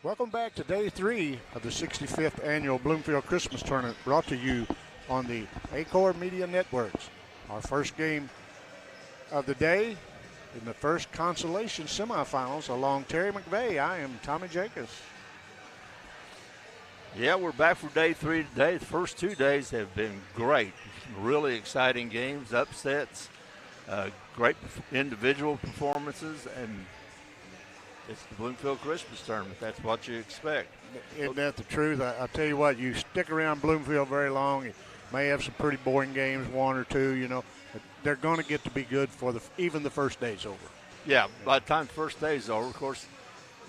Welcome back to day 3 of the 65th annual Bloomfield Christmas Tournament, brought to you on the Acor Media Networks. Our first game of the day in the first consolation semifinals. Along Terry McVeigh, I am Tommy Jacobs. Yeah, we're back for day 3 today. The first 2 days have been great. Really exciting games, upsets, great individual performances, and it's the Bloomfield Christmas Tournament. That's what you expect. Isn't that the truth? I'll tell you what, you stick around Bloomfield very long, you may have some pretty boring games, 1 or 2, but they're going to get to be good for even the first day's over. Yeah, by the time the first day's over, of course,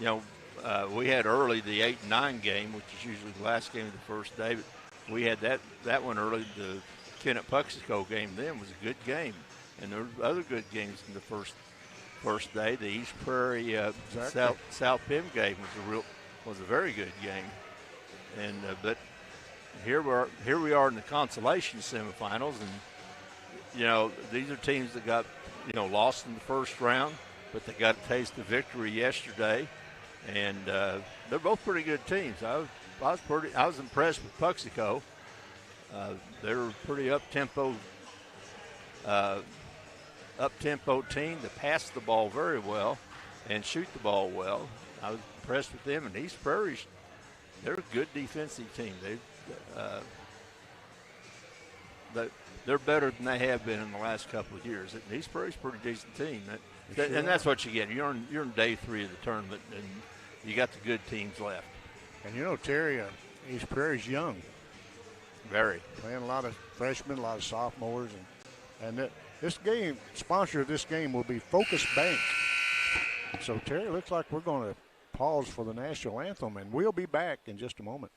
we had early the 8 and 9 game, which is usually the last game of the first day, but we had that one early. The Kennett-Puxico game then was a good game, and there were other good games in the first day. The East Prairie South Pim game was a very good game, and but here we are in the consolation semifinals, and these are teams that got lost in the first round, but they got a taste of victory yesterday, and they're both pretty good teams. I was impressed with Puxico. They're a pretty up-tempo team that pass the ball very well and shoot the ball well. I was impressed with them. And East Prairie, they're a good defensive team. They're better than they have been in the last couple of years. And East Prairie's a pretty decent team. And that's what you get. You're in day 3 of the tournament, and you got the good teams left. And Terry, East Prairie's young. Very. Playing a lot of freshmen, a lot of sophomores. And this game, sponsor of this game will be Focus Bank. So, Terry, looks like we're going to pause for the national anthem, and we'll be back in just a moment.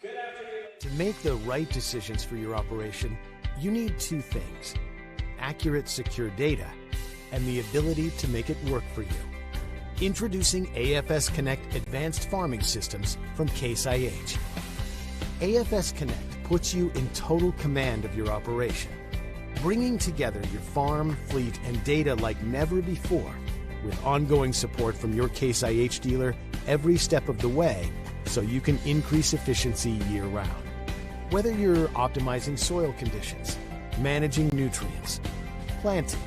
To make the right decisions for your operation, you need 2 things: accurate, secure data and the ability to make it work for you. Introducing AFS Connect Advanced Farming Systems from Case IH. AFS Connect puts you in total command of your operation, bringing together your farm, fleet, and data like never before, with ongoing support from your Case IH dealer every step of the way, so you can increase efficiency year-round. Whether you're optimizing soil conditions, managing nutrients, planting,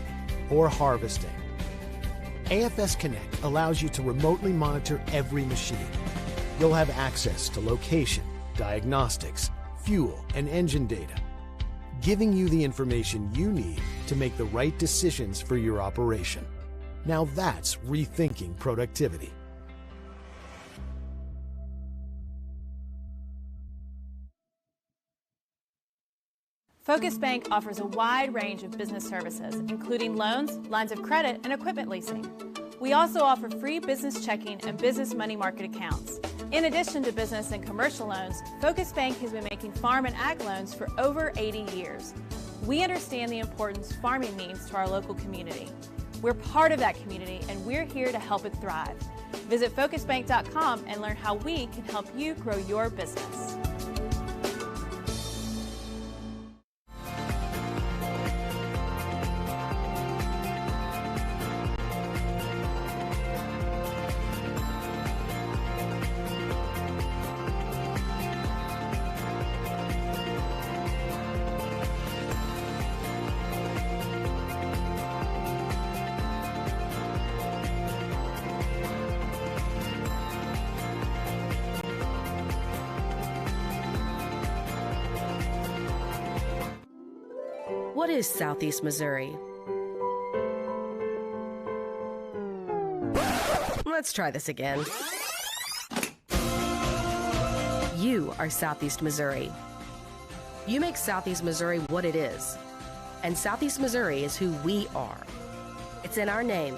or harvesting, AFS Connect allows you to remotely monitor every machine. You'll have access to location, diagnostics, fuel, and engine data, giving you the information you need to make the right decisions for your operation. Now that's rethinking productivity. Focus Bank offers a wide range of business services, including loans, lines of credit, and equipment leasing. We also offer free business checking and business money market accounts. In addition to business and commercial loans, Focus Bank has been making farm and ag loans for over 80 years. We understand the importance farming means to our local community. We're part of that community, and we're here to help it thrive. Visit focusbank.com and learn how we can help you grow your business. What is Southeast Missouri? Let's try this again. You are Southeast Missouri. You make Southeast Missouri what it is. And Southeast Missouri is who we are. It's in our name.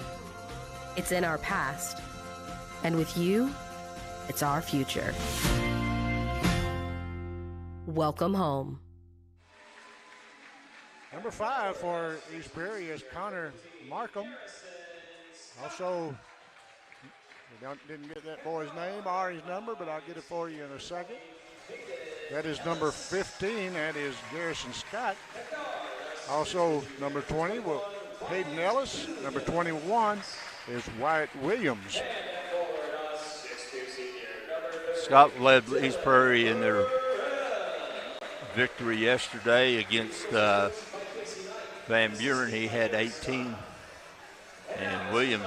It's in our past. And with you, it's our future. Welcome home. Number 5 for East Prairie is Connor Markham. Also, didn't get that boy's name or his number, but I'll get it for you in a second. That is number 15. That is Garrison Scott. Also, number 20, Hayden Ellis. Number 21 is Wyatt Williams. Scott led East Prairie in their victory yesterday against Van Buren. He had 18, and Williams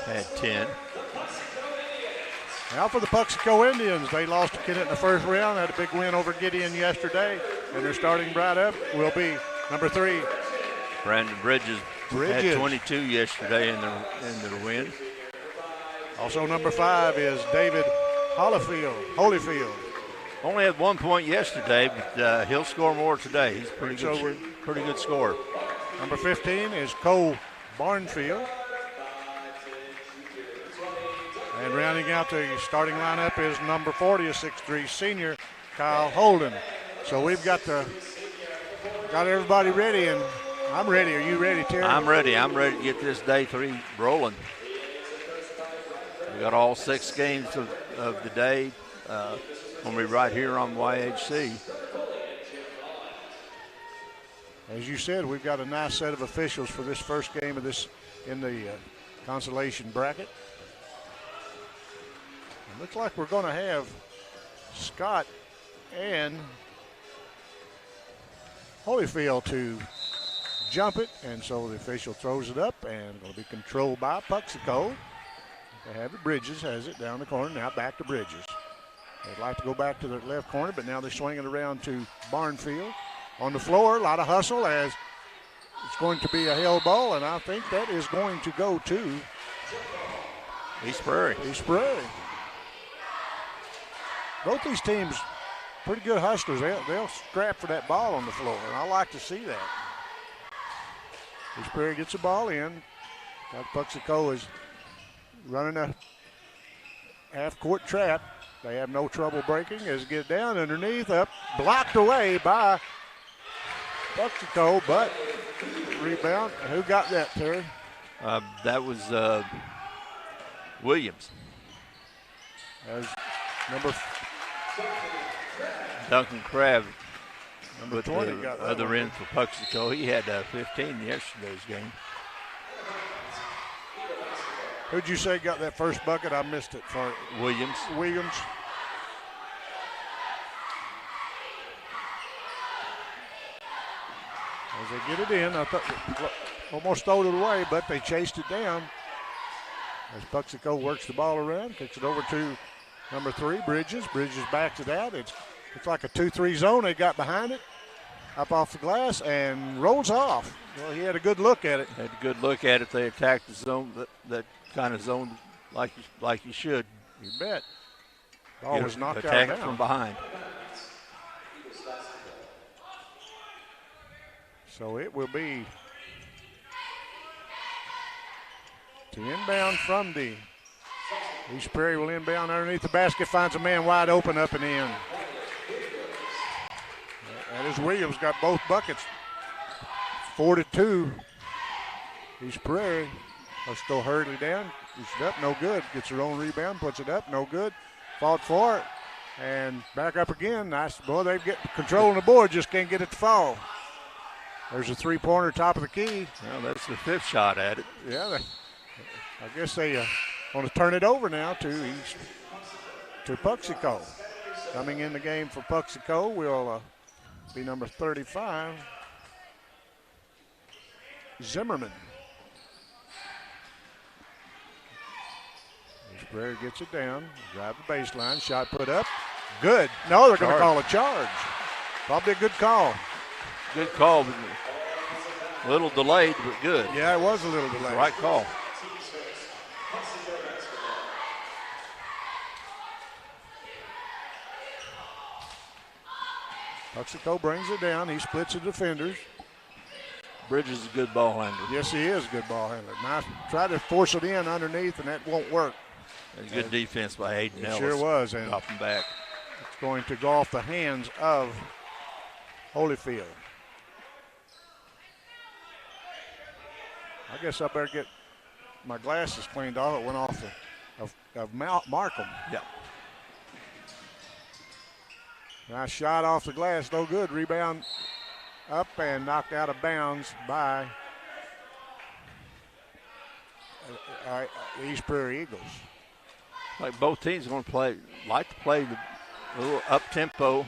had 10. Now for the Puxico Indians, they lost to Kennett in the first round, had a big win over Gideon yesterday, and their starting right up will be number 3. Brandon Bridges had 22 yesterday in their win. Also number 5 is David Holyfield. Only had 1 point yesterday, but he'll score more today. He's pretty good scorer. Number 15 is Cole Barnfield. And rounding out the starting lineup is number 40, a 6'3" senior, Kyle Holden. So we've got everybody ready, and I'm ready. Are you ready, Terry? I'm ready. I'm ready to get this day 3 rolling. We got all 6 games of the day. Going to be right here on YHC. As you said, we've got a nice set of officials for this first game of this in the consolation bracket. It looks like we're going to have Scott and Holyfield to jump it, and so the official throws it up, and going to be controlled by Puxico. They have it. Bridges has it down the corner. Now back to Bridges. They'd like to go back to the left corner, but now they swing it around to Barnfield. On the floor, a lot of hustle as it's going to be a held ball, and I think that is going to go to East Prairie. Both these teams, pretty good hustlers. They'll scrap for that ball on the floor, and I like to see that. East Prairie gets the ball in. Puxico is running a half-court trap. They have no trouble breaking as it gets down underneath, up, blocked away by Puxico, but rebound. Who got that, Terry? That was Williams. As number Duncan Crabb, number 20 got that other one. end for Puxico. He had 15 in yesterday's game. Who'd you say got that first bucket? I missed it for Williams. As they get it in, I thought almost threw it away, but they chased it down. As Puxico works the ball around, kicks it over to number 3, Bridges. Bridges backs it out. It's like a 2-3 zone. They got behind it, up off the glass, and rolls off. Well, he had a good look at it. Had a good look at it. They attacked the zone, that kind of zone like you should. You bet. Ball was knocked out of Attack bounds. from behind. So it will be to inbound from the East Prairie will inbound underneath the basket, finds a man wide open up and in. That is Williams, got both buckets. 4-2. East Prairie. Let's go Hurley down. Puts it up, no good. Gets her own rebound, puts it up, no good. Fought for it, and back up again. Nice. Boy, they get control on the board, just can't get it to fall. There's a three-pointer top of the key. Well, that's the 5th shot at it. Yeah, I guess they want to turn it over now to Puxico. Coming in the game for Puxico will be number 35, Zimmerman. East Prairie gets it down, drive the baseline, shot put up. Good. No, they're going to call a charge. Probably a good call. Good call, but a little delayed, but good. Yeah, it was a little delayed. Right call. Puxico brings it down. He splits the defenders. Bridges is a good ball handler. Yes, he is a good ball handler. Nice. Try to force it in underneath, and that won't work. A good defense by Hayden Ellis. Sure was. And dropping back. it's going to go off the hands of Holyfield. I guess I better get my glasses cleaned off. It went off of Markham. Yeah. Nice shot off the glass, no good. Rebound up and knocked out of bounds by the East Prairie Eagles. like both teams are going to play the little up tempo.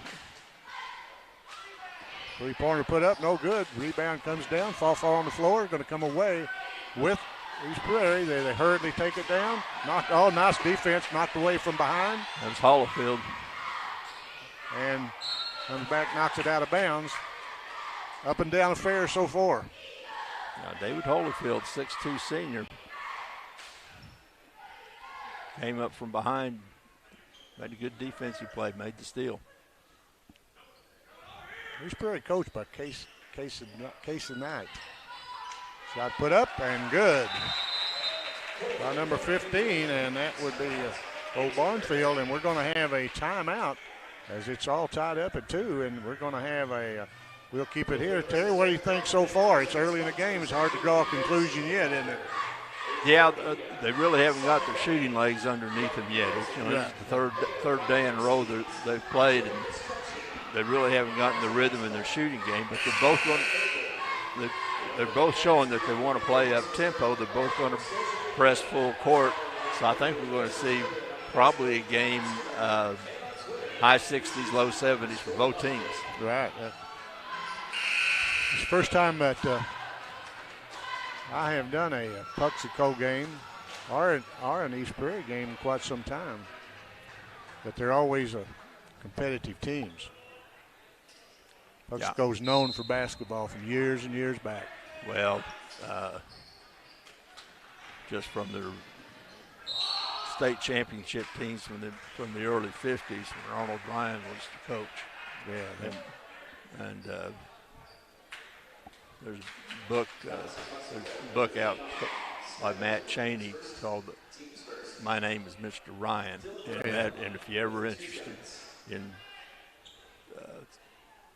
Three-pointer put up, no good. Rebound comes down, fall on the floor, going to come away with East Prairie. They hurriedly take it down. Nice defense, knocked away from behind. That was Hollifield. And comes back, knocks it out of bounds. Up and down affair so far. Now David Holyfield, 6'2" senior, came up from behind, made a good defensive play, made the steal. East Prairie coached by Casey Knight. Shot put up and good. By number 15, and that would be Old Barnfield, and we're going to have a timeout as it's all tied up at 2, and we're going to have we'll keep it here. Terry, what do you think so far? It's early in the game. It's hard to draw a conclusion yet, isn't it? Yeah, they really haven't got their shooting legs underneath them yet. It's the third day in a row they've played, and they really haven't gotten the rhythm in their shooting game. But they're both showing that they want to play up tempo. They're both going to press full court. So I think we're going to see probably a game high 60s, low 70s for both teams. Right. It's the first time that I have done a Puxico game or an East Prairie game in quite some time. But they're always competitive teams. Puxico's known for basketball from years and years back. Well, just from their state championship teams from the early 50s when Arnold Bryan was the coach. Yeah. And there's a book out by Matt Cheney called "My Name Is Mr. Ryan," and if you're ever interested in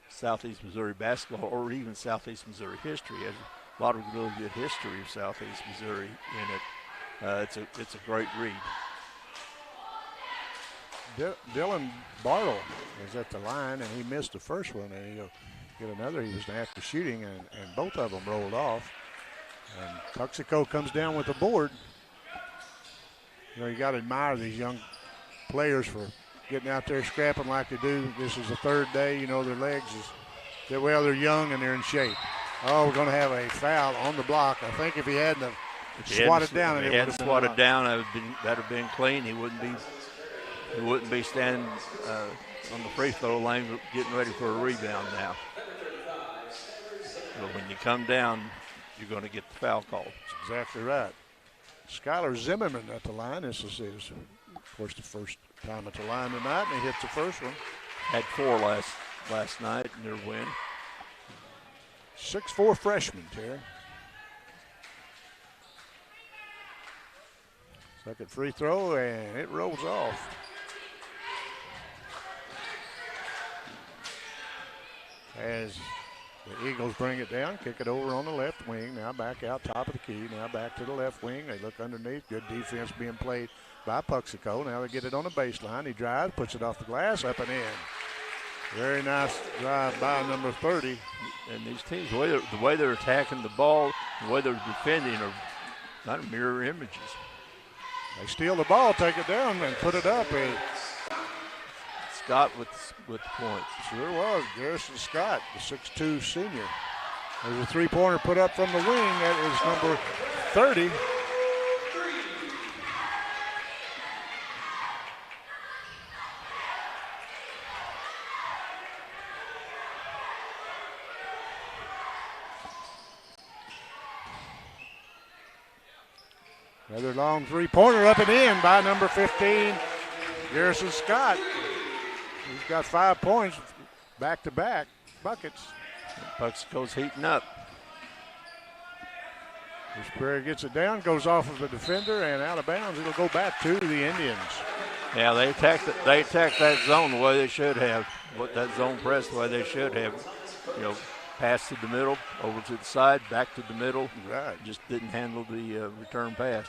Southeast Missouri basketball or even Southeast Missouri history, has a lot of really good history of Southeast Missouri in it. It's a great read. Dylan Bartle was at the line, and he missed the first one, and he'll get another. He was after shooting, and both of them rolled off. And Puxico comes down with the board. You got to admire these young players for getting out there scrapping like they do. This is the third day. Their legs they're young and they're in shape. Oh, we're going to have a foul on the block. I think if he hadn't swatted down, if he hadn't swatted down, that'd have been clean. He wouldn't be standing on the free throw lane getting ready for a rebound now. But when you come down, you're going to get the foul call. That's exactly right. Skylar Zimmerman at the line. This is of course, the first time at the line tonight, and he hits the first one. Had 4 last night in their win. 6'4" freshman, Terry. Second free throw, and it rolls off. As the Eagles bring it down, kick it over on the left wing. Now back out top of the key. Now back to the left wing. They look underneath. Good defense being played by Puxico. Now they get it on the baseline. He drives, puts it off the glass, up and in. Very nice drive by number 30. And these teams, the way they're attacking the ball, the way they're defending are not mirror images. They steal the ball, take it down, and put it up. Scott with the points. Sure was. Garrison Scott, the 6'2" senior. There's a three-pointer put up from the wing. That is number 30. Another long three-pointer up and in by number 15, Garrison Scott. He's got 5 points, back-to-back buckets. Puxico's heating up. East Prairie gets it down, goes off of the defender, and out of bounds. It'll go back to the Indians. Yeah, they attacked that zone the way they should have. That zone press the way they should have. Pass to the middle, over to the side, back to the middle. Right. Just didn't handle the return pass.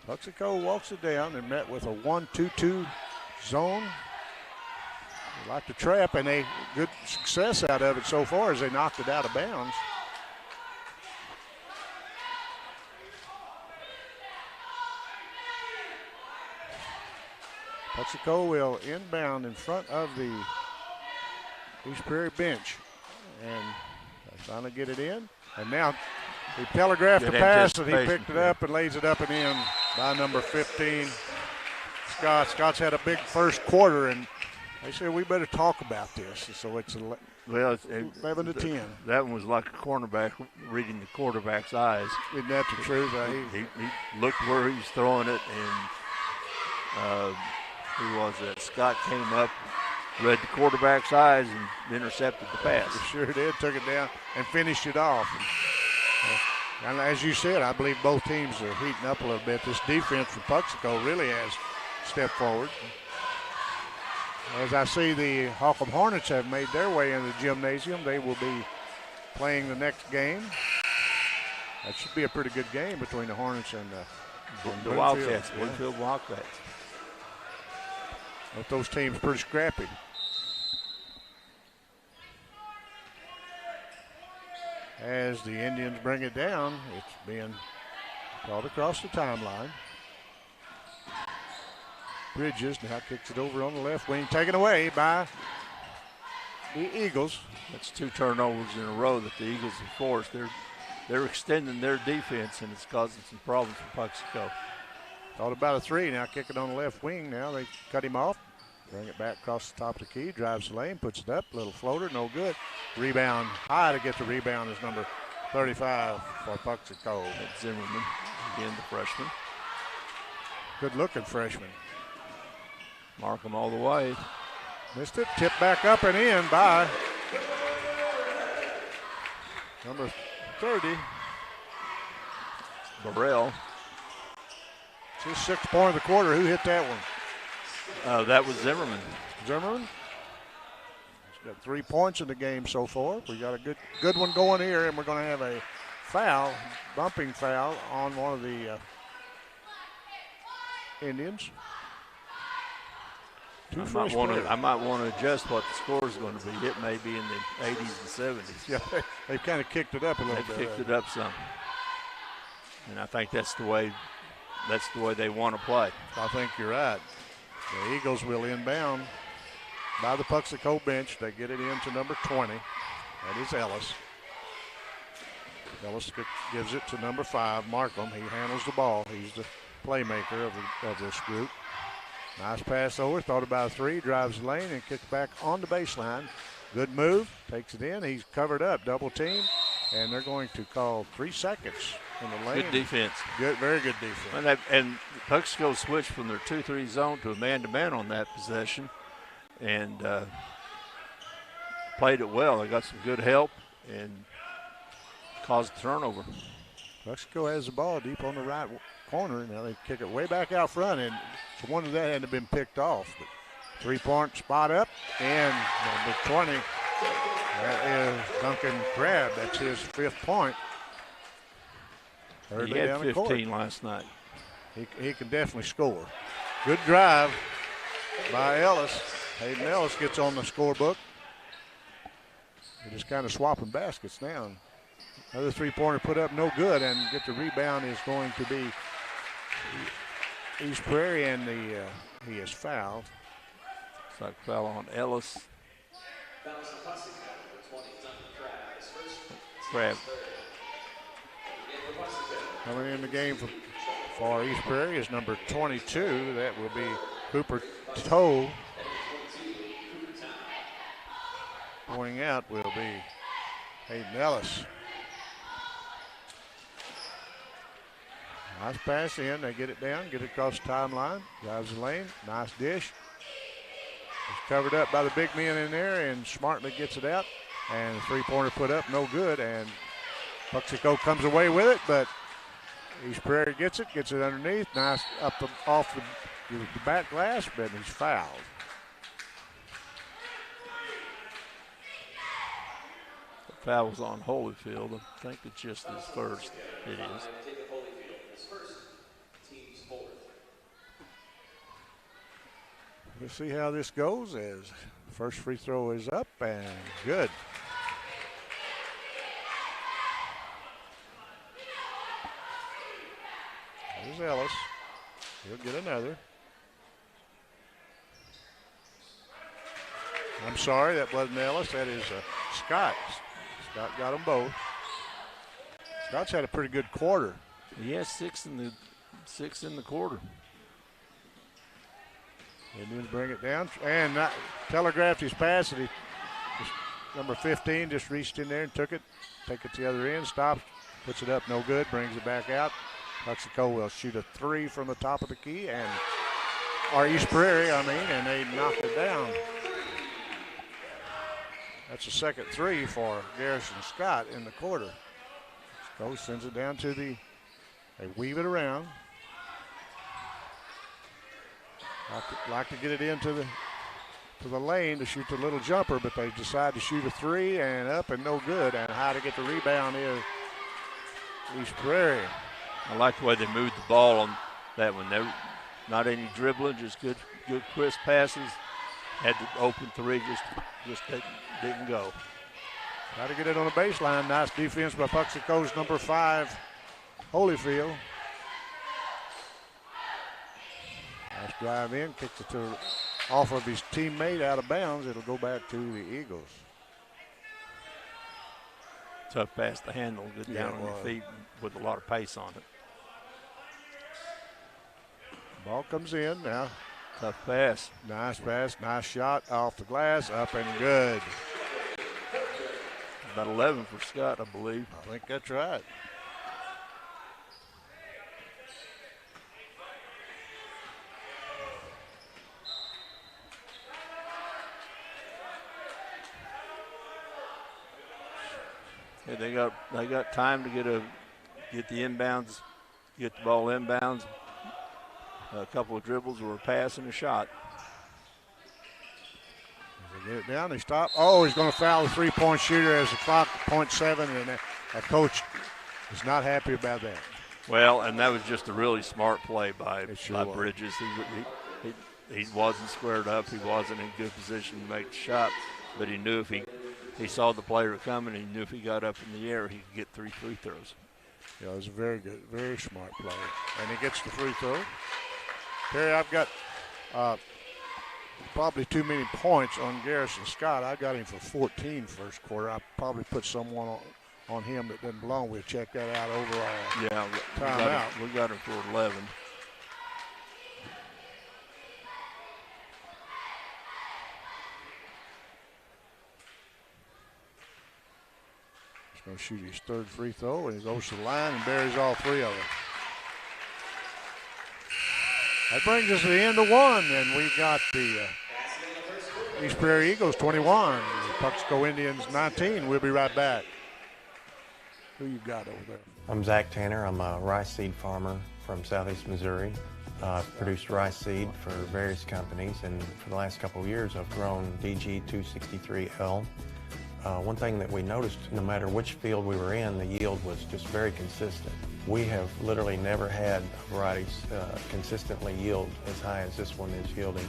Puxico walks it down and met with a 1-2-2 zone. They like to trap, and they good success out of it so far as they knocked it out of bounds. Texaco will inbound in front of the East Prairie bench. And they finally get it in. And now he telegraphed the pass, and he picked it up and lays it up and in by number 15, Scott. Scott's had a big first quarter, and they said we better talk about this. So it's 11 to 10. That one was like a cornerback reading the quarterback's eyes. Isn't that the truth? He looked where he was throwing it, and who was that? Scott came up, read the quarterback's eyes, and intercepted the pass. He sure did. Took it down and finished it off. And as you said, I believe both teams are heating up a little bit. This defense from Puxico really has stepped forward. As I see, the Holcomb Hornets have made their way into the gymnasium. They will be playing the next game. That should be a pretty good game between the Hornets and the Wildcats. Bloomfield Wildcats. Both those teams pretty scrappy. As the Indians bring it down, it's being called across the timeline. Bridges now kicks it over on the left wing, taken away by the Eagles. That's 2 turnovers in a row that the Eagles have forced. They're extending their defense, and it's causing some problems for Puxico. Thought about a 3 now, kicking on the left wing. Now they cut him off. Bring it back across the top of the key, drives the lane, puts it up, little floater, no good. Rebound, high to get the rebound is number 35 for Puxico. That's Zimmerman, again the freshman. Good looking freshman. Mark him all the way. Missed it, tipped back up and in by number 30. Burrell. It's his 6th point of the quarter. Who hit that one? That was Zimmerman. Zimmerman. He's got 3 points in the game so far. We got a good one going here, and we're going to have a foul, bumping foul on one of the Indians. I might want to adjust what the score is going to be. It may be in the 80s and 70s. Yeah, they've kind of kicked it up a little bit. They've kicked it up some, and I think that's the way they want to play. I think you're right. The Eagles will inbound by the Puxico bench. They get it into number 20. That is Ellis. Ellis gives it to number 5, Markham. He handles the ball. He's the playmaker of this group. Nice pass over. Thought about a 3. Drives the lane and kicks back on the baseline. Good move. Takes it in. He's covered up. Double team. And they're going to call 3 seconds in the lane. Good defense. Good, very good defense. And Puxico switched from their 2-3 zone to a man-to-man on that possession, and played it well. They got some good help and caused a turnover. Puxico has the ball deep on the right corner. Now they kick it way back out front, and it's one of that hadn't been picked off. But 3-point spot up, and number 20. That is Duncan Crabb. That's his 5th point. He had 15 last night. He can definitely score. Good drive by Ellis. Hayden Ellis gets on the scorebook. They're just kind of swapping baskets now. Another 3-pointer put up, no good, and get the rebound is going to be East Prairie, and he is fouled. It's like foul on Ellis. Crabb. Coming in the game for East Prairie is number 22. That will be Cooper Toe. Going out will be Hayden Ellis. Nice pass in. They get it down, get it across the timeline. Drives the lane. Nice dish. It's covered up by the big men in there, and smartly gets it out. And the 3-pointer put up, no good. And Puxico comes away with it, but East Prairie gets it underneath. Nice off the back glass, but he's fouled. The foul was on Holyfield. I think it's just his first. It is. We'll see how this goes as first free throw is up and good. There's Ellis. He'll get another. I'm sorry, that wasn't Ellis. That is Scott. Scott got them both. Scott's had a pretty good quarter. He has six in the quarter. Indians bring it down and not telegraphed his pass. And number 15 just reached in there and took it. Take it to the other end. Stops. Puts it up. No good. Brings it back out. Mexico will shoot a 3 from the top of the key or East Prairie, and they knocked it down. That's the second 3 for Garrison Scott in the quarter. Mexico sends it down to they weave it around. Like to get it into the lane to shoot the little jumper, but they decide to shoot a 3 and up and no good. And how to get the rebound is East Prairie. I like the way they moved the ball on that one. They not any dribbling, just good crisp passes. Had the open 3, just didn't go. Got to get it on the baseline. Nice defense by Puxico's number 5, Holyfield. Nice drive in, kicks it off of his teammate out of bounds. It'll go back to the Eagles. Tough pass to handle, good down on your feet with a lot of pace on it. Ball comes in now. Tough pass. Nice pass, nice shot off the glass, up and good. About 11 for Scott, I believe. I think that's right. Yeah, they got time to get the inbounds, get the ball inbounds. A couple of dribbles or a pass and a shot. As they get it down, they stop. Oh, he's going to foul the 3-point shooter as the clock, 0.7, and that coach is not happy about that. Well, and that was just a really smart play by was. Bridges. He wasn't squared up. He wasn't in good position to make the shot, but he knew if he saw the player coming, he knew if he got up in the air, he could get 3 free throws. Yeah, it was a very good, very smart play. And he gets the free throw. Terry, I've got probably too many points on Garrison Scott. I got him for 14 first quarter. I probably put someone on him that doesn't belong. We'll check that out overall. Yeah, timeout. We got him for 11. He's going to shoot his 3rd free throw, and he goes to the line and buries all 3 of them. That brings us to the end of 1, and we've got the East Prairie Eagles 21, the Puxico Indians 19. We'll be right back. Who you got over there? I'm Zach Tanner. I'm a rice seed farmer from southeast Missouri. I've produced rice seed for various companies, and for the last couple of years I've grown DG 263L. One thing that we noticed, no matter which field we were in, the yield was just very consistent. We have literally never had varieties consistently yield as high as this one is yielding.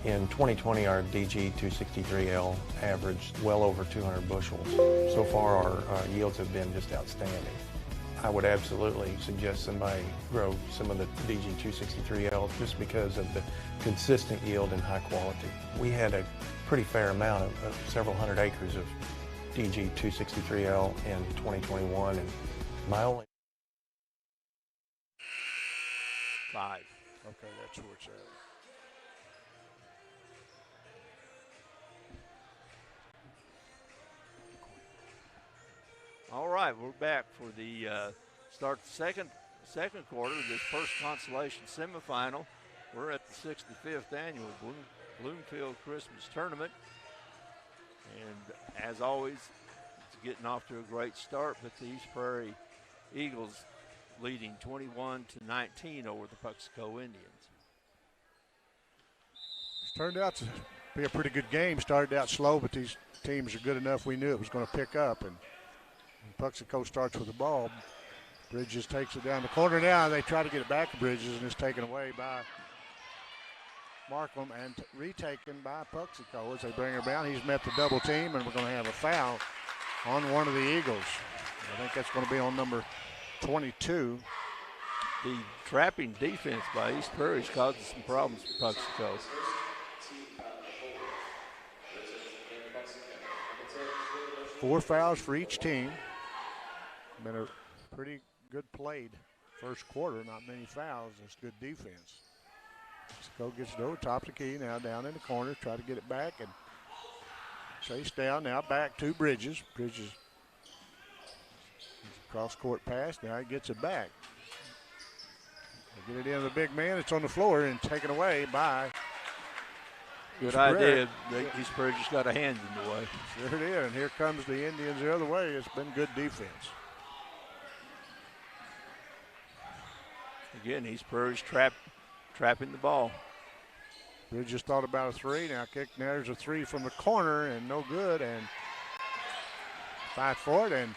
In 2020, our DG 263L averaged well over 200 bushels. So far, our yields have been just outstanding. I would absolutely suggest somebody grow some of the DG 263L just because of the consistent yield and high quality. We had a pretty fair amount of several hundred acres of DG 263L in 2021, and my only 5. Okay, that's where it's at. All right, we're back for the start the second quarter of this first consolation semifinal. We're at the 65th annual Bloomfield Christmas Tournament. And as always, it's getting off to a great start, but the East Prairie Eagles leading 21-19 over the Puxico Indians. It's turned out to be a pretty good game. Started out slow, but these teams are good enough. We knew it was going to pick up. And Puxico starts with the ball. Bridges takes it down the corner now. They try to get it back to Bridges, and it's taken away by Markham and retaken by Puxico as they bring her down. He's met the double team, and we're going to have a foul on one of the Eagles. I think that's going to be on number 22. The trapping defense by East Prairie is causing some problems for Puxico. 4 fouls for each team. Been a pretty good played first quarter, not many fouls. That's good defense. Mexico gets it over, top of the key, now down in the corner, try to get it back, and chase down, now back to Bridges. Bridges cross-court pass, now he gets it back. They get it into the big man, it's on the floor and taken away by Good idea. East Prairie just got a hand in the way. Sure did, and here comes the Indians the other way. It's been good defense. Again, East Prairie's trapping the ball. Bridges thought about a three. Now there's a three from the corner and no good. And fight for it. And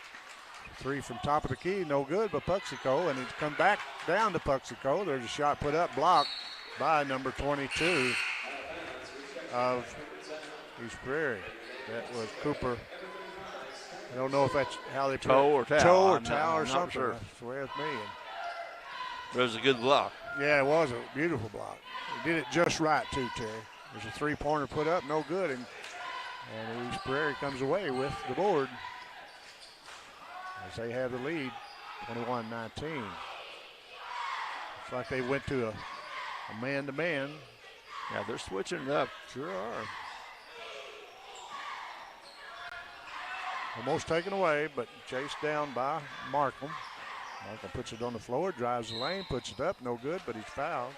three from top of the key, no good. But Puxico, and he's come back down to Puxico. There's a shot put up, blocked by number 22 of East Prairie. That was Cooper. I don't know if that's how they toe or towel. Toe or towel or something. Sure. That's the way with me. It was a good block. Yeah, it was a beautiful block. He did it just right, too, Terry. There's a three-pointer put up, no good, and East Prairie comes away with the board as they have the lead, 21-19. Looks like they went to a man-to-man. Yeah, they're switching it up. Sure are. Almost taken away, but chased down by Markham. Markham puts it on the floor, drives the lane, puts it up, no good, but he's fouled.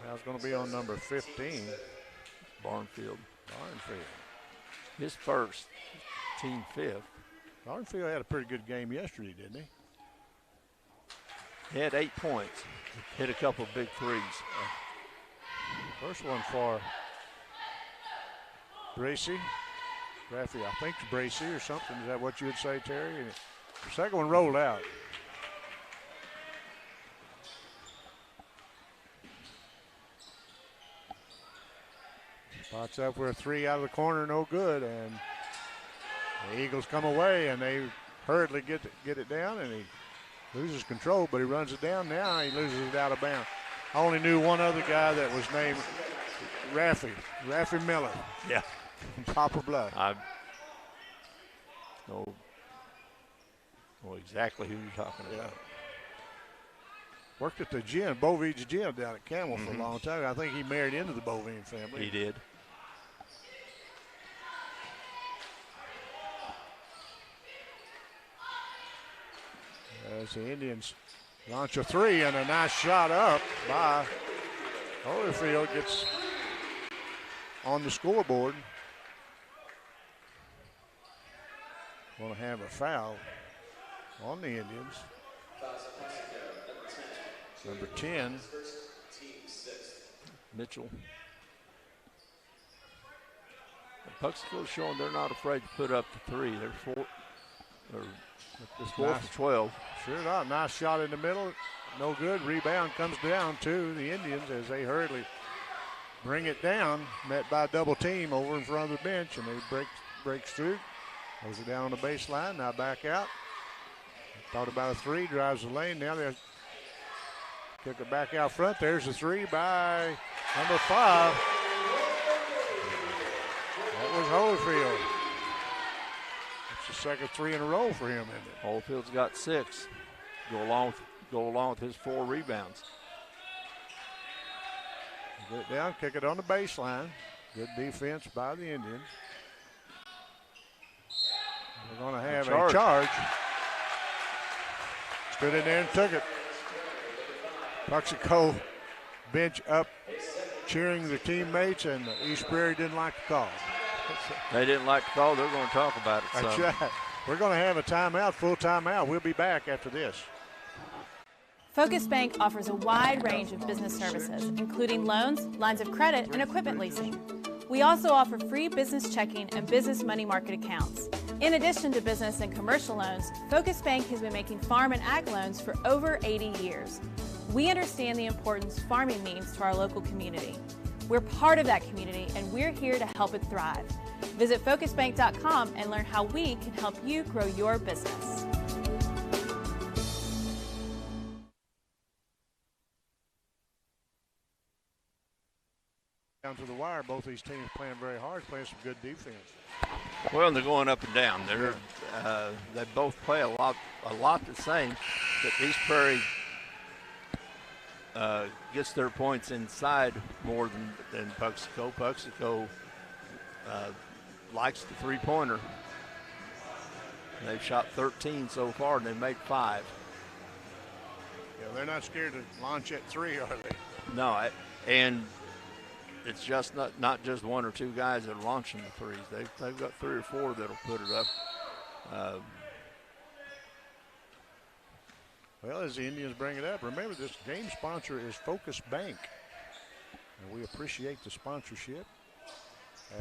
Foul's going to be on number 15. Barnfield. Barnfield. His first, team fifth. Barnfield had a pretty good game yesterday, didn't he? He had 8 points. Hit a couple of big threes. First one for Bracy. Raffy, I think it's Bracy or something. Is that what you would say, Terry? And the second one rolled out. Spots up for a three out of the corner, no good. And the Eagles come away, and they hurriedly get it down, and he loses control, but he runs it down. Now he loses it out of bounds. I only knew one other guy that was named Raffy Miller. Yeah. From Poplar Bluff. I know exactly who you're talking about. Worked at the gym, Bovine's gym down at Camel for a long time. I think he married into the Bovine family. He did. As the Indians launch a three, and a nice shot up by Holyfield gets on the scoreboard. Going to have a foul on the Indians. Number 10. Mitchell. Puxico's showing they're not afraid to put up the three. They're 4 for 12. Sure not. Nice shot in the middle. No good. Rebound comes down to the Indians as they hurriedly bring it down. Met by a double team over in front of the bench, and they breaks through. Goes it down on the baseline. Now back out. Thought about a three. Drives the lane. Now they kick it back out front. There's a three by number 5. That was Holyfield. It's the second three in a row for him, isn't it? Holyfield's got 6. Go along with his 4 rebounds. Get it down, kick it on the baseline. Good defense by the Indians. We're going to have a charge. Stood in there and took it. Puxico bench up cheering their teammates, and East Prairie didn't like the call. They didn't like the call. They're going to talk about it. That's right. We're going to have a timeout, full timeout. We'll be back after this. Focus Bank offers a wide range of business services, including loans, lines of credit, and equipment leasing. We also offer free business checking and business money market accounts. In addition to business and commercial loans, Focus Bank has been making farm and ag loans for over 80 years. We understand the importance farming means to our local community. We're part of that community, and we're here to help it thrive. Visit focusbank.com and learn how we can help you grow your business. down to the wire. Both these teams playing very hard, playing some good defense. Well, they're going up and down. They both play a lot the same. But East Prairie gets their points inside more than Puxico. Puxico likes the three-pointer. They've shot 13 so far, and they've made 5. Yeah, they're not scared to launch at 3, are they? No, and it's just not just 1 or 2 guys that are launching the threes. They've got 3 or 4 that'll put it up. Well, as the Indians bring it up, remember this game sponsor is Focus Bank, and we appreciate the sponsorship.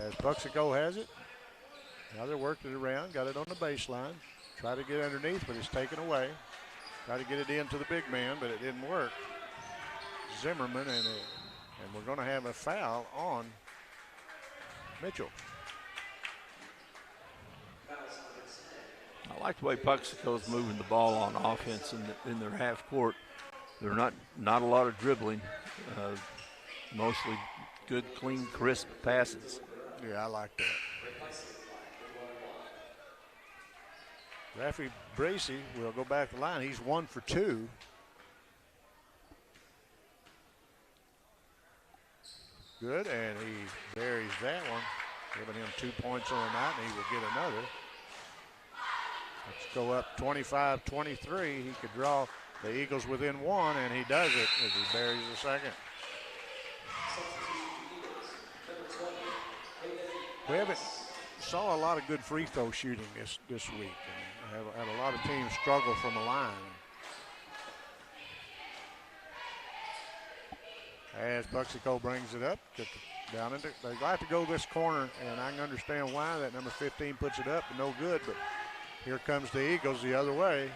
As Puxico has it, now they're working it around, got it on the baseline, try to get underneath, but it's taken away. Try to get it into the big man, but it didn't work. Zimmerman, and we're going to have a foul on Mitchell. I like the way Puxico's moving the ball on offense in their half court. They're not a lot of dribbling, mostly good, clean, crisp passes. Yeah, I like that. Rafi Bracey will go back the line. He's 1 for 2. Good, and he buries that one, giving him 2 points on the night, and he will get another. Let's go up 25-23. He could draw the Eagles within 1, and he does it as he buries the second. We haven't saw a lot of good free throw shooting this week. And have a lot of teams struggle from the line. As Puxico brings it up, down into, they like to go this corner, and I can understand why. That number 15 puts it up, but no good. But here comes the Eagles the other way.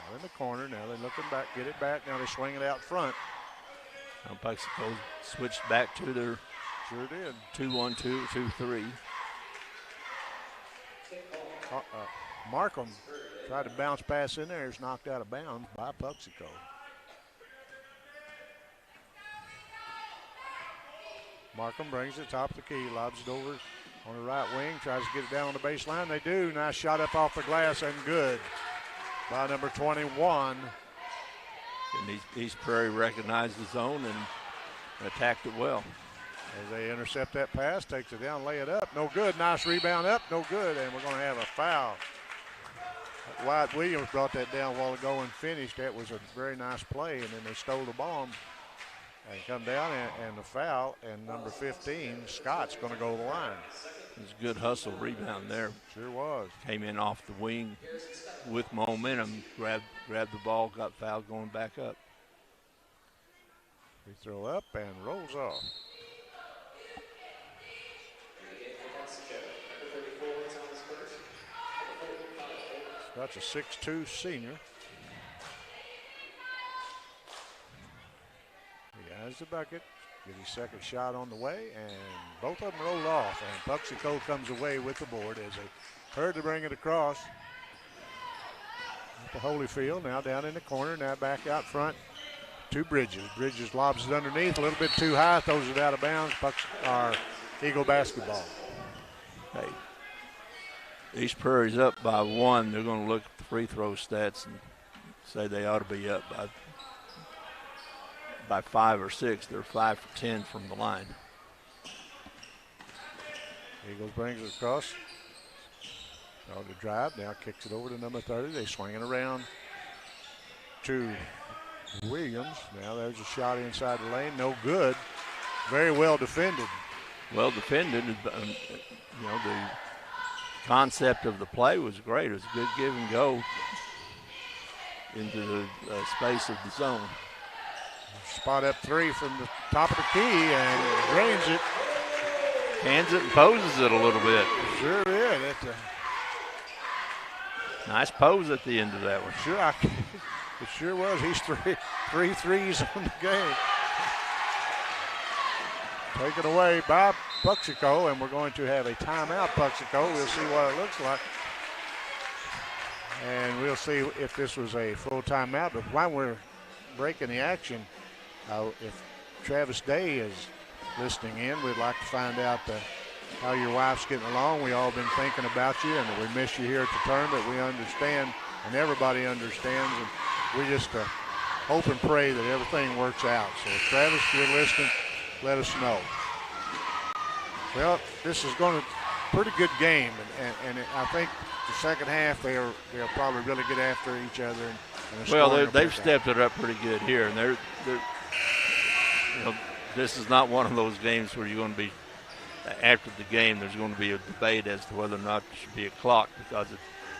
Now in the corner, now they're looking back, get it back. Now they swing it out front. Now Puxico switched back to their sure did 2-1-2, 2-3. Markham tried to bounce pass in there. It's knocked out of bounds by Puxico. Markham brings it top of the key, lobs it over on the right wing, tries to get it down on the baseline. They do. Nice shot up off the glass and good by number 21. And East Prairie recognized the zone and attacked it well. As they intercept that pass, takes it down, lay it up. No good. Nice rebound up. No good. And we're going to have a foul. Wyatt Williams brought that down a while ago and finished. That was a very nice play. And then they stole the ball and come down and the foul. And number 15, Scott's going to go to the line. It was a good hustle rebound there. Sure was. Came in off the wing with momentum, grabbed the ball, got fouled going back up. Free throw up and rolls off. That's a 6'2" senior. He has the bucket. Get his second shot on the way, and both of them rolled off. And Puxico comes away with the board as they heard to bring it across. At the Holyfield, now down in the corner, now back out front to Bridges. Bridges lobs it underneath, a little bit too high, throws it out of bounds. Eagle basketball. Hey, East Prairie's up by 1. They're going to look at the free throw stats and say they ought to be up by 5 or 6. They're 5 for 10 from the line. Eagles brings it across. On the drive, now kicks it over to number 30. They swing it around to Williams. Now there's a shot inside the lane, no good. Very well defended. Well defended. You know, the concept of the play was great. It was a good give and go into the space of the zone. Spot up 3 from the top of the key and drains it. Hands it and poses it a little bit. Sure did. It's a nice pose at the end of that one. Sure, it sure was. He's three threes on the game. Taken away by Puxico, and we're going to have a timeout, Puxico. We'll see what it looks like. And we'll see if this was a full timeout. But while we're breaking the action, if Travis Day is listening in. We'd like to find out how your wife's getting along. We all been thinking about you, and we miss you here at the tournament. We understand, and everybody understands, and we just hope and pray that everything works out. So, Travis, if you're listening, let us know. Well, this is going to pretty good game, and I think the second half they'll probably really get after each other. They've stepped it up pretty good here, and they're this is not one of those games where you're going to be after the game. There's going to be a debate as to whether or not there should be a clock, because it'd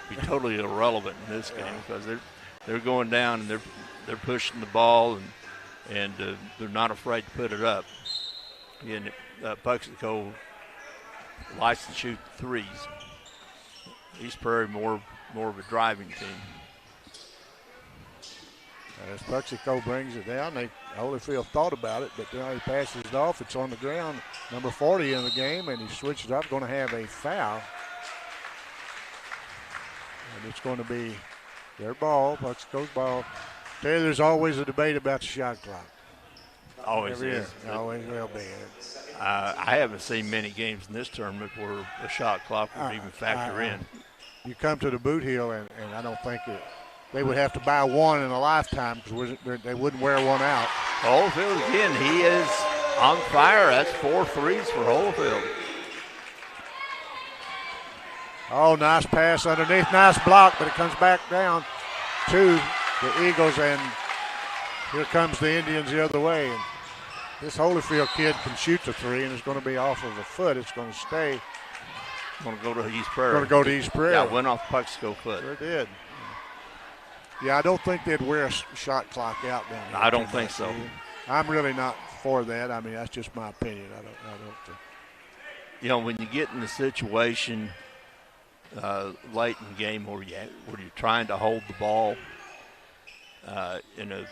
be totally irrelevant in this game, because they're going down and they're pushing the ball and they're not afraid to put it up. And Puxico likes to shoot threes. East Prairie more of a driving team. As Puxico brings it down, Holyfield thought about it, but then he passes it off. It's on the ground. Number 40 in the game, and he switches up. Going to have a foul. And it's going to be their ball, Puxico's ball. There's always a debate about the shot clock. Always is. Always will be. I haven't seen many games in this tournament where a shot clock would even factor in. You come to the boot heel, and I don't think they would have to buy one in a lifetime, because they wouldn't wear one out. Holyfield, again, he is on fire. That's 4 threes for Holyfield. Oh, nice pass underneath. Nice block, but it comes back down to the Eagles, and here comes the Indians the other way. And this Holyfield kid can shoot the three, and it's going to be off of a foot. It's going to stay. Going to go to East Prairie. Going to go to East Prairie. Yeah, went off Puxico foot. Sure did. Yeah, I don't think they'd wear a shot clock out down there. I don't think so. I'm really not for that. I mean, that's just my opinion. I don't. When you get in the situation late in the game where you're trying to hold the ball in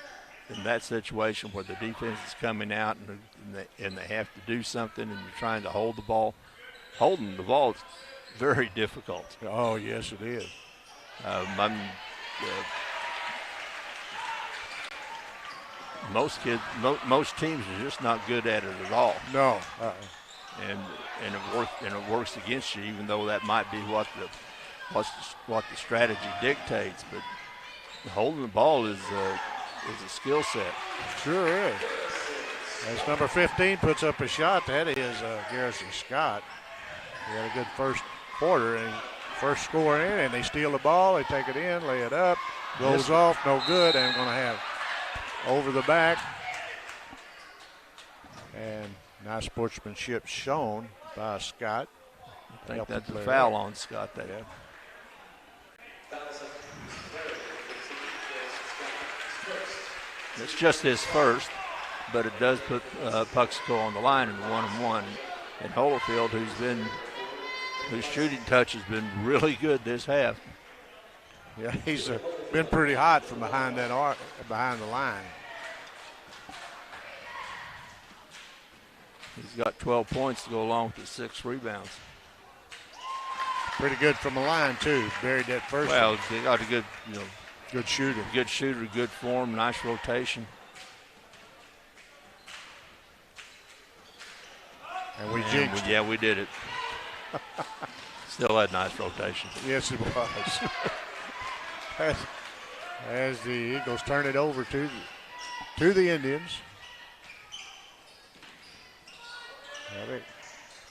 that situation where the defense is coming out and they have to do something, and you're trying to hold the ball. Holding the ball is very difficult. Oh, yes, it is. Most teams are just not good at it at all. No. And it works against you, even though that might be what the strategy dictates. But holding the ball is a skill set. Sure is. As number 15 puts up a shot, that is Garrison Scott. He had a good first quarter, and first score in, and they steal the ball, they take it in, lay it up, goes off, no good, and going to have over the back. And nice sportsmanship shown by Scott. I think that's a foul on Scott there. Yeah. It's just his first, but it does put Puxico on the line in the 1-on-1. And Holyfield, whose shooting touch has been really good this half. Yeah, he's been pretty hot from behind that behind the line. He's got 12 points to go along with his 6 rebounds. Pretty good from the line too. Buried that first. Well, they got a good, good shooter. Good shooter, good form, nice rotation. And we jinxed it. Yeah, we did it. Still had nice rotation. Yes, it was. As the Eagles turn it over to the Indians.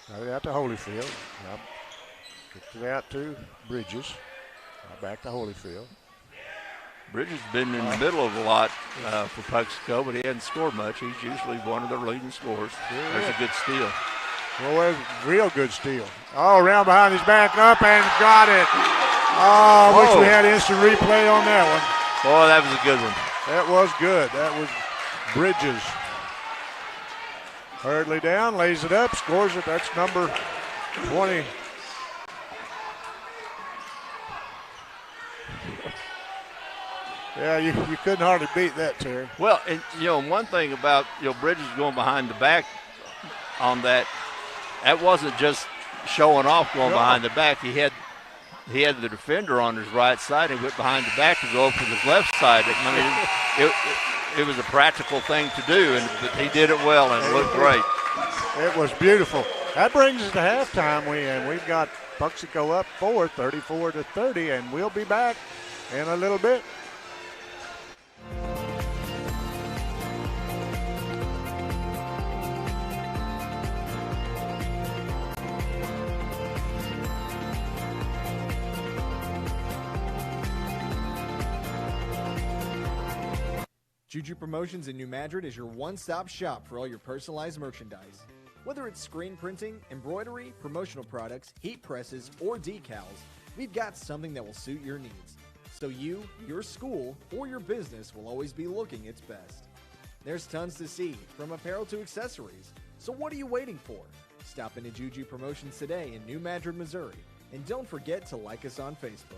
Got it out to Holyfield. Now gets it out to Bridges. Now back to Holyfield. Bridges has been in the middle of a lot for Puxico, but he hasn't scored much. He's usually one of their leading scorers. There's a good steal. Well, there's a real good steal. Oh, around behind his back, up and got it. Oh, I wish we had instant replay on that one. Boy, that was a good one. That was good. That was Bridges. Hurriedly down, lays it up, scores it. That's number 20. Yeah, you couldn't hardly beat that, Terry. Well, and one thing about Bridges going behind the back on that wasn't just showing off going behind the back. He had the defender on his right side. He went behind the back to go up with his left side. I mean, it was a practical thing to do, but he did it well and it looked great. It was beautiful. That brings us to halftime, and we've got Buxico up 34-30, and we'll be back in a little bit. Juju Promotions in New Madrid is your one-stop shop for all your personalized merchandise. Whether it's screen printing, embroidery, promotional products, heat presses, or decals, we've got something that will suit your needs. So you, your school, or your business will always be looking its best. There's tons to see, from apparel to accessories. So what are you waiting for? Stop into Juju Promotions today in New Madrid, Missouri. And don't forget to like us on Facebook.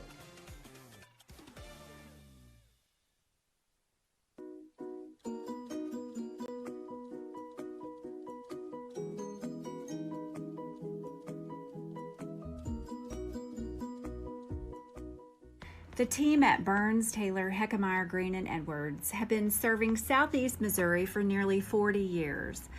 The team at Burns, Taylor, Heckmeyer, Green, and Edwards have been serving Southeast Missouri for nearly 40 years.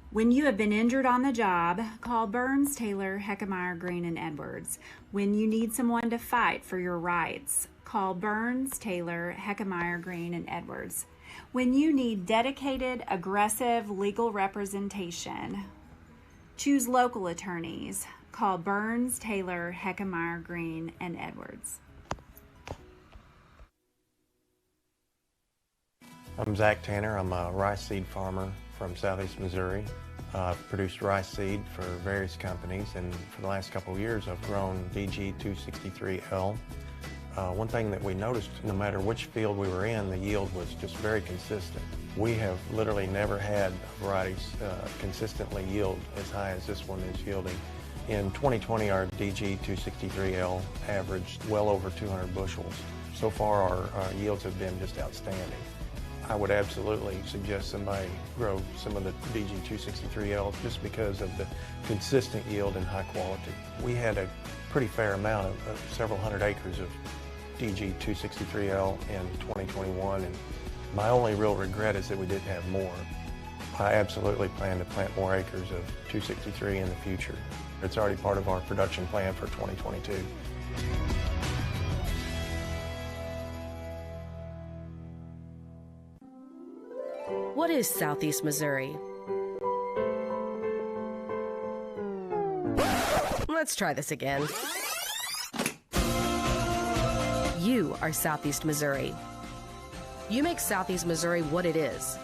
When you have been injured on the job, call Burns, Taylor, Heckmeyer, Green, and Edwards. When you need someone to fight for your rights, call Burns, Taylor, Heckmeyer, Green, and Edwards. When you need dedicated, aggressive legal representation, choose local attorneys. Call Burns, Taylor, Heckmeyer, Green, and Edwards. I'm Zach Tanner. I'm a rice seed farmer from Southeast Missouri. I've produced rice seed for various companies, and for the last couple of years I've grown DG 263L. One thing that we noticed, no matter which field we were in, the yield was just very consistent. We have literally never had varieties consistently yield as high as this one is yielding. In 2020, our DG 263L averaged well over 200 bushels. So far, our yields have been just outstanding. I would absolutely suggest somebody grow some of the DG 263L just because of the consistent yield and high quality. We had a pretty fair amount of several hundred acres of DG 263L in 2021, and my only real regret is that we didn't have more. I absolutely plan to plant more acres of 263 in the future. It's already part of our production plan for 2022. What is Southeast Missouri? Let's try this again. You are Southeast Missouri. You make Southeast Missouri what it is.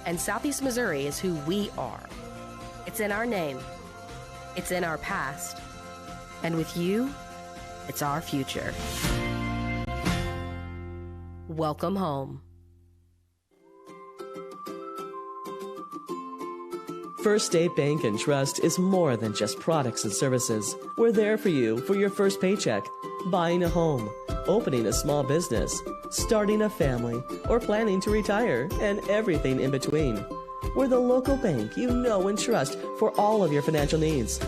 And Southeast Missouri is who we are. It's in our name. It's in our past. And with you, it's our future. Welcome home. First State Bank and Trust is more than just products and services. We're there for you for your first paycheck, buying a home, opening a small business, starting a family, or planning to retire, and everything in between. We're the local bank you know and trust for all of your financial needs.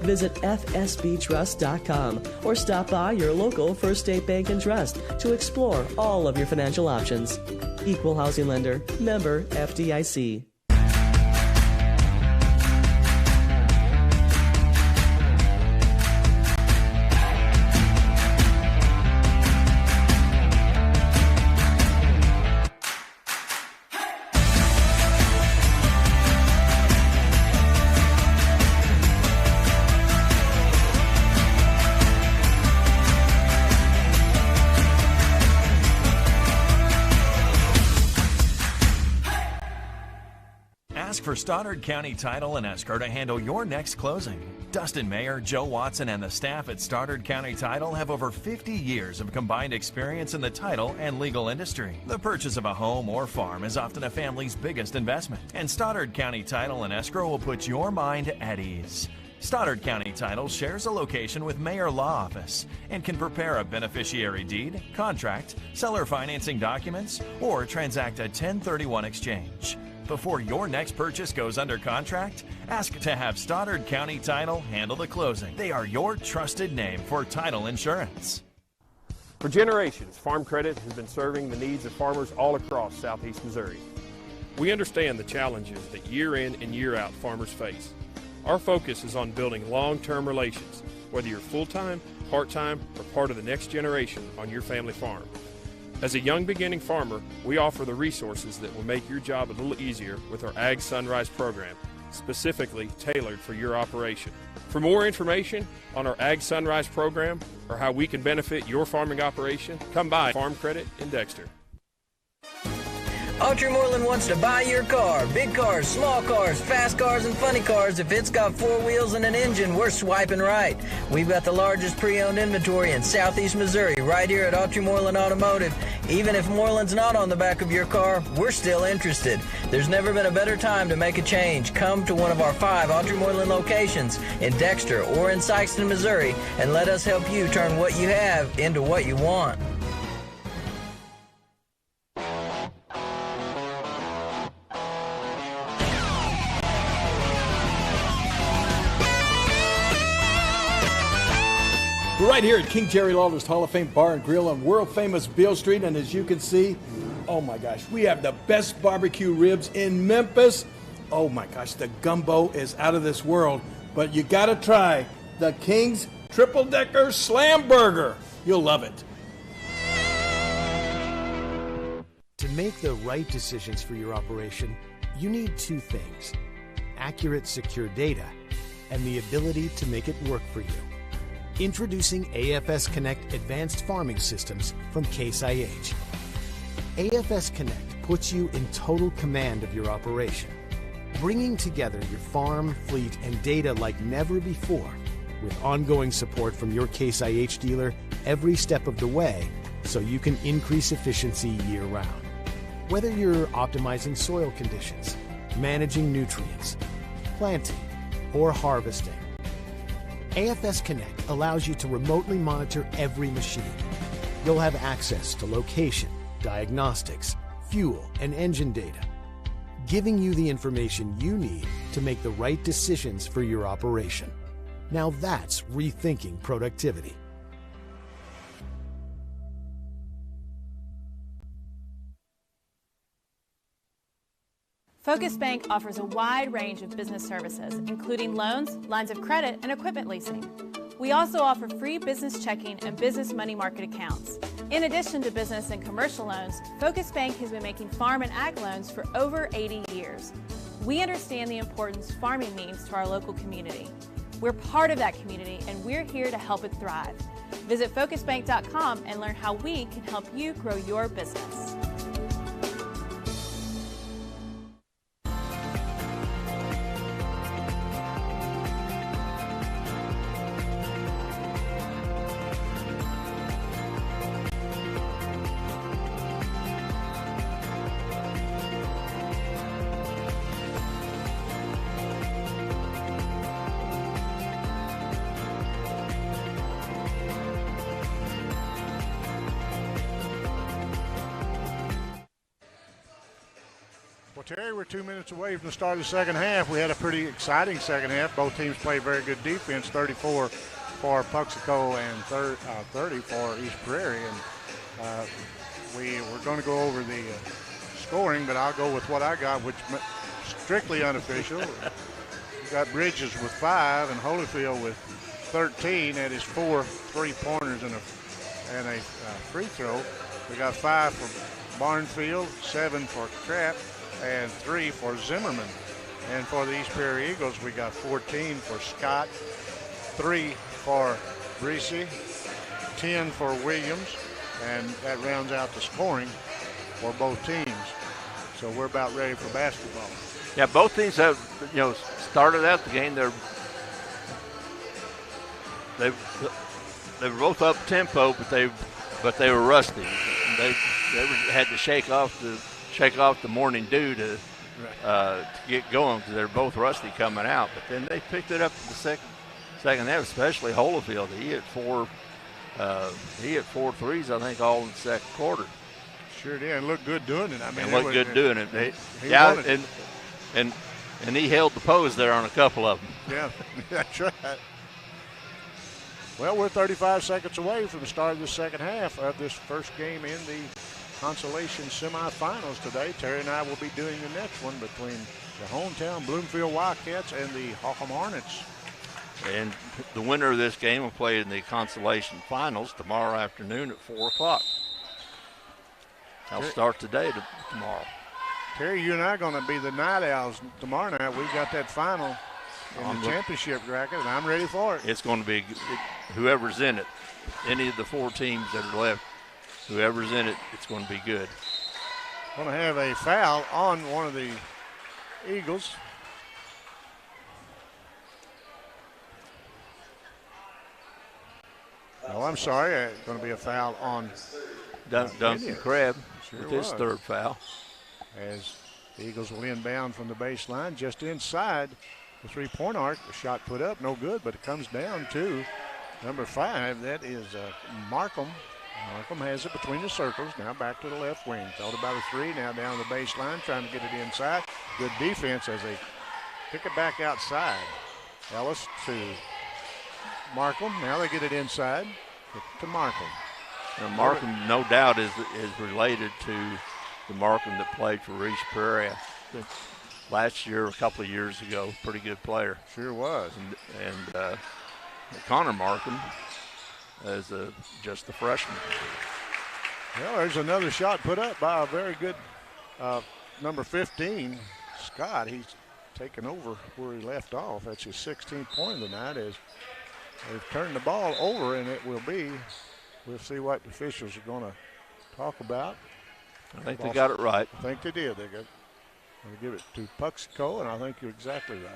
Visit fsbtrust.com or stop by your local First State Bank and Trust to explore all of your financial options. Equal housing lender, member FDIC. For Stoddard County Title and Escrow to handle your next closing. Dustin Mayer, Joe Watson, and the staff at Stoddard County Title have over 50 years of combined experience in the title and legal industry. The purchase of a home or farm is often a family's biggest investment, and Stoddard County Title and Escrow will put your mind at ease. Stoddard County Title shares a location with Mayor Law Office and can prepare a beneficiary deed, contract, seller financing documents, or transact a 1031 exchange. Before your next purchase goes under contract, ask to have Stoddard County Title handle the closing. They are your trusted name for title insurance. For generations, Farm Credit has been serving the needs of farmers all across Southeast Missouri. We understand the challenges that year in and year out farmers face. Our focus is on building long-term relations, whether you're full-time, part-time, or part of the next generation on your family farm. As a young beginning farmer, we offer the resources that will make your job a little easier with our Ag Sunrise program, specifically tailored for your operation. For more information on our Ag Sunrise program or how we can benefit your farming operation, come by Farm Credit in Dexter. Autry Moreland wants to buy your car. Big cars, small cars, fast cars, and funny cars. If it's got 4 wheels and an engine, we're swiping right. We've got the largest pre-owned inventory in southeast Missouri right here at Autry Moreland Automotive. Even if Moreland's not on the back of your car, we're still interested. There's never been a better time to make a change. Come to one of our 5 Autry Moreland locations in Dexter or in Sykeston, Missouri, and let us help you turn what you have into what you want. We're right here at King Jerry Lawler's Hall of Fame Bar and Grill on world-famous Beale Street, and as you can see, oh my gosh, we have the best barbecue ribs in Memphis. Oh my gosh, the gumbo is out of this world, but you gotta try the King's Triple Decker Slam Burger. You'll love it. To make the right decisions for your operation, you need 2 things: accurate, secure data and the ability to make it work for you. Introducing AFS Connect Advanced Farming Systems from Case IH. AFS Connect puts you in total command of your operation, bringing together your farm, fleet, and data like never before, with ongoing support from your Case IH dealer every step of the way, so you can increase efficiency year-round. Whether you're optimizing soil conditions, managing nutrients, planting, or harvesting, AFS Connect allows you to remotely monitor every machine. You'll have access to location, diagnostics, fuel, and engine data, giving you the information you need to make the right decisions for your operation. Now that's rethinking productivity. Focus Bank offers a wide range of business services, including loans, lines of credit, and equipment leasing. We also offer free business checking and business money market accounts. In addition to business and commercial loans, Focus Bank has been making farm and ag loans for over 80 years. We understand the importance farming means to our local community. We're part of that community, and we're here to help it thrive. Visit focusbank.com and learn how we can help you grow your business. Well, Terry, we're 2 minutes away from the start of the second half. We had a pretty exciting second half. Both teams played very good defense, 34 for Puxico and 30 for East Prairie. And we're going to go over the scoring, but I'll go with what I got, which strictly unofficial. We got Bridges with 5 and Holyfield with 13 at his 4 3-pointers and a free throw. We got 5 for Barnfield, 7 for Trapp, and 3 for Zimmerman. And for the East Prairie Eagles, we got 14 for Scott, 3 for Breesy, 10 for Williams, and that rounds out the scoring for both teams. So we're about ready for basketball. Yeah, both teams have, started out the game. They were both up tempo, but they were rusty. They had to shake off the morning dew to get going because they're both rusty coming out. But then they picked it up in the second half, especially Holyfield. He hit four threes, I think, all in the second quarter. Sure did, and looked good doing it. I mean, looked good doing it. And he held the pose there on a couple of them. Yeah, that's right. Well, we're 35 seconds away from the start of the second half of this first game in the consolation semifinals today. Terry and I will be doing the next one between the hometown Bloomfield Wildcats and the Holcomb Hornets. And the winner of this game will play in the consolation finals tomorrow afternoon at 4 o'clock. I'll start today to tomorrow. Terry, you and I are going to be the Night Owls tomorrow night. We got that final in the championship bracket, and I'm ready for it. It's going to be whoever's in it. Any of the 4 teams that are left, whoever's in it, it's going to be good. Going to have a foul on one of the Eagles. Oh, I'm sorry. It's going to be a foul on Duncan Crabb with his third foul. As the Eagles will inbound from the baseline just inside the three-point arc. The shot put up, no good, but it comes down to number 5. That is Markham. Markham has it between the circles. Now back to the left wing. Thought about a 3. Now down the baseline, trying to get it inside. Good defense as they pick it back outside. Ellis to Markham. Now they get it inside to Markham. Now Markham, no doubt, is related to the Markham that played for East Prairie last year, a couple of years ago. Pretty good player. Sure was. And Connor Markham is just a freshman. Well, there's another shot put up by a very good number 15, Scott. He's taken over where he left off. That's his 16th point of the night. As they've turned the ball over, and it will be, we'll see what the officials are going to talk about. I think they got it right. I think they did. They're going to give it to Puxico, and I think you're exactly right.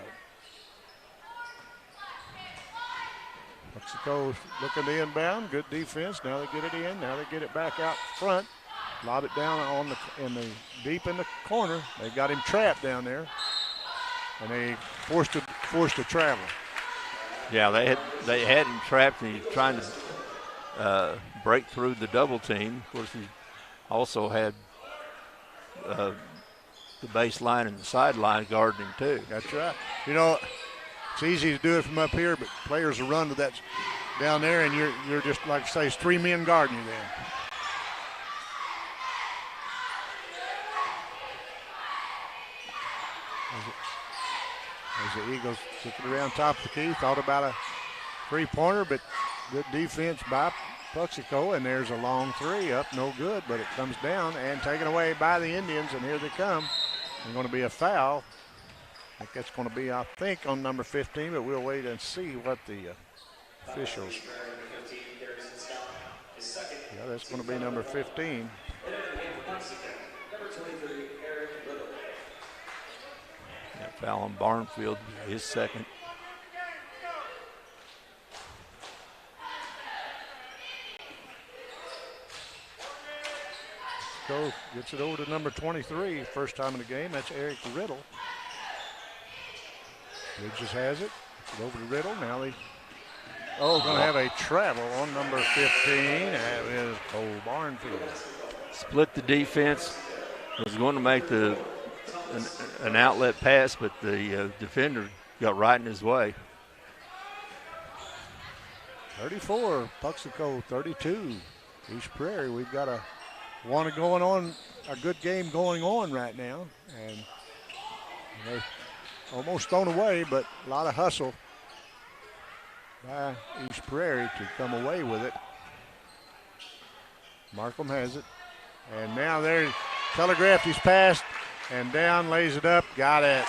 Puxico looking to inbound. Good defense. Now they get it in. Now they get it back out front. Lob it down deep in the corner. They got him trapped down there, and they forced to travel. Yeah, they had him trapped, and he's trying to break through the double team. Of course, he also had the baseline and the sideline guarding him too. That's right. You know, it's easy to do it from up here, but players will run to that down there, and you're just, like I say, it's 3 men guarding you there. As the Eagles took it around top of the key, thought about a 3-pointer, but good defense by Puxico, and there's a long 3 up, no good, but it comes down and taken away by the Indians, and here they come. There's going to be a foul. I think that's going to be, I think, on number 15, but we'll wait and see what the officials. Yeah, that's going to be number 15. That foul on Barnfield, his second. Go gets it over to number 23, first time in the game. That's Eric Riddle. Bridges has it. Gets it over to Riddle. Now they going to have a travel on number 15. That is Cole Barnfield. Split the defense. Was going to make an outlet pass, but the defender got right in his way. 34, Puxico 32. East Prairie, we've got a good game going on right now, and they're almost thrown away, but a lot of hustle by East Prairie to come away with it. Markham has it, and now they're telegraphed his pass, and down, lays it up, got it.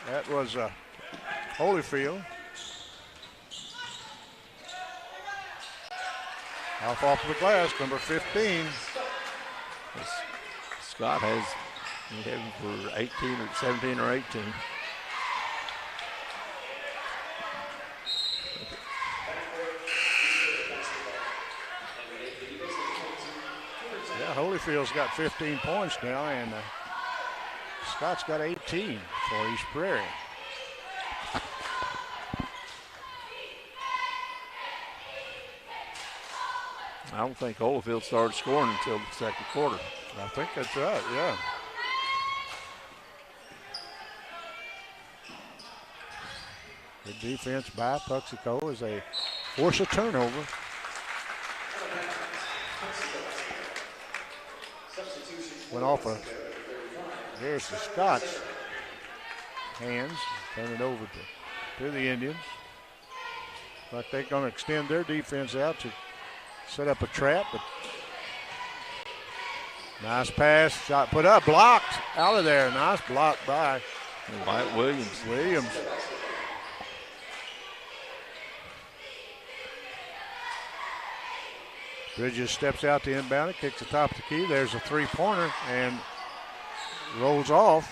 That was Holyfield. Off the glass, number 15. Scott has him for 18 or 17 or 18. Yeah, Holyfield's got 15 points now, and Scott's got 18 for East Prairie. I don't think Holyfield started scoring until the second quarter. I think that's right, yeah. Good defense by Puxico as they force a turnover. went off of Harrison Scott's hands, turn it over to the Indians. But they're going to extend their defense out to set up a trap. But nice pass, shot put up, blocked out of there. Nice block by Wyatt Williams. Bridges steps out to inbound it, kicks the top of the key. There's a three-pointer and rolls off.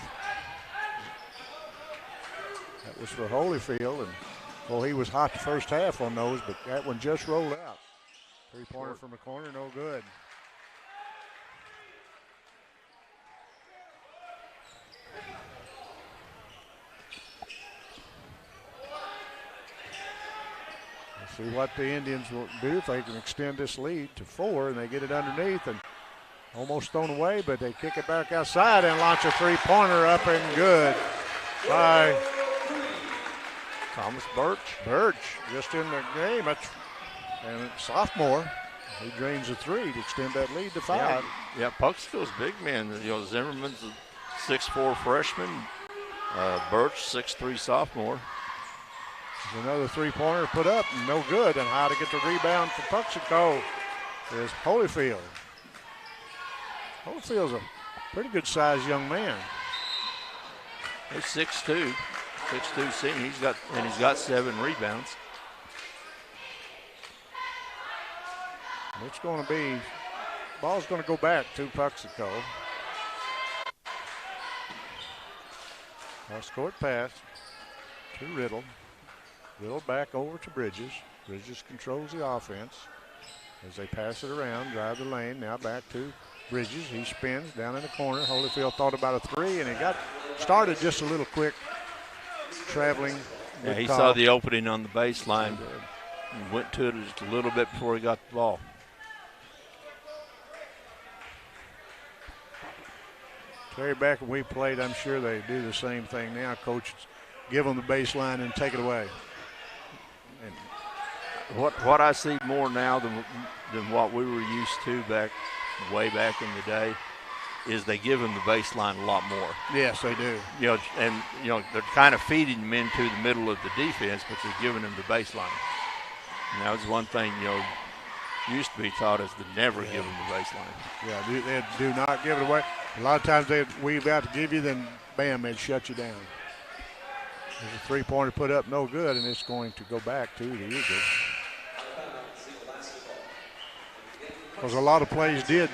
That was for Holyfield, and well, he was hot the first half on those, but that one just rolled out. Three-pointer from the corner, no good. Let's see what the Indians will do if they can extend this lead to 4, and they get it underneath and almost thrown away, but they kick it back outside and launch a three-pointer up and good by Thomas Birch. Birch, just in the game. And sophomore, he drains a 3 to extend that lead to 5. Yeah, Puxville's big man. Zimmerman's a 6'4" freshman. Birch, 6'3" sophomore. There's another three-pointer put up, no good. And how to get the rebound for Puxico is Holyfield. Holyfield's a pretty good-sized young man. He's 6'2", senior. He's got 7 rebounds. It's going to be, ball's going to go back to Puxico. Cross-court pass to Riddle. Riddle back over to Bridges. Bridges controls the offense as they pass it around, drive the lane. Now back to Bridges. He spins down in the corner. Holyfield thought about a 3, and he got started just a little quick, traveling. Yeah, he saw the opening on the baseline and went to it just a little bit before he got the ball. Terry, back when we played, I'm sure they do the same thing now. Coach, give them the baseline and take it away. And what I see more now than what we were used to way back in the day is they give them the baseline a lot more. Yes, they do. They're kind of feeding them into the middle of the defense, but they're giving them the baseline. And that was one thing, used to be taught us to never give them the baseline. Yeah, they do not give it away. A lot of times we've got to give you, then bam, they'd shut you down. There's a three-pointer put up, no good, and it's going to go back to the Eagles. Because a lot of plays did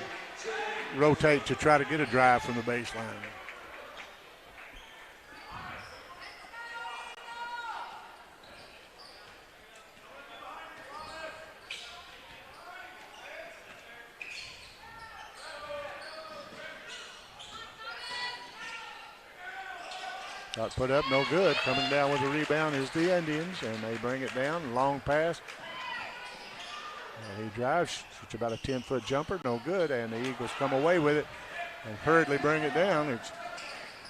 rotate to try to get a drive from the baseline. Shot put up, no good. Coming down with the rebound is the Indians, and they bring it down. Long pass. And he drives. It's about a 10-foot jumper, no good, and the Eagles come away with it and hurriedly bring it down. It's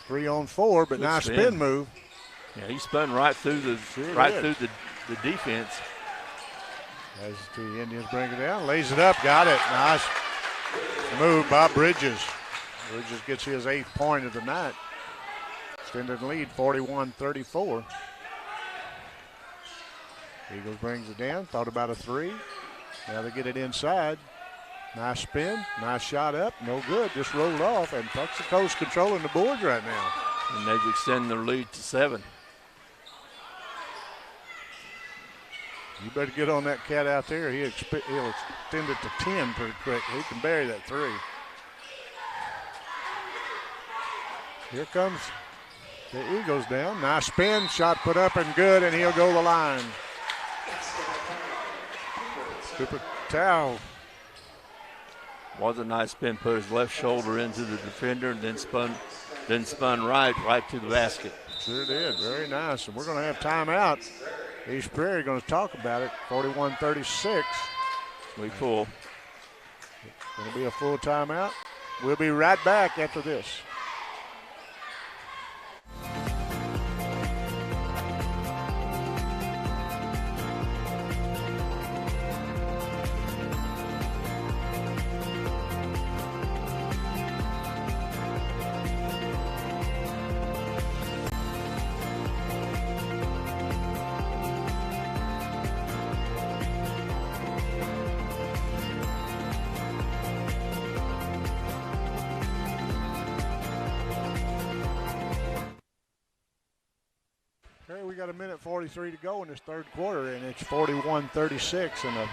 3-on-4, but nice spin move. Yeah, he spun right through the defense. As the Indians bring it down, lays it up, got it. Nice move by Bridges. Bridges gets his 8th point of the night. Extended lead, 41-34. Eagles brings it down, thought about a 3. Now they get it inside. Nice spin, nice shot up, no good, just rolled off, and Puxico's controlling the boards right now. And they've extended their lead to 7. You better get on that cat out there. He'll extend it to 10 pretty quick. He can bury that 3. Here comes the Eagles down. Nice spin, shot put up and good, and he'll go the line. Cooper Tao. Was a nice spin, put his left shoulder into the defender and then spun right to the basket. Sure did, very nice. And we're going to have timeout. East Prairie going to talk about it, 41-36. We full. It's going to be a full timeout. We'll be right back after this. got 1:43 to go in this third quarter, and it's 41-36, and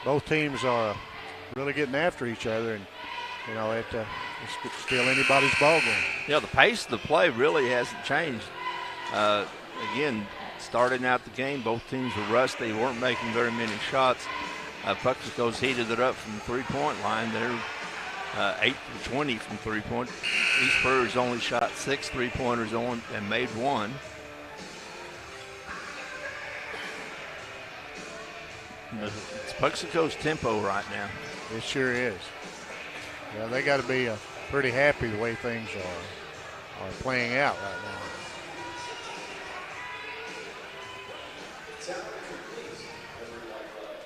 both teams are really getting after each other, and it's still anybody's ball game. Yeah, the pace of the play really hasn't changed. Again, starting out the game, both teams were rusty. They weren't making very many shots. Puxico's heated it up from the three-point line. They're 8 for 20 from three-point. East Prairie's only shot 6 three-pointers and made 1. It's Puxico's tempo right now. It sure is. Yeah, they got to be pretty happy the way things are playing out right now.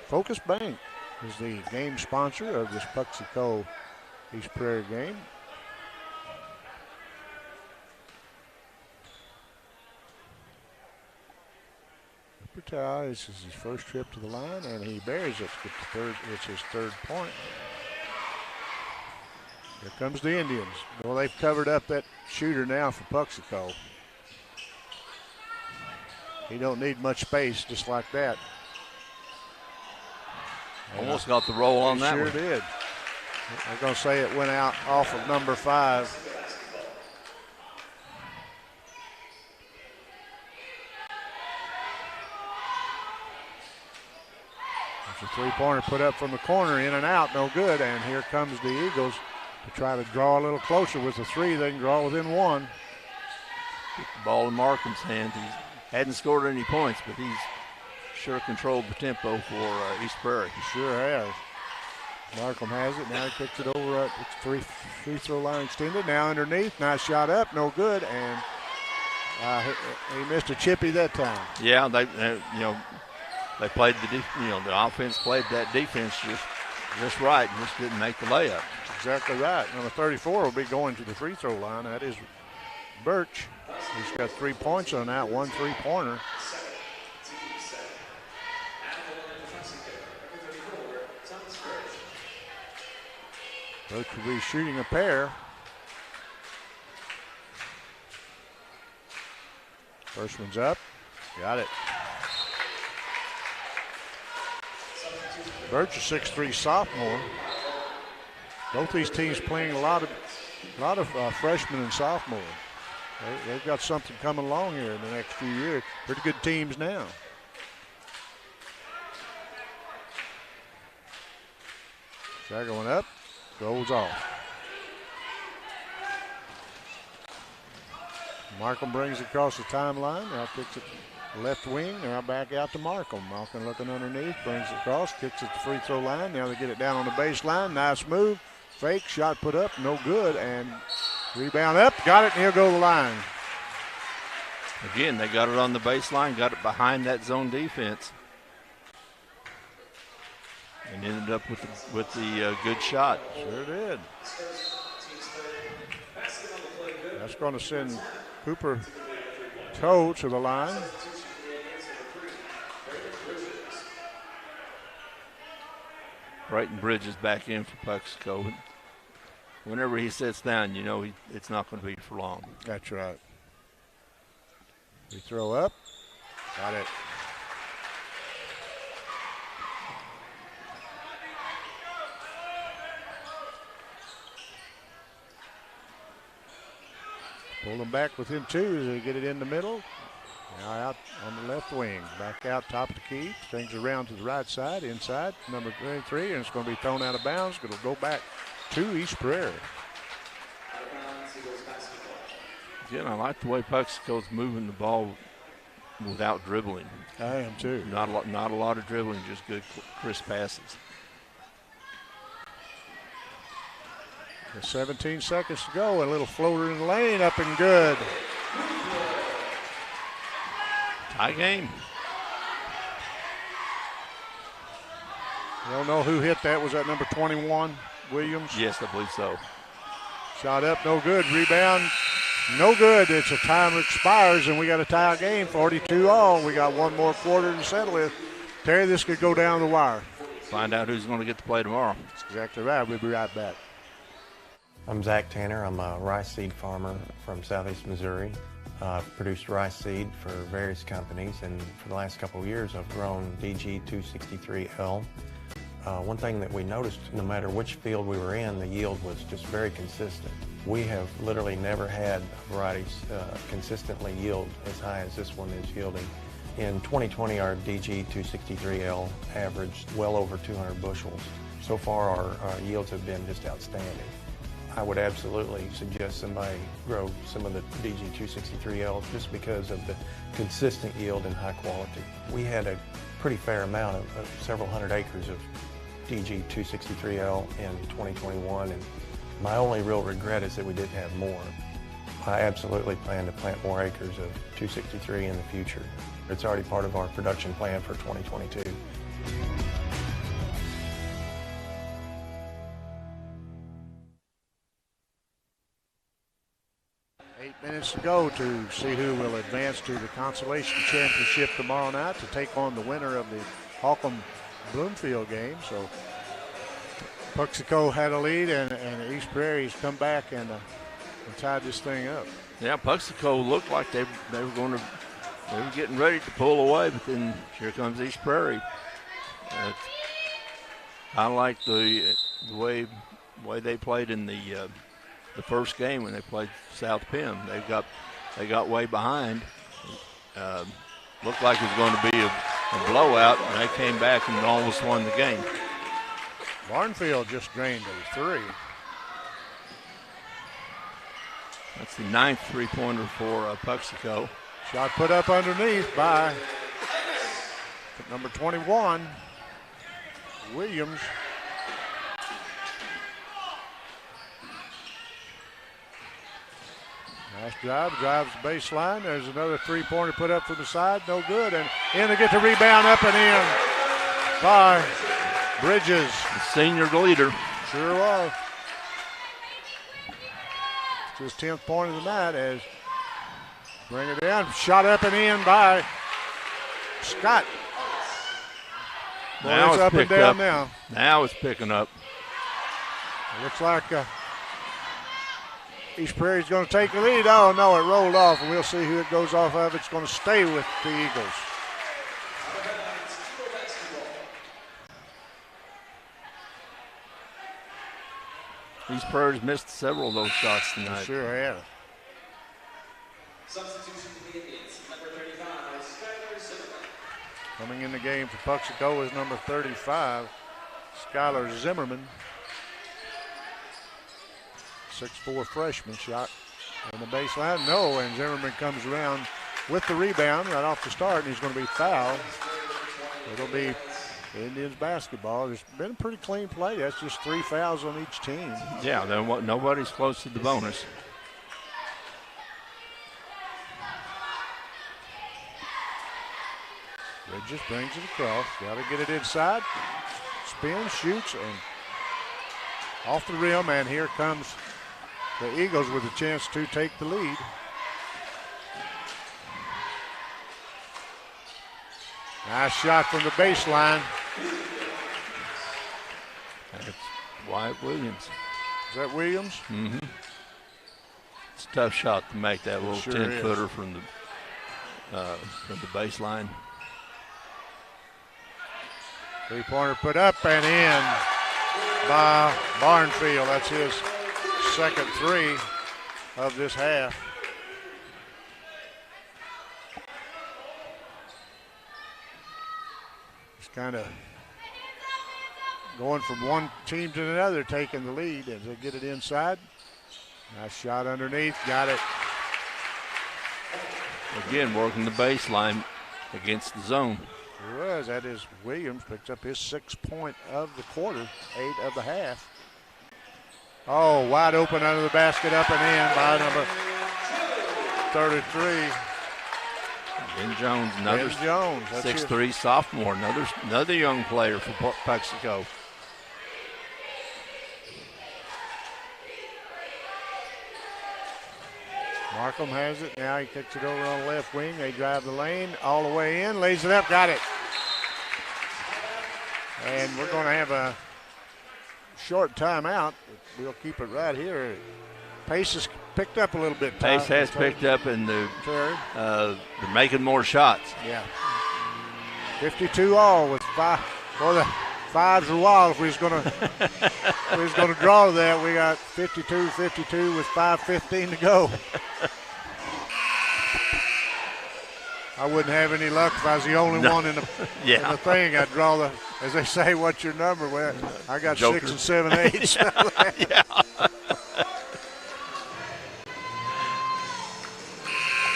Focus Bank is the game sponsor of this Puxico East Prairie game. This is his first trip to the line, and he buries it. It's his third point. Here comes the Indians. Well, they've covered up that shooter now for Puxico. He don't need much space just like that. Almost got the roll on that one. Sure did. I'm going to say it went out off of number 5. There's a three-pointer put up from the corner, in and out, no good. And here comes the Eagles to try to draw a little closer with the 3. They can draw within 1. Get the ball in Markham's hands. He hadn't scored any points, but he's sure controlled the tempo for East Prairie. He sure has. Markham has it. Now he picks it over at the free throw line extended. Now underneath. Nice shot up. No good. And he missed a chippy that time. Yeah, they played the offense played that defense just right and just didn't make the layup. Exactly right. Number 34 will be going to the free throw line. That is Birch. He's got 3 points on that, 1 3-pointer. Birch will be shooting a pair. First one's up. Got it. Birch, a 6'3" sophomore. Both these teams playing a lot of freshmen and sophomores. They've got something coming along here in the next few years. Pretty good teams now. Second one up, goes off. Markham brings it across the timeline. Now kicks it left wing. Now back out to Markham. Markham looking underneath, brings it across, kicks it to the free throw line. Now they get it down on the baseline. Nice move. Fake shot put up, no good, and rebound up, got it, and he'll go to the line. Again, they got it on the baseline, got it behind that zone defense, and ended up with the good shot. Sure did. That's going to send Cooper Toe to the line. Brighton Bridges back in for Puxico. Whenever he sits down, it's not going to be for long. That's right. We throw up. Got it. Pull them back within 2 as they get it in the middle. Now out on the left wing. Back out top of the key. Things around to the right side, inside, number 23, and it's going to be thrown out of bounds. Going to go back to East Prairie. Again, I like the way Puxico's moving the ball without dribbling. I am too. Not a lot of dribbling, just good, crisp passes. 17 seconds to go. A little floater in the lane, up and good. Tie game. You don't know who hit that. Was that number 21, Williams? Yes, I believe so. Shot up, no good. Rebound, no good. It's a time expires, and we got a tie game, 42-all. We got one more quarter to settle it. Terry, this could go down the wire. Find out who's going to get to play tomorrow. That's exactly right. We'll be right back. I'm Zach Tanner. I'm a rice seed farmer from Southeast Missouri. Produced rice seed for various companies, and for the last couple of years I've grown DG263L. One thing that we noticed, no matter which field we were in, the yield was just very consistent. We have literally never had varieties consistently yield as high as this one is yielding. In 2020, our DG263L averaged well over 200 bushels. So far, our yields have been just outstanding. I would absolutely suggest somebody grow some of the DG263L just because of the consistent yield and high quality. We had a pretty fair amount of several hundred acres of DG263L in 2021, and my only real regret is that we didn't have more. I absolutely plan to plant more acres of 263 in the future. It's already part of our production plan for 2022. 8 minutes to go to see who will advance to the Consolation Championship tomorrow night to take on the winner of the Holcomb-Bloomfield game. So Puxico had a lead, and East Prairie's come back and tied this thing up. Yeah, Puxico looked like they were getting ready to pull away, but then here comes East Prairie. I like the way they played in the first game when they played South Penn. They got way behind. Looked like it was going to be a blowout, and they came back and almost won the game. Barnfield just drained a 3. That's the 9th three-pointer for Puxico. Shot put up underneath by number 21, Williams. Nice drive, drives the baseline. There's another three-pointer put up from the side, no good. And in to get the rebound up and in by Bridges. The senior leader. Sure was. It's his 10th point of the night as bring it down. Shot up and in by Scott. Now it's up and down now. Now it's picking up. It looks like East Prairie's going to take the lead. Oh, no, it rolled off, and we'll see who it goes off of. It's going to stay with the Eagles. East Prairie's missed several of those shots tonight. They sure have. Coming in the game for Puxico is number 35, Skylar Zimmerman. 6'4" freshman, shot on the baseline. No, and Zimmerman comes around with the rebound right off the start, and he's going to be fouled. It'll be Indians basketball. There's been a pretty clean play. That's just 3 fouls on each team. Yeah, nobody's close to the bonus. Bridges brings it across. Got to get it inside. Spins, shoots, and off the rim, and here comes the Eagles with a chance to take the lead. Nice shot from the baseline. That's Wyatt Williams. Is that Williams? Mm-hmm. It's a tough shot to make that little Sure 10-footer from the baseline. Three-pointer put up and in by Barnfield. That's his second 3 of this half. He's kind of going from one team to another, taking the lead as they get it inside. Nice shot underneath, got it. Again, working the baseline against the zone. It was. That is Williams picks up his 6th point of the quarter, 8 of the half. Oh, wide open under the basket, up and in by number 33. Ben Jones, another 6'3" sophomore, another young player for Puxico. Markham has it. Now he kicks it over on the left wing. They drive the lane all the way in. Lays it up. Got it. And we're going to have a short timeout. We'll keep it right here. Pace is picked up a little bit. Pace has picked up, and they're making more shots. Yeah. 52 all with 5. Well, the 5s are wild. If we was going to draw that, we got 52-52 with 5:15 to go. I wouldn't have any luck if I was the only one in the thing. I'd draw the, as they say, what's your number? Well, I got Joker. 6 and 7 8s. Yeah.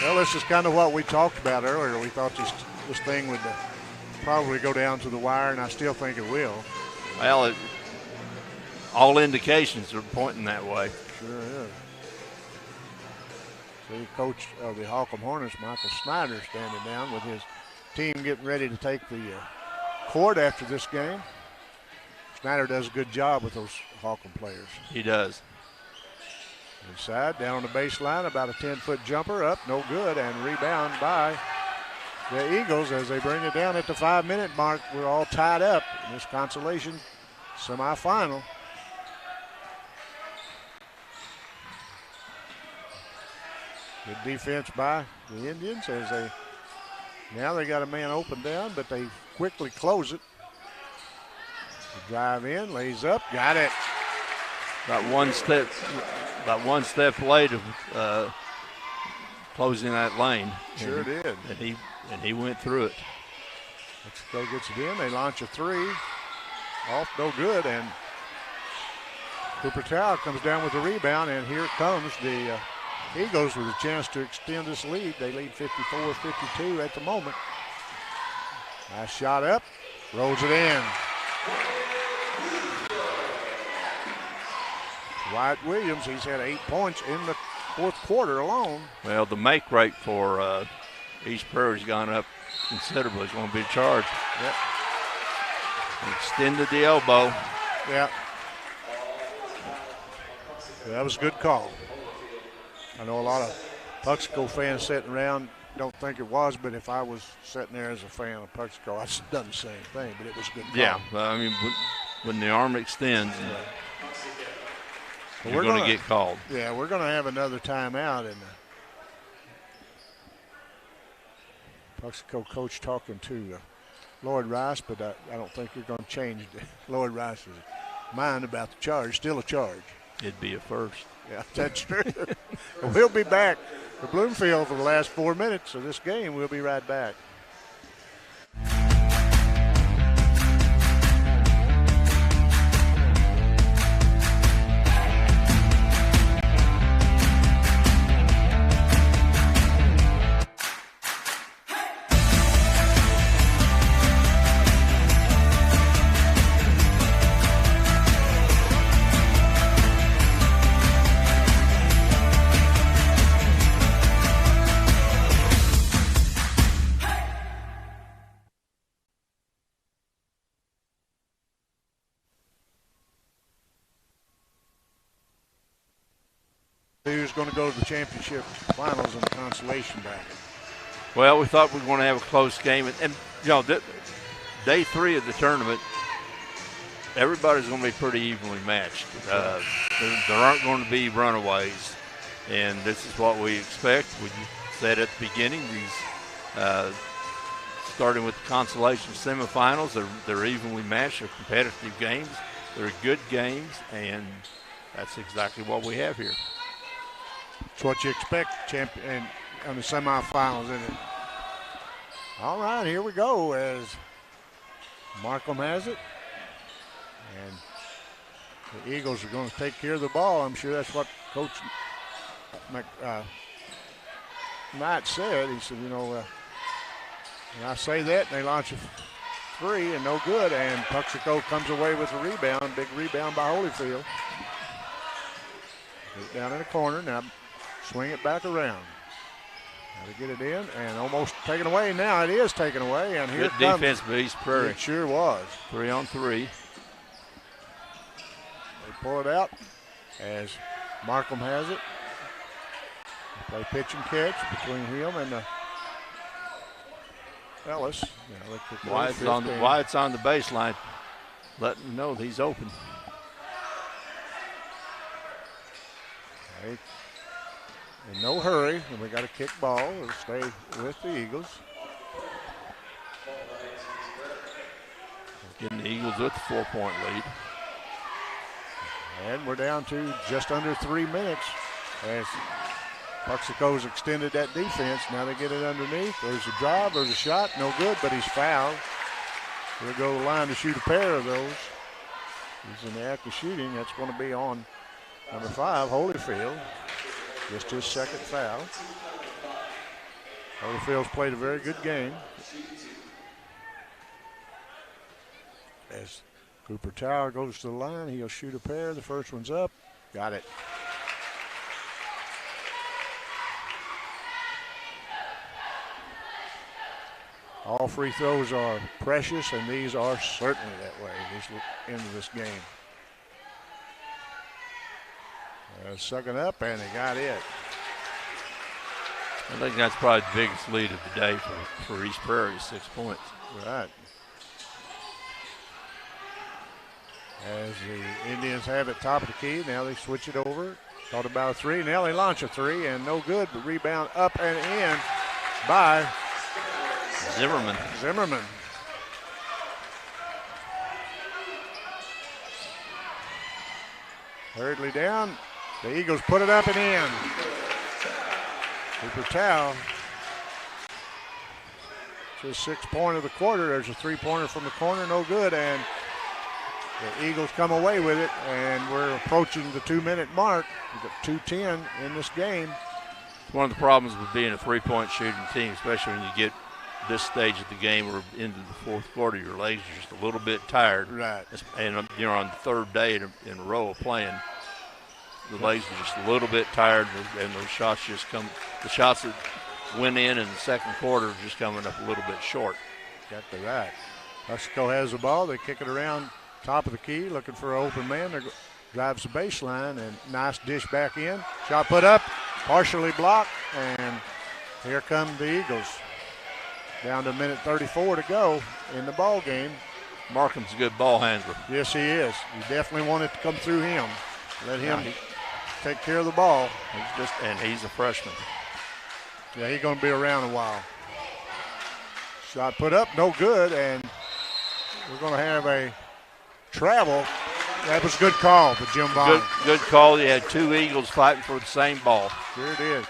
Well, this is kind of what we talked about earlier. We thought this thing would probably go down to the wire, and I still think it will. Well, all indications are pointing that way. Sure is. See, coach of the Holcomb Hornets, Michael Snyder, standing down with his team getting ready to take the court after this game. Snyder does a good job with those Holcomb players. He does. Inside, down on the baseline, about a 10-foot jumper, up, no good, and rebound by the Eagles as they bring it down at the 5-minute mark. We're all tied up in this consolation semifinal. Good defense by the Indians as they got a man open down, but they quickly close it. The drive in, lays up, got it. About one step late of closing that lane. Sure did. And he went through it. Mexico gets it in. They launch a 3. Off, no good, and Cooper Tao comes down with the rebound, and here comes the Eagles with a chance to extend this lead. They lead 54-52 at the moment. Nice shot up, rolls it in. Wyatt Williams, he's had 8 points in the fourth quarter alone. Well, the make rate for East Prairie's gone up considerably. It's going to be charged. Yep. Extended the elbow. Yeah. That was a good call. I know a lot of Puxico fans sitting around don't think it was, but if I was sitting there as a fan of Puxico, I'd have done the same thing, but it was a good call. Yeah, I mean, when the arm extends, you're going to get called. Yeah, we're going to have another timeout. And Puxico coach talking to Lloyd Rice, but I don't think you're going to change Lloyd Rice's mind about the charge. Still a charge. It'd be a first. Yeah, that's true. We'll be back to Bloomfield for the last 4 minutes of this game. We'll be right back. Who's going to go to the championship finals in the consolation bracket? Well, we thought we were going to have a close game. And you know, day 3 of the tournament, everybody's going to be pretty evenly matched. There aren't going to be runaways. And this is what we expect. We said at the beginning, starting with the consolation semifinals, they're evenly matched. They're competitive games. They're good games. And that's exactly what we have here. It's what you expect champion on the semifinals, isn't it? All right, here we go as Markham has it. And the Eagles are going to take care of the ball. I'm sure that's what Coach Knight said. He said, you know, when I say that, and they launch a 3 and no good, and Puxico comes away with a rebound. Big rebound by Holyfield. Get it down in the corner. Now swing it back around. Got to get it in and almost taken away. Now it is taken away, and here good it comes. Defense by East Prairie. It sure was. 3-on-3. They pull it out as Markham has it. They play pitch and catch between him and Ellis. Wyatt's on the baseline, letting him know that he's open. They In no hurry, and we got a kick ball. It'll stay with the Eagles. Getting the Eagles with the 4-point lead. And we're down to just under 3 minutes as Buxico's extended that defense. Now they get it underneath. There's a drive, there's a shot, no good, but he's fouled. He'll go to the line to shoot a pair of those. He's in the act of shooting. That's going to be on number 5, Holyfield. Just his second foul. Holyfield's played a very good game. As Cooper Tower goes to the line, he'll shoot a pair. The first one's up. Got it. All free throws are precious, and these are certainly that way this end of this game. Second up, and he got it. I think that's probably the biggest lead of the day for East Prairie, 6 points. Right. As the Indians have it top of the key, now they switch it over. Thought about a three. Now they launch a three, and no good, but rebound up and in by Zimmerman. Hurriedly down. The Eagles put it up and in. Cooper Tao. It's his 6-pointer of the quarter. There's a 3-pointer from the corner, no good, and the Eagles come away with it, and we're approaching the 2-minute mark. We've got 2:10 in this game. One of the problems with being a 3-point shooting team, especially when you get this stage of the game or into the fourth quarter, your legs are just a little bit tired. Right. And you're on the third day in a row of playing. The legs are just a little bit tired, and those shots just come. The shots that went in the second quarter are just coming up a little bit short. Got to that. Mexico has the ball. They kick it around top of the key, looking for an open man. There drives the baseline, and nice dish back in. Shot put up, partially blocked, and here come the Eagles. Down to a minute 34 to go in the ball game. Markham's a good ball handler. Yes, he is. You definitely want it to come through him. Let him take care of the ball. He's a freshman. Yeah, he's going to be around a while. Shot put up, no good, and we're going to have a travel. That was a good call for Jim Vaughn. Good call. You had two Eagles fighting for the same ball. Sure did.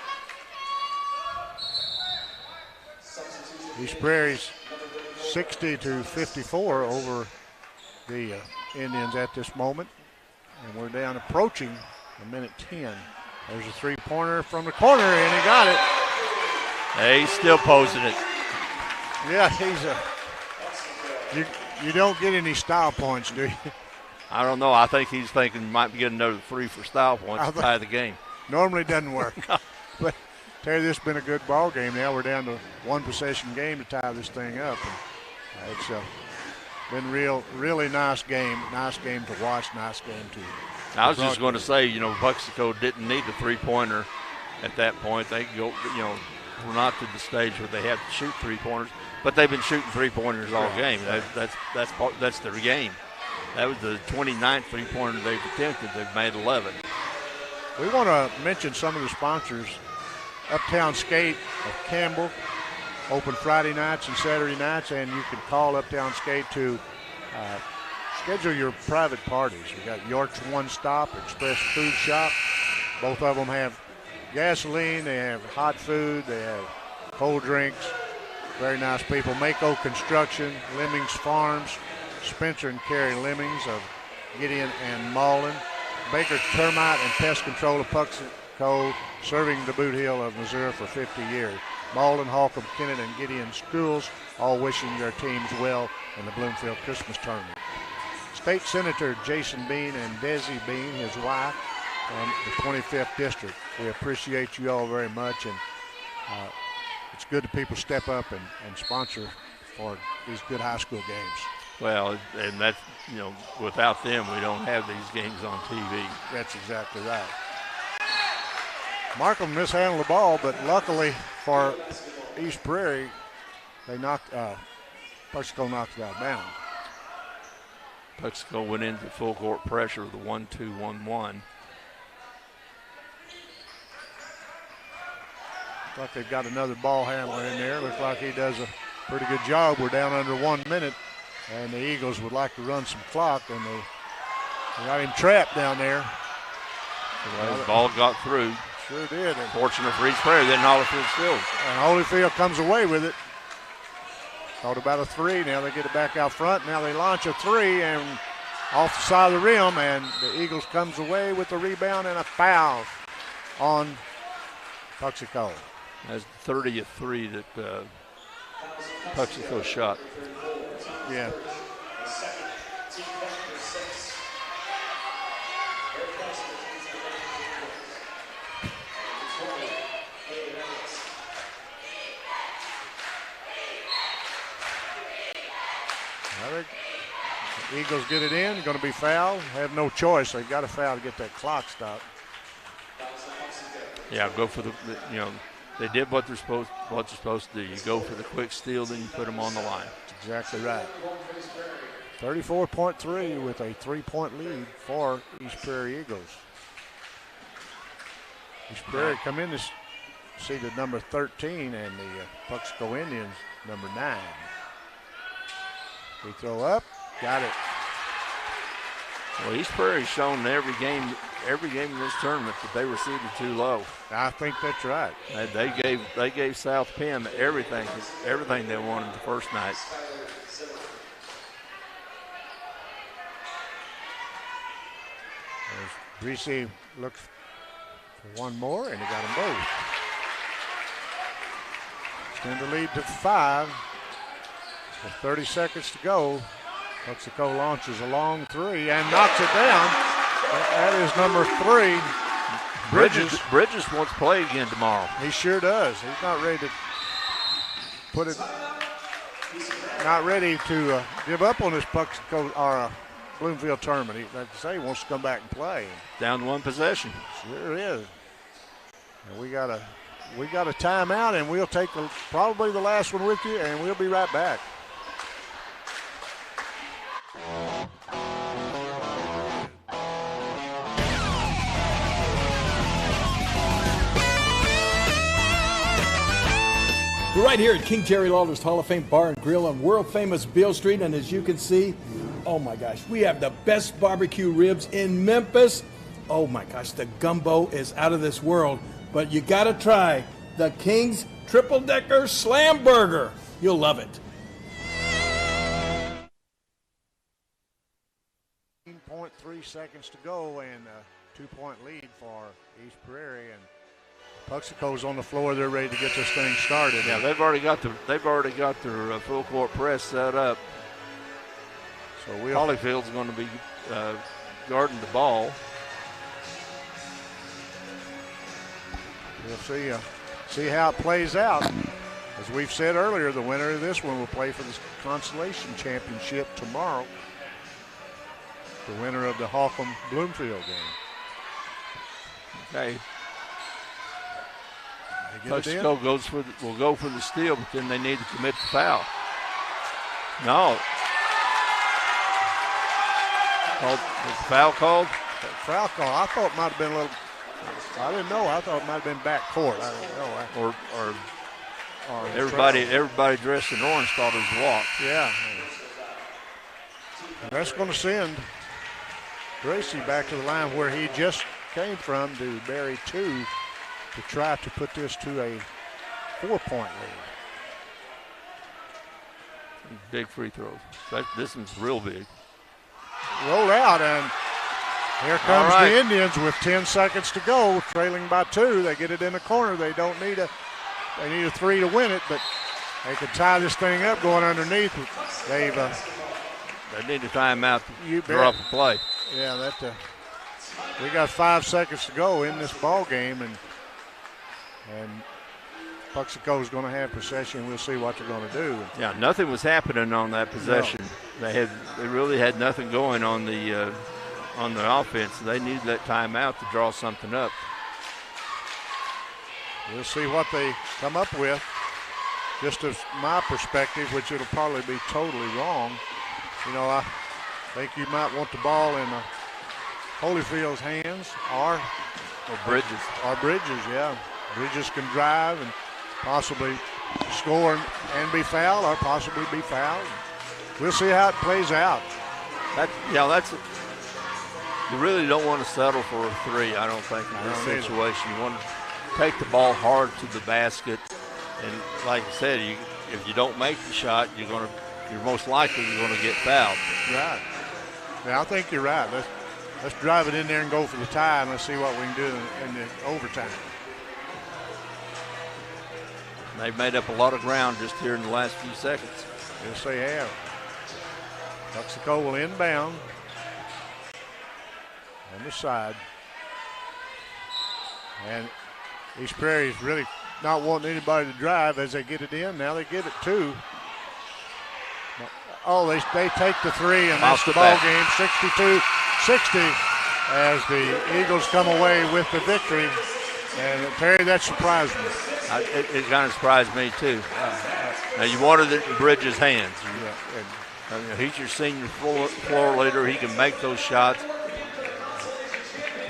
East Prairie's 60-54 over the Indians at this moment. And we're down approaching a minute 10. There's a three-pointer from the corner, and he got it. Hey, he's still posing it. Yeah, you don't get any style points, do you? I don't know. I think he's thinking might be getting another 3 for style points to tie the game. Normally doesn't work. But Terry, this has been a good ball game. Now we're down to one possession game to tie this thing up. And it's been really nice game. Nice game to watch. Nice game to. I was just going to say, Buxico didn't need the three-pointer at that point. They go, we're not to the stage where they have to shoot three-pointers, but they've been shooting three-pointers all game. That's their game. That was the 29th three-pointer they've attempted. They've made 11. We want to mention some of the sponsors. Uptown Skate of Campbell, open Friday nights and Saturday nights, and you can call Uptown Skate to schedule your private parties. We got York's One Stop, Express Food Shop. Both of them have gasoline, they have hot food, they have cold drinks. Very nice people. Mako Construction, Lemmings Farms, Spencer and Carrie Lemmings of Gideon and Mullen, Baker Termite and Pest Control of Buxico, serving the Boot Hill of Missouri for 50 years. Malden, Holcomb, Kennett, and Gideon schools, all wishing their teams well in the Bloomfield Christmas tournament. State Senator Jason Bean and Desi Bean, his wife, from the 25th District. We appreciate you all very much, and it's good that people step up and sponsor for these good high school games. Well, and that's, without them, we don't have these games on TV. That's exactly right. Markham mishandled the ball, but luckily for East Prairie, Buxico knocked it out of bounds. Buxico went into full court pressure with a 1-2-1-1. like they've got another ball handler in there. Looks like he does a pretty good job. We're down under 1 minute, and the Eagles would like to run some clock, and they got him trapped down there. Well, the ball got through. Sure did. And fortunate for East Prairie, then Holyfield still. And Holyfield comes away with it. Thought about a three. Now they get it back out front. Now they launch a three and off the side of the rim, and the Eagles comes away with the rebound and a foul on Puxico. That's the 30th three that Puxico shot. Yeah. The Eagles get it in, going to be fouled. Have no choice. They've got to foul to get that clock stopped. Yeah, go for the they did what they're supposed to do. You go for the quick steal, then you put them on the line. That's exactly right. 34.3 with a 3-point lead for East Prairie Eagles. East Prairie come in this seated number 13, and the Puxico Indians number 9. They throw up, got it. Well, East Prairie's shown every game in this tournament that they were seeded too low. I think that's right. They gave South Penn everything they wanted the first night. Reese looks for one more, and he got them both. Extend the lead to 5. With 30 seconds to go, Puxico launches a long three and knocks it down. That is number 3. Bridges wants to play again tomorrow. He sure does. He's not ready to give up on this Puxico or Bloomfield tournament. Like I say, he wants to come back and play. Down to 1 possession. Sure is. And we got a timeout, and we'll take probably the last one with you, and we'll be right back. We're right here at King Jerry Lawler's Hall of Fame Bar and Grill on world famous Beale Street, and as you can see, oh my gosh, we have the best barbecue ribs in Memphis. Oh my gosh, the gumbo is out of this world, but you gotta try the King's Triple Decker Slam Burger. You'll love it. 18.3 seconds to go, and a 2-point lead for East Prairie, and Puxico's on the floor. They're ready to get this thing started. Yeah, they've already got their full court press set up. So Holyfield's going to be guarding the ball. We'll see how it plays out. As we've said earlier, the winner of this one will play for the Consolation Championship tomorrow. The winner of the Holcomb Bloomfield game. Okay. Puxico will go for the steal, but then they need to commit the foul. No. Was the foul called? Foul call. I thought it might have been a little. I didn't know. I thought it might have been back court. I don't know. Or everybody dressed in orange thought it was walk. Yeah. And that's going to send Gracie back to the line where he just came from to bury 2 to try to put this to a 4-point lead. Big free throws. This one's real big. Rolled out, and here comes the Indians with 10 seconds to go, trailing by 2. They get it in the corner. They need a 3 to win it, but they could tie this thing up going underneath. They need a timeout to drop a play. Yeah, we got 5 seconds to go in this ball game, and Puxico is going to have possession. We'll see what they're going to do. Yeah, nothing was happening on that possession. No. They really had nothing going on the offense. They needed that timeout to draw something up. We'll see what they come up with. Just as my perspective, which it'll probably be totally wrong. I think you might want the ball in Holyfield's hands or Bridges. Or Bridges, yeah. Bridges can drive, and possibly score and be fouled, or possibly be fouled. We'll see how it plays out. You really don't want to settle for a three, I don't think, in this situation. You want to take the ball hard to the basket. And like I said, if you don't make the shot, you're most likely going to get fouled. Right. Yeah, I think you're right. Let's drive it in there and go for the tie, and let's see what we can do in the overtime. They've made up a lot of ground just here in the last few seconds. Yes, they have. Buxico will inbound on the side. And East Prairie is really not wanting anybody to drive as they get it in. Now they give it two. Oh, they take the three, and that's the ball game, 62-60, as the Eagles come away with the victory. And Terry, that surprised me. It kind of surprised me too. Now you wanted it in Bridges' hands. He's your senior floor leader. He can make those shots.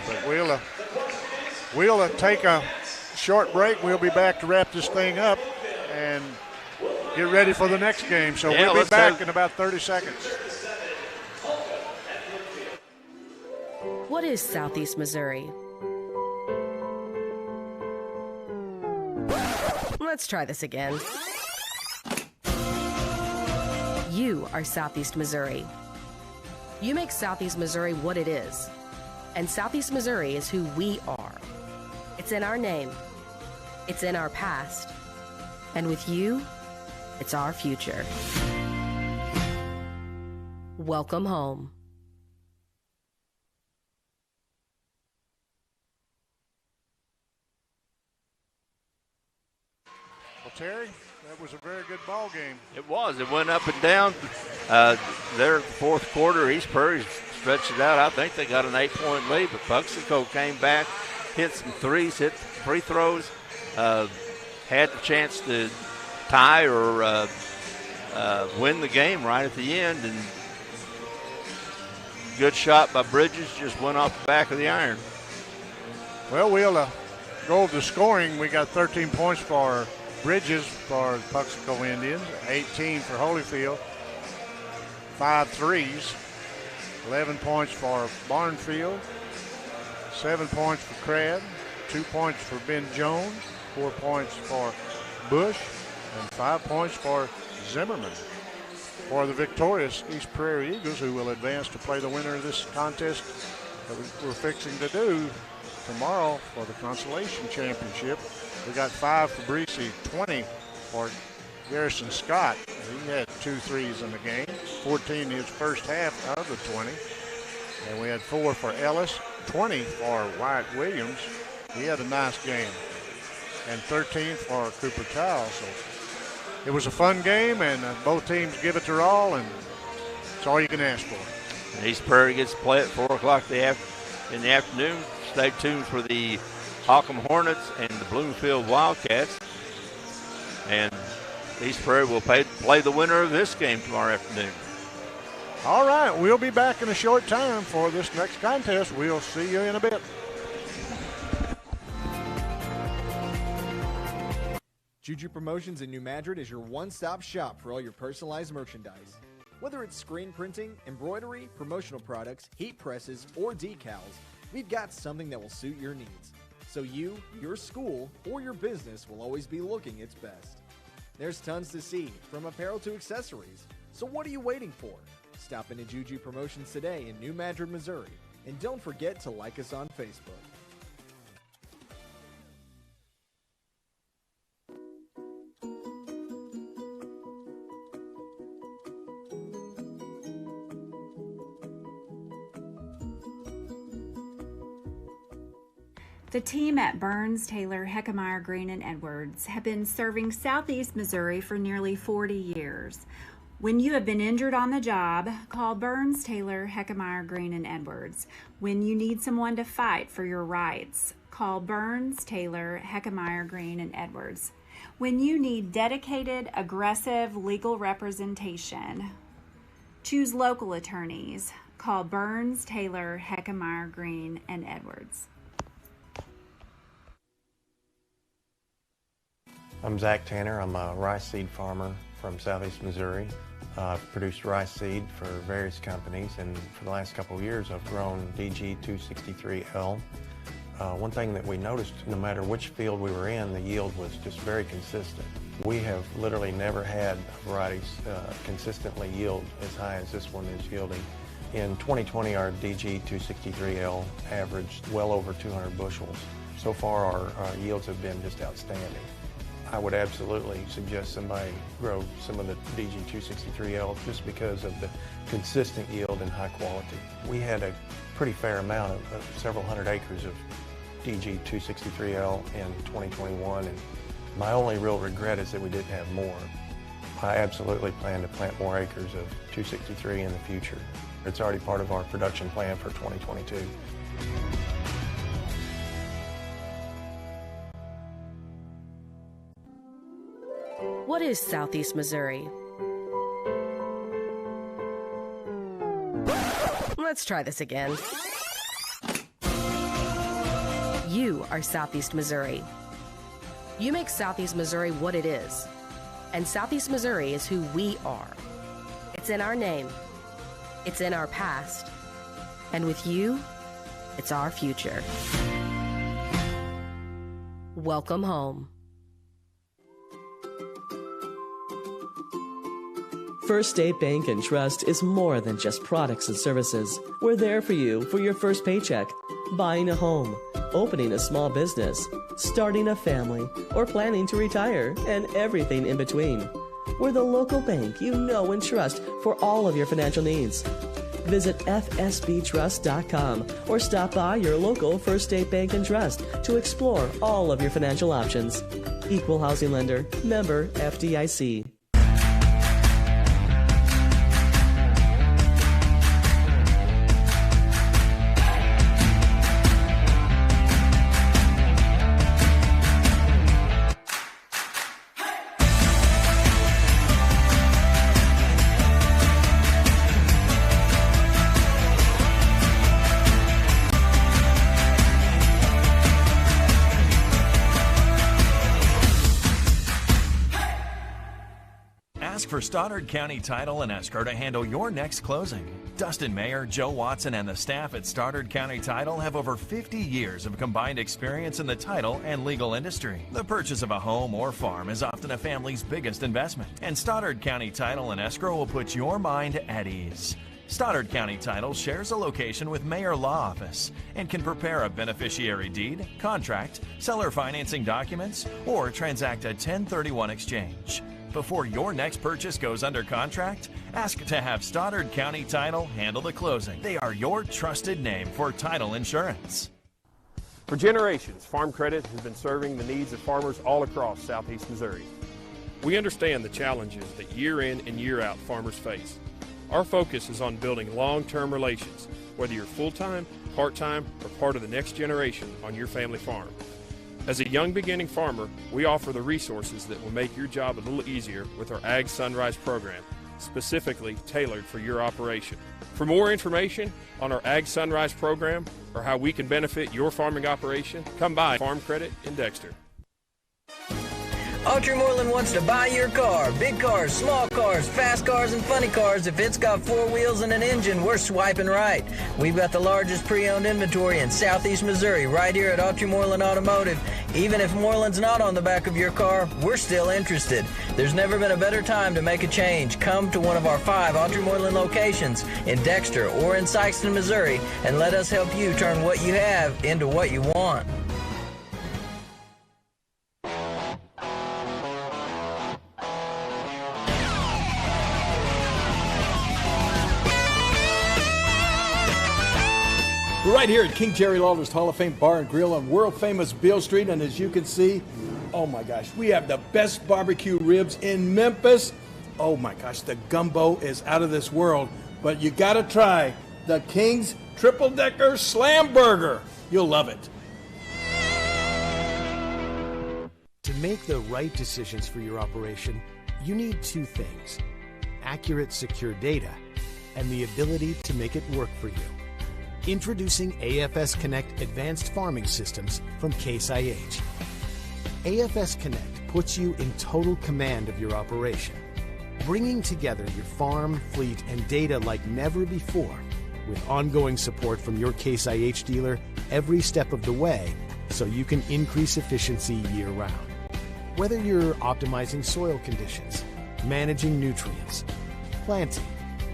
But we'll take a short break. We'll be back to wrap this thing up and get ready for the next game. So we'll be back in about 30 seconds. What is Southeast Missouri? Let's try this again. You are Southeast Missouri. You make Southeast Missouri what it is. And Southeast Missouri is who we are. It's in our name. It's in our past. And with you, it's our future. Welcome home. Well, Terry, that was a very good ball game. It was. It went up and down. There in the fourth quarter, East Prairie stretched it out. I think they got an 8-point lead, but Buxico came back, hit some threes, hit free throws, had the chance to tie or win the game right at the end. And good shot by Bridges, just went off the back of the iron. Well, we'll go over the scoring. We got 13 points for Bridges for Buxico Indians, 18 for Holyfield, 5 threes, 11 points for Barnfield, 7 points for Crabb, 2 points for Ben Jones, 4 points for Bush, and 5 points for Zimmerman. For the victorious East Prairie Eagles, who will advance to play the winner of this contest that we're fixing to do tomorrow for the consolation championship. We got 5 for Breesy, 20 for Garrison Scott. He had 2 threes in the game, 14 in his first half of the 20. And we had 4 for Ellis, 20 for Wyatt Williams. He had a nice game. And 13 for Cooper Towle. So it was a fun game, and both teams give it their all, and it's all you can ask for. And East Prairie gets to play at 4 o'clock in the afternoon. Stay tuned for the Hockham Hornets and the Bloomfield Wildcats. And East Prairie will play the winner of this game tomorrow afternoon. All right, we'll be back in a short time for this next contest. We'll see you in a bit. Juju Promotions in New Madrid is your one-stop shop for all your personalized merchandise. Whether it's screen printing, embroidery, promotional products, heat presses, or decals, we've got something that will suit your needs. So you, your school, or your business will always be looking its best. There's tons to see, from apparel to accessories. So what are you waiting for? Stop into Juju Promotions today in New Madrid, Missouri. And don't forget to like us on Facebook. The team at Burns, Taylor, Heckemeyer, Green, and Edwards have been serving Southeast Missouri for nearly 40 years. When you have been injured on the job, call Burns, Taylor, Heckemeyer, Green, and Edwards. When you need someone to fight for your rights, call Burns, Taylor, Heckemeyer, Green, and Edwards. When you need dedicated, aggressive legal representation, choose local attorneys. Call Burns, Taylor, Heckemeyer, Green, and Edwards. I'm Zach Tanner. I'm a rice seed farmer from Southeast Missouri. I've produced rice seed for various companies, and for the last couple of years I've grown DG 263L. One thing that we noticed, no matter which field we were in, the yield was just very consistent. We have literally never had varieties consistently yield as high as this one is yielding. In 2020, our DG 263L averaged well over 200 bushels. So far, our yields have been just outstanding. I would absolutely suggest somebody grow some of the DG 263L just because of the consistent yield and high quality. We had a pretty fair amount of several hundred acres of DG 263L in 2021, and my only real regret is that we didn't have more. I absolutely plan to plant more acres of 263 in the future. It's already part of our production plan for 2022. What is Southeast Missouri? Let's try this again. You are Southeast Missouri. You make Southeast Missouri what it is. And Southeast Missouri is who we are. It's in our name. It's in our past. And with you, it's our future. Welcome home. First State Bank and Trust is more than just products and services. We're there for you for your first paycheck, buying a home, opening a small business, starting a family, or planning to retire, and everything in between. We're the local bank you know and trust for all of your financial needs. Visit fsbtrust.com or stop by your local First State Bank and Trust to explore all of your financial options. Equal housing lender, member FDIC. Ask for Stoddard County Title and Escrow to handle your next closing. Dustin Mayer, Joe Watson, and the staff at Stoddard County Title have over 50 years of combined experience in the title and legal industry. The purchase of a home or farm is often a family's biggest investment, and Stoddard County Title and Escrow will put your mind at ease. Stoddard County Title shares a location with Mayor Law Office and can prepare a beneficiary deed, contract, seller financing documents, or transact a 1031 exchange. Before your next purchase goes under contract, ask to have Stoddard County Title handle the closing. They are your trusted name for title insurance. For generations, Farm Credit has been serving the needs of farmers all across Southeast Missouri. We understand the challenges that year in and year out farmers face. Our focus is on building long-term relations, whether you're full-time, part-time, or part of the next generation on your family farm. As a young beginning farmer, we offer the resources that will make your job a little easier with our Ag Sunrise program, specifically tailored for your operation. For more information on our Ag Sunrise program or how we can benefit your farming operation, come by Farm Credit in Dexter. Autry Moreland wants to buy your car. Big cars, small cars, fast cars, and funny cars. If it's got 4 wheels and an engine, we're swiping right. We've got the largest pre-owned inventory in Southeast Missouri right here at Autry Moreland Automotive. Even if Moreland's not on the back of your car, we're still interested. There's never been a better time to make a change. Come to one of our 5 Autry Moreland locations in Dexter or in Sykeston, Missouri, and let us help you turn what you have into what you want. We're right here at King Jerry Lawler's Hall of Fame Bar and Grill on world-famous Beale Street, and as you can see, oh my gosh, we have the best barbecue ribs in Memphis. Oh my gosh, the gumbo is out of this world, but you gotta try the King's Triple Decker Slam Burger. You'll love it. To make the right decisions for your operation, you need 2 things: accurate, secure data and the ability to make it work for you. Introducing AFS Connect Advanced Farming Systems from Case IH. AFS Connect puts you in total command of your operation, bringing together your farm, fleet, and data like never before, with ongoing support from your Case IH dealer every step of the way, so you can increase efficiency year-round. Whether you're optimizing soil conditions, managing nutrients, planting,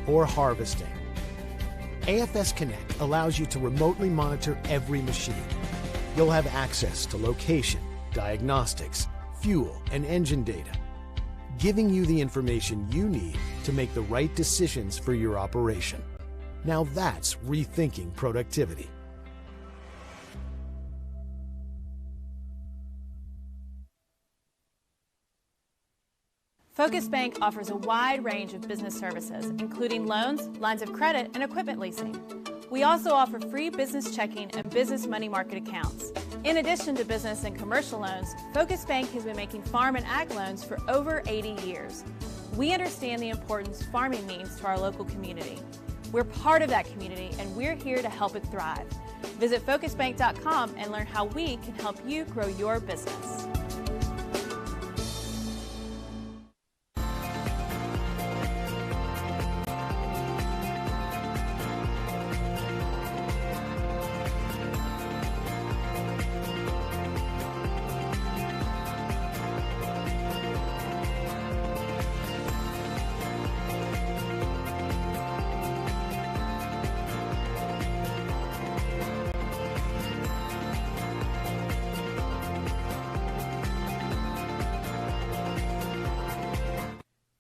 or harvesting, AFS Connect allows you to remotely monitor every machine. You'll have access to location, diagnostics, fuel, and engine data, giving you the information you need to make the right decisions for your operation. Now that's rethinking productivity. Focus Bank offers a wide range of business services, including loans, lines of credit, and equipment leasing. We also offer free business checking and business money market accounts. In addition to business and commercial loans, Focus Bank has been making farm and ag loans for over 80 years. We understand the importance farming means to our local community. We're part of that community, and we're here to help it thrive. Visit focusbank.com and learn how we can help you grow your business.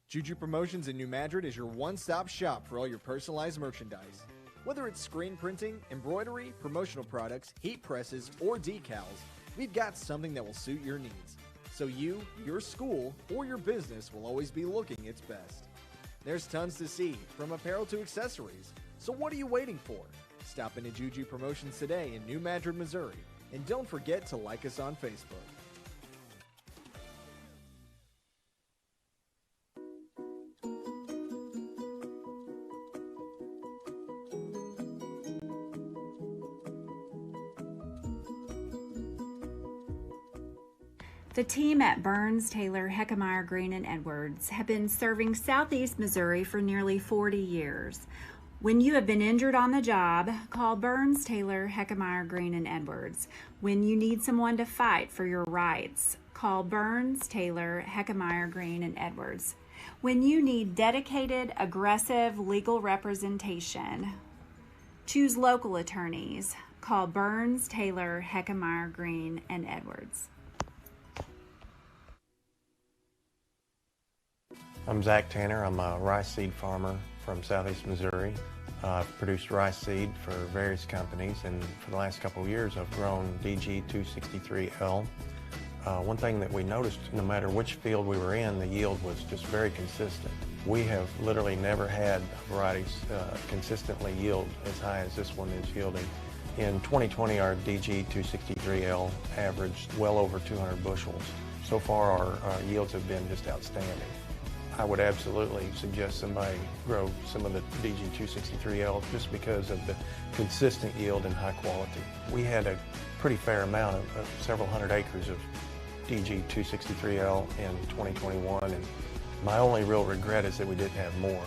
Juju Promotions in New Madrid is your one-stop shop for all your personalized merchandise. Whether it's screen printing, embroidery, promotional products, heat presses, or decals, we've got something that will suit your needs. So you, your school, or your business will always be looking its best. There's tons to see, from apparel to accessories. So what are you waiting for? Stop into Juju Promotions today in New Madrid, Missouri. And don't forget to like us on Facebook. The team at Burns, Taylor, Heckmeyer, Green, and Edwards have been serving Southeast Missouri for nearly 40 years. When you have been injured on the job, call Burns, Taylor, Heckmeyer, Green, and Edwards. When you need someone to fight for your rights, call Burns, Taylor, Heckmeyer, Green, and Edwards. When you need dedicated, aggressive legal representation, choose local attorneys. Call Burns, Taylor, Heckmeyer, Green, and Edwards. I'm Zach Tanner. I'm a rice seed farmer from Southeast Missouri. I've produced rice seed for various companies, and for the last couple of years I've grown DG 263L. One thing that we noticed, no matter which field we were in, the yield was just very consistent. We have literally never had varieties consistently yield as high as this one is yielding. In 2020, our DG 263L averaged well over 200 bushels. So far, our yields have been just outstanding. I would absolutely suggest somebody grow some of the DG 263L just because of the consistent yield and high quality. We had a pretty fair amount of several hundred acres of DG 263L in 2021, and my only real regret is that we didn't have more.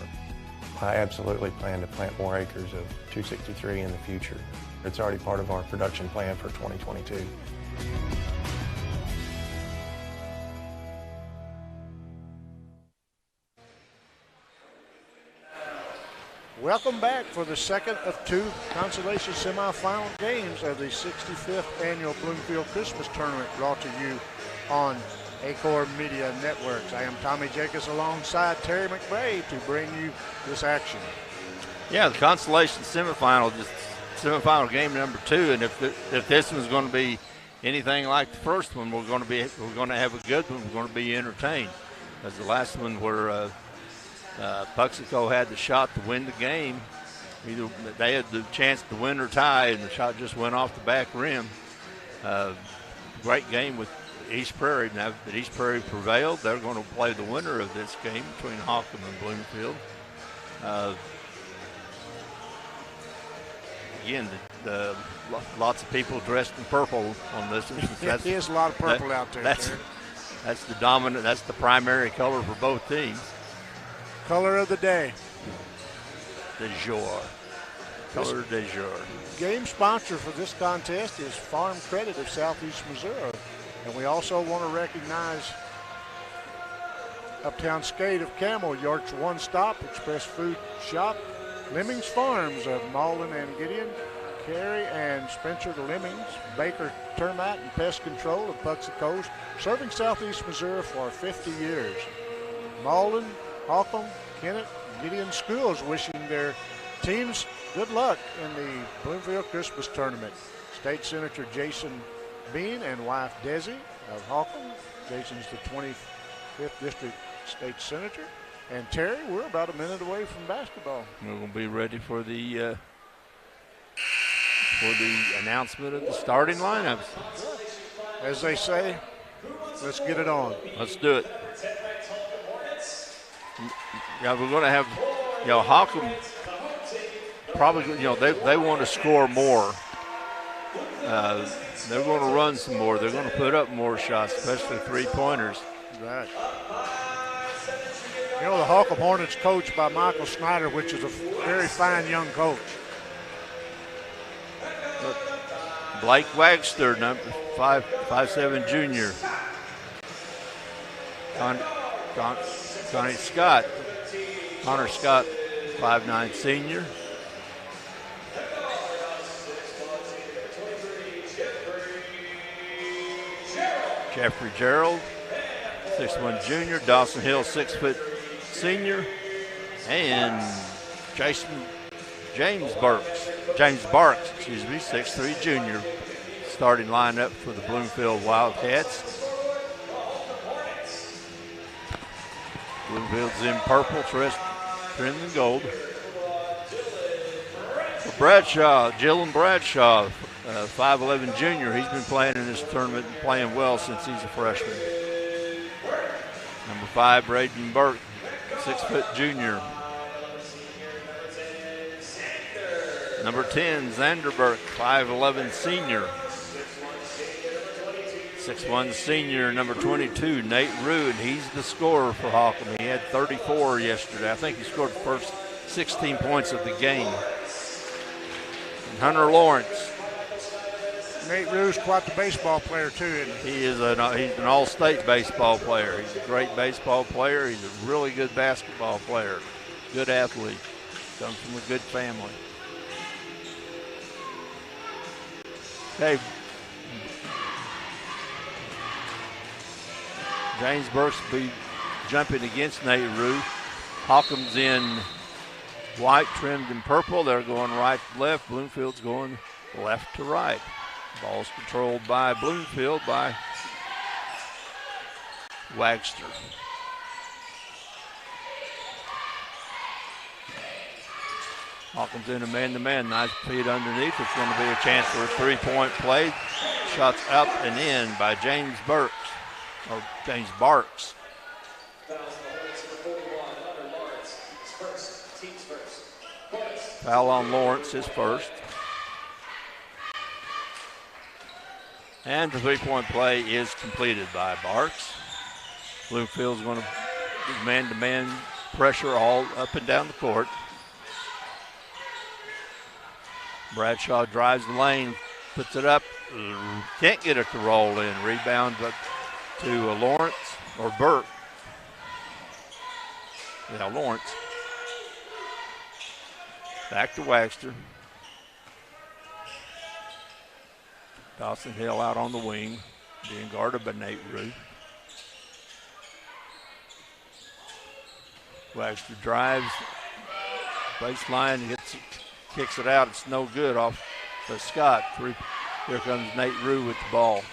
I absolutely plan to plant more acres of 263 in the future. It's already part of our production plan for 2022. Welcome back for the second of two consolation semifinal games of the 65th Annual Bloomfield Christmas Tournament, brought to you on Acorn Media Networks. I am Tommy Jacobs alongside Terry McBray to bring you this action. Yeah, the consolation semifinal, just semifinal game number 2, and if this one's going to be anything like the first one, we're going to have a good one. We're going to be entertained, as the last one where Puxico had the shot to win the game. Either they had the chance to win or tie, and the shot just went off the back rim. Great game with East Prairie. Now that East Prairie prevailed, they're going to play the winner of this game between Hockham and Bloomfield. Again, lots of people dressed in purple on this one. There's a lot of purple out there. That's the dominant, that's the primary color for both teams. Color of the day. De jour. Color de jour. Game sponsor for this contest is Farm Credit of Southeast Missouri. And we also want to recognize Uptown Skate of Camel, York's One Stop Express Food Shop, Lemmings Farms of Malden and Gideon, Carey and Spencer to Lemmings, Baker Termite and Pest Control of Puxi Coast, serving Southeast Missouri for 50 years. Malden, Holcomb, Kennett, and Gideon schools wishing their teams good luck in the Bloomfield Christmas Tournament. State Senator Jason Bean and wife Desi of Holcomb. Jason's the 25th District State Senator. And Terry, we're about a minute away from basketball. We're going to be ready for the announcement of the starting lineups. As they say, let's get it on. Let's do it. Yeah, we're going to have, Holcomb probably, they want to score more. They're going to run some more. They're going to put up more shots, especially three-pointers. Right. The Holcomb Hornets coached by Michael Snyder, which is a very fine young coach. Blake Wagster, number 5'7" junior. Connor Scott, 5'9" senior. Jeffrey Gerald, 6'1" junior. Dawson Hill, 6 foot senior. And James Barks, 6'3" junior. Starting lineup for the Bloomfield Wildcats. Bloomfield's in purple, trimmed in gold. For Bradshaw, Jalen Bradshaw, 5'11" junior. He's been playing in this tournament and playing well since he's a freshman. Number 5, Braden Burke, 6 foot junior. Number 10, Xander Burke, 5'11" senior. 6'1" senior, number 22, Nate Rue, and he's the scorer for Holcomb. He had 34 yesterday. I think he scored the first 16 points of the game. And Hunter Lawrence. Nate Rue's quite the baseball player, too, isn't he? He's an all-state baseball player. He's a great baseball player. He's a really good basketball player. Good athlete. Comes from a good family. Okay. James Burks will be jumping against Nate Rue. Holcomb's in white, trimmed in purple. They're going right to left. Bloomfield's going left to right. Ball's controlled by Bloomfield by Wagster. Holcomb's in a man-to-man. Nice feed underneath. It's going to be a chance for a three-point play. Shots up and in by James Barks. Foul on Lawrence, his first. And the three-point play is completed by Barks. Bloomfield's going to do man-to-man pressure all up and down the court. Bradshaw drives the lane, puts it up, can't get it to roll in. Rebound but to Lawrence or Burke. Yeah, Lawrence. Back to Wagster. Dawson Hill out on the wing, being guarded by Nate Rue. Wagster drives, baseline, kicks it out. It's no good off to Scott. Here comes Nate Rue with the ball.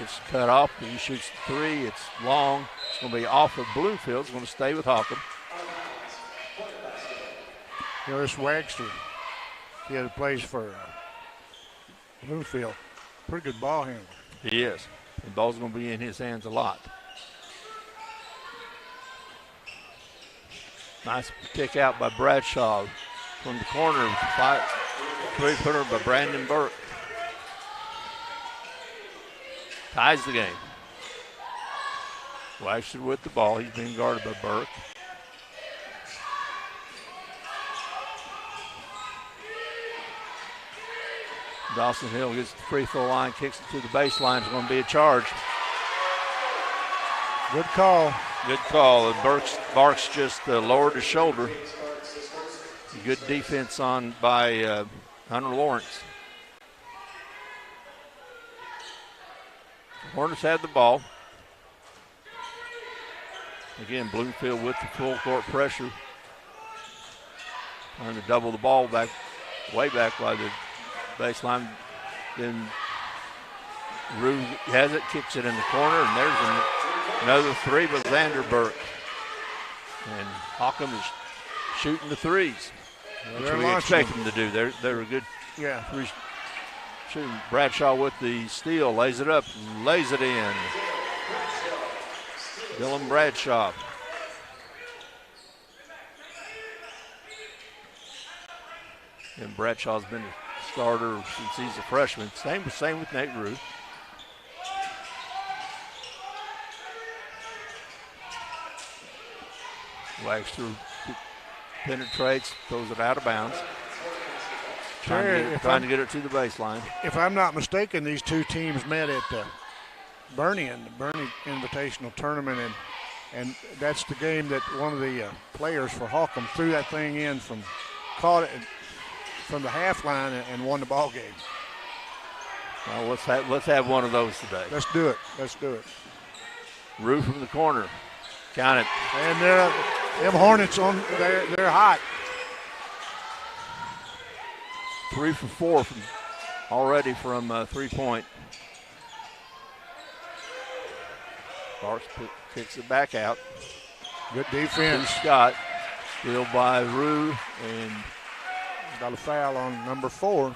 It's cut off, but he shoots the three. It's long. It's going to be off of Bloomfield. It's going to stay with Holcomb. This Wagster, he plays for Bloomfield. Pretty good ball handler. He is. The ball's going to be in his hands a lot. Nice kick out by Bradshaw from the corner. Three-footer by Brandon Burke. Ties the game. Wagster with the ball. He's being guarded by Burke. Dawson Hill gets the free throw line, kicks it to the baseline. It's going to be a charge. Good call. Good call. And Barks just lowered his shoulder. Good defense on by Hunter Lawrence. Hornets have the ball. Again, Bloomfield with the full court pressure. Trying to double the ball back, way back by the baseline. Then Rue has it, kicks it in the corner, and there's another three by Xander Burke. And Hockham is shooting the threes, which we expect them to do. They're a good three shooting. Bradshaw with the steal, lays it up, lays it in. Dylan Bradshaw. And Bradshaw's been a starter since he's a freshman. Same with Nate Rue. Wagster penetrates, throws it out of bounds. Trying to get it to the baseline. If I'm not mistaken, these two teams met at Bernie Invitational Tournament, and that's the game that one of the players for Hockham threw that thing in caught it from the half line and won the ball game. Well, let's have one of those today. Let's do it. Rue from the corner. Count it. And them Hornets they're hot. 3 for 4 already from 3-point. Barks kicks it back out. Good defense. Scott. Steal by Rue, and got a foul on number 4.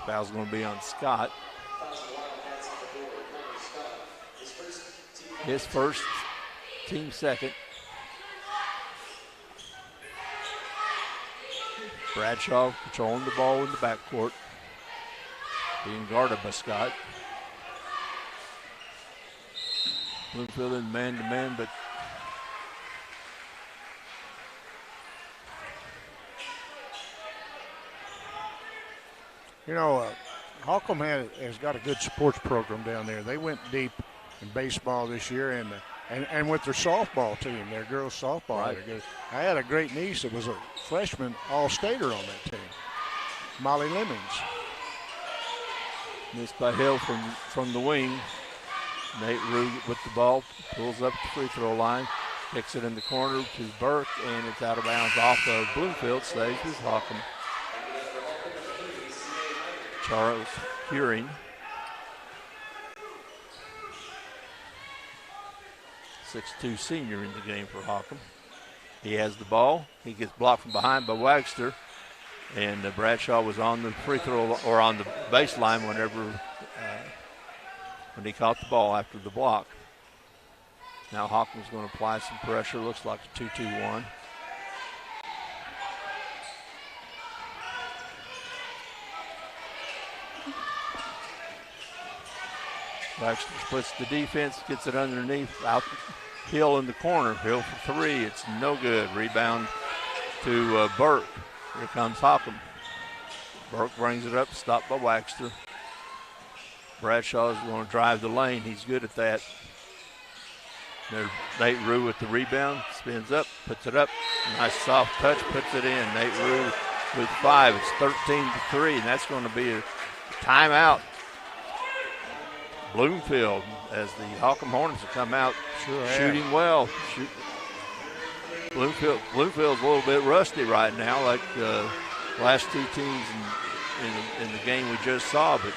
Foul's going to be on Scott. His first, team second. Bradshaw controlling the ball in the backcourt, being guarded by Scott. Bloomfield in man-to-man, but Hockham has got a good sports program down there. They went deep in baseball this year, and with their softball team, their girls softball. Right. I had a great niece that was a freshman all-stater on that team, Molly Lemons. Missed by Hill from the wing. Nate Rue with the ball, pulls up the free throw line, kicks it in the corner to Burke, and it's out of bounds off of Bloomfield. Stays with Hockham. Charles Hearing. 6'2" senior in the game for Hockham. He has the ball. He gets blocked from behind by Wagster. And Bradshaw was on the free throw or on the baseline when he caught the ball after the block. Now Hockham's going to apply some pressure. Looks like a 2-2-1. Wagster splits the defense, gets it underneath, out Hill in the corner. Hill for 3. It's no good. Rebound to Burke. Here comes Hockham. Burke brings it up, stopped by Wagster. Bradshaw is going to drive the lane. He's good at that. There's Nate Rue with the rebound. Spins up, puts it up. Nice soft touch, puts it in. Nate Rue with 5. It's 13-3, and that's going to be a timeout. Bloomfield, as the Hockham Hornets have come out shooting well. Bloomfield's a little bit rusty right now, like the last two teams in the game we just saw, but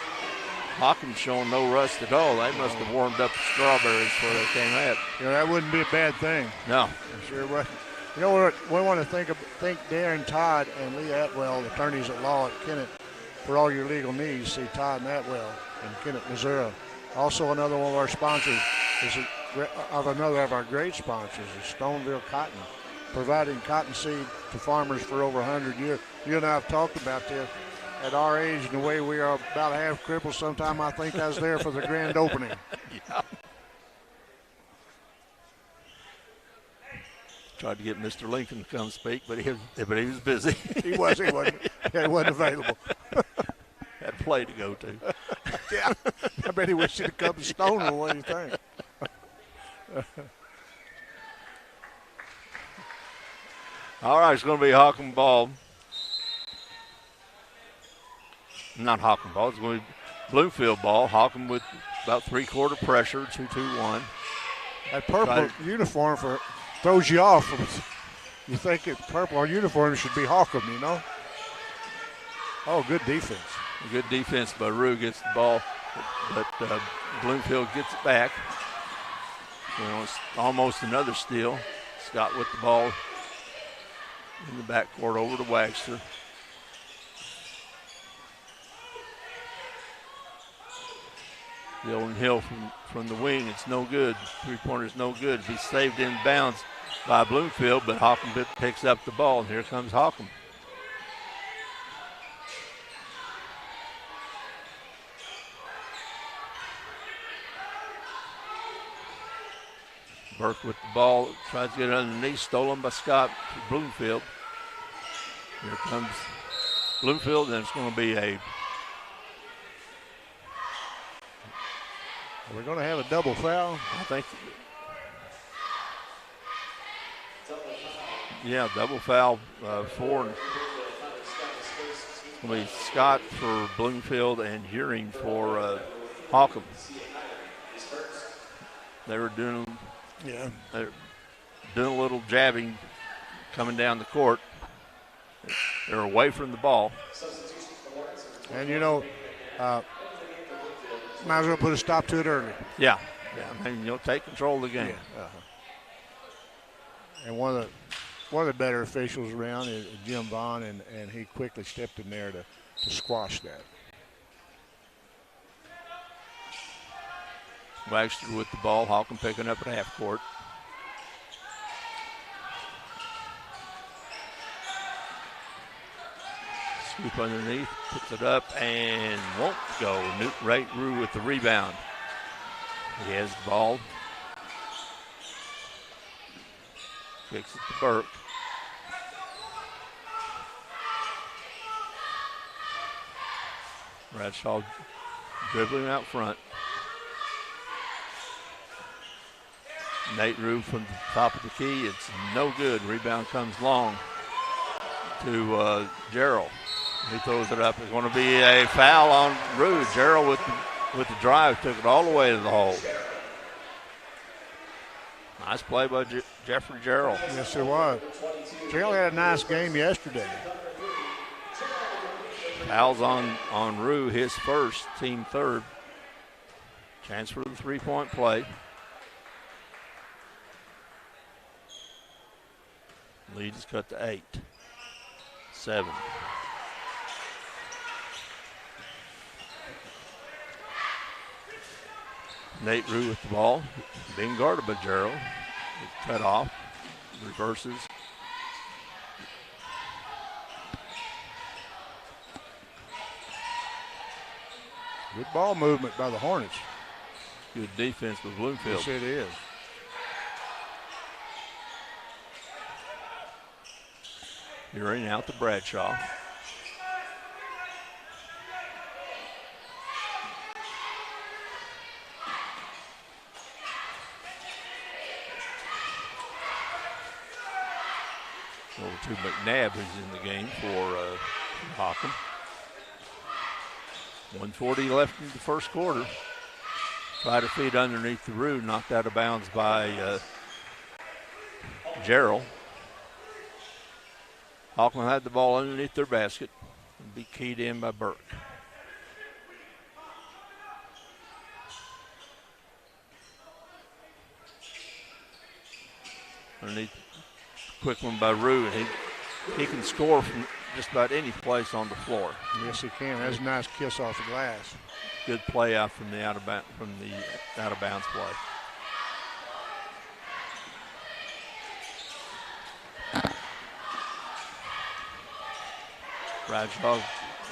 Hockham's showing no rust at all. They must have warmed up the strawberries before they came at. That wouldn't be a bad thing. No. Sure wasn't. You know what? We want to thank Darren Todd and Lee Atwell, attorneys at law at Kennett, for all your legal needs. See Todd and Atwell in Kennett, Missouri. Also, another one of our sponsors another of our great sponsors is Stoneville Cotton, providing cotton seed to farmers for over 100 years. You and I have talked about this, at our age and the way we are about half crippled, sometime I think I was there for the grand opening. Yeah. Tried to get Mr. Lincoln to come speak, but he was busy. He wasn't available. Had a play to go to. Yeah, I bet he wished he'd have come to Stonewall. What do you think? All right, it's going to be Hawken ball. Not Hawken ball. It's going to be Bloomfield ball. Hawken with about three-quarter pressure, 2-2-1. That purple uniform throws you off. You think purple uniform should be Hawken, you know? Oh, good defense. Good defense by Rue, gets the ball, but Bloomfield gets it back. You know, it's almost another steal. Scott with the ball in the backcourt over to Wagster. Dylan Hill from the wing, it's no good. Three-pointer's no good. He's saved in bounds by Bloomfield, but Hawken picks up the ball, and here comes Hawken. Burke with the ball, tries to get it underneath, stolen by Scott to Bloomfield. Here comes Bloomfield, and it's going to be we're going to have a double foul. I think. Yeah, double foul for. It's going to be Scott for Bloomfield and Hearing for Hawken. They were doing a little jabbing coming down the court. They're away from the ball. And, you know, might as well put a stop to it early. Yeah. And you'll take control of the game. Yeah. And one of the better officials around is Jim Vaughn, and he quickly stepped in there to squash that. Wagster with the ball. Hawken picking up at half court. Scoop underneath, puts it up and won't go. Right Rue with the rebound. He has the ball. Kicks it to Burke. Bradshaw dribbling out front. Nate Rue from the top of the key. It's no good. Rebound comes long to Gerald. He throws it up. It's going to be a foul on Rue. Gerald with the drive took it all the way to the hole. Nice play by Jeffrey Gerald. Yes, it was. Gerald had a nice game yesterday. Fouls on Rue, his first, team third. Chance for the three-point play. Lead is cut to 8. 7. Nate Rue with the ball, being guarded by Gerald. It's cut off, reverses. Good ball movement by the Hornets. Good defense with Bloomfield. Yes, it is. You're in out to Bradshaw. Over to McNabb, who's in the game for Hawken. 1:40 left in the first quarter. Tried to feed underneath the Rue, knocked out of bounds by Gerald. Hawken had the ball underneath their basket and be keyed in by Burke. Underneath, quick one by Rue, and he can score from just about any place on the floor. Yes, he can. That's a nice kiss off the glass. Good play out from the out of bounds play. Bradshaw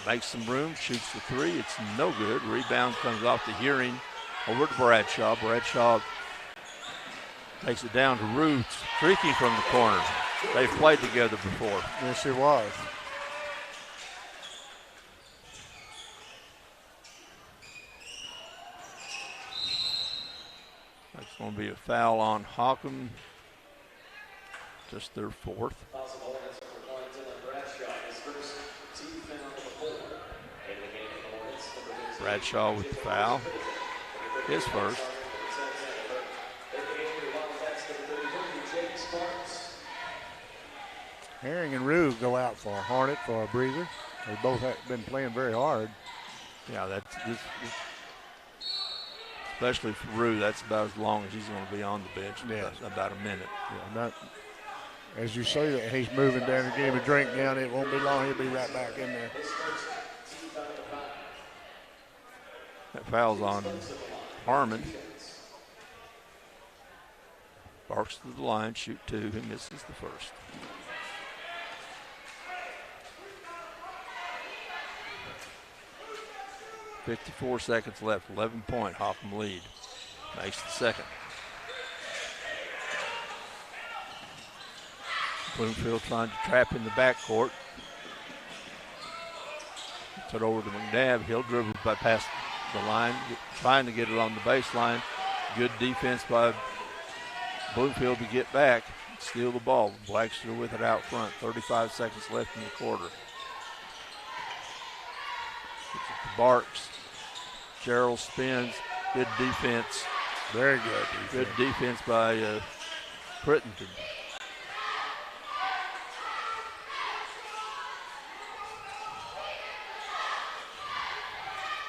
makes some room, shoots the three. It's no good. Rebound comes off the Hearing over to Bradshaw. Bradshaw takes it down to Roots, streaking from the corner. They've played together before. Yes, it was. That's going to be a foul on Hockham. Just their fourth. Bradshaw with the foul. His first. Herring and Rue go out for a Hornet, for a breather. They both have been playing very hard. Yeah, that's especially for Rue, that's about as long as he's going to be on the bench. Yeah. About a minute. Yeah, not, as you say that he's moving down to get him a drink down, it won't be long. He'll be right back in there. That foul's on Harmon. Barks to the line, shoot two. He misses the first. .54 seconds left, 11-point Hockham lead. Makes the second. Bloomfield trying to trap in the backcourt. Gets it over to McNabb. He'll dribble by past the line, trying to get it on the baseline. Good defense by Bloomfield to get back, steal the ball. Blackster with it out front. 35 seconds left in the quarter. Barks. Gerald spins. Good defense. Very good defense. Good defense by Crittenton.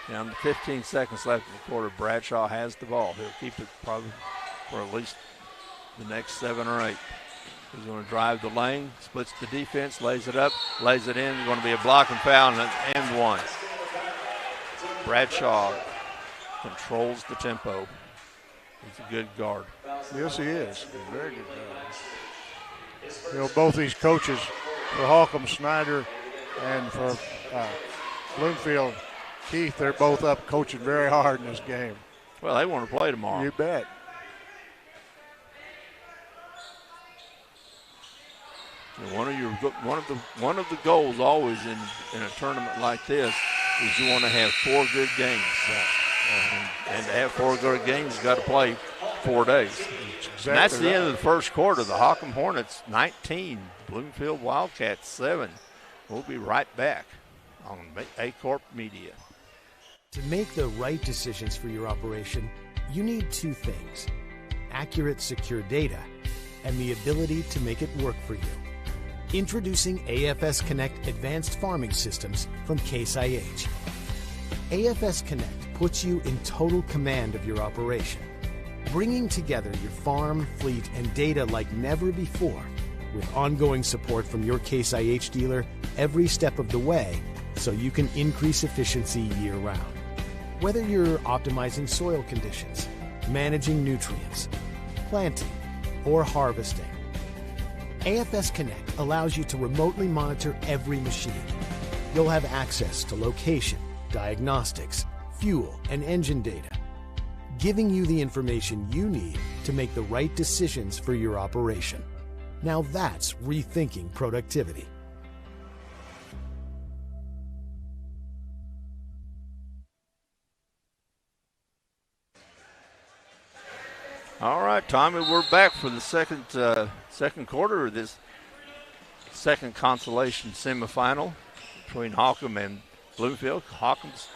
Now, 15 seconds left in the quarter. Bradshaw has the ball. He'll keep it probably for at least the next 7 or 8. He's going to drive the lane, splits the defense, lays it up, lays it in. Going to be a block and foul and one. Bradshaw controls the tempo. He's a good guard. Yes, he is. He's a very good guard. You know, both these coaches for Hockham, Snyder, and for Bloomfield, Keith, they're both up coaching very hard in this game. Well, they want to play tomorrow. You bet. One of the goals always in a tournament like this is you want to have 4 good games. And to have 4 good games, you've got to play 4 days. Exactly. And that's the end of the first quarter. The Hockham Hornets 19, Bloomfield Wildcats 7. We'll be right back on A-Corp Media. To make the right decisions for your operation, you need 2 things: accurate, secure data and the ability to make it work for you. Introducing AFS Connect Advanced Farming Systems from Case IH. AFS Connect puts you in total command of your operation, bringing together your farm, fleet, and data like never before, with ongoing support from your Case IH dealer every step of the way, so you can increase efficiency year-round. Whether you're optimizing soil conditions, managing nutrients, planting, or harvesting, AFS Connect allows you to remotely monitor every machine. You'll have access to location, diagnostics, fuel, and engine data, giving you the information you need to make the right decisions for your operation. Now that's rethinking productivity. All right, Tommy, we're back for the second quarter of this second consolation semifinal between Hockham and Bloomfield. Hockham's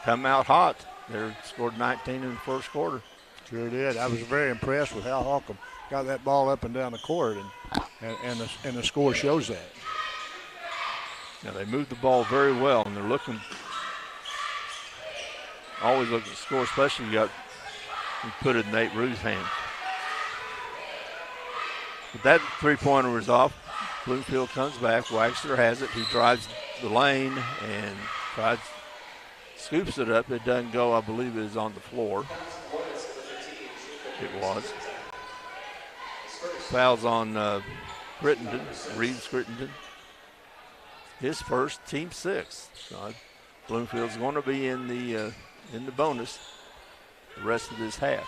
come out hot. They scored 19 in the first quarter. Sure did. I was very impressed with how Hockham got that ball up and down the court, and the score shows that. Now they moved the ball very well, and they're always looking to score, especially you put it in Nate Rue's hand. But that three-pointer was off. Bloomfield comes back. Waxter has it. He drives the lane and scoops it up. It doesn't go. I believe it is on the floor. It was. Fouls on Crittenden, Reeves Crittenden. His first, team 6. So Bloomfield's going to be in the bonus the rest of this half.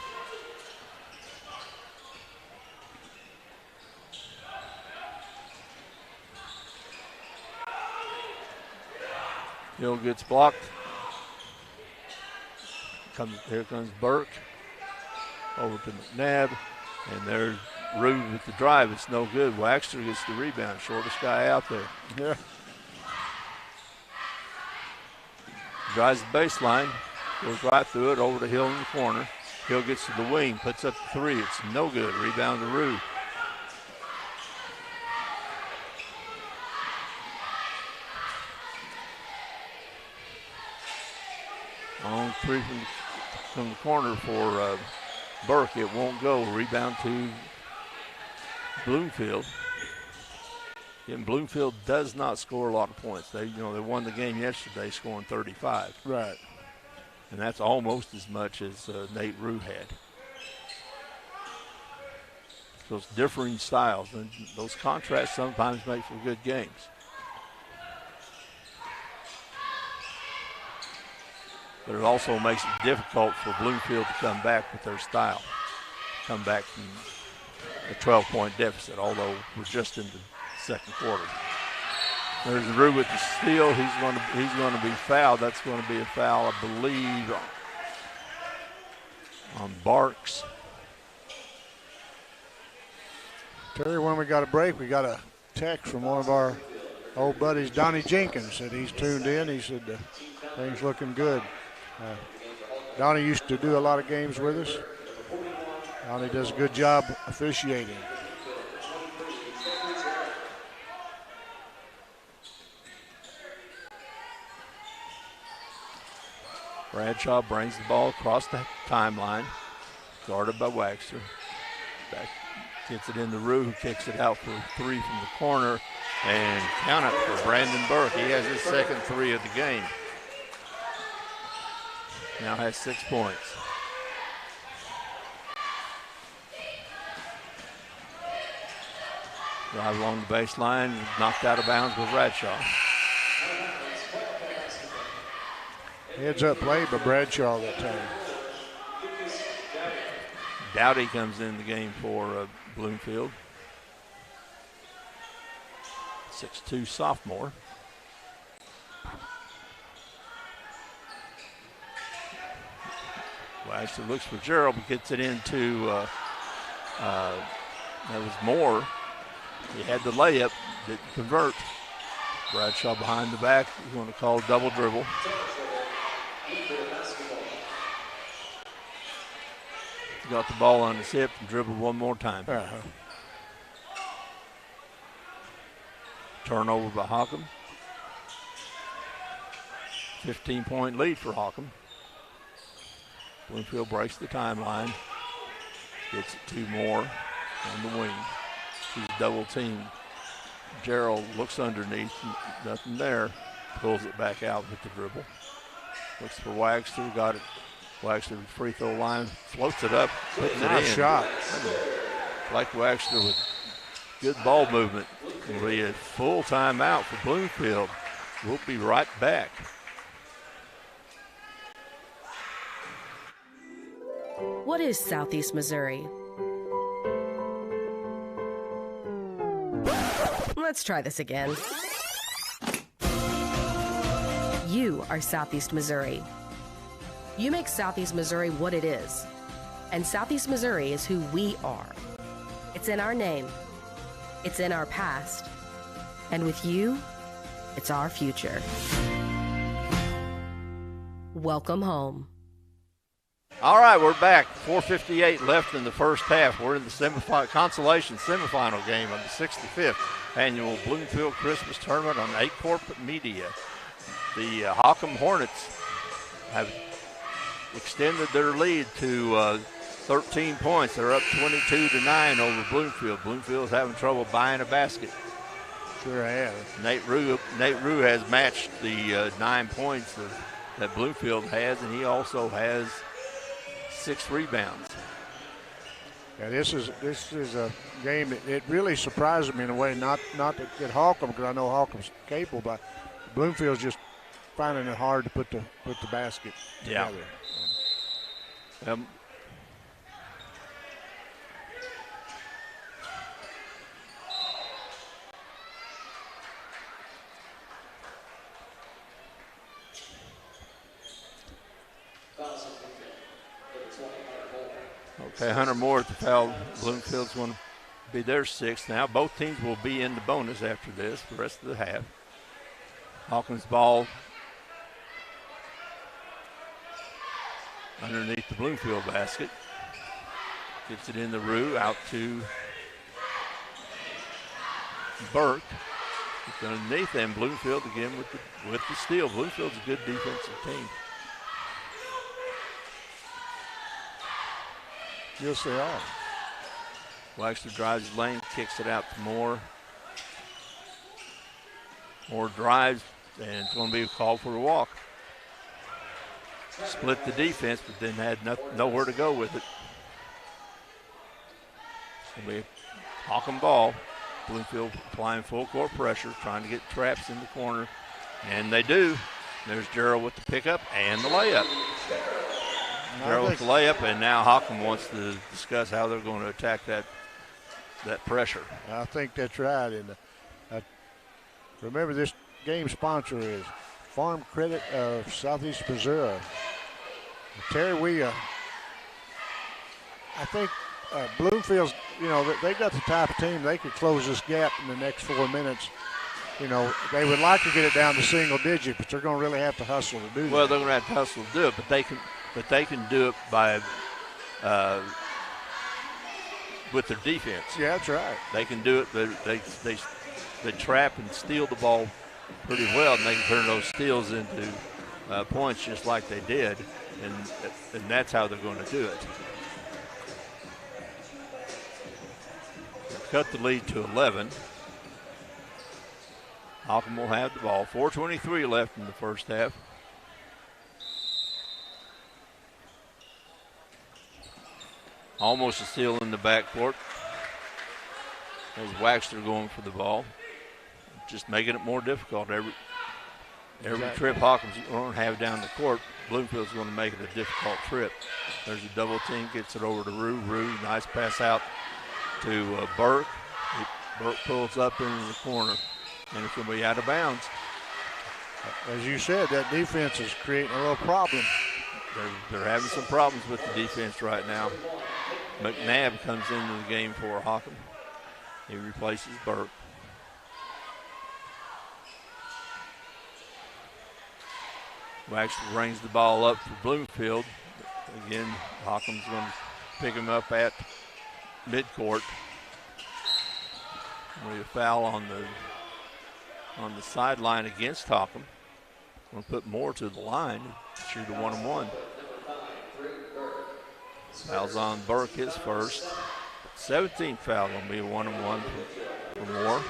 Hill gets blocked. Here comes Burke. Over to McNabb. And there's Rude with the drive. It's no good. Waxter gets the rebound. Shortest guy out there. Yeah. Drives the baseline. Goes right through it. Over to Hill in the corner. Hill gets to the wing. Puts up the three. It's no good. Rebound to Rude. Long three from the corner for Burke. It won't go. Rebound to Bloomfield. And Bloomfield does not score a lot of points. They won the game yesterday, scoring 35. Right. And that's almost as much as Nate Rue had. Those differing styles, and those contrasts sometimes make for good games. But it also makes it difficult for Bloomfield to come back with their style. Come back from a 12-point deficit, although we're just in the second quarter. There's Rue with the steal. He's going to be fouled. That's going to be a foul, I believe, on Barks. Terry, when we got a break, we got a text from one of our old buddies, Donnie Jenkins, said he's tuned in. He said things looking good. Donnie used to do a lot of games with us. Donnie does a good job officiating. Bradshaw brings the ball across the timeline, guarded by Waxter. Back, gets it into Rue, who kicks it out for a three from the corner, and count it for Brandon Burke. He has his second three of the game. Now has 6 points. Drive along the baseline, knocked out of bounds with Bradshaw. Heads up play by Bradshaw that time. Dowdy comes in the game for Bloomfield. 6'2" sophomore. Waxter looks for Gerald, but gets it into, that was Moore. He had the layup, didn't convert. Bradshaw behind the back. He's going to call double dribble. Got the ball on his hip and dribbled one more time. Turnover by Hockham. 15-point lead for Hockham. Bloomfield breaks the timeline. Gets it to Moore on the wing. He's double teamed. Gerald looks underneath. Nothing there. Pulls it back out with the dribble. Looks for Waxter. Got it. Waxter free throw line. Floats it up. Puts it in. Nice shot. Like Waxter with good ball movement. It'll be a full timeout for Bloomfield. We'll be right back. What is Southeast Missouri? Let's try this again. You are Southeast Missouri. You make Southeast Missouri what it is. And Southeast Missouri is who we are. It's in our name. It's in our past. And with you, it's our future. Welcome home. All right, we're back. 4:58 left in the first half. We're in the consolation semifinal game of the 65th annual Bloomfield Christmas Tournament on A Corp Media. The Hockham Hornets have extended their lead to 13 points. They're up 22-9 over Bloomfield. Bloomfield's having trouble buying a basket. Sure have. Nate Rue has matched the 9 points that Bloomfield has, and he also has 6 rebounds. Yeah, this is a game that it really surprises me in a way. Not that Hockham, because I know Hockham's capable, but Bloomfield's just finding it hard to put the basket together. Okay, Hunter Moore at the foul. Bloomfield's going to be their sixth now. Both teams will be in the bonus after this, the rest of the half. Hawkins ball underneath the Bloomfield basket. Gets it in the Rue, out to Burke. It's underneath them. Bloomfield again with the steal. Bloomfield's a good defensive team. Yes, they are. Waxter drives his lane, kicks it out to Moore. Moore drives, and it's going to be a call for a walk. Split the defense, but then had nowhere to go with it. It's going to be Hawken ball. Bloomfield applying full court pressure, trying to get traps in the corner, and they do. There's Gerald with the pickup and the layup. Gerald with the layup, and now Hawken wants to discuss how they're going to attack that pressure. I think that's right. And remember, this game sponsor is Farm Credit of Southeast Missouri. Terry, I think Bloomfield's, they got the type of team they could close this gap in the next 4 minutes. They would like to get it down to single digit, but they're going to really have to hustle to do that. Well, they're going to have to hustle to do it, but they can do it by with their defense. Yeah, that's right. They can do it. They trap and steal the ball pretty well, and they can turn those steals into points just like they did, and that's how they're going to do it. Cut the lead to 11. Hawken will have the ball. 4:23 left in the first half. Almost a steal in the backcourt. There's Waxter going for the ball. Just making it more difficult. Every trip Hawkins won't have down the court, Bloomfield's going to make it a difficult trip. There's a double team, gets it over to Rue. Rue, nice pass out to Burke. Burke pulls up into the corner, and it's going to be out of bounds. As you said, that defense is creating a little problem. They're having some problems with the defense right now. McNabb comes into the game for Hawken. He replaces Burke. Waxter brings the ball up for Bloomfield. Again, Hawken's going to pick him up at midcourt. We a foul on the sideline against Hawken. Going to put Moore to the line, shoot a 1-on-1. Foul's on Burke, his first. 17th foul, going to be a 1-on-1 for Moore.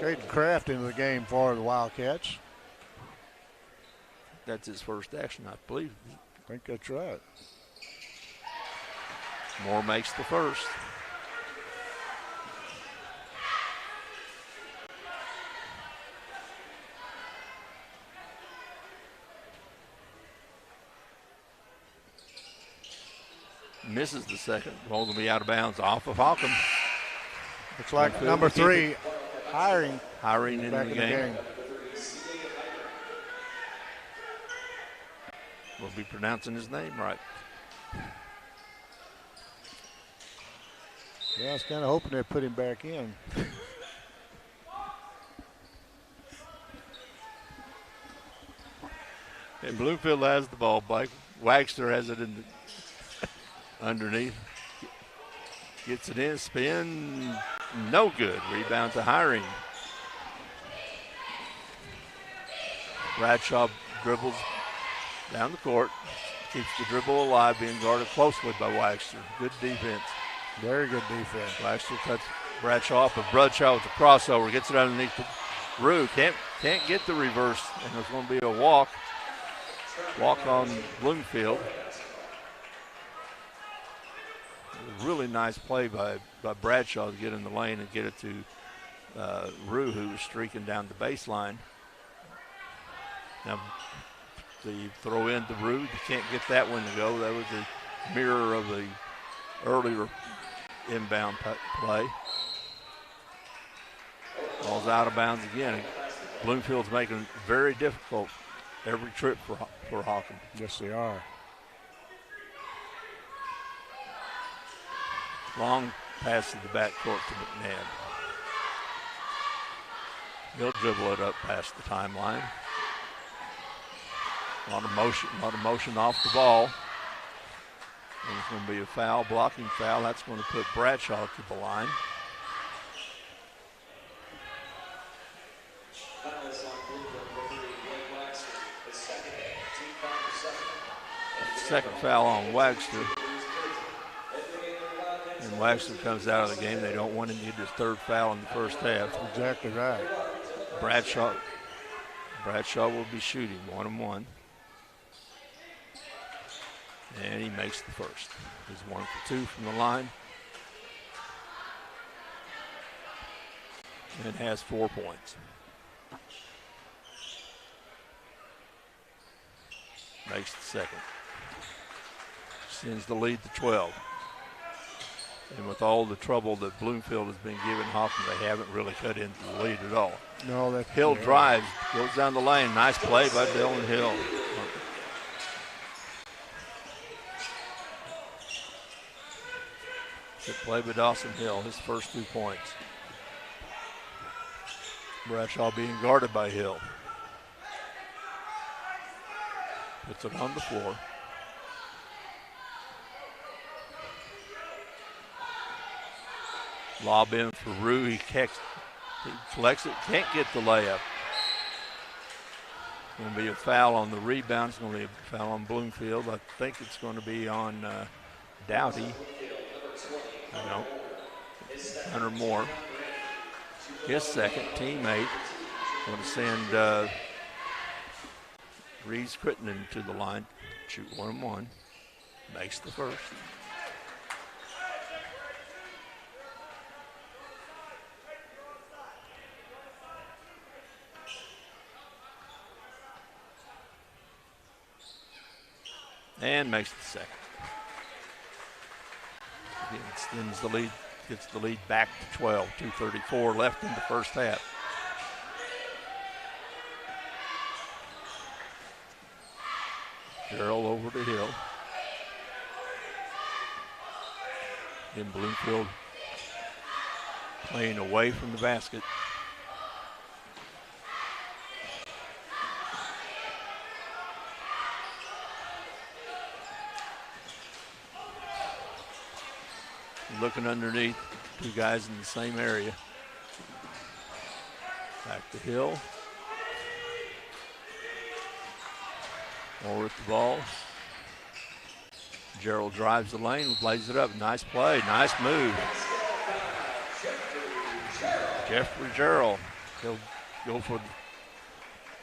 Caden Kraft into the game for the Wildcats. That's his first action, I believe. I think that's right. Moore makes the first. Misses the second. Ball will be out of bounds off of Hawken. Looks like number 3, Hiring in the game. We'll be pronouncing his name right. Yeah, I was kind of hoping they'd put him back in. And Bloomfield has the ball. Waxter has it in underneath. Gets it in, spin, no good. Rebound to Hiring. Bradshaw dribbles down the court. Keeps the dribble alive, being guarded closely by Waxter. Good defense. Very good defense. Waxter cuts Bradshaw off, but Bradshaw with the crossover. Gets it underneath the Rue. Can't get the reverse, and there's going to be a walk. Walk on Bloomfield. A really nice play by Bradshaw to get in the lane and get it to Rue, who was streaking down the baseline. Now, the throw in to Rue, you can't get that one to go. That was the mirror of the earlier inbound play. Ball's out of bounds again. Bloomfield's making it very difficult every trip for Hawken. Yes, they are. Long pass to the backcourt to McNabb. He'll dribble it up past the timeline. A lot of motion off the ball. And it's going to be a foul, blocking foul. That's going to put Bradshaw to the line. Second foul on Wagster. And Wagster comes out of the game. They don't want him to get his third foul in the first half. Exactly right. Bradshaw will be shooting 1-on-1. And he makes the first. He's 1 for 2 from the line. And has 4 points. Makes the second. Sends the lead to 12. And with all the trouble that Bloomfield has been giving Hawken, they haven't really cut into the lead at all. No, that Hill drives, goes down the lane. Nice play by Dylan Hill. Good play by Dawson Hill, his first 2 points. Bradshaw being guarded by Hill. Puts it on the floor. Lob in for Rue. He collects it, can't get the layup. It's going to be a foul on the rebound. It's going to be a foul on Bloomfield. I think it's going to be on Doughty. No, Hunter Moore. His second teammate. Going to send Reeves Crittenden to the line. Shoot 1-on-1. Makes the first. And makes the second. Again, extends the lead, gets the lead back to 12. 2:34 left in the first half. Gerald over to Hill. Then Bloomfield playing away from the basket. Looking underneath, 2 guys in the same area. Back to Hill. Moore with the ball. Gerald drives the lane, lays it up. Nice play, nice move. Jeffrey Gerald. He'll go for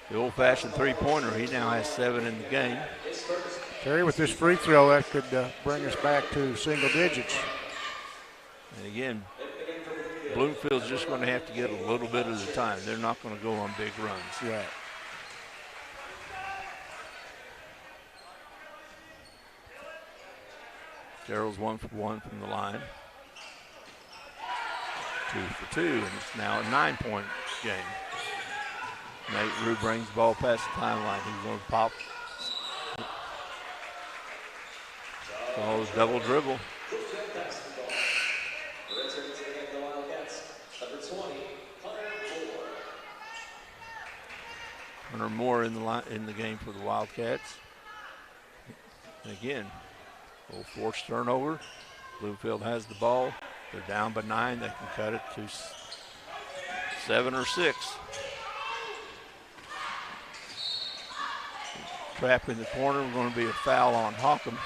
the old-fashioned three-pointer. He now has 7 in the game. Terry, with this free throw, that could bring us back to single digits. And again, Bloomfield's just going to have to get a little bit at a time. They're not going to go on big runs. Right. Gerald's 1 for 1 from the line. 2 for 2, and it's now a 9-point game. Nate Rue brings the ball past the timeline. He's going to pop. Oh, double dribble. Hunter Moore in the game for the Wildcats. And again, a little forced turnover. Bloomfield has the ball. They're down by 9. They can cut it to 7 or 6. Trap in the corner. We're going to be a foul on Hawken.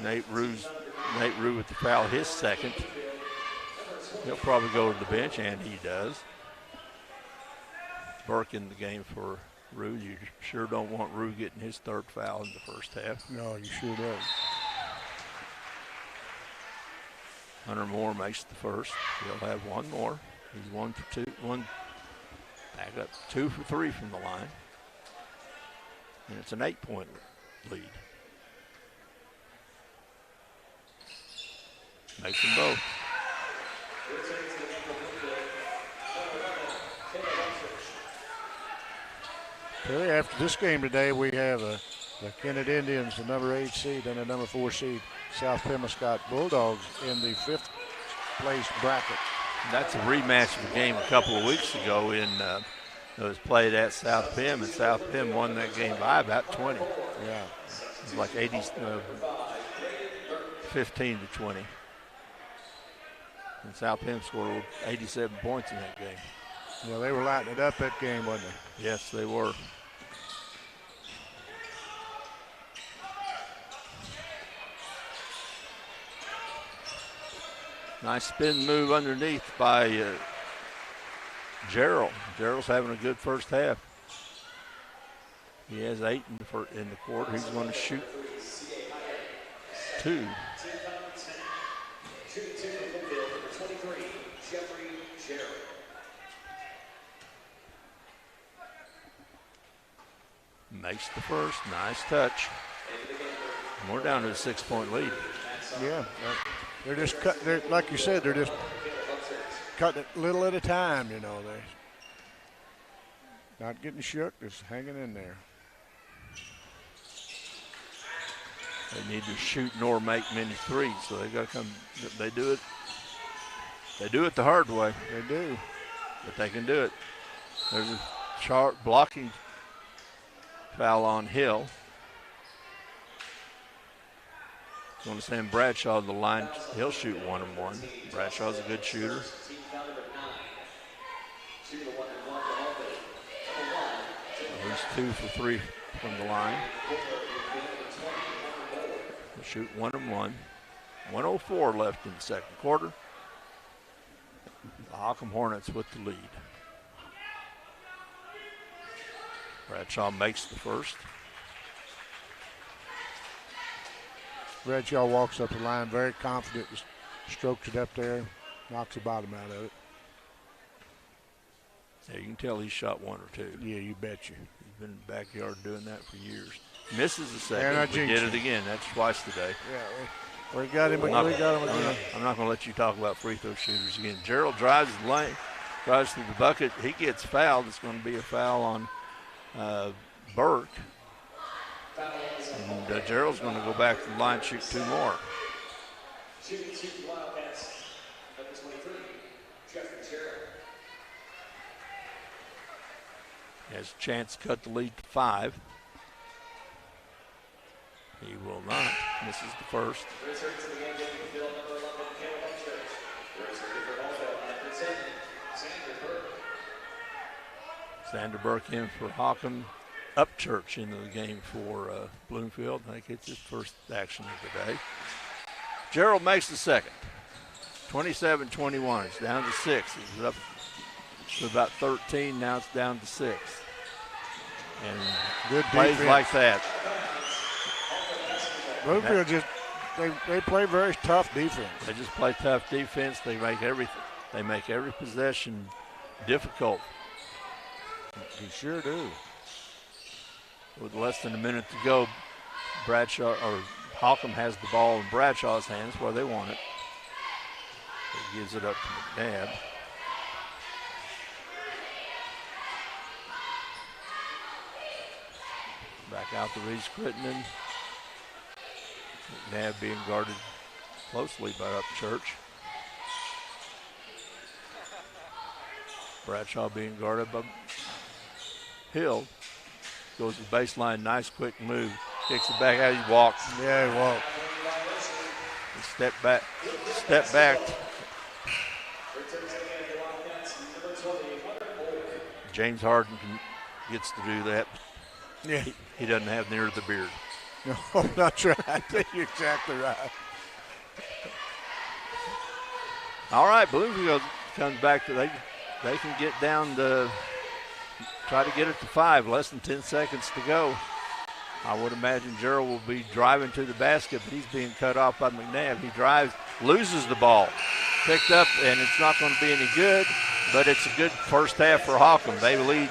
Nate Rue with the foul, his second. He'll probably go to the bench, and he does. Burke in the game for Rue, you sure don't want Rue getting his third foul in the first half. No, you sure don't. Hunter Moore makes the first. He'll have one more. He's 1 for 2. Back up 2 for 3 from the line. And it's an 8-point lead. Makes them both. Terry, after this game today, we have the Kennett Indians, the number 8 seed, and the number 4 seed, South Pemmican Bulldogs, in the 5th place bracket. That's a rematch of the game a couple of weeks ago it was played at South Pem, and South Pem won that game by about 20. Yeah. It was like 15 to 20. And South Pem scored 87 points in that game. Yeah, they were lighting it up that game, wasn't they? Yes, they were. Nice spin move underneath by Gerald. Gerald's having a good first half. He has 8 in the quarter. He's going to shoot 2. Makes the first. Nice touch. And we're down to a 6-point lead. Yeah. They're just like you said, they're just cutting it little at a time, you know. They're not getting shook, just hanging in there. They need to shoot nor make many threes, so they got to come. They do it. They do it the hard way. They do, but they can do it. There's a sharp blocking foul on Hill. Going to send Bradshaw to the line. He'll shoot 1 and 1. Bradshaw's a good shooter. He's 2 for 3 from the line. He'll shoot 1 and 1. 1:04 left in the second quarter. The Hockham Hornets with the lead. Bradshaw makes the first. Bradshaw walks up the line very confident, just strokes it up there, knocks the bottom out of it. Yeah, you can tell he shot 1 or 2. Yeah, you bet you. He's been in the backyard doing that for years. Misses the second, and I but did it again. That's twice today. Yeah, we got him again. I'm not going to let you talk about free throw shooters again. Gerald drives the lane, drives through the bucket. He gets fouled. It's going to be a foul on Burke. And Gerald's going to go back to the line, shoot 2 more. He has a chance to cut the lead to 5. He will not. Misses the first. Sander Burke in for Hockham. Upchurch into the game for Bloomfield. I think it's his first action of the day. Gerald makes the second. 27-21. It's down to 6. It's up to about 13. Now it's down to 6. And good plays defense like that. Bloomfield they play very tough defense. They just play tough defense. They make every possession difficult. They sure do. With less than a minute to go, Hockham has the ball in Bradshaw's hands where they want it. He gives it up to McNabb. Back out to Reese Crittenden. McNabb being guarded closely by Upchurch. Bradshaw being guarded by Hill. Goes to the baseline, nice quick move. Kicks it back out, he walks. Yeah, he walked. Step back. James Harden gets to do that. Yeah. He doesn't have near the beard. No, that's right. You're exactly right. All right, Bloomfield comes back to they can get down to try to get it to 5. Less than 10 seconds to go. I would imagine Gerald will be driving to the basket, but he's being cut off by McNabb. He drives, loses the ball. Picked up, and it's not going to be any good, but it's a good first half for Holcomb. They lead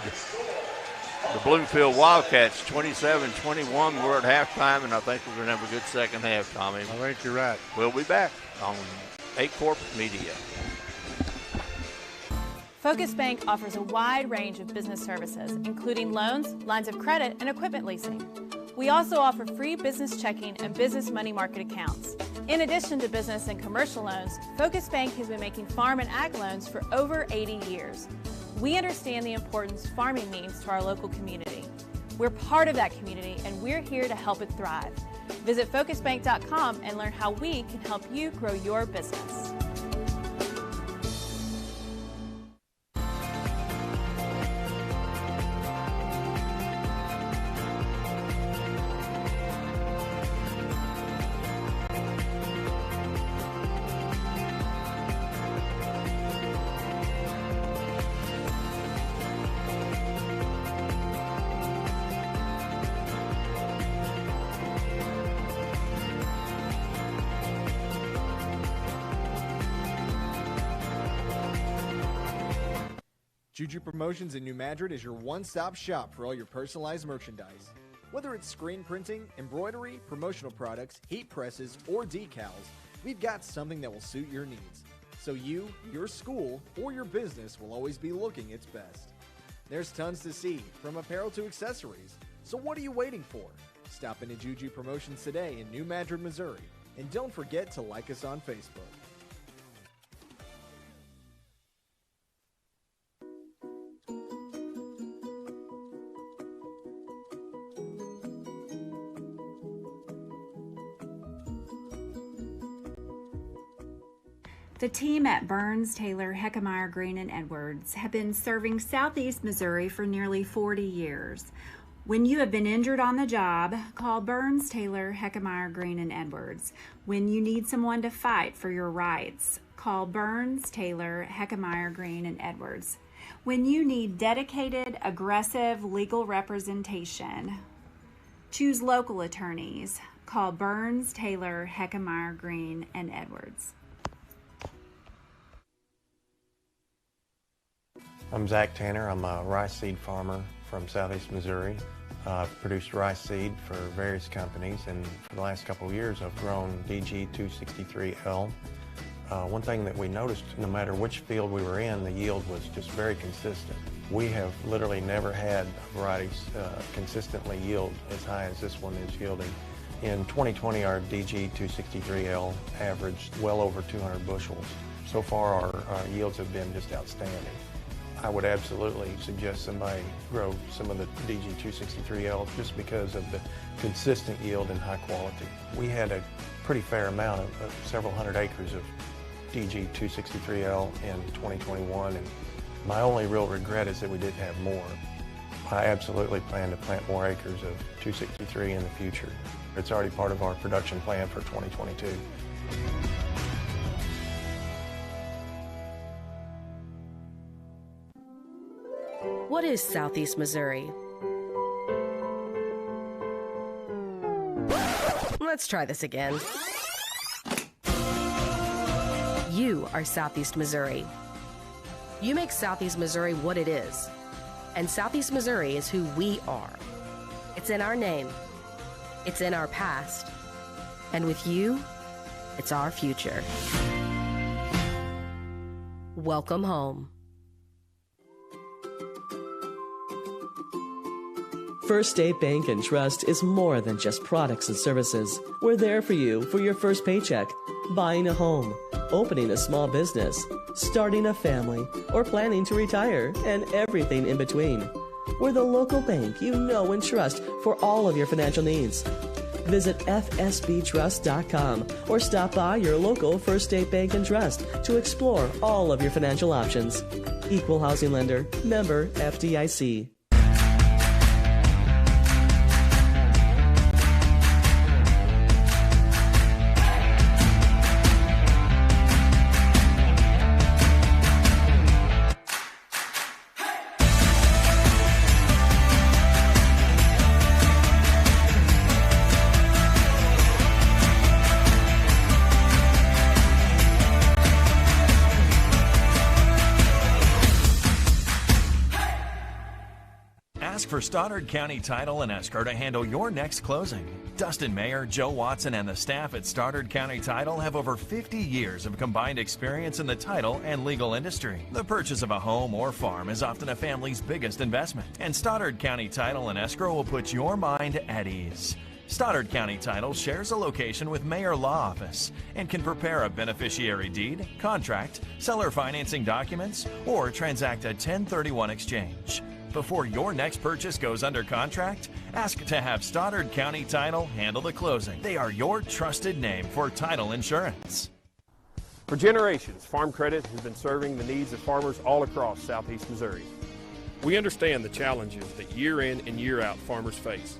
the Bloomfield Wildcats 27-21. We're at halftime, and I think we're going to have a good second half, Tommy. I think you're right. We'll be back on A-Corp Media. Focus Bank offers a wide range of business services, including loans, lines of credit, and equipment leasing. We also offer free business checking and business money market accounts. In addition to business and commercial loans, Focus Bank has been making farm and ag loans for over 80 years. We understand the importance farming means to our local community. We're part of that community, and we're here to help it thrive. Visit focusbank.com and learn how we can help you grow your business. Juju Promotions in New Madrid is your one-stop shop for all your personalized merchandise. Whether it's screen printing, embroidery, promotional products, heat presses, or decals, we've got something that will suit your needs. So you, your school, or your business will always be looking its best. There's tons to see, from apparel to accessories. So what are you waiting for? Stop into Juju Promotions today in New Madrid, Missouri. And don't forget to like us on Facebook. The team at Burns, Taylor, Heckmeyer, Green, and Edwards have been serving Southeast Missouri for nearly 40 years. When you have been injured on the job, call Burns, Taylor, Heckmeyer, Green, and Edwards. When you need someone to fight for your rights, call Burns, Taylor, Heckmeyer, Green, and Edwards. When you need dedicated, aggressive legal representation, choose local attorneys. Call Burns, Taylor, Heckmeyer, Green, and Edwards. I'm Zach Tanner. I'm a rice seed farmer from Southeast Missouri. I've produced rice seed for various companies, and for the last couple of years I've grown DG 263L. One thing that we noticed, no matter which field we were in, the yield was just very consistent. We have literally never had varieties consistently yield as high as this one is yielding. In 2020, our DG 263L averaged well over 200 bushels. So far, our yields have been just outstanding. I would absolutely suggest somebody grow some of the DG 263L just because of the consistent yield and high quality. We had a pretty fair amount of several hundred acres of DG 263L in 2021, and my only real regret is that we didn't have more. I absolutely plan to plant more acres of 263 in the future. It's already part of our production plan for 2022. What is Southeast Missouri? Let's try this again. You are Southeast Missouri. You make Southeast Missouri what it is. And Southeast Missouri is who we are. It's in our name. It's in our past. And with you, it's our future. Welcome home. First State Bank and Trust is more than just products and services. We're there for you for your first paycheck, buying a home, opening a small business, starting a family, or planning to retire, and everything in between. We're the local bank you know and trust for all of your financial needs. Visit fsbtrust.com or stop by your local First State Bank and Trust to explore all of your financial options. Equal housing lender, member FDIC. for Stoddard County Title and Escrow to handle your next closing. Dustin Mayer, Joe Watson, and the staff at Stoddard County Title have over 50 years of combined experience in the title and legal industry. The purchase of a home or farm is often a family's biggest investment, and Stoddard County Title and Escrow will put your mind at ease. Stoddard County Title shares a location with Mayor Law Office and can prepare a beneficiary deed, contract, seller financing documents, or transact a 1031 exchange. Before your next purchase goes under contract, ask to have Stoddard County Title handle the closing. They are your trusted name for title insurance. For generations, Farm Credit has been serving the needs of farmers all across southeast Missouri. We understand the challenges that year in and year out farmers face.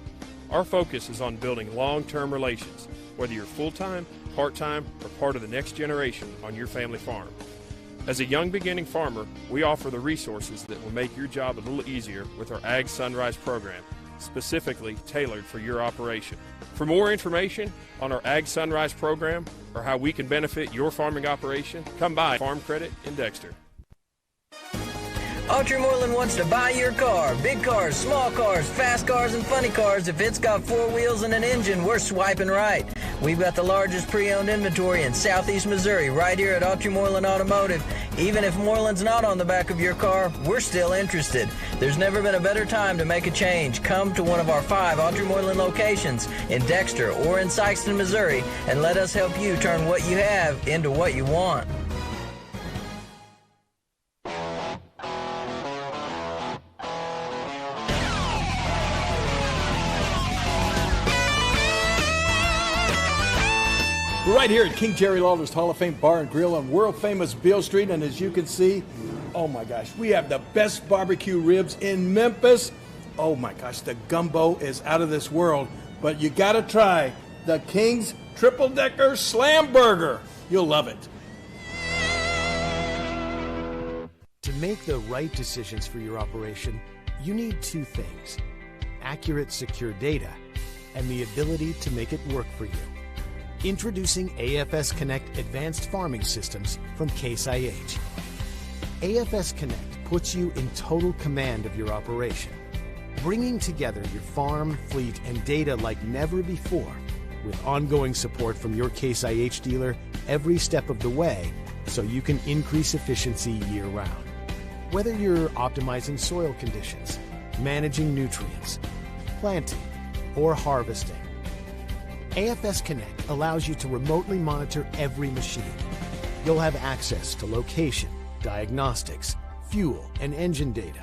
Our focus is on building long-term relations, whether you're full-time, part-time, or part of the next generation on your family farm. As a young beginning farmer, we offer the resources that will make your job a little easier with our Ag Sunrise program, specifically tailored for your operation. For more information on our Ag Sunrise program or how we can benefit your farming operation, come by Farm Credit in Dexter. Autry Moreland wants to buy your car. Big cars, small cars, fast cars, and funny cars. If it's got 4 wheels and an engine, we're swiping right. We've got the largest pre-owned inventory in southeast Missouri right here at Autry Moreland Automotive. Even if Moreland's not on the back of your car, we're still interested. There's never been a better time to make a change. Come to one of our 5 Autry Moreland locations in Dexter or in Sykeston, Missouri, and let us help you turn what you have into what you want. We're right here at King Jerry Lawler's Hall of Fame Bar and Grill on world-famous Beale Street, and as you can see, oh my gosh, we have the best barbecue ribs in Memphis. Oh my gosh, the gumbo is out of this world, but you gotta try the King's Triple Decker Slam Burger. You'll love it. To make the right decisions for your operation, you need 2 things: accurate, secure data and the ability to make it work for you. Introducing AFS Connect Advanced Farming Systems from Case IH. AFS Connect puts you in total command of your operation, bringing together your farm, fleet, and data like never before, with ongoing support from your Case IH dealer every step of the way, so you can increase efficiency year-round. Whether you're optimizing soil conditions, managing nutrients, planting, or harvesting, AFS Connect allows you to remotely monitor every machine. You'll have access to location, diagnostics, fuel, and engine data,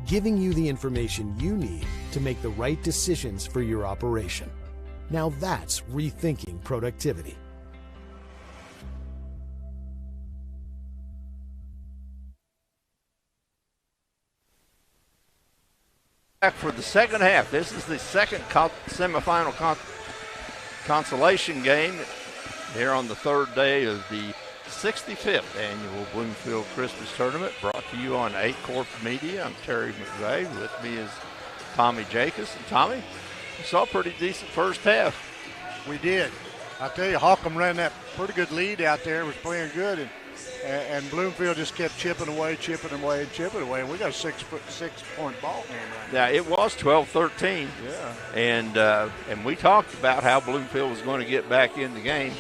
giving you the information you need to make the right decisions for your operation. Now that's rethinking productivity. Back for the second half. This is the second semifinal consolation game here on the 3rd day of the 65th annual Bloomfield Christmas Tournament, brought to you on 8 Corp Media. I'm Terry McVeigh. With me is Tommy Jacobs. And Tommy, we saw a pretty decent first half. We did. I tell you, Holcomb ran that pretty good lead out there, was playing good, and Bloomfield just kept chipping away, and we got a 6-point ball game right now. Yeah, it was 12-13. Yeah. And we talked about how Bloomfield was going to get back in the game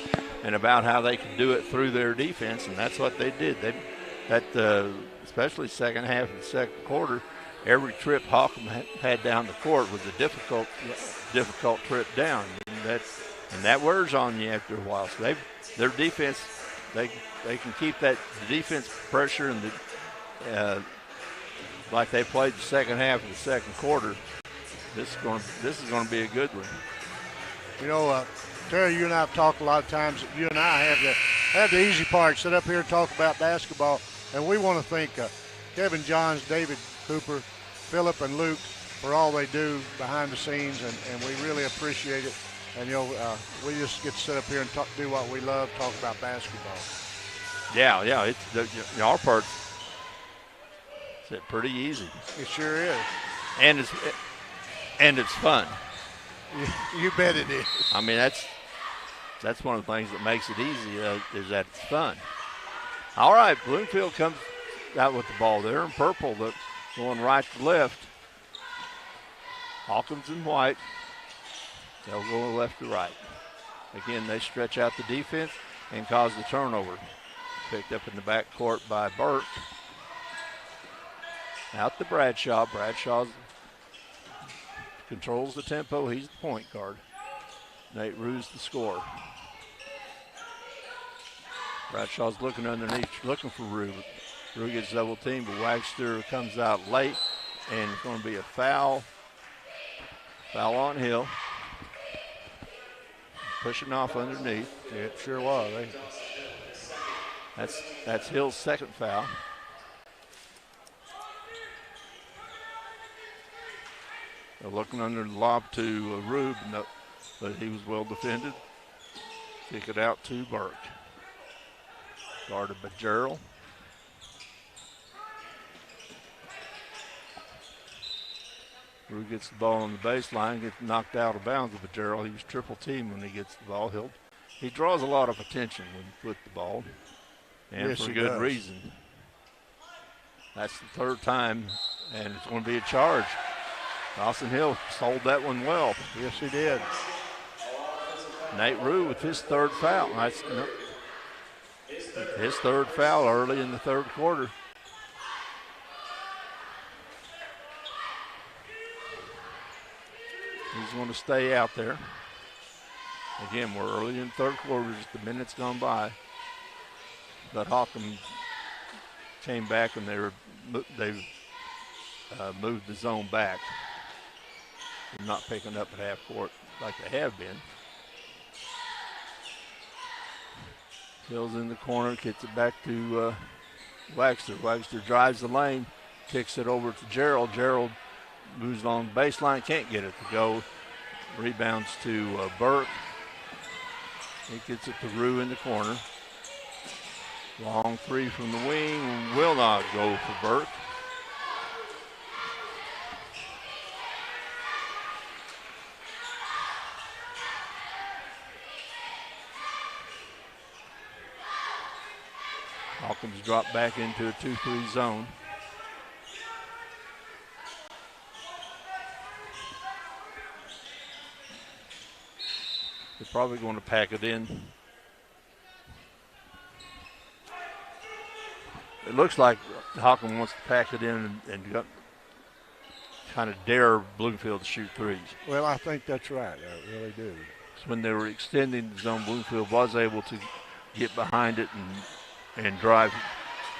and about how they could do it through their defense, and that's what they did. Especially second half and second quarter, every trip Holcomb had down the court was a difficult trip down, and that wears on you after a while. So their defense, they can keep the defense pressure and like they played the second half of the second quarter. This is going to be a good one. You know, Terry, you and I have talked a lot of times. You and I have the easy part, sit up here and talk about basketball, and we want to thank Kevin Johns, David Cooper, Philip, and Luke for all they do behind the scenes, and we really appreciate it. And we just get to sit up here and do what we love, talk about basketball. Yeah, it's our part's pretty easy. It sure is. And it's fun. You bet it is. I mean, that's one of the things that makes it easy is that it's fun. All right, Bloomfield comes out with the ball there in purple, going right to left. Hawkins and White. They'll go left to right. Again, they stretch out the defense and cause the turnover. Picked up in the backcourt by Burke. Out to Bradshaw. Bradshaw controls the tempo. He's the point guard. Nate Rue's the scorer. Bradshaw's looking underneath, looking for Rue. Rue gets double teamed, but Wagster comes out late, and it's going to be a foul. Foul on Hill. Pushing off underneath. It sure was. That's Hill's second foul. They're looking under the lob to Rube, but he was well defended. Kick it out to Burke. Guarded by Gerald. Rube gets the ball on the baseline, gets knocked out of bounds with Gerald. He was triple teamed when he gets the ball. He draws a lot of attention when he puts the ball, and yes, for good reason. That's the third time, and it's going to be a charge. Dawson Hill sold that one well. Yes, he did. Nate Rue with his third foul. That's his third foul early in the third quarter. He's going to stay out there. Again, we're early in the third quarter, just the minutes gone by. But Hawkins came back and they moved the zone back. They're not picking up at half court like they have been. Hill's in the corner, gets it back to Wagster. Wagster drives the lane, kicks it over to Gerald. Gerald moves along the baseline, can't get it to go. Rebounds to Burke. He gets it to Rue in the corner. Long three from the wing, will not go for Burke. Hawkins dropped back into a 2-3 zone. They're probably going to pack it in. It looks like Hawkins wants to pack it in and kind of dare Bloomfield to shoot threes. Well, I think that's right. I really do. So when they were extending the zone, Bloomfield was able to get behind it and drive.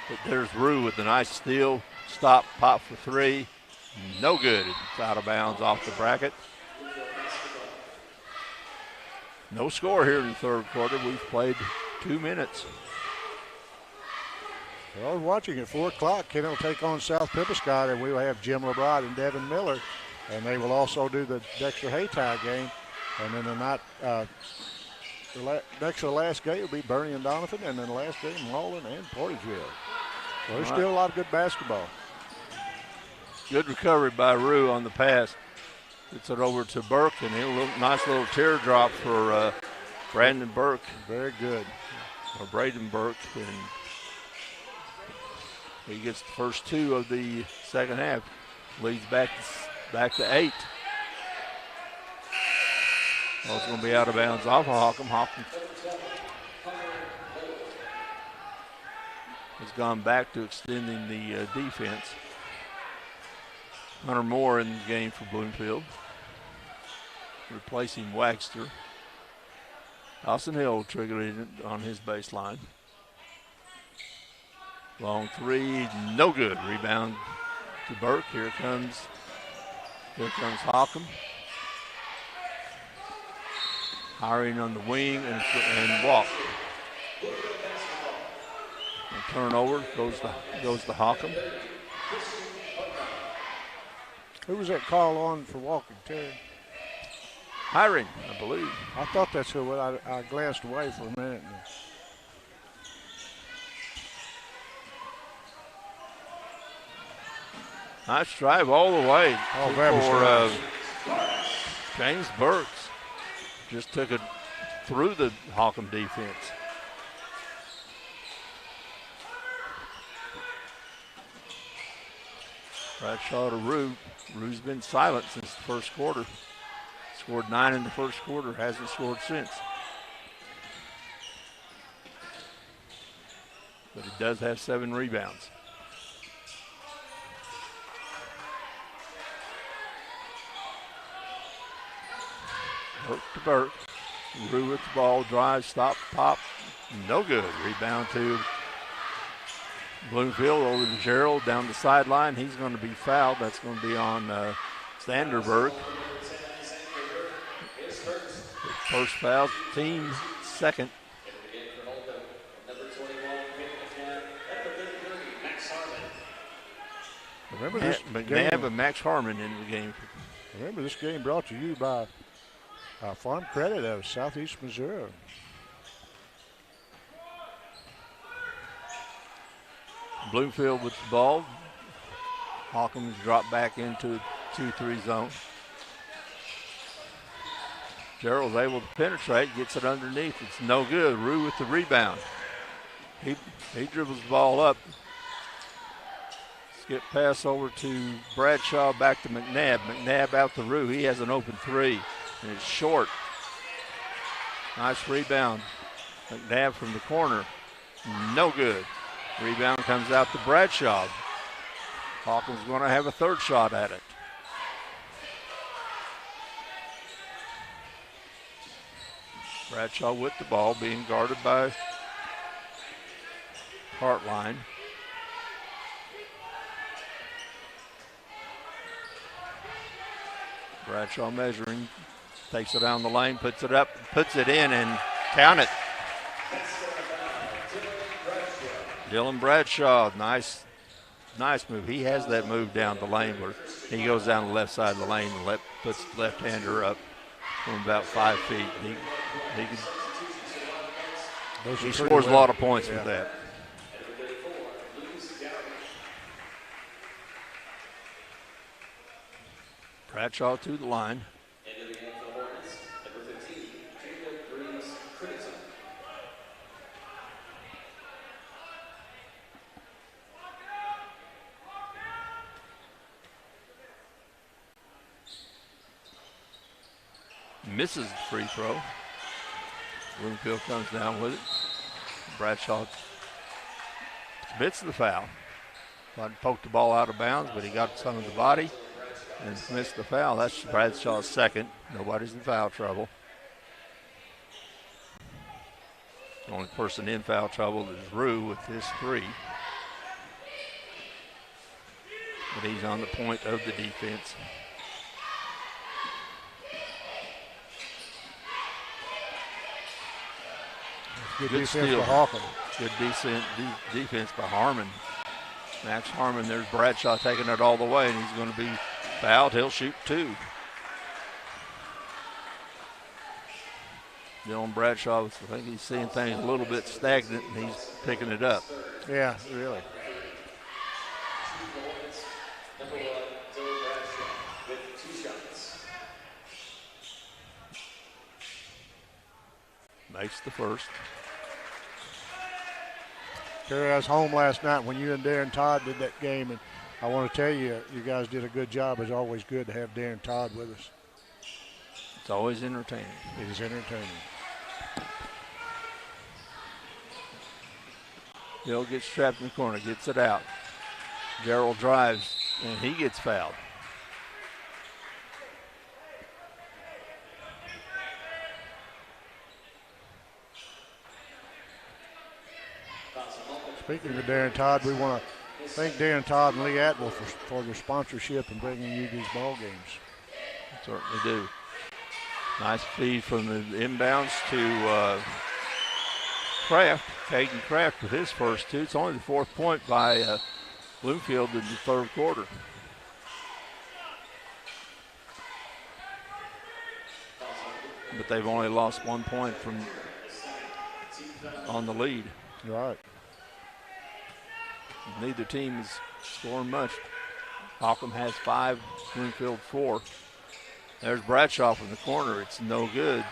But there's Rue with a nice steal. Stop, pop for three. No good. It's out of bounds off the bracket. No score here in the third quarter. We've played 2 minutes. Well, I was watching at 4 o'clock. Kent will take on South Pippiscott, and we will have Jim LeBrod and Devin Miller. And they will also do the Dexter Haytie game. And then the night, next to the last game will be Bernie and Donovan, and then the last game, Malden and Portageville. So there's still a lot of good basketball. Good recovery by Rue on the pass. Gets it over to Burke, and a nice little teardrop for Brandon Burke. Very good. Or Braden Burke. And he gets the first two of the second half. Leads back to 8. Well, it's going to be out of bounds off of Hawkins. Hawkins has gone back to extending the defense. Hunter Moore in the game for Bloomfield, replacing Wagster. Dawson Hill triggered it on his baseline. Long three, no good. Rebound to Burke. Here comes Hawkins. Hiring on the wing and walk. And turnover goes to Hawkins. Who was that call on for walking, Terry? Hiring, I believe. I thought that's who. I glanced away for a minute. Nice drive all the way for James Burks. Just took it through the Hawkins defense. Bradshaw to Rue. Rue's been silent since the first quarter. Scored 9 in the first quarter, hasn't scored since. But he does have 7 rebounds. Burke to Burke. Rue with the ball, drive, stop, pop. No good. Rebound to Bloomfield over to Gerald down the sideline. He's going to be fouled. That's going to be on Sanderberg. First foul, team second. Remember this McNabb and Max Harmon in the game. Remember this game brought to you by Farm Credit of Southeast Missouri. Bloomfield with the ball. Hawkins dropped back into 2-3 zone. Gerald's able to penetrate, gets it underneath. It's no good. Rue with the rebound. He dribbles the ball up. Skip pass over to Bradshaw, back to McNabb. McNabb out to Rue. He has an open 3, and it's short. Nice rebound. McNabb from the corner. No good. Rebound comes out to Bradshaw. Hawkins going to have a third shot at it. Bradshaw with the ball, being guarded by Hartline. Bradshaw measuring, takes it down the lane, puts it up, puts it in, and count it. Dylan Bradshaw, nice move. He has that move down the lane where he goes down the left side of the lane and puts the left-hander up from about 5 feet. He scores a lot of points with that. Bradshaw to the line. Misses the free throw. Bloomfield comes down with it. Bradshaw commits the foul. Tried to poke the ball out of bounds, but he got some of the body and missed the foul. That's Bradshaw's second. Nobody's in foul trouble. The only person in foul trouble is Rue with his 3. But he's on the point of the defense. Good defense by Hawkins. Good defense by Harmon. Max Harmon, there's Bradshaw taking it all the way, and he's going to be fouled. He'll shoot 2. Dylan Bradshaw, I think he's seeing things a little bit stagnant, and he's picking it up. Yeah, really. Makes the first. Terry, I was home last night when you and Darren Todd did that game, and I want to tell you, you guys did a good job. It's always good to have Darren Todd with us. It's always entertaining. It is entertaining. Hill gets trapped in the corner, gets it out. Gerald drives, and he gets fouled. Speaking of Darren Todd, we want to thank Darren Todd and Lee Atwell for their sponsorship and bringing you these ball games. Certainly do. Nice feed from the inbounds to Kraft. Caden Kraft with his first 2. It's only the 4th point by Bloomfield in the 3rd quarter. But they've only lost 1 point from on the lead. Right. Neither team is scoring much. Holcomb has 5, Bloomfield 4. There's Bradshaw from the corner. It's no good.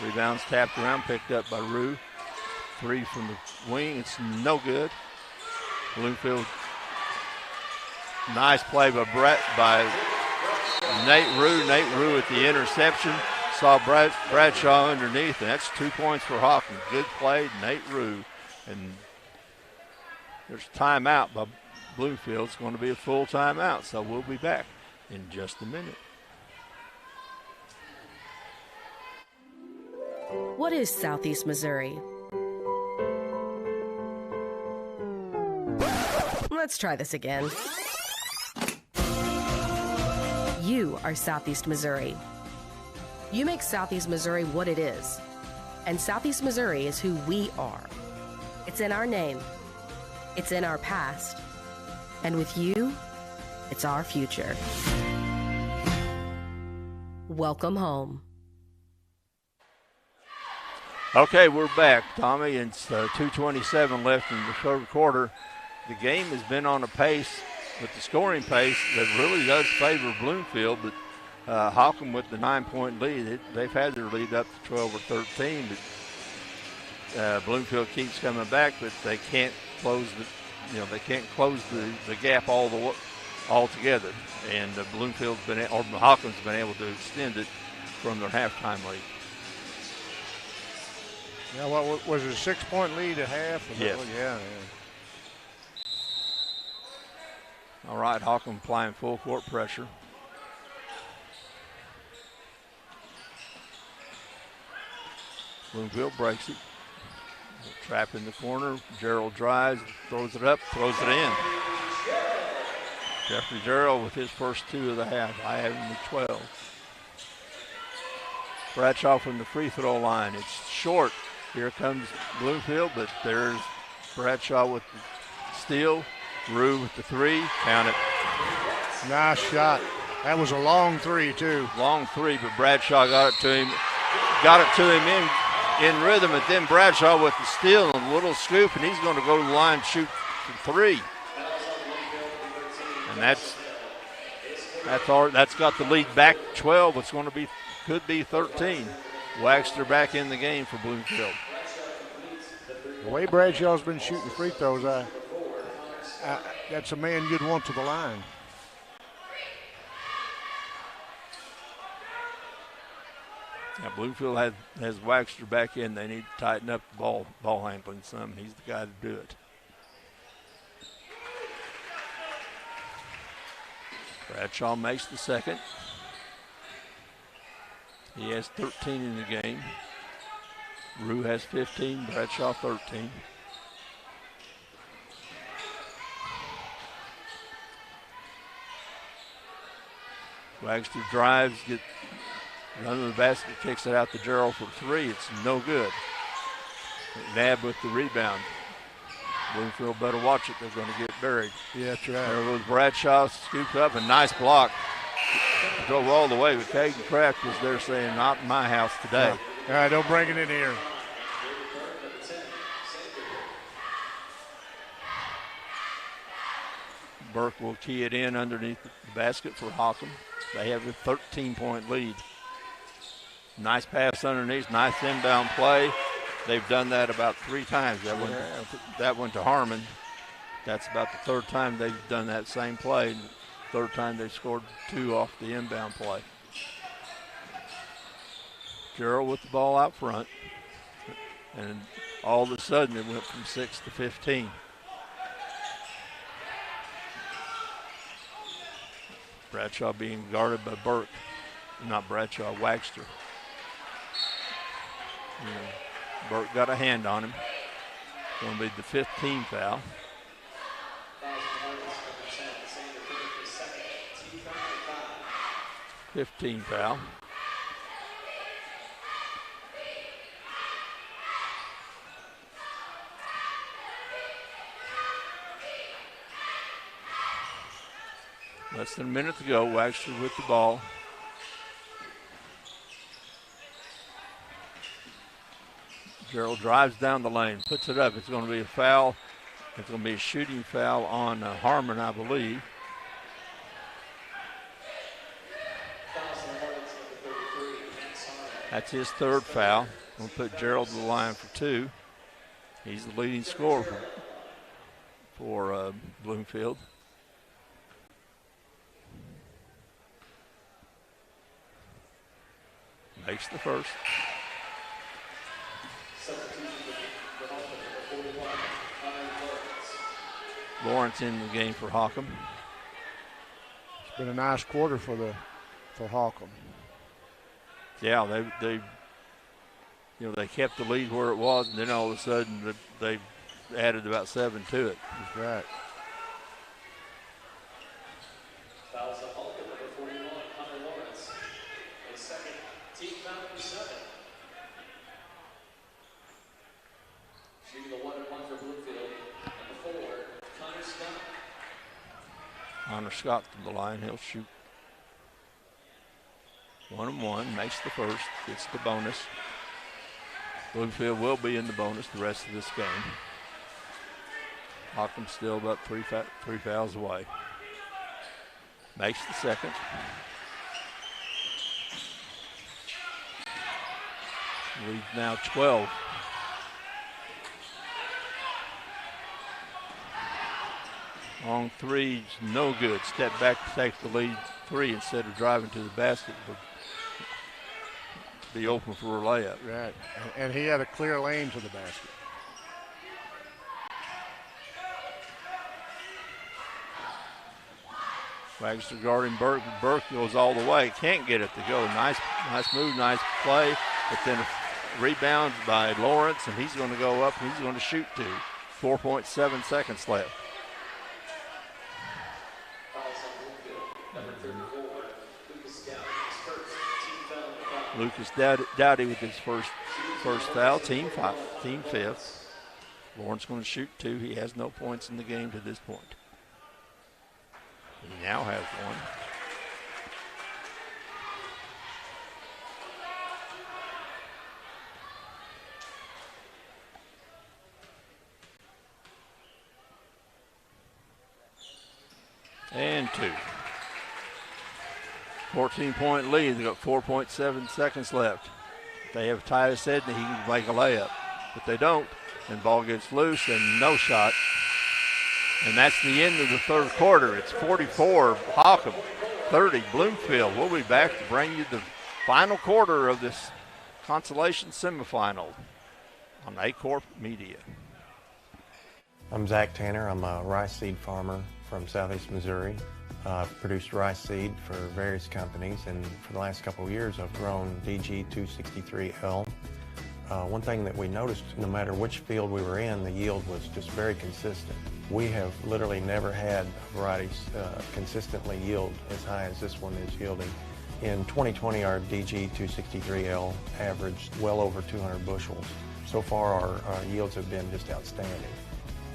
Rebounds tapped around, picked up by Rue. 3 from the wing. It's no good. Bloomfield. Nice play by Nate Rue with the interception. Saw Bradshaw underneath, and that's 2 points for Hawkins. Good play, Nate Rue. And there's a timeout by Bloomfield. It's going to be a full timeout, so we'll be back in just a minute. What is Southeast Missouri? Let's try this again. You are Southeast Missouri. You make Southeast Missouri what it is. And Southeast Missouri is who we are. It's in our name. It's in our past. And with you, it's our future. Welcome home. Okay, we're back, Tommy. It's 2:27 left in the third quarter. The game has been on a pace, with the scoring pace, that really does favor Bloomfield, but Holcomb with the 9-point lead, they've had their lead up to 12 or 13, but Bloomfield keeps coming back, but they can't close the gap all together. And Holcomb's been able to extend it from their halftime lead. Yeah, what was it, a 6-point lead at half? Yes. Yeah. All right, Holcomb applying full court pressure. Bloomfield breaks it. Trap in the corner. Gerald drives, throws it up, throws it in. Jeffrey Gerald with his first 2 of the half. I have him at 12. Bradshaw from the free throw line. It's short. Here comes Bloomfield, but there's Bradshaw with the steal. Rue with the 3. Count it. Nice shot. That was a long 3, too. Long 3, but Bradshaw got it to him. Got it to him in rhythm, and then Bradshaw with the steal and a little scoop, and he's going to go to the line and shoot for 3. And that's got the lead back to 12. It's going to could be 13. Waxter back in the game for Bloomfield. The way Bradshaw's been shooting free throws, that's a man you'd want to the line. Yeah, Bloomfield has Waxter back in. They need to tighten up the ball handling some. He's the guy to do it. Bradshaw makes the second. He has 13 in the game. Rue has 15, Bradshaw 13. Wagster drives, under the basket, kicks it out to Gerald for 3. It's no good. McNabb with the rebound. Bloomfield better watch it. They're going to get buried. Yeah, that's right. There was Bradshaw, scooped up, a nice block. Drove all the way, but Caden Kraft was there saying, not in my house today. All right, don't bring it in here. Burke will key it in underneath the basket for Holcomb. They have a 13-point lead. Nice pass underneath, nice inbound play. They've done that about 3 times. That went to Harmon. That's about the 3rd time they've done that same play. 3rd time they've scored 2 off the inbound play. Gerald with the ball out front. And all of a sudden it went from 6 to 15. Bradshaw being guarded by Burke. Not Bradshaw, Waxter. Burke got a hand on him. Going to be the 5th team foul. Fifteen foul. Less than a minute to go. Waxter with the ball. Gerald drives down the lane, puts it up. It's going to be a foul. It's going to be a shooting foul on Harmon, I believe. That's his 3rd foul. We'll put Gerald to the line for 2. He's the leading scorer for Bloomfield. Makes the first. Lawrence in the game for Hockham. It's been a nice quarter for Hockham. Yeah, they they kept the lead where it was, and then all of a sudden they added about 7 to it. That's right. Fouls on Hockham, number 41, Hunter Lawrence. A second, team foul number 7. Shooting the 1-1 for Bloomfield. Number 4, Connor Scott. Connor Scott to the line. He'll shoot 1-1, makes the first, gets the bonus. Bloomfield will be in the bonus the rest of this game. Hockham still about three fouls away. Makes the second. Lead now 12. Long three, no good. Step back to take the lead 3 instead of driving to the basket. Be open for a layup. Right, and he had a clear lane to the basket. Wagster guarding Burke. Burke goes all the way. Can't get it to go. Nice move, nice play. But then a rebound by Lawrence, and he's going to go up and he's going to shoot 2. 4.7 seconds left. Lucas Dowdy with his first foul, team 5th. Lawrence going to shoot 2. He has no points in the game to this point. He now has 1. And 2. 14-point lead. They've got 4.7 seconds left. They have Tyus Edney. He can make a layup, but they don't. And ball gets loose and no shot. And that's the end of the third quarter. It's 44 Hockham, 30 Bloomfield. We'll be back to bring you the final quarter of this consolation semifinal on Acorp Media. I'm Zach Tanner. I'm a rice seed farmer from Southeast Missouri. I've produced rice seed for various companies, and for the last couple of years I've grown DG 263L. One thing that we noticed, no matter which field we were in, the yield was just very consistent. We have literally never had varieties consistently yield as high as this one is yielding. In 2020, our DG 263L averaged well over 200 bushels. So far, our yields have been just outstanding.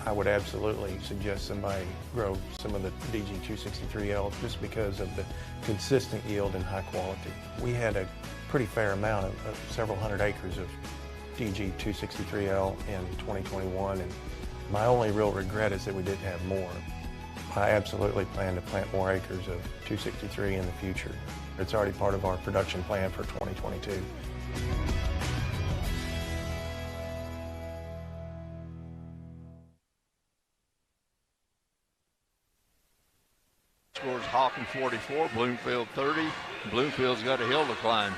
I would absolutely suggest somebody grow some of the DG 263L just because of the consistent yield and high quality. We had a pretty fair amount of several hundred acres of DG 263L in 2021, and my only real regret is that we didn't have more. I absolutely plan to plant more acres of 263 in the future. It's already part of our production plan for 2022. Scores Hockham 44, Bloomfield 30. Bloomfield's got a hill to climb.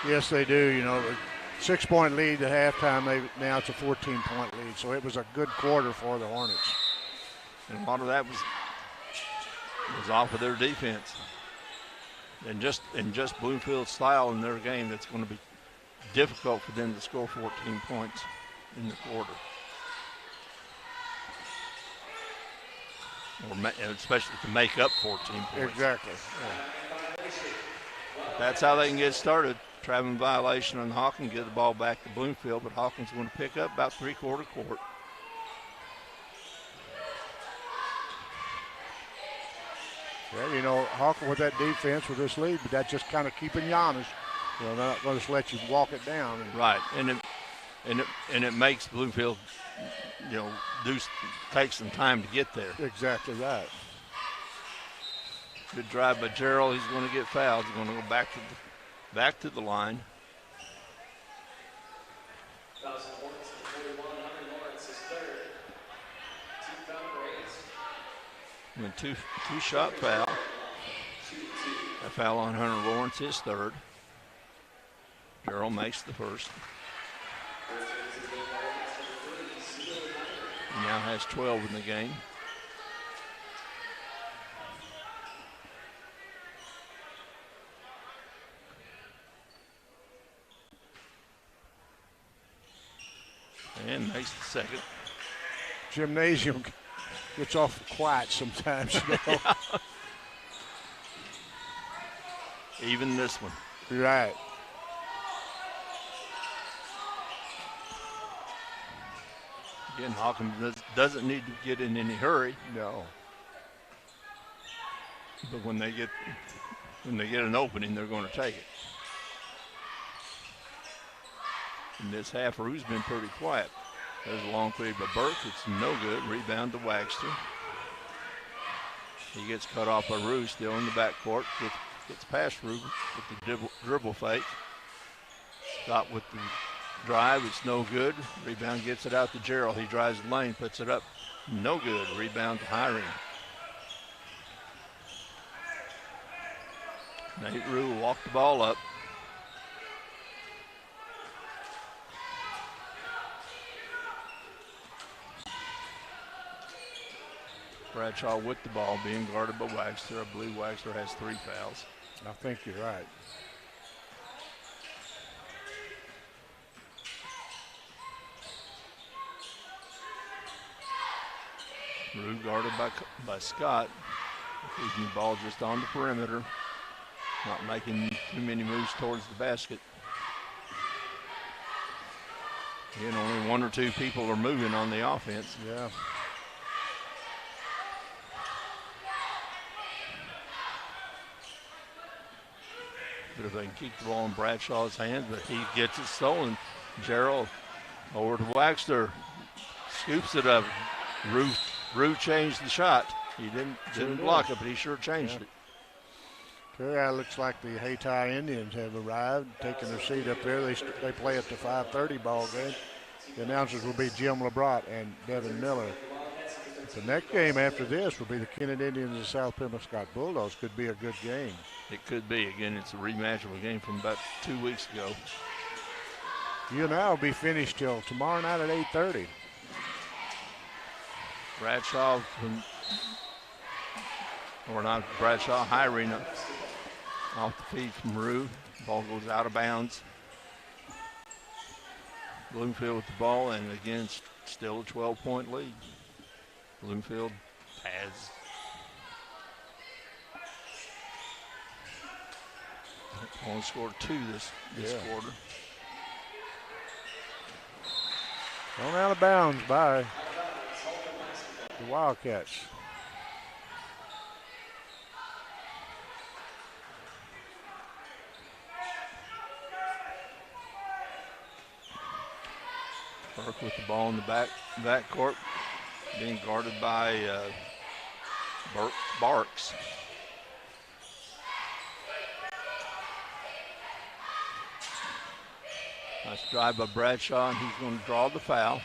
Yes, they do. You know, 6-point lead at halftime. Now it's a 14-point lead. So it was a good quarter for the Hornets. And a lot of that was off of their defense. And just Bloomfield's style in their game, that's going to be difficult for them to score 14 points in the quarter. Or especially to make up 14 points. Exactly. Yeah. That's how they can get started. Traveling violation on Hawkins, get the ball back to Bloomfield, but Hawkins going to pick up about three-quarter court. Yeah, you know, Hawkins with that defense, with this lead, but that's just kind of keeping you honest. You know, they're not going to just let you walk it down. Right, and it makes Bloomfield, you know, take some time to get there. Exactly right. Good drive by Gerald. He's going to get fouled. He's going to go back to the line. And a two-shot foul. A foul on Hunter Lawrence, his third. Gerald makes the first. He now has 12 in the game. And makes the second. Gymnasium gets off quiet sometimes. You know? Even this one. Right. Again, Hawkins doesn't need to get in any hurry. No. But when they get an opening, they're going to take it. In this half, Rue's been pretty quiet. There's a long feed by Burke. It's no good. Rebound to Waxter. He gets cut off by Rue, still in the backcourt. Gets past Rue with the dribble fake. Scott with the drive. It's no good. Rebound gets it out to Gerald. He drives the lane, puts it up. No good. Rebound to Hiring. Nate Rue will walk the ball up. Bradshaw with the ball, being guarded by Waxter. I believe Waxter has 3 fouls. I think you're right. Rue guarded by Scott. Feeding the ball just on the perimeter. Not making too many moves towards the basket. Again, only 1 or 2 people are moving on the offense. Yeah. But if they can keep the ball in Bradshaw's hands, but he gets it stolen. Gerald over to Waxter. Scoops it up. Rue changed the shot. He didn't block it, but he sure changed it. Okay, it looks like the Hayti Indians have arrived, taking their seat up there. They play at the 5:30 ball game. The announcers will be Jim LeBrot and Devin Miller. The next game after this will be the Kennedy Indians and South Pembroke Bulldogs. Could be a good game. It could be. Again, it's a rematch of a game from about 2 weeks ago. UNI will be finished till tomorrow night at 8:30. Bradshaw, or not Bradshaw, Hiring off the feed from Rue. Ball goes out of bounds. Bloomfield with the ball, and again, still a 12-point lead. Bloomfield has only scored 2 this quarter. Thrown out of bounds by the Wildcats. Burke with the ball in the backcourt, being guarded by Barks. Nice drive by Bradshaw, and he's going to draw the foul.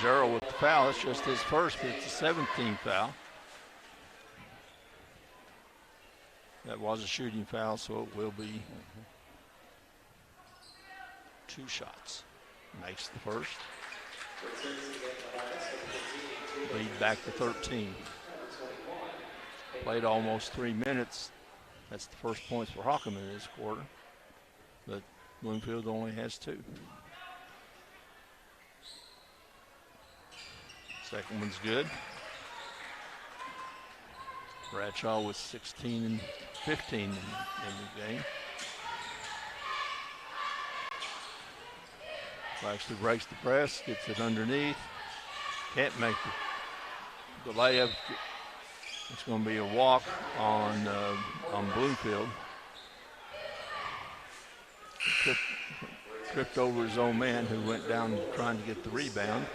Gerald with the foul. It's just his first, but it's a 17th foul. That was a shooting foul, so it will be 2 shots. Makes the first. Lead back to 13. Played almost 3 minutes. That's the first points for Hockham in this quarter. But Bloomfield only has 2. Second one's good. Bradshaw with 16 and 15 in the game. Waxter breaks the press, gets it underneath. Can't make the layup. It's going to be a walk on Bloomfield. Tripped over his own man who went down trying to get the rebound.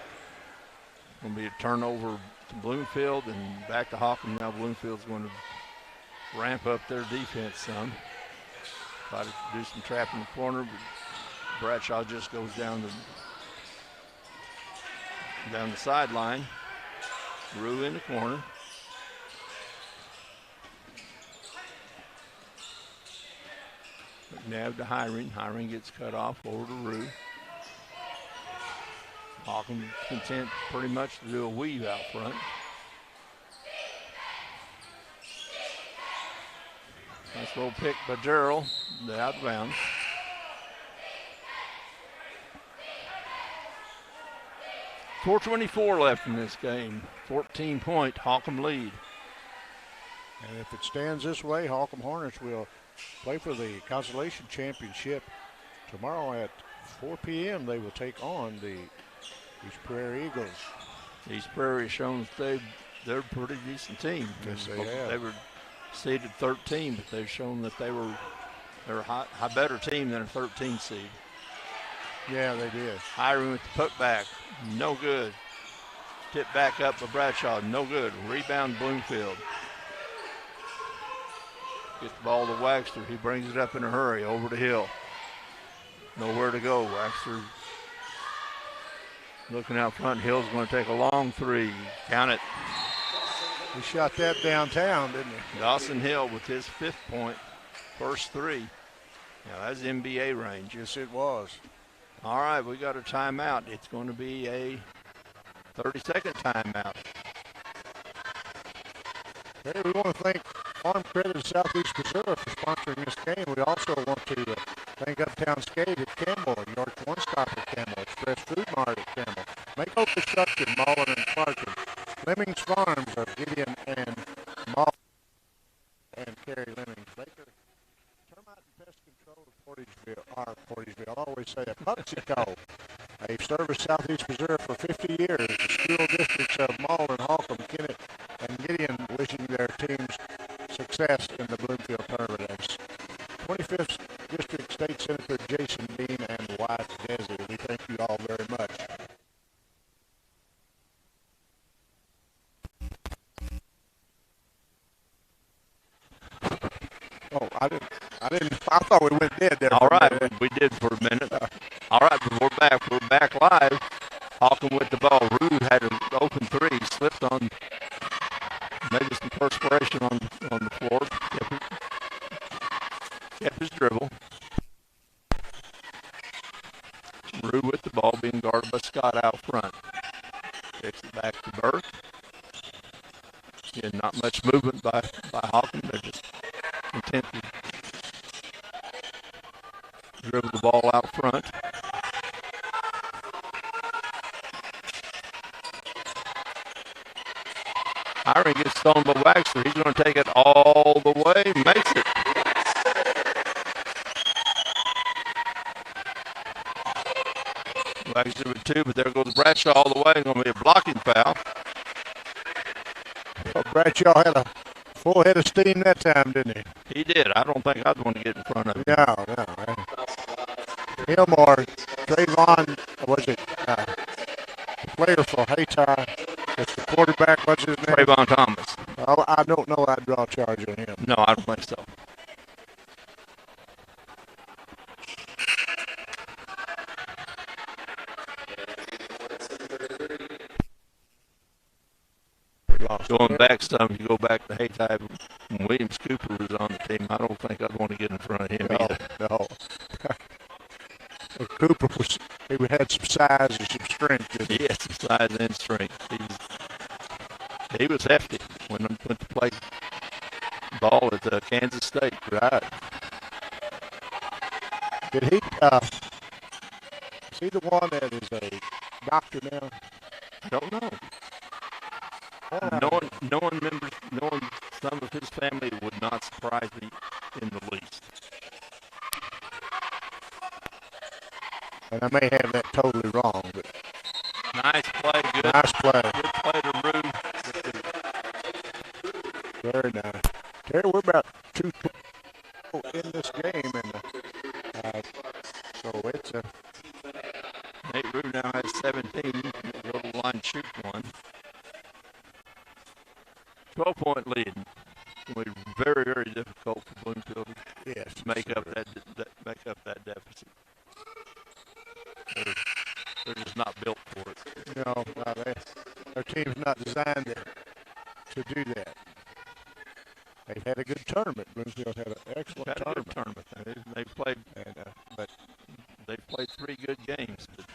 Going to be a turnover to Bloomfield and back to Hockham. Now Bloomfield's going to ramp up their defense some. Try to do some trap in the corner, but Bradshaw just goes down the sideline. Rue in the corner. McNabb to Hiring. Hiring gets cut off over to Rue. Hawkins content pretty much to do a weave out front. Nice little pick by Gerald, the out of bounds. .424 left in this game. 14-point Holcomb lead. And if it stands this way, Holcomb Hornets will play for the Consolation Championship tomorrow at 4 p.m. They will take on the East Prairie Eagles. East Prairie has shown that they're a pretty decent team. Yes, they have. They were seeded 13, but they've shown that they're a better team than a 13 seed. Yeah, they did. Hiring with the putback, no good. Tip back up by Bradshaw, no good. Rebound Bloomfield. Gets the ball to Waxter. He brings it up in a hurry over to Hill. Nowhere to go. Waxter looking out front. Hill's going to take a long three. Count it. He shot that downtown, didn't he? Dawson Hill with his 5th point. First three. Now that's NBA range. Yes, it was. All right, we got a timeout. It's going to be a 30-second timeout. Hey, we want to thank Farm Credit Southeast Missouri for sponsoring this game. We also want to thank Uptown Skate at Campbell, York One Stop at Campbell, Express Food Mart at Campbell, Mako Construction, Mullen and Clarkin, Lemmings Farms of Gideon and Mullen and Kerry Lemmings, Baker, Termite and Pest Control of Portageville. I always say a Puxico. They've serviced Southeast Missouri for 50 years. The school districts of Mullen, Holcomb, Kennett, and Gideon wishing their teams success in the Bloomfield tournament. As 25th District State Senator Jason Dean and wife Desi. We thank you all very much. Oh, I thought we went dead there. All right, we did for a minute. All right, but we're back live. Holcomb with the ball. Rue had an open three, slipped on, maybe some perspiration on the floor. Kept his dribble. Rue with the ball, being guarded by Scott out front. Takes it back to Burke. Again, not much movement by Holcomb. They're just content to dribble the ball out front. Hiring gets stolen by Waxter. He's going to take it all the way. Makes it. Waxter with 2, but there goes Bradshaw all the way. It's going to be a blocking foul. Well, Bradshaw had a full head of steam that time, didn't he? He did. I don't think I'd want to get in front of him. No. Him or Trayvon, was it player for Hayti? It's the quarterback. What's his name? Trayvon Thomas. Oh, I don't know. I'd draw a charge on him. No, I don't think so. Going back some, you go back to Hayti when Williams Cooper was on the team. I don't think I'd want to get in front of him either. No. Cooper he had some size and some strength. Didn't he? He had some size and strength. He was hefty when he went to play ball at Kansas State. Right. Did he? Is he the one that is a doctor now? I don't know. Knowing some of his family would not surprise me in the least. And I may have that totally wrong, but nice play, good. Nice play. Good play to Rue. Very nice. Terry, we're about 2 in this game, and so it's a. Nate Rue now has 17. He'll go to the line, shoot one. 12-point lead. It'll be very, very difficult for Bloomfield to make up that deficit. team's not designed to do that. They've had a good tournament. Bloomfield had an excellent tournament. Good tournament. They've played, but they've played 3 good games. But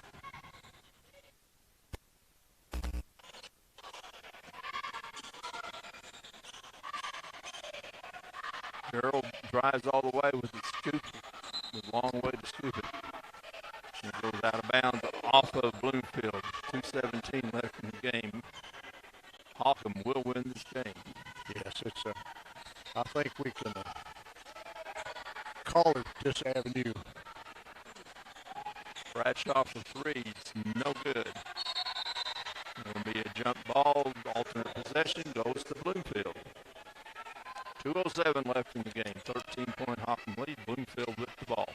Gerald drives all the way with the scoop, with a long way to scoop it. And it goes out of bounds off of Bloomfield. 2:17 left in the game. Holcomb will win this game. Yes, I think we can call it this avenue. Bradshaw for 3, it's no good. It'll be a jump ball, alternate possession, goes to Bloomfield. 2:07 left in the game, 13-point Holcomb lead, Bloomfield with the ball.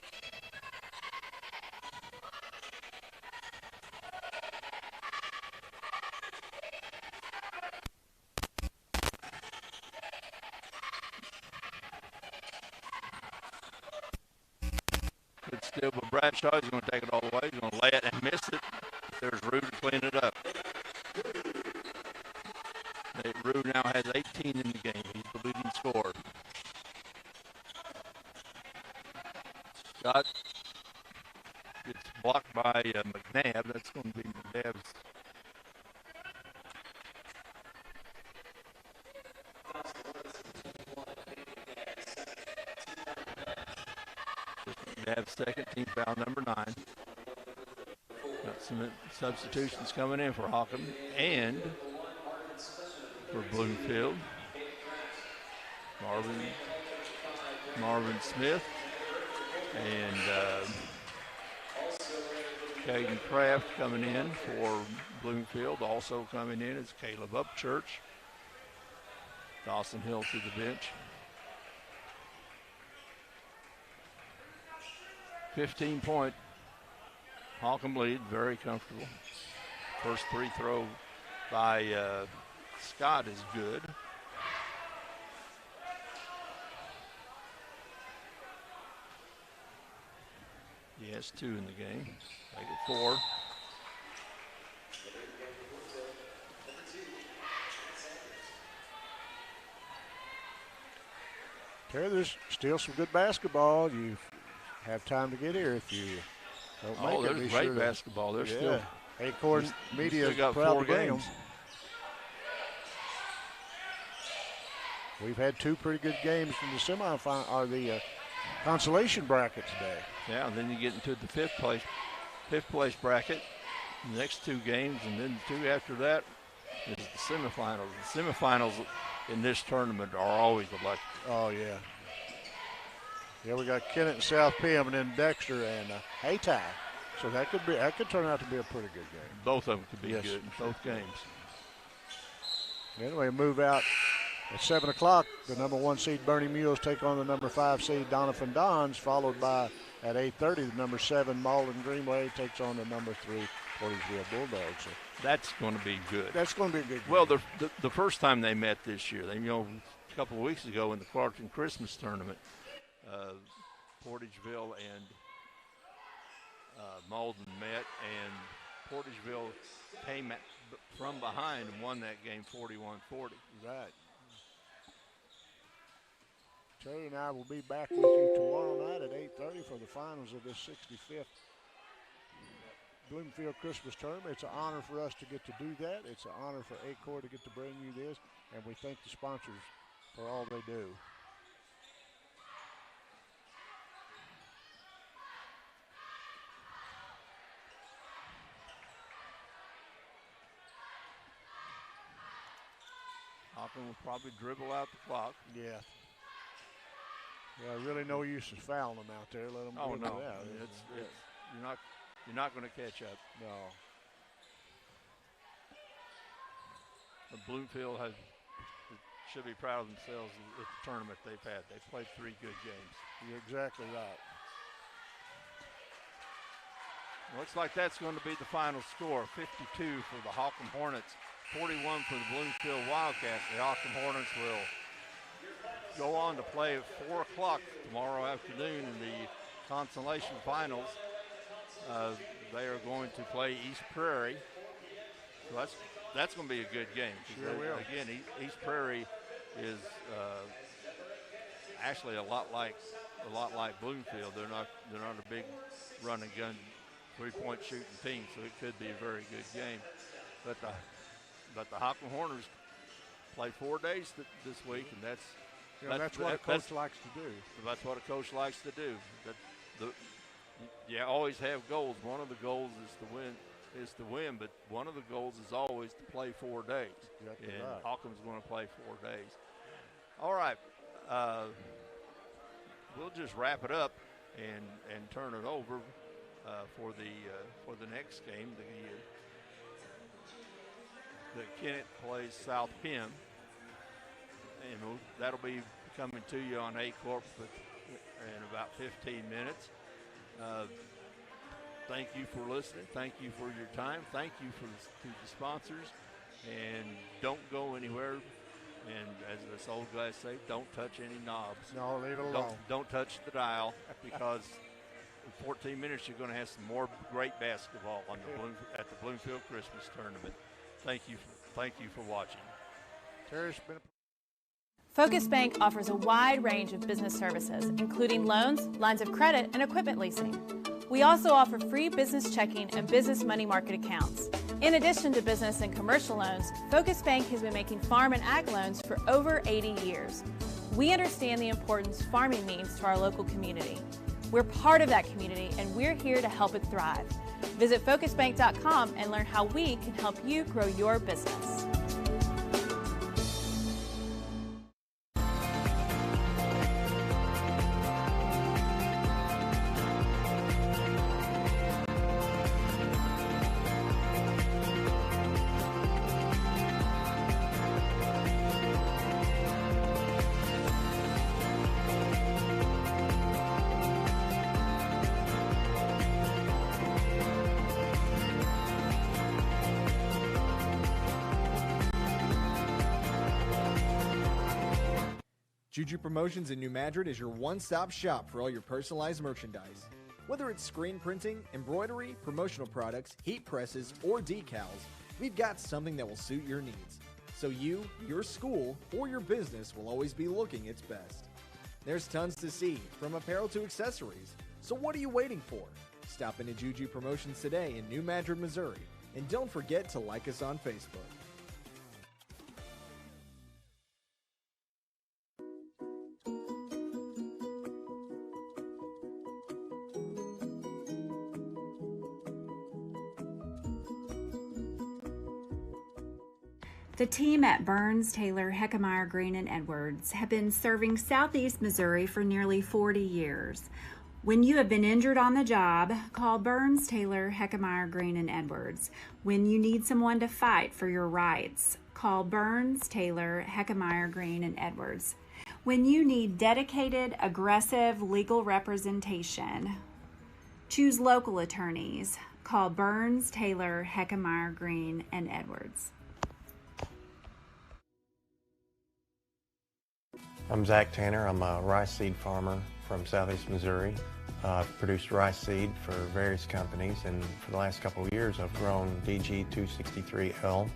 Good steal by Bradshaw. He's going to take it all the way. He's going to lay it and miss it. There's Rue to clean it up. Rue now has 18 in the game. He's the leading scorer. Shot gets blocked by McNabb. That's going to be McNabb's. McNabb's second, team foul number 9. Got some substitutions coming in for Holcomb and for Bloomfield. Marvin Smith and Caden Kraft coming in for Bloomfield. Also coming in is Caleb Upchurch. Dawson Hill to the bench. 15-point Holcomb lead, very comfortable. First free throw by Scott is good. He has 2 in the game. Make it 4. Terry, there's still some good basketball. You have time to get here if you don't make it. There's great basketball. There's still Acorn Media still got proud 4 to bring games. them. We've had 2 pretty good games from the semifinal or the consolation bracket today. Yeah, and then you get into the fifth place bracket. The next 2 games, and then the 2 after that is the semifinals. The semifinals in this tournament are always electric. Oh yeah. Yeah, we got Kennett and South Pim, and then Dexter and Haytie. So that could turn out to be a pretty good game. Both of them could be good in both games. Anyway, move out at 7 o'clock. The number 1 seed Bernie Mules take on the number 5 seed Doniphan Dons, followed by at 8:30 the number 7 Malden Greenway takes on the number 3 Portersville Bulldogs. So that's going to be good. That's going to be a good game. Well, the first time they met this year, a couple of weeks ago in the Clarkton Christmas tournament, Portageville and Malden met, and Portageville came from behind and won that game 41-40. Right. Terry and I will be back with you tomorrow night at 8:30 for the finals of this 65th Bloomfield Christmas Tournament. It's an honor for us to get to do that. It's an honor for Acorn to get to bring you this, and we thank the sponsors for all they do. Holcomb will probably dribble out the clock. Yeah. Yeah, really no use of fouling them out there. Let them do that. You're not going to catch up. No. But Bloomfield should be proud of themselves at the tournament they've had. They've played 3 good games. You're exactly right. Looks like that's going to be the final score. 52 for the Holcomb Hornets, 41 for the Bloomfield Wildcats. The Holcomb Hornets will go on to play at 4 o'clock tomorrow afternoon in the consolation finals. They are going to play East Prairie. So that's going to be a good game. Sure will. Again, East Prairie is actually a lot like Bloomfield. They're not a big run and gun 3-point shooting team, so it could be a very good game. But the Hockman Horners play 4 days this week, and that's what a coach likes to do. That's what a coach likes to do. You always have goals. One of the goals is to win, but one of the goals is always to play 4 days. Exactly and right. Hockham's going to play 4 days. All right. We'll just wrap it up and turn it over for the next game. The Kennett plays South Penn, and that'll be coming to you on A-Corp in about 15 minutes. Thank you for listening. Thank you for your time. Thank you to the sponsors, and don't go anywhere. And as this old guys say, don't touch any knobs. No, leave it alone. Don't touch the dial, because in 14 minutes you're going to have some more great basketball at the Bloomfield Christmas Tournament. Thank you for watching. Terry's been. Focus Bank offers a wide range of business services, including loans, lines of credit, and equipment leasing. We also offer free business checking and business money market accounts. In addition to business and commercial loans, Focus Bank has been making farm and ag loans for over 80 years. We understand the importance farming means to our local community. We're part of that community, and we're here to help it thrive. Visit focusbank.com and learn how we can help you grow your business. Juju Promotions in New Madrid is your one-stop shop for all your personalized merchandise. Whether it's screen printing, embroidery, promotional products, heat presses, or decals, we've got something that will suit your needs. So you, your school, or your business will always be looking its best. There's tons to see, from apparel to accessories. So what are you waiting for? Stop into Juju Promotions today in New Madrid, Missouri. And don't forget to like us on Facebook. The team at Burns, Taylor, Heckmeyer, Green, and Edwards have been serving Southeast Missouri for nearly 40 years. When you have been injured on the job, call Burns, Taylor, Heckmeyer, Green, and Edwards. When you need someone to fight for your rights, call Burns, Taylor, Heckmeyer, Green, and Edwards. When you need dedicated, aggressive legal representation, choose local attorneys. Call Burns, Taylor, Heckmeyer, Green, and Edwards. I'm Zach Tanner. I'm a rice seed farmer from Southeast Missouri. I've produced rice seed for various companies, and for the last couple of years I've grown DG 263L.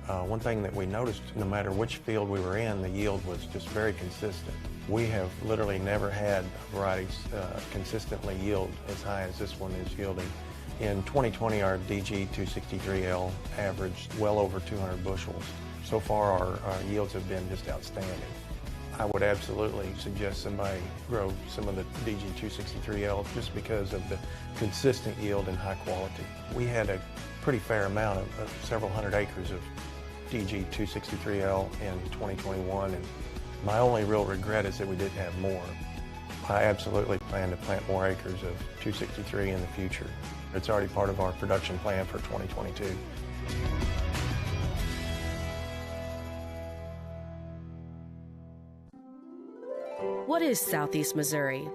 One thing that we noticed, no matter which field we were in, the yield was just very consistent. We have literally never had varieties consistently yield as high as this one is yielding. In 2020, our DG 263L averaged well over 200 bushels. So far, our yields have been just outstanding. I would absolutely suggest somebody grow some of the DG 263L just because of the consistent yield and high quality. We had a pretty fair amount of several hundred acres of DG 263L in 2021, and my only real regret is that we didn't have more. I absolutely plan to plant more acres of 263 in the future. It's already part of our production plan for 2022. What is Southeast Missouri?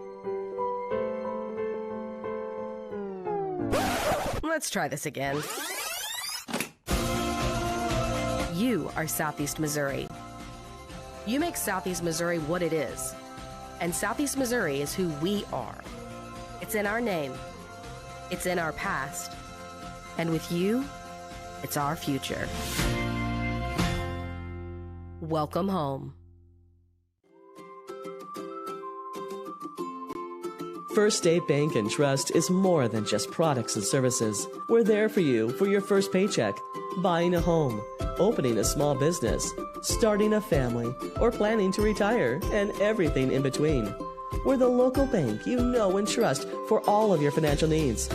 Let's try this again. You are Southeast Missouri. You make Southeast Missouri what it is. And Southeast Missouri is who we are. It's in our name. It's in our past. And with you, It's our future. Welcome home. First State Bank and Trust is more than just products and services. We're there for you for your first paycheck, buying a home, opening a small business, starting a family, or planning to retire, and everything in between. We're the local bank you know and trust for all of your financial needs.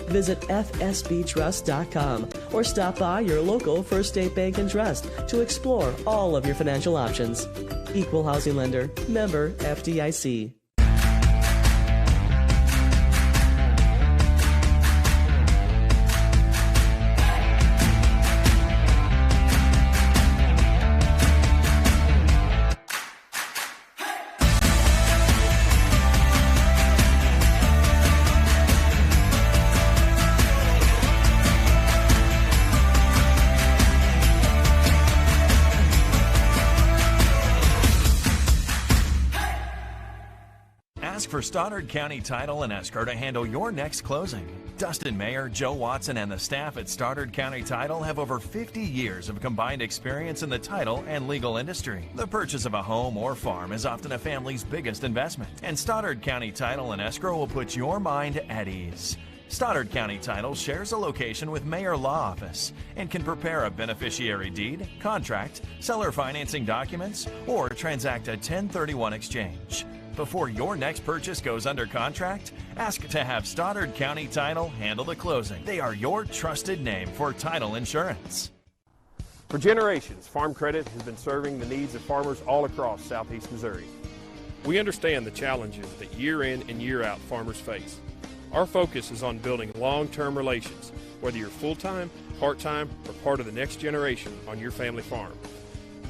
Visit fsbtrust.com or stop by your local First State Bank and Trust to explore all of your financial options. Equal housing lender, member FDIC. For Stoddard County Title and Escrow to handle your next closing. Dustin Mayer, Joe Watson, and the staff at Stoddard County Title have over 50 years of combined experience in the title and legal industry. The purchase of a home or farm is often a family's biggest investment, and Stoddard County Title and Escrow will put your mind at ease. Stoddard County Title shares a location with Mayor Law Office and can prepare a beneficiary deed, contract, seller financing documents, or transact a 1031 exchange. Before your next purchase goes under contract, ask to have Stoddard County Title handle the closing. They are your trusted name for title insurance. For generations, Farm Credit has been serving the needs of farmers all across southeast Missouri. We understand the challenges that year in and year out farmers face. Our focus is on building long-term relations, whether you're full-time, part-time, or part of the next generation on your family farm.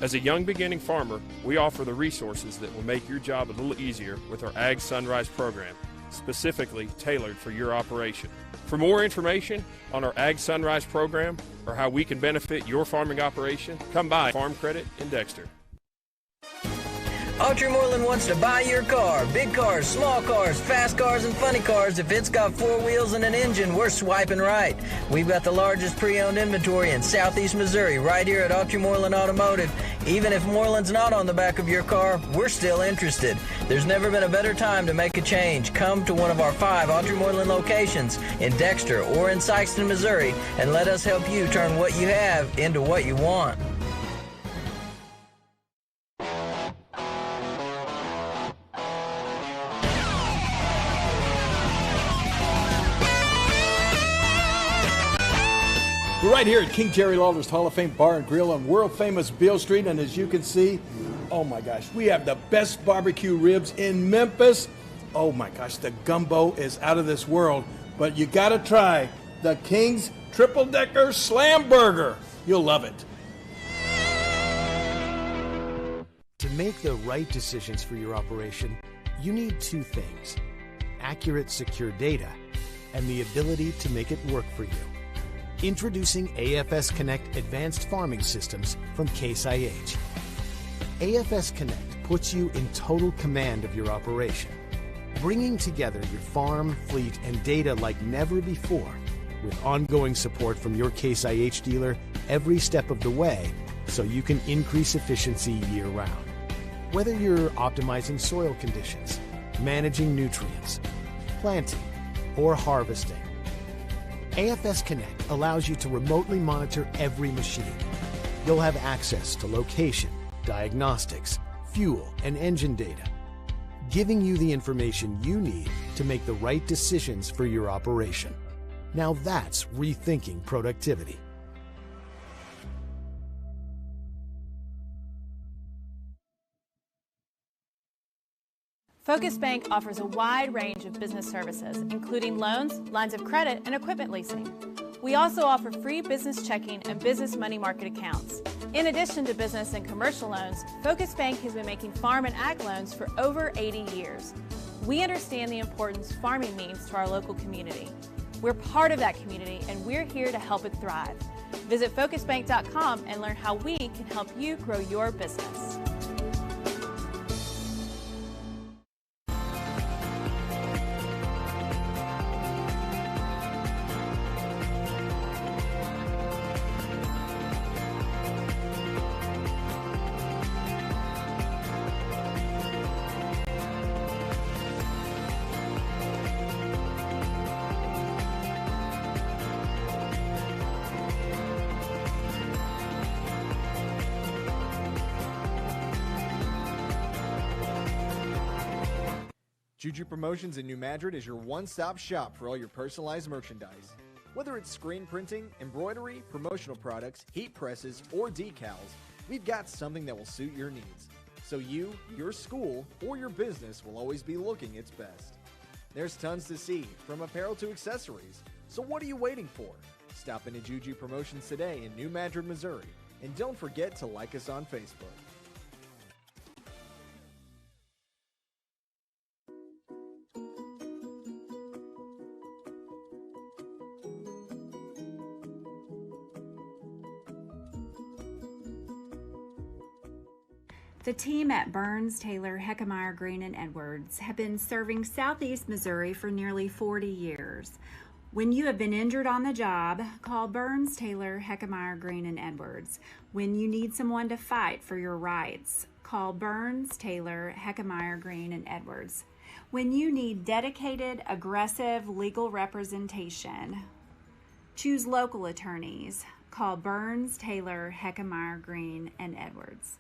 As a young beginning farmer, we offer the resources that will make your job a little easier with our Ag Sunrise program, specifically tailored for your operation. For more information on our Ag Sunrise program or how we can benefit your farming operation, come by Farm Credit in Dexter. Moreland wants to buy your car. Big cars, small cars, fast cars, and funny cars. If it's got 4 wheels and an engine, we're swiping right. We've got the largest pre-owned inventory in southeast Missouri right here at Moreland Automotive. Even if Moreland's not on the back of your car, we're still interested. There's never been a better time to make a change. Come to one of our 5 Moreland locations in Dexter or in Sykeston, Missouri, and let us help you turn what you have into what you want. We're right here at King Jerry Lawler's Hall of Fame Bar and Grill on world-famous Beale Street, and as you can see, oh my gosh, we have the best barbecue ribs in Memphis. Oh my gosh, the gumbo is out of this world, but you gotta try the King's Triple Decker Slam Burger. You'll love it. To make the right decisions for your operation, you need 2 things: accurate, secure data and the ability to make it work for you. Introducing AFS Connect Advanced Farming Systems from Case IH. AFS Connect puts you in total command of your operation, bringing together your farm, fleet, and data like never before, with ongoing support from your Case IH dealer every step of the way, so you can increase efficiency year-round. Whether you're optimizing soil conditions, managing nutrients, planting, or harvesting, AFS Connect allows you to remotely monitor every machine. You'll have access to location, diagnostics, fuel, and engine data, giving you the information you need to make the right decisions for your operation. Now that's rethinking productivity. Focus Bank offers a wide range of business services, including loans, lines of credit, and equipment leasing. We also offer free business checking and business money market accounts. In addition to business and commercial loans, Focus Bank has been making farm and ag loans for over 80 years. We understand the importance farming means to our local community. We're part of that community, and we're here to help it thrive. Visit focusbank.com and learn how we can help you grow your business. Juju Promotions in New Madrid is your one-stop shop for all your personalized merchandise. Whether it's screen printing, embroidery, promotional products, heat presses, or decals, we've got something that will suit your needs. So you, your school, or your business will always be looking its best. There's tons to see, from apparel to accessories. So what are you waiting for? Stop into Juju Promotions today in New Madrid, Missouri. And don't forget to like us on Facebook. The team at Burns, Taylor, Heckmeyer, Green, and Edwards have been serving Southeast Missouri for nearly 40 years. When you have been injured on the job, call Burns, Taylor, Heckmeyer, Green, and Edwards. When you need someone to fight for your rights, call Burns, Taylor, Heckmeyer, Green, and Edwards. When you need dedicated, aggressive legal representation, choose local attorneys. Call Burns, Taylor, Heckmeyer, Green, and Edwards.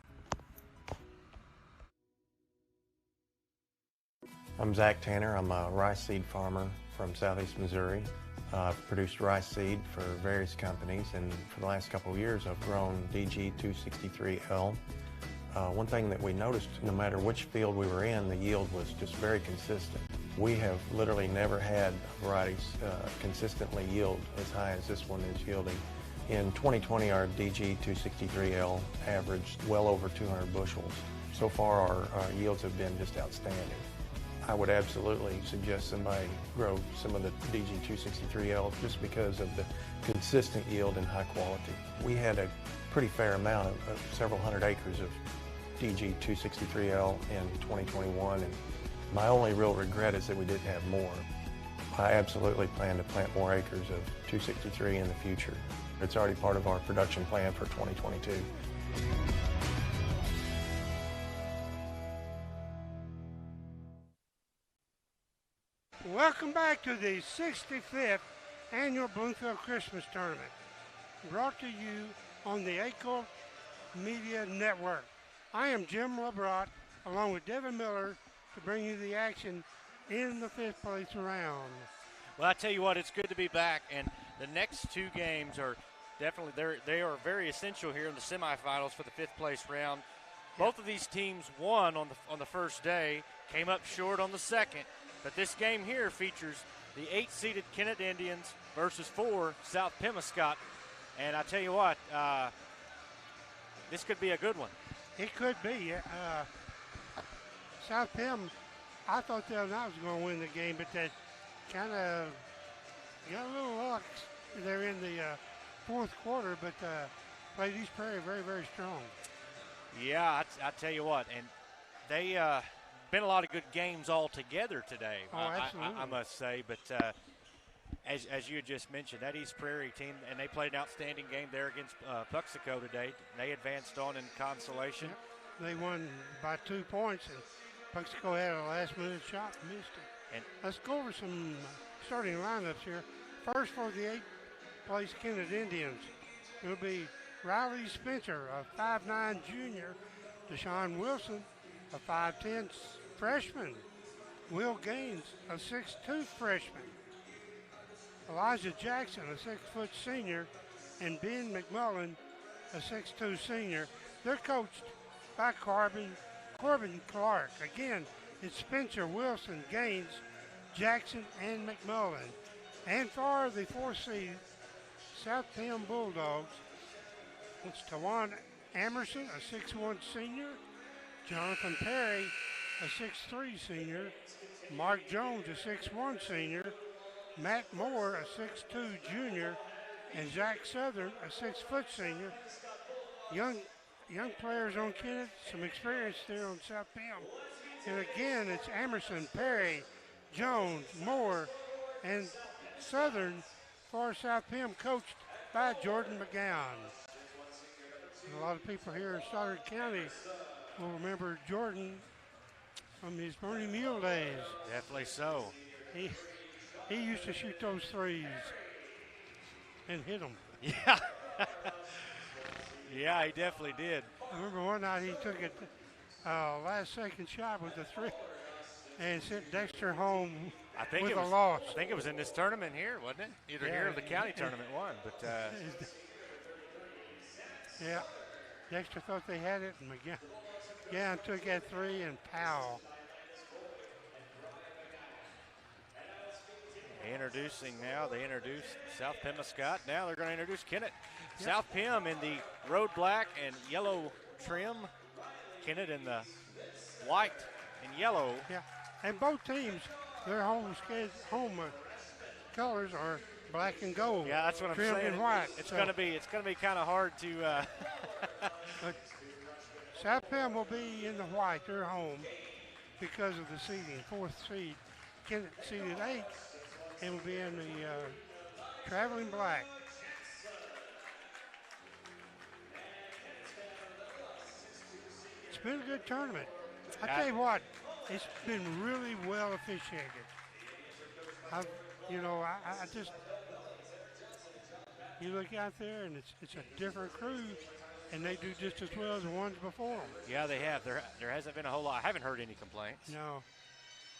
I'm Zach Tanner. I'm a rice seed farmer from Southeast Missouri. I've produced rice seed for various companies, and for the last couple of years I've grown DG 263L. One thing that we noticed, no matter which field we were in, the yield was just very consistent. We have literally never had varieties consistently yield as high as this one is yielding. In 2020, our DG 263L averaged well over 200 bushels. So far, our yields have been just outstanding. I would absolutely suggest somebody grow some of the DG 263L just because of the consistent yield and high quality. We had a pretty fair amount of several hundred acres of DG 263L in 2021, and my only real regret is that we didn't have more. I absolutely plan to plant more acres of 263 in the future. It's already part of our production plan for 2022. Welcome back to the 65th Annual Bloomfield Christmas Tournament, brought to you on the ACO Media Network. I am Jim LeBrot, along with Devin Miller, to bring you the action in the fifth place round. Well, I tell you what, it's good to be back, and the next two games are definitely, they are very essential here in the semifinals for the fifth place round. Both of these teams won on the first day, came up short on the second. But this game here features the 8-seeded Kennett Indians versus 4 South Pemiscot. And I tell you what, this could be a good one. It could be. South Pem, I thought the other night was going to win the game, but that kind of got a little luck. They're in the fourth quarter, but played East Prairie very, very strong. Yeah, I tell you what, and they been a lot of good games all together today. Oh, absolutely. I must say, but as you had just mentioned, that East Prairie team, and they played an outstanding game there against Puxico today. They advanced on in consolation. Yep. They won by 2 points, and Puxico had a last-minute shot and missed it. And let's go over some starting lineups here. First for the 8th place Kennett Indians, it'll be Riley Spencer, a 5'9" junior, Deshaun Wilson, a 5'10" freshman, Will Gaines, a 6'2" freshman, Elijah Jackson, a 6-foot senior, and Ben McMullen, a 6'2" senior. They're coached by Corbin Clark. Again, it's Spencer, Wilson, Gaines, Jackson, and McMullen. And for the 4th seed, South Pem Bulldogs, it's Tawan Amerson, a 6'1" senior, Jonathan Perry, a 6'3" senior, Mark Jones, a 6'1" senior, Matt Moore, a 6'2" junior, and Zach Southern, a 6-foot senior. Young players on Kennett, some experience there on South Pem. And again, it's Amerson, Perry, Jones, Moore, and Southern for South Pem, coached by Jordan McGowan. And a lot of people here in Stoddard County will remember Jordan from his Bernie Mule days. Definitely so. He used to shoot those threes and hit them. Yeah. Yeah, he definitely did. I remember one night he took it last second shot with the and sent Dexter home I think with it was a loss. I think it was in this tournament here, wasn't it? Either here or the county tournament one. But yeah, Dexter thought they had it, and McGowan took that 3, and Powell. They introduced South Pemiscot. Now they're going to introduce Kennett. Yep. South Pem in the road black and yellow trim. Kennett in the white and yellow. Yeah, and both teams, their home colors are black and gold. Yeah, that's what I'm saying. And white. It's going to be kind of hard to. But South Pem will be in the white. They're home because of the seeding, 4th seed. Kennett seeded 8th. And will be in the traveling black. It's been a good tournament. I tell you what, it's been really well officiated. I just, you look out there and it's a different crew, and they do just as well as the ones before them. Yeah, they have. There hasn't been a whole lot. I haven't heard any complaints. No.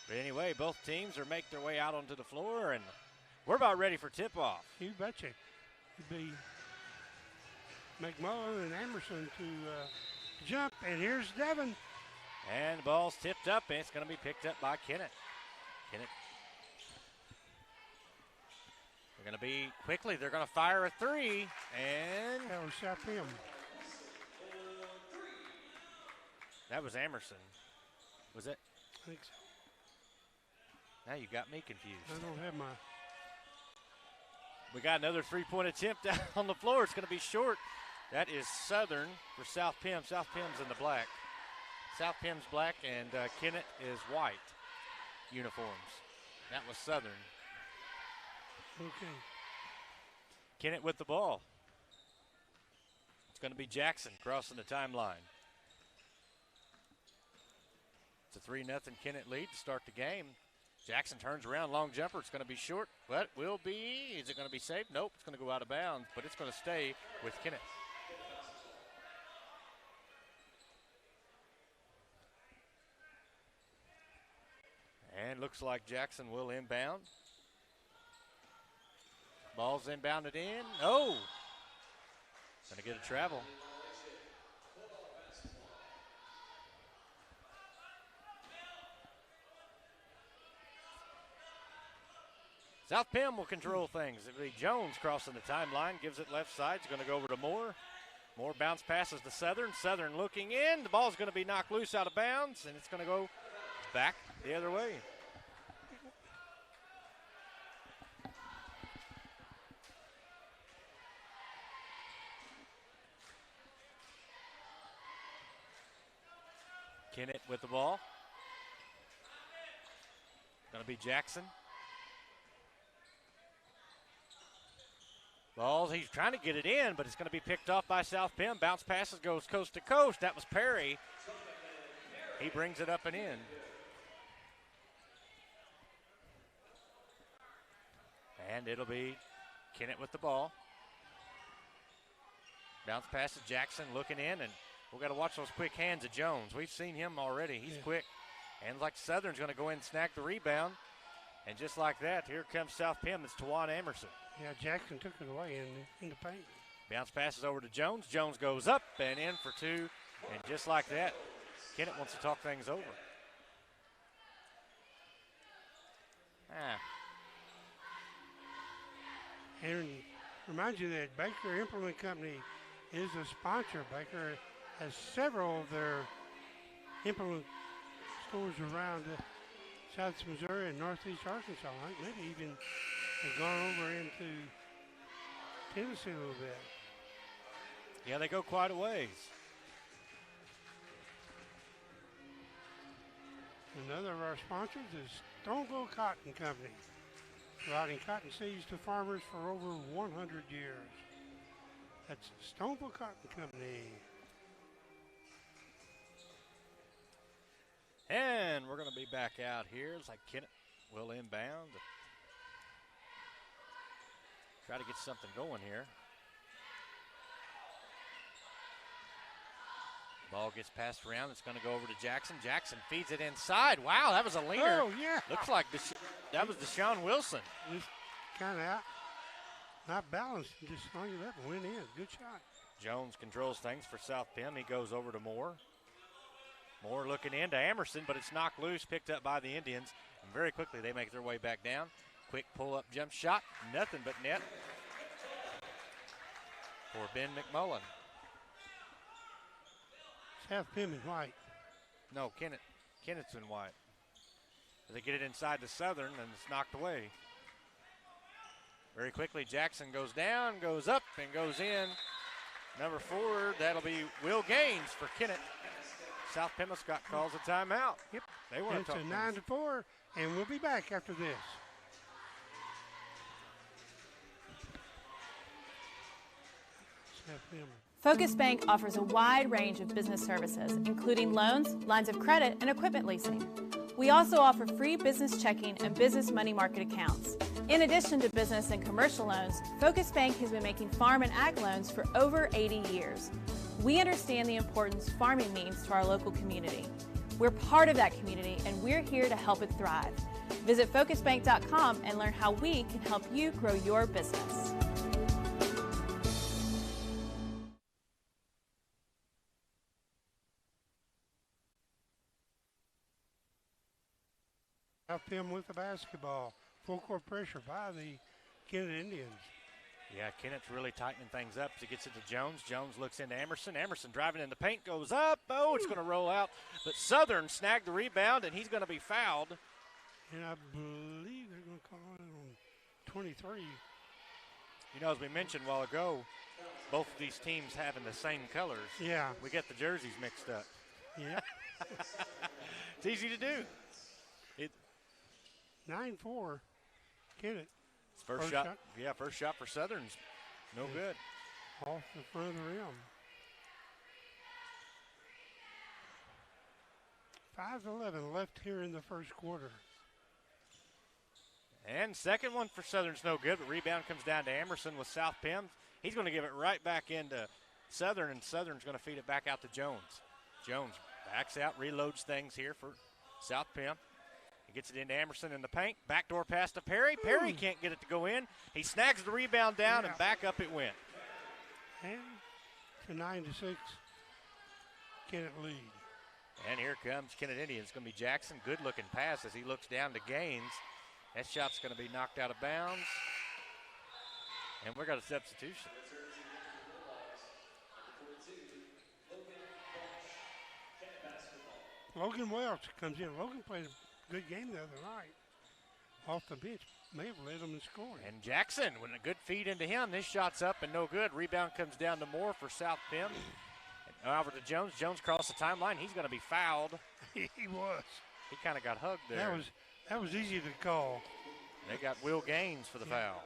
But anyway, both teams are making their way out onto the floor, and we're about ready for tip-off. You betcha. It'd be McMullen and Emerson to jump, and here's Devin. And the ball's tipped up, and it's going to be picked up by Kennett. They're going to be quickly. They're going to fire a 3, and that was South Pem. That was Emerson. Was it? I think so. Now you got me confused. I don't have my. We got another 3-point attempt out on the floor. It's going to be short. That is Southern for South Pem. South Pem's in the black. South Pem's black, and Kennett is white uniforms. That was Southern. Okay. Kennett with the ball. It's going to be Jackson crossing the timeline. It's a 3-0 Kennett lead to start the game. Jackson turns around, long jumper. It's going to be short, but will be. Is it going to be safe? Nope, it's going to go out of bounds, but it's going to stay with Kennett. And looks like Jackson will inbound. Ball's inbounded in. Oh! Going to get a travel. South Pem will control things. It'll be Jones crossing the timeline, gives it left side. It's going to go over to Moore. Moore bounce passes to Southern. Southern looking in. The ball's going to be knocked loose out of bounds, and it's going to go back the other way. Kennett with the ball. Going to be Jackson. Ball, he's trying to get it in, but it's going to be picked off by South Pem. Bounce passes, goes coast to coast. That was Perry. He brings it up and in. And it'll be Kennett with the ball. Bounce passes, Jackson looking in, and we've got to watch those quick hands of Jones. We've seen him already. He's quick. And like Southern's going to go in and snag the rebound. And just like that, here comes South Pem. It's Tawan Emerson. Yeah, Jackson took it away in the paint. Bounce passes over to Jones. Jones goes up and in for 2. And just like that, Kennett wants to talk things over. And remind you that Baker Implement Company is a sponsor. Baker has several of their implement stores around South Missouri and Northeast Arkansas. Maybe even have gone over into Tennessee a little bit. Yeah, they go quite a ways. Another of our sponsors is Stoneville Cotton Company, providing cotton seeds to farmers for over 100 years. That's Stoneville Cotton Company. And we're going to be back out here. It's like Kennett will inbound. Try to get something going here. Ball gets passed around. It's going to go over to Jackson. Jackson feeds it inside. Wow, that was a leaner. Oh, yeah. Looks like that was Deshaun Wilson. Just kind of not balanced. Just hung it up and went in. Good shot. Jones controls things for South Pim. He goes over to Moore. Moore looking into Emerson, but it's knocked loose, picked up by the Indians. And very quickly they make their way back down. Quick pull-up jump shot. Nothing but net for Ben McMullen. South Pim in white. No, Kennett's in white. They get it inside the Southern, and it's knocked away. Very quickly, Jackson goes down, goes up, and goes in. Number 4, that'll be Will Gaines for Kennett. South Pimlico calls a timeout. Yep. They want It's to talk a 9-4, and we'll be back after this. South Pim. Focus Bank offers a wide range of business services, including loans, lines of credit, and equipment leasing. We also offer free business checking and business money market accounts. In addition to business and commercial loans, Focus Bank has been making farm and ag loans for over 80 years. We understand the importance farming means to our local community. We're part of that community, and we're here to help it thrive. Visit focusbank.com and learn how we can help you grow your business. South Pim with the basketball. Full court pressure by the Kennett Indians. Yeah, Kennett's really tightening things up as he gets it to Jones. Jones looks into Emerson. Emerson driving in the paint, goes up. Oh, it's going to roll out. But Southern snagged the rebound, and he's going to be fouled. And I believe they're going to call it on 23. You know, as we mentioned a while ago, both of these teams having the same colors. Yeah. We get the jerseys mixed up. Yeah. It's easy to do. 9-4, Kennett. First shot. Yeah, first shot for Southern's no good. Off the front of the rim. 5:11 left here in the first quarter. And second one for Southern's no good, but rebound comes down to Emerson with South Pim. He's going to give it right back into Southern, and Southern's going to feed it back out to Jones. Jones backs out, reloads things here for South Pim. He gets it into Emerson in the paint. Backdoor pass to Perry. Perry can't get it to go in. He snags the rebound down, and back up it went. And to 9-6, Kennett lead. And here comes Kennett Indians. It's going to be Jackson. Good-looking pass as he looks down to Gaines. That shot's going to be knocked out of bounds. And we got a substitution. Logan Welch comes in. Logan played a good game the other night. Off the bench, may have led them in scoring. And Jackson, with a good feed into him, this shot's up and no good. Rebound comes down to Moore for South Pim. And over to Jones. Jones crossed the timeline. He's going to be fouled. He was. He kind of got hugged there. That was easy to call. They got Will Gaines for the foul.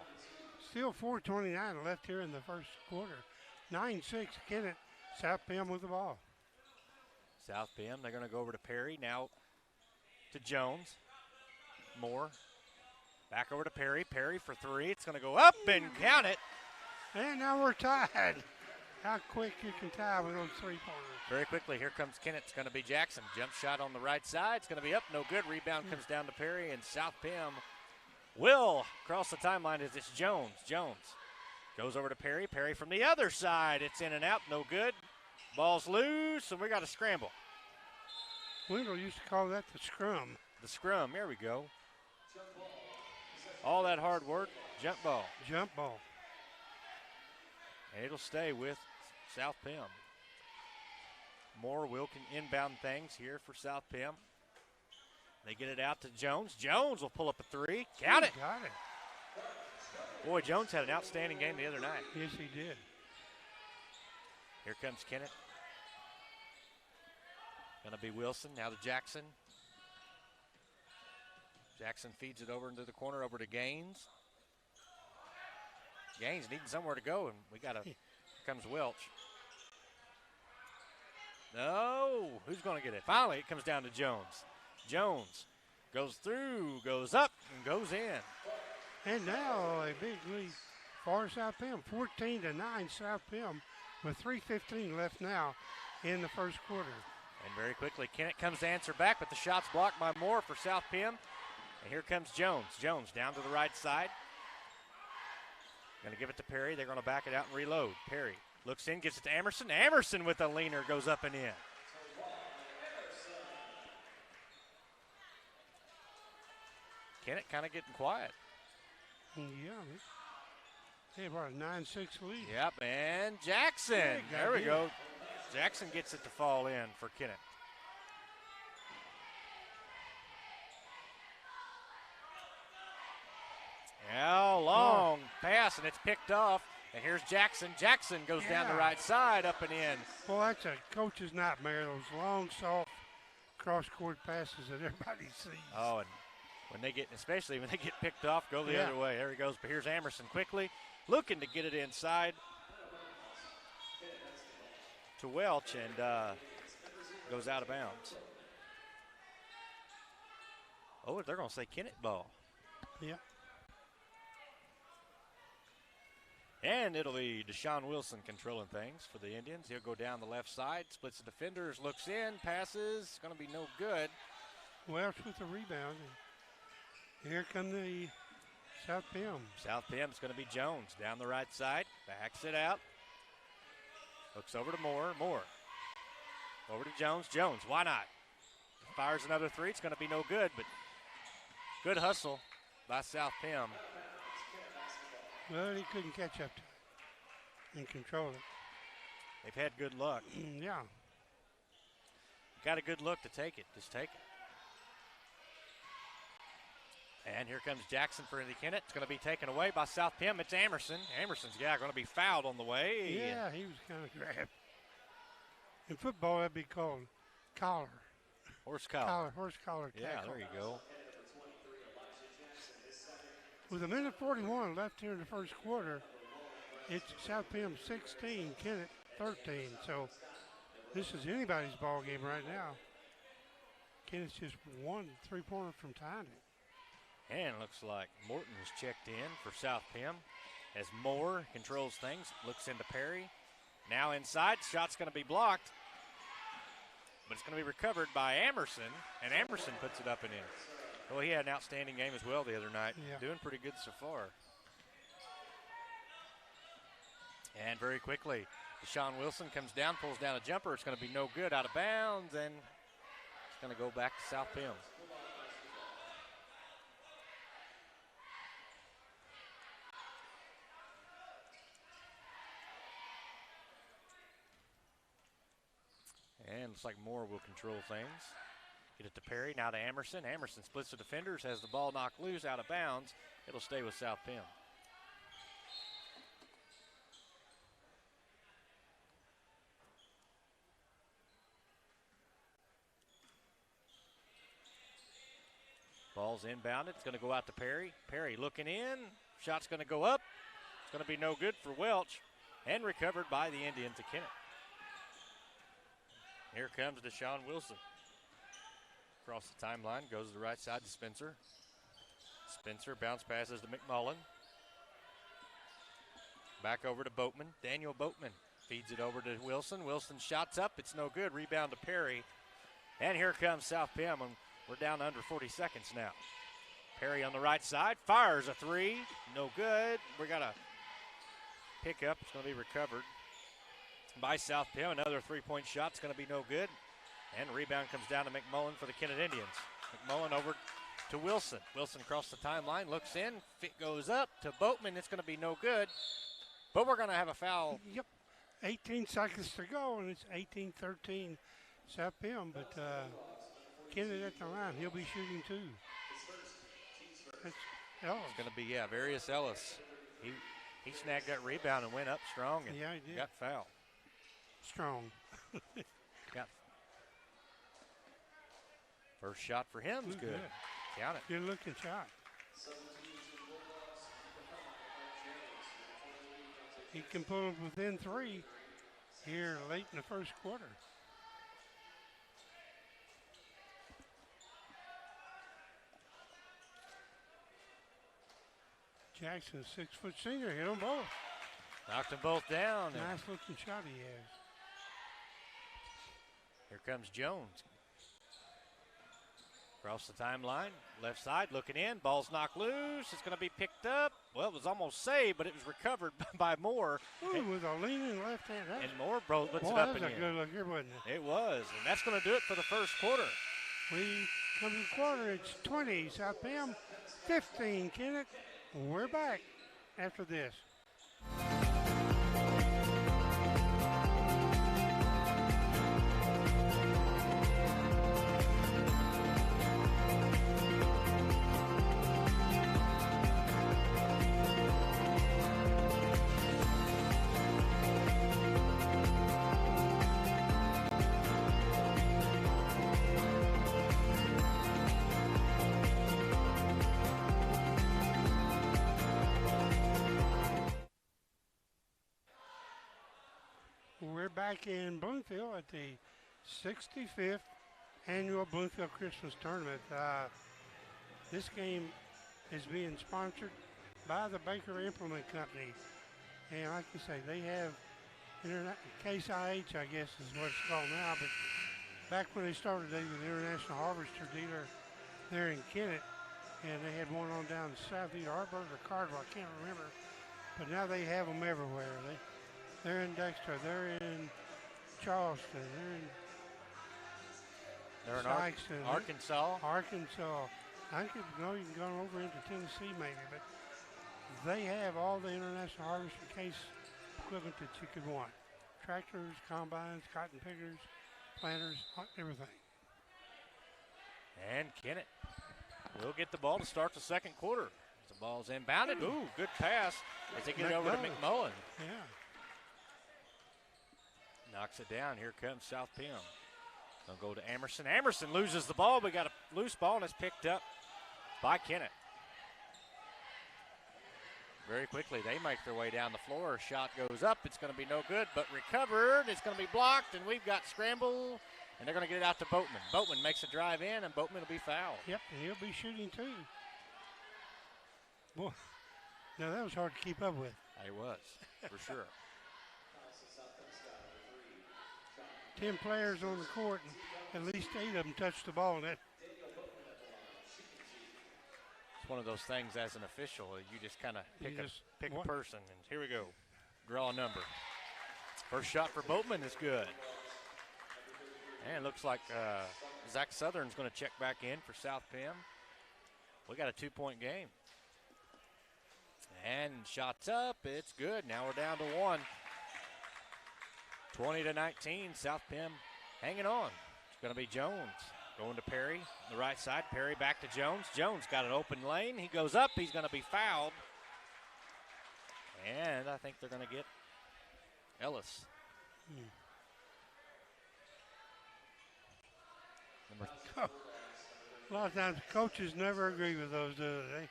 Still 4:29 left here in the first quarter. 9-6, Kennett. South Pim with the ball. South Pim, they're going to go over to Perry. Now to Jones. Moore. Back over to Perry. Perry for three. It's going to go up and count it. And now we're tied. How quick you can tie with those three-pointers. Very quickly, here comes Kennett. It's going to be Jackson. Jump shot on the right side. It's going to be up, no good. Rebound comes down to Perry, and South Pim will cross the timeline as it's Jones. Jones goes over to Perry. Perry from the other side. It's in and out, no good. Ball's loose, and we got a scramble. Wendell used to call that the scrum. The scrum, there we go. All that hard work, jump ball. Jump ball. And it'll stay with South Pim. Moore will inbound things here for South Pim. They get it out to Jones. Jones will pull up a three. Count it. Got it. Boy, Jones had an outstanding game the other night. Yes, he did. Here comes Kennett. Going to be Wilson. Now to Jackson. Jackson feeds it over into the corner, over to Gaines. Gaines needing somewhere to go, and we got here comes Welch. No, who's going to get it? Finally, it comes down to Jones. Jones goes through, goes up, and goes in. And now a big lead for South Pim, 14-9 South Pim with 3:15 left now in the first quarter. And very quickly, Kennett comes to answer back, but the shot's blocked by Moore for South Pim. And here comes Jones. Jones down to the right side. Going to give it to Perry. They're going to back it out and reload. Perry looks in, gives it to Emerson. Emerson with a leaner goes up and in. Kennett kind of getting quiet. Yeah, they brought a 9-6 lead. Yep, and Jackson. There we go. Jackson gets it to fall in for Kennett. Now long pass, and it's picked off. And here's Jackson. Jackson goes down the right side, up and in. Well, that's a coach's nightmare, those long, soft cross-court passes that everybody sees. Oh, and when they get, especially when they get picked off, go the other way. There he goes. But here's Emerson quickly, looking to get it inside to Welch, and goes out of bounds. Oh, they're going to say Kennett ball. Yeah. And it'll be Deshaun Wilson controlling things for the Indians. He'll go down the left side, splits the defenders, looks in, passes. Going to be no good. Welch with the rebound. Here come the South Pim. South Pim's going to be Jones down the right side, backs it out. Looks over to Moore. Moore over to Jones. Jones, why not? Fires another three. It's going to be no good, but good hustle by South Pim. Well, he couldn't catch up to it and control it. They've had good luck. Yeah. Got a good look to take it. Just take it. And here comes Jackson for Indy Kennett. It's going to be taken away by South Pim. It's Emerson. Emerson's, going to be fouled on the way. Yeah, he was kind of grabbed. In football, that'd be called collar. Horse collar. Horse collar tackle. Yeah, there you go. With 1:41 left here in the first quarter, it's South Pim 16, Kennett 13. So this is anybody's ball game right now. Kennett's just 1 3-pointer from tying it. And it looks like Morton has checked in for South Pim as Moore controls things, looks into Perry. Now inside, shot's going to be blocked, but it's going to be recovered by Emerson, and Emerson puts it up and in. Well, he had an outstanding game as well the other night. Yeah. Doing pretty good so far. And very quickly, Deshaun Wilson comes down, pulls down a jumper. It's going to be no good, out of bounds, and it's going to go back to South Pim. And looks like Moore will control things. Get it to Perry, now to Emerson. Emerson splits the defenders, has the ball knocked loose, out of bounds. It'll stay with South Pim. Ball's inbounded. It's going to go out to Perry. Perry looking in. Shot's going to go up. It's going to be no good for Welch. And recovered by the Indians to Kennett. Here comes Deshaun Wilson. Across the timeline, goes to the right side to Spencer. Spencer bounce passes to McMullen. Back over to Boatman. Daniel Boatman feeds it over to Wilson. Wilson shots up. It's no good. Rebound to Perry. And here comes South Pim. And we're down to under 40 seconds now. Perry on the right side. Fires a three. No good. We got a pickup. It's going to be recovered by South Pim. Another three-point shot. It's going to be no good. And the rebound comes down to McMullen for the Kennett Indians. McMullen over to Wilson. Wilson across the timeline, looks in, fit goes up to Boatman. It's going to be no good, but we're going to have a foul. Yep, 18 seconds to go, and it's 18-13 South Pim, but Kennett at the line. He'll be shooting too. That's Ellis. It's going to be, Various Ellis. He snagged that rebound and went up strong and he did. got fouled. Strong. Got first shot for him is good. Count it. Good looking shot. He can pull it within three here late in the first quarter. Jackson, 6-foot senior, hit them both. Knocked them both down. Nice looking shot he has. Here comes Jones. Across the timeline, left side, looking in. Ball's knocked loose. It's going to be picked up. Well, it was almost saved, but it was recovered by Moore. Ooh, with a leaning left hand. And Moore puts it up that and was a in. good look here, wasn't it? It was, and that's going to do it for the first quarter. We come to the quarter. It's 20, South Bend, 15, Kennett. We're back after this. We're back in Bloomfield at the 65th annual Bloomfield Christmas Tournament. This game is being sponsored by the Baker Implement Company. And like you say, they have Case IH, I guess is what it's called now. But back when they started, they were the International Harvester dealer there in Kennett. And they had one on down south, either Arburg or Cardwell, I can't remember. But now they have them everywhere. They're in Dexter. They're in Charleston. They're in Sykeston, Arkansas. Arkansas. I think you can go over into Tennessee maybe, but they have all the International Harvester Case equipment that you could want. Tractors, combines, cotton pickers, planters, everything. And Kennett will get the ball to start the second quarter. The ball's inbounded. Ooh, good pass as they get it over to McMullen. Yeah. Knocks it down. Here comes South Penn. They'll go to Amerson. Amerson loses the ball. We got a loose ball, and it's picked up by Kennett. Very quickly, they make their way down the floor. Shot goes up. It's going to be no good, but recovered. It's going to be blocked, and we've got scramble, and they're going to get it out to Boatman. Boatman makes a drive in, and Boatman will be fouled. Yep, and he'll be shooting too. Boy, now that was hard to keep up with. It was, for sure. 10 players on the court, and at least 8 of them touched the ball. It's one of those things as an official, you just kind of pick a person, and here we go. Draw a number. First shot for Boatman is good. And it looks like Zach Southern's going to check back in for South Penn. We got a 2-point game. And shots up, it's good. Now we're down to 1. 20-19, South Penn hanging on. It's going to be Jones going to Perry, the right side. Perry back to Jones. Jones got an open lane. He goes up. He's going to be fouled. And I think they're going to get Ellis. A lot of times coaches never agree with those, do they?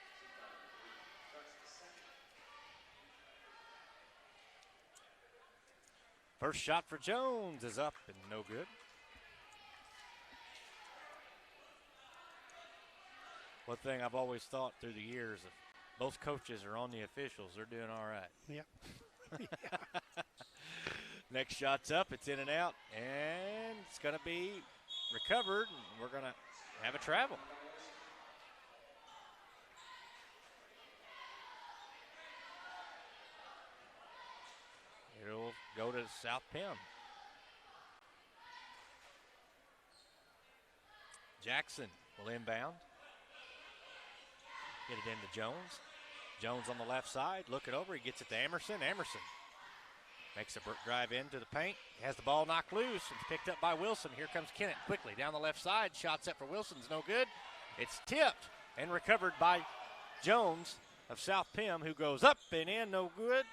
First shot for Jones is up and no good. One thing I've always thought through the years, if both coaches are on the officials, they're doing all right. Yep. Next shot's up, it's in and out, and it's going to be recovered, and we're going to have a travel. It'll go to South Penn. Jackson will inbound. Get it into Jones. Jones on the left side. Look it over. He gets it to Amerson. Amerson makes a drive into the paint. He has the ball knocked loose. It's picked up by Wilson. Here comes Kennett quickly down the left side. Shot set for Wilson's no good. It's tipped and recovered by Jones of South Penn, who goes up and in, no good.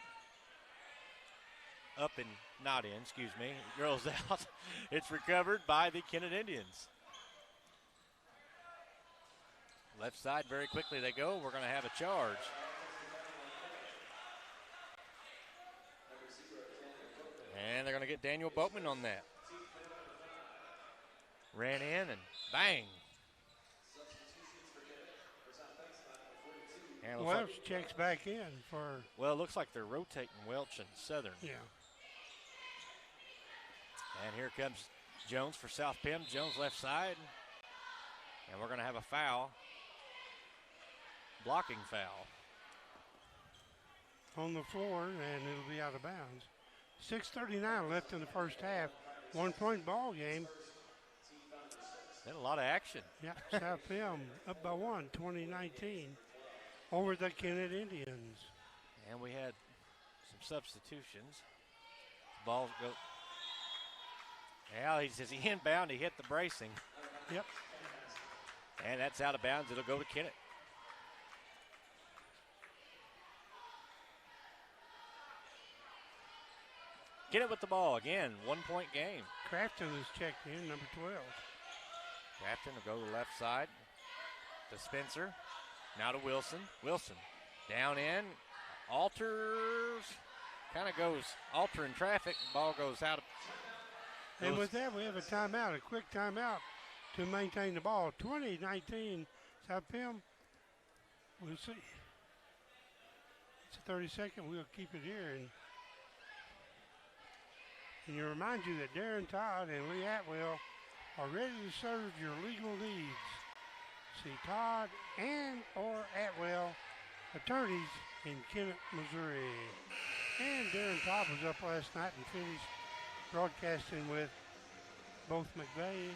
Up and not in, excuse me. It rolls out. It's recovered by the Kennett Indians. Left side, very quickly they go. We're going to have a charge. And they're going to get Daniel Boatman on that. Ran in and bang. And Welch checks back in for. Well, it looks like they're rotating Welch and Southern. Yeah. And here comes Jones for South Pim. Jones left side. And we're going to have a foul. Blocking foul. On the floor, and it'll be out of bounds. 6:39 left in the first half. 1 point ball game. Been a lot of action. Yeah, South Pim up by 1, 20-19 over the Kennett Indians. And we had some substitutions. Balls go. Now he says he inbound, he hit the bracing. Yep. And that's out of bounds. It'll go to Kennett. Kennett with the ball again. 1 point game. Crafton is checked in, number 12. Crafton will go to the left side to Spencer. Now to Wilson. Wilson down in. Alters. Kind of goes altering traffic. Ball goes out. And with that, we have a timeout, a quick timeout to maintain the ball. 20-19 South Pim. We'll see. It's a 30-second. We'll keep it here. And you remind you that Darren Todd and Lee Atwell are ready to serve your legal needs. See Todd and or Atwell, attorneys in Kennett, Missouri. And Darren Todd was up last night and finished broadcasting with both McVeigh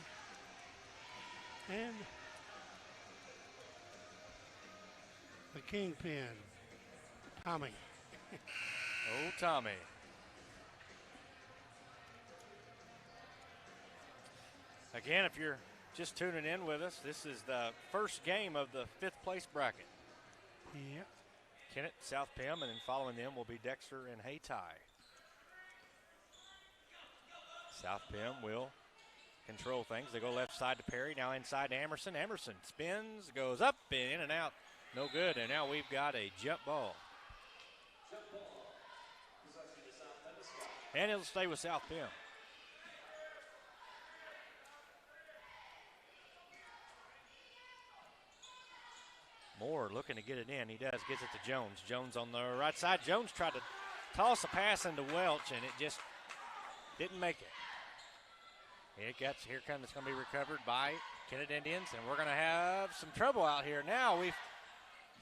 and the Kingpin, Tommy. Oh, Tommy. Again, if you're just tuning in with us, this is the first game of the 5th place bracket. Yep. Kennett, South Pim, and then following them will be Dexter and Hayti. South Pim will control things. They go left side to Perry, now inside to Emerson. Emerson spins, goes up and in and out. No good, and now we've got a jump ball. And it'll stay with South Pim. Moore looking to get it in. He does. Gets it to Jones. Jones on the right side. Jones tried to toss a pass into Welch, and it just didn't make it. Here comes, it's going to be recovered by Kennett Indians, and we're going to have some trouble out here. Now it's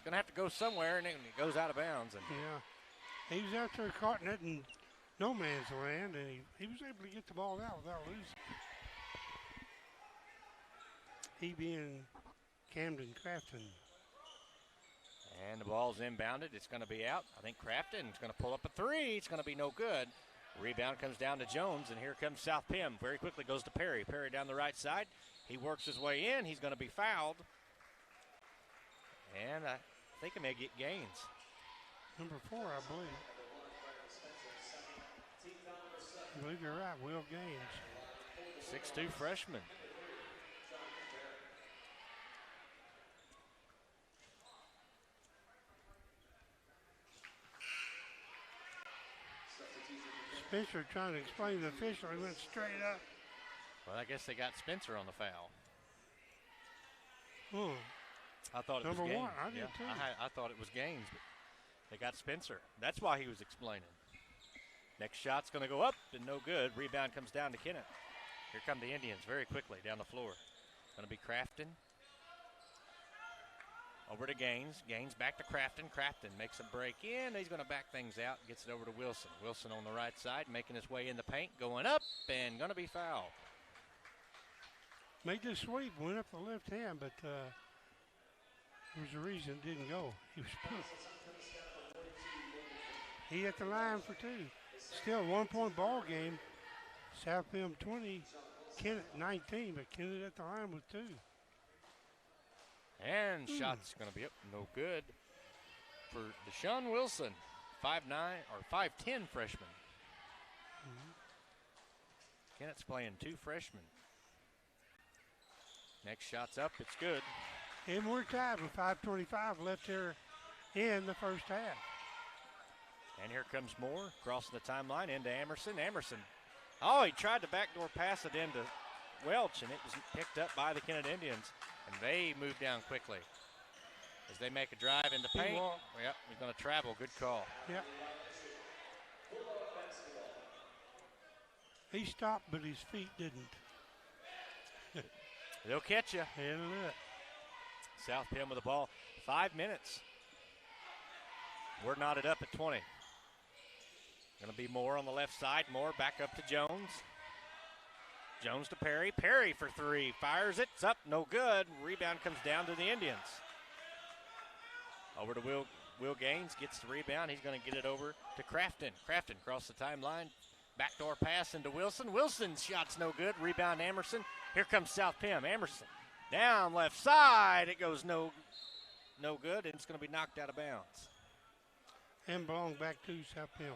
going to have to go somewhere, and it goes out of bounds. And yeah, he was out there caught in it in no man's land, and he was able to get the ball out without losing. He being Camden Crafton. And the ball's inbounded. It's going to be out. I think Crafton's going to pull up a three. It's going to be no good. Rebound comes down to Jones, and here comes South Pim. Very quickly goes to Perry. Perry down the right side. He works his way in. He's going to be fouled. And I think he may get Gaines. Number 4, I believe. I believe you're right, Will Gaines. 6'2" freshman. Spencer trying to explain to the official. He went straight up. Well, I guess they got Spencer on the foul. Hmm. I thought it Number was Gaines. 1, I did too. I thought it was Gaines, but they got Spencer. That's why he was explaining. Next shot's going to go up and no good. Rebound comes down to Kennett. Here come the Indians very quickly down the floor. Going to be Crafton. Over to Gaines. Gaines back to Crafton. Crafton makes a break in. He's going to back things out. Gets it over to Wilson. Wilson on the right side, making his way in the paint. Going up and going to be fouled. Made the sweep, went up the left hand, but there was a reason it didn't go. He was pushed. He hit the line for 2. Still a 1 point ball game. South Pim 20, Kennett 19, but Kennett at the line with 2. And shot's going to be up, no good for Deshaun Wilson, 5'9" or 5'10" freshman. Kennett's playing 2 freshmen. Next shot's up, it's good. And we're tied with 5:25 left here in the first half. And here comes Moore, crossing the timeline into Emerson. Emerson, oh, he tried to backdoor pass it into Welch, and it was picked up by the Kennett Indians. And they move down quickly as they make a drive into paint. Yep, he's going to travel. Good call. Yep. He stopped, but his feet didn't. They'll catch you. It'll do it. South Penn with the ball. 5 minutes. We're knotted up at 20. Going to be Moore on the left side. Moore back up to Jones. Jones to Perry. Perry for three. Fires it. It's up. No good. Rebound comes down to the Indians. Over to Will Gaines. Gets the rebound. He's going to get it over to Crafton. Crafton across the timeline. Backdoor pass into Wilson. Wilson's shot's no good. Rebound Amerson. Here comes South Penn. Amerson down left side. It goes no good, and it's going to be knocked out of bounds. And belong back to South Penn.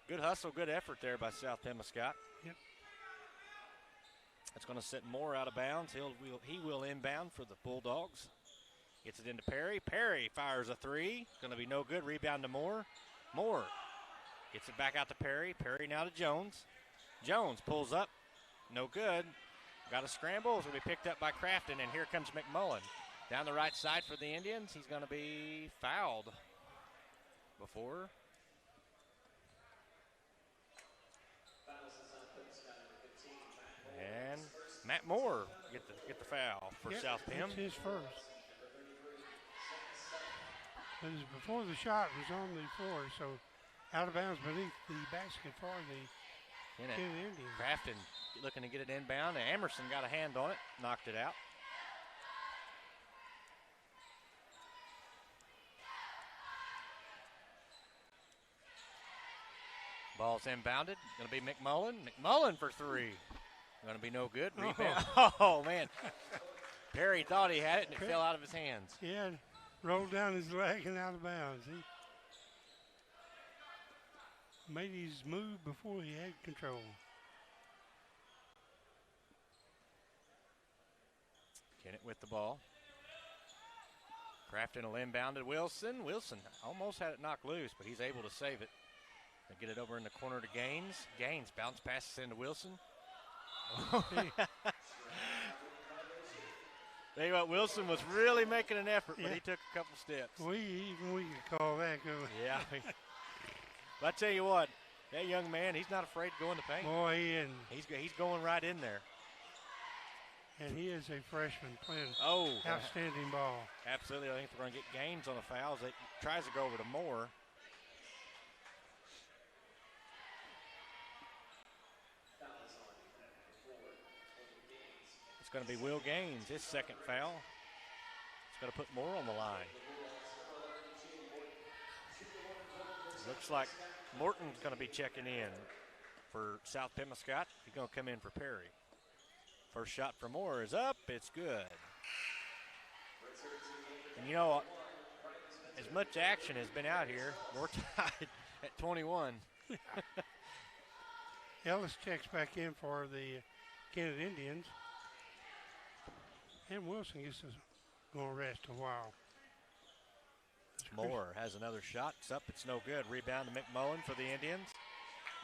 Good hustle, good effort there by South Pemmican. Yep. That's going to set Moore out of bounds. He will inbound for the Bulldogs. Gets it into Perry. Perry fires a three. Going to be no good. Rebound to Moore. Moore gets it back out to Perry. Perry now to Jones. Jones pulls up. No good. Got a scramble. It's going to be picked up by Crafton, and here comes McMullen. Down the right side for the Indians. He's going to be fouled before. And Matt Moore get the foul for South Penn. It's his first. It was before the shot was on the floor, so out of bounds beneath the basket for the Indians. Crafton looking to get it inbound. Amerson got a hand on it, knocked it out. Ball's inbounded. Going to be McMullen. McMullen for three. Going to be no good. Rebound. Oh, man. Perry thought he had it, and it fell out of his hands. Yeah, rolled down his leg and out of bounds. He made his move before he had control. Kennett with the ball. Crafton will inbound to Wilson. Wilson almost had it knocked loose, but he's able to save it. They get it over in the corner to Gaines. Gaines bounce passes into Wilson. Tell you what, Wilson was really making an effort, but he took a couple steps. We could call that good. Yeah. But I tell you what, that young man, he's not afraid to go in the paint. Boy, he isn't. He's going right in there. And he is a freshman playing outstanding ball. Absolutely. I think they're going to get Gaines on the fouls. They tries to go over to Moore. It's going to be Will Gaines, his second foul. It's going to put Moore on the line. Looks like Morton's going to be checking in for South Pemmican. He's going to come in for Perry. First shot for Moore is up. It's good. And you know, as much action has been out here, we're tied at 21. Ellis checks back in for the Kennedy Indians. And Wilson gets going to rest a while. Moore has another shot. It's up. It's no good. Rebound to McMullen for the Indians.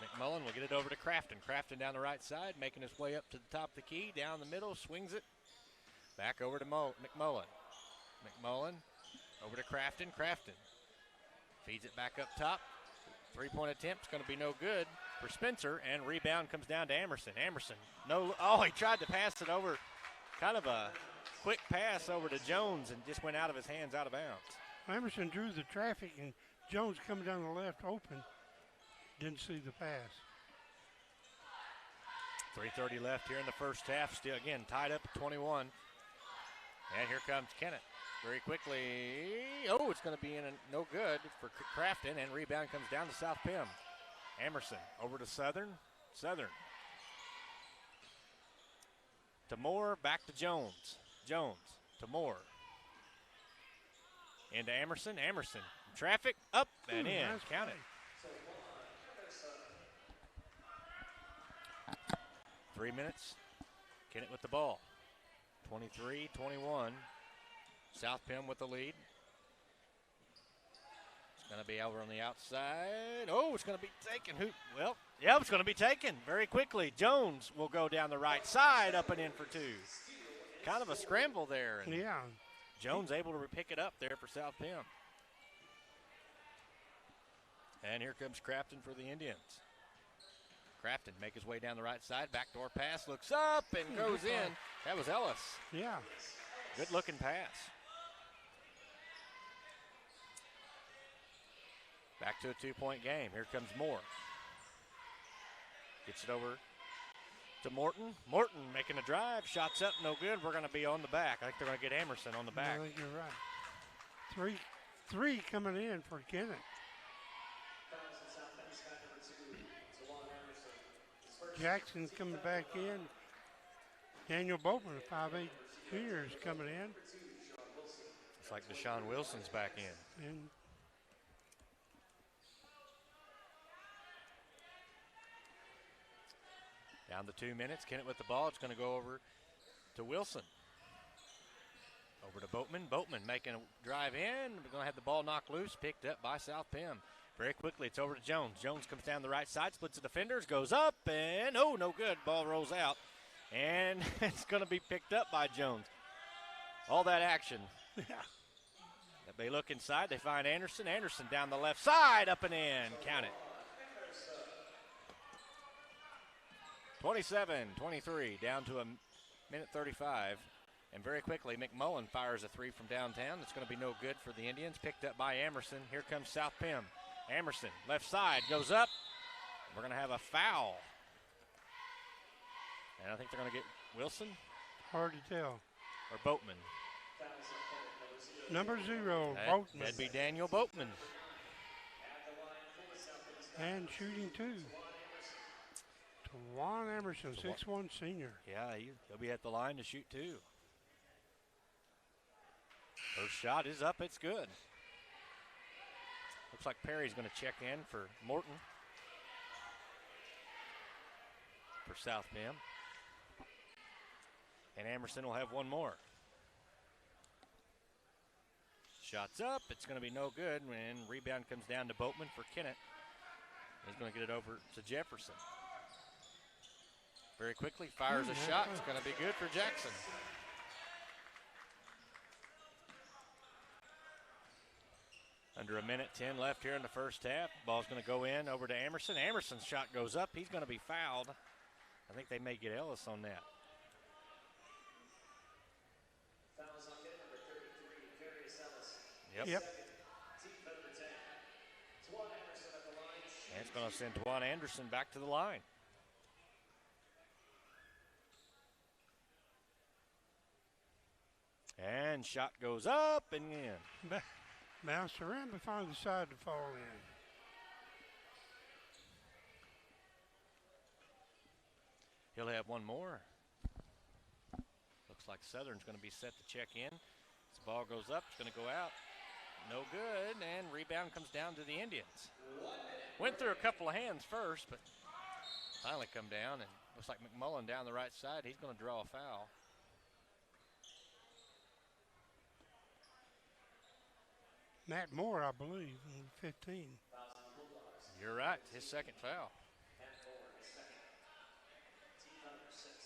McMullen will get it over to Crafton. Crafton down the right side, making his way up to the top of the key. Down the middle, swings it. Back over to McMullen. McMullen over to Crafton. Crafton feeds it back up top. Three-point attempt is going to be no good for Spencer, and rebound comes down to Amerson. He tried to pass it over. Kind of a quick pass over to Jones and just went out of his hands, out of bounds. Emerson drew the traffic, and Jones coming down the left open. Didn't see the pass. 3:30 left here in the first half. Still, again, tied up at 21. And here comes Kennett. Very quickly. Oh, it's going to be in no good for Crafton, and rebound comes down to South Penn. Amerson over to Southern. Southern to Moore, back to Jones. Jones to Moore. Into Amerson. Amerson. Traffic, up and in. Nice Count it. 3 minutes. Kennett with the ball. 23-21. South Penn with the lead. It's going to be over on the outside. Oh, it's going to be taken. It's going to be taken very quickly. Jones will go down the right side, up and in for two. Kind of a scramble there. And yeah. Jones able to pick it up there for South Penn. And here comes Crafton for the Indians. Crafton make his way down the right side. Backdoor pass, looks up and goes in. That was Ellis. Yeah. Good looking pass. Back to a 2-point game. Here comes Moore. Gets it over to Morton. Morton making a drive. Shots up, no good. We're going to be on the back. I think they're going to get Emerson on the back. I think you're right. Three coming in for Kennett. Jackson's coming back in. Daniel Boatman, a 5'8" junior, is coming in. It's like Deshaun Wilson's back in. And down to 2 minutes. Kennett with the ball. It's going to go over to Wilson. Over to Boatman. Boatman making a drive in. We're going to have the ball knocked loose. Picked up by South Pim. Very quickly, it's over to Jones. Jones comes down the right side, splits the defenders, goes up, and no good. Ball rolls out, and it's going to be picked up by Jones. All that action. Yeah. They look inside. They find Anderson. Anderson down the left side, up and in. Count it. 27-23, down to a minute 35. And very quickly, McMullen fires a three from downtown. It's going to be no good for the Indians. Picked up by Emerson. Here comes South Pim. Emerson, left side, goes up. We're going to have a foul. And I think they're going to get Wilson. Hard to tell. Or Boatman. Number 0, Boatman. That'd be Daniel Boatman. And shooting 2. Juan Emerson, 6'1" senior. Yeah, he'll be at the line to shoot 2. First shot is up, it's good. Looks like Perry's going to check in for Morton. For South Pim. And Emerson will have one more. Shots up, it's going to be no good, and rebound comes down to Boatman for Kennett. He's going to get it over to Jefferson. Very quickly, fires a shot. It's going to be good for Jackson. Under a minute 10 left here in the first half. Ball's going to go in over to Emerson. Emerson's shot goes up. He's going to be fouled. I think they may get Ellis on that. Yep. And it's going to send Twan Anderson back to the line. And shot goes up and in. Bounced around but finally decided to fall in. He'll have one more. Looks like Southern's going to be set to check in. As the ball goes up, it's going to go out. No good, and rebound comes down to the Indians. Went through a couple of hands first, but finally come down, and looks like McMullen down the right side. He's going to draw a foul. Matt Moore, I believe, 15. You're right, his second foul.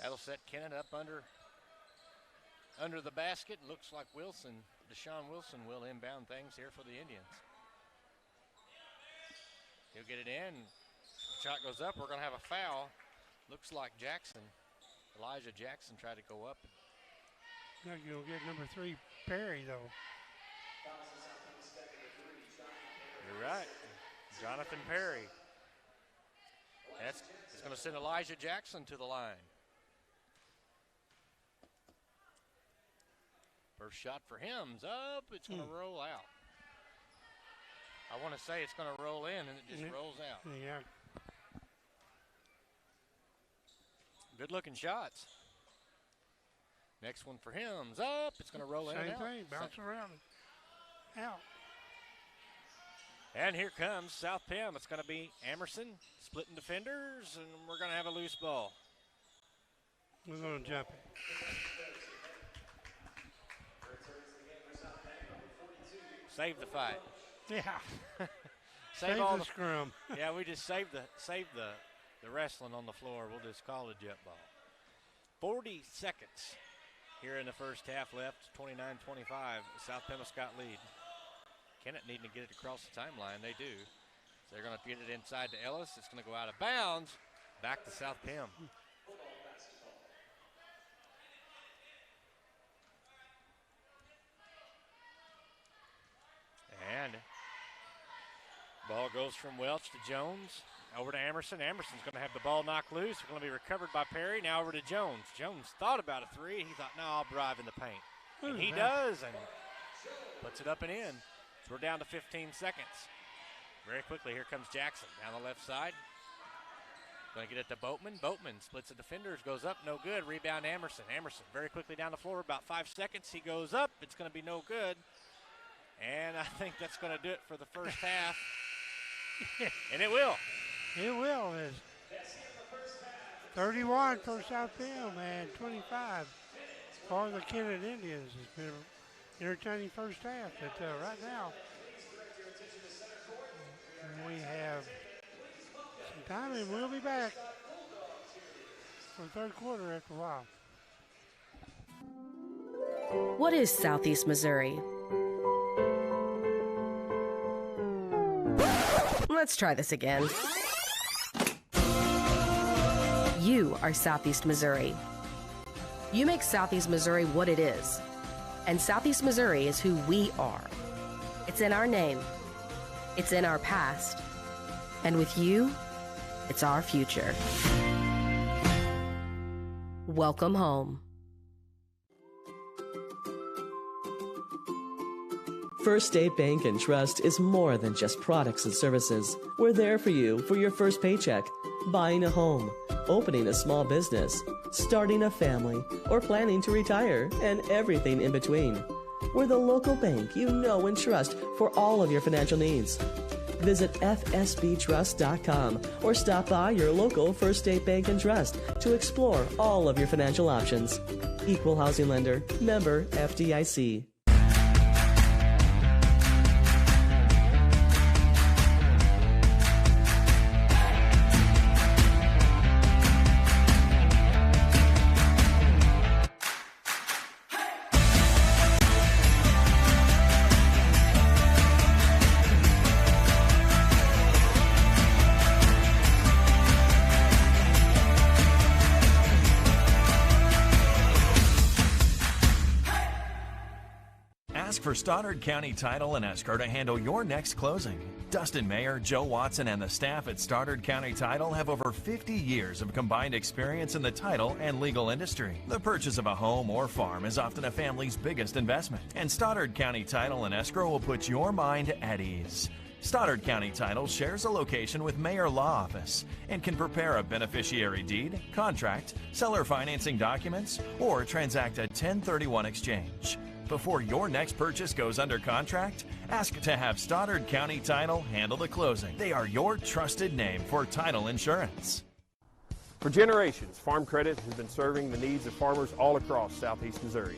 That'll set Kennett up under the basket. Looks like Deshaun Wilson will inbound things here for the Indians. He'll get it in. Shot goes up. We're going to have a foul. Looks like Elijah Jackson tried to go up. Now you'll get number 3, Perry, though. You're right. Jonathan Perry. It's going to send Elijah Jackson to the line. First shot for him's up. It's going to roll out. I want to say it's going to roll in, and it just rolls out. Yeah. Good-looking shots. Next one for him's up. It's going to roll in and out. Same thing. Bounce around. Out. And here comes South Pim. It's going to be Emerson splitting defenders, and we're going to have a loose ball. We're going to jump it. Save the fight. Yeah. Save all the scrum. Yeah, we just saved the wrestling on the floor. We'll just call it jet ball. 40 seconds here in the first half left. 29-25. South Pemiscot lead. Kennett needing to get it across the timeline. They do. So they're going to get it inside to Ellis. It's going to go out of bounds. Back to South Pim. Ball goes from Welch to Jones. Over to Emerson. Emerson's going to have the ball knocked loose. It's going to be recovered by Perry. Now over to Jones. Jones thought about a three. He thought, no, I'll drive in the paint. And he does, and puts it up and in. So we're down to 15 seconds. Very quickly, here comes Jackson down the left side. Going to get it to Boatman. Boatman splits the defenders, goes up, no good. Rebound Emerson. Emerson very quickly down the floor, about 5 seconds. He goes up. It's going to be no good. And I think that's going to do it for the first half. And it will. It will. It's 31 for South Bend and 25 for the Kennett Indians. It's been an entertaining first half. But right now, we have some time, and we'll be back for the third quarter after a while. What is Southeast Missouri? Let's try this again. You are Southeast Missouri. You make Southeast Missouri what it is. And Southeast Missouri is who we are. It's in our name. It's in our past. And with you, it's our future. Welcome home. First State Bank and Trust is more than just products and services. We're there for you for your first paycheck, buying a home, opening a small business, starting a family, or planning to retire, and everything in between. We're the local bank you know and trust for all of your financial needs. Visit fsbtrust.com or stop by your local First State Bank and Trust to explore all of your financial options. Equal housing lender, member FDIC. Ask for Stoddard County Title and Escrow to handle your next closing. Dustin Mayer, Joe Watson, and the staff at Stoddard County Title have over 50 years of combined experience in the title and legal industry. The purchase of a home or farm is often a family's biggest investment, and Stoddard County Title and Escrow will put your mind at ease. Stoddard County Title shares a location with Mayor Law Office and can prepare a beneficiary deed, contract, seller financing documents, or transact a 1031 exchange. Before your next purchase goes under contract, ask to have Stoddard County Title handle the closing. They are your trusted name for title insurance. For generations, Farm Credit has been serving the needs of farmers all across Southeast Missouri.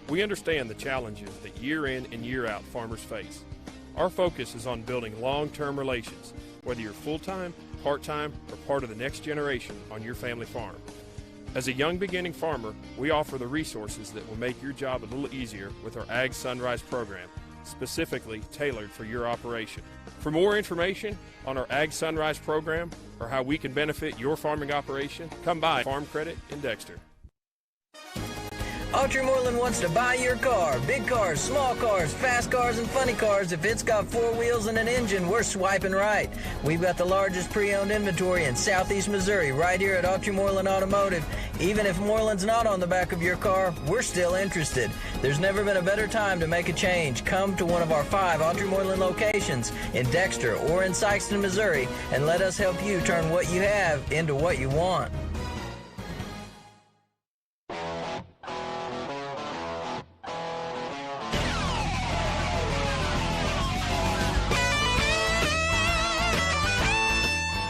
We understand the challenges that year in and year out farmers face. Our focus is on building long-term relations, whether you're full-time, part-time, or part of the next generation on your family farm. As a young beginning farmer, we offer the resources that will make your job a little easier with our Ag Sunrise program, specifically tailored for your operation. For more information on our Ag Sunrise program or how we can benefit your farming operation, come by Farm Credit in Dexter. Autry Moreland wants to buy your car. Big cars, small cars, fast cars, and funny cars. If it's got 4 wheels and an engine, we're swiping right. We've got the largest pre-owned inventory in Southeast Missouri right here at Autry Moreland Automotive. Even if Moreland's not on the back of your car, we're still interested. There's never been a better time to make a change. Come to one of our 5 Autry Moreland locations in Dexter or in Sikeston, Missouri, and let us help you turn what you have into what you want.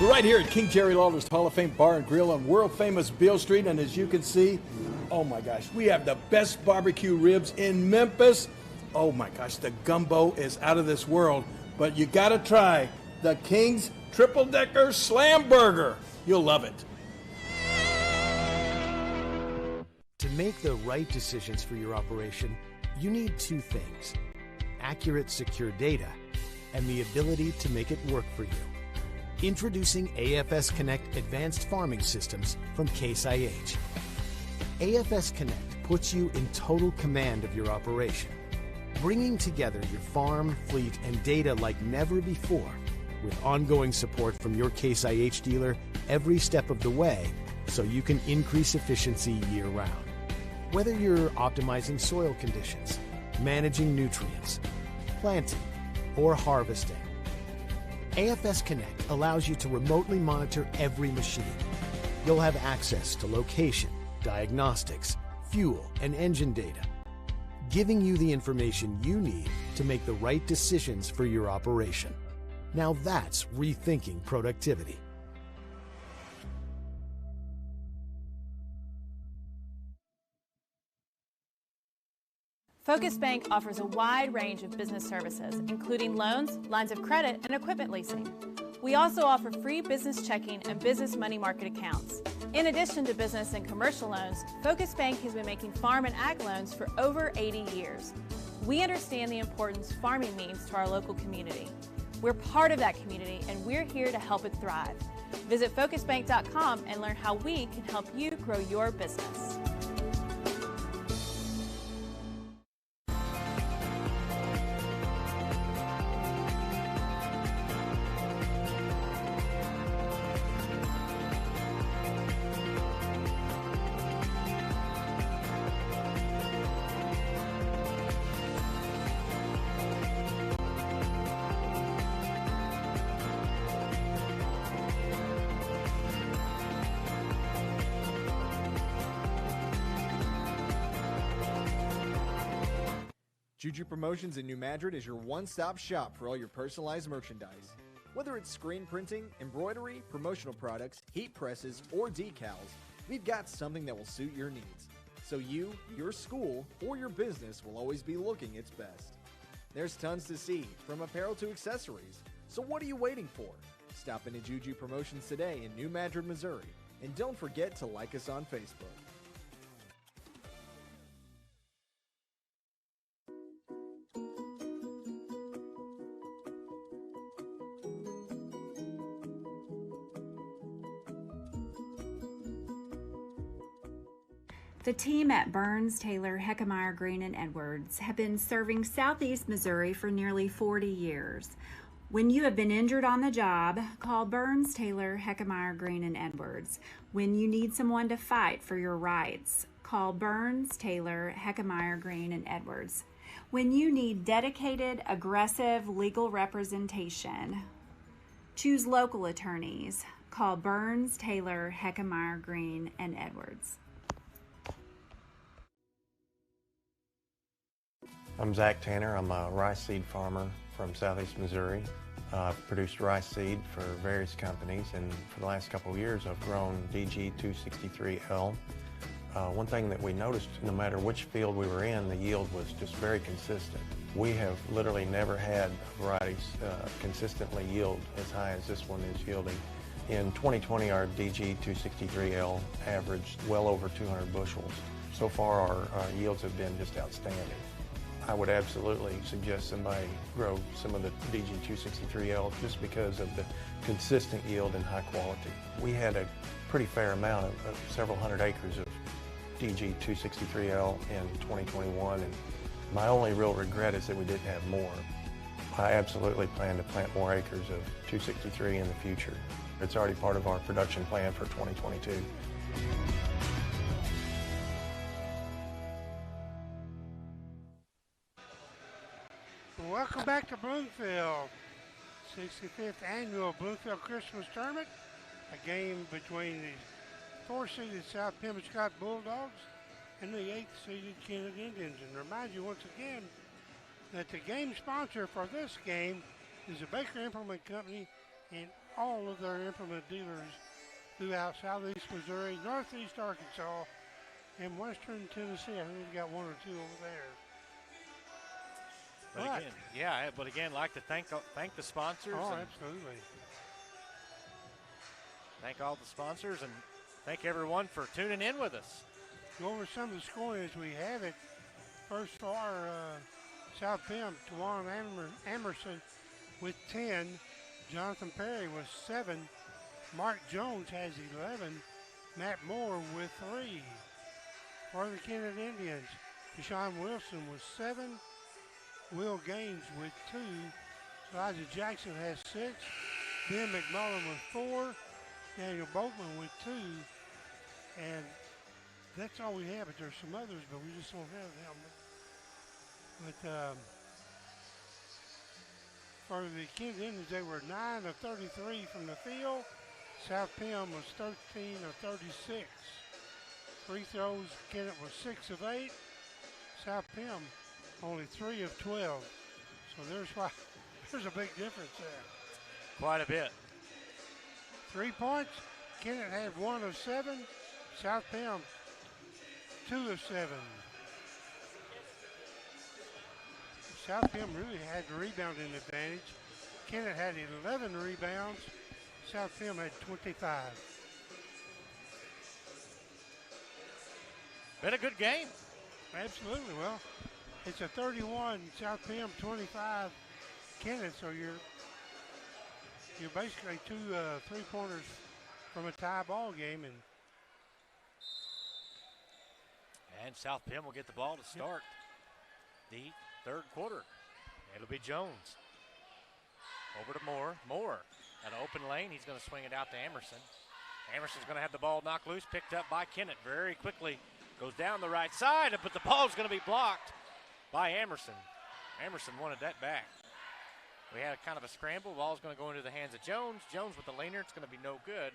We're right here at King Jerry Lawler's Hall of Fame Bar and Grill on world-famous Beale Street, and as you can see, oh my gosh, we have the best barbecue ribs in Memphis. Oh my gosh, the gumbo is out of this world, but you gotta try the King's Triple Decker Slam Burger. You'll love it. To make the right decisions for your operation, you need 2 things: accurate, secure data and the ability to make it work for you. Introducing AFS Connect Advanced Farming Systems from Case IH. AFS Connect puts you in total command of your operation, bringing together your farm, fleet, and data like never before. with ongoing support from your Case IH dealer every step of the way so you can increase efficiency year-round. Whether you're optimizing soil conditions, managing nutrients, planting, or harvesting, AFS Connect allows you to remotely monitor every machine. You'll have access to location, diagnostics, fuel, and engine data, giving you the information you need to make the right decisions for your operation. Now that's rethinking productivity. Focus Bank offers a wide range of business services, including loans, lines of credit, and equipment leasing. We also offer free business checking and business money market accounts. In addition to business and commercial loans, Focus Bank has been making farm and ag loans for over 80 years. We understand the importance farming means to our local community. We're part of that community, and we're here to help it thrive. Visit focusbank.com and learn how we can help you grow your business. Juju Promotions in New Madrid is your one-stop shop for all your personalized merchandise. Whether it's screen printing, embroidery, promotional products, heat presses, or decals, we've got something that will suit your needs. So you, your school, or your business will always be looking its best. There's tons to see, from apparel to accessories. So what are you waiting for? Stop into Juju Promotions today in New Madrid, Missouri. And don't forget to like us on Facebook. The team at Burns, Taylor, Heckmeyer, Green, and Edwards have been serving Southeast Missouri for nearly 40 years. When you have been injured on the job, call Burns, Taylor, Heckmeyer, Green, and Edwards. When you need someone to fight for your rights, call Burns, Taylor, Heckmeyer, Green, and Edwards. When you need dedicated, aggressive legal representation, choose local attorneys. Call Burns, Taylor, Heckmeyer, Green, and Edwards. I'm Zach Tanner. I'm a rice seed farmer from Southeast Missouri. I've produced rice seed for various companies, and for the last couple of years I've grown DG 263L. One thing that we noticed, no matter which field we were in, the yield was just very consistent. We have literally never had varieties consistently yield as high as this one is yielding. In 2020, our DG 263L averaged well over 200 bushels. So far, our yields have been just outstanding. I would absolutely suggest somebody grow some of the DG 263L just because of the consistent yield and high quality. We had a pretty fair amount of several hundred acres of DG 263L in 2021, and my only real regret is that we didn't have more. I absolutely plan to plant more acres of 263 in the future. It's already part of our production plan for 2022. Welcome back to Bloomfield. 65th Annual Bloomfield Christmas Tournament. A game between the 4th-seeded South Pembroke Bulldogs and the 8th-seeded Kennett Indians. And remind you once again that the game sponsor for this game is the Baker Implement Company and all of their implement dealers throughout Southeast Missouri, Northeast Arkansas, and Western Tennessee. I think we've got one or two over there. But again, like to thank the sponsors. Oh, absolutely. Thank all the sponsors and thank everyone for tuning in with us. Go over some of the scoring as we have it. First for South Pem, Tawana Amerson with 10. Jonathan Perry with 7. Mark Jones has 11. Matt Moore with 3. For the Kennett Indians, Deshaun Wilson with 7. Will Gaines with 2. Elijah Jackson has 6. Ben McMullen with 4. Daniel Boatman with 2. And that's all we have, but there's some others, but we just don't have them. But for the Kennedy Indians, they were 9 of 33 from the field. South Pim was 13 of 36. Free throws, Kennett was 6 of 8. South Pim only 3 of 12. So there's a big difference there. Quite a bit. 3 points, Kennett had 1 of 7. South Pim 2 of 7. South Pim really had the rebounding advantage. Kennett had 11 rebounds. South Pim had 25. Been a good game. Absolutely. Well, it's a 31 South Pim, 25 Kennett. So you're basically 2 3-pointers from a tie ball game, and South Pim will get the ball to start the third quarter. It'll be Jones. Over to Moore. Moore at an open lane. He's going to swing it out to Emerson. Emerson's going to have the ball knocked loose, picked up by Kennett very quickly. Goes down the right side, but the ball's going to be blocked by Emerson. Emerson wanted that back. We had kind of a scramble. Ball's going to go into the hands of Jones. Jones with the leaner. It's going to be no good.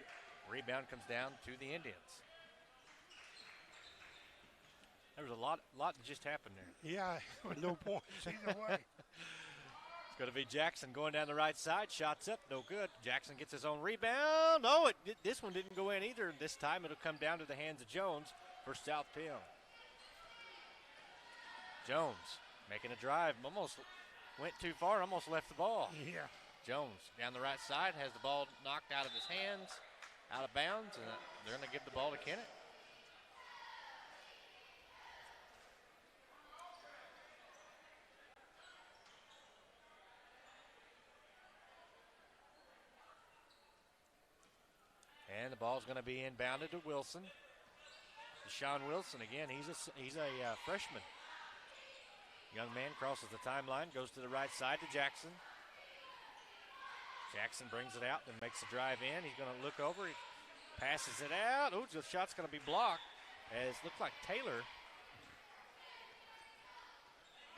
Rebound comes down to the Indians. There was a lot that just happened there. Yeah, with no points either way. It's going to be Jackson going down the right side. Shots up, no good. Jackson gets his own rebound. Oh, this one didn't go in either. This time it'll come down to the hands of Jones for South Pim. Jones making a drive. Almost went too far, almost left the ball. Yeah. Jones down the right side has the ball knocked out of his hands, out of bounds, and they're going to give the ball to Kennett. And the ball's going to be inbounded to Wilson. Deshaun Wilson again. He's a freshman. Young man crosses the timeline, goes to the right side to Jackson. Jackson brings it out and makes a drive in. He's going to look over. He passes it out. Oh, the shot's going to be blocked. As it looks like Taylor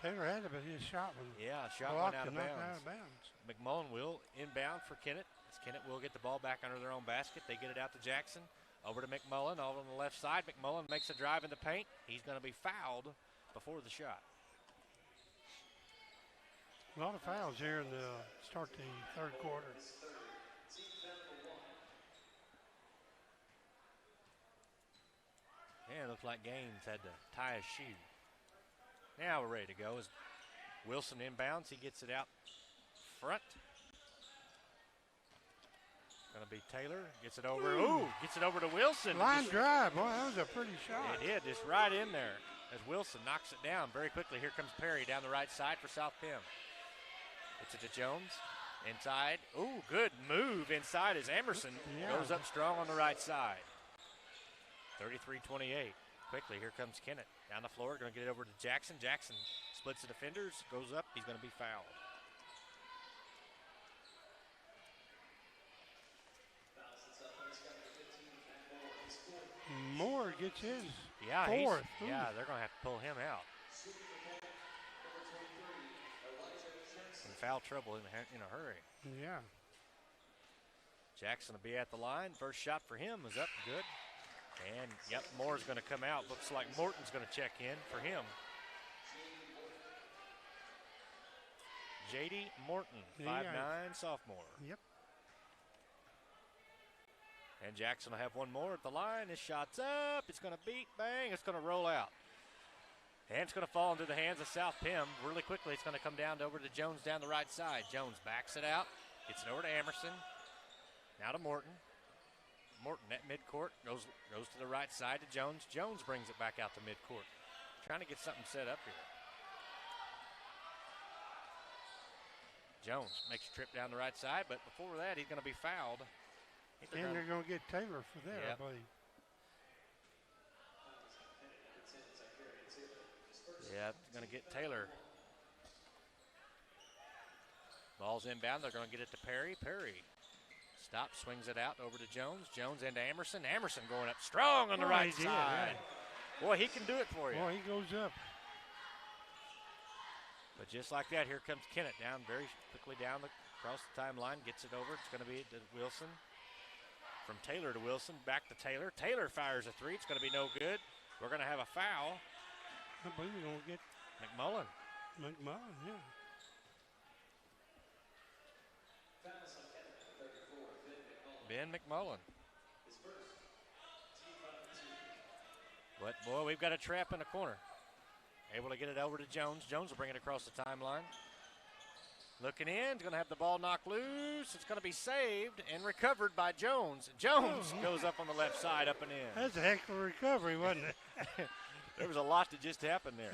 had it, but his shot was shot went out of bounds. McMullen will inbound for Kennett. Kennett will get the ball back under their own basket. They get it out to Jackson. Over to McMullen, all on the left side. McMullen makes a drive in the paint. He's going to be fouled before the shot. A lot of fouls here in the start the third quarter. Yeah, it looks like Gaines had to tie his shoe. Now we're ready to go. As Wilson inbounds, he gets it out front. Going to be Taylor. Gets it over. Ooh, gets it over to Wilson. Line drive. Boy, that was a pretty shot. It did. Just right in there as Wilson knocks it down very quickly. Here comes Perry down the right side for South Pim. Gets it to Jones. Inside. Ooh, good move inside as Emerson goes up strong on the right side. 33-28. Quickly, here comes Kennett. Down the floor. Going to get it over to Jackson. Jackson splits the defenders. Goes up. He's going to be fouled. Moore gets his fourth. Ooh. Yeah, they're going to have to pull him out. In foul trouble in a hurry. Yeah. Jackson will be at the line. First shot for him is up good. And, yep, Moore's going to come out. Looks like Morton's going to check in for him. J.D. Morton, 5'9", sophomore. Yep. And Jackson will have one more at the line. His shot's up. It's going to beat. Bang. It's going to roll out. And it's going to fall into the hands of South Pim. Really quickly, it's going to come down over to Jones down the right side. Jones backs it out. Gets it over to Emerson. Now to Morton. Morton at midcourt. Goes to the right side to Jones. Jones brings it back out to midcourt. Trying to get something set up here. Jones makes a trip down the right side, but before that, he's going to be fouled. And they're going to get Taylor for that, I believe. Yeah, going to get Taylor. Ball's inbound. They're going to get it to Perry. Perry stops, swings it out over to Jones. Jones into Amerson. Amerson going up strong on the right side. Yeah. Boy, he can do it for you. Boy, he goes up. But just like that, here comes Kennett down very quickly down across the timeline. Gets it over. It's going to be to Wilson. From Taylor to Wilson. Back to Taylor. Taylor fires a three. It's going to be no good. We're going to have a foul. I believe we're going to get McMullen. McMullen, yeah. Ben McMullen. But, boy, we've got a trap in the corner. Able to get it over to Jones. Jones will bring it across the timeline. Looking in, going to have the ball knocked loose. It's going to be saved and recovered by Jones. Jones goes up on the left side, up and in. That's a heck of a recovery, wasn't it? There was a lot that just happened there.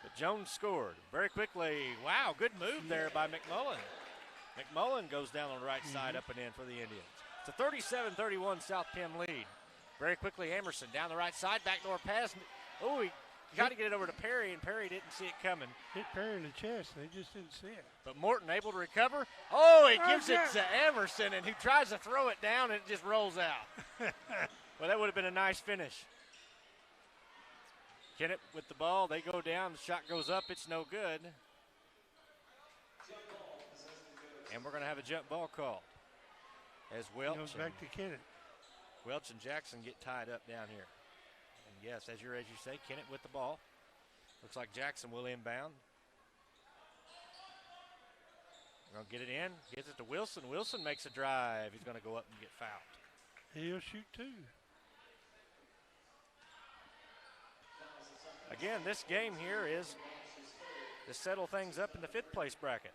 But Jones scored very quickly. Wow, good move there by McMullen. McMullen goes down on the right side, up and in for the Indians. It's a 37-31 South Penn lead. Very quickly, Amerson down the right side, backdoor pass. Oh, he got to get it over to Perry, and Perry didn't see it coming. Hit Perry in the chest, and they just didn't see it. But Morton able to recover. Oh, he gives it to Emerson, and he tries to throw it down, and it just rolls out. Well, that would have been a nice finish. Kennett with the ball. They go down. The shot goes up. It's no good. And we're going to have a jump ball called. As Welch goes back to Kennett. Welch and Jackson get tied up down here. And yes, as you say, Kennett with the ball. Looks like Jackson will inbound. We're going to get it in. Gives it to Wilson. Wilson makes a drive. He's going to go up and get fouled. He'll shoot two. Again, this game here is to settle things up in the fifth place bracket.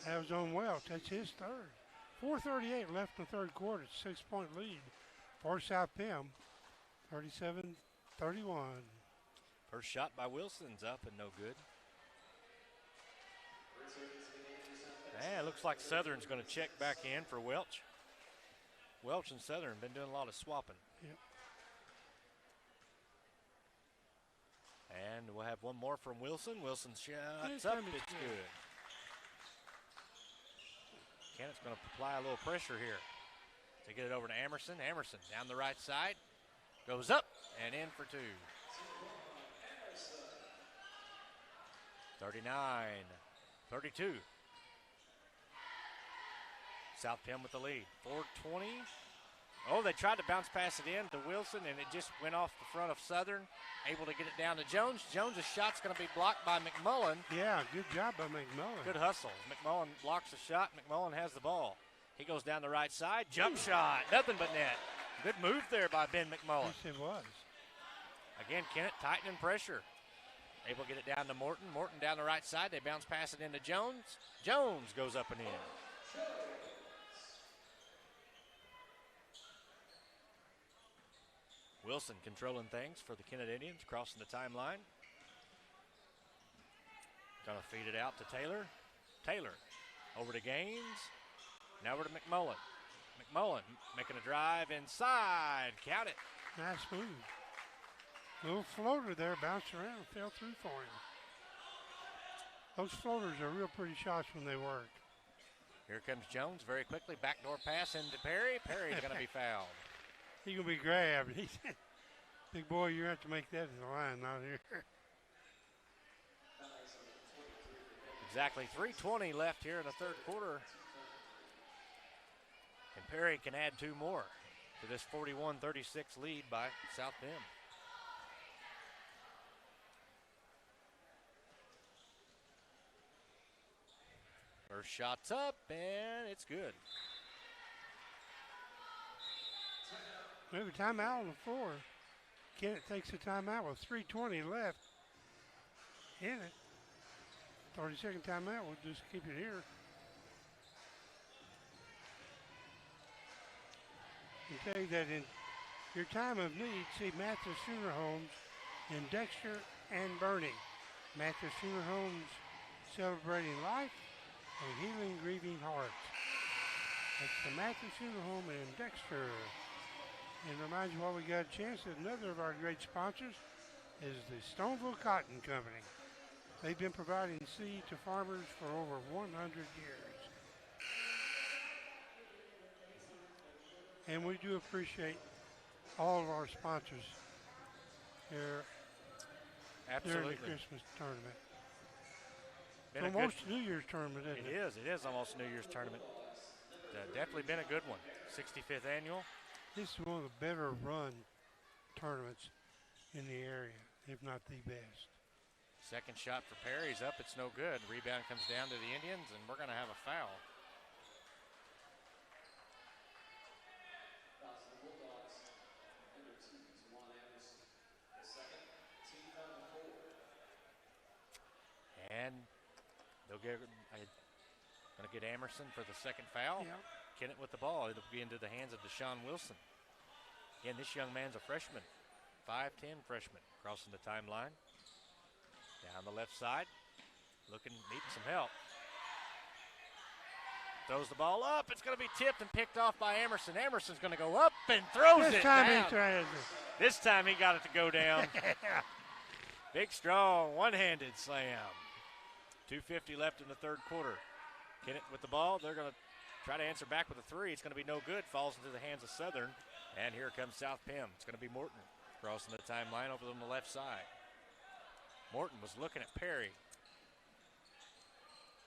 That was on Welch. That's his third. 4:38 left in the third quarter. 6-point lead for South Penn. 37-31. First shot by Wilson's up and no good. It looks like Southern's going to check back in for Welch. Welch and Southern have been doing a lot of swapping. Yep. And we'll have one more from Wilson. Wilson's shot's up. It's good. Kennett's going to apply a little pressure here to get it over to Amerson. Amerson down the right side. Goes up and in for two. 39-32. South Penn with the lead. 4:20. Oh, they tried to bounce pass it in to Wilson, and it just went off the front of Southern. Able to get it down to Jones. Jones' shot's going to be blocked by McMullen. Yeah, good job by McMullen. Good hustle. McMullen blocks the shot. McMullen has the ball. He goes down the right side. Jump shot. Nothing but net. Good move there by Ben McMullen. Yes, it was. Again, Kennett tightening pressure. Able to get it down to Morton. Morton down the right side. They bounce pass it into Jones. Jones goes up and in. Wilson controlling things for the Kennett Indians, crossing the timeline. Gonna feed it out to Taylor. Taylor over to Gaines. Now over to McMullen. McMullen making a drive inside. Count it. Nice move. Little floater there, bounced around, fell through for him. Those floaters are real pretty shots when they work. Here comes Jones very quickly. Backdoor pass into Perry. Perry's going to be fouled. He's going to be grabbed. Big boy, you have to make that in the line, not here. Exactly 3:20 left here in the third quarter. And Perry can add two more to this 41-36 lead by South Bend. First shot's up, and it's good. We have a timeout on the floor. Kennett takes a timeout with 3:20 left in it. 30-second timeout. We'll just keep it here. I tell you that in your time of need, see Mathis Funeral Homes in Dexter and Bernie. Mathis Funeral Homes celebrating life and healing grieving hearts. That's the Mathis Funeral Home in Dexter. And reminds you while we got a chance that another of our great sponsors is the Stoneville Cotton Company. They've been providing seed to farmers for over 100 years. And we do appreciate all of our sponsors here during the Christmas tournament. Been almost a New Year's tournament, isn't it? It is almost a New Year's tournament. Definitely been a good one. 65th annual. This is one of the better run tournaments in the area, if not the best. Second shot for Perry's up. It's no good. Rebound comes down to the Indians, and we're going to have a foul. And they'll get going to get Emerson for the second foul. Yep. Kennett with the ball. It'll be into the hands of Deshaun Wilson. Again, this young man's a freshman. 5'10" freshman crossing the timeline. Down the left side. Needing some help. Throws the ball up. It's going to be tipped and picked off by Emerson. Emerson's going to go up and throws it down. This time he got it to go down. Big, strong, one-handed slam. 2:50 left in the third quarter. Kennett with the ball. They're going to try to answer back with a three. It's going to be no good. Falls into the hands of Southern. And here comes South Pim. It's going to be Morton crossing the timeline over on the left side. Morton was looking at Perry.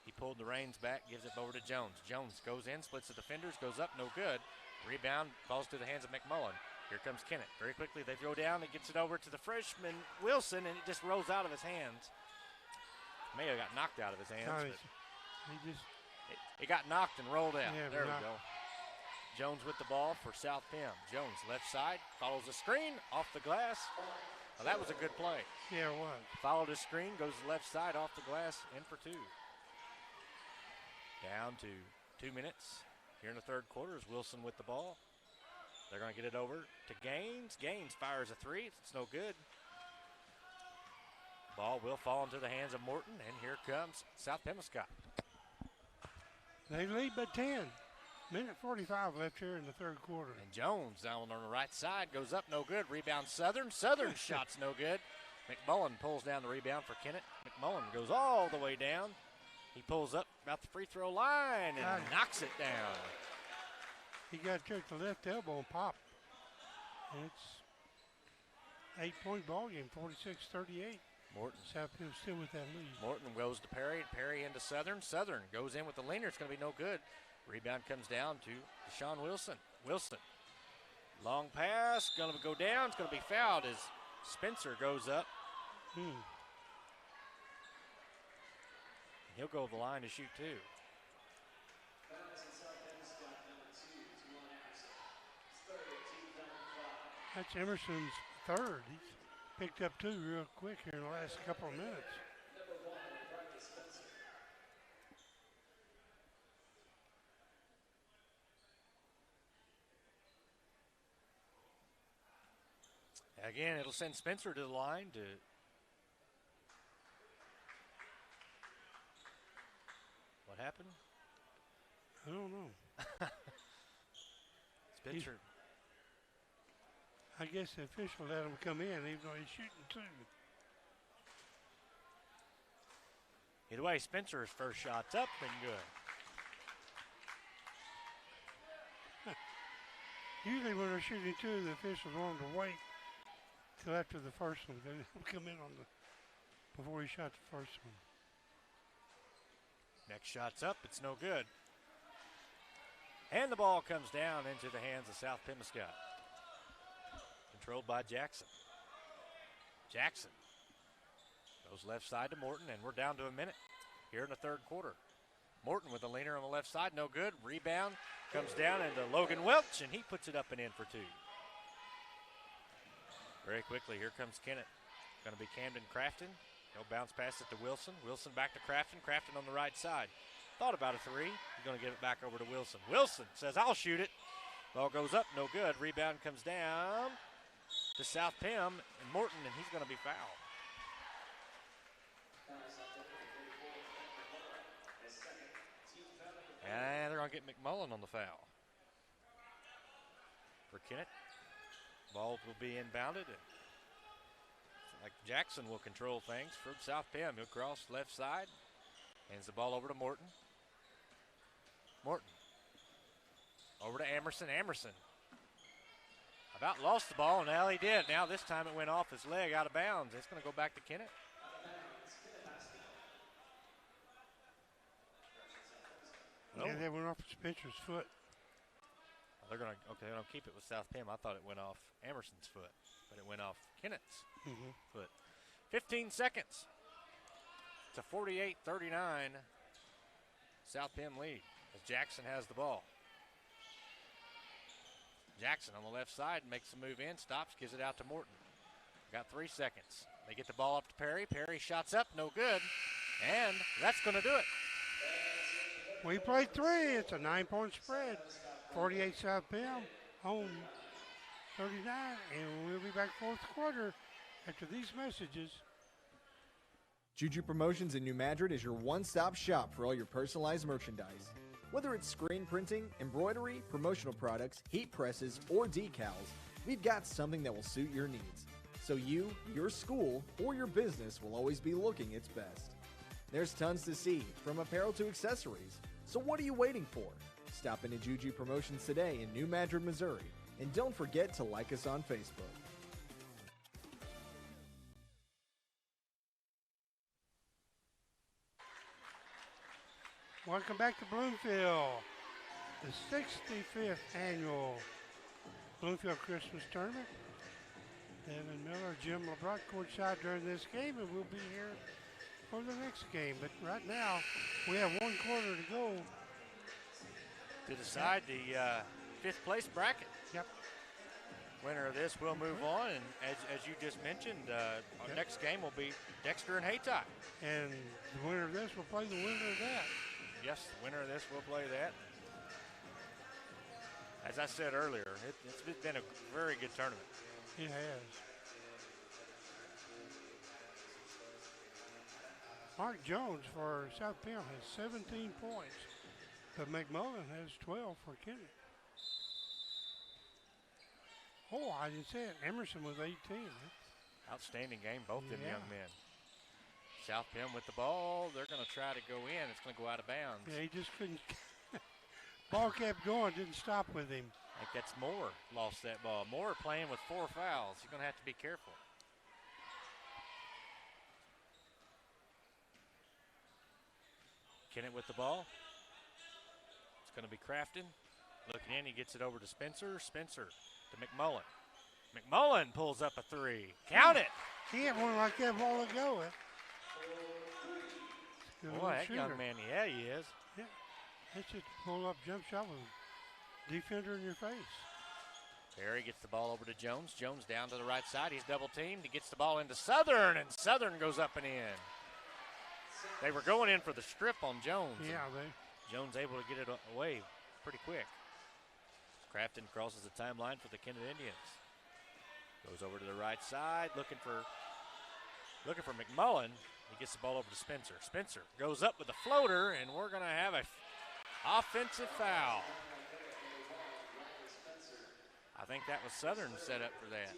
He pulled the reins back, gives it over to Jones. Jones goes in, splits the defenders, goes up, no good. Rebound falls to the hands of McMullen. Here comes Kennett. Very quickly they throw down. It gets it over to the freshman, Wilson, and it just rolls out of his hands. Mayo got knocked out of his hands. It got knocked and rolled out. Yeah, there we go. Jones with the ball for South Pim. Jones left side, follows the screen, off the glass. Well, that was a good play. Yeah, it was. Followed his screen, goes to the left side, off the glass, in for two. Down to 2 minutes here in the third quarter is Wilson with the ball. They're going to get it over to Gaines. Gaines fires a three. It's no good. Ball will fall into the hands of Morton, and here comes South Pemiscot. They lead by 10. Minute 45 left here in the third quarter. And Jones down on the right side goes up, no good. Rebound Southern. Southern shot's no good. McMullen pulls down the rebound for Kennett. McMullen goes all the way down. He pulls up about the free throw line and knocks it down. He got to the left elbow and pop. And it's 8-point ball game, 46-38. Morton. South Bend still with that lead. Morton goes to Perry. Perry into Southern. Southern goes in with the leaner. It's going to be no good. Rebound comes down to Deshaun Wilson. Wilson. Long pass. Going to go down. It's going to be fouled as Spencer goes up. He'll go to the line to shoot two. That's Emerson's third. He's picked up two real quick here in the last couple of minutes. Again, it'll send Spencer to the line to what happened? I don't know. Spencer. I guess the official let him come in even though he's shooting two. Either way, Spencer's first shot's up and good. Usually when they're shooting two, the officials want them to wait till after the first one. Then he'll come in on before he shot the first one. Next shot's up. It's no good. And the ball comes down into the hands of South Pemiscot. Controlled by Jackson. Jackson goes left side to Morton, and we're down to a minute here in the third quarter. Morton with the leaner on the left side, no good. Rebound comes down into Logan Welch, and he puts it up and in for two. Very quickly, here comes Kennett. Going to be Camden Crafton. He'll bounce pass it to Wilson. Wilson back to Crafton. Crafton on the right side. Thought about a three. He's going to give it back over to Wilson. Wilson says, I'll shoot it. Ball goes up, no good. Rebound comes down to South Pim and Morton, and he's going to be fouled. And they're going to get McMullen on the foul. For Kennett. Ball will be inbounded. like Jackson will control things for South Penn. He'll cross left side. Hands the ball over to Morton. Morton. Over to Emerson. Emerson. About lost the ball. Now he did. Now this time it went off his leg out of bounds. It's going to go back to Kennett. Yeah, they went off Spencer's foot. They're going to keep it with South Penn. I thought it went off Emerson's foot, but it went off Kennett's foot. 15 seconds. It's a 48-39 South Penn lead as Jackson has the ball. Jackson on the left side makes the move in, stops, gives it out to Morton. Got 3 seconds. They get the ball up to Perry. Perry shots up, no good, and that's going to do it. We played 3. It's a 9-point spread. 48 South Penn, home 39, and we'll be back fourth quarter after these messages. Juju Promotions in New Madrid is your one-stop shop for all your personalized merchandise. Whether it's screen printing, embroidery, promotional products, heat presses, or decals, we've got something that will suit your needs. So you, your school, or your business will always be looking its best. There's tons to see, from apparel to accessories. So what are you waiting for? Stop into Juju Promotions today in New Madrid, Missouri. And don't forget to like us on Facebook. Welcome back to Bloomfield, the 65th annual Bloomfield Christmas Tournament. Devin Miller, Jim LeBrock courtside during this game, and we'll be here for the next game. But right now, we have 1 quarter to go. To decide the 5th place bracket. Yep. Winner of this will move on, and as you just mentioned, our next game will be Dexter and Haytop. And the winner of this will play the winner of that. Yes, the winner of this will play that. As I said earlier, it's been a very good tournament. It has. Mark Jones for South Penn has 17 points, but McMullen has 12 for Kennedy. Oh, I didn't say it. Emerson was 18. Outstanding game, both them young men. South Penn with the ball. They're going to try to go in. It's going to go out of bounds. Yeah, he just couldn't. Ball kept going, didn't stop with him. I think that's Moore lost that ball. Moore playing with 4 fouls. He's going to have to be careful. Kennett with the ball. It's going to be Crafton. Looking in, he gets it over to Spencer. Spencer to McMullen. McMullen pulls up a 3. Count it. He had one like that a while ago. Boy, that young man, yeah, he is. Yeah, that's just a pull-up jump shot with a defender in your face. Perry gets the ball over to Jones. Jones down to the right side. He's double-teamed. He gets the ball into Southern, and Southern goes up and in. They were going in for the strip on Jones. Yeah, Jones able to get it away pretty quick. Crafton crosses the timeline for the Kennett Indians. Goes over to the right side, looking for McMullen. He gets the ball over to Spencer. Spencer goes up with a floater, and we're going to have an offensive foul. I think that was Southern set up for that.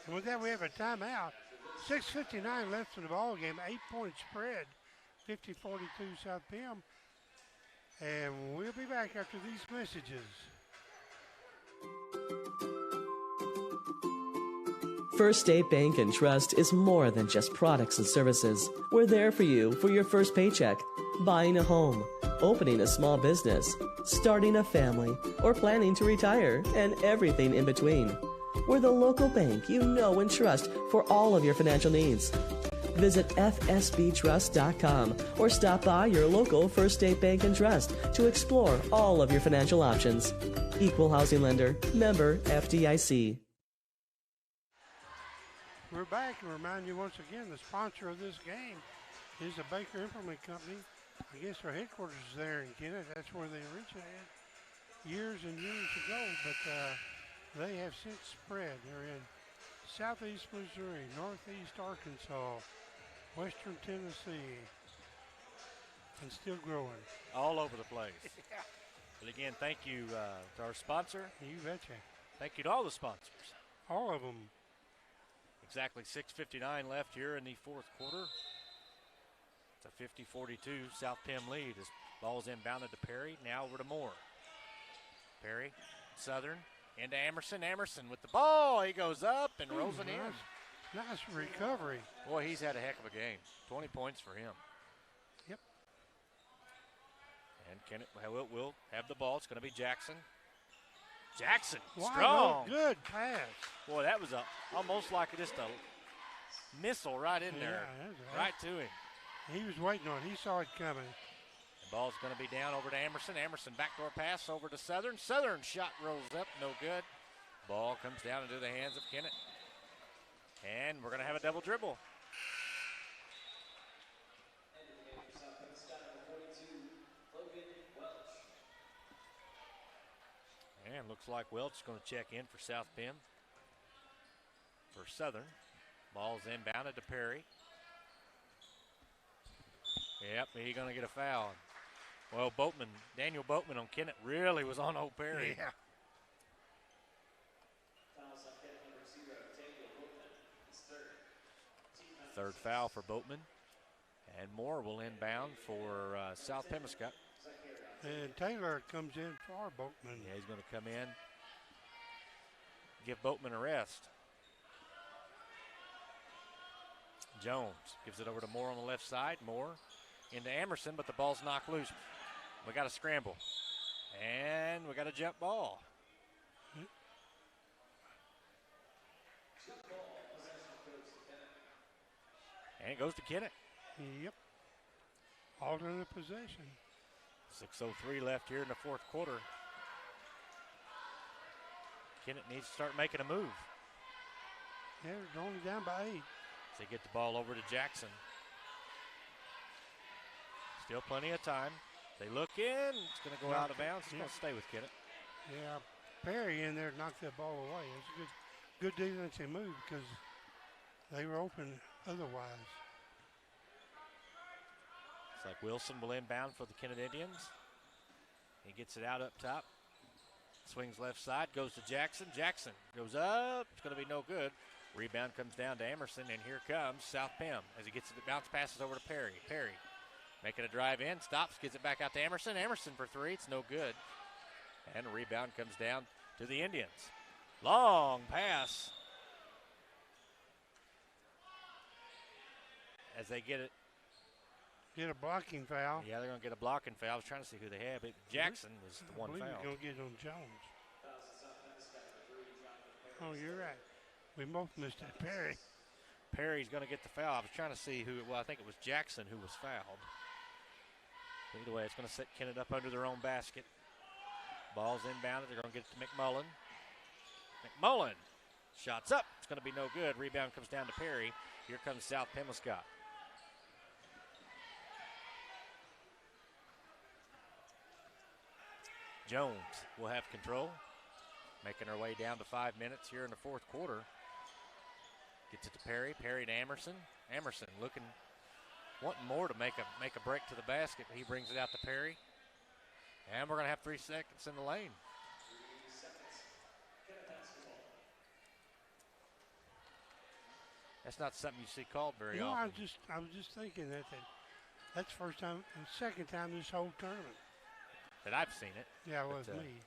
And with that, we have a timeout. 6:59 left in the ball game. 8-point spread. 50-42 South Penn. And we'll be back after these messages. First State Bank and Trust is more than just products and services. We're there for you for your first paycheck, buying a home, opening a small business, starting a family, or planning to retire, and everything in between. We're the local bank you know and trust for all of your financial needs. Visit fsbtrust.com or stop by your local First State Bank and Trust to explore all of your financial options. Equal housing lender, member FDIC. We're back and remind you once again the sponsor of this game is the Baker Implement Company. I guess their headquarters is there in Kennett. That's where they originated years and years ago, but they have since spread. They're in southeast Missouri, northeast Arkansas, western Tennessee, and still growing. All over the place. Yeah. Well, again, thank you to our sponsor. You betcha. Thank you to all the sponsors. All of them. Exactly 6:59 left here in the fourth quarter. It's a 50-42 South Penn lead as ball's inbounded to Perry. Now over to Moore. Perry, Southern, into Emerson. Emerson with the ball. He goes up and rolls it in. Nice recovery. Boy, he's had a heck of a game. 20 points for him. Yep. And Kennett will have the ball. It's going to be Jackson. Jackson, Wow, strong. good pass. Boy, that was almost like just a missile right in there. Right to him. He was waiting on it. He saw it coming. The ball's going to be down over to Emerson. Emerson, backdoor pass over to Southern. Southern shot rolls up, no good. Ball comes down into the hands of Kennett. And we're going to have a double dribble. And looks like Welch is going to check in for South Penn. For Southern. Ball's inbounded to Perry. Yep, he's going to get a foul. Well, Daniel Boatman on Kennett really was on old Perry. Yeah. Third foul for Boatman. And Moore will inbound for South Pemiscot. And Taylor comes in for Boatman. Yeah, he's going to come in, give Boatman a rest. Jones gives it over to Moore on the left side. Moore into Emerson, but the ball's knocked loose. We got a scramble. And we got a jump ball. And it goes to Kennett. Yep. Alternate possession. 6:03 left here in the fourth quarter. Kennett needs to start making a move. Yeah, they're only down by 8. They get the ball over to Jackson. Still plenty of time. They look in. It's going to go out of bounds. It's going to stay with Kennett. Yeah, Perry in there knocked that ball away. It's a good defensive move because they were open otherwise. It's like Wilson will inbound for the Kennett Indians. He gets it out up top. Swings left side, goes to Jackson. Jackson goes up. It's going to be no good. Rebound comes down to Emerson, and here comes South Penn as he gets it. The bounce passes over to Perry. Perry making a drive in, stops, gets it back out to Emerson. Emerson for 3. It's no good. And a rebound comes down to the Indians. Long pass. As they get it. Get a blocking foul. Yeah, they're going to get a blocking foul. I was trying to see who they had, but Jackson was the one foul. We're going to get on Jones. Oh, you're right. We both missed it. Perry. Perry's going to get the foul. I was trying to see who. Well, I think it was Jackson who was fouled. Either way, it's going to set Kennett up under their own basket. Ball's inbounded. They're going to get it to McMullen. McMullen. Shots up. It's going to be no good. Rebound comes down to Perry. Here comes South Pemiscot. Jones will have control. Making her way down to 5 minutes here in the fourth quarter. Gets it to Perry. Perry to Emerson. Emerson wanting more to make a break to the basket. He brings it out to Perry. And we're going to have 3 seconds in the lane. That's not something you see called very often. I was just thinking that's the first time, and second time this whole tournament. That I've seen it. Yeah, it was me.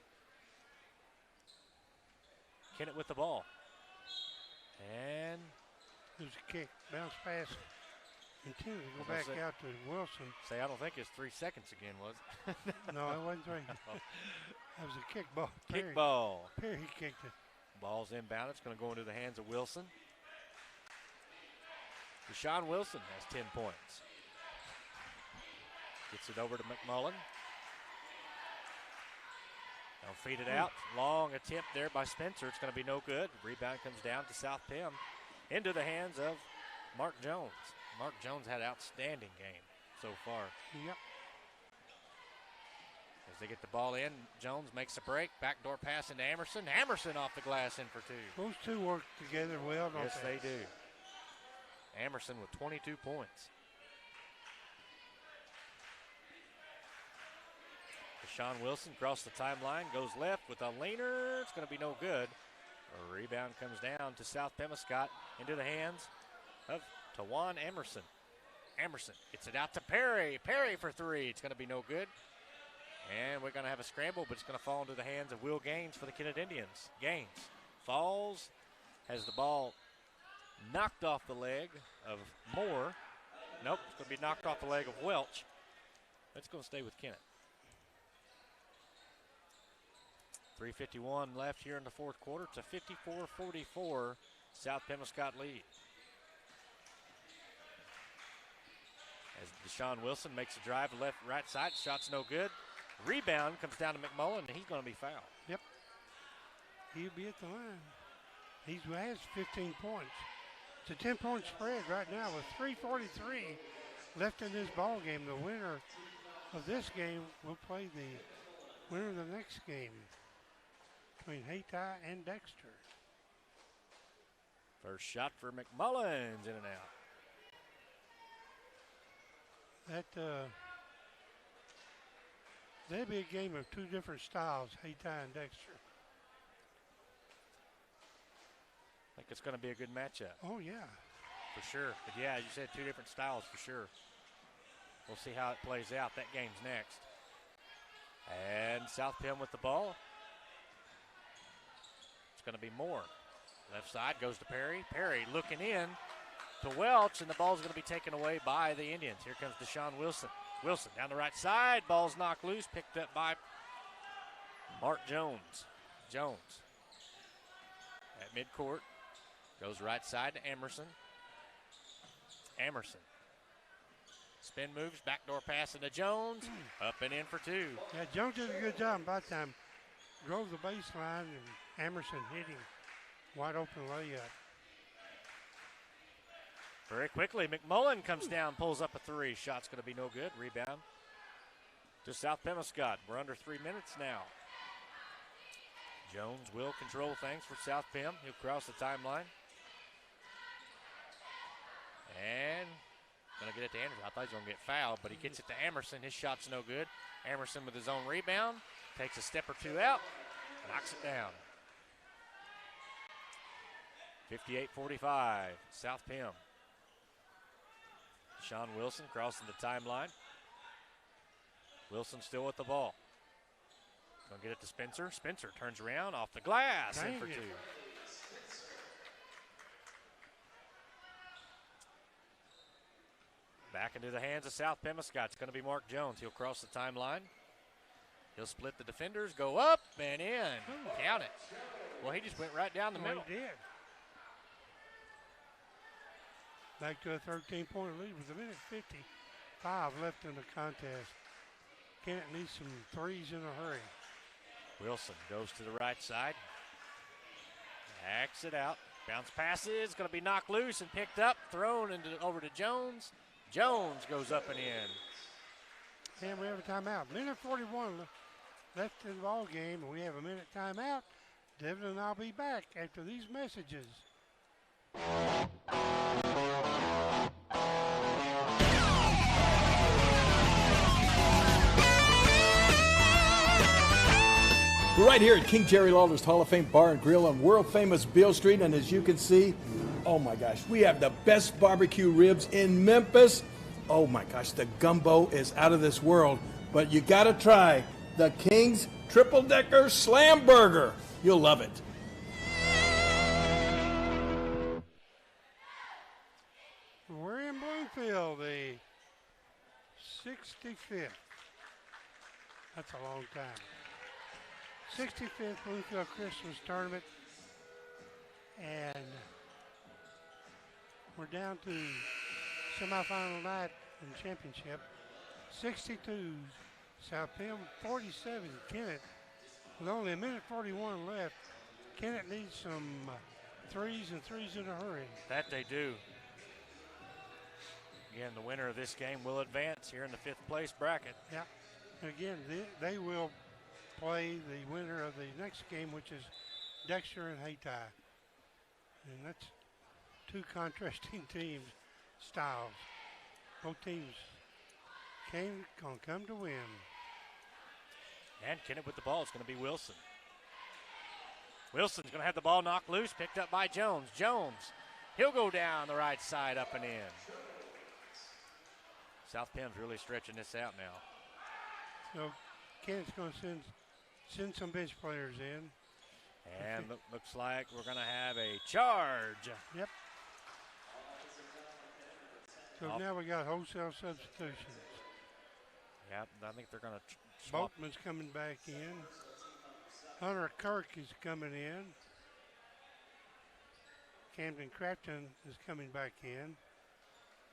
Kennett with the ball. And there's a kick. Bounce pass. Intended to go back out to Wilson. I don't think it's 3 seconds again, was it? No, it wasn't 3. That was a kick ball. Kick ball. Perry kicked it. Ball's inbound. It's going to go into the hands of Wilson. Deshaun Wilson has 10 points. Gets it over to McMullen. They'll feed it out. Long attempt there by Spencer. It's going to be no good. Rebound comes down to South Penn. Into the hands of Mark Jones. Mark Jones had an outstanding game so far. Yep. As they get the ball in, Jones makes a break. Backdoor pass into Emerson. Emerson off the glass in for 2. Those two work together well, don't yes, they? Yes, they do. Emerson with 22 points. Deshaun Wilson across the timeline, goes left with a leaner. It's going to be no good. A rebound comes down to South Pemiscot into the hands of Tawan Emerson. Emerson gets it out to Perry. Perry for three. It's going to be no good. And we're going to have a scramble, but it's going to fall into the hands of Will Gaines for the Kennett Indians. Gaines falls, has the ball knocked off the leg of Moore. Nope, it's going to be knocked off the leg of Welch. It's going to stay with Kennett. 3:51 left here in the fourth quarter. It's a 54-44 South Pemiscot lead. As Deshaun Wilson makes a drive left, right side, shot's no good. Rebound comes down to McMullen, and he's going to be fouled. Yep. He'll be at the line. He has 15 points. It's a 10-point spread right now with 3:43 left in this ball game. The winner of this game will play the winner of the next game between Hayti and Dexter. First shot for McMullen's in and out. That'd be a game of two different styles, Hayti and Dexter. I think it's going to be a good matchup. Oh, yeah. For sure. But yeah, you said two different styles for sure. We'll see how it plays out. That game's next. And South Penn with the ball. It's going to be Moore. Left side goes to Perry. Perry looking in to Welch, and the ball's going to be taken away by the Indians. Here comes Deshaun Wilson. Wilson down the right side. Ball's knocked loose, picked up by Mark Jones. Jones at midcourt. Goes right side to Emerson. Emerson. Spin moves, backdoor pass into Jones. Up and in for two. Yeah, Jones did a good job by the time. Drove the baseline, and Emerson hit him. Wide open layup. Very quickly, McMullen comes down, pulls up a three. Shot's going to be no good. Rebound to South Pemiscot. We're under 3 minutes now. Jones will control things for South Pem. He'll cross the timeline. And going to get it to Anderson. I thought he was going to get fouled, but he gets it to Emerson. His shot's no good. Emerson with his own rebound. Takes a step or two out. Knocks it down. 58-45. South Pem. Sean Wilson crossing the timeline. Wilson still with the ball. Gonna get it to Spencer. Spencer turns around off the glass. In for two. Back into the hands of South Pemiscot. It's going to be Mark Jones. He'll cross the timeline. He'll split the defenders, go up and in. Count it. Well, he just went right down the middle. He did. Back to a 13-point lead with a minute 55 left in the contest. Kennett needs some threes in a hurry. Wilson goes to the right side. Backs it out. Bounce passes. Going to be knocked loose and picked up. Thrown over to Jones. Jones goes up and in. And we have a timeout. Minute 41 left in the ball game, and we have a minute timeout. Devin and I'll be back after these messages. We're right here at King Jerry Lawler's Hall of Fame Bar and Grill on world famous Beale Street, and as you can see, oh my gosh, we have the best barbecue ribs in Memphis. Oh my gosh, the gumbo is out of this world, but you gotta try the King's Triple Decker Slam Burger. You'll love it. We're in Bloomfield, the 65th. That's a long time. 65th Bloomfield Christmas Tournament. And we're down to semifinal night in the championship. 62 South Pem, 47 Kennett. With only a minute 41 left, Kennett needs some threes and threes in a hurry. That they do. Again, the winner of this game will advance here in the fifth place bracket. Yeah. Again, they will play the winner of the next game, which is Dexter and Hayti. And that's two contrasting teams, styles. Both teams gonna come to win. And Kennett with the ball. It's going to be Wilson. Wilson's going to have the ball knocked loose, picked up by Jones. Jones, he'll go down the right side, up and in. South Penn's really stretching this out now. So Kennett's going to send some bench players in. And looks like we're going to have a charge. Yep. So now we got wholesale substitutions. Yep, I think they're going to swap. Boatman's coming back in. Hunter Kirk is coming in. Camden Crafton is coming back in.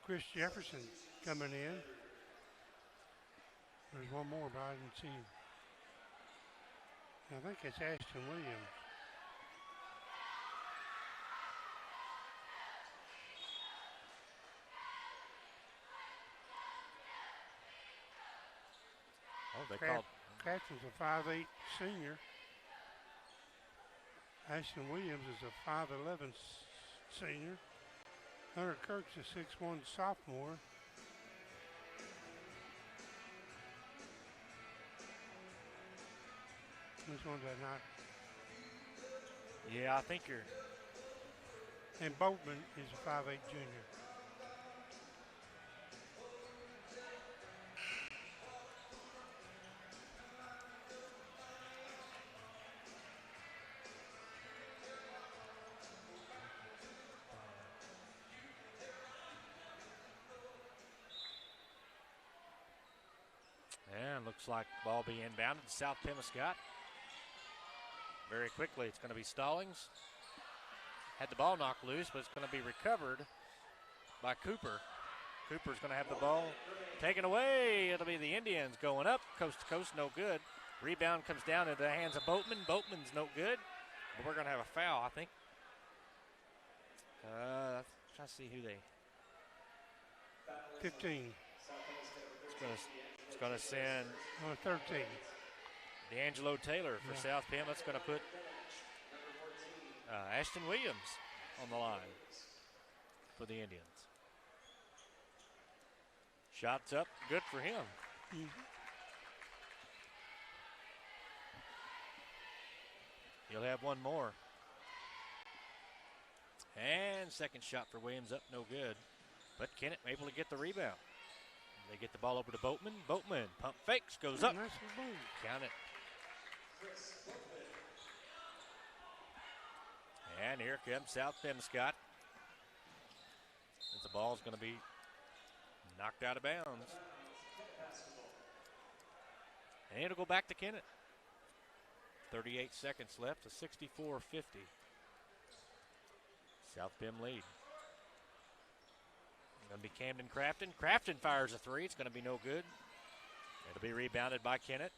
Chris Jefferson coming in. There's one more, but I didn't see him. I think it's Ashton Williams. Oh, they called. Crafton's a 5'8" senior. Ashton Williams is a 5'11" senior. Hunter Kirk's a 6'1" sophomore. Which one's that not? Yeah, I think you're. And Boatman is a 5'8" junior. And looks like the ball being inbounded to South Pemiscot. Very quickly, it's going to be Stallings. Had the ball knocked loose, but it's going to be recovered by Cooper. Cooper's going to have the ball taken away. It'll be the Indians going up, coast to coast, no good. Rebound comes down into the hands of Boatman. Boatman's no good. But we're going to have a foul, I think. Trying to see who they. 15. It's going to send 13. D'Angelo Taylor for South Penn. That's going to put Ashton Williams on the line for the Indians. Shots up, good for him. Mm-hmm. He'll have one more. And second shot for Williams up, no good. But Kennett able to get the rebound. They get the ball over to Boatman. Boatman pump fakes, goes up. Nice Count it. And here comes South Pemiscot. As the ball's going to be knocked out of bounds. And it'll go back to Kennett. 38 seconds left, a 64-50. South Penn lead. Going to be Camden Crafton. Crafton fires a three. It's going to be no good. It'll be rebounded by Kennett.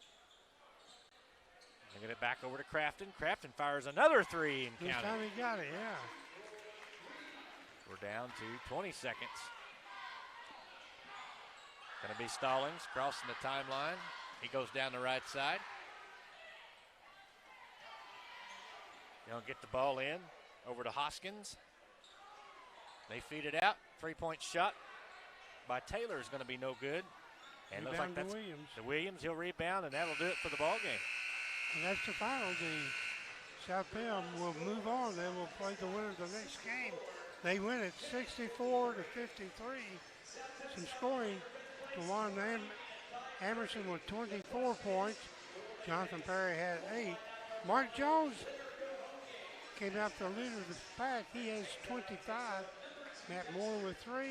They get it back over to Crafton. Crafton fires another three and This count time it. he got it, yeah. We're down to 20 seconds. Going to be Stallings crossing the timeline. He goes down the right side. They'll get the ball in over to Hoskins. They feed it out. 3-point shot by Taylor is going to be no good. And looks like Rebound to that's Williams. the Williams. He'll rebound, and that'll do it for the ball game. And that's the final. The South Penn will move on. They will play the winner of the next game. They win it 64-53. Some scoring. DeJuan Emerson with 24 points. Jonathan Perry had 8. Mark Jones came out the leader of the pack. He has 25. Matt Moore with 3.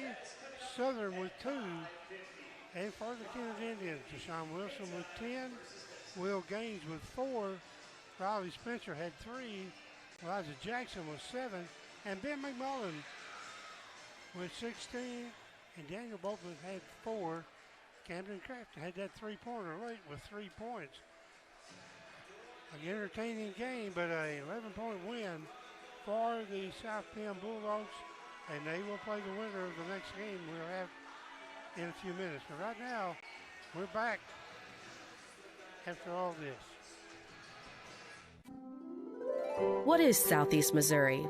Southern with 2. And for the Kennett Indians, Deshaun Wilson with 10. Will Gaines with 4. Riley Spencer had 3. Elijah Jackson with 7. And Ben McMullen with 16. And Daniel Boatman had 4. Camden Crafton had that three-pointer late with 3 points. An entertaining game, but a 11-point win for the South Penn Bulldogs. And they will play the winner of the next game we'll have in a few minutes. But right now, we're back after all this. What is Southeast Missouri?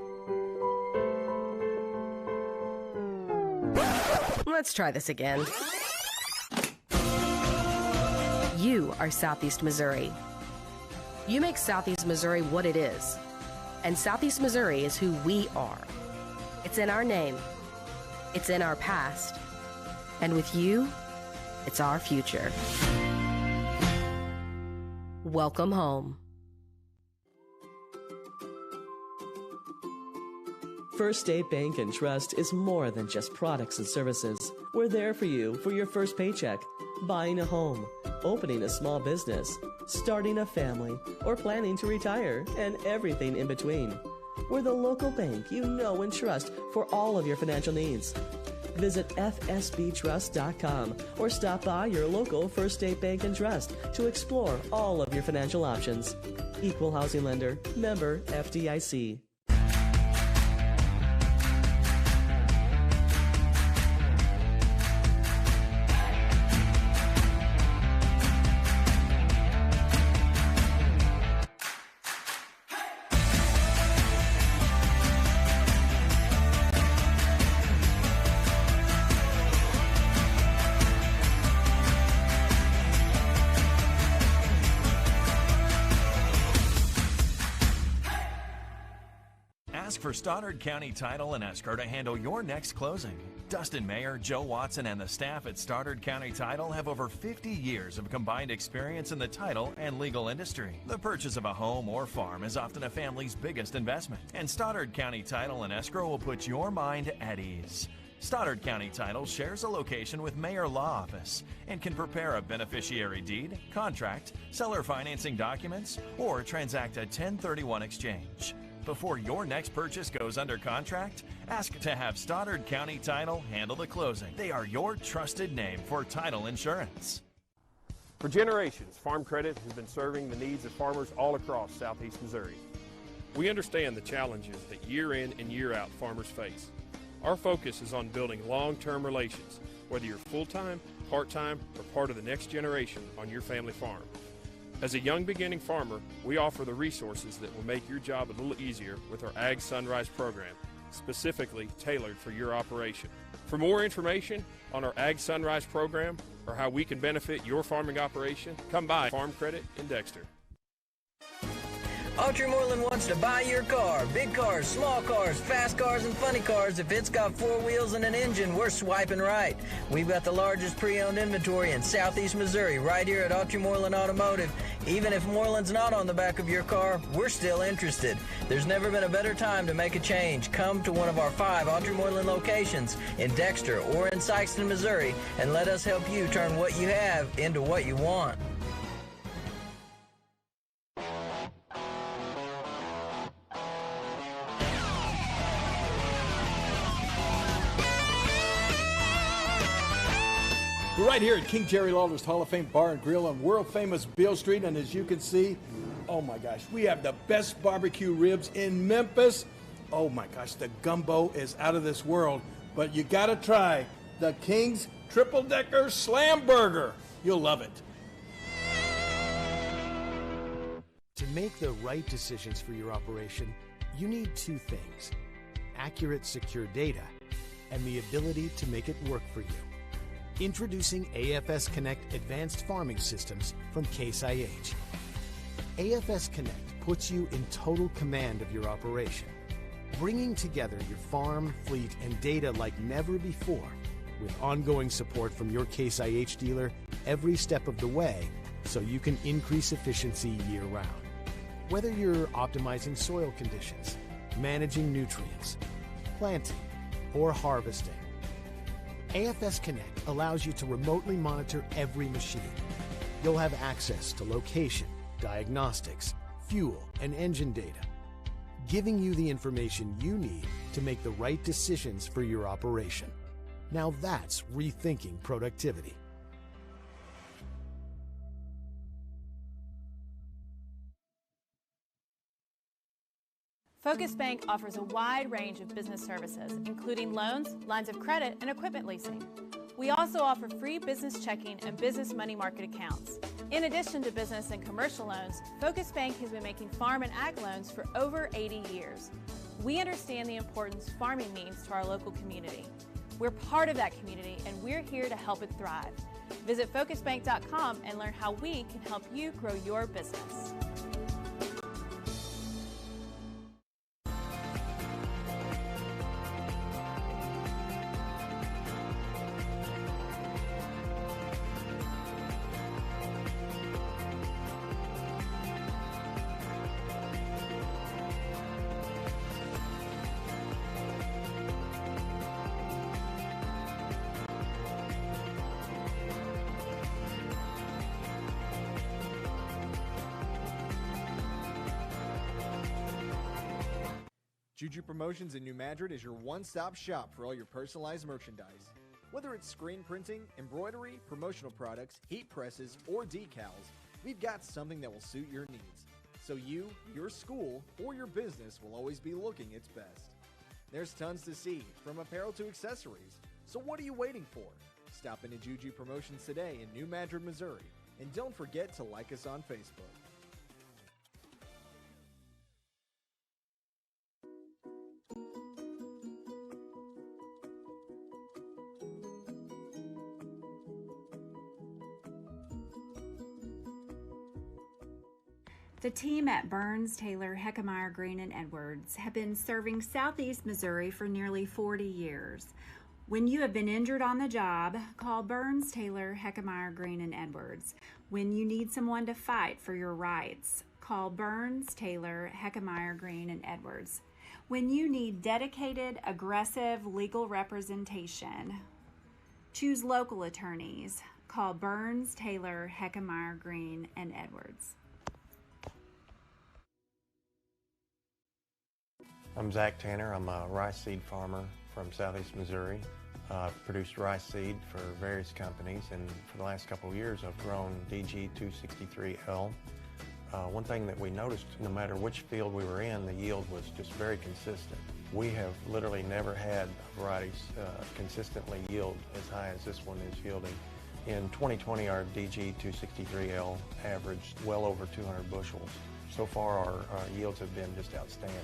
Let's try this again. You are Southeast Missouri. You make Southeast Missouri what it is. And Southeast Missouri is who we are. It's in our name. It's in our past. And with you, it's our future. Welcome home. First State Bank and Trust is more than just products and services. We're there for you for your first paycheck, buying a home, opening a small business, starting a family, or planning to retire, and everything in between. We're the local bank you know and trust for all of your financial needs. Visit fsbtrust.com or stop by your local First State Bank and Trust to explore all of your financial options. Equal housing lender, member FDIC. Ask for Stoddard County Title and Escrow to handle your next closing. Dustin Mayer, Joe Watson, and the staff at Stoddard County Title have over 50 years of combined experience in the title and legal industry. The purchase of a home or farm is often a family's biggest investment, and Stoddard County Title and Escrow will put your mind at ease. Stoddard County Title shares a location with Mayer Law Office and can prepare a beneficiary deed, contract, seller financing documents, or transact a 1031 exchange. Before your next purchase goes under contract, ask to have Stoddard County Title handle the closing. They are your trusted name for title insurance. For generations, Farm Credit has been serving the needs of farmers all across Southeast Missouri. We understand the challenges that year in and year out farmers face. Our focus is on building long-term relations, whether you're full-time, part-time, or part of the next generation on your family farm. As a young beginning farmer, we offer the resources that will make your job a little easier with our Ag Sunrise program, specifically tailored for your operation. For more information on our Ag Sunrise program or how we can benefit your farming operation, come by Farm Credit in Dexter. Autry Moreland wants to buy your car. Big cars, small cars, fast cars, and funny cars. If it's got 4 wheels and an engine, we're swiping right. We've got the largest pre-owned inventory in Southeast Missouri right here at Autry Moreland Automotive. Even if Moreland's not on the back of your car, we're still interested. There's never been a better time to make a change. Come to one of our 5 Autry Moreland locations in Dexter or in Sykeston, Missouri, and let us help you turn what you have into what you want. We're right here at King Jerry Lawler's Hall of Fame Bar and Grill on world-famous Beale Street, and as you can see, oh my gosh, we have the best barbecue ribs in Memphis. Oh my gosh, the gumbo is out of this world, but you gotta try the King's Triple Decker Slam Burger. You'll love it. To make the right decisions for your operation, you need 2 things: accurate, secure data and the ability to make it work for you. Introducing AFS Connect Advanced Farming Systems from Case IH. AFS Connect puts you in total command of your operation, bringing together your farm, fleet, and data like never before, with ongoing support from your Case IH dealer every step of the way, so you can increase efficiency year-round. Whether you're optimizing soil conditions, managing nutrients, planting, or harvesting, AFS Connect allows you to remotely monitor every machine. You'll have access to location, diagnostics, fuel, and engine data, giving you the information you need to make the right decisions for your operation. Now that's rethinking productivity. Focus Bank offers a wide range of business services, including loans, lines of credit, and equipment leasing. We also offer free business checking and business money market accounts. In addition to business and commercial loans, Focus Bank has been making farm and ag loans for over 80 years. We understand the importance farming means to our local community. We're part of that community, and we're here to help it thrive. Visit focusbank.com and learn how we can help you grow your business. Juju Promotions in New Madrid is your one-stop shop for all your personalized merchandise. Whether it's screen printing, embroidery, promotional products, heat presses, or decals, we've got something that will suit your needs. So you, your school, or your business will always be looking its best. There's tons to see, from apparel to accessories. So what are you waiting for? Stop into Juju Promotions today in New Madrid, Missouri. And don't forget to like us on Facebook. The team at Burns, Taylor, Heckmeyer, Green, and Edwards have been serving Southeast Missouri for nearly 40 years. When you have been injured on the job, call Burns, Taylor, Heckmeyer, Green, and Edwards. When you need someone to fight for your rights, call Burns, Taylor, Heckmeyer, Green, and Edwards. When you need dedicated, aggressive legal representation, choose local attorneys. Call Burns, Taylor, Heckmeyer, Green, and Edwards. I'm Zach Tanner. I'm a rice seed farmer from Southeast Missouri. I've produced rice seed for various companies, and for the last couple of years I've grown DG 263L. One thing that we noticed, no matter which field we were in, the yield was just very consistent. We have literally never had varieties consistently yield as high as this one is yielding. In 2020, our DG 263L averaged well over 200 bushels. So far, our yields have been just outstanding.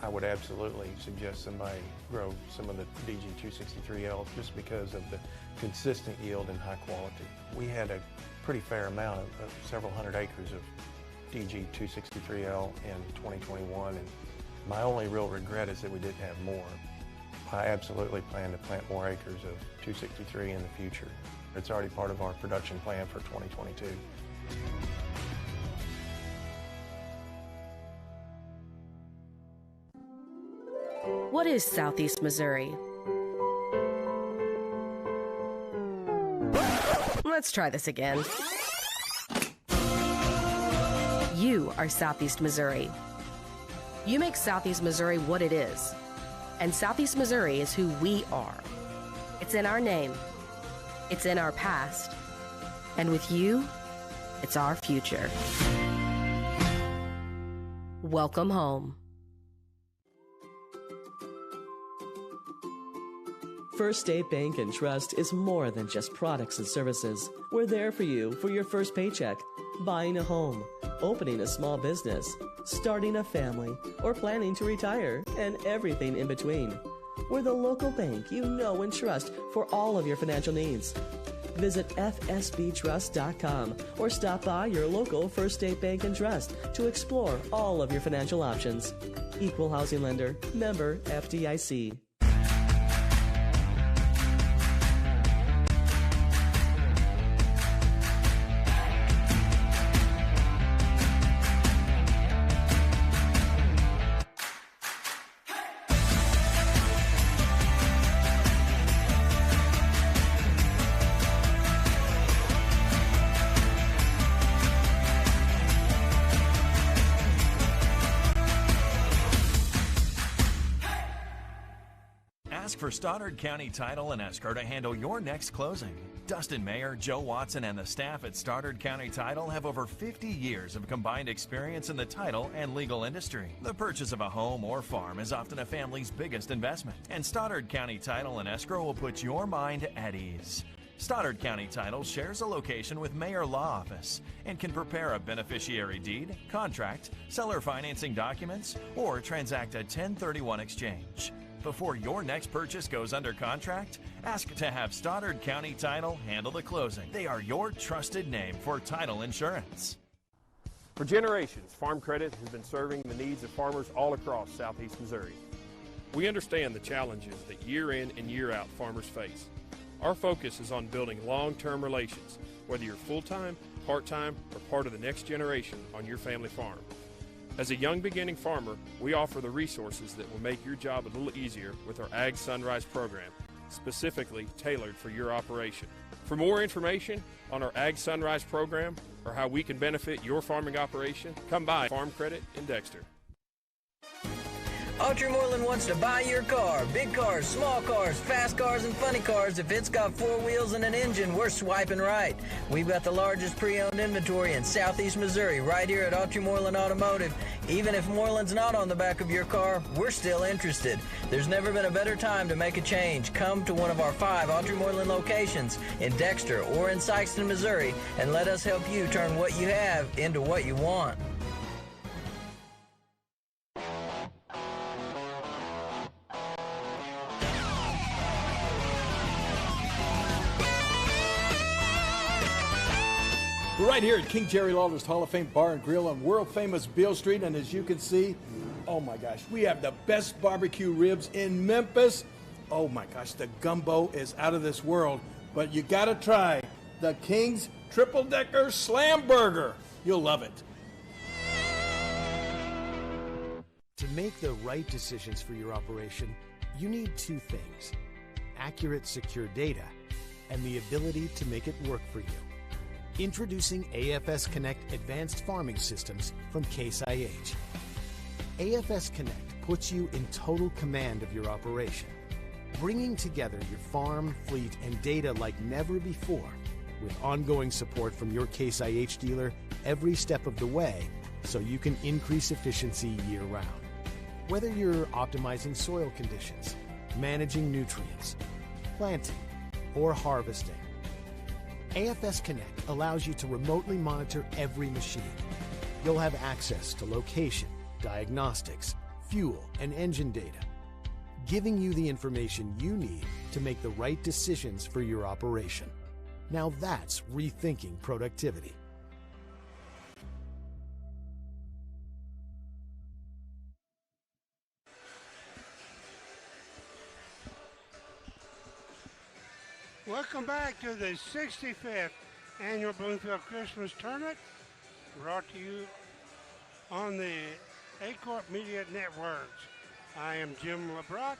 I would absolutely suggest somebody grow some of the DG 263L just because of the consistent yield and high quality. We had a pretty fair amount of several hundred acres of DG 263L in 2021, and my only real regret is that we didn't have more. I absolutely plan to plant more acres of 263 in the future. It's already part of our production plan for 2022. What is Southeast Missouri? Let's try this again. You are Southeast Missouri. You make Southeast Missouri what it is. And Southeast Missouri is who we are. It's in our name. It's in our past. And with you, it's our future. Welcome home. First State Bank and Trust is more than just products and services. We're there for you for your first paycheck, buying a home, opening a small business, starting a family, or planning to retire, and everything in between. We're the local bank you know and trust for all of your financial needs. Visit fsbtrust.com or stop by your local First State Bank and Trust to explore all of your financial options. Equal housing lender, member FDIC. Ask for Stoddard County Title and Escrow to handle your next closing. Dustin Mayer, Joe Watson, and the staff at Stoddard County Title have over 50 years of combined experience in the title and legal industry. The purchase of a home or farm is often a family's biggest investment, and Stoddard County Title and Escrow will put your mind at ease. Stoddard County Title shares a location with Mayer Law Office and can prepare a beneficiary deed, contract, seller financing documents, or transact a 1031 exchange. Before your next purchase goes under contract, ask to have Stoddard County Title handle the closing. They are your trusted name for title insurance. For generations, Farm Credit has been serving the needs of farmers all across southeast Missouri. We understand the challenges that year in and year out farmers face. Our focus is on building long-term relations, whether you're full-time, part-time, or part of the next generation on your family farm. As a young beginning farmer, we offer the resources that will make your job a little easier with our Ag Sunrise program, specifically tailored for your operation. For more information on our Ag Sunrise program or how we can benefit your farming operation, come by Farm Credit in Dexter. Autry Moreland wants to buy your car. Big cars, small cars, fast cars, and funny cars. If it's got 4 wheels and an engine, we're swiping right. We've got the largest pre-owned inventory in southeast Missouri right here at Autry Moreland Automotive. Even if Moreland's not on the back of your car, we're still interested. There's never been a better time to make a change. Come to one of our 5 Autry Moreland locations in Dexter or in Sikeston, Missouri, and let us help you turn what you have into what you want. We're right here at King Jerry Lawler's Hall of Fame Bar and Grill on world-famous Beale Street, and as you can see, oh my gosh, we have the best barbecue ribs in Memphis. Oh my gosh, the gumbo is out of this world, but you gotta try the King's Triple Decker Slam Burger. You'll love it. To make the right decisions for your operation, you need 2 things: accurate, secure data and the ability to make it work for you. Introducing AFS Connect Advanced Farming Systems from Case IH. AFS Connect puts you in total command of your operation, bringing together your farm, fleet, and data like never before, with ongoing support from your Case IH dealer every step of the way, so you can increase efficiency year-round. Whether you're optimizing soil conditions, managing nutrients, planting, or harvesting, AFS Connect allows you to remotely monitor every machine. You'll have access to location, diagnostics, fuel, and engine data, giving you the information you need to make the right decisions for your operation. Now that's rethinking productivity. Welcome back to the 65th Annual Bloomfield Christmas Tournament, brought to you on the A-Corp Media Networks. I am Jim LeBrock,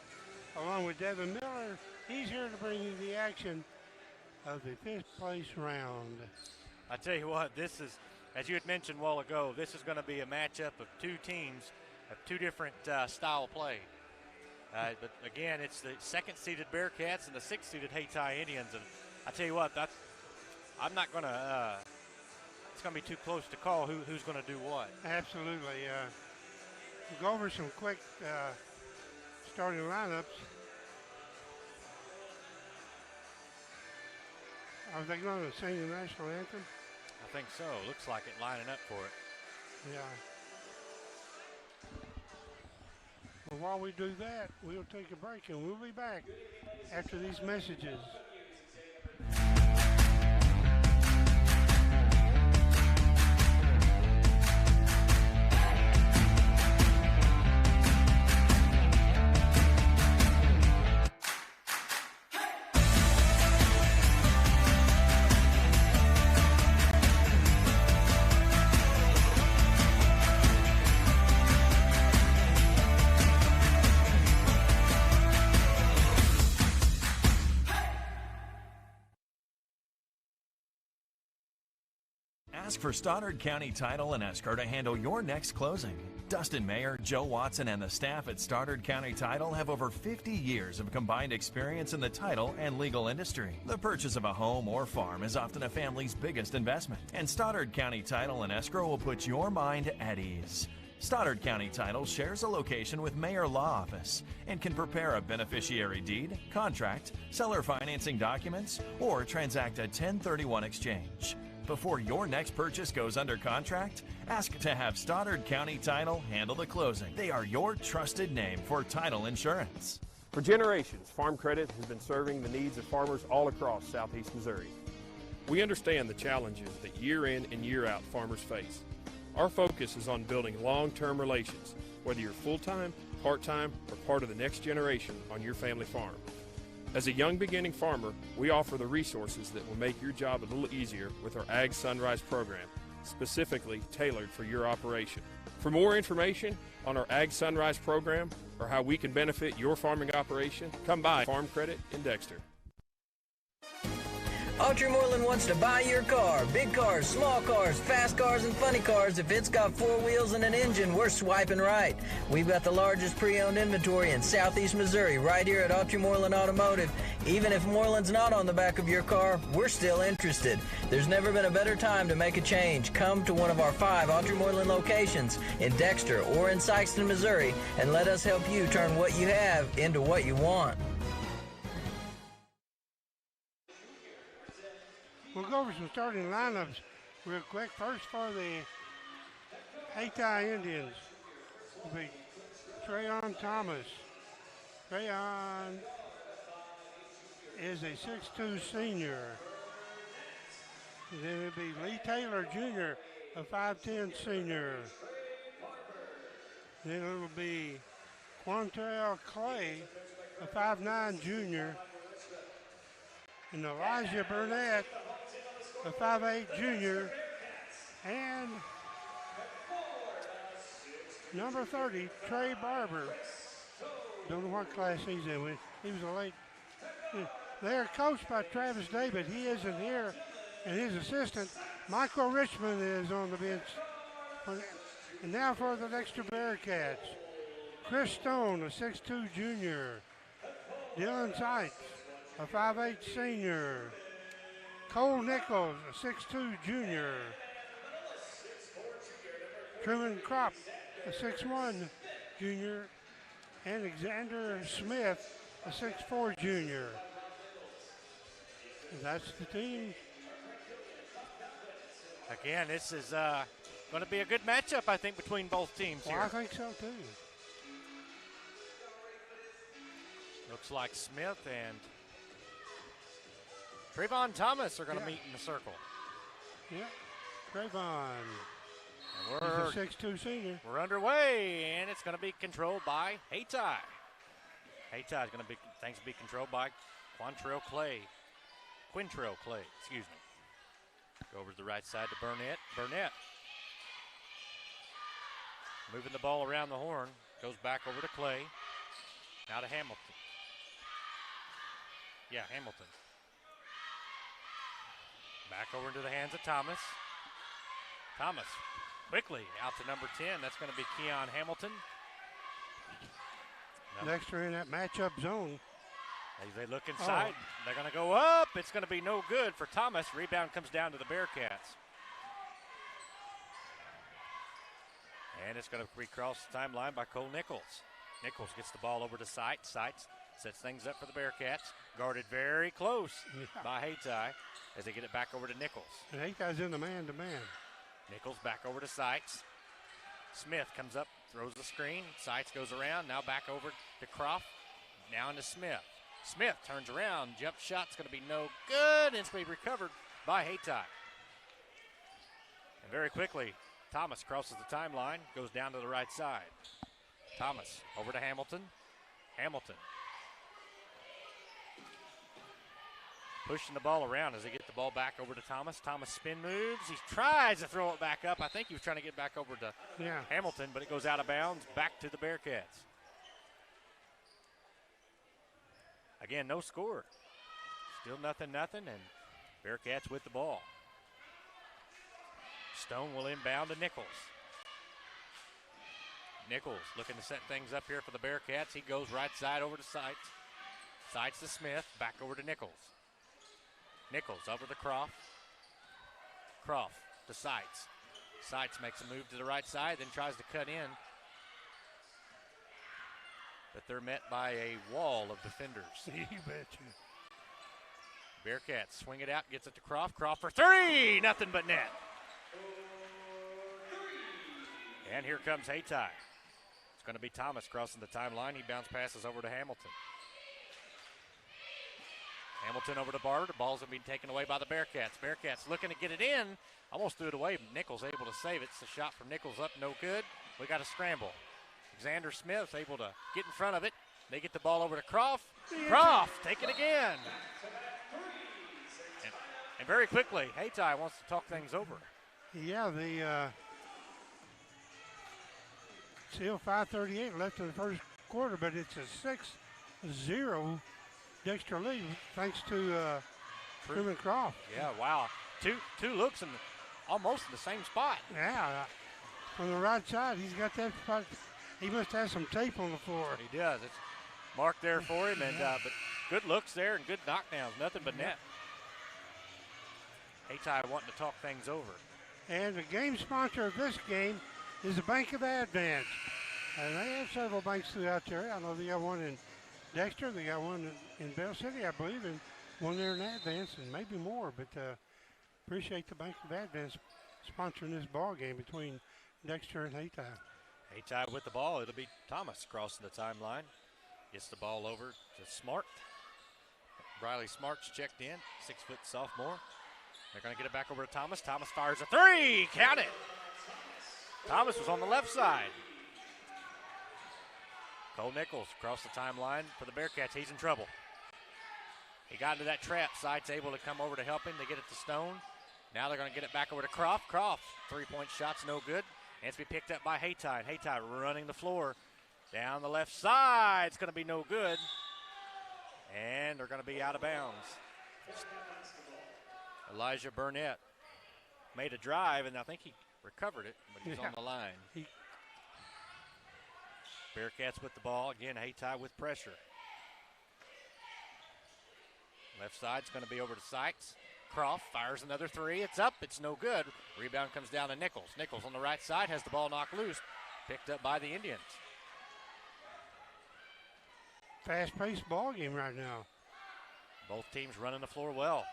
along with Devin Miller. He's here to bring you the action of the 5th place round. I tell you what, this is, as you had mentioned a while ago, this is going to be a matchup of 2 teams of 2 different style play. But again, it's the 2nd-seeded Bearcats and the 6th-seeded Hayti Indians. And I tell you what, I'm not going to, it's going to be too close to call who's going to do what. Absolutely. We'll go over some quick starting lineups. Are they going to sing the national anthem? I think so. Looks like it, lining up for it. Yeah. Well, while we do that, we'll take a break and we'll be back after these messages. Ask for Stoddard County Title and Escrow to handle your next closing. Dustin Mayer, Joe Watson, and the staff at Stoddard County Title have over 50 years of combined experience in the title and legal industry. The purchase of a home or farm is often a family's biggest investment, and Stoddard County Title and Escrow will put your mind at ease. Stoddard County Title shares a location with Mayor Law Office and can prepare a beneficiary deed, contract, seller financing documents, or transact a 1031 exchange. Before your next purchase goes under contract, ask to have Stoddard County Title handle the closing. They are your trusted name for title insurance. For generations, Farm Credit has been serving the needs of farmers all across southeast Missouri. We understand the challenges that year in and year out farmers face. Our focus is on building long-term relations, whether you're full-time, part-time, or part of the next generation on your family farm. As a young beginning farmer, we offer the resources that will make your job a little easier with our Ag Sunrise program, specifically tailored for your operation. For more information on our Ag Sunrise program or how we can benefit your farming operation, come by Farm Credit in Dexter. Moreland wants to buy your car. Big cars, small cars, fast cars, and funny cars. If it's got 4 wheels and an engine, we're swiping right. We've got the largest pre-owned inventory in southeast Missouri right here at Moreland Automotive. Even if Moreland's not on the back of your car, we're still interested. There's never been a better time to make a change. Come to one of our 5 Moreland locations in Dexter or in Sykeston, Missouri, and let us help you turn what you have into what you want. We'll go over some starting lineups real quick. First for the Hayti Indians will be Trayon Thomas. Trayon is a 6'2 senior. And then it'll be Lee Taylor Jr., a 5'10 senior. Then it'll be Quantrell Clay, a 5'9 junior. And Elijah Burnett, a 5'8 junior, and number 30, Trey Barber. Don't know what class he's in. He was a late. They're coached by Travis David. He isn't here, and his assistant, Michael Richmond, is on the bench. And now for the Dexter Bearcats. Chris Stone, a 6'2 junior. Dylan Sykes, a 5'8 senior. Cole Nichols, a 6'2 junior. Truman Kropp, a 6'1 junior. And Alexander Smith, a 6'4 junior. And that's the team. Again, this is going to be a good matchup, I think, between both teams here. Well, I think so, too. Looks like Smith and Trayvon Thomas are going to meet in the circle. Yeah, Trayvon. He's a 6'2 senior. We're underway, and it's going to be controlled by Hayti. Hayti is going to be controlled by Quintrell Clay, excuse me. Go over to the right side to Burnett. Moving the ball around the horn. Goes back over to Clay. Now to Hamilton. Hamilton. Back over into the hands of Thomas. Thomas quickly out to number 10. That's going to be Keon Hamilton. Dexter in that matchup zone. As they look inside, they're going to go up. It's going to be no good for Thomas. Rebound comes down to the Bearcats. And it's going to be crossed the timeline by Cole Nichols. Nichols gets the ball over to Seitz. Seitz sets things up for the Bearcats. Guarded very close by Hayti as they get it back over to Nichols. And Hayti's in the man-to-man. Nichols back over to Seitz. Smith comes up, throws the screen. Seitz goes around, now back over to Croft. Now into Smith. Smith turns around, jump shot's going to be no good, and it's going to be recovered by Hayti. And very quickly, Thomas crosses the timeline, goes down to the right side. Thomas over to Hamilton. Hamilton pushing the ball around as they get the ball back over to Thomas. Thomas spin moves. He tries to throw it back up. I think he was trying to get back over to Hamilton, but it goes out of bounds, back to the Bearcats. Again, no score. Still nothing, and Bearcats with the ball. Stone will inbound to Nichols. Nichols looking to set things up here for the Bearcats. He goes right side over to Seitz. Seitz to Smith, back over to Nichols. Nichols over to Croft. Croft to Seitz. Seitz makes a move to the right side, then tries to cut in. But they're met by a wall of defenders. You betcha. Bearcats swing it out, gets it to Croft. Croft for three, nothing but net. And here comes Hayti. It's going to be Thomas crossing the timeline. He bounce passes over to Hamilton. Hamilton over to Barber. The ball's going to be taken away by the Bearcats. Bearcats looking to get it in. Almost threw it away. Nichols able to save it. It's a shot from Nichols up, no good. We got a scramble. Xander Smith able to get in front of it. They get the ball over to Croft. Croft, take it again. And very quickly, Hayti wants to talk things over. Yeah, still 5:38 left in the first quarter, but it's a 6-0 Dexter lead thanks to Truman Croft. Yeah, wow. Two looks in almost in the same spot. Yeah, from the right side, he's got that spot. He must have some tape on the floor. He does. It's marked there for him, and but good looks there and good knockdowns. Nothing but net. Hayti wanting to talk things over. And the game sponsor of this game is the Bank of Advance. And they have several banks throughout there. I know they got one in Dexter, they got one in Bell City, I believe, and one there in Advance, and maybe more. But appreciate the Bank of Advance sponsoring this ball game between Dexter and Hayti. Hayti with the ball. It'll be Thomas crossing the timeline. Gets the ball over to Smart. Riley Smart's checked in, 6-foot sophomore. They're going to get it back over to Thomas. Thomas fires a three. Count it. Thomas was on the left side. Cole Nichols across the timeline for the Bearcats. He's in trouble. He got into that trap. Side's able to come over to help him. They get it to Stone. Now they're going to get it back over to Croft. Croft, three-point shot's no good. And it's to be picked up by Hayti. Hayti running the floor down the left side. It's going to be no good. And they're going to be out of bounds. Elijah Burnett made a drive, and I think he recovered it, but he's on the line. Bearcats with the ball. Again, Hayti with pressure. Left side's going to be over to Sykes. Croft fires another three. It's up. It's no good. Rebound comes down to Nichols. Nichols on the right side has the ball knocked loose. Picked up by the Indians. Fast-paced ball game right now. Both teams running the floor well.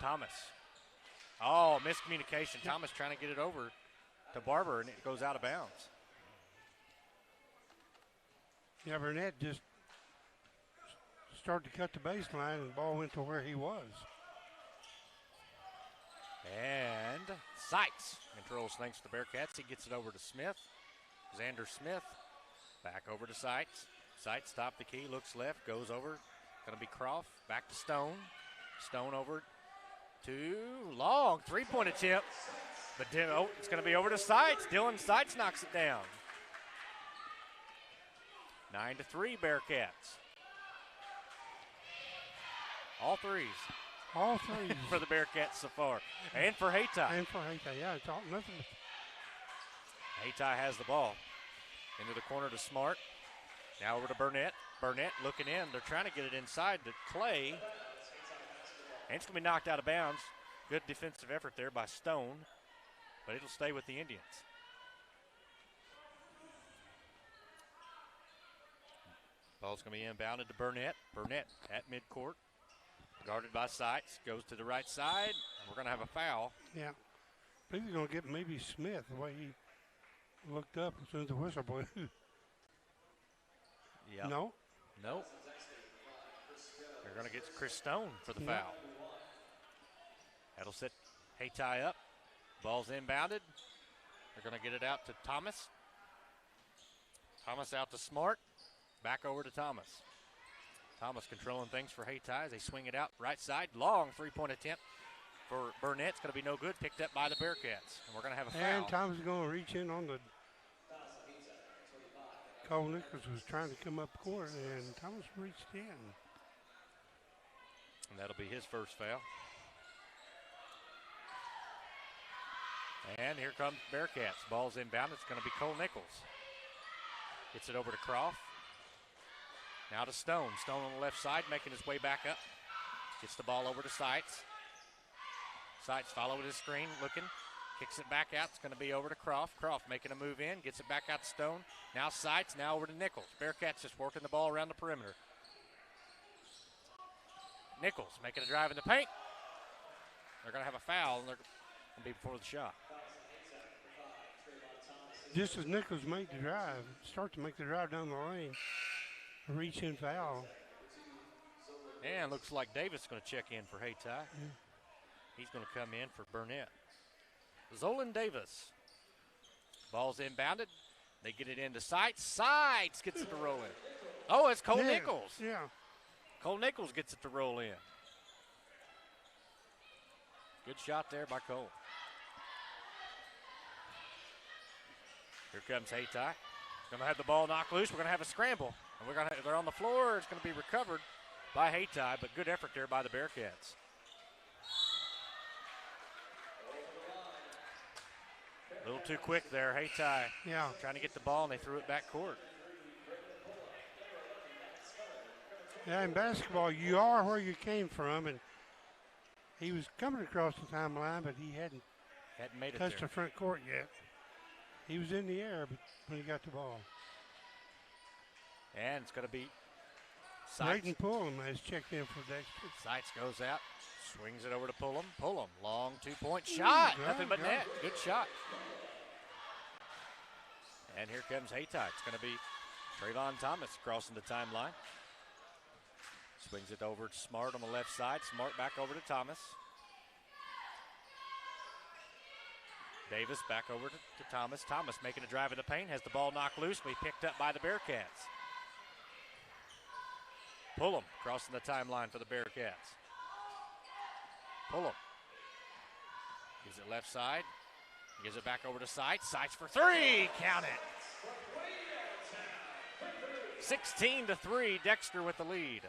Thomas. Oh, miscommunication. Thomas trying to get it over to Barber, and it goes out of bounds. Yeah, Burnett just started to cut the baseline, and the ball went to where he was. And Sykes controls things to the Bearcats. He gets it over to Smith. Xander Smith back over to Sykes. Sykes top the key, looks left, goes over. Going to be Croft. Back to Stone. Stone over to Long. Three-point attempt. But it's going to be over to Sykes. Dylan Sykes knocks it down. 9-3 Bearcats. All threes. All threes. For the Bearcats so far. And for Hayti. And for Hayti, yeah. It's all nothing. Hayti has the ball. Into the corner to Smart. Now over to Burnett. Burnett looking in. They're trying to get it inside to Clay. And it's going to be knocked out of bounds. Good defensive effort there by Stone. But it'll stay with the Indians. Ball's going to be inbounded to Burnett. Burnett at midcourt. Guarded by Sykes. Goes to the right side. And we're going to have a foul. Yeah. I think they're going to get maybe Smith the way he looked up as soon as the whistle blew. Yeah. No? Nope. They're going to get Chris Stone for the foul. That'll set Hayti up. Ball's inbounded. They're going to get it out to Thomas. Thomas out to Smart. Back over to Thomas. Thomas controlling things for Hayti as they swing it out right side. Long three-point attempt for Burnett. It's going to be no good. Picked up by the Bearcats. And we're going to have a foul. And Thomas is going to reach in on the Cole Nichols was trying to come up court, and Thomas reached in. And that'll be his first foul. And here comes Bearcats. Ball's inbound. It's going to be Cole Nichols. Gets it over to Croft. Now to Stone. Stone on the left side, making his way back up. Gets the ball over to Sykes. Sykes following his screen, looking. Kicks it back out. It's going to be over to Croft. Croft making a move in. Gets it back out to Stone. Now Sykes. Now over to Nichols. Bearcats just working the ball around the perimeter. Nichols making a drive in the paint. They're going to have a foul, and they're going to be before the shot. Just as Nichols made the drive, start to make the drive down the lane, a reach-in foul. And looks like Davis is going to check in for Hayti. Yeah. He's going to come in for Burnett. Zolan Davis. Ball's inbounded. They get it into Sights. Sights gets it to roll in. Oh, it's Cole Nichols. Yeah. Cole Nichols gets it to roll in. Good shot there by Cole. Here comes Hayti. Going to have the ball knocked loose. We're going to have a scramble. And they're on the floor. It's going to be recovered by Hayti, but good effort there by the Bearcats. A little too quick there, Hayti. Yeah. Trying to get the ball, and they threw it back court. Yeah, in basketball, you are where you came from, and he was coming across the timeline, but he hadn't made it touched there. the front court yet. He was in the air but when he got the ball. And it's going to be Leighton Pullum has checked in for Dexter. Sights goes out, swings it over to Pullum. Pullum, long two-point shot. Nothing but net. Good shot. And here comes Hayti. It's going to be Trayvon Thomas crossing the timeline. Swings it over to Smart on the left side. Smart back over to Thomas. Davis back over to Thomas. Thomas making a drive in the paint. Has the ball knocked loose. Be picked up by the Bearcats. Pullum crossing the timeline for the Bearcats. Pullum. Gives it left side. Gives it back over to Sights. Sights for three. Count it. 16-3. Dexter with the lead.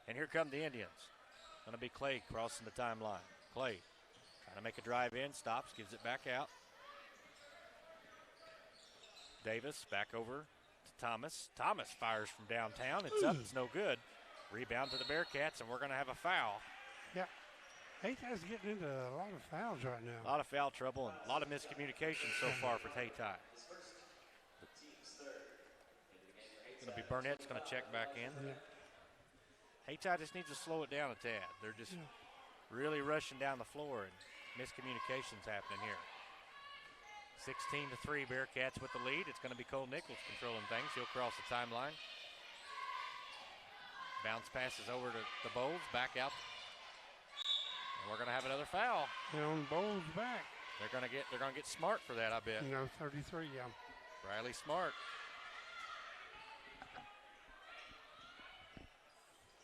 And here come the Indians. Going to be Clay crossing the timeline. Clay trying to make a drive in. Stops. Gives it back out. Davis back over to Thomas. Thomas fires from downtown. It's up. It's no good. Rebound to the Bearcats, and we're going to have a foul. Yeah. Hayti's getting into a lot of fouls right now. A lot of foul trouble and a lot of miscommunication so far for Hayti. It's going to be Burnett's going to check back in. Yeah. Hayti just needs to slow it down a tad. They're just really rushing down the floor, and miscommunication's happening here. 16-3, Bearcats with the lead. It's going to be Cole Nichols controlling things. He'll cross the timeline. Bounce passes over to the Bowles, back out. And we're going to have another foul. They're on Bowles back. They're going to get Smart for that, I bet. 33, yeah. Riley Smart.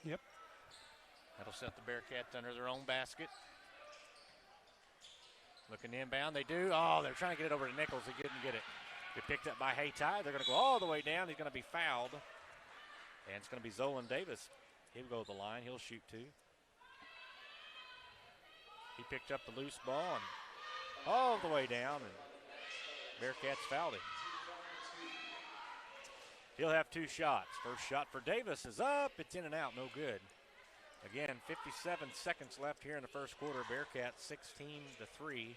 Yep. That'll set the Bearcats under their own basket. Looking inbound, they do. Oh, they're trying to get it over to Nichols. They couldn't get it. Get picked up by Hayti. They're going to go all the way down. He's going to be fouled. And it's going to be Zolan Davis. He'll go to the line. He'll shoot two. He picked up the loose ball and all the way down, and Bearcats fouled him. He'll have two shots. First shot for Davis is up. It's in and out. No good. Again, 57 seconds left here in the first quarter. Bearcats 16-3.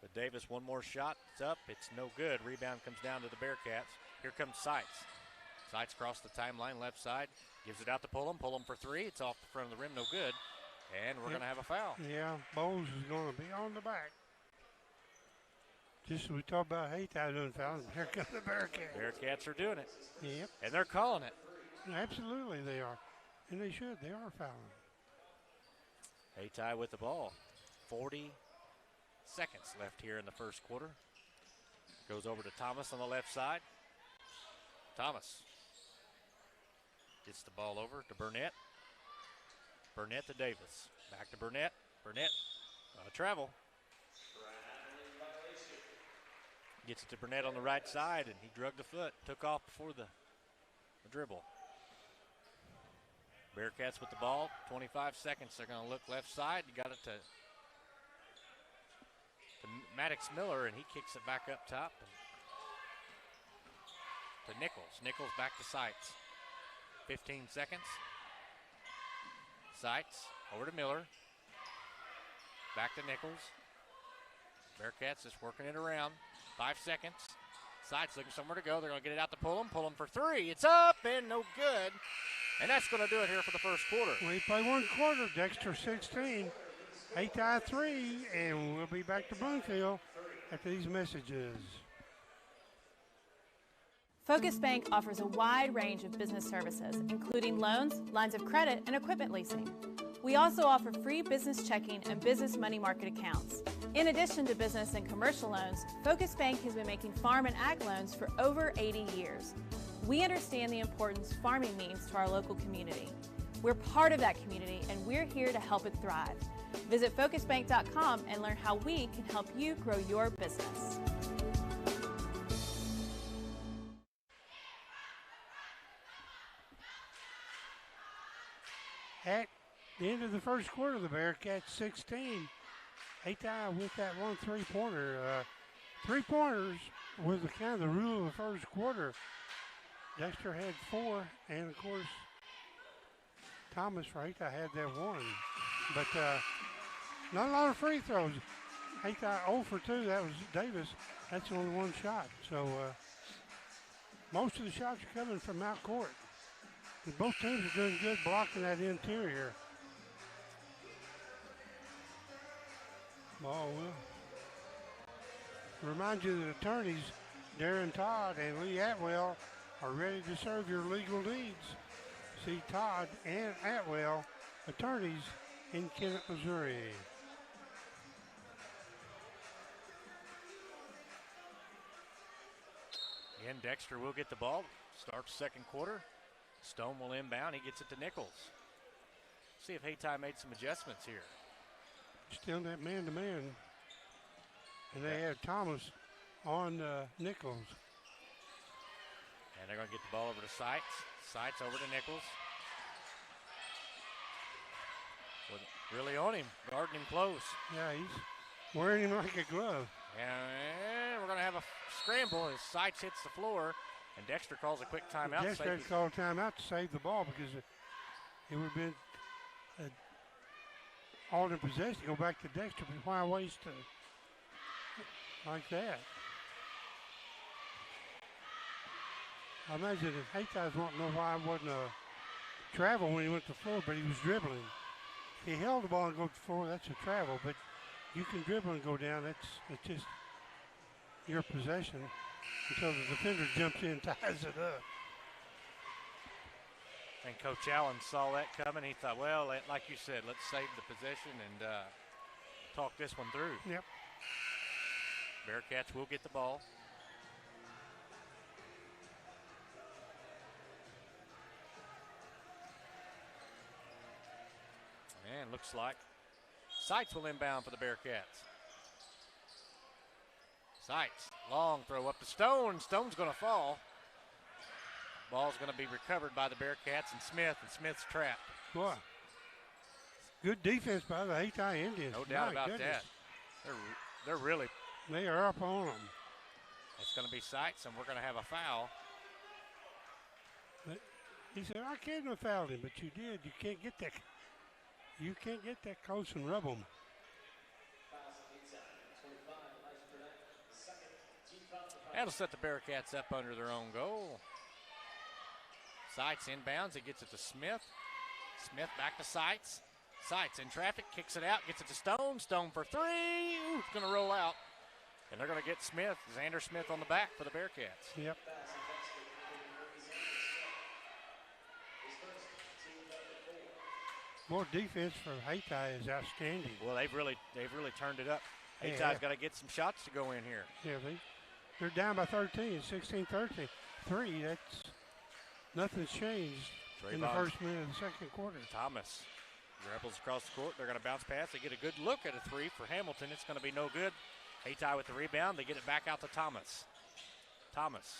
But Davis, one more shot. It's up. It's no good. Rebound comes down to the Bearcats. Here comes Sights. Sights across the timeline, left side. Gives it out to Pullum. Pullum for three. It's off the front of the rim. No good. And we're going to have a foul. Yeah, Bowles is going to be on the back. Just as we talked about Hayti doing fouls, here come the Bearcats. Bearcats are doing it. Yep. And they're calling it. Absolutely they are. And they should. They are fouling. Hayti with the ball. 40 seconds left here in the first quarter. Goes over to Thomas on the left side. Thomas gets the ball over to Burnett. Burnett to Davis. Back to Burnett. Burnett, travel. Gets it to Burnett on the right side, and he drug the foot. Took off before the dribble. Bearcats with the ball. 25 seconds. They're going to look left side. You got it to Maddox Miller, and he kicks it back up top. And to Nichols. Nichols back to Sights. 15 seconds. Sights over to Miller. Back to Nichols. Bearcats just working it around. 5 seconds. Sights looking somewhere to go. They're going to get it out to Pullum. Pullum for three. It's up and no good. And that's going to do it here for the first quarter. We play one quarter. Dexter 16. Hayti 3. And we'll be back to Bloomfield after these messages. Focus Bank offers a wide range of business services, including loans, lines of credit, and equipment leasing. We also offer free business checking and business money market accounts. In addition to business and commercial loans, Focus Bank has been making farm and ag loans for over 80 years. We understand the importance farming means to our local community. We're part of that community, and we're here to help it thrive. Visit focusbank.com and learn how we can help you grow your business. At the end of the first quarter, the Bearcats 16. Hayti with that one three-pointer. Three-pointers was the kind of the rule of the first quarter. Dexter had 4, and of course, Thomas for Hayti had that 1. But not a lot of free throws. Hayti 0 for 2. That was Davis. That's only 1 shot. So most of the shots are coming from out court. And both teams are doing good blocking that interior. Ball will remind you that attorneys Darren Todd and Lee Atwell are ready to serve your legal needs. See Todd and Atwell, attorneys in Kennett, Missouri. Again, Dexter will get the ball. Starts second quarter. Stone will inbound. He gets it to Nichols. See if Hayti made some adjustments here. Still that man-to-man. And they have Thomas on Nichols. And they're going to get the ball over to Seitz. Seitz over to Nichols. Really on him, guarding him close. Yeah, he's wearing him like a glove. And we're going to have a scramble as Seitz hits the floor. And Dexter calls a quick timeout. Dexter called timeout to save the ball because it would have been all in possession. Go back to Dexter, but why waste like that? I imagine that Hayti won't know why it wasn't a travel when he went to the floor, but he was dribbling. If he held the ball and go to the floor, that's a travel, but you can dribble and go down. It's just your possession until the defender jumps in and ties it up. And Coach Allen saw that coming. He thought, well, like you said, let's save the possession and talk this one through. Yep. Bearcats will get the ball. And looks like Seitz will inbound for the Bearcats. Seitz, long throw up to Stone. Stone's going to fall. Ball's going to be recovered by the Bearcats and Smith's trapped. Boy, good defense by the Hayti Indians. No doubt about that. They're really. They are up on them. It's going to be Seitz, and we're going to have a foul. He said, I can't have fouled him, but you did. You can't get that. You can't get that close and rub them. That'll set the Bearcats up under their own goal. Seitz inbounds. He gets it to Smith. Smith back to Seitz. Seitz in traffic, kicks it out, gets it to Stone. Stone for 3. Ooh, it's going to roll out. And they're going to get Smith, Xander Smith on the back for the Bearcats. Yep. More defense for Hayti is outstanding. Well, they've really turned it up. Hayti's got to get some shots to go in here. Yeah, they're down by 13, 16-13. 3, that's nothing's changed in the first minute of the second quarter. Thomas dribbles across the court. They're going to bounce pass. They get a good look at a 3 for Hamilton. It's going to be no good. Hayti with the rebound. They get it back out to Thomas. Thomas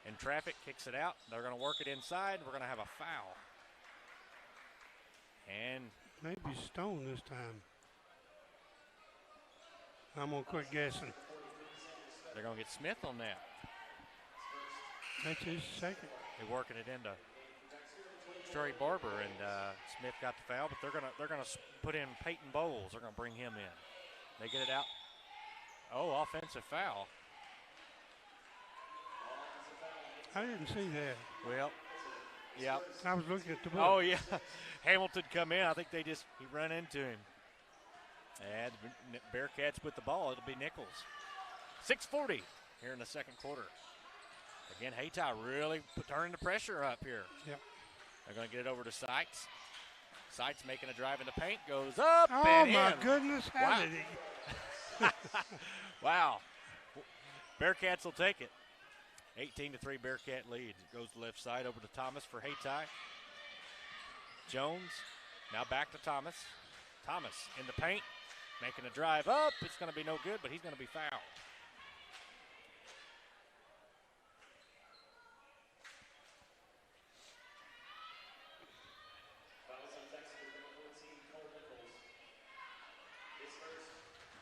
in traffic, kicks it out. They're going to work it inside. We're going to have a foul. And maybe Stone this time. I'm going to quit guessing. They're going to get Smith on that. That's his second. They're working it into Trey Barber, and Smith got the foul, but they're going to put in Peyton Bowles. They're going to bring him in. They get it out. Oh, offensive foul. I didn't see that. Well, yeah. I was looking at the book. Oh, yeah. Hamilton come in. I think he ran into him. And Bearcats with the ball. It'll be Nichols. 6:40 here in the second quarter. Again, Hayti really turning the pressure up here. Yep. They're going to get it over to Sykes. Sykes making a drive in the paint, goes up Oh, and my in. goodness, how Wow. did he? Wow. Bearcats will take it. 18-3 Bearcat lead. It goes to left side over to Thomas for Hayti. Jones now back to Thomas. Thomas in the paint, making a drive up. It's going to be no good, but he's going to be fouled. Fouls on Texas number 14, Cole Nichols. His first,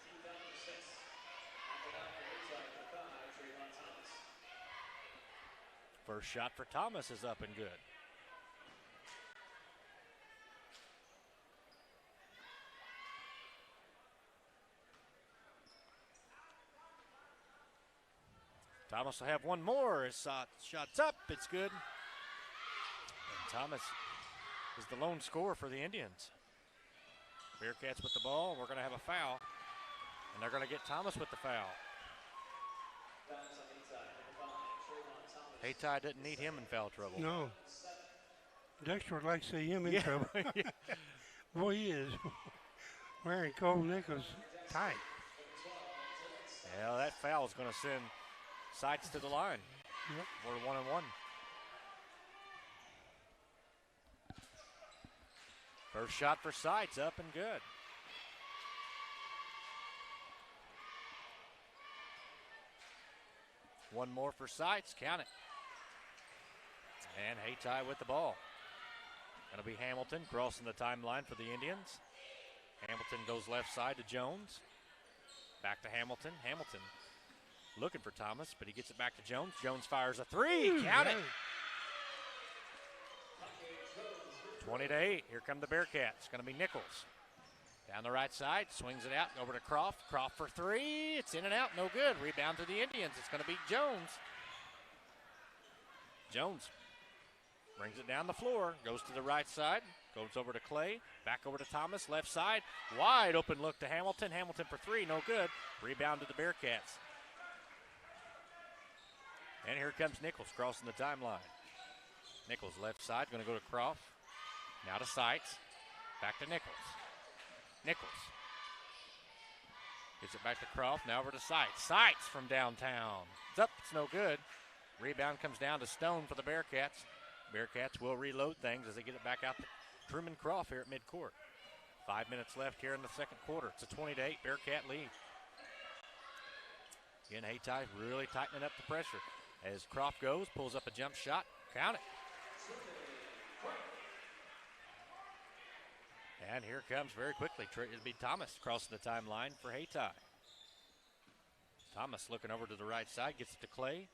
team foul number 6. After that, for Hayti, for 5, Trayvon Thomas. First shot for Thomas is up and good. Thomas will have one more. His shot's up. It's good. And Thomas is the lone scorer for the Indians. Bearcats with the ball. We're going to have a foul. And they're going to get Thomas with the foul. Fouls on Hayti, number 5, Trayvon Thomas. Hayti didn't need him in foul trouble. No. Dexter would like to see him in Yeah. trouble. Boy, he is. Wearing Cole Nichols tight. Yeah, that foul is going to send Sykes to the line. Yep. We're 1-1. First shot for Sykes, up and good. One more for Sykes, count it. And Hayti with the ball. Going to be Hamilton crossing the timeline for the Indians. Hamilton goes left side to Jones. Back to Hamilton. Hamilton looking for Thomas, but he gets it back to Jones. Jones fires a three. Count it. 20-8. Here come the Bearcats. Going to be Nichols. Down the right side, swings it out over to Croft. Croft for three. It's in and out, no good. Rebound to the Indians. It's going to be Jones. Jones brings it down the floor, goes to the right side, goes over to Clay, back over to Thomas, left side. Wide open look to Hamilton. Hamilton for three, no good. Rebound to the Bearcats. And here comes Nichols crossing the timeline. Nichols left side, going to go to Croft. Now to Sykes. Back to Nichols. Nichols gets it back to Croft. Now over to Sykes. Sykes from downtown. It's up. It's no good. Rebound comes down to Stone for the Bearcats. Bearcats will reload things as they get it back out to Truman Croft here at midcourt. 5 minutes left here in the second quarter. It's a 20-8 Bearcat lead. Again, Hayti really tightening up the pressure. As Croft goes, pulls up a jump shot. Count it. And here comes very quickly. It'll be Thomas crossing the timeline for Hayti. Thomas looking over to the right side, gets it to Clay.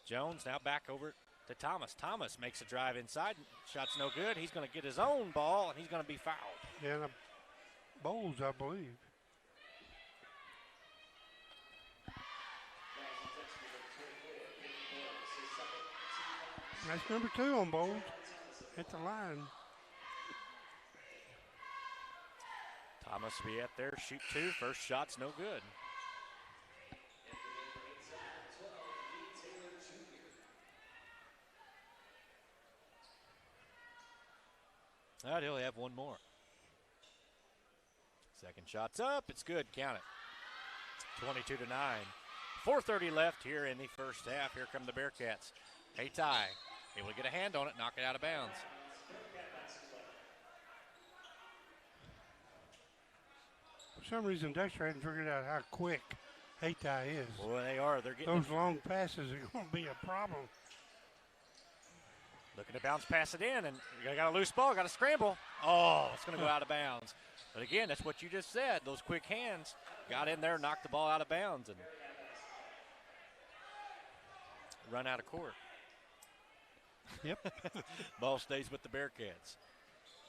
Jones now back over to Thomas. Thomas makes a drive inside. Shot's no good. He's going to get his own ball, and he's going to be fouled. Yeah, the Bowles, I believe. That's number 2 on Bowles at the line. Thomas will be at there, shoot two. First shot's no good. All right, he'll have one more. Second shot's up. It's good. Count it. 22-9. 4:30 left here in the first half. Here come the Bearcats. Hayti able to get a hand on it, knock it out of bounds. For some reason, Dexter hadn't figured out how quick Hayti is. Boy, they are. They're getting those long passes are going to be a problem. Looking to bounce pass it in, and you got a loose ball, got to scramble. Oh, it's going to go out of bounds. But again, that's what you just said. Those quick hands got in there, knocked the ball out of bounds, and run out of court. Yep. Ball stays with the Bearcats.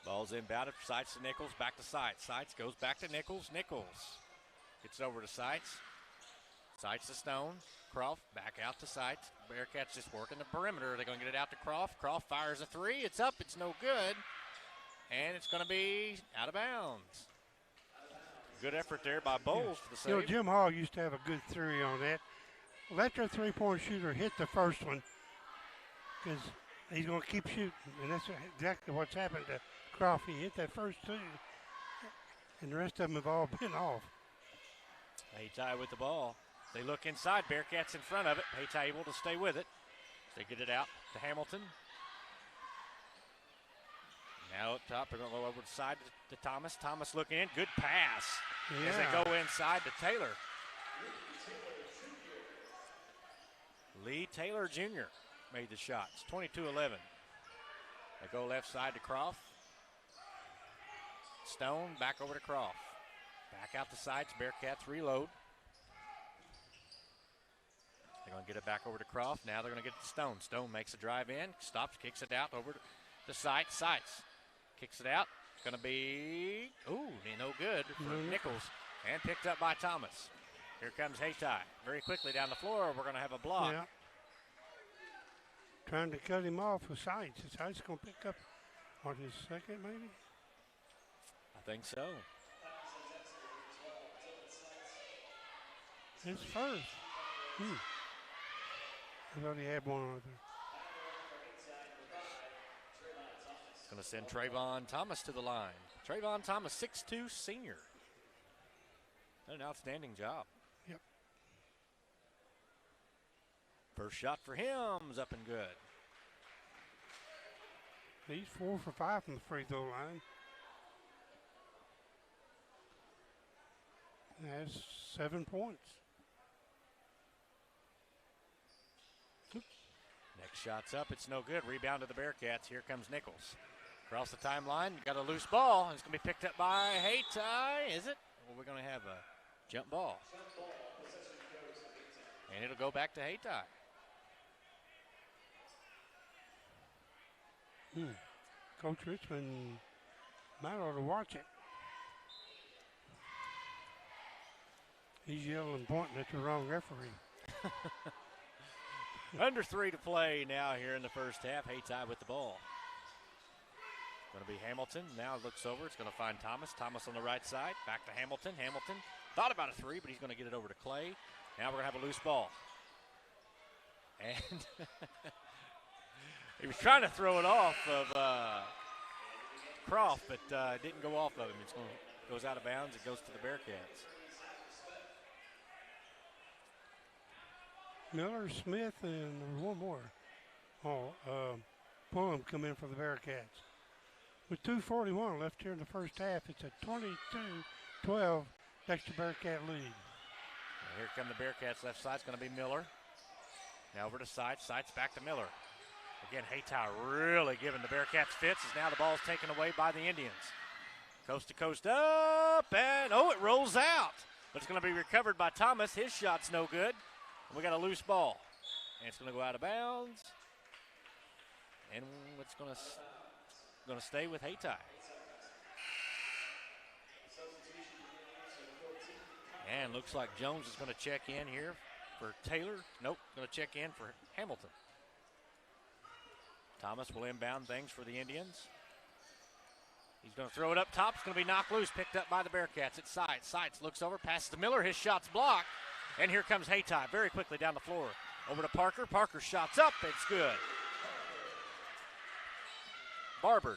Ball's inbounded. Sights to Nichols, back to Sights. Sights goes back to Nichols. Nichols gets over to Sights. Sights to Stone. Croft back out to Sights. Bearcats just working the perimeter. They're going to get it out to Croft. Croft fires a three. It's up. It's no good. And it's going to be out of bounds. Good effort there by Bowles for the save. Jim Hall used to have a good theory on that. let their three-point shooter hit the first one because he's going to keep shooting. And that's exactly what's happened to Croft. He hit that first two, and the rest of them have all been off. Hayti with the ball. They look inside. Bearcats in front of it. Hayti able to stay with it. They get it out to Hamilton. Now up top, they're going to go over the side to Thomas. Thomas looking in. Good pass as they go inside to Taylor. Lee Taylor Jr. made the shots. 22-11. They go left side to Croft. Stone back over to Croft. Back out the sides. Bearcats reload. They're going to get it back over to Croft. Now they're going to get it to Stone. Stone makes a drive in. Stops, kicks it out over to Sites. Sites kicks it out. It's going to be, no good for Nichols. And picked up by Thomas. Here comes Hayti. Very quickly down the floor. We're going to have a block. Yeah. Trying to cut him off with Sites. Is Sites going to pick up on his second, maybe? I think so. His first. I thought he had one over there. Going to send Trayvon Thomas to the line. Trayvon Thomas, 6'2", senior. Done an outstanding job. Yep. First shot for him is up and good. He's 4 for 5 from the free throw line. Has 7 points. Next shot's up. It's no good. Rebound to the Bearcats. Here comes Nichols. Across the timeline. Got a loose ball. It's going to be picked up by Hayti. Is it? Or we're going to have a jump ball. And it'll go back to Hayti. Coach Richmond might ought to watch it. He's yelling and pointing at the wrong referee. Under 3 to play now here in the first half. Hayti with the ball. Going to be Hamilton. Now looks over. It's going to find Thomas. Thomas on the right side. Back to Hamilton. Hamilton thought about a 3, but he's going to get it over to Clay. Now we're going to have a loose ball. And he was trying to throw it off of Croft, but it didn't go off of him. It goes out of bounds. It goes to the Bearcats. Miller, Smith, and one more. Pullum come in for the Bearcats. With 2:41 left here in the first half, it's a 22-12 Dexter Bearcat lead. And here come the Bearcats left side. It's going to be Miller. Now over to Sites. Sites back to Miller. Again, Hayti really giving the Bearcats fits as now the ball's taken away by the Indians. Coast to coast up, and it rolls out. But it's going to be recovered by Thomas. His shot's no good. We got a loose ball. And it's going to go out of bounds. And it's going to stay with Hayti. And looks like Jones is going to check in here for Taylor. Nope, going to check in for Hamilton. Thomas will inbound things for the Indians. He's going to throw it up top. It's going to be knocked loose, picked up by the Bearcats at Sites. Sites looks over, passes to Miller. His shot's blocked. And here comes Hayti very quickly down the floor. Over to Parker. Parker's shot's up. It's good.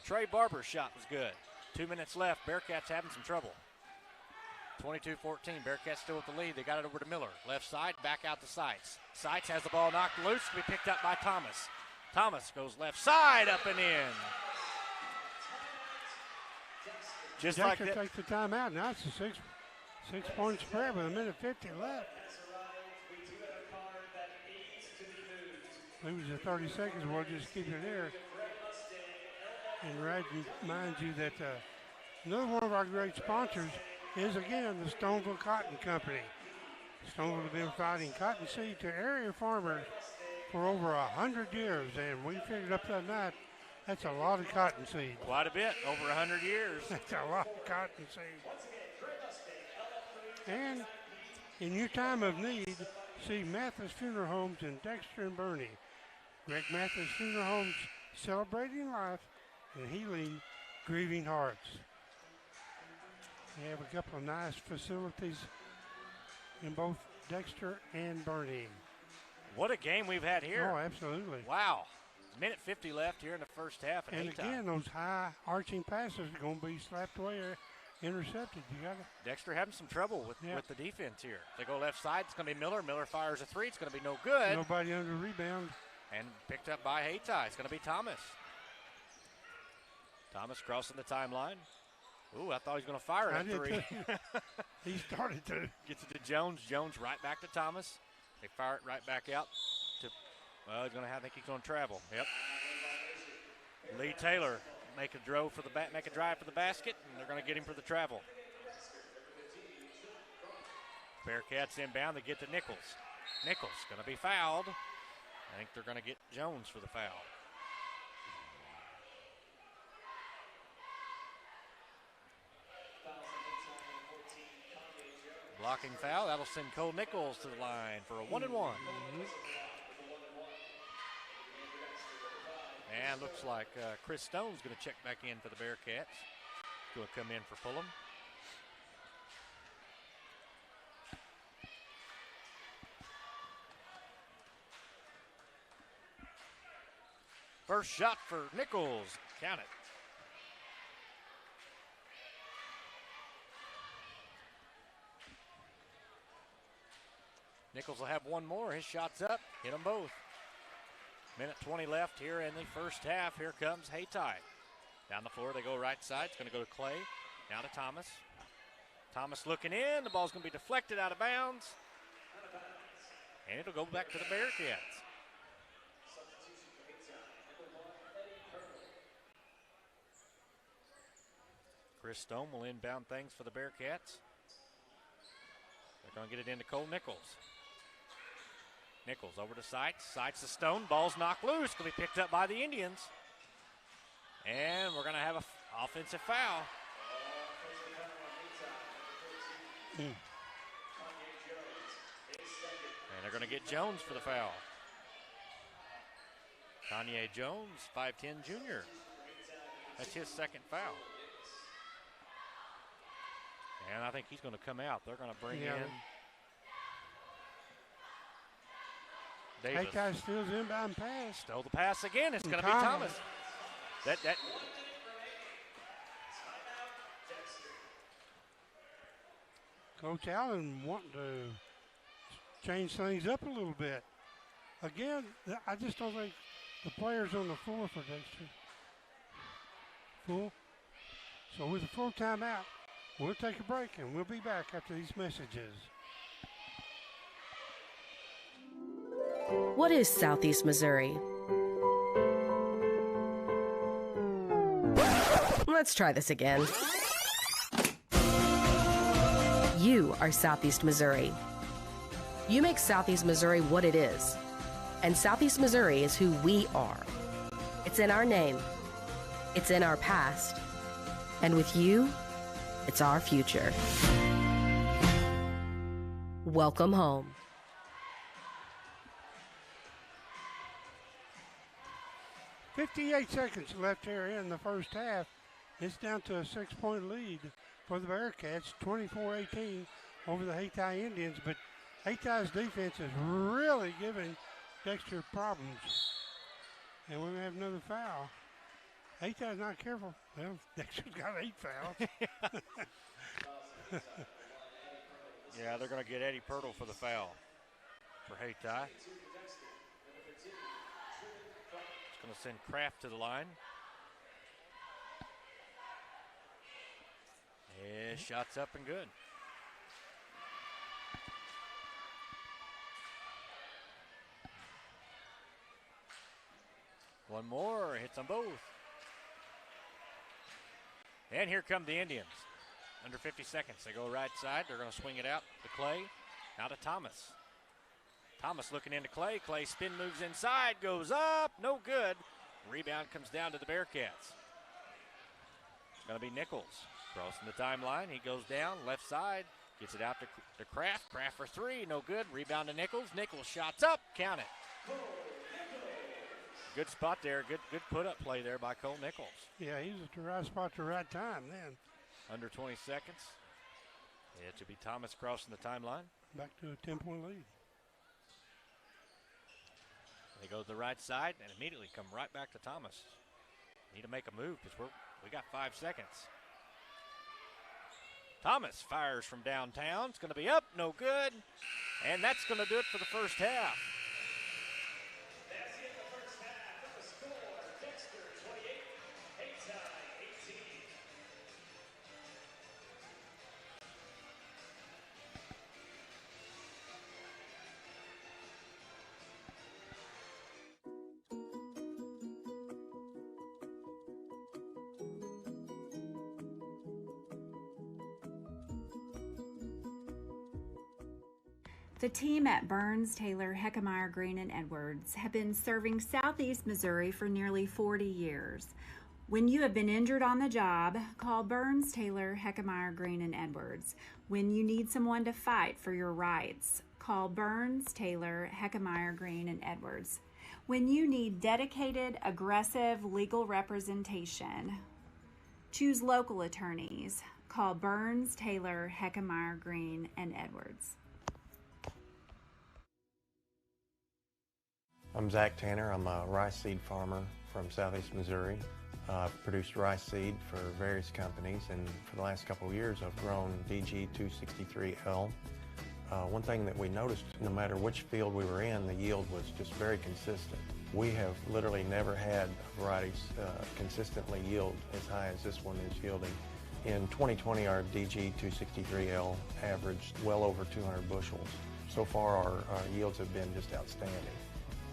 Trey Barber's shot was good. 2 minutes left. Bearcats having some trouble. 22-14. Bearcats still with the lead. They got it over to Miller. Left side, back out to Sites. Sites has the ball knocked loose. To be picked up by Thomas. Thomas goes left side, up and in. Just Dexter like that. takes the timeout. Now it's a six-point spread with 1:50 left. Lose the 30 seconds. We'll just keep it there. And remind you that another one of our great sponsors is, again, the Stoneville Cotton Company. Stoneville has been providing cottonseed to area farmers for over 100 years, and we figured up that night that's a lot of cottonseed. Quite a bit, over 100 years. That's a lot of cottonseed. And in your time of need, see Mathis Funeral Homes in Dexter and Bernie. Greg Mathis Funeral Homes, celebrating life and healing grieving hearts. They have a couple of nice facilities in both Dexter and Bernie. What a game we've had here. Oh, absolutely. Wow. Minute 50 left here in the first half. And again, those high arching passes are going to be slapped away or intercepted. You got to. Dexter having some trouble with the defense here. They go left side. It's going to be Miller. Miller fires a three. It's going to be no good. Nobody under rebound. And picked up by Hayti. It's going to be Thomas. Thomas crossing the timeline. Ooh, I thought he was going to fire that three. He started to. Gets it to Jones. Jones right back to Thomas. They fire it right back out to, well, he's going to I think he's going to travel. Yep. Lee Taylor make a drive for the basket, and they're going to get him for the travel. Bearcats inbound. They get to Nichols. Nichols going to be fouled. I think they're going to get Jones for the foul. Blocking foul. That'll send Cole Nichols to the line for a 1-and-1. And looks like Chris Stone's going to check back in for the Bearcats. Going to come in for Fulham. First shot for Nichols. Count it. Nichols will have one more. His shot's up. Hit them both. Minute 20 left here in the first half. Here comes Hayti. Down the floor they go right side. It's going to go to Clay. Now to Thomas. Thomas looking in. The ball's going to be deflected out of bounds. And it'll go back to the Bearcats. Chris Stone will inbound things for the Bearcats. They're going to get it into Cole Nichols. Nichols over to Sites. Sites to Stone. Ball's knocked loose. Going to be picked up by the Indians. And we're going to have an offensive foul. And they're going to get Jones for the foul. Kanye Jones, 5'10 junior. That's his second foul. And I think he's going to come out. They're going to bring in Davis. Hayti steals inbound pass. Stole the pass again. It's going to be Thomas. That Coach Allen wanting to change things up a little bit. Again, I just don't think the players on the floor for Dexter. Full. So with a full timeout, we'll take a break and we'll be back after these messages. What is Southeast Missouri? Let's try this again. You are Southeast Missouri. You make Southeast Missouri what it is. And Southeast Missouri is who we are. It's in our name. It's in our past. And with you, it's our future. Welcome home. .58 seconds left here in the first half. It's down to a 6-point lead for the Bearcats, 24-18 over the Hayti Indians. But Hayti's defense is really giving Dexter problems. And we may have another foul. Hayti's not careful. Well, Dexter's got 8 fouls. Yeah, they're going to get Eddie Pirtle for the foul for Hayti. It's going to send Kraft to the line. Yeah, shots up and good. One more, hits them both. And here come the Indians. Under 50 seconds. They go right side. They're going to swing it out to Clay. Now to Thomas. Thomas looking into Clay. Clay spin moves inside. Goes up. No good. Rebound comes down to the Bearcats. It's going to be Nichols. Crossing the timeline. He goes down. Left side. Gets it out to Kraft. Kraft for three. No good. Rebound to Nichols. Nichols shots up. Count it. Good spot there. Good put-up play there by Cole Nichols. Yeah, he was at the right spot at the right time then. Under 20 seconds. It should be Thomas crossing the timeline. Back to a 10-point lead. They go to the right side and immediately come right back to Thomas. Need to make a move because we got 5 seconds. Thomas fires from downtown. It's going to be up, no good. And that's going to do it for the first half. That's it, the first half. The score, Dexter 28, Hayti 18. The team at Burns, Taylor, Heckmeyer, Green, and Edwards have been serving Southeast Missouri for nearly 40 years. When you have been injured on the job, call Burns, Taylor, Heckmeyer, Green, and Edwards. When you need someone to fight for your rights, call Burns, Taylor, Heckmeyer, Green, and Edwards. When you need dedicated, aggressive legal representation, choose local attorneys. Call Burns, Taylor, Heckmeyer, Green, and Edwards. I'm Zach Tanner. I'm a rice seed farmer from Southeast Missouri. I've produced rice seed for various companies, and for the last couple of years I've grown DG 263L. One thing that we noticed, no matter which field we were in, the yield was just very consistent. We have literally never had varieties consistently yield as high as this one is yielding. In 2020, our DG 263L averaged well over 200 bushels. So far, our yields have been just outstanding.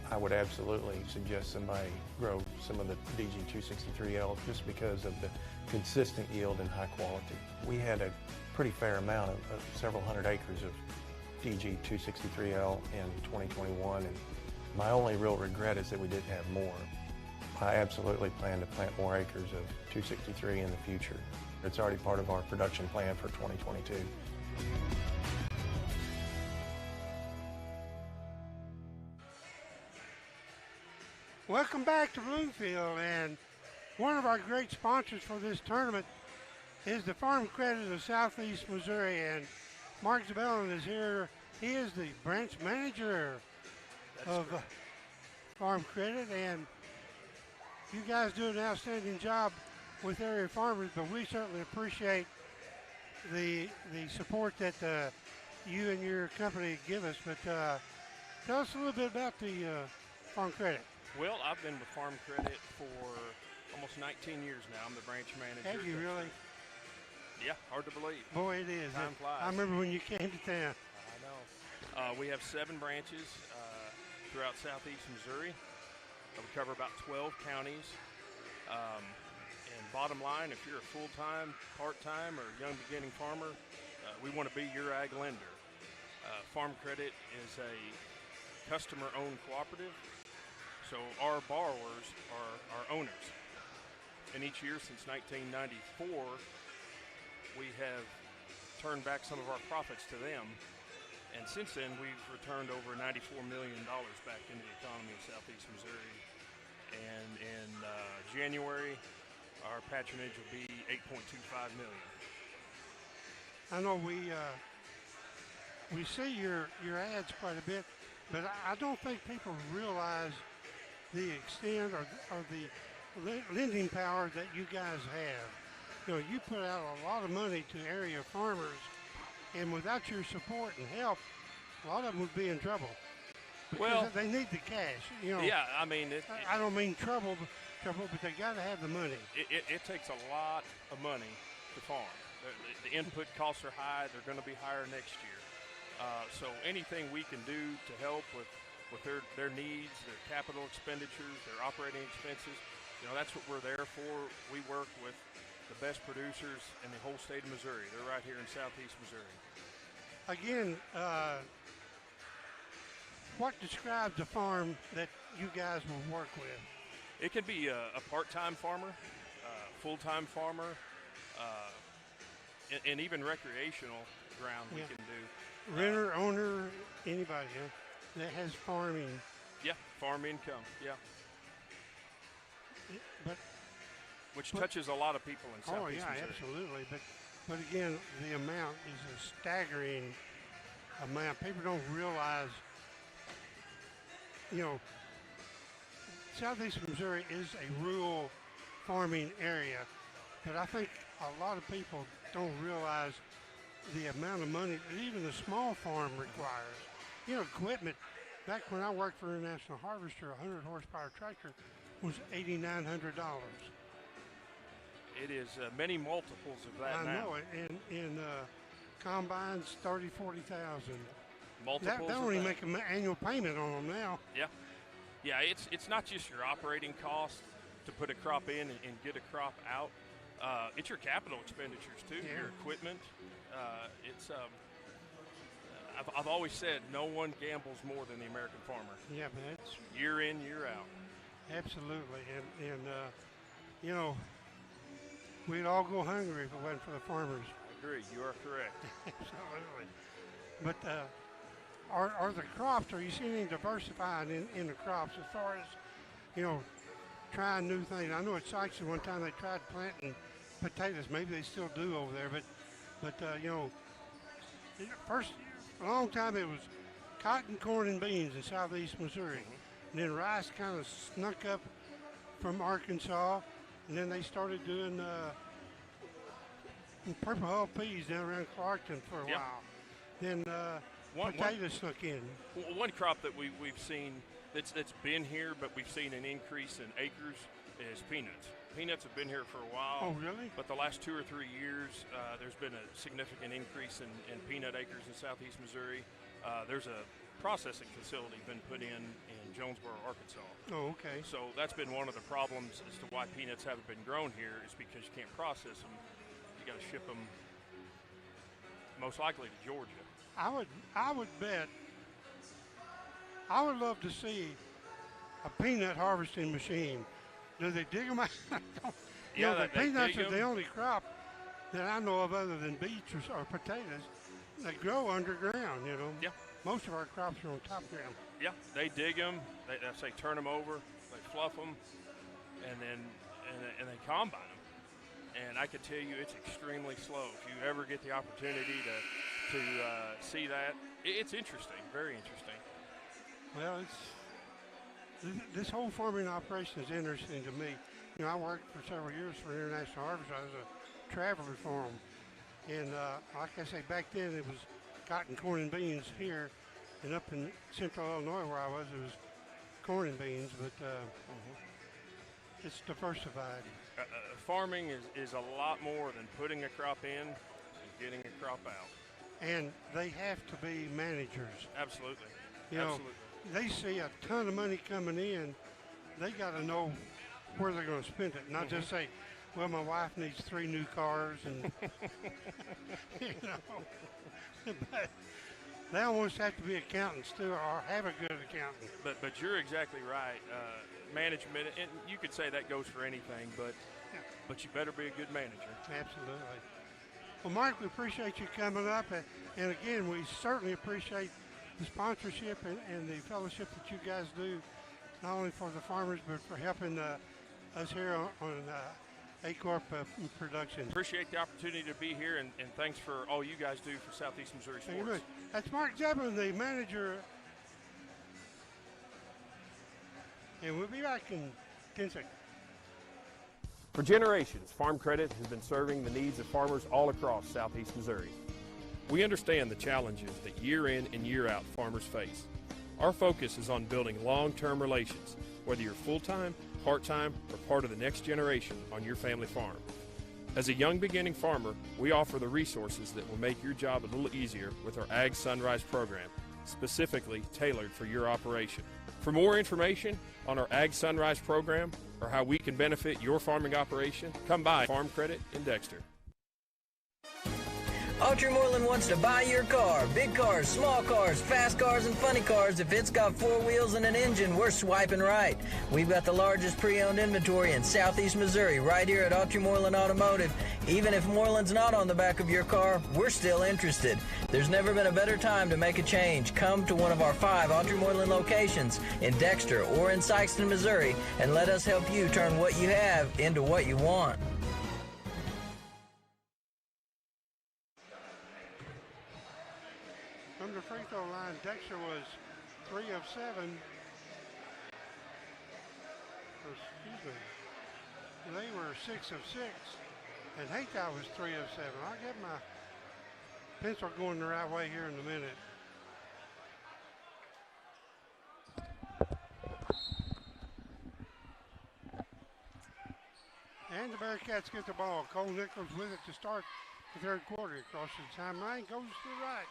I would absolutely suggest somebody grow some of the DG 263L just because of the consistent yield and high quality. We had a pretty fair amount of several hundred acres of DG 263L in 2021, and my only real regret is that we didn't have more. I absolutely plan to plant more acres of 263 in the future. It's already part of our production plan for 2022. Welcome back to Bloomfield, and one of our great sponsors for this tournament is the Farm Credit of Southeast Missouri, and Mark Zabellin is here. He is the branch manager of Farm Credit, and you guys do an outstanding job with area farmers, but we certainly appreciate the support that you and your company give us. But tell us a little bit about the Farm Credit. Well, I've been with Farm Credit for almost 19 years now. I'm the branch manager. Have you really? Yeah, hard to believe. Boy, it is. Time flies. I remember when you came to town. I know. We have 7 branches throughout Southeast Missouri. We cover about 12 counties. And bottom line, if you're a full-time, part-time, or young beginning farmer, we want to be your ag lender. Farm Credit is a customer-owned cooperative. So our borrowers are our owners. And each year since 1994, we have turned back some of our profits to them. And since then, we've returned over $94 million back into the economy of Southeast Missouri. And in January, our patronage will be $8.25 million. I know we see your ads quite a bit, but I don't think people realize the extent or the lending power that you guys have. You know, you put out a lot of money to area farmers, and without your support and help, a lot of them would be in trouble. Because they need the cash. You know. Yeah, I mean, I don't mean trouble, but they got to have the money. It takes a lot of money to farm. The input costs are high. They're going to be higher next year. So anything we can do to help with their needs, their capital expenditures, their operating expenses, you know, that's what we're there for. We work with the best producers in the whole state of Missouri. They're right here in Southeast Missouri. Again, what describes the farm that you guys will work with? It can be a part-time farmer, full-time farmer, and even recreational ground we can do. Renter, owner, anybody that has farming. Yeah, farm income, yeah. Which touches a lot of people in Southeast Missouri. Absolutely. But again, the amount is a staggering amount. People don't realize, you know, Southeast Missouri is a rural farming area, but I think a lot of people don't realize the amount of money that even a small farm requires. You know, equipment, back when I worked for International Harvester, a 100 horsepower tractor was $8,900. It is many multiples of that now. I know it. In combines, 30, 40,000. Multiples They of only that. make an annual payment on them now. Yeah. Yeah, it's not just your operating cost to put a crop in and get a crop out. It's your capital expenditures too, your equipment. I've always said no one gambles more than the American farmer. Yeah, but that's year in, year out. Absolutely, and you know, we'd all go hungry if it wasn't for the farmers. I agree. You are correct. Absolutely. But are the crops? Are you seeing any diversifying in the crops as far as, you know, trying new things? I know at Sykes one time they tried planting potatoes. Maybe they still do over there. But you know, first a long time it was cotton, corn, and beans in southeast Missouri. And then rice kind of snuck up from Arkansas, and then they started doing purple hull peas down around Clarkton for a while. Then potatoes snuck in. One crop that we've seen that's been here, but we've seen an increase in acres is peanuts. Peanuts have been here for a while. Oh, really? But the last 2 or 3 years, there's been a significant increase in peanut acres in southeast Missouri. There's a processing facility been put in Jonesboro, Arkansas. Oh, okay. So that's been one of the problems as to why peanuts haven't been grown here, is because you can't process them. You got to ship them most likely to Georgia. I would bet. I would love to see a peanut harvesting machine. Do they dig them out? Yeah, the they peanuts dig are the 'em. only crop that I know of other than beets or potatoes that grow underground. You know. Yeah. Most of our crops are on top ground. Yeah, they dig them. They say turn them over. They fluff them, and then they combine them. And I can tell you, it's extremely slow. If you ever get the opportunity to see that, it's interesting. Very interesting. Well, this whole farming operation is interesting to me. You know, I worked for several years for International Harvester. I was a traveler for them. And like I say, back then it was cotton, corn, and beans here. And up in central Illinois where I was, it was corn and beans. But it's diversified. Farming is a lot more than putting a crop in and getting a crop out. And they have to be managers. Absolutely. You know, Absolutely. they see a ton of money coming in. They got to know where they're going to spend it, not just say, well, my wife needs 3 new cars, and you know. But they almost have to be accountants too, or have a good accountant. But you're exactly right. Management, and you could say that goes for anything, but you better be a good manager. Absolutely. Well, Mark, we appreciate you coming up, and again, we certainly appreciate the sponsorship and the fellowship that you guys do, not only for the farmers, but for helping us here on A-Corp production. Appreciate the opportunity to be here, and thanks for all you guys do for Southeast Missouri Thank you sports. very much. That's Mark Zebulon, the manager. And we'll be back in 10 seconds. For generations, Farm Credit has been serving the needs of farmers all across Southeast Missouri. We understand the challenges that year in and year out farmers face. Our focus is on building long-term relations, whether you're full-time, part-time, or part of the next generation on your family farm. As a young beginning farmer, we offer the resources that will make your job a little easier with our Ag Sunrise program, specifically tailored for your operation. For more information on our Ag Sunrise program or how we can benefit your farming operation, come by Farm Credit in Dexter. Autry Moreland wants to buy your car. Big cars, small cars, fast cars, and funny cars. If it's got 4 wheels and an engine, we're swiping right. We've got the largest pre-owned inventory in southeast Missouri right here at Autry Moreland Automotive. Even if Moreland's not on the back of your car, we're still interested. There's never been a better time to make a change. Come to one of our 5 Autry Moreland locations in Dexter or in Sykeston, Missouri, and let us help you turn what you have into what you want. From the free throw line, Dexter was 3 of 7. freshman. They were 6 of 6, and Haytime was 3 of 7. I'll get my pencil going the right way here in a minute. And the Bearcats get the ball. Cole Nichols with it to start the third quarter. Crosses the timeline, goes to the right.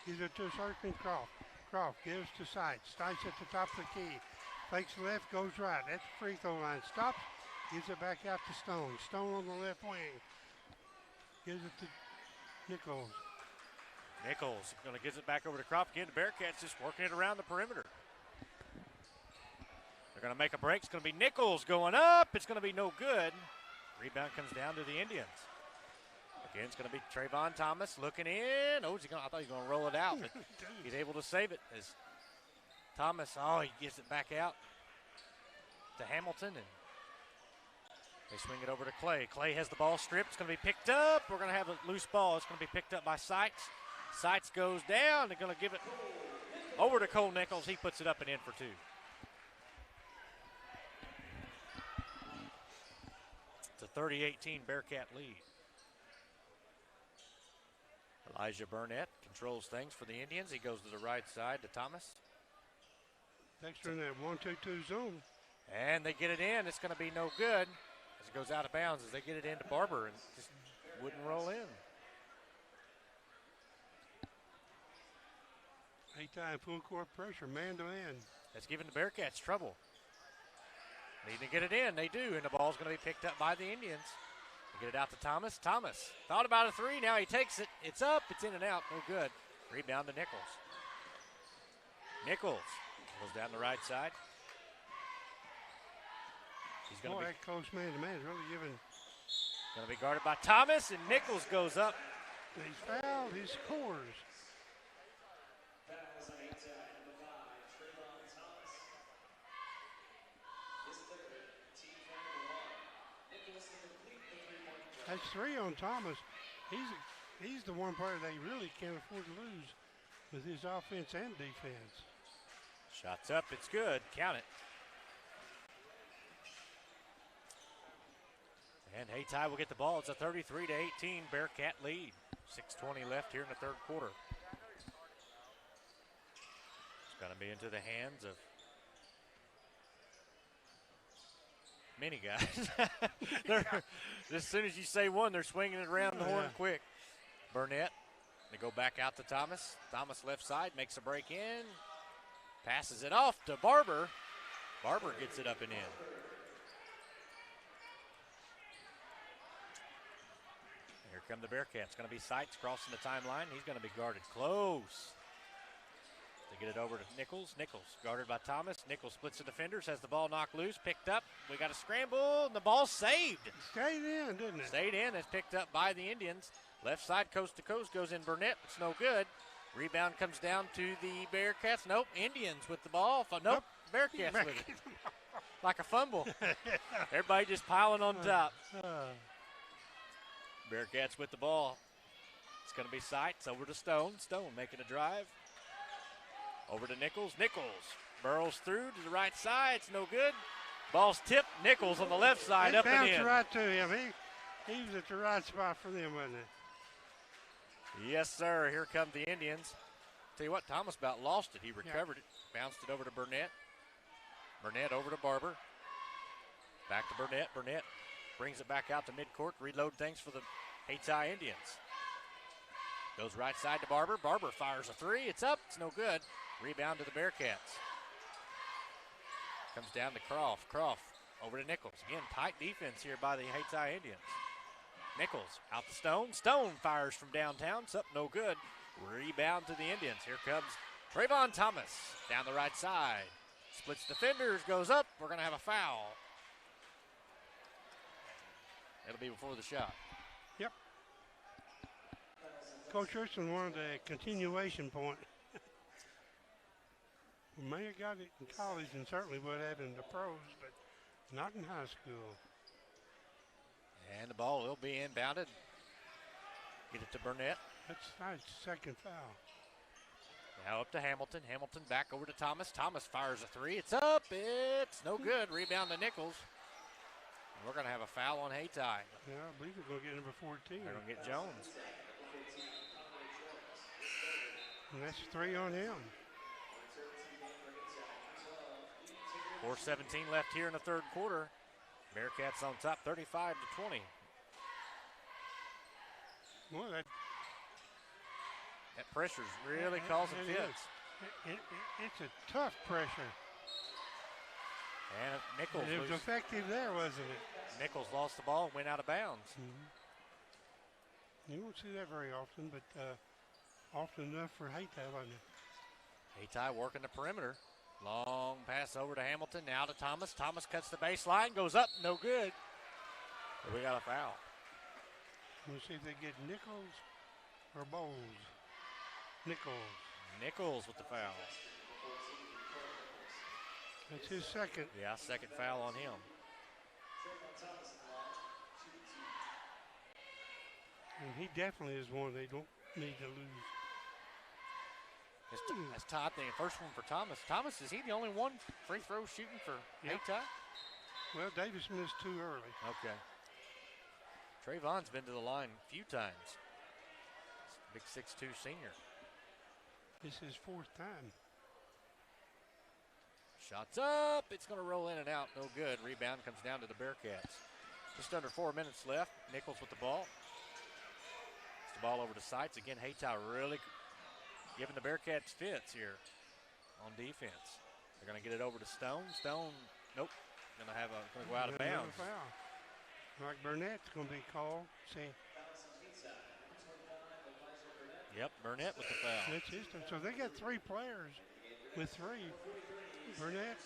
Gives it to Circling Croft. Croft gives to Sites. Sites at the top of the key. Fakes left, goes right. At the free throw line. Stops. Gives it back out to Stone. Stone on the left wing. Gives it to Nichols. Nichols going to get it back over to Croft again. The Bearcats just working it around the perimeter. They're going to make a break. It's going to be Nichols going up. It's going to be no good. Rebound comes down to the Indians. Again, it's going to be Trayvon Thomas looking in. Oh, I thought he was going to roll it out, but he's able to save it. As Thomas, he gives it back out to Hamilton, and they swing it over to Clay. Clay has the ball stripped. It's going to be picked up. We're going to have a loose ball. It's going to be picked up by Sites. Sites goes down. They're going to give it over to Cole Nichols. He puts it up and in for 2. It's a 30-18 Bearcat lead. Elijah Burnett controls things for the Indians. He goes to the right side to Thomas. Dexter in that 1-2-2 zone. And they get it in. It's going to be no good as it goes out of bounds as they get it into Barber and just wouldn't roll in. Haytime full court pressure, man to man. That's giving the Bearcats trouble. Need to get it in. They do, and the ball's going to be picked up by the Indians. They get it out to Thomas. Thomas thought about a 3. Now he takes it. It's up. It's in and out. No good. Rebound to Nichols. Nichols goes down the right side. He's going to be that close man to man is really giving. Going to be guarded by Thomas, and Nichols goes up. He's fouled. He scores. That's 3 on Thomas. He's the one player they really can't afford to lose with his offense and defense. Shots up. It's good. Count it. And Haytime will get the ball. It's a 33-18 Bearcat lead. 6:20 left here in the third quarter. It's going to be into the hands of many guys. As soon as you say one, they're swinging it around the horn quick. Burnett, they go back out to Thomas. Thomas left side, makes a break in. Passes it off to Barber. Barber gets it up and in. Here come the Bearcats. Going to be Sites crossing the timeline. He's going to be guarded close. They get it over to Nichols. Nichols guarded by Thomas. Nichols splits the defenders, has the ball knocked loose, picked up. We got a scramble, and the ball's saved. It stayed in, didn't it? Stayed in. It's picked up by the Indians. Left side, coast to coast, goes in Burnett. It's no good. Rebound comes down to the Bearcats. Nope, Indians with the ball. Nope, Bearcats with it. Like a fumble. Everybody just piling on top. Bearcats with the ball. It's going to be Sites over to Stone. Stone making a drive. Over to Nichols. Nichols burrows through to the right side. It's no good. Ball's tipped. Nichols on the left side, up and in. It bounced right to him. He was at the right spot for them, wasn't it? Yes, sir. Here come the Indians. Tell you what, Thomas about lost it. He recovered it. Bounced it over to Burnett. Burnett over to Barber. Back to Burnett. Burnett brings it back out to midcourt. Reload things for the Haytime Indians. Goes right side to Barber. Barber fires a 3. It's up. It's no good. Rebound to the Bearcats. Comes down to Croft. Croft over to Nichols. Again, tight defense here by the Haytime Indians. Nichols out to Stone. Stone fires from downtown. It's up, no good. Rebound to the Indians. Here comes Trayvon Thomas down the right side. Splits defenders, goes up. We're going to have a foul. It'll be before the shot. Yep. Coach Richardson wanted a continuation point. We may have got it in college and certainly would have in the pros, but not in high school. And the ball will be inbounded. Get it to Burnett. That's nice, second foul. Now up to Hamilton. Hamilton back over to Thomas. Thomas fires a 3. It's up. It's no good. Rebound to Nichols. We're going to have a foul on Hayti. Yeah, I believe they're going to get number 14. They're going to get Jones. And that's 3 on him. 4:17 left here in the third quarter. Bearcats on top, 35-20. Boy, that pressure's really causing fits. It's a tough pressure. And Nichols. It was effective there, wasn't it? Nichols lost the ball and went out of bounds. You won't see that very often, but often enough for Hayti, wasn't it? Hayti working the perimeter. Long pass over to Hamilton, now to Thomas. Thomas cuts the baseline, goes up, no good. But we got a foul. We'll see if they get Nichols or Bowles. Nichols. Nichols with the foul. That's his second. Yeah, second foul on him. And he definitely is one they don't need to lose. That's Todd thing. First one for Thomas. Thomas, is he the only one free throw shooting for Hayti? Well, Davis missed 2 early. Okay. Trayvon's been to the line a few times. Big 6'2" senior. This is his 4th time. Shots up. It's going to roll in and out. No good. Rebound comes down to the Bearcats. Just under 4 minutes left. Nichols with the ball. It's the ball over to Seitz. Again, Hayti really giving the Bearcats fits here on defense. They're going to get it over to Stone. Stone, nope. Going to go out of bounds. Foul. Like Burnett's going to be called. See. Yep, Burnett with the foul. That's his time. So they got 3 players with 3. Burnett,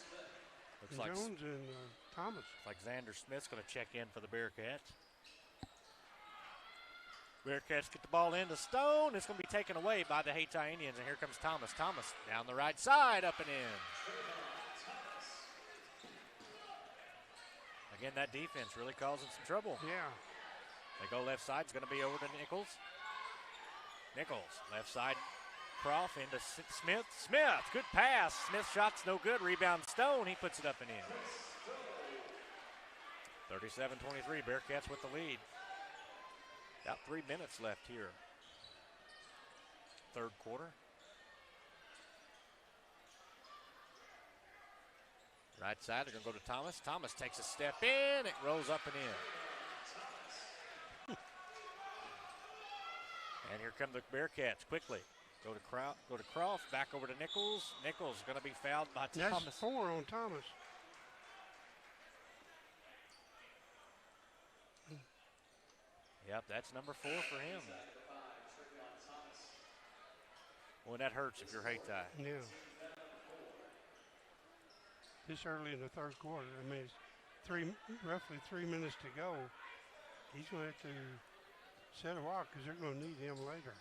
Looks like Jones, and Thomas. Looks like Xander Smith's going to check in for the Bearcats. Bearcats get the ball into Stone. It's going to be taken away by the Hayti Indians, and here comes Thomas. Thomas down the right side, up and in. Again, that defense really causing some trouble. Yeah. They go left side. It's going to be over to Nichols. Nichols, left side. Croft into Smith. Smith, good pass. Smith shot's no good. Rebound Stone. He puts it up and in. 37-23. Bearcats with the lead. About 3 minutes left here. Third quarter. Right side, they're going to go to Thomas. Thomas takes a step in. It rolls up and in. And here come the Bearcats quickly. Go to Croft, back over to Nichols. Nichols going to be fouled by Thomas. That's 4 on Thomas. Yep, that's number 4 for him. Well, that hurts if you're Hayti. Yeah. This early in the third quarter, I mean, it's roughly 3 minutes to go. He's going to have to set a walk because they're going to need him later.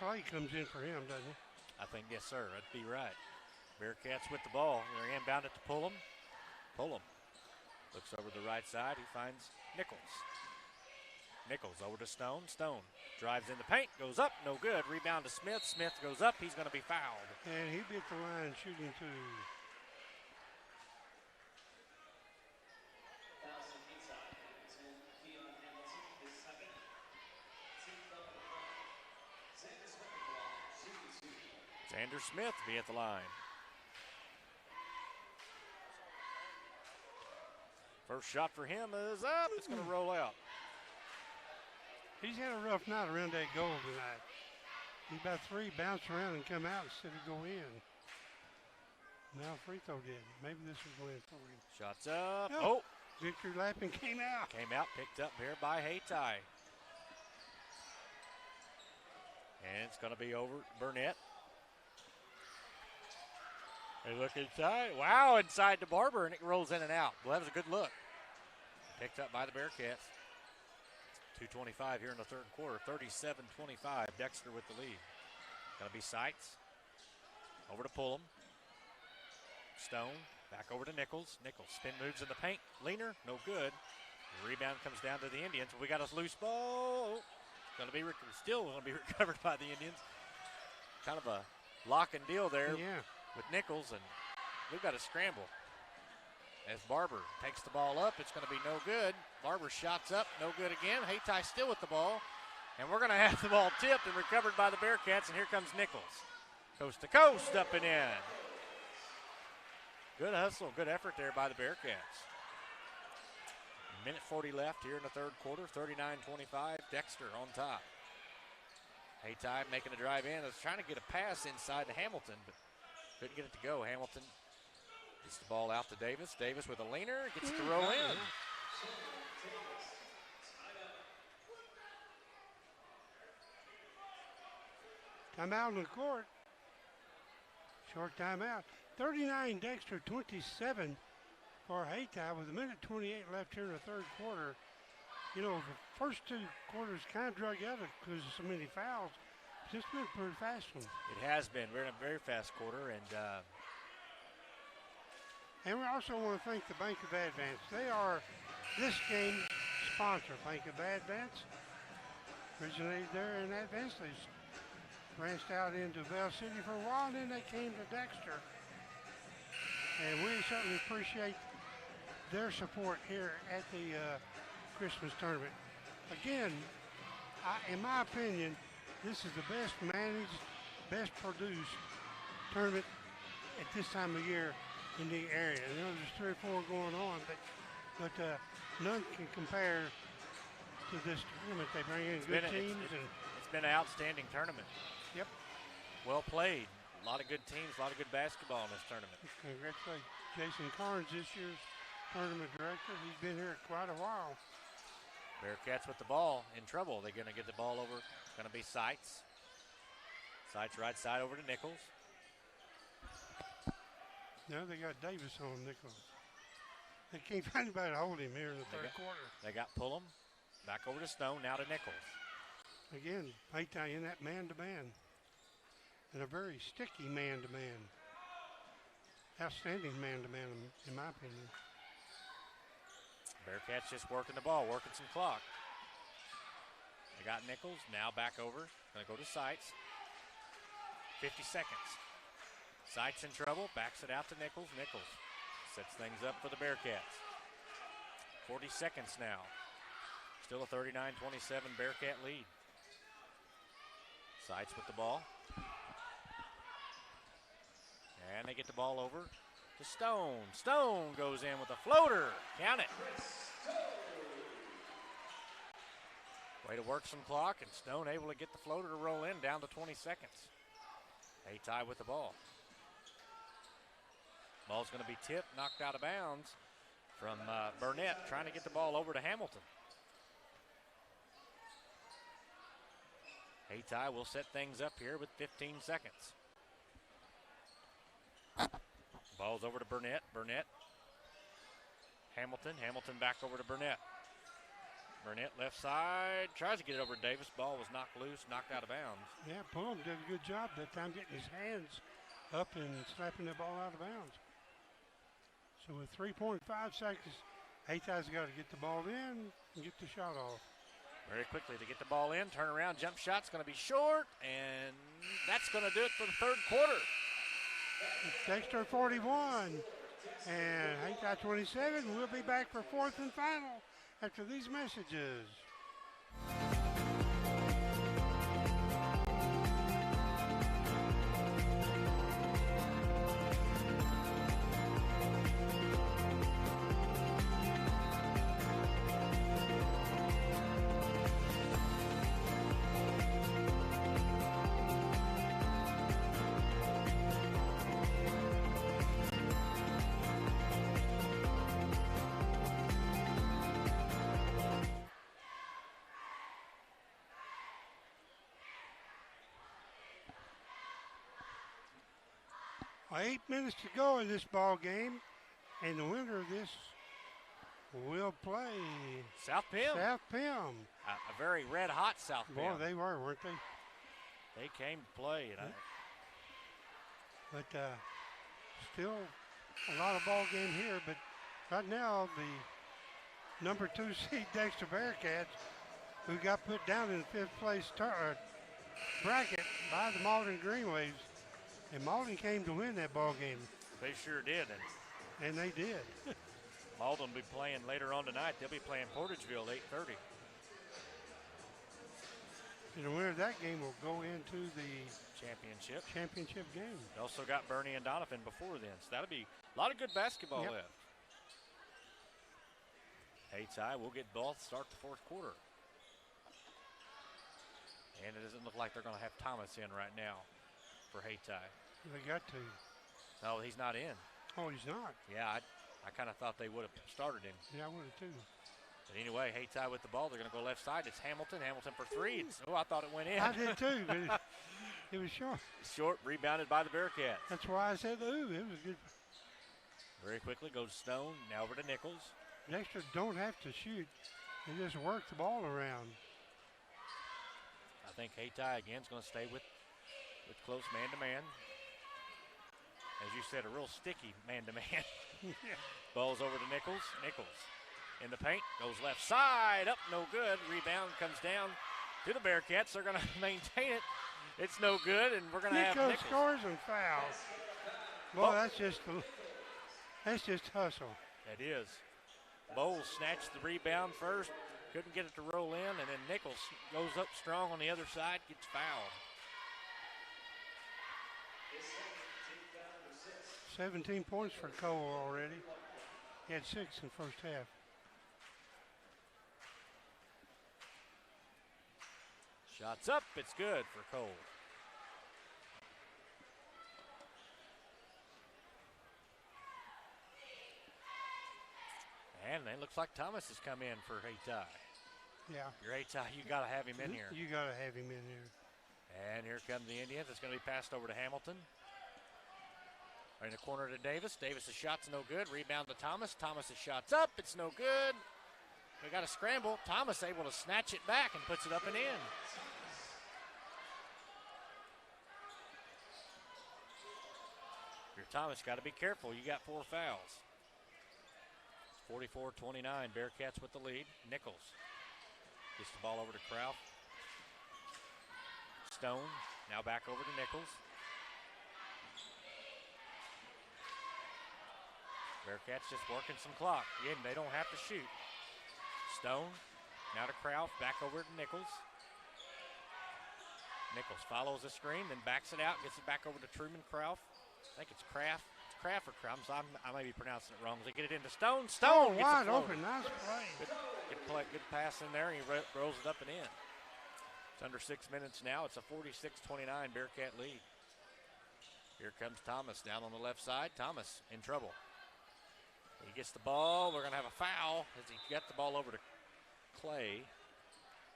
Clay comes in for him, doesn't he? I think, yes, sir. That'd be right. Bearcats with the ball. They're inbound it to Pullum. Pullum looks over the right side. He finds Nichols. Nichols over to Stone. Stone drives in the paint, goes up, no good. Rebound to Smith. Smith goes up. He's going to be fouled. And he beat the line shooting 2. Xander Smith be at the line. First shot for him is up. It's going to roll out. He's had a rough night around that goal tonight. He about 3 bounced around and come out instead of go in. Now free throw did. Maybe this was going for him. Shots up. Oh! Victor Lappin came out. Came out, picked up here by Hayti. And it's going to be over Burnett. They look inside. Wow, inside to Barber, and it rolls in and out. Well, that was a good look. Picked up by the Bearcats. 2:25 here in the third quarter. 37-25. Dexter with the lead. Going to be Seitz. Over to Pullum. Stone. Back over to Nichols. Nichols spin moves in the paint. Leaner, no good. The rebound comes down to the Indians. We got a loose ball. Going to be still going to be recovered by the Indians. Kind of a lock and deal there with Nichols, and we've got to scramble. as Barber takes the ball up. It's going to be no good. Barber shots up, no good again. Hayti still with the ball. And we're going to have the ball tipped and recovered by the Bearcats, and here comes Nichols. Coast to coast, up and in. Good hustle, good effort there by the Bearcats. Minute 40 left here in the third quarter, 39-25. Dexter on top. Hayti making a drive in. Was trying to get a pass inside to Hamilton, but couldn't get it to go. Hamilton gets the ball out to Davis. Davis with a leaner, gets it to roll in. Timeout on the court. Short timeout. 39 Dexter, 27 for Hayti with a minute 28 left here in the third quarter. You know, the first two quarters kind of drug out because of so many fouls. It's been a pretty fast one. It has been. We're in a very fast quarter. And we also want to thank the Bank of Advance. They are this game's sponsor, Bank of Advance. Originated there in Advance. They branched out into Bell City for a while, and then they came to Dexter. And we certainly appreciate their support here at the Christmas tournament. Again, in my opinion, this is the best managed, best produced tournament at this time of year in the area. I know there's 3 or 4 going on, but none can compare to this tournament. They bring in good teams. It's been an outstanding tournament. Yep. Well played. A lot of good teams, a lot of good basketball in this tournament. Congratulate Jason Carnes, this year's tournament director. He's been here quite a while. Bearcats with the ball, in trouble. They're going to get the ball over. It's going to be Seitz. Seitz right side over to Nichols. Now they got Davis on Nichols. They can't find anybody to hold him here in the third quarter. They got Pullum. Back over to Stone, now to Nichols. Again, Hayti in that man-to-man. And a very sticky man-to-man. Outstanding man-to-man, in my opinion. Bearcats just working the ball, working some clock. They got Nichols, now back over. Gonna go to Seitz. 50 seconds. Seitz in trouble, backs it out to Nichols. Nichols sets things up for the Bearcats. 40 seconds now. Still a 39-27 Bearcat lead. Seitz with the ball. And they get the ball over to Stone. Stone goes in with a floater. Count it. Way to work some clock, and Stone able to get the floater to roll in down to 20 seconds. Hayti with the ball. Ball's going to be tipped, knocked out of bounds from Burnett, trying to get the ball over to Hamilton. Hayti will set things up here with 15 seconds. Ball's over to Burnett. Burnett. Hamilton. Hamilton back over to Burnett. Burnett left side. Tries to get it over to Davis. Ball was knocked loose, knocked out of bounds. Yeah, Pullum did a good job that time getting his hands up and slapping the ball out of bounds. So with 3.5 seconds, Hayty's got to get the ball in and get the shot off. Very quickly to get the ball in. Turn around, jump shot's going to be short, and that's going to do it for the third quarter. Dexter 41 and Hayti 27. We'll be back for fourth and final after these messages. Well, 8 minutes to go in this ball game, and the winner of this will play South Pim. South Pim. A very red-hot South Pim. Boy, they were, weren't they? They came to play. But still a lot of ball game here. But right now, the number 2 seed Dexter Bearcats, who got put down in the 5th place bracket by the Malden Greenwaves. And Malden came to win that ball game. They sure did. And they did. Malden will be playing later on tonight. They'll be playing Portageville 8:30. And the winner of that game will go into the championship game. They also got Bernie and Donovan before then, so that'll be a lot of good basketball Yep. left. Hates High will get ball to start the fourth quarter. And it doesn't look like they're going to have Thomas in right now for Hates High. They got to. No, he's not in. Oh, he's not? Yeah, I kind of thought they would have started him. Yeah, I would have too. But anyway, Hates High with the ball. They're going to go left side. It's Hamilton. Hamilton for three. Oh, I thought it went in. I did too, but it was short. Short, rebounded by the Bearcats. That's why I said, ooh, it was good. Very quickly goes Stone. Now over to Nichols. Dexter don't have to shoot. They just work the ball around. I think Hates High again is going to stay with close man-to-man. As you said, a real sticky man-to-man. Yeah. Ball's over to Nichols. Nichols in the paint. Goes left side. Up, no good. Rebound comes down to the Bearcats. They're going to maintain it. It's no good, and we're going to have Nichols. Scores and fouls. Boy, that's just hustle. It is. Bowles snatched the rebound first. Couldn't get it to roll in, and then Nichols goes up strong on the other side, gets fouled. 17 points for Cole already. He had 6 in the first half. Shots up, it's good for Cole. And it looks like Thomas has come in for Hates High. Yeah. Your Hates High, you got to have him in here. You got to have him in here. And here come the Indians. It's going to be passed over to Hamilton. Right in the corner to Davis. Davis' shot's no good. Rebound to Thomas. Thomas' shot's up. It's no good. We got a scramble. Thomas able to snatch it back and puts it up and in. Your Thomas got to be careful. You got 4 fouls. 44-29, Bearcats with the lead. Nichols gets the ball over to Krauf. Stone now back over to Nichols. Bearcats just working some clock. Again, they don't have to shoot. Stone now to Krauf, back over to Nichols. Nichols follows the screen, then backs it out, gets it back over to Truman Krauf. I think it's Kraft. Kraft or Crumbs. I may be pronouncing it wrong. They get it into Stone. Stone gets wide it open. Nice play. Good play. Good pass in there. And he rolls it up and in. It's under 6 minutes now. It's a 46-29 Bearcat lead. Here comes Thomas down on the left side. Thomas in trouble. He gets the ball. We're going to have a foul as he got the ball over to Clay.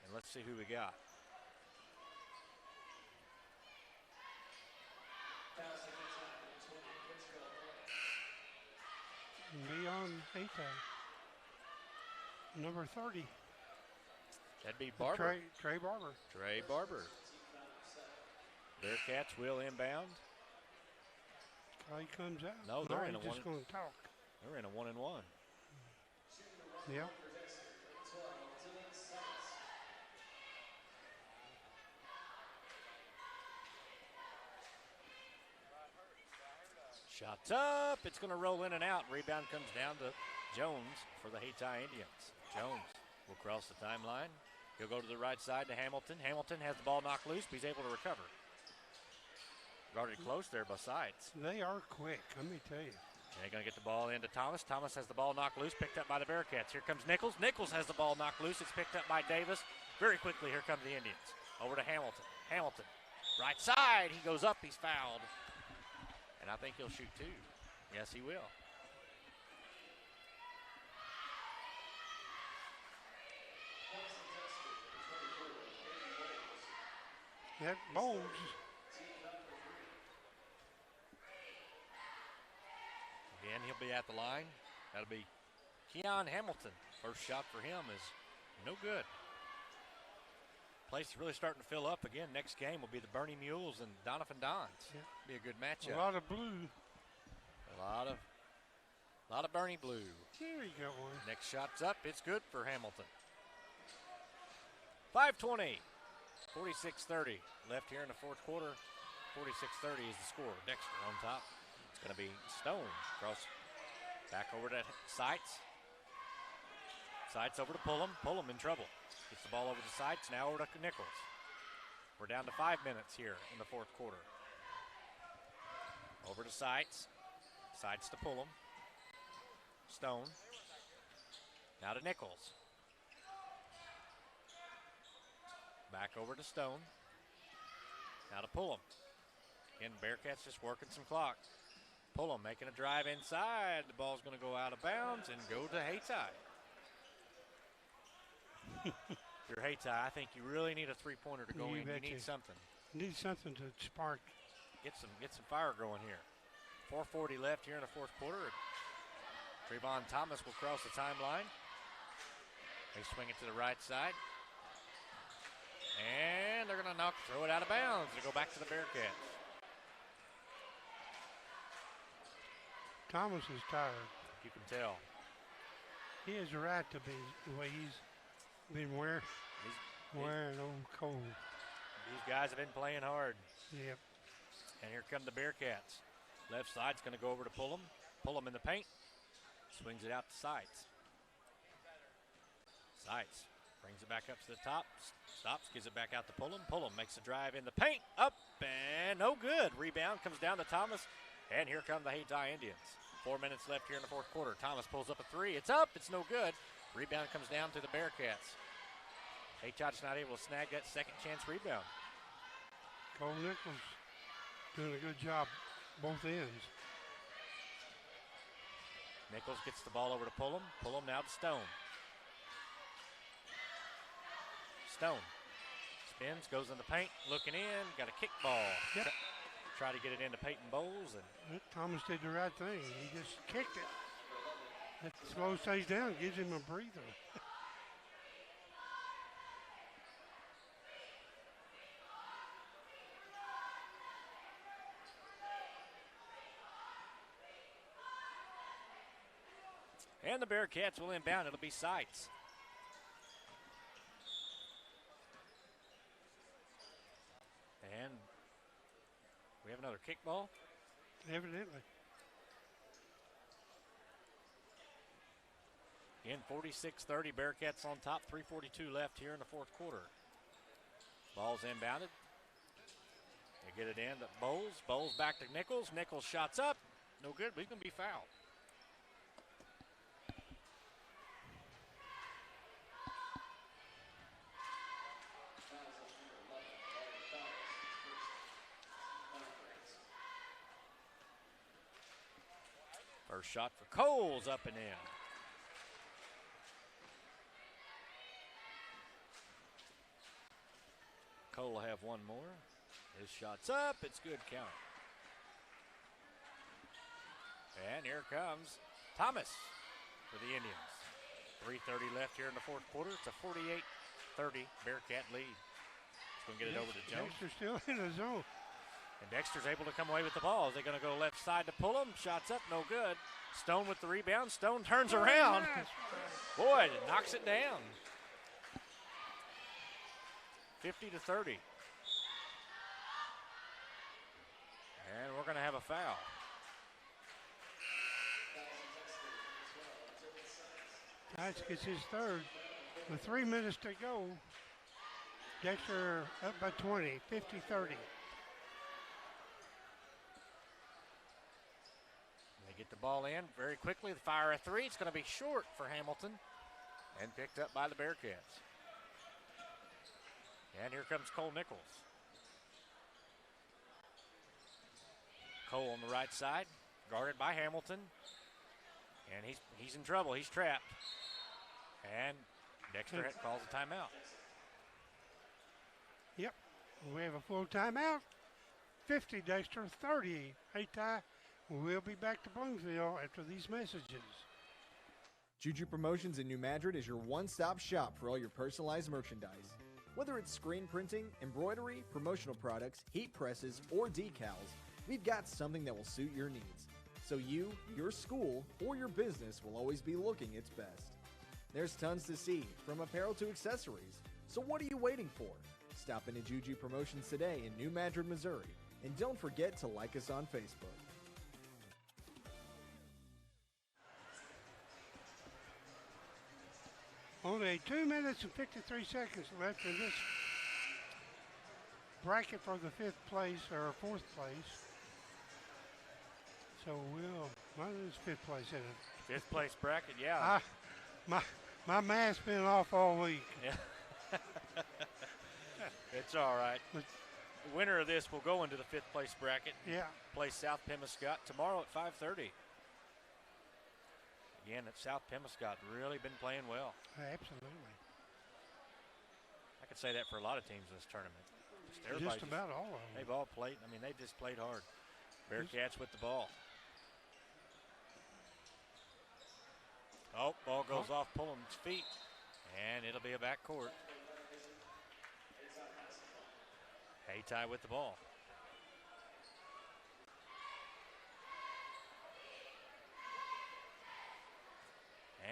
And let's see who we got. Be on Hates High. Number 30. That'd be Barber. Trey Barber. Trey Barber. Bearcats will inbound. Clay comes out. No, they're in a just going to talk. They're in a 1-and-1. Yeah. Shots up. It's going to roll in and out. Rebound comes down to Jones for the Hates High Indians. Jones will cross the timeline. He'll go to the right side to Hamilton. Hamilton has the ball knocked loose, but he's able to recover. Guarded close there by Sides. They are quick, let me tell you. They're going to get the ball into Thomas. Thomas has the ball knocked loose, picked up by the Bearcats. Here comes Nichols. Nichols has the ball knocked loose. It's picked up by Davis. Very quickly, here come the Indians. Over to Hamilton. Hamilton, right side. He goes up. He's fouled. And I think he'll shoot 2. Yes, he will. That Bowles. Again, he'll be at the line. That'll be Keon Hamilton. First shot for him is no good. Place is really starting to fill up again. Next game will be the Bernie Mules and Donovan Dons. Yeah. Be a good matchup. A lot of blue. A lot of Bernie blue. There you go. Next shot's up. It's good for Hamilton. 5:20. 46-30 left here in the fourth quarter. 46-30 is the score. Dexter on top. It's going to be Stone. Cross back over to Sites. Sights over to Pullum. Pullum in trouble. Gets the ball over to Sights. Now over to Nichols. We're down to 5 minutes here in the fourth quarter. Over to Sights. Sights to Pullum. Stone. Now to Nichols. Back over to Stone. Now to Pullum. Again, Bearcats just working some clock. Pullum making a drive inside. The ball's going to go out of bounds and go to Hayti. If you're Hayti, I think you really need a three-pointer to go in. You need something. You need something to spark. Get some fire going here. 4:40 left here in the fourth quarter. Trayvon Thomas will cross the timeline. They swing it to the right side. And they're going to throw it out of bounds to go back to the Bearcats. Thomas is tired. You can tell. He has a right to be the way he's been wearing old cold. These guys have been playing hard. Yep. And here come the Bearcats. Left side's going to go over to Pullum. Pullum in the paint. Swings it out to Sights. Sights brings it back up to the top. Stops, gives it back out to Pullum. Pullum makes a drive in the paint. Up and no good. Rebound comes down to Thomas. And here come the Hayti Indians. 4 minutes left here in the fourth quarter. Thomas pulls up a three. It's up. It's no good. Rebound comes down to the Bearcats. Hayti's not able to snag that second chance rebound. Cole Nichols doing a good job both ends. Nichols gets the ball over to Pullum. Pullum now to Stone. Stone spins, goes in the paint, looking in, got a kick ball. Yep. Try to get it into Peyton Bowles. And Thomas did the right thing. He just kicked it. That slows things down, gives him a breather. And the Bearcats will inbound. It'll be Sights. And we have another kickball. Evidently. Again, 46-30, Bearcats on top. 3:42 left here in the fourth quarter. Ball's inbounded. They get it in to Bowles. Bowles back to Nichols. Nichols shots up. No good, but he's going to be fouled. First shot for Coles, up and in. Cole will have one more. His shot's up, it's good count. And here comes Thomas for the Indians. 3:30 left here in the fourth quarter. It's a 48-30 Bearcat lead. He's going to get it over to Jones. Dexter's still in the zone. And Dexter's able to come away with the ball. They're going to go left side to pull him. Shots up, no good. Stone with the rebound. Stone turns around. Boy, it knocks it down. 50-30. And we're going to have a foul. Tice gets his third. With 3 minutes to go, Dexter up by 20, 50-30. They get the ball in very quickly. They fire a three. It's going to be short for Hamilton and picked up by the Bearcats. And here comes Cole Nichols. Cole on the right side, guarded by Hamilton. And he's in trouble. He's trapped. And Dexter calls a timeout. Yep, we have a full timeout. 50 Dexter, 30 Hayti. We'll be back to Bloomfield after these messages. Juju Promotions in New Madrid is your one-stop shop for all your personalized merchandise. Whether it's screen printing, embroidery, promotional products, heat presses, or decals, we've got something that will suit your needs. So you, your school, or your business will always be looking its best. There's tons to see, from apparel to accessories. So what are you waiting for? Stop into Juju Promotions today in New Madrid, Missouri. And don't forget to like us on Facebook. Only 2 minutes and 53 seconds left in this bracket for the 5th place or 4th place. So mine is 5th place, isn't it? 5th place bracket, yeah. My math's been off all week. Yeah. It's all right. The winner of this will go into the 5th place bracket. Yeah. Play South Pemiscot tomorrow at 5:30. Again, at South Pemiscot, really been playing well. Absolutely. I could say that for a lot of teams in this tournament. Just about all of them. They've all played. I mean, they just played hard. Bearcats with the ball. Oh, ball goes off Pullum's feet, and it'll be a back court. Hayti with the ball.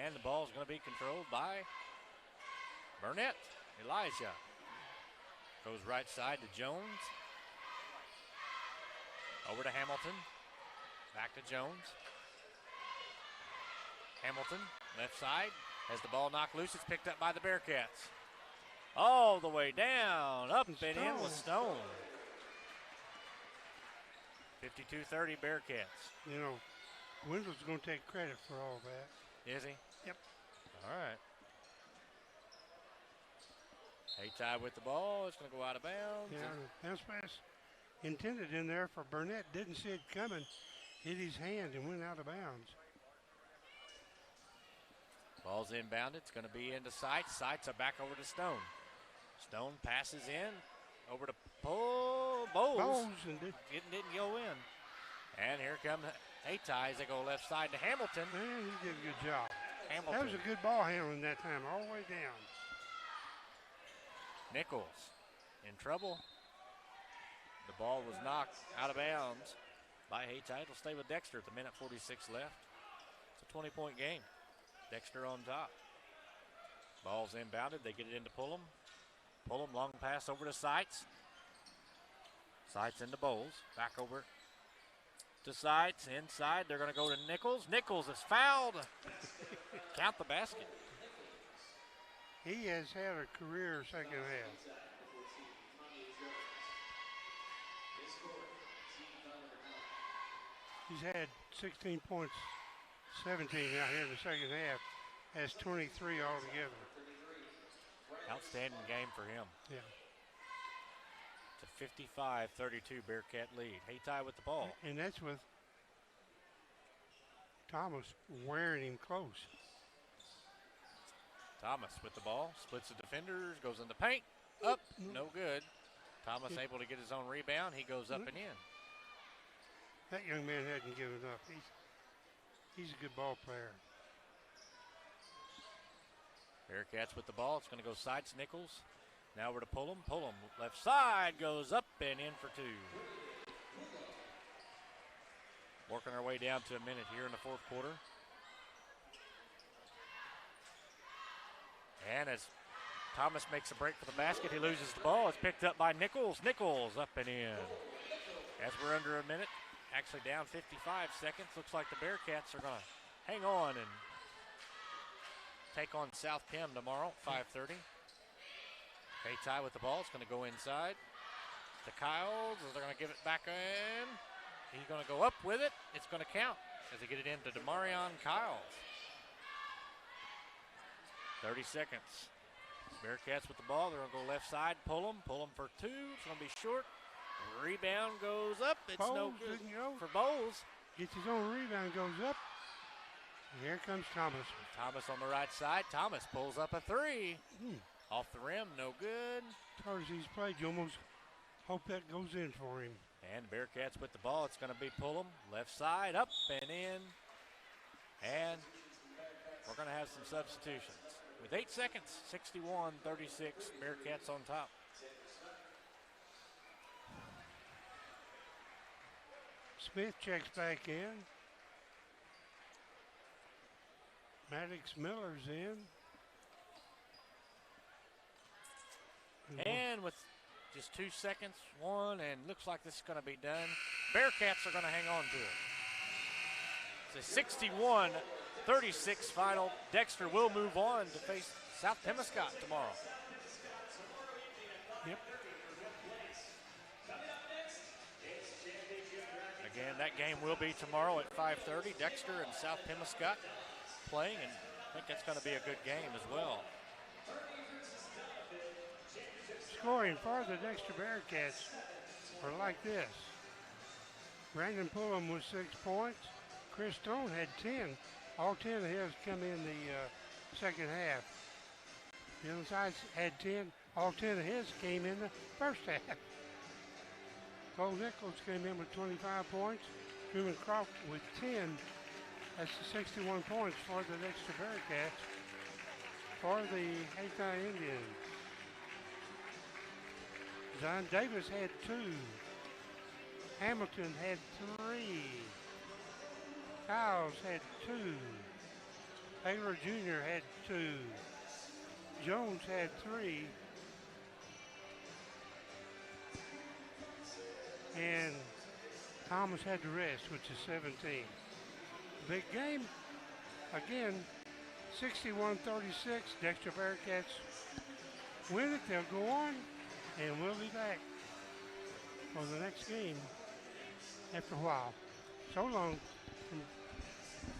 And the ball is going to be controlled by Burnett. Elijah goes right side to Jones. Over to Hamilton. Back to Jones. Hamilton, left side, has the ball knocked loose. It's picked up by the Bearcats. All the way down, up and in with Stone. 52-30 Bearcats. You know, Wendell's going to take credit for all that. Is he? Yep. All right. Hayti with the ball. It's going to go out of bounds. Yeah, bounce pass intended in there for Burnett. Didn't see it coming. Hit his hand and went out of bounds. Ball's inbounded. It's going to be into Sights. Sights are back over to Stone. Stone passes in. Over to Bowles. Didn't go in. And here comes Hayti as they go left side to Hamilton. Man, he did a good job. Hamilton. That was a good ball handling that time, all the way down. Nichols in trouble. The ball was knocked out of bounds by Hayti. It'll stay with Dexter at the minute 46 left. It's a 20-point game. Dexter on top. Ball's inbounded. They get it into Pullum. Pullum, long pass over to Sights. Sights into Bowles. Back over to Sights. Inside, they're going to go to Nichols. Nichols is fouled. Count the basket. He has had a career second half. He's had 16 points, 17 out here in the second half. Has 23 altogether. Outstanding game for him. Yeah. It's a 55-32 Bearcat lead. Hayti with the ball. And that's with Thomas wearing him close. Thomas with the ball, splits the defenders, goes in the paint, up, no good. Thomas able to get his own rebound. He goes up and in. That young man hadn't given up. He's a good ball player. Bearcats with the ball. It's going to go Sights, Nichols. Now we're to Pullum. Pullum left side goes up and in for two. Working our way down to a minute here in the fourth quarter. And as Thomas makes a break for the basket, he loses the ball. It's picked up by Nichols. Nichols up and in. As we're under a minute, actually down 55 seconds. Looks like the Bearcats are going to hang on and take on South Pem tomorrow, 5:30. Hayti with the ball. It's going to go inside to Kyles. They're going to give it back in. He's going to go up with it. It's going to count as they get it into Demarion Kyles. 30 seconds. Bearcats with the ball. They're going to go left side. Pullum for two. It's going to be short. Rebound goes up. It's Bowles no good didn't for Bowles. Gets his own rebound, goes up. And here comes Thomas. Thomas on the right side. Thomas pulls up a three. Off the rim, no good. As hard as he's played, you almost hope that goes in for him. And Bearcats with the ball. It's going to be Pullum. Left side, up and in. And we're going to have some substitutions. With 8 seconds, 61-36, Bearcats on top. Smith checks back in. Maddox Miller's in. And with just 2 seconds, one, and looks like this is going to be done. Bearcats are going to hang on to it. It's a 61-36 final. Dexter will move on to face South Pemiscott tomorrow. Yep. Again, that game will be tomorrow at 5:30. Dexter and South Pemiscott playing, and I think that's going to be a good game as well. Scoring for the Dexter Bearcats are like this. Brandon Pullum with 6 points. Chris Stone had 10. All 10 of his come in the second half. Dylan Sides had 10. All 10 of his came in the first half. Cole Nichols came in with 25 points. Truman Croft with 10. That's the 61 points for the Dexter Bearcats. For the Haytime Indians, John Davis had 2. Hamilton had 3. Kyles had 2. Taylor Jr. had 2. Jones had 3. And Thomas had the rest, which is 17. Big game. Again, 61-36. Dexter Bearcats win it. They'll go on, and we'll be back for the next game after a while. So long.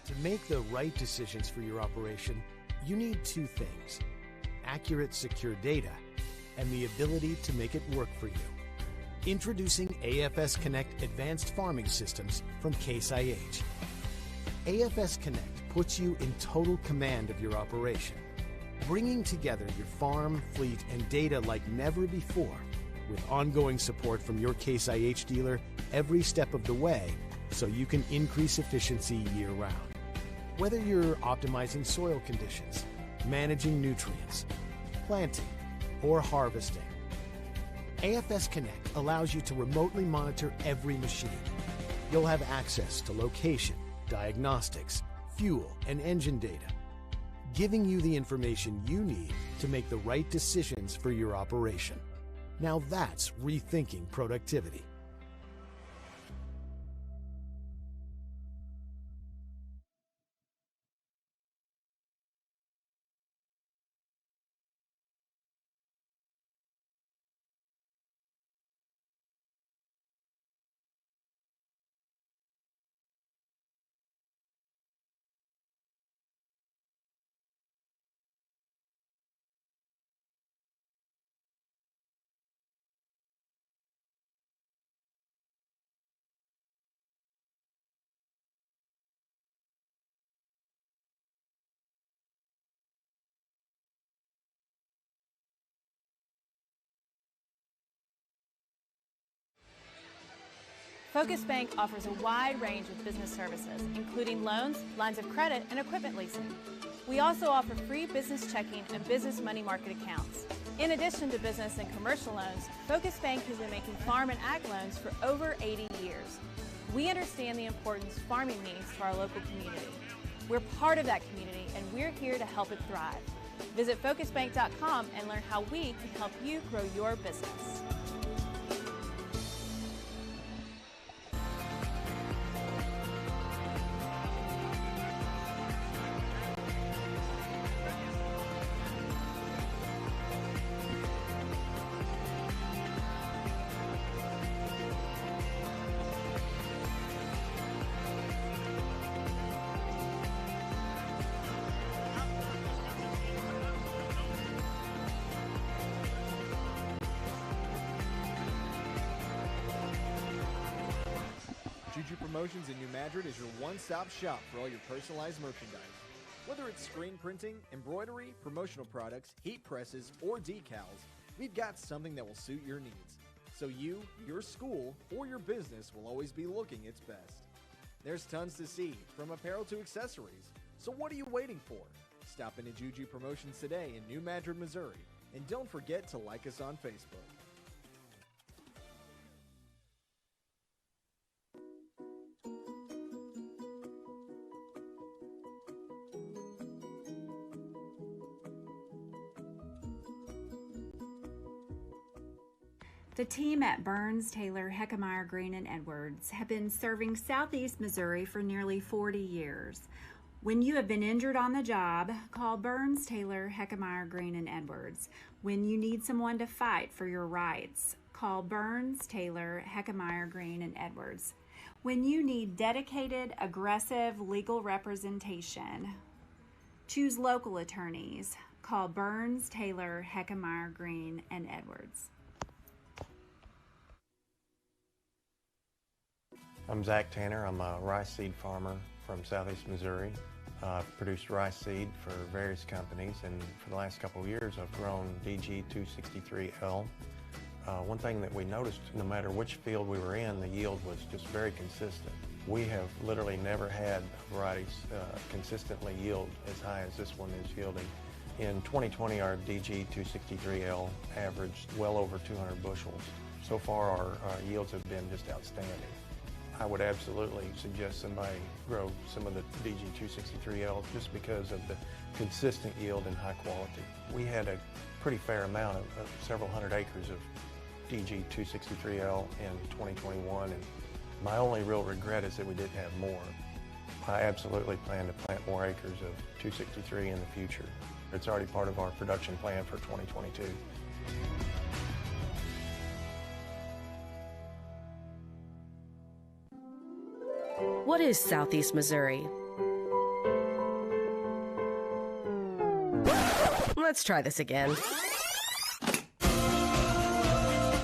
To make the right decisions for your operation, you need 2 things: accurate, secure data and the ability to make it work for you. Introducing AFS Connect Advanced Farming Systems from Case IH. AFS Connect puts you in total command of your operation, bringing together your farm, fleet, and data like never before, with ongoing support from your Case IH dealer every step of the way, so you can increase efficiency year-round. Whether you're optimizing soil conditions, managing nutrients, planting, or harvesting, AFS Connect allows you to remotely monitor every machine. You'll have access to location, diagnostics, fuel, and engine data, giving you the information you need to make the right decisions for your operation. Now that's rethinking productivity. Focus Bank offers a wide range of business services, including loans, lines of credit, and equipment leasing. We also offer free business checking and business money market accounts. In addition to business and commercial loans, Focus Bank has been making farm and ag loans for over 80 years. We understand the importance farming means to our local community. We're part of that community, and we're here to help it thrive. Visit focusbank.com and learn how we can help you grow your business. Juju Promotions in New Madrid is your one-stop shop for all your personalized merchandise. Whether it's screen printing, embroidery, promotional products, heat presses, or decals, we've got something that will suit your needs. So you, your school, or your business will always be looking its best. There's tons to see, from apparel to accessories. So what are you waiting for? Stop into Juju Promotions today in New Madrid, Missouri. And don't forget to like us on Facebook. The team at Burns, Taylor, Heckemeyer, Green, and Edwards have been serving Southeast Missouri for nearly 40 years. When you have been injured on the job, call Burns, Taylor, Heckemeyer, Green, and Edwards. When you need someone to fight for your rights, call Burns, Taylor, Heckemeyer, Green, and Edwards. When you need dedicated, aggressive legal representation, choose local attorneys. Call Burns, Taylor, Heckemeyer, Green, and Edwards. I'm Zach Tanner. I'm a rice seed farmer from Southeast Missouri. I've produced rice seed for various companies, and for the last couple of years I've grown DG263L. One thing that we noticed, no matter which field we were in, the yield was just very consistent. We have literally never had varieties consistently yield as high as this one is yielding. In 2020, our DG263L averaged well over 200 bushels. So far, our yields have been just outstanding. I would absolutely suggest somebody grow some of the DG263L just because of the consistent yield and high quality. We had a pretty fair amount of several hundred acres of DG263L in 2021, and my only real regret is that we didn't have more. I absolutely plan to plant more acres of 263 in the future. It's already part of our production plan for 2022. What is Southeast Missouri? Let's try this again.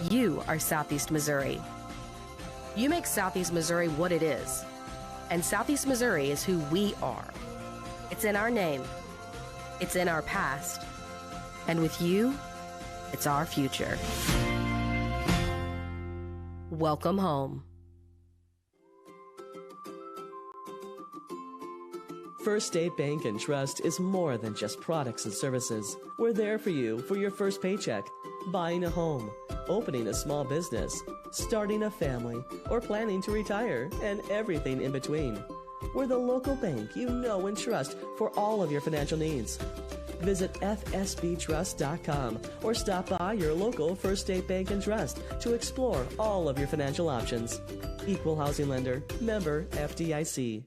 You are Southeast Missouri. You make Southeast Missouri what it is. And Southeast Missouri is who we are. It's in our name. It's in our past. And with you, it's our future. Welcome home. First State Bank and Trust is more than just products and services. We're there for you for your first paycheck, buying a home, opening a small business, starting a family, or planning to retire, and everything in between. We're the local bank you know and trust for all of your financial needs. Visit fsbtrust.com or stop by your local First State Bank and Trust to explore all of your financial options. Equal housing lender, member FDIC.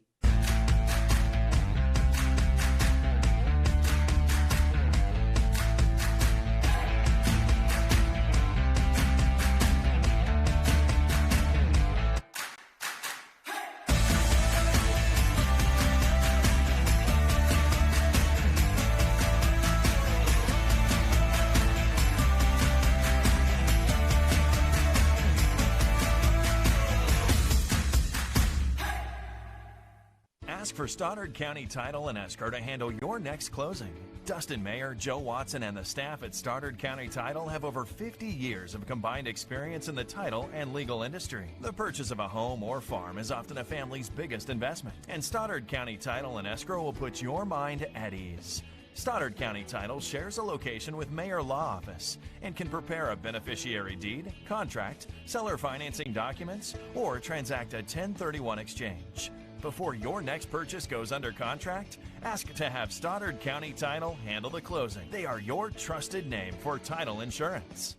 Ask for Stoddard County Title and Escrow to handle your next closing. Dustin Mayer, Joe Watson, and the staff at Stoddard County Title have over 50 years of combined experience in the title and legal industry. The purchase of a home or farm is often a family's biggest investment, and Stoddard County Title and Escrow will put your mind at ease. Stoddard County Title shares a location with Mayor Law Office and can prepare a beneficiary deed, contract, seller financing documents, or transact a 1031 exchange. Before your next purchase goes under contract, ask to have Stoddard County Title handle the closing. They are your trusted name for title insurance.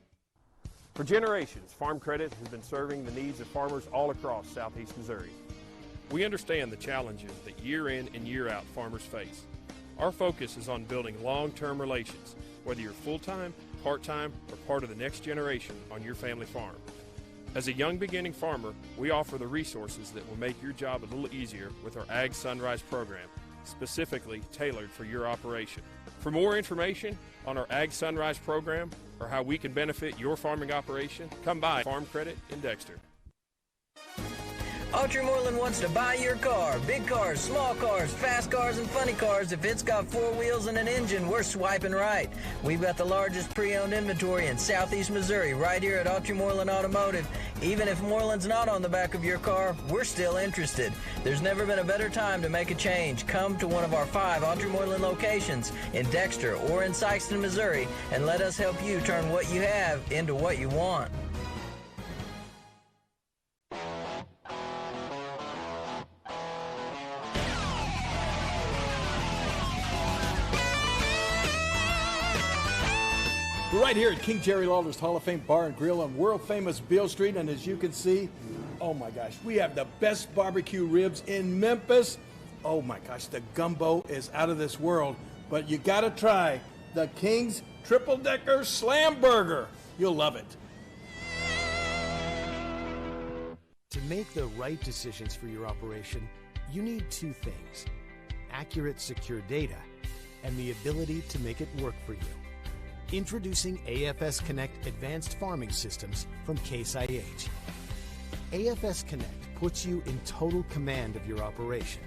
For generations, Farm Credit has been serving the needs of farmers all across Southeast Missouri. We understand the challenges that year in and year out farmers face. Our focus is on building long-term relations, whether you're full-time, part-time, or part of the next generation on your family farm. As a young beginning farmer, we offer the resources that will make your job a little easier with our Ag Sunrise program, specifically tailored for your operation. For more information on our Ag Sunrise program or how we can benefit your farming operation, come by Farm Credit in Dexter. Autry Moreland wants to buy your car. Big cars, small cars, fast cars, and funny cars. If it's got 4 wheels and an engine, we're swiping right. We've got the largest pre-owned inventory in Southeast Missouri right here at Autry Moreland Automotive. Even if Moreland's not on the back of your car, we're still interested. There's never been a better time to make a change. Come to one of our 5 Autry Moreland locations in Dexter or in Sykeston, Missouri, and let us help you turn what you have into what you want. We're right here at King Jerry Lawler's Hall of Fame Bar and Grill on world-famous Beale Street, and as you can see, oh my gosh, we have the best barbecue ribs in Memphis. Oh my gosh, the gumbo is out of this world. But you gotta try the King's Triple Decker Slam Burger. You'll love it. To make the right decisions for your operation, you need two things: accurate, secure data and the ability to make it work for you. Introducing AFS Connect Advanced Farming Systems from Case IH. AFS Connect puts you in total command of your operation,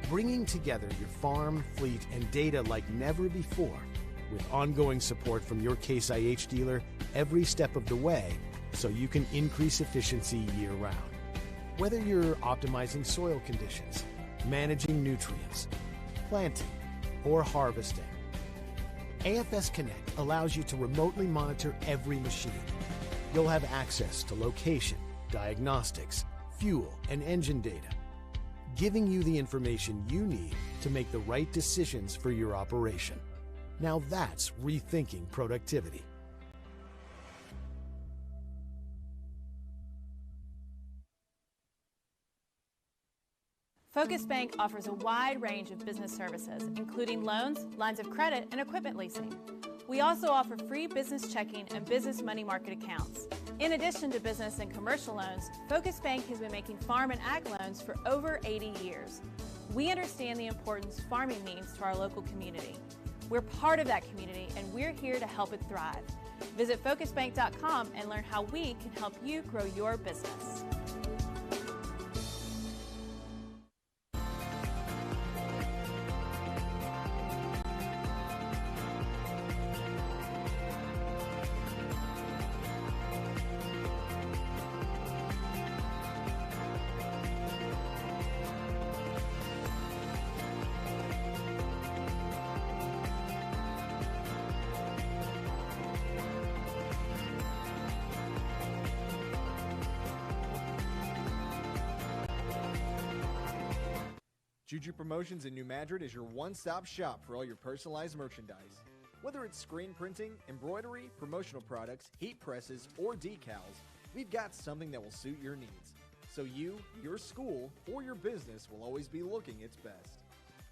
bringing together your farm, fleet, and data like never before, with ongoing support from your Case IH dealer every step of the way, so you can increase efficiency year-round. Whether you're optimizing soil conditions, managing nutrients, planting, or harvesting, AFS Connect allows you to remotely monitor every machine. You'll have access to location, diagnostics, fuel, and engine data, giving you the information you need to make the right decisions for your operation. Now that's rethinking productivity. Focus Bank offers a wide range of business services, including loans, lines of credit, and equipment leasing. We also offer free business checking and business money market accounts. In addition to business and commercial loans, Focus Bank has been making farm and ag loans for over 80 years. We understand the importance farming means to our local community. We're part of that community, and we're here to help it thrive. Visit focusbank.com and learn how we can help you grow your business. Juju Promotions in New Madrid is your one-stop shop for all your personalized merchandise. Whether it's screen printing, embroidery, promotional products, heat presses, or decals, we've got something that will suit your needs. So you, your school, or your business will always be looking its best.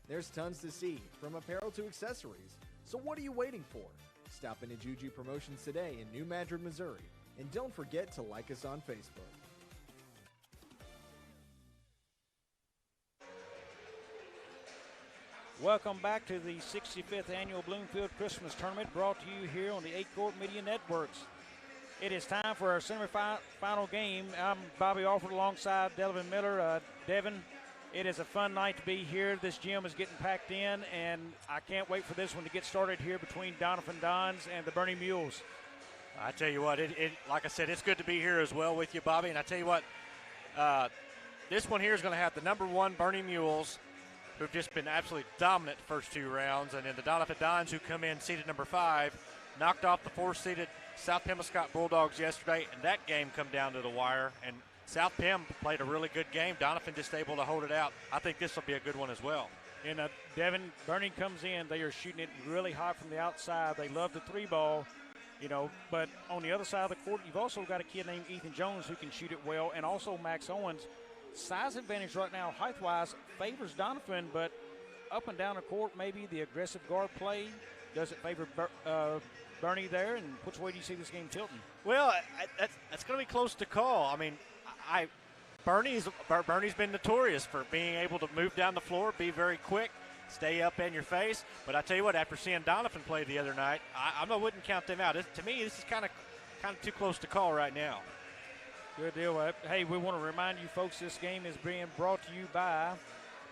There's tons to see, from apparel to accessories. So what are you waiting for? Stop into Juju Promotions today in New Madrid, Missouri. And don't forget to like us on Facebook. Welcome back to the 65th Annual Bloomfield Christmas Tournament, brought to you here on the 8-Court Media Networks. It is time for our semifinal game. I'm Bobby Alford alongside Delvin Miller. Devin, it is a fun night to be here. This gym is getting packed in, and I can't wait for this one to get started here between Donovan Dons and the Bernie Mules. I tell you what, like I said, it's good to be here as well with you, Bobby. And I tell you what, this one here is going to have the number one Bernie Mules, who've just been absolutely dominant the first two rounds, and then the Donovan Dons, who come in seeded number 5, knocked off the 4-seeded South Pemboscott Bulldogs yesterday, and that game come down to the wire. And South Pem played a really good game. Donovan just able to hold it out. I think this will be a good one as well. And Devin, Bernie comes in. They are shooting it really hot from the outside. They love the 3-ball, but on the other side of the court, you've also got a kid named Ethan Jones who can shoot it well, and also Max Owens. Size advantage right now, height-wise, favors Donovan, but up and down the court, maybe the aggressive guard play doesn't favor Bernie there. And which way do you see this game tilting? Well, that's going to be close to call. I mean, Bernie's been notorious for being able to move down the floor, be very quick, stay up in your face. But I tell you what, after seeing Donovan play the other night, I wouldn't count them out. To me, this is kind of too close to call right now. Good deal. Hey, we want to remind you folks, this game is being brought to you by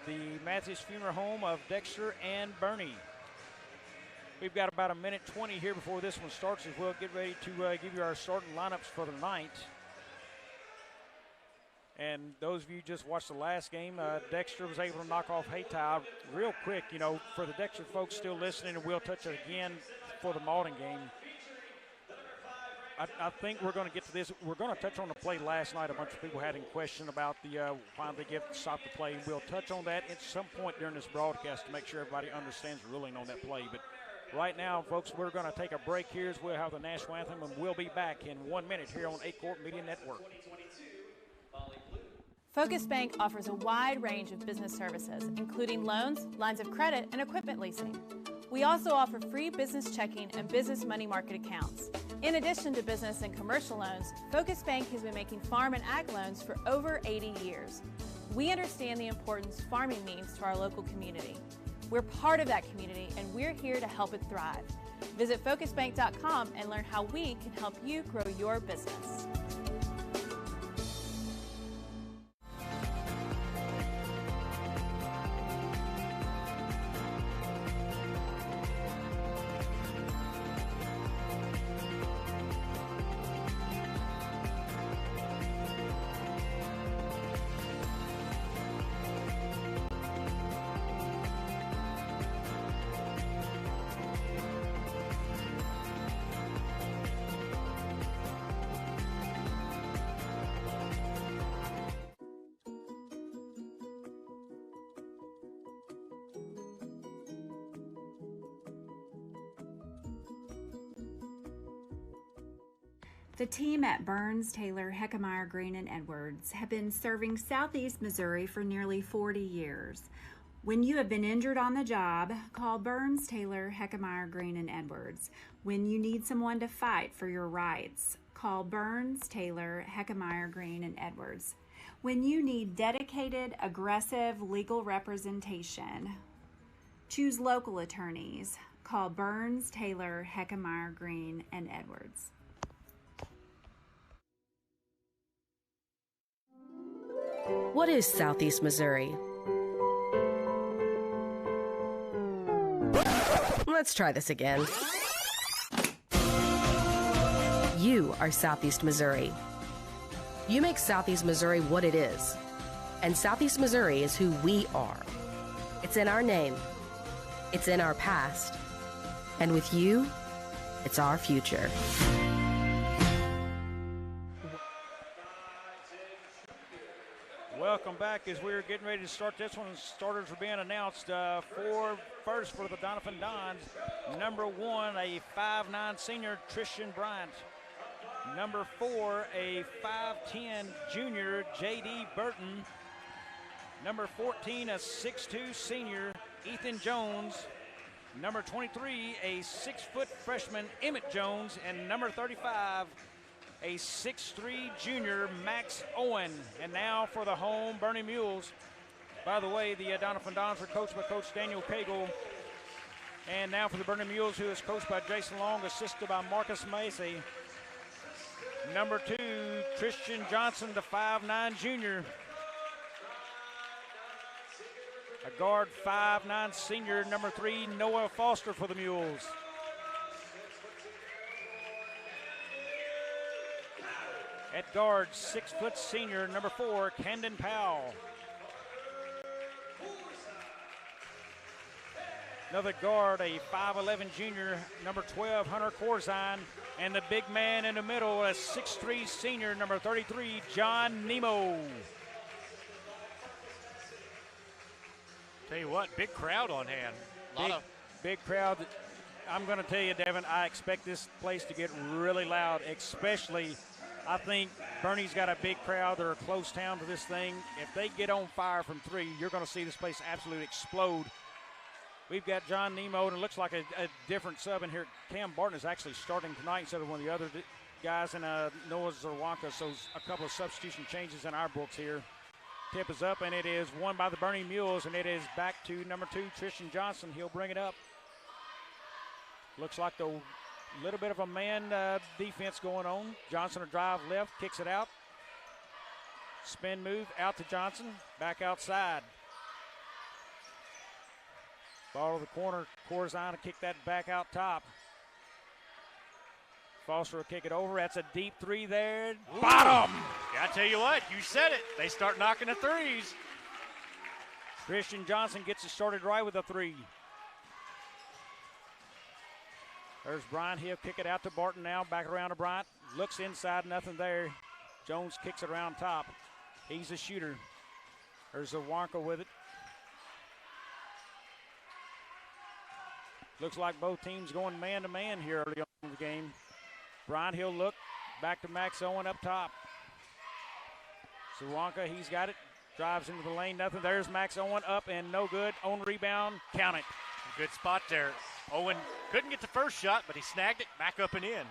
the Matthews Funeral Home of Dexter and Bernie. We've got about a minute 20 here before this one starts, as we'll get ready to give you our starting lineups for the night. And those of you who just watched the last game, Dexter was able to knock off Hayti real quick. For the Dexter folks still listening, and we'll touch it again for the Malden game. I think we're going to get to this. We're going to touch on the play last night. A bunch of people had a question about why they stopped the play. We'll touch on that at some point during this broadcast to make sure everybody understands the ruling on that play. But right now, folks, we're going to take a break here as we'll have the national anthem, and we'll be back in 1 minute here on 8-Court Media Network. Focus Bank offers a wide range of business services, including loans, lines of credit, and equipment leasing. We also offer free business checking and business money market accounts. In addition to business and commercial loans, Focus Bank has been making farm and ag loans for over 80 years. We understand the importance farming means to our local community. We're part of that community, and we're here to help it thrive. Visit focusbank.com and learn how we can help you grow your business. The team at Burns, Taylor, Heckmeyer, Green, and Edwards have been serving Southeast Missouri for nearly 40 years. When you have been injured on the job, call Burns, Taylor, Heckmeyer, Green, and Edwards. When you need someone to fight for your rights, call Burns, Taylor, Heckmeyer, Green, and Edwards. When you need dedicated, aggressive legal representation, choose local attorneys. Call Burns, Taylor, Heckmeyer, Green, and Edwards. What is Southeast Missouri? Let's try this again. You are Southeast Missouri. You make Southeast Missouri what it is. And Southeast Missouri is who we are. It's in our name. It's in our past. And with you, it's our future. Welcome back as we're getting ready to start this one. Starters are being announced. First for the Doniphan Dons, number 1, a 5'9" senior, Tristan Bryant. Number 4, a 5'10" junior, J.D. Burton. Number 14, a 6'2" senior, Ethan Jones. Number 23, a 6-foot freshman, Emmett Jones. And number 35, a 6'3" junior, Max Owen. And now for the home Bernie Mules. By the way, the Doniphan Dons are coached by Coach Daniel Cagle. And now for the Bernie Mules, who is coached by Jason Long, assisted by Marcus Macy. Number 2, Christian Johnson, the 5'9" junior. A guard, 5'9" senior, number 3, Noah Foster for the Mules. At guard, 6-foot senior, number 4, Camden Powell. Another guard, a 5'11" junior, number 12, Hunter Corzine. And the big man in the middle, a 6'3" senior, number 33, John Nemo. Tell you what, big crowd on hand. Big crowd. I'm going to tell you, Devin, I expect this place to get really loud, especially I think Bernie's got a big crowd. They're a close town to this thing. If they get on fire from 3, you're going to see this place absolutely explode. We've got John Nemo, and it looks like a different sub in here. Cam Barton is actually starting tonight instead of one of the other guys, and Noah Zerwanka. So a couple of substitution changes in our books here. Tip is up, and it is won by the Bernie Mules, and it is back to number 2, Tristan Johnson. He'll bring it up. Looks like a little bit of a man defense going on. Johnson will drive left, kicks it out. Spin move out to Johnson, back outside. Ball to the corner, Corzine to kick that back out top. Foster will kick it over. That's a deep 3 there. Ooh. Bottom! I tell you what, you said it. They start knocking the threes. Christian Johnson gets it started right with a 3. There's Bryant. He'll kick it out to Barton now. Back around to Bryant. Looks inside, nothing there. Jones kicks it around top. He's a shooter. There's a Wonka with it. Looks like both teams going man-to-man here early on in the game. Bryant, he'll look. Back to Max Owen up top. Zawanka, he's got it. Drives into the lane, nothing. There's Max Owen up and no good. On rebound, count it. Good spot there. Owen couldn't get the first shot, but he snagged it back up and in.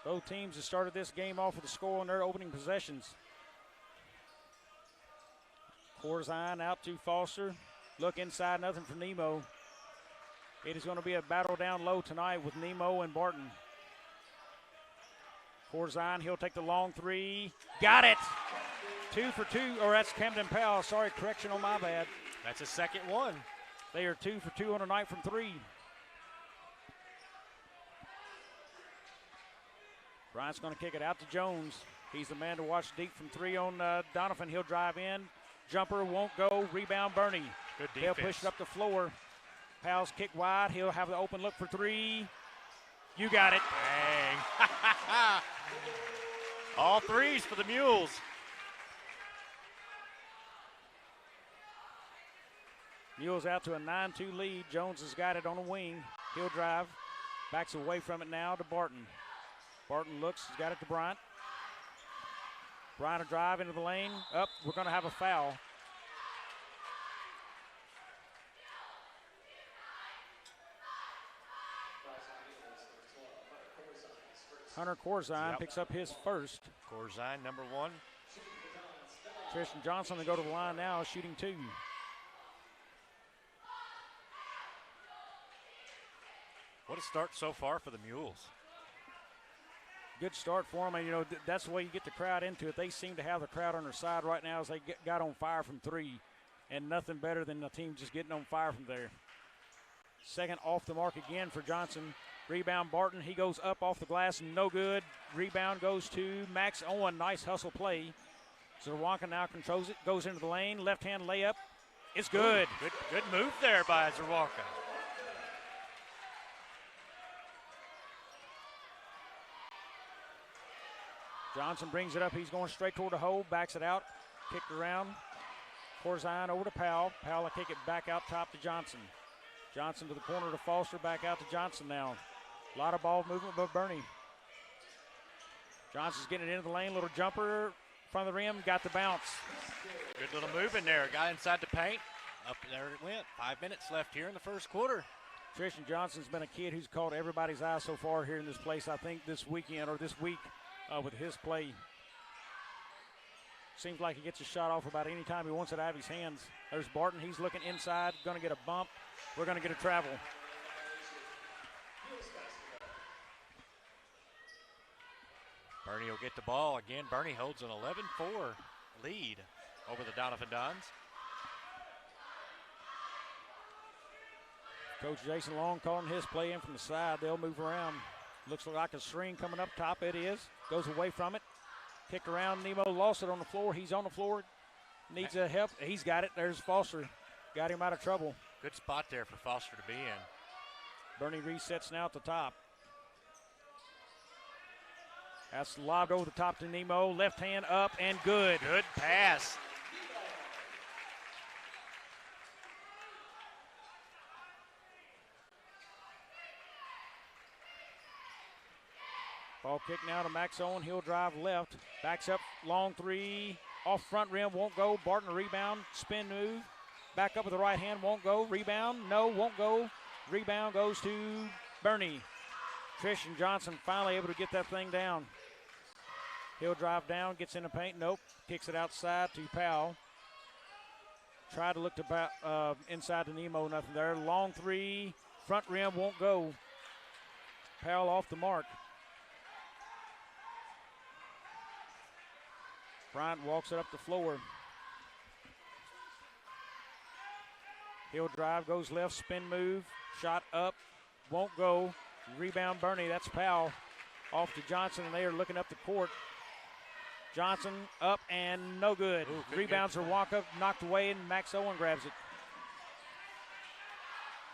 Both teams have started this game off with a score on their opening possessions. Corzine out to Foster. Look inside, nothing for Nemo. It is going to be a battle down low tonight with Nemo and Barton. Corzine, he'll take the long three. Got it! 2 for 2, or that's Camden Powell. Sorry, correction on my bad. That's a second one. They are 2 for 2 on the night from 3. Bryant's going to kick it out to Jones. He's the man to watch deep from 3 on Donovan. He'll drive in. Jumper won't go. Rebound, Bernie. Good defense. They'll push it up the floor. Powell's kick wide. He'll have the open look for 3. You got it. Bang. All threes for the Mules. Mules out to a 9-2 lead. Jones has got it on a wing. He'll drive. Backs away from it now to Barton. Barton looks. He's got it to Bryant. Bryant a drive into the lane. Up. We're going to have a foul. Hunter Corzine picks up his first. Corzine, number 1. Tristan Johnson to go to the line now, shooting 2. What a start so far for the Mules. Good start for them, and you know that's the way you get the crowd into it. They seem to have the crowd on their side right now as they got on fire from 3, and nothing better than the team just getting on fire from there. Second off the mark again for Johnson. Rebound Barton, he goes up off the glass, no good. Rebound goes to Max Owen, nice hustle play. Zawanka now controls it, goes into the lane, left-hand layup. It's good. Good move there by Zawanka. Johnson brings it up. He's going straight toward the hole, backs it out, kicked around. Corzine over to Powell. Powell will kick it back out top to Johnson. Johnson to the corner to Foster, back out to Johnson now. A lot of ball movement by Bernie. Johnson's getting it into the lane, little jumper, front of the rim, got the bounce. Good little move in there. Guy inside the paint. Up there it went. 5 minutes left here in the first quarter. Tristan Johnson's been a kid who's caught everybody's eye so far here in this place, I think this weekend or this week with his play. Seems like he gets a shot off about any time he wants it out of his hands. There's Barton. He's looking inside, going to get a bump. We're going to get a travel. Bernie will get the ball. Again, Bernie holds an 11-4 lead over the Donovan Dons. Coach Jason Long calling his play in from the side. They'll move around. Looks like a screen coming up top. It is. Goes away from it. Kicked around. Nemo lost it on the floor. He's on the floor. Needs a help. He's got it. There's Foster. Got him out of trouble. Good spot there for Foster to be in. Bernie resets now at the top. That's lobbed over the top to Nemo. Left hand up and good. Good pass. Ball kick now to Max Owen. He'll drive left. Backs up. Long 3. Off front rim. Won't go. Barton rebound. Spin move. Back up with the right hand. Won't go. Rebound. No. Won't go. Rebound goes to Bernie. Tristan Johnson finally able to get that thing down. He'll drive down. Gets in the paint. Nope. Kicks it outside to Powell. Tried to look to inside to Nemo. Nothing there. Long 3. Front rim. Won't go. Powell off the mark. Bryant walks it up the floor. He'll drive, goes left, spin move, shot up, won't go. Rebound Bernie, that's Powell. Off to Johnson, and they are looking up the court. Johnson up and no good. Ooh, Rebounds are walk up, knocked away, and Max Owen grabs it.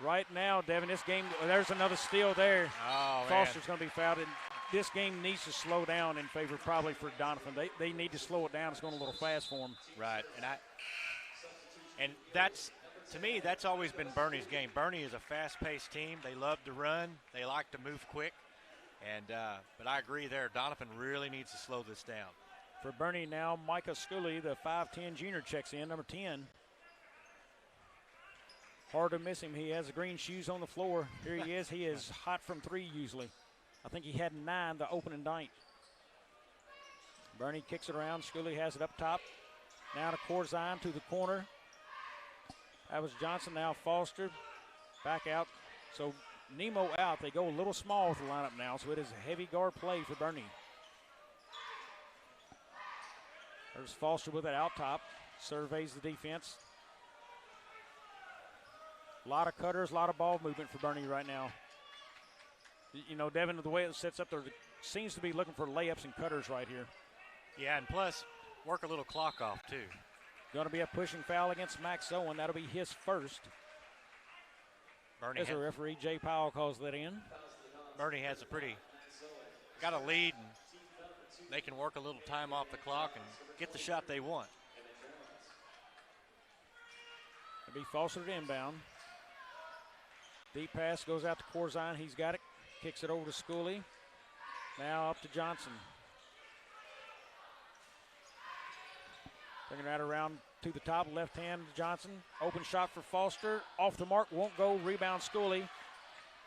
Right now, Devin, this game, there's another steal there. Oh, Foster's going to be fouled. And this game needs to slow down in favor probably for Donovan. They need to slow it down. It's going a little fast for them. Right, and that's, to me, that's always been Bernie's game. Bernie is a fast-paced team. They love to run. They like to move quick. And but I agree there. Donovan really needs to slow this down. For Bernie now, Micah Scully, the 5'10 junior, checks in, number 10. Hard to miss him. He has the green shoes on the floor. Here he is. He is hot from three usually. I think he had 9 the opening night. Bernie kicks it around. Scully has it up top. Now to Corzine to the corner. That was Johnson. Now Foster back out. So Nemo out. They go a little small with the lineup now, so it is a heavy guard play for Bernie. There's Foster with it out top. Surveys the defense. A lot of cutters, a lot of ball movement for Bernie right now. You know, Devin, the way it sets up there, seems to be looking for layups and cutters right here. Yeah, and plus, work a little clock off, too. Going to be a pushing foul against Max Owen. That'll be his first. Bernie as the referee, Jay Powell, calls that in. Bernie has got a lead, and they can work a little time off the clock and get the shot they want. It'll be Foster to inbound. Deep pass goes out to Corzine. He's got it. Kicks it over to Schooley. Now up to Johnson. Bringing that around to the top, left hand to Johnson. Open shot for Foster. Off the mark, won't go. Rebound Schooley.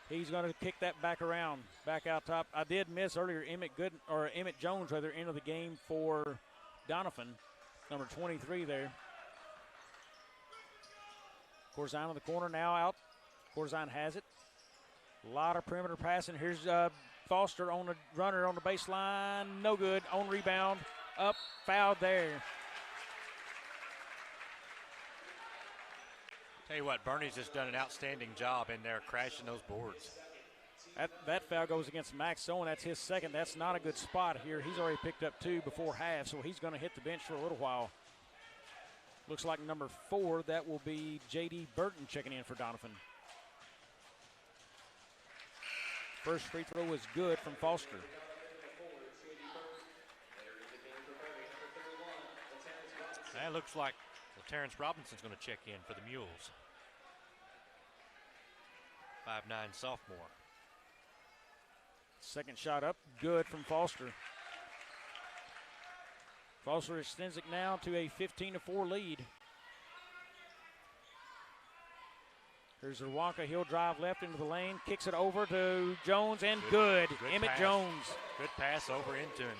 He's going to kick that back around, back out top. I did miss earlier Emmett Jones rather into the game for Donovan, number 23 there. Corzine on the corner now out. Corzine has it. A lot of perimeter passing. Here's Foster on the runner on the baseline. No good. On rebound. Up. Fouled there. Tell you what, Bernie's just done an outstanding job in there crashing those boards. That foul goes against Max Owen. That's his second. That's not a good spot here. He's already picked up 2 before half, so he's going to hit the bench for a little while. Looks like number 4, that will be J.D. Burton checking in for Donovan. First free throw is good from Foster. That looks like Terrence Robinson's going to check in for the Mules. 5'9" sophomore. Second shot up, good from Foster. Foster extends it now to a 15-4 lead. Here's Rwanka. He'll drive left into the lane, kicks it over to Jones, and good. Emmett pass. Jones. Good pass over into him.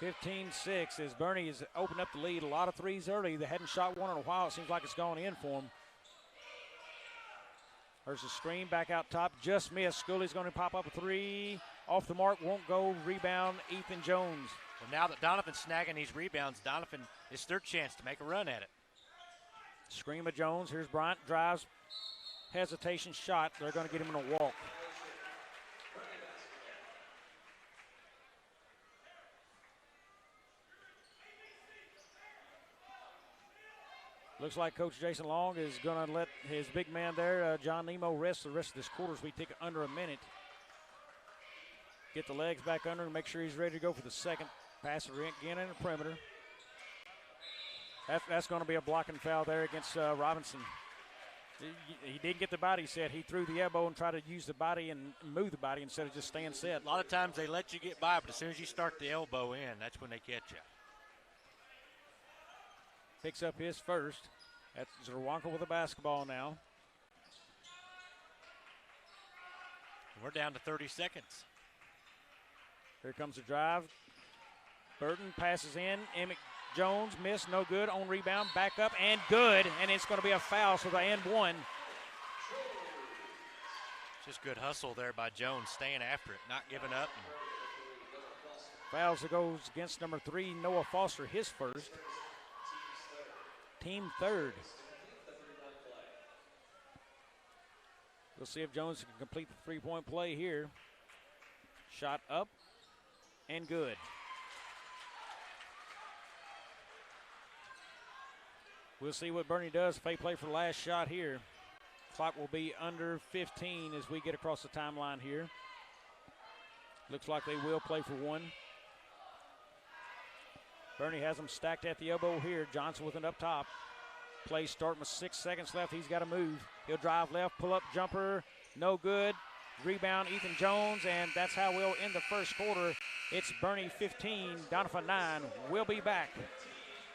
(15-6) as Bernie has opened up the lead. A lot of threes early. They hadn't shot one in a while. It seems like it's gone in for them. There's a screen back out top. Just missed. Schooley's going to pop up a 3. Off the mark. Won't go. Rebound, Ethan Jones. Well, now that Donovan's snagging these rebounds, Donovan, it's their chance to make a run at it. Screen of Jones. Here's Bryant. Drives. Hesitation shot. They're going to get him in a walk. Looks like Coach Jason Long is going to let his big man there, John Nemo, rest the rest of this quarter as we take under a minute. Get the legs back under and make sure he's ready to go for the second. Pass it again in the perimeter. That's going to be a blocking foul there against Robinson. He didn't get the body set. He threw the elbow and tried to use the body and move the body instead of just staying set. A lot of times they let you get by, but as soon as you start the elbow in, that's when they catch you. Picks up his first. That's Zerwanka with a basketball now. We're down to 30 seconds. Here comes the drive. Burton passes in. Emmett Jones missed, no good. On rebound, back up, and good. And it's going to be a foul, so the and one. Just good hustle there by Jones, staying after it, not giving up. Fouls that goes against number 3, Noah Foster, his first. Team third. We'll see if Jones can complete the three-point play here. Shot up and good. We'll see what Bernie does if they play for the last shot here. Clock will be under 15 as we get across the timeline here. Looks like they will play for one. Bernie has them stacked at the elbow here. Johnson with it up top. Play starting with 6 seconds left. He's got to move. He'll drive left, pull up jumper, no good. Rebound, Ethan Jones, and that's how we'll end the first quarter. It's Bernie 15, Donovan 9. We'll be back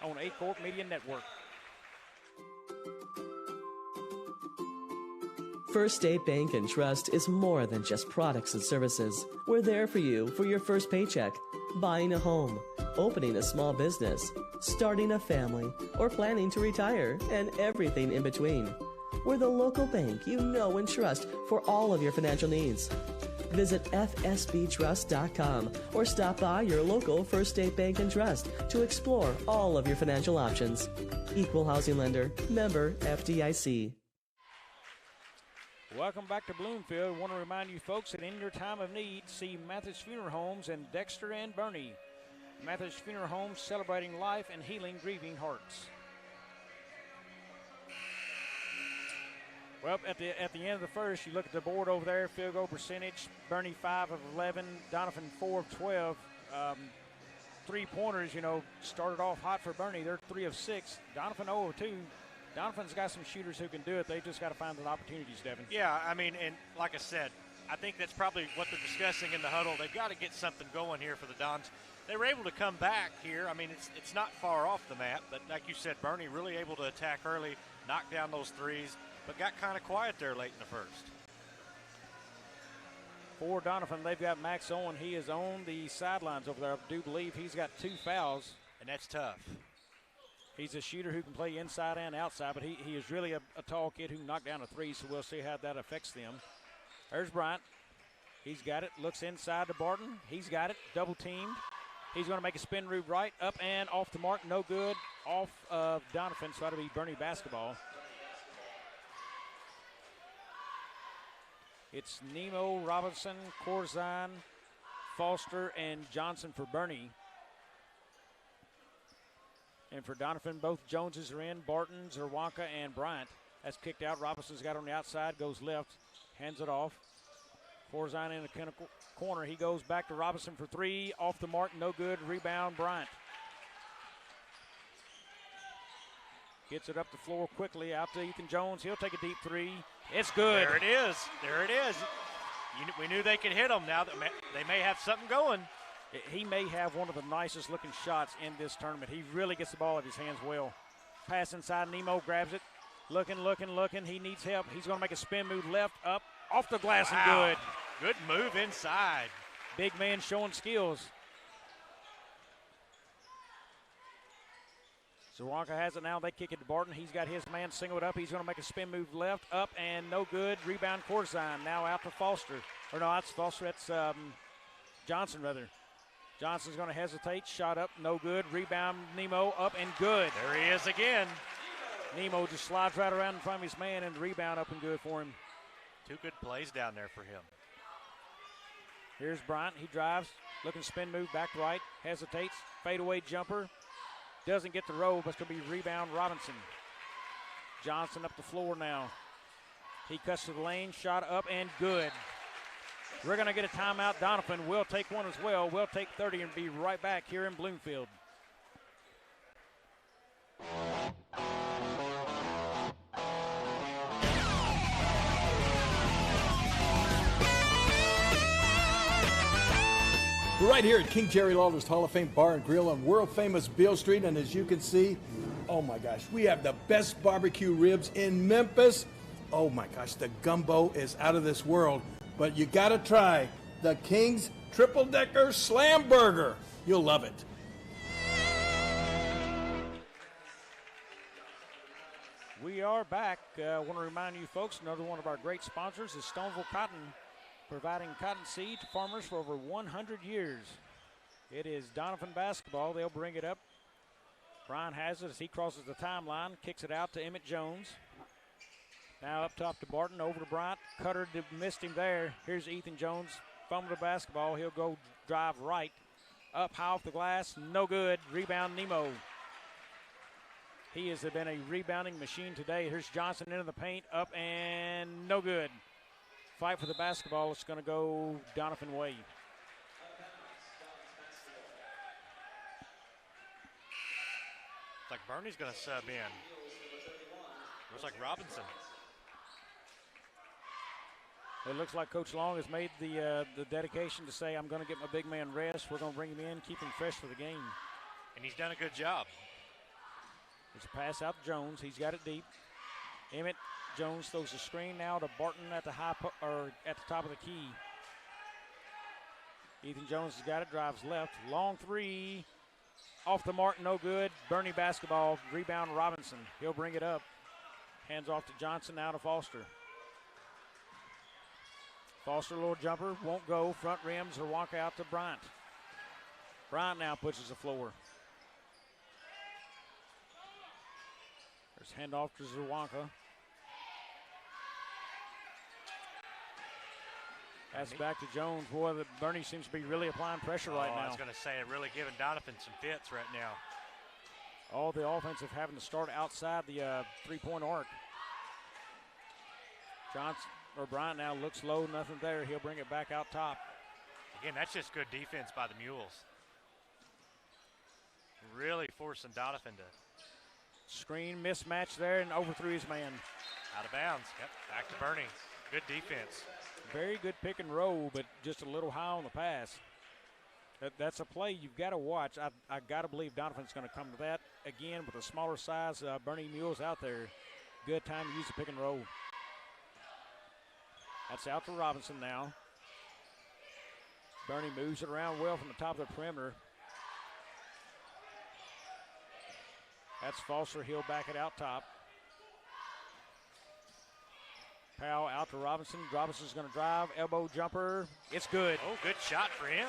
on 8 Court Media Network. First State Bank and Trust is more than just products and services. We're there for you for your first paycheck, buying a home, opening a small business, starting a family, or planning to retire, and everything in between. We're the local bank you know and trust for all of your financial needs. Visit fsbtrust.com or stop by your local First State Bank and Trust to explore all of your financial options. Equal housing lender, member FDIC. Welcome back to Bloomfield. I want to remind you folks that in your time of need, see Mathis Funeral Homes in Dexter and Bernie. Mathis Funeral Homes, celebrating life and healing grieving hearts. Well, at the end of the first, you look at the board over there, field goal percentage, Bernie 5 of 11, Donovan 4 of 12. Three-pointers, started off hot for Bernie. They're 3 of 6. Donovan 0 of 2. Donovan's got some shooters who can do it. They just got to find the opportunities, Devin. Yeah, and like I said, I think that's probably what they're discussing in the huddle. They've got to get something going here for the Dons. They were able to come back here. I mean, it's not far off the map, but like you said, Bernie really able to attack early, knock down those threes, but got kind of quiet there late in the first. For Donovan, they've got Max Owen. He is on the sidelines over there. I do believe he's got 2 fouls. And that's tough. He's a shooter who can play inside and outside, but he is really a tall kid who can knock down a 3, so we'll see how that affects them. There's Bryant. He's got it. Looks inside to Barton. He's got it. Double teamed. He's going to make a spin move right. Up and off the mark. No good. Off of Donovan, so that'll be Bernie basketball. It's Nemo, Robinson, Corzine, Foster, and Johnson for Bernie. And for Donovan, both Joneses are in. Barton, Zerwanka, and Bryant. That's kicked out. Robinson's got on the outside, goes left, hands it off. Corzine in the corner. He goes back to Robinson for 3. Off the mark, no good. Rebound, Bryant. Gets it up the floor quickly, out to Ethan Jones. He'll take a deep 3. It's good. There it is. There it is. We knew they could hit him. Now that they may have something going. He may have one of the nicest looking shots in this tournament. He really gets the ball out of his hands well. Pass inside, Nemo grabs it. Looking. He needs help. He's going to make a spin move left, up, off the glass, and good. Good move inside. Big man showing skills. Zerwanka has it now. They kick it to Barton. He's got his man singled up. He's going to make a spin move left, up, and no good. Rebound, Corzine. Now out to Foster. Or no, that's Foster. That's Johnson, rather. Johnson's going to hesitate. Shot up, no good. Rebound, Nemo, up and good. There he is again. Nemo just slides right around in front of his man, and the rebound up and good for him. 2 good plays down there for him. Here's Bryant. He drives, looking spin move, back right, hesitates, fadeaway jumper. Doesn't get the roll, but it's going to be rebound Robinson. Johnson up the floor now. He cuts to the lane, shot up and good. We're going to get a timeout. Donovan will take one as well. We'll take 30 and be right back here in Bloomfield. We're right here at King Jerry Lawler's Hall of Fame Bar and Grill on world-famous Beale Street, and as you can see, oh my gosh, we have the best barbecue ribs in Memphis. Oh my gosh, the gumbo is out of this world, but you gotta try the King's Triple Decker Slam Burger. You'll love it. We are back. I want to remind you folks, another one of our great sponsors is Stoneville Cotton, providing cotton seed to farmers for over 100 years. It is Donovan basketball. They'll bring it up. Brian has it as he crosses the timeline, kicks it out to Emmett Jones. Now up top to Barton, over to Bryant. Cutter missed him there. Here's Ethan Jones, fumble the basketball. He'll go drive right. Up high off the glass, no good. Rebound Nemo. He has been a rebounding machine today. Here's Johnson into the paint, up and no good. Fight for the basketball. It's going to go Donovan way. It's like Bernie's going to sub in. Looks like Robinson. It looks like Coach Long has made the dedication to say, I'm going to get my big man rest. We're going to bring him in, keep him fresh for the game. And he's done a good job. There's a pass out to Jones. He's got it deep. Emmett Jones throws the screen now to Barton at the at the top of the key. Ethan Jones has got it, drives left. Long three. Off the mark, no good. Bernie basketball, rebound Robinson. He'll bring it up. Hands off to Johnson, now to Foster. Foster, little jumper, won't go. Front rim, Zerwanka out to Bryant. Bryant now pushes the floor. There's handoff to Zerwanka. That's back to Jones. Boy, Bernie seems to be really applying pressure right now. I was going to say, really giving Donovan some fits right now. All the offensive having to start outside the three-point arc. Bryant now looks low, nothing there. He'll bring it back out top. Again, that's just good defense by the Mules. Really forcing Donovan to. Screen mismatch there and overthrew his man. Out of bounds. Yep, back to Bernie. Good defense. Very good pick and roll, but just a little high on the pass. That's a play you've got to watch. I got to believe Donovan's going to come to that again with a smaller size. Bernie Mules out there. Good time to use the pick and roll. That's out to Robinson now. Bernie moves it around well from the top of the perimeter. That's Foster. He'll back it out top. Powell out to Robinson. Robinson's going to drive. Elbow jumper. It's good. Oh, good shot for him.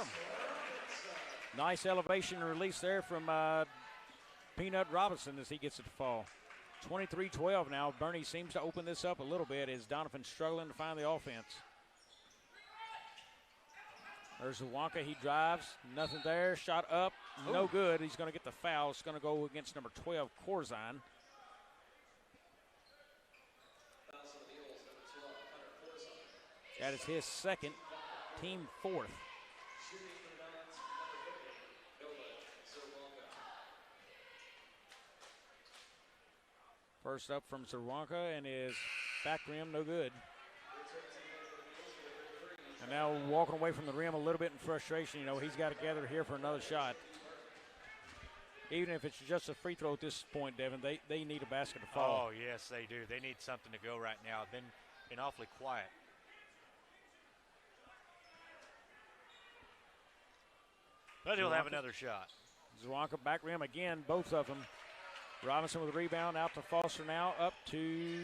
Nice elevation release there from Peanut Robinson as he gets it to fall. 23-12 now. Bernie seems to open this up a little bit as Donovan's struggling to find the offense. There's Zerwanka. He drives. Nothing there. Shot up. No good. He's going to get the foul. It's going to go against number 12, Corzine. That is his second, team fourth. First up from Zerwanka and his back rim, no good. And now walking away from the rim a little bit in frustration. You know, he's got to gather here for another shot. Even if it's just a free throw at this point, Devin, they need a basket to fall. Oh, yes, they do. They need something to go right now. Been awfully quiet. But he'll have another shot. Zerwanka back rim again, both of them. Robinson with a rebound, out to Foster now, up to,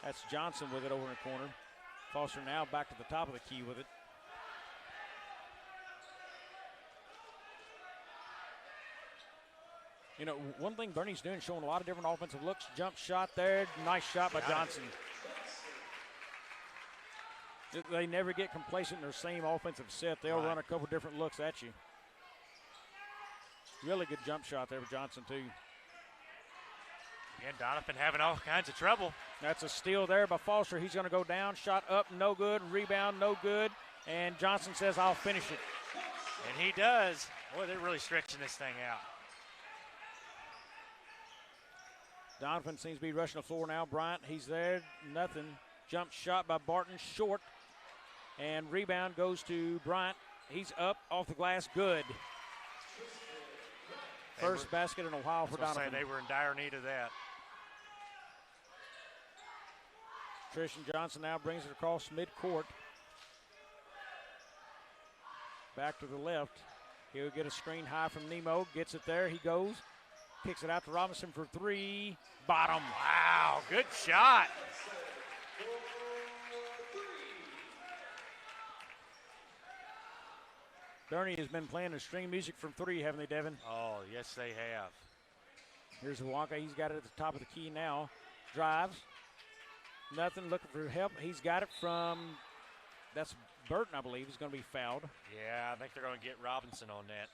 that's Johnson with it over in the corner. Foster now back to the top of the key with it. You know, one thing Bernie's doing, showing a lot of different offensive looks. Jump shot there, nice shot by Johnson. They never get complacent in their same offensive set. They'll run a couple different looks at you. Really good jump shot there for Johnson, too. Again, Donovan having all kinds of trouble. That's a steal there by Foster. He's going to go down. Shot up, no good. Rebound, no good. And Johnson says, I'll finish it. And he does. Boy, they're really stretching this thing out. Donovan seems to be rushing the floor now. Bryant, he's there. Nothing. Jump shot by Barton, short. And rebound goes to Bryant. He's up off the glass, good. First basket in a while for Donovan. They were in dire need of that. Trishan Johnson now brings it across midcourt. Back to the left. He'll get a screen high from Nemo. Gets it there. He goes. Kicks it out to Robinson for three. Bottom. Wow, good shot. Bernie has been playing the string music from three, haven't they, Devin? Oh, yes, they have. Here's Zerwanka. He's got it at the top of the key now. Drives. Nothing, looking for help. He's got it from, that's Burton, I believe, is going to be fouled. Yeah, I think they're going to get Robinson on that.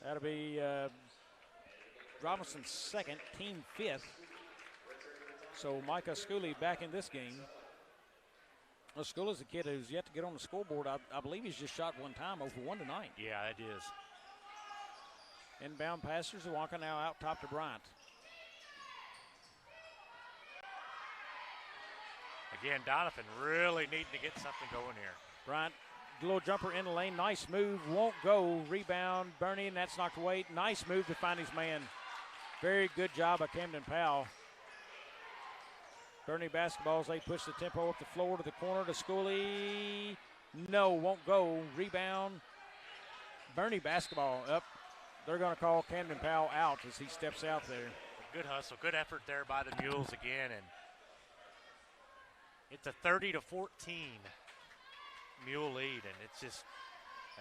That'll be Robinson's second, team fifth. So Micah Schooley back in this game. Well, Schooley's a kid who's yet to get on the scoreboard. I believe he's just shot one time over one tonight. Yeah, it is. Inbound passers, Zawonka now out top to Bryant. Again, Donovan really needing to get something going here. Bryant, little jumper in the lane, nice move, won't go. Rebound, Bernie, and that's knocked away. Nice move to find his man. Very good job by Camden Powell. Bernie basketballs, they push the tempo up the floor to the corner to Schooley. No, won't go. Rebound. Bernie basketball up. They're going to call Camden Powell out as he steps out there. Good hustle, good effort there by the Mules again, and it's a 30-14 Mule lead, and it's just,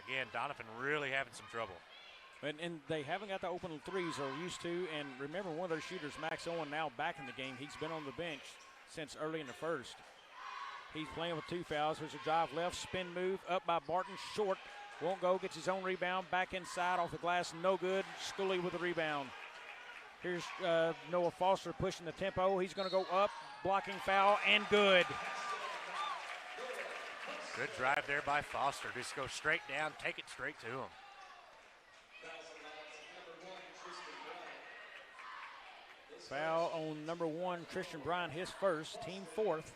again, Donovan really having some trouble. And they haven't got the open threes they're used to, and remember one of their shooters, Max Owen, now back in the game. He's been on the bench since early in the first. He's playing with 2 fouls. There's a drive left, spin move, up by Barton, short. Won't go, gets his own rebound, back inside, off the glass, no good. Schooley with the rebound. Here's Noah Foster pushing the tempo. He's going to go up, blocking foul, and good. Good drive there by Foster. Just go straight down, take it straight to him. Foul on number 1, Christian Bryant, his first, team 4th.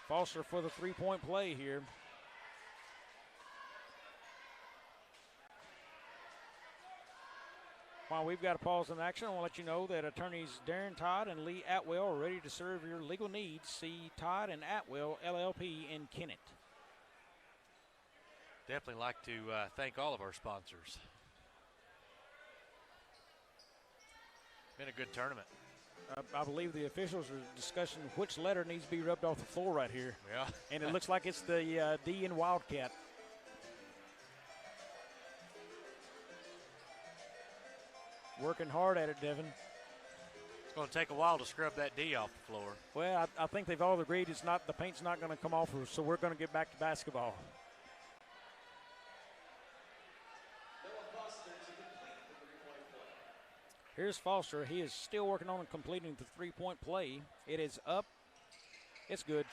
Foster for the three-point play here. While we've got a pause in action, I want to let you know that attorneys Darren Todd and Lee Atwell are ready to serve your legal needs. See Todd and Atwell, LLP in Kennett. Definitely like to thank all of our sponsors. Been a good tournament. I believe the officials are discussing which letter needs to be rubbed off the floor right here. Yeah. And it looks like it's the D in Wildcat. Working hard at it, Devin. It's going to take a while to scrub that D off the floor. Well, I think they've all agreed the paint's not going to come off, so we're going to get back to basketball. Here's Foster. He is still working on completing the three-point play. It is up. It's good.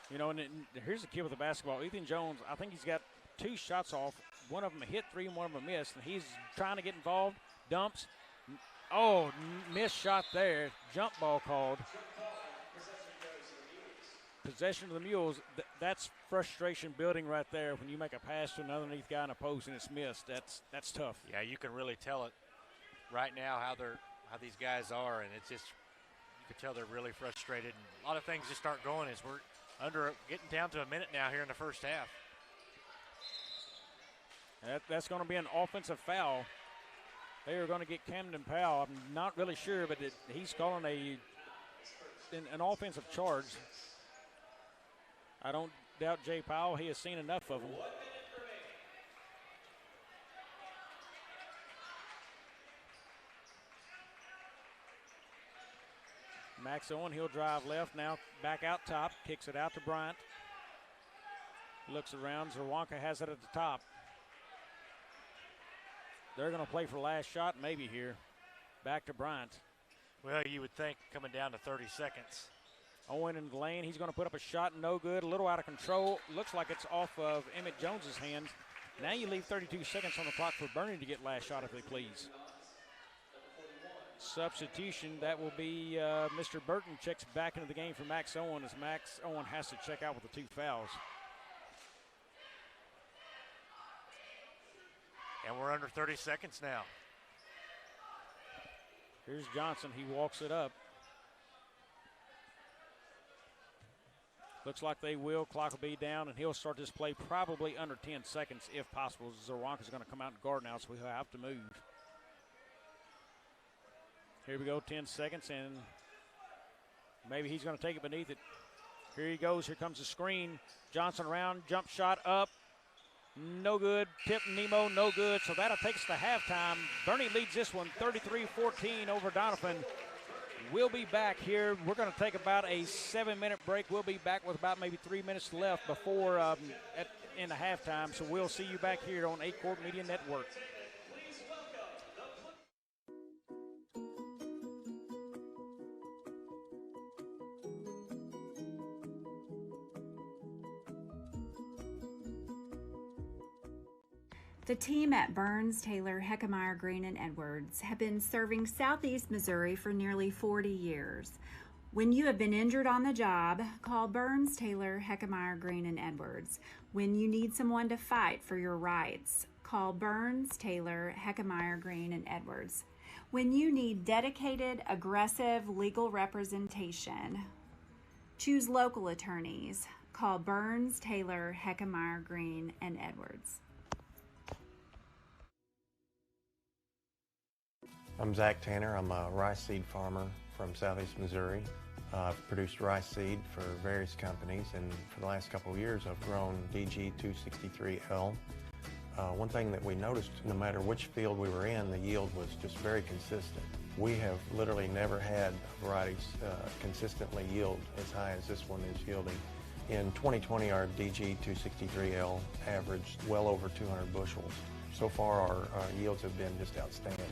You know, and here's the kid with the basketball. Ethan Jones, I think he's got 2 shots off. One of them hit 3 and one of them missed. And he's trying to get involved. Dumps. Oh, missed shot there. Jump ball called. Possession of the Mules. That's frustration building right there when you make a pass to an underneath guy in a post and it's missed. That's tough. Yeah, you can really tell it right now how these guys are, and it's just you can tell they're really frustrated. And a lot of things just aren't going as we're getting down to a minute now here in the first half. That's going to be an offensive foul. They are going to get Camden Powell. I'm not really sure, but he's calling an offensive charge. I don't doubt Jay Powell. He has seen enough of them. Max Owen, he'll drive left now, back out top, kicks it out to Bryant. Looks around, Zawonka has it at the top. They're going to play for last shot maybe here. Back to Bryant. Well, you would think coming down to 30 seconds. Owen in the lane, he's going to put up a shot, no good, a little out of control. Looks like it's off of Emmett Jones's hands. Now you leave 32 seconds on the clock for Bernie to get last shot if they please. Substitution, that will be Mr. Burton checks back into the game for Max Owen as Max Owen has to check out with the 2 fouls. And we're under 30 seconds now. Here's Johnson, he walks it up. Looks like they will. Clock will be down, and he'll start this play probably under 10 seconds if possible. Zawonka's going to come out and guard now, so we'll have to move. Here we go, 10 seconds, and maybe he's going to take it beneath it. Here he goes. Here comes the screen. Johnson around, jump shot up. No good. Tip Nemo, no good. So that'll take us to halftime. Bernie leads this one 33-14 over Donovan. We'll be back here. We're going to take about a 7-minute break. We'll be back with about maybe 3 minutes left before in the halftime. So we'll see you back here on 8 Court Media Network. The team at Burns, Taylor, Heckmeyer, Green, and Edwards have been serving Southeast Missouri for nearly 40 years. When you have been injured on the job, call Burns, Taylor, Heckmeyer, Green, and Edwards. When you need someone to fight for your rights, call Burns, Taylor, Heckmeyer, Green, and Edwards. When you need dedicated, aggressive legal representation, choose local attorneys. Call Burns, Taylor, Heckmeyer, Green, and Edwards. I'm Zach Tanner. I'm a rice seed farmer from Southeast Missouri. I've produced rice seed for various companies, and for the last couple of years I've grown DG 263L. One thing that we noticed, no matter which field we were in, the yield was just very consistent. We have literally never had varieties consistently yield as high as this one is yielding. In 2020, our DG 263L averaged well over 200 bushels. So far, our yields have been just outstanding.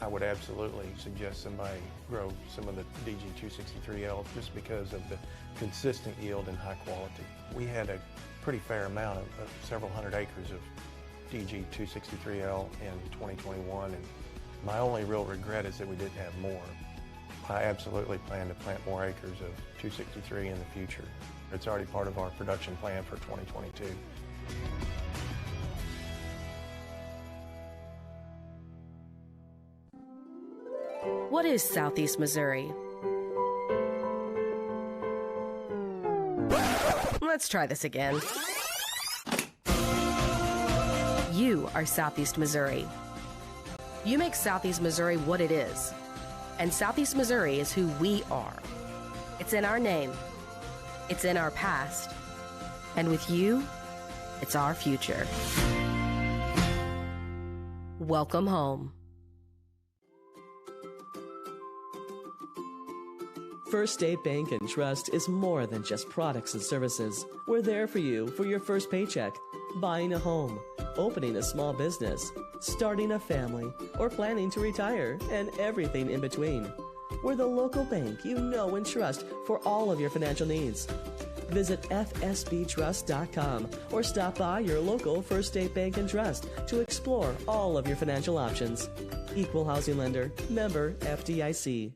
I would absolutely suggest somebody grow some of the DG 263L just because of the consistent yield and high quality. We had a pretty fair amount of several hundred acres of DG 263L in 2021, and my only real regret is that we didn't have more. I absolutely plan to plant more acres of 263 in the future. It's already part of our production plan for 2022. What is Southeast Missouri? Let's try this again. You are Southeast Missouri. You make Southeast Missouri what it is. And Southeast Missouri is who we are. It's in our name. It's in our past. And with you, it's our future. Welcome home. First State Bank and Trust is more than just products and services. We're there for you for your first paycheck, buying a home, opening a small business, starting a family, or planning to retire, and everything in between. We're the local bank you know and trust for all of your financial needs. Visit fsbtrust.com or stop by your local First State Bank and Trust to explore all of your financial options. Equal housing lender, member FDIC.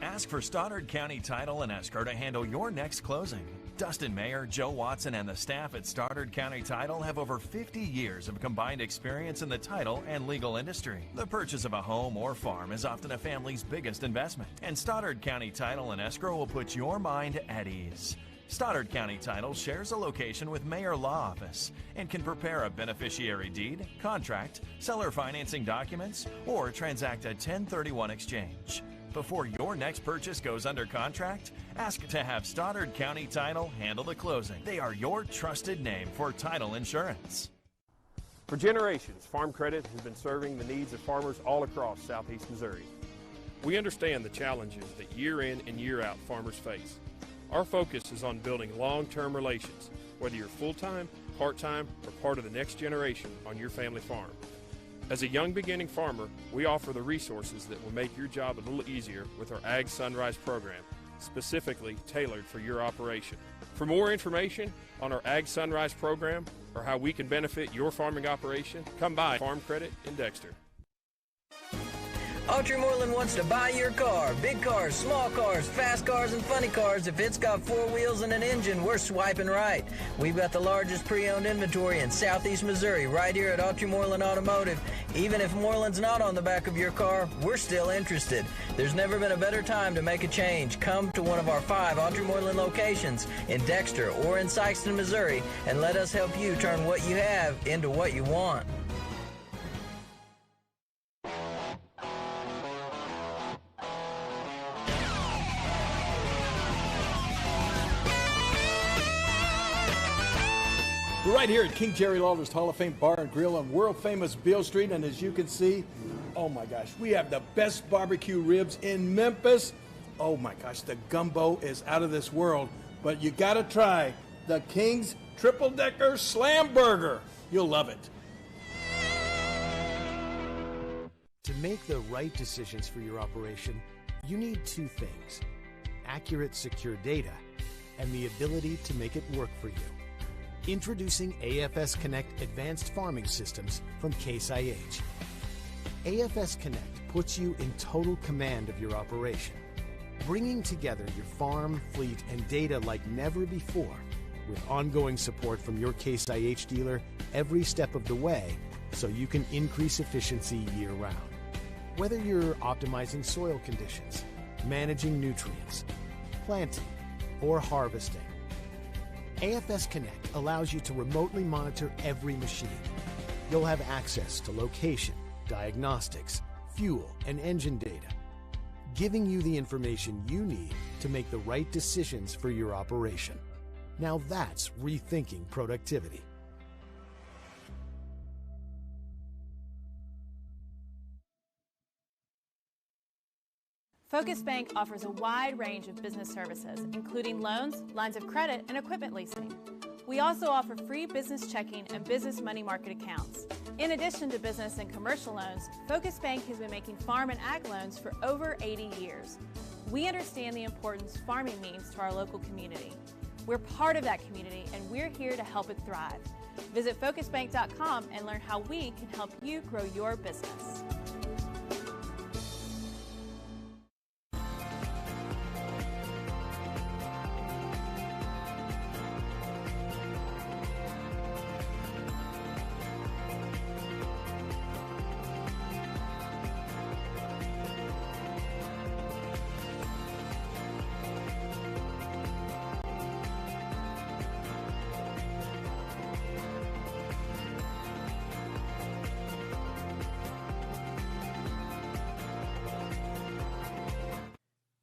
Ask for Stoddard County Title and Escrow to handle your next closing. Dustin Mayer, Joe Watson, and the staff at Stoddard County Title have over 50 years of combined experience in the title and legal industry. The purchase of a home or farm is often a family's biggest investment, and Stoddard County Title and Escrow will put your mind at ease. Stoddard County Title shares a location with Mayer Law Office and can prepare a beneficiary deed, contract, seller financing documents, or transact a 1031 exchange. Before your next purchase goes under contract, ask to have Stoddard County Title handle the closing. They are your trusted name for title insurance. For generations, Farm Credit has been serving the needs of farmers all across Southeast Missouri. We understand the challenges that year in and year out farmers face. Our focus is on building long-term relations, whether you're full-time, part-time, or part of the next generation on your family farm. As a young beginning farmer, we offer the resources that will make your job a little easier with our Ag Sunrise program, specifically tailored for your operation. For more information on our Ag Sunrise program or how we can benefit your farming operation, come by Farm Credit in Dexter. Autry Moreland wants to buy your car. Big cars, small cars, fast cars, and funny cars. If it's got 4 wheels and an engine, we're swiping right. We've got the largest pre-owned inventory in Southeast Missouri right here at Autry Moreland Automotive. Even if Moreland's not on the back of your car, we're still interested. There's never been a better time to make a change. Come to one of our 5 Autry Moreland locations in Dexter or in Sikeston, Missouri, and let us help you turn what you have into what you want. right here at King Jerry Lawler's Hall of Fame Bar and Grill on world-famous Beale Street. And as you can see, oh my gosh, we have the best barbecue ribs in Memphis. Oh my gosh, the gumbo is out of this world. But you got to try the King's Triple Decker Slam Burger. You'll love it. To make the right decisions for your operation, you need two things: accurate, secure data and the ability to make it work for you. Introducing AFS Connect Advanced Farming Systems from Case IH. AFS Connect puts you in total command of your operation, bringing together your farm, fleet, and data like never before, with ongoing support from your Case IH dealer every step of the way, so you can increase efficiency year-round. Whether you're optimizing soil conditions, managing nutrients, planting, or harvesting, AFS Connect allows you to remotely monitor every machine. You'll have access to location, diagnostics, fuel, and engine data, giving you the information you need to make the right decisions for your operation. Now that's rethinking productivity. Focus Bank offers a wide range of business services, including loans, lines of credit, and equipment leasing. We also offer free business checking and business money market accounts. In addition to business and commercial loans, Focus Bank has been making farm and ag loans for over 80 years. We understand the importance farming means to our local community. We're part of that community, and we're here to help it thrive. Visit focusbank.com and learn how we can help you grow your business.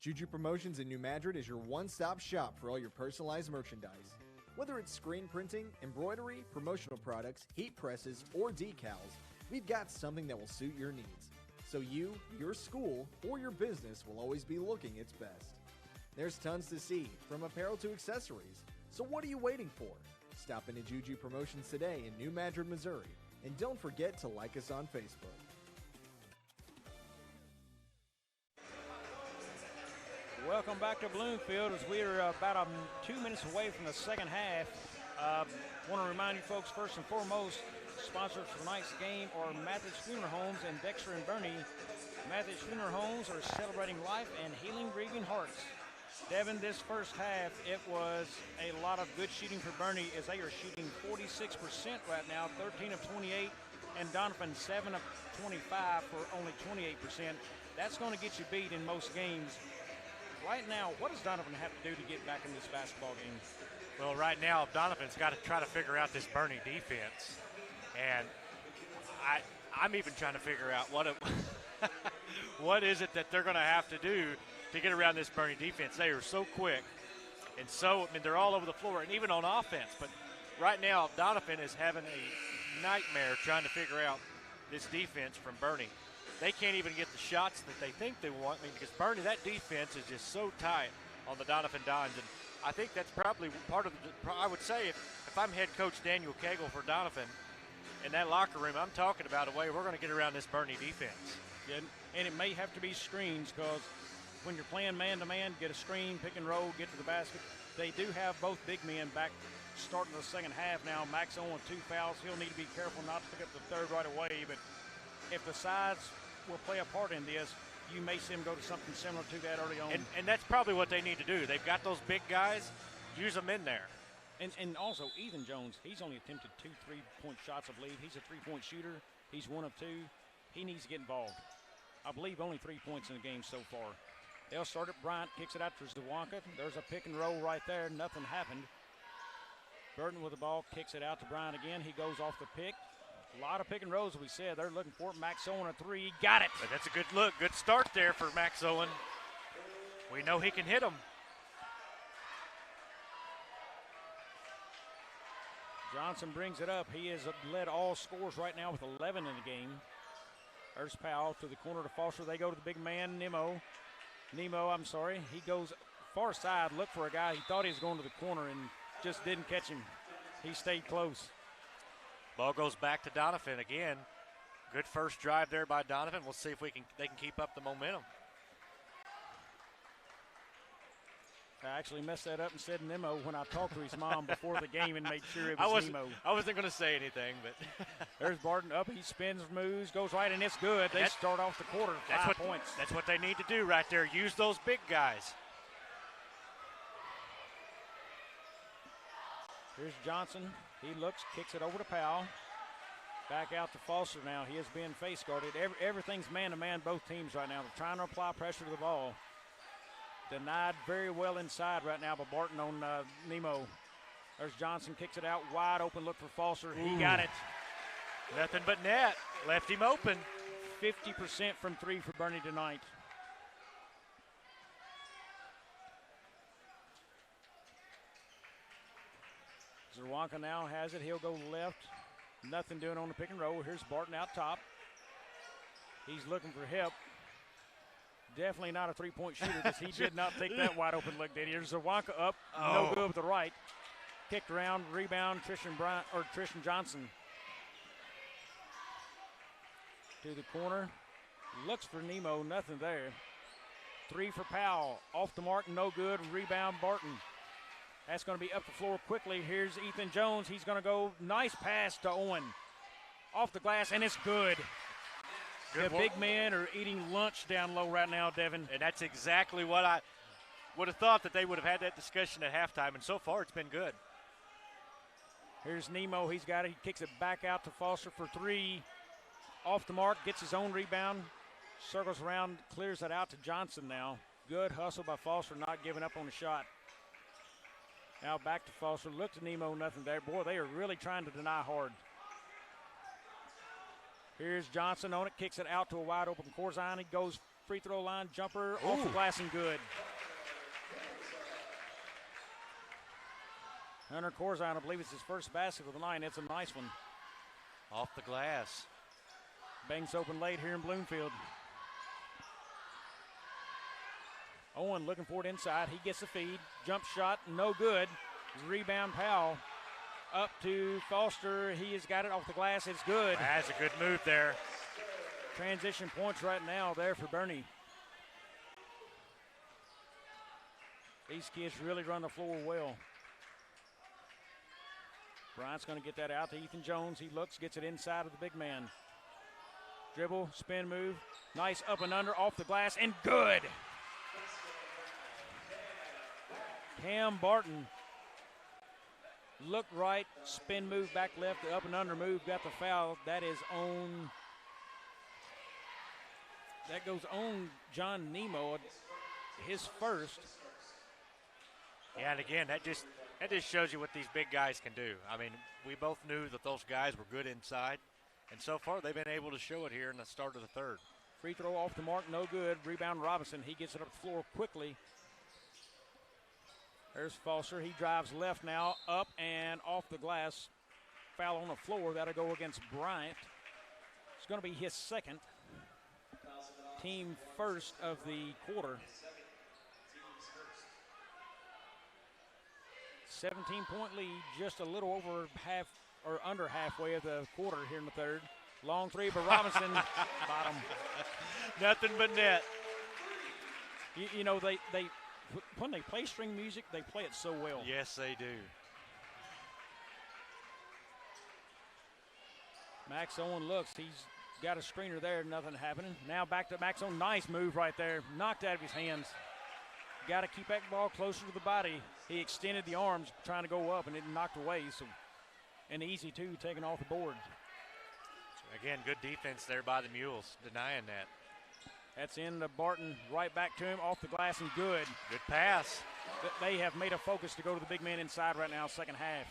Juju Promotions in New Madrid is your one-stop shop for all your personalized merchandise. Whether it's screen printing, embroidery, promotional products, heat presses, or decals, we've got something that will suit your needs. So you, your school, or your business will always be looking its best. There's tons to see, from apparel to accessories. So what are you waiting for? Stop into Juju Promotions today in New Madrid, Missouri. And don't forget to like us on Facebook. Welcome back to Bloomfield as we're about 2 minutes away from the second half. Want to remind you folks, first and foremost, sponsors for tonight's game are Mathis Funeral Homes in Dexter and Bernie. Mathis Funeral Homes are celebrating life and healing grieving hearts. Devin, this first half, it was a lot of good shooting for Bernie as they are shooting 46% right now, 13 of 28, and Donovan 7 of 25 for only 28%. That's going to get you beat in most games. Right now, what does Donovan have to do to get back in this basketball game? Well, right now, Donovan's got to try to figure out this Bernie defense. And I'm even trying to figure out what is it that they're going to have to do to get around this Bernie defense. They are so quick. And so, they're all over the floor, and even on offense. But right now, Donovan is having a nightmare trying to figure out this defense from Bernie. They can't even get the shots that they think they want. Because Bernie, that defense is just so tight on the Donovan Dons. And I think that's probably part of I would say if I'm head coach Daniel Cagle for Donovan in that locker room, I'm talking about a way we're going to get around this Bernie defense. Yeah, and it may have to be screens because when you're playing man-to-man, get a screen, pick and roll, get to the basket. They do have both big men back starting the second half now. Max Owen with 2 fouls. He'll need to be careful not to pick up the third right away. But if the sides will play a part in this, you may see them go to something similar to that early on. And that's probably what they need to do. They've got those big guys. Use them in there. And also, Ethan Jones, he's only attempted 2 3-point shots, I believe. He's a 3-point shooter. He's 1 of 2. He needs to get involved. I believe only 3 points in the game so far. They'll start it. Bryant kicks it out to Zawanka. There's a pick and roll right there. Nothing happened. Burton with the ball, kicks it out to Bryant again. He goes off the pick. A lot of pick and rolls, we said. They're looking for it. Max Owen, a 3. Got it. But that's a good look. Good start there for Max Owen. We know he can hit them. Johnson brings it up. He has led all scores right now with 11 in the game. There's Powell to the corner to Foster. They go to the big man, Nemo. He goes far side, looked for a guy. He thought he was going to the corner and just didn't catch him. He stayed close. Ball goes back to Donovan again. Good first drive there by Donovan. We'll see if they can keep up the momentum. I actually messed that up and said Nemo when I talked to his mom before the game and made sure it was Nemo. I wasn't going to say anything, but. There's Barton up. He spins, moves, goes right, and it's good. They start off the quarter 5 points. That's what they need to do right there. Use those big guys. Here's Johnson. He looks, kicks it over to Powell. Back out to Foster now. He is being face guarded. Everything's man-to-man, both teams right now. They're trying to apply pressure to the ball. Denied very well inside right now by Barton on Nemo. There's Johnson, kicks it out wide open, look for Foster. He got it. Nothing but net. Left him open. 50% from three for Bernie tonight. Zerwanka now has it. He'll go left. Nothing doing on the pick and roll. Here's Barton out top. He's looking for help. Definitely not a three-point shooter because he did not take that wide open look, did he? Here's Zerwanka up. No good with the right. Kicked around, rebound, Trishan Johnson. To the corner. Looks for Nemo, nothing there. Three for Powell. Off the mark, no good. Rebound, Barton. That's going to be up the floor quickly. Here's Ethan Jones. He's going to go. Nice pass to Owen. Off the glass, and it's good. The big men are eating lunch down low right now, Devin. And that's exactly what I would have thought, that they would have had that discussion at halftime, and so far it's been good. Here's Nemo. He's got it. He kicks it back out to Foster for three. Off the mark, gets his own rebound. Circles around, clears it out to Johnson now. Good hustle by Foster, not giving up on the shot. Now back to Foster. Look to Nemo, nothing there. Boy, they are really trying to deny hard. Here's Johnson on it, kicks it out to a wide open Corzine. He goes free throw line, jumper, off the glass and good. Hunter Corzine, I believe it's his first basket of the night. It's a nice one. Off the glass. Banks open late here in Bloomfield. Owen looking for it inside. He gets the feed. Jump shot, no good. Rebound Powell. Up to Foster. He has got it off the glass. It's good. That's a good move there. Transition points right now there for Bernie. These kids really run the floor well. Bryant's going to get that out to Ethan Jones. He looks, gets it inside of the big man. Dribble, spin move. Nice up and under, off the glass, and good. Cam Barton. Look right, spin move, back left, the up and under move, got the foul. That is on, that goes on John Nemo, his first. Yeah, and again, that just shows you what these big guys can do. I mean, we both knew that those guys were good inside, and so far they've been able to show it here in the start of the third. Free throw off the mark, no good. Rebound Robinson, he gets it up the floor quickly. There's Foster. He drives left now, up and off the glass. Foul on the floor. That'll go against Bryant. It's going to be his second. Team first of the quarter. 17-point lead, just a little over half or under halfway of the quarter here in the third. Long three, but Robinson bottom. Nothing but net. You know, they when they play string music, they play it so well. Yes, they do. Max Owen looks. He's got a screener there. Nothing happening. Now back to Max Owen. Nice move right there. Knocked out of his hands. Got to keep that ball closer to the body. He extended the arms trying to go up, and it knocked away. So, an easy two taken off the board. Again, good defense there by the Mules, denying that. That's in to Barton, right back to him, off the glass and good. Good pass. They have made a focus to go to the big man inside right now, second half.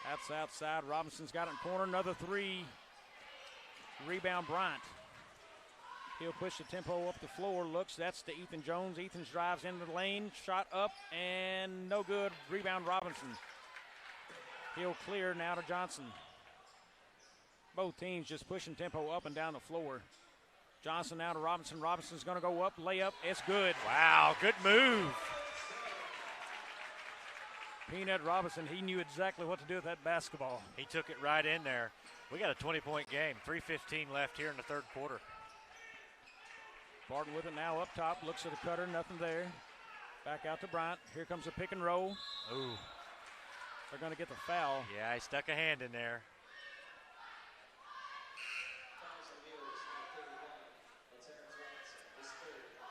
That's outside. Robinson's got it in corner. Another three. Rebound Bryant. He'll push the tempo up the floor. Looks, that's to Ethan Jones. Ethan drives into the lane. Shot up and no good. Rebound Robinson. He'll clear now to Johnson. Both teams just pushing tempo up and down the floor. Johnson now to Robinson. Robinson's going to go up. Layup. It's good. Wow, good move. Peanut Robinson, he knew exactly what to do with that basketball. He took it right in there. We got a 20-point game. 3:15 left here in the third quarter. Barton with it now up top. Looks at the cutter. Nothing there. Back out to Bryant. Here comes a pick and roll. Ooh. They're going to get the foul. Yeah, he stuck a hand in there.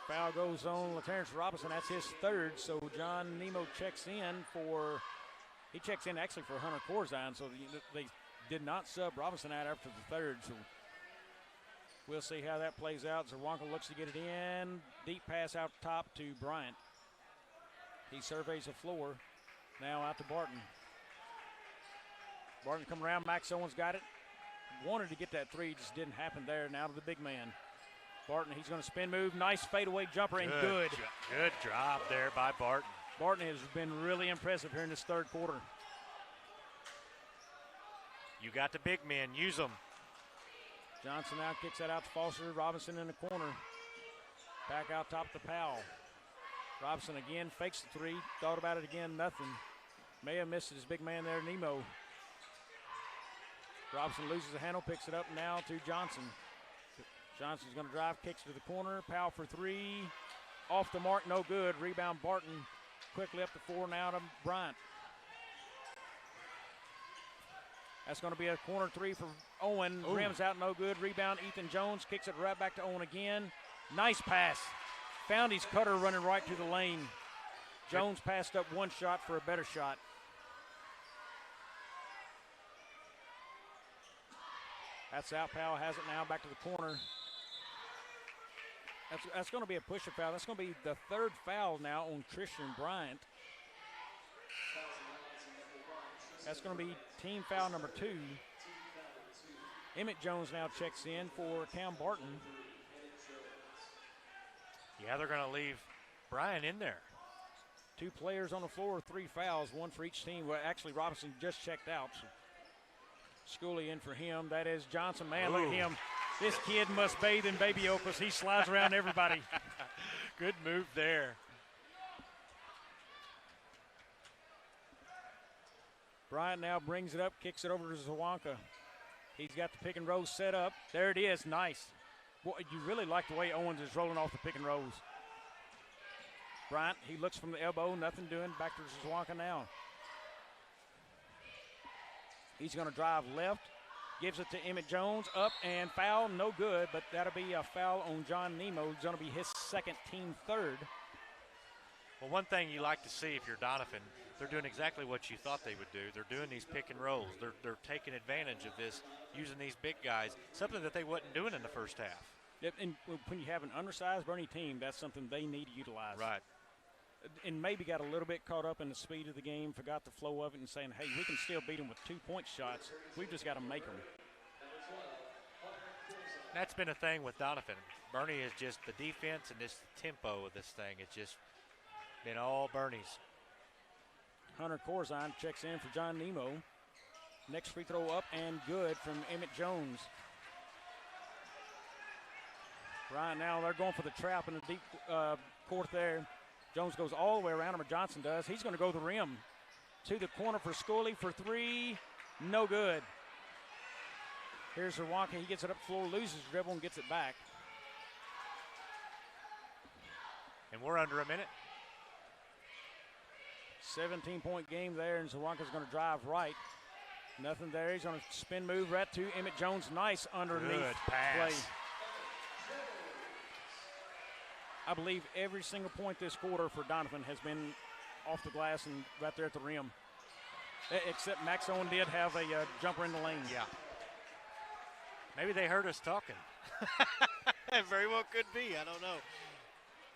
Foul goes on Terrence Robinson. That's his third. So John Nemo checks in he checks in actually for Hunter Corzine. So they did not sub Robinson out after the third. So we'll see how that plays out. Zerwanka looks to get it in. Deep pass out top to Bryant. He surveys the floor. Now out to Barton. Barton come around. Max Owens got it. Wanted to get that three. Just didn't happen there. Now to the big man. Barton, he's going to spin move. Nice fadeaway jumper and good. Good job there by Barton. Barton has been really impressive here in this third quarter. You got the big men. Use them. Johnson now kicks that out to Foster. Robinson in the corner. Back out top to Powell. Robinson again fakes the three. Thought about it again. Nothing. May have missed his big man there, Nemo. Robinson loses the handle. Picks it up now to Johnson. Johnson's going to drive. Kicks to the corner. Powell for three. Off the mark. No good. Rebound Barton. Quickly up to four now to Bryant. That's going to be a corner three for Owen. Ooh. Rims out, no good. Rebound, Ethan Jones kicks it right back to Owen again. Nice pass. Found his cutter running right to the lane. Jones passed up one shot for a better shot. That's out. Powell has it now back to the corner. That's going to be a push-up foul. That's going to be the third foul now on Christian Bryant. That's going to be team foul number 2. Emmett Jones now checks in for Cam Barton. Yeah, they're going to leave Bryant in there. 2 players on the floor, 3 fouls, 1 for each team. Well, actually, Robinson just checked out. So Schooley in for him. That is Johnson. Man, look at him. This kid must bathe in baby oil because he slides around everybody. Good move there. Bryant now brings it up, kicks it over to Zawanka. He's got the pick and roll set up. There it is. Nice. Boy, you really like the way Owens is rolling off the pick and rolls. Bryant, he looks from the elbow, nothing doing. Back to Zawanka now. He's going to drive left. Gives it to Emmett Jones. Up and foul. No good, but that'll be a foul on John Nemo. It's going to be his second, team third. Well, one thing you like to see if you're Donovan, they're doing exactly what you thought they would do. They're doing these pick and rolls. They're taking advantage of this, using these big guys, something that they wasn't doing in the first half. Yep, and when you have an undersized Bernie team, that's something they need to utilize. Right. And maybe got a little bit caught up in the speed of the game, forgot the flow of it, and saying, hey, we can still beat them with 2-point shots. We've just got to make them. That's been a thing with Donovan. Bernie is just the defense and this tempo of this thing. It's just been all Bernie's. Hunter Corzine checks in for John Nemo. Next free throw up and good from Emmett Jones. Right now they're going for the trap in the deep court there. Jones goes all the way around him, or Johnson does. He's going to go to the rim. To the corner for Schooley for 3. No good. Here's Zawanka. He gets it up the floor, loses dribble, and gets it back. And we're under a minute. 17-point game there, and Zawanka's going to drive right. Nothing there. He's going to spin move right to Emmett Jones. Nice underneath good pass. play. I believe every single point this quarter for Donovan has been off the glass and right there at the rim. Except Max Owen did have a jumper in the lane. Yeah. Maybe they heard us talking. It very well could be. I don't know.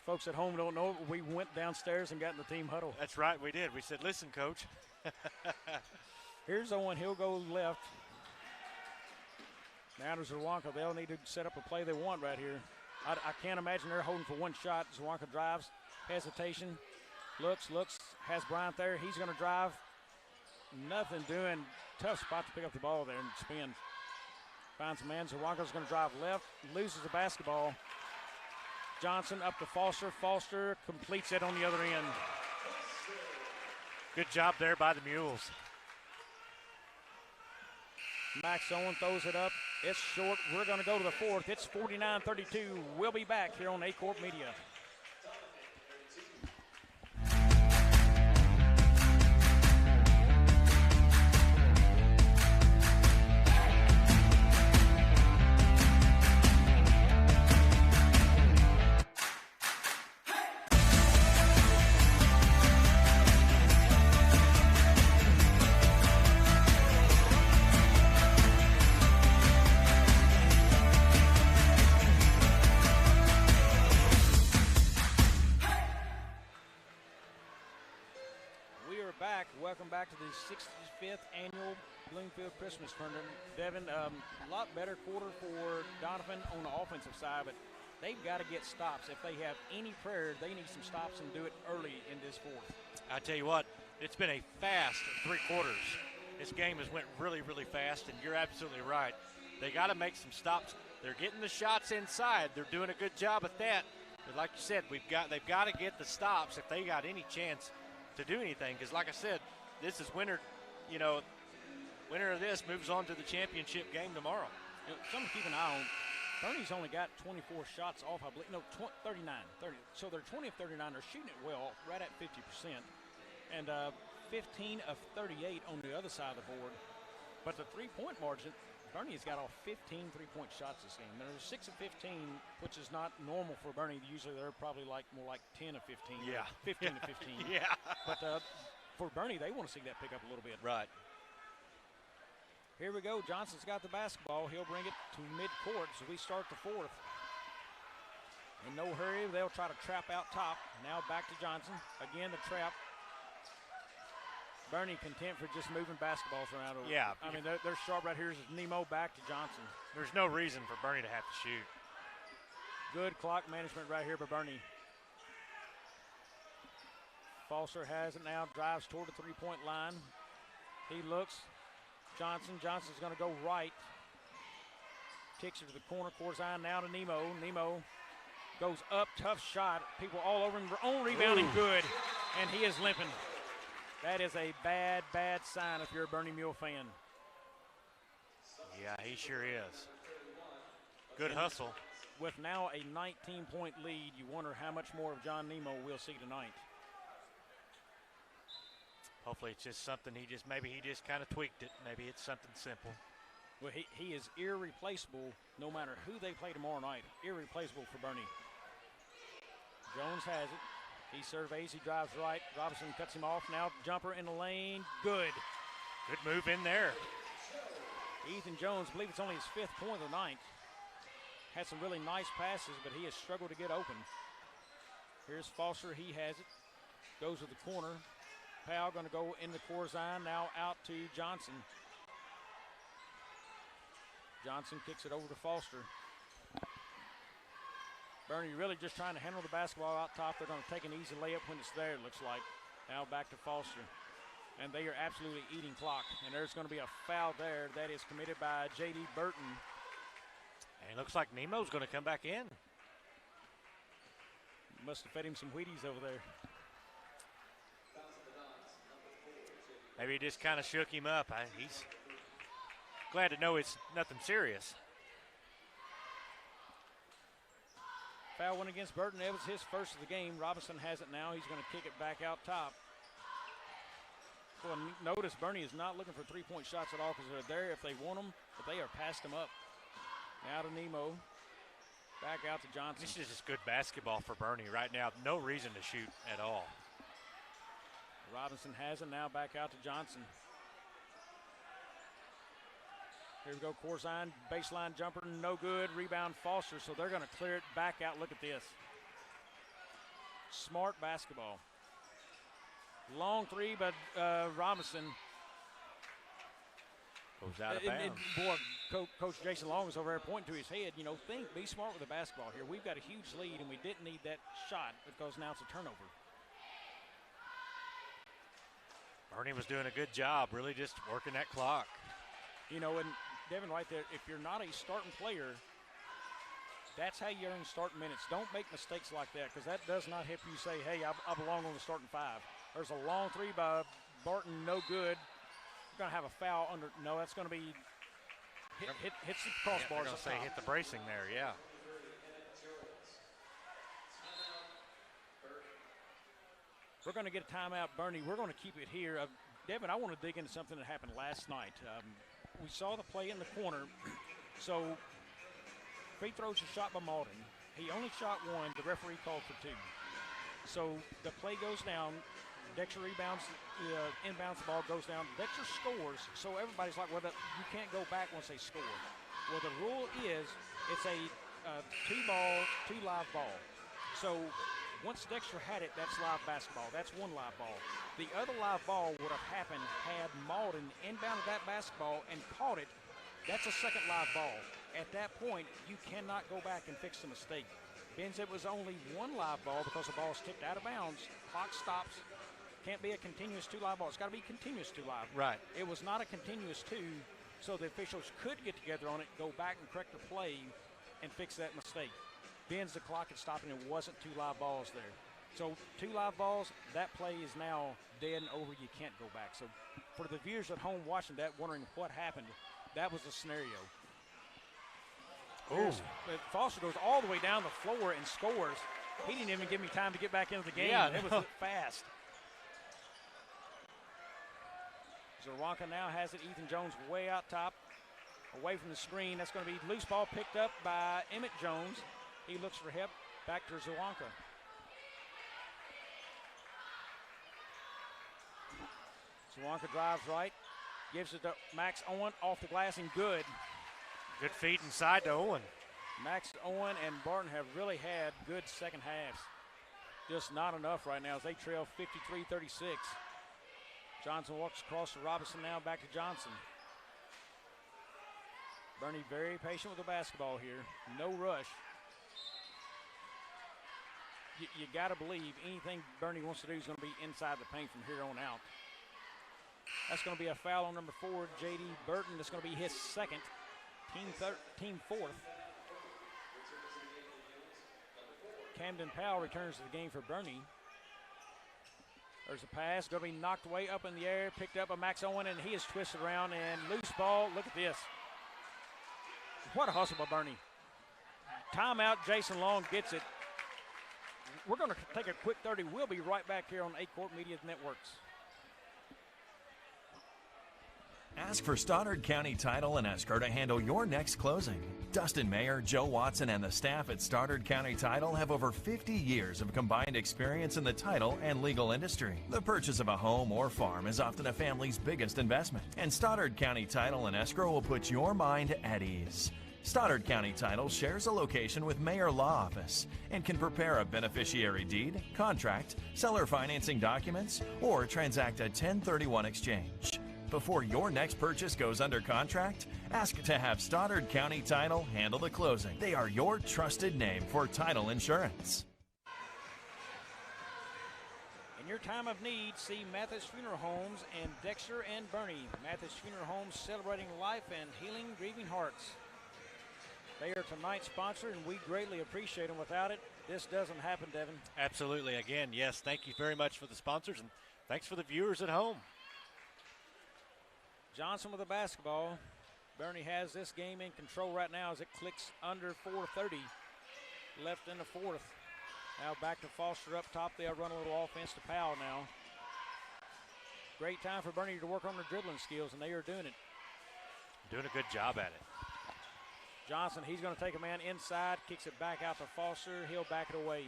Folks at home don't know. We went downstairs and got in the team huddle. That's right, we did. We said, listen, coach. Here's Owen. He'll go left. Now to Zawanka. They'll need to set up a play they want right here. I can't imagine they're holding for one shot. Zawanka drives, hesitation, looks, has Bryant there. He's going to drive. Nothing doing. Tough spot to pick up the ball there and spin. Finds a man. Zawanka's going to drive left, loses the basketball. Johnson up to Foster. Foster completes it on the other end. Good job there by the Mules. Max Owen throws it up. It's short. We're going to go to the fourth. It's 49-32. We'll be back here on A-Corp Media. Welcome back to the 65th annual Bloomfield Christmas Tournament. Devin, a lot better quarter for Donovan on the offensive side, but they've got to get stops. If they have any prayer, they need some stops and do it early in this fourth. I tell you what, it's been a fast 3 quarters. This game has went really, really fast, and you're absolutely right. They got to make some stops. They're getting the shots inside. They're doing a good job at that. But like you said, they've got to get the stops if they got any chance to do anything. Because like I said, this is winner, winner of this moves on to the championship game tomorrow. Something to keep an eye on. Bernie's only got 24 shots off, I believe. No, 39. 30. So they're 20 of 39. They're shooting it well, right at 50%. And 15 of 38 on the other side of the board. But the three-point margin, Bernie has got off 15 three-point shots this game. They're 6 of 15, which is not normal for Bernie. Usually they're probably more like 10 of 15. Yeah. 15 of 15. Yeah. But for Bernie, they want to see that pick up a little bit. Right. Here we go. Johnson's got the basketball. He'll bring it to midcourt as we start the fourth. In no hurry, they'll try to trap out top. Now back to Johnson. Again, the trap. Bernie content for just moving basketballs around. Yeah. I mean, they're sharp right here. Nemo back to Johnson. There's no reason for Bernie to have to shoot. Good clock management right here by Bernie. Foster has it now, drives toward the three-point line. He looks. Johnson's going to go right. Kicks it to the corner, Corzine now to Nemo. Nemo goes up, tough shot. People all over him, own rebounding, good. And he is limping. That is a bad, bad sign if you're a Bernie Mule fan. Yeah, he sure is. Good hustle. With now a 19-point lead, you wonder how much more of John Nemo we'll see tonight. Hopefully it's just something maybe he just kind of tweaked it. Maybe it's something simple. Well, he is irreplaceable no matter who they play tomorrow night. Irreplaceable for Bernie. Jones has it. He surveys, he drives right. Robinson cuts him off. Now jumper in the lane. Good. Good move in there. Ethan Jones, I believe it's only his 5th point of the night. Had some really nice passes, but he has struggled to get open. Here's Foster. He has it. Goes to the corner. Powell going to go in the Corzine. Now out to Johnson. Johnson kicks it over to Foster. Bernie really just trying to handle the basketball out top. They're going to take an easy layup when it's there, it looks like. Now back to Foster. And they are absolutely eating clock. And there's going to be a foul there that is committed by J.D. Burton. And it looks like Nemo's going to come back in. Must have fed him some Wheaties over there. Maybe he just kind of shook him up. He's glad to know it's nothing serious. Foul went against Burton. It was his first of the game. Robinson has it now. He's going to kick it back out top. Well, notice Bernie is not looking for three-point shots at all because they're there if they want them, but they are past them up. Now to Nemo. Back out to Johnson. This is just good basketball for Bernie right now. No reason to shoot at all. Robinson has it now. Back out to Johnson. Here we go, Corzine, baseline jumper, no good. Rebound Foster, so they're going to clear it back out. Look at this. Smart basketball. Long three, but Robinson. Goes out of and bounds. boy, Coach Jason Long was over there pointing to his head. You know, be smart with the basketball here. We've got a huge lead, and we didn't need that shot because now it's a turnover. Bernie was doing a good job, really just working that clock. You know, and Devin, right there, if you're not a starting player, that's how you earn starting minutes. Don't make mistakes like that because that does not help you say, hey, I belong on the starting five. There's a long three by Barton, no good. You're going to have a foul under. No, that's going to be hits the crossbars. Yeah, say hit the bracing there, yeah. We're going to get a timeout, Bernie. We're going to keep it here. Devin, I want to dig into something that happened last night. We saw the play in the corner. So free throws are shot by Malden. He only shot one. The referee called for two. So the play goes down. Dexter rebounds, inbounds the ball, goes down. Dexter scores. So everybody's like, well, you can't go back once they score. Well, the rule is it's a two live ball. So once Dexter had it, that's live basketball. That's one live ball. The other live ball would have happened had Malden inbounded that basketball and caught it. That's a second live ball. At that point, you cannot go back and fix the mistake. Ben said it was only one live ball because the ball is tipped out of bounds. Clock stops. Can't be a continuous two live ball. It's got to be continuous two live. Right. It was not a continuous two, so the officials could get together on it, go back and correct the play, and fix that mistake. Bends the clock and stopping. It wasn't two live balls there. So two live balls, that play is now dead and over. You can't go back. So for the viewers at home watching that, wondering what happened, that was the scenario. Oh, Foster goes all the way down the floor and scores. He didn't even give me time to get back into the game. Yeah, it was fast. Zawanka now has it. Ethan Jones way out top, away from the screen. That's going to be loose ball picked up by Emmett Jones. He looks for help. Back to Zawanka. Zawanka drives right, gives it to Max Owen off the glass and good. Good feed inside to Owen. Max Owen and Barton have really had good second halves. Just not enough right now as they trail 53-36. Johnson walks across to Robinson now, back to Johnson. Bernie very patient with the basketball here. No rush. You got to believe anything Bernie wants to do is going to be inside the paint from here on out. That's going to be a foul on number 4, J.D. Burton. That's going to be his second, team fourth. Camden Powell returns to the game for Bernie. There's a pass, going to be knocked away up in the air, picked up by Max Owen, and he is twisted around and loose ball. Look at this. What a hustle by Bernie. Timeout, Jason Long gets it. We're going to take a quick 30. We'll be right back here on A-Court Media Networks. Ask for Stoddard County Title and Escrow to handle your next closing. Dustin Mayer, Joe Watson, and the staff at Stoddard County Title have over 50 years of combined experience in the title and legal industry. The purchase of a home or farm is often a family's biggest investment, and Stoddard County Title and Escrow will put your mind at ease. Stoddard County Title shares a location with Mayer Law Office and can prepare a beneficiary deed, contract, seller financing documents, or transact a 1031 exchange. Before your next purchase goes under contract, ask to have Stoddard County Title handle the closing. They are your trusted name for title insurance. In your time of need, see Mathis Funeral Homes and Dexter and Bernie. Mathis Funeral Homes, celebrating life and healing grieving hearts. They are tonight's sponsor, and we greatly appreciate them. Without it, this doesn't happen, Devin. Absolutely. Again, yes, thank you very much for the sponsors, and thanks for the viewers at home. Johnson with the basketball. Bernie has this game in control right now as it clicks under 4:30 left in the fourth. Now back to Foster up top. They'll run a little offense to Powell now. Great time for Bernie to work on their dribbling skills, and they are doing it. Doing a good job at it. Johnson, he's going to take a man inside, kicks it back out to Foster. He'll back it away.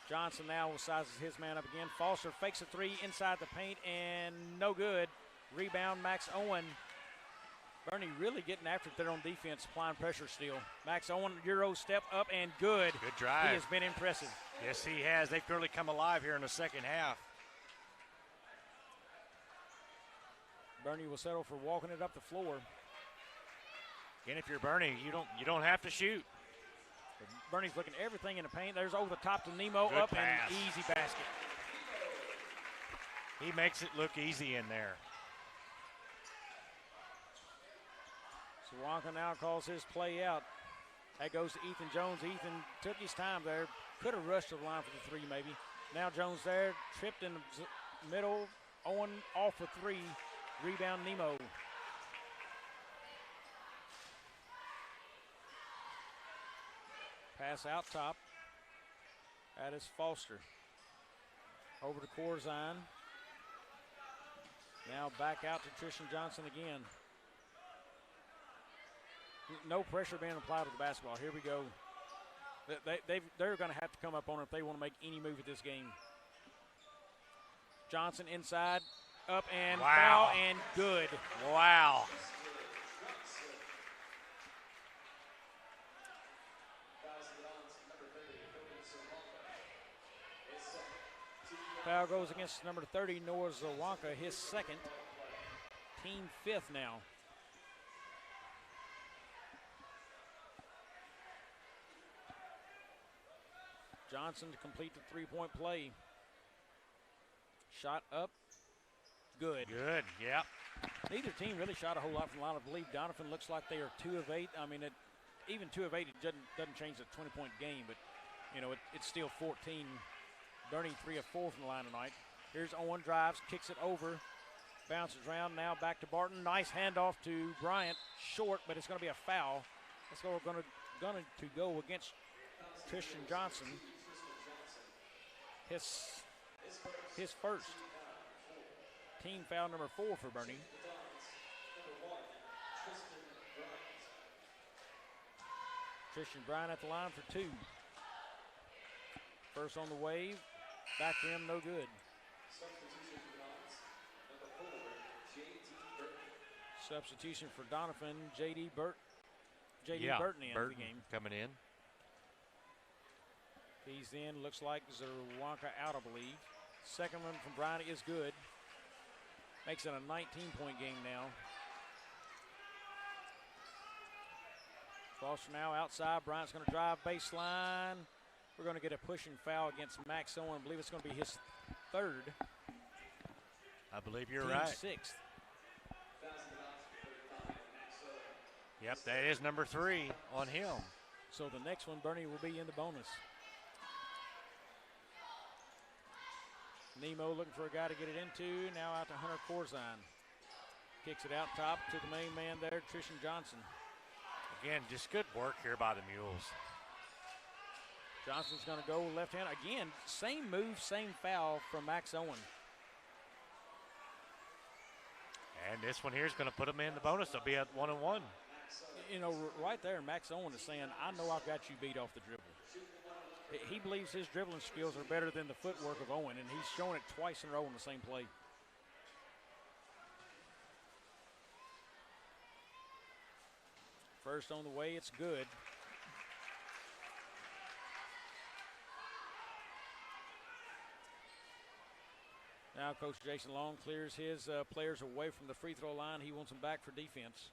Johnson now sizes his man up again. Foster fakes a three inside the paint, and no good. Rebound, Max Owen. Bernie really getting after it there on defense, applying pressure still. Max Owen, Euro step up and good. Good drive. He has been impressive. Yes, he has. They've really come alive here in the second half. Bernie will settle for walking it up the floor. Again, if you're Bernie, you don't have to shoot. But Bernie's looking at everything in the paint. There's over the top to Nemo. Good up pass. and easy basket. He makes it look easy in there. Swanka now calls his play out. That goes to Ethan Jones. Ethan took his time there. Could have rushed to the line for the three maybe. Now Jones there, tripped in the middle. Owen off for three. Rebound Nemo. Pass out top. That is Foster. Over to Corzine. Now back out to Tristan Johnson again. No pressure being applied to the basketball. Here we go. They're going to have to come up on it if they want to make any move at this game. Johnson inside, up and foul and good. Wow. Foul goes against number 30, Noah Zawanka, his second. Team fifth now. Johnson to complete the three-point play. Shot up. Good. Good, yeah. Neither team really shot a whole lot from the line. I believe Donovan looks like they are 2 of 8. I mean, even 2 of 8, it doesn't change the 20-point game, but, you know, it's still 14. Bernie 3 of 4 from the line tonight. Here's Owen, drives, kicks it over, bounces around, now back to Barton. Nice handoff to Bryant, short, but it's going to be a foul. That's going to go against Tristan Johnson. His first. Team foul number 4 for Bernie. Tristan Bryant at the line for 2. First on the wave. Back rim, no good. Substitution for Donovan, J.D. Burton in the game. Coming in. He's in, looks like Zawanka out, I believe. Second one from Bryant is good. Makes it a 19-point game now. Foster now outside. Bryant's going to drive baseline. We're going to get a pushing foul against Max Owen. I believe it's going to be his third. I believe you're Team right. Sixth. Yep, that is number 3 on him. So the next one, Bernie, will be in the bonus. Nemo looking for a guy to get it into. Now out to Hunter Corzine. Kicks it out top to the main man there, Tristan Johnson. Again, just good work here by the Mules. Johnson's going to go left hand. Again, same move, same foul from Max Owen. And this one here is going to put them in the bonus. They'll be at 1-1. You know, right there, Max Owen is saying, I know I've got you beat off the dribble. He believes his dribbling skills are better than the footwork of Owen, and he's shown it twice in a row in the same play. First on the way, it's good. Now Coach Jason Long clears his players away from the free throw line. He wants them back for defense.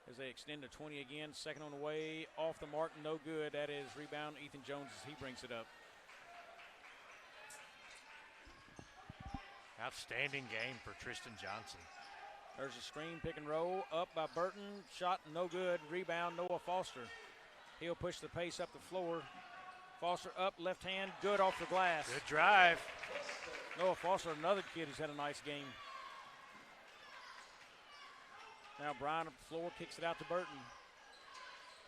As they extend to 20 again. Second on the way, off the mark, no good. That is rebound Ethan Jones as he brings it up. Outstanding game for Tristan Johnson. There's a screen, pick and roll, up by Burton. Shot no good. Rebound Noah Foster. He'll push the pace up the floor. Foster up, left hand, good off the glass. Good drive. Noah Foster, another kid who's had a nice game. Now Brian up the floor, kicks it out to Burton.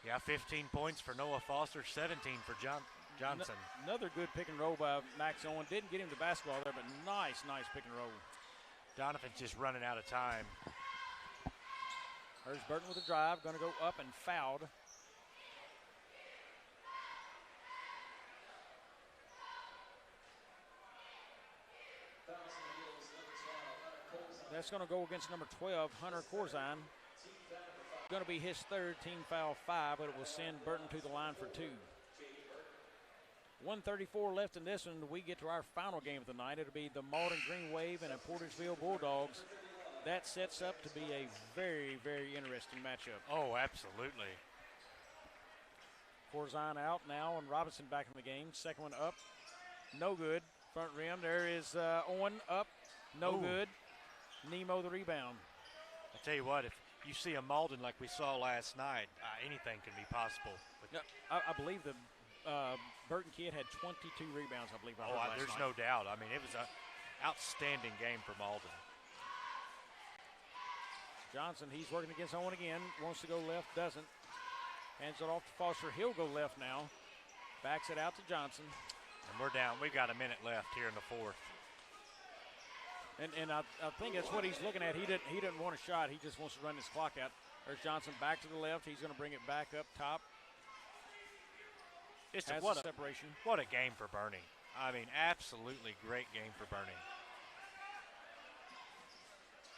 Yeah, 15 points for Noah Foster, 17 for Johnson. Another good pick and roll by Max Owen. Didn't get him the basketball there, but nice pick and roll. Donovan's just running out of time. There's Burton with a drive, going to go up and fouled. That's going to go against number 12, Hunter Corzine. Going to be his third, team foul 5, but it will send Burton to the line for 2. 1:34 left in this one. We get to our final game of the night. It'll be the Malden Green Wave and the Portersville Bulldogs. that sets up to be a very, very interesting matchup. Oh, absolutely. Corzine out now, and Robinson back in the game. Second one up, no good. Front rim, there is Owen up, no good. Nemo the rebound. I tell you what, if you see a Malden like we saw last night, anything can be possible. I believe the Burton kid had 22 rebounds, I believe. There's night. no doubt. I mean, it was an outstanding game for Malden. Johnson, he's working against Owen again. Wants to go left, doesn't. Hands it off to Foster. He'll go left now. Backs it out to Johnson. And we're down. We've got a minute left here in the fourth. And I think that's what he's looking at. He didn't want a shot. He just wants to run his clock out. There's Johnson back to the left. He's going to bring it back up top. What a separation. What a game for Bernie. I mean, absolutely great game for Bernie.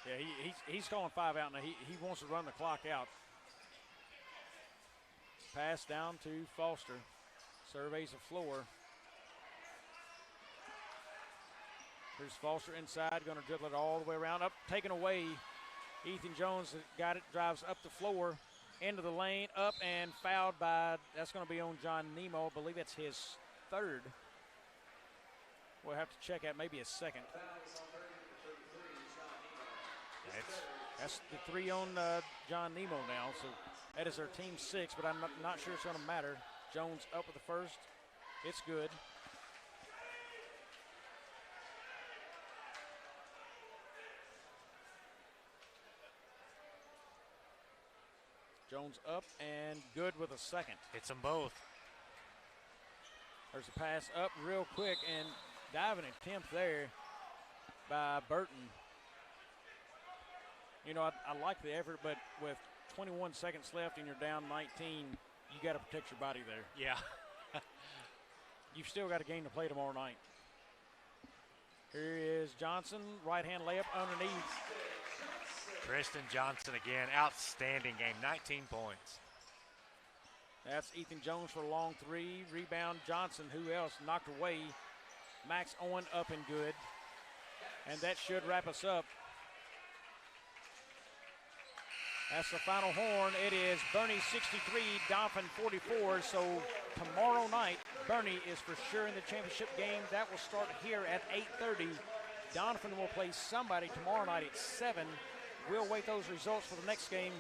Yeah, he's calling 5 out now. He wants to run the clock out. Pass down to Foster. Surveys the floor. Here's Foster inside, going to dribble it all the way around. Up, taken away. Ethan Jones got it, drives up the floor, into the lane, up and fouled by, that's going to be on John Nemo. I believe that's his third. We'll have to check out maybe a second. That's the 3 on John Nemo now, so that is their team 6, but I'm not sure it's going to matter. Jones up with the first. It's good. Jones up and good with a second. Hits them both. There's a pass up real quick and diving attempt there by Burton. You know, I like the effort, but with 21 seconds left and you're down 19, you got to protect your body there. Yeah. You've still got a game to play tomorrow night. Here is Johnson, right-hand layup underneath. Tristan Johnson again, outstanding game, 19 points. That's Ethan Jones for a long 3. Rebound Johnson, who else knocked away. Max Owen up and good. And that should wrap us up. That's the final horn. It is Bernie 63, Doniphan 44. So tomorrow night, Bernie is for sure in the championship game. That will start here at 8:30. Doniphan will play somebody tomorrow night at 7. We'll wait those results for the next game.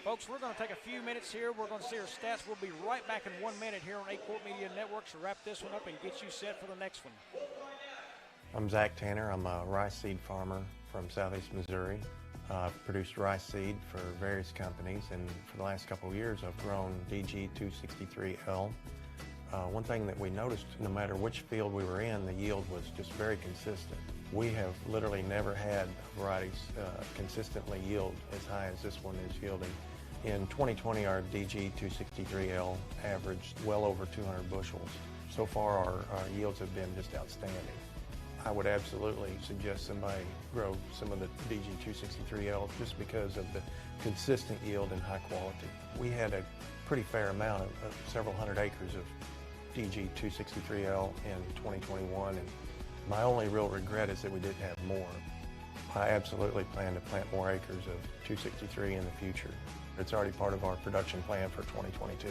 Folks, we're going to take a few minutes here. We're going to see our stats. We'll be right back in 1 minute here on 8 Court Media Network to wrap this one up and get you set for the next one. I'm Zach Tanner. I'm a rice seed farmer from Southeast Missouri. I've produced rice seed for various companies, and for the last couple of years I've grown DG 263L. One thing that we noticed, no matter which field we were in, the yield was just very consistent. We have literally never had varieties consistently yield as high as this one is yielding. In 2020, our DG 263L averaged well over 200 bushels. So far, our yields have been just outstanding. I would absolutely suggest somebody grow some of the DG 263L just because of the consistent yield and high quality. We had a pretty fair amount of several hundred acres of DG 263L in 2021, and my only real regret is that we didn't have more. I absolutely plan to plant more acres of 263 in the future. It's already part of our production plan for 2022.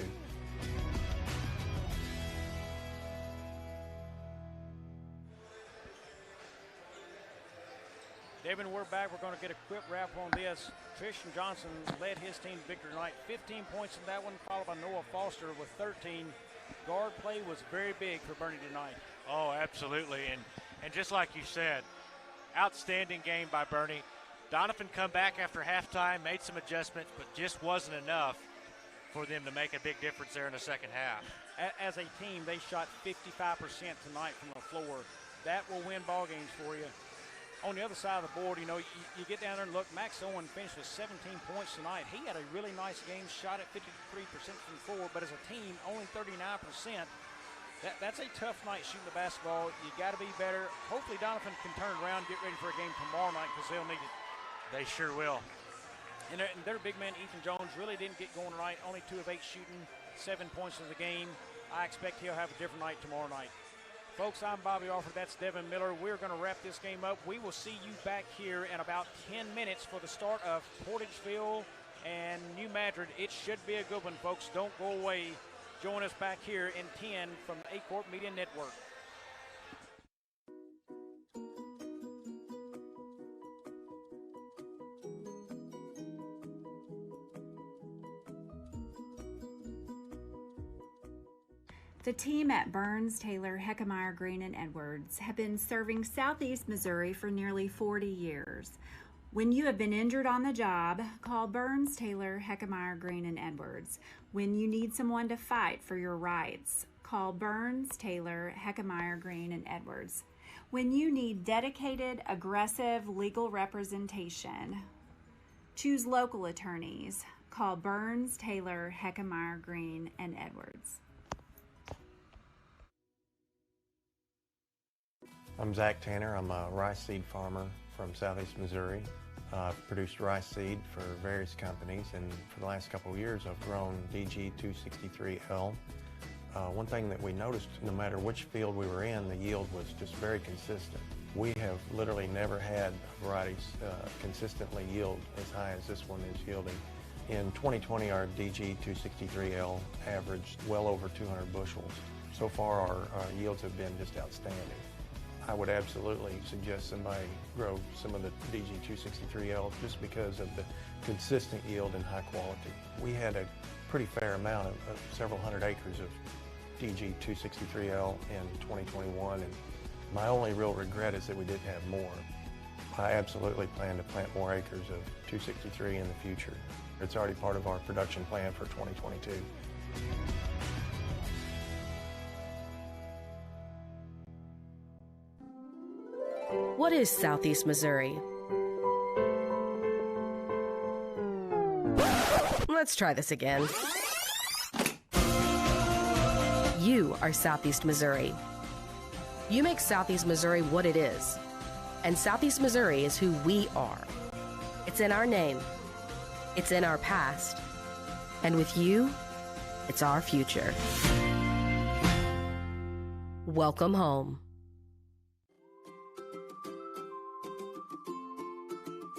David, we're back. We're going to get a quick wrap on this. Tristan Johnson led his team to victory tonight. 15 points in that one, followed by Noah Foster with 13. Guard play was very big for Bernie tonight. Oh, absolutely. And just like you said, outstanding game by Bernie. Doniphan come back after halftime, made some adjustments, but just wasn't enough for them to make a big difference there in the second half. As a team, they shot 55% tonight from the floor. That will win ball games for you. On the other side of the board, you know, you get down there and look, Max Owen finished with 17 points tonight. He had a really nice game, shot at 53% from the floor, but as a team, only 39%. That's a tough night shooting the basketball. You got to be better. Hopefully Doniphan can turn it around, get ready for a game tomorrow night because they'll need it. They sure will. And their big man, Ethan Jones, really didn't get going tonight. Only 2 of 8 shooting, 7 points in the game. I expect he'll have a different night tomorrow night. Folks, I'm Bobby Alford. That's Devin Miller. We're going to wrap this game up. We will see you back here in about 10 minutes for the start of Portageville and New Madrid. It should be a good one, folks. Don't go away. Join us back here in 10 from the A-Corp Media Network. The team at Burns, Taylor, Heckemeyer, Green, and Edwards have been serving Southeast Missouri for nearly 40 years. When you have been injured on the job, call Burns, Taylor, Heckemeyer, Green, and Edwards. When you need someone to fight for your rights, call Burns, Taylor, Heckemeyer, Green, and Edwards. When you need dedicated, aggressive legal representation, choose local attorneys. Call Burns, Taylor, Heckemeyer, Green, and Edwards. I'm Zach Tanner. I'm a rice seed farmer from Southeast Missouri. I've produced rice seed for various companies, and for the last couple of years I've grown DG 263L. One thing that we noticed, no matter which field we were in, the yield was just very consistent. We have literally never had varieties consistently yield as high as this one is yielding. In 2020, our DG 263L averaged well over 200 bushels. So far, our yields have been just outstanding. I would absolutely suggest somebody grow some of the DG 263L just because of the consistent yield and high quality. We had a pretty fair amount of several hundred acres of DG 263L in 2021, and my only real regret is that we didn't have more. I absolutely plan to plant more acres of 263 in the future. It's already part of our production plan for 2022. What is Southeast Missouri? Let's try this again. You are Southeast Missouri. You make Southeast Missouri what it is. And Southeast Missouri is who we are. It's in our name. It's in our past. And with you, it's our future. Welcome home.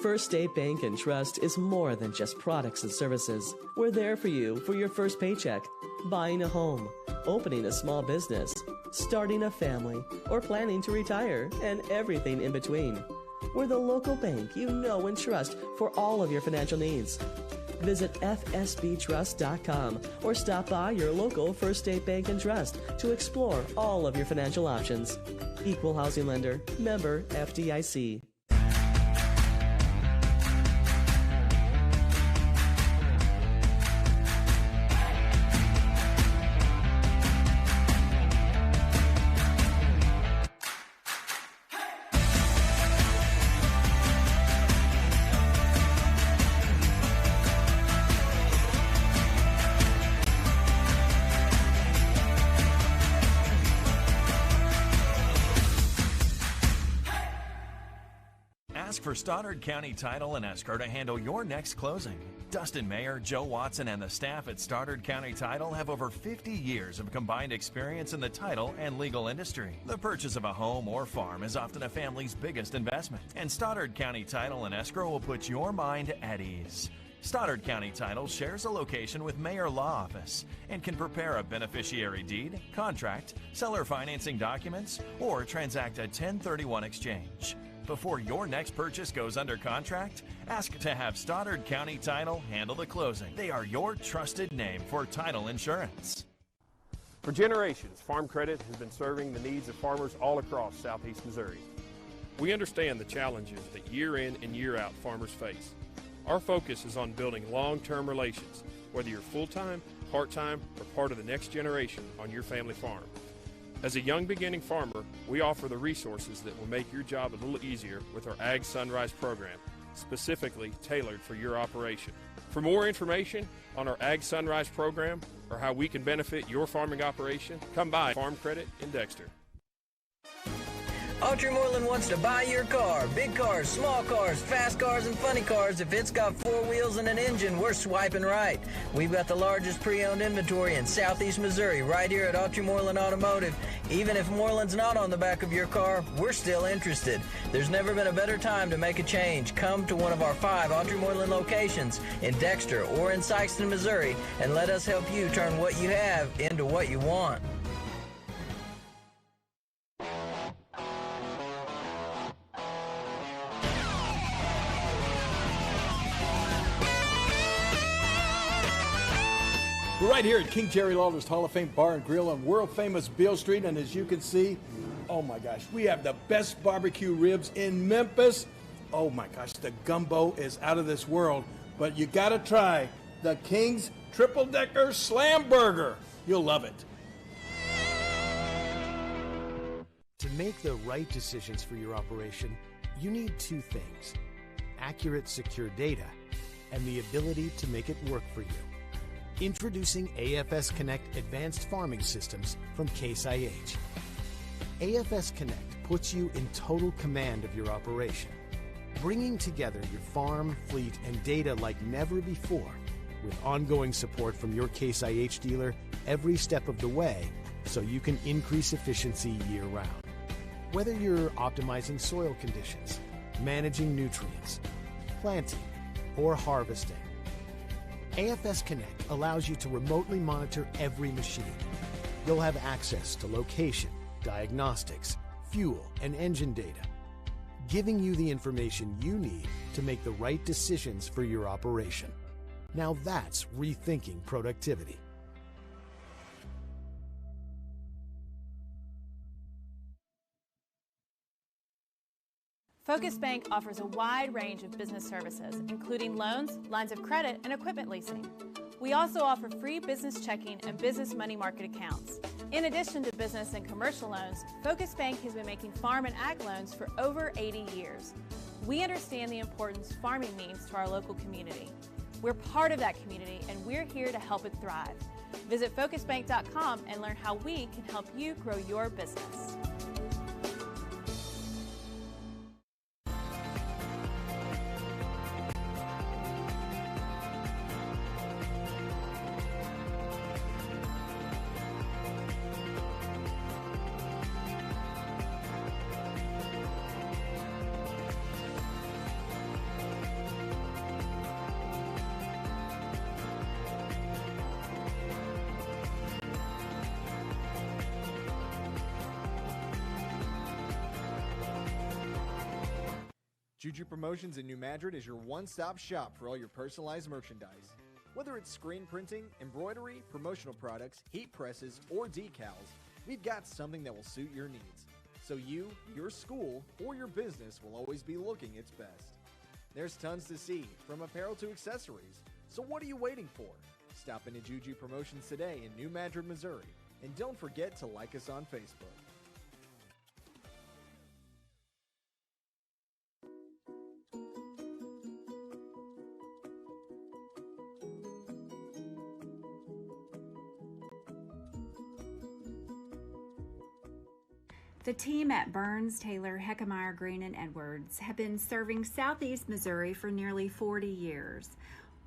First State Bank and Trust is more than just products and services. We're there for you for your first paycheck, buying a home, opening a small business, starting a family, or planning to retire, and everything in between. We're the local bank you know and trust for all of your financial needs. Visit fsbtrust.com or stop by your local First State Bank and Trust to explore all of your financial options. Equal housing lender, member FDIC. Ask for Stoddard County Title and Escrow to handle your next closing. Dustin Mayer, Joe Watson, and the staff at Stoddard County Title have over 50 years of combined experience in the title and legal industry. The purchase of a home or farm is often a family's biggest investment, and Stoddard County Title and Escrow will put your mind at ease. Stoddard County Title shares a location with Mayer Law Office and can prepare a beneficiary deed, contract, seller financing documents, or transact a 1031 exchange. Before your next purchase goes under contract, ask to have Stoddard County Title handle the closing. They are your trusted name for title insurance. For generations, Farm Credit has been serving the needs of farmers all across Southeast Missouri. We understand the challenges that year in and year out farmers face. Our focus is on building long-term relations, whether you're full-time, part-time, or part of the next generation on your family farm. As a young beginning farmer, we offer the resources that will make your job a little easier with our Ag Sunrise program, specifically tailored for your operation. For more information on our Ag Sunrise program or how we can benefit your farming operation, come by Farm Credit in Dexter. Autry Moreland wants to buy your car. Big cars, small cars, fast cars, and funny cars. If it's got 4 wheels and an engine, we're swiping right. We've got the largest pre-owned inventory in Southeast Missouri right here at Autry Moreland Automotive. Even if Moreland's not on the back of your car, we're still interested. There's never been a better time to make a change. Come to one of our 5 Autry Moreland locations in Dexter or in Sikeston, Missouri, and let us help you turn what you have into what you want. We're right here at King Jerry Lawler's Hall of Fame Bar and Grill on world-famous Beale Street, and as you can see, oh my gosh, we have the best barbecue ribs in Memphis. Oh my gosh, the gumbo is out of this world, but you gotta try the King's Triple Decker Slam Burger. You'll love it. To make the right decisions for your operation, you need 2 things: accurate, secure data and the ability to make it work for you. Introducing AFS Connect Advanced Farming Systems from Case IH. AFS Connect puts you in total command of your operation, bringing together your farm, fleet, and data like never before, with ongoing support from your Case IH dealer every step of the way, so you can increase efficiency year-round. Whether you're optimizing soil conditions, managing nutrients, planting, or harvesting, AFS Connect allows you to remotely monitor every machine. You'll have access to location, diagnostics, fuel, and engine data, giving you the information you need to make the right decisions for your operation. Now that's rethinking productivity. Focus Bank offers a wide range of business services, including loans, lines of credit, and equipment leasing. We also offer free business checking and business money market accounts. In addition to business and commercial loans, Focus Bank has been making farm and ag loans for over 80 years. We understand the importance farming means to our local community. We're part of that community, and we're here to help it thrive. Visit focusbank.com and learn how we can help you grow your business. Juju Promotions in New Madrid is your one-stop shop for all your personalized merchandise. Whether it's screen printing, embroidery, promotional products, heat presses, or decals, we've got something that will suit your needs. So you, your school, or your business will always be looking its best. There's tons to see, from apparel to accessories. So what are you waiting for? Stop into Juju Promotions today in New Madrid, Missouri. And don't forget to like us on Facebook. The team at Burns, Taylor, Heckemeyer, Green, and Edwards have been serving Southeast Missouri for nearly 40 years.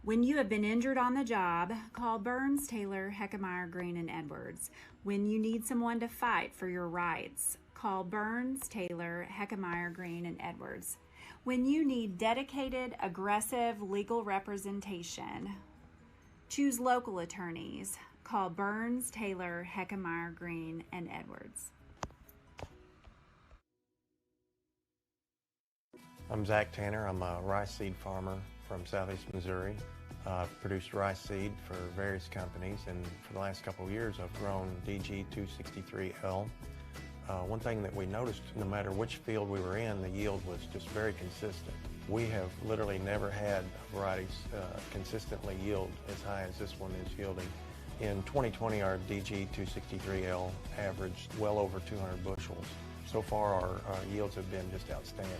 When you have been injured on the job, call Burns, Taylor, Heckemeyer, Green, and Edwards. When you need someone to fight for your rights, call Burns, Taylor, Heckemeyer, Green, and Edwards. When you need dedicated, aggressive legal representation, choose local attorneys. Call Burns, Taylor, Heckemeyer, Green, and Edwards. I'm Zach Tanner. I'm a rice seed farmer from Southeast Missouri. I've produced rice seed for various companies, and for the last couple of years I've grown DG 263L. One thing that we noticed, no matter which field we were in, the yield was just very consistent. We have literally never had varieties consistently yield as high as this one is yielding. In 2020, our DG 263L averaged well over 200 bushels. So far, our yields have been just outstanding.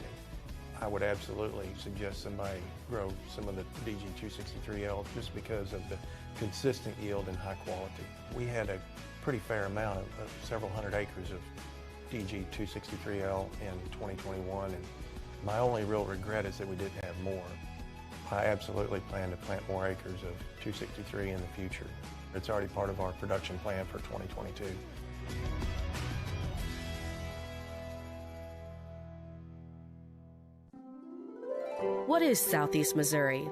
I would absolutely suggest somebody grow some of the DG 263L just because of the consistent yield and high quality. We had a pretty fair amount of several hundred acres of DG 263L in 2021, and my only real regret is that we didn't have more. I absolutely plan to plant more acres of 263 in the future. It's already part of our production plan for 2022. What is Southeast Missouri?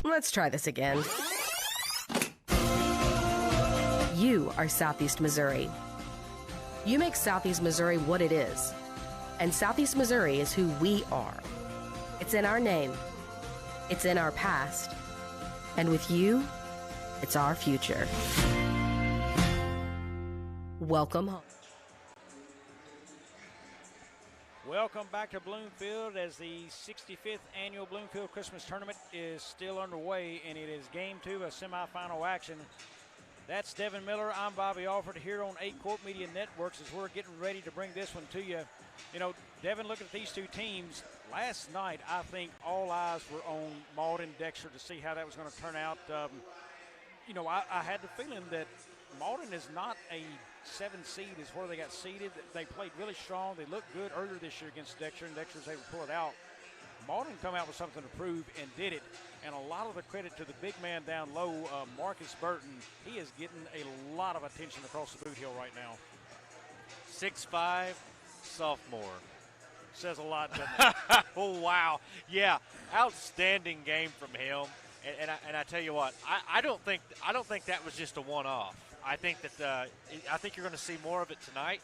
Let's try this again. You are Southeast Missouri. You make Southeast Missouri what it is. And Southeast Missouri is who we are. It's in our name. It's in our past. And with you, it's our future. Welcome home. Welcome back to Bloomfield as the 65th annual Bloomfield Christmas Tournament is still underway, and it is game 2 of semifinal action. That's Devin Miller. I'm Bobby Alford here on 8 Court Media Networks as we're getting ready to bring this one to you. You know, Devin, looking at these two teams, last night I think all eyes were on Malden Dexter to see how that was going to turn out. You know, I had the feeling that Malden is not a 7 seed is where they got seeded. They played really strong. They looked good earlier this year against Dexter, and Dexter was able to pull it out. Malden come out with something to prove and did it. And a lot of the credit to the big man down low, Marcus Burton. He is getting a lot of attention across the boot hill right now. 6'5", sophomore. Says a lot, doesn't it? Oh, wow. Yeah, outstanding game from him. And I tell you what, I don't think that was just a one-off. I think that I think you're going to see more of it tonight.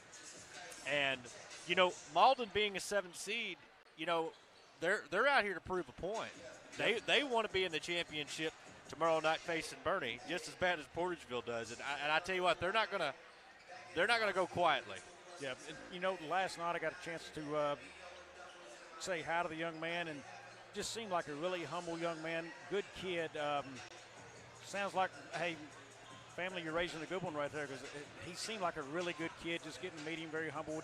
And you know, Malden being a 7 seed, you know, they're out here to prove a point. They want to be in the championship tomorrow night facing Bernie just as bad as Portageville does. And I tell you what, they're not gonna go quietly. Yeah, and, you know, last night I got a chance to say hi to the young man, and just seemed like a really humble young man, good kid. Sounds like, hey, family, you're raising a good one right there, because he seemed like a really good kid. Just getting to meet him, very humble.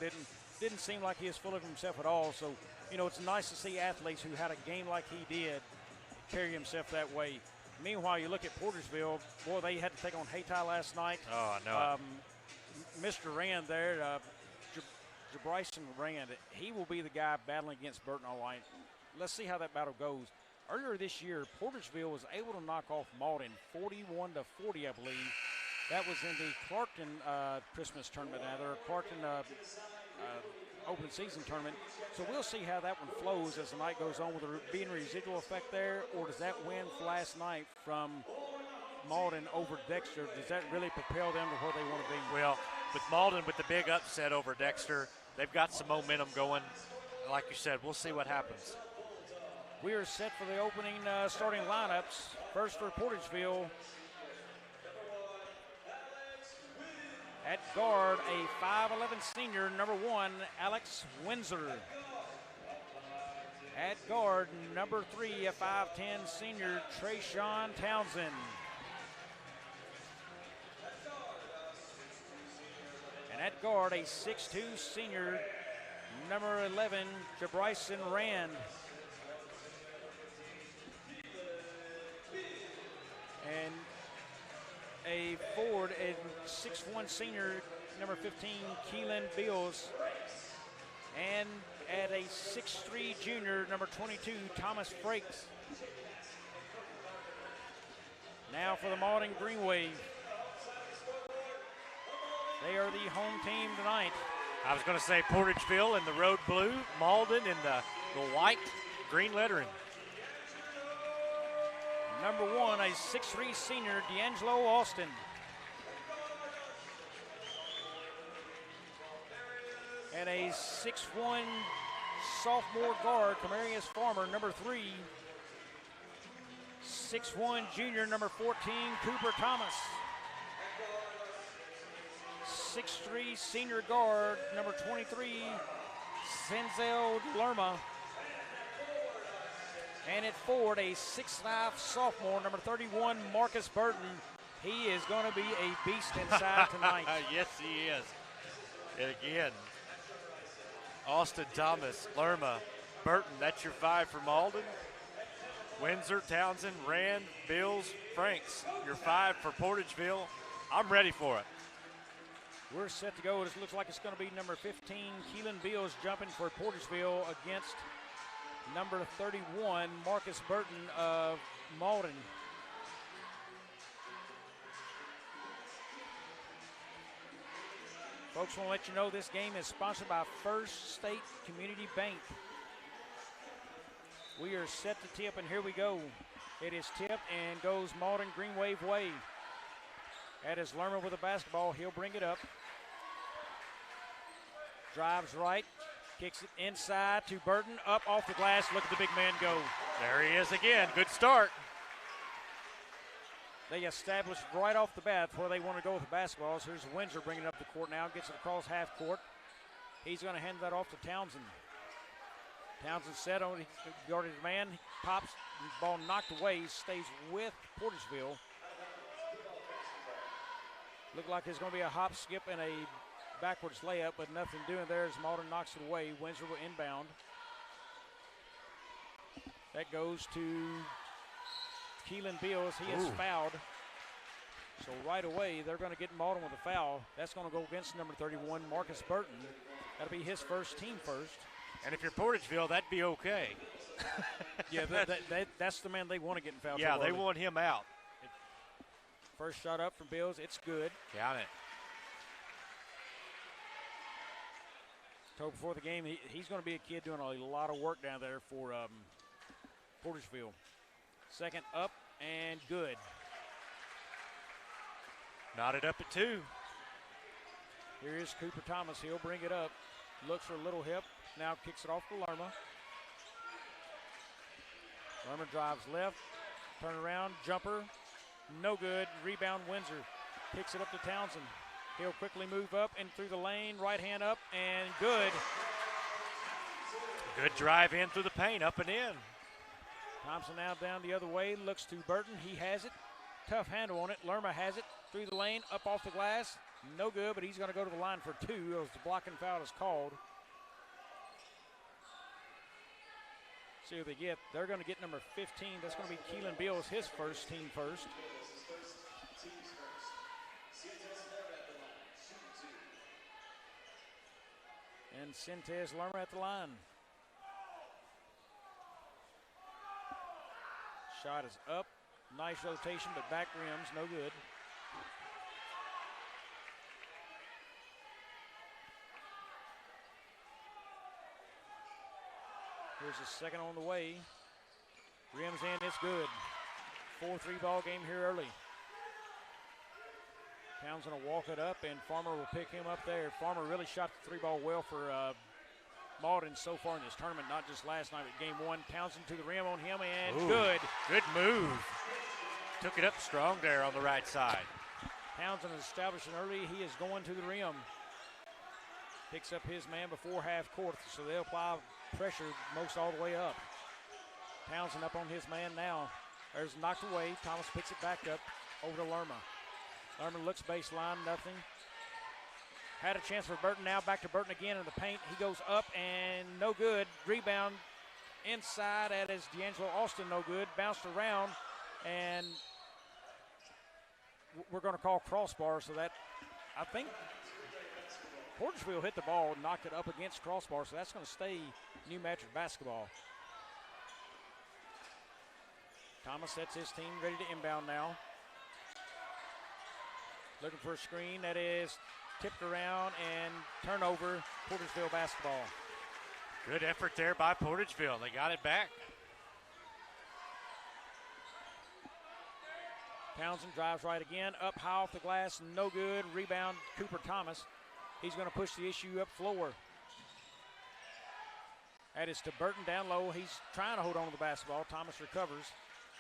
Didn't seem like he was full of himself at all. So, you know, it's nice to see athletes who had a game like he did carry himself that way. Meanwhile, you look at Portersville, boy, they had to take on Hayti last night. Oh, I know. Mr. Rand there, Bryson Rand, he will be the guy battling against Burton all night. Let's see how that battle goes. Earlier this year, Portersville was able to knock off Malden 41-40, I believe. That was in the Clarkton Christmas tournament. Now, they're a Clarkton open season tournament. So we'll see how that one flows as the night goes on. Will there be a residual effect there, or does that win last night from Malden over Dexter, does that really propel them to where they want to be? Well, with Malden with the big upset over Dexter, they've got some momentum going. Like you said, we'll see what happens. We are set for the opening starting lineups. First for Portageville. At guard, a 5'11 senior, number 1, Alex Windsor. At guard, number 3, a 5'10 senior, Trayshawn Townsend. And at guard, a 6'2 senior, number 11, Bryson Rand. And a forward, a 6'1 senior, number 15, Keelan Bills. And at a 6'3 junior, number 22, Thomas Frakes. Now for the Malden Green Wave. They are the home team tonight. I was going to say Portageville in the road blue, Malden in the white, green lettering. Number 1, a 6'3 senior, D'Angelo Austin. And a 6'1 sophomore guard, Camarius Farmer, number 3. 6'1 junior, number 14, Cooper Thomas. 6'3 senior guard, number 23, Senzel Lerma. And at forward, a 6'5 sophomore, number 31, Marcus Burton. He is going to be a beast inside tonight. Yes, he is. And again, Austin Thomas, Lerma, Burton, that's your 5 for Malden. Windsor, Townsend, Rand, Bills, Franks, your 5 for Portageville. I'm ready for it. We're set to go. This looks like it's going to be number 15, Keelan Beals, jumping for Portersville against number 31, Marcus Burton of Malden. Folks, want to let you know this game is sponsored by First State Community Bank. We are set to tip, and here we go. It is tipped and goes Malden Green Wave way. That is Lerma with the basketball. He'll bring it up. Drives right, kicks it inside to Burton, up off the glass. Look at the big man go. There he is again. Good start. They established right off the bat where they want to go with the basketballs. Here's Windsor bringing it up the court now, gets it across half court. He's going to hand that off to Townsend. Townsend set on, he guarded his man, pops, ball knocked away, stays with Portersville. Looked like there's going to be a hop, skip, and a backwards layup, but nothing doing there as Malden knocks it away. Windsor will inbound. That goes to Keelan Beals. He is fouled. So right away, they're going to get Malden with a foul. That's going to go against number 31, Marcus Burton. That'll be his first, team first. And if you're Portageville, that'd be okay. Yeah, that's the man they want to get in foul Yeah, trouble. they want him out. First shot up from Beals. It's good. Count it. Told before the game, he's going to be a kid doing a lot of work down there for Portersville. Second up and good. Knotted up at 2. Here is Cooper Thomas. He'll bring it up. Looks for a little hip. Now kicks it off to Lerma. Lerma drives left. Turn around. Jumper. No good. Rebound Windsor. Kicks it up to Townsend. He'll quickly move up and through the lane. Right hand up and good. Good drive in through the paint. Up and in. Thompson now down the other way. Looks to Burton. He has it. Tough handle on it. Lerma has it. Through the lane. Up off the glass. No good, but he's going to go to the line for 2 as the blocking foul is called. See what they get. They're going to get number 15. That's going to be Keelan Beals, his first, team first. And Sintez Lerma at the line. Shot is up. Nice rotation, but back rims, no good. Here's a second on the way. Rims in, it's good. 4-3 ball game here early. Townsend will walk it up, and Farmer will pick him up there. Farmer really shot the 3-ball well for Malden so far in this tournament, not just last night, but game 1. Townsend to the rim on him, and good. Good move. Took it up strong there on the right side. Townsend is establishing early. He is going to the rim. Picks up his man before half court, so they'll apply pressure most all the way up. Townsend up on his man now. There's knocked away. Thomas picks it back up over to Lerma. Lerma looks baseline, nothing. Had a chance for Burton now. Back to Burton again in the paint. He goes up and no good. Rebound inside. That is D'Angelo Austin, no good. Bounced around, and we're going to call crossbar. So that, I think, Portersville hit the ball, knocked it up against crossbar, so that's going to stay New Madrid basketball. Thomas sets his team ready to inbound now. Looking for a screen that is tipped around and turnover, Portersville basketball. Good effort there by Portageville. They got it back. Townsend drives right again, up high off the glass, no good. Rebound, Cooper Thomas. He's going to push the issue up floor. That is to Burton down low. He's trying to hold on to the basketball. Thomas recovers,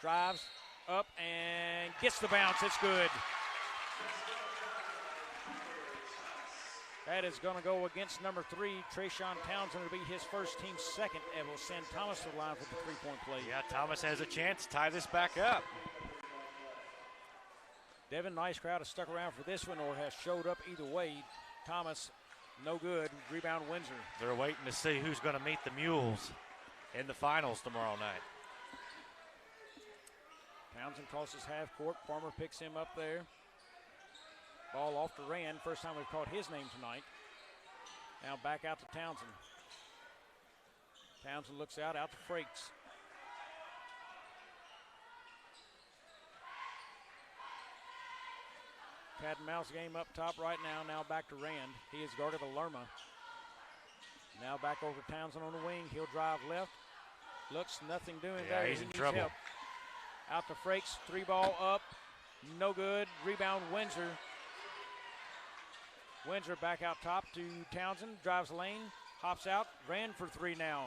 drives up and gets the bounce. It's good. That is going to go against number 3, Trayshawn Townsend. It'll be his first, team second, and will send Thomas to the line for the three-point play. Yeah, Thomas has a chance to tie this back up. Devin, nice crowd has stuck around for this one or has showed up either way. Thomas, no good. Rebound Windsor. They're waiting to see who's going to meet the Mules in the finals tomorrow night. Townsend crosses half court. Farmer picks him up there. Ball off to Rand. First time we've called his name tonight. Now back out to Townsend. Townsend looks out to Frakes. Cat and mouse game up top right now. Now back to Rand. He is guarded by Lerma. Now back over to Townsend on the wing. He'll drive left. Looks nothing doing there. He's he in needs trouble. help. Out to Frakes. 3-ball up. No good. Rebound Windsor. Windsor back out top to Townsend. Drives lane. Hops out. Ran for 3 now.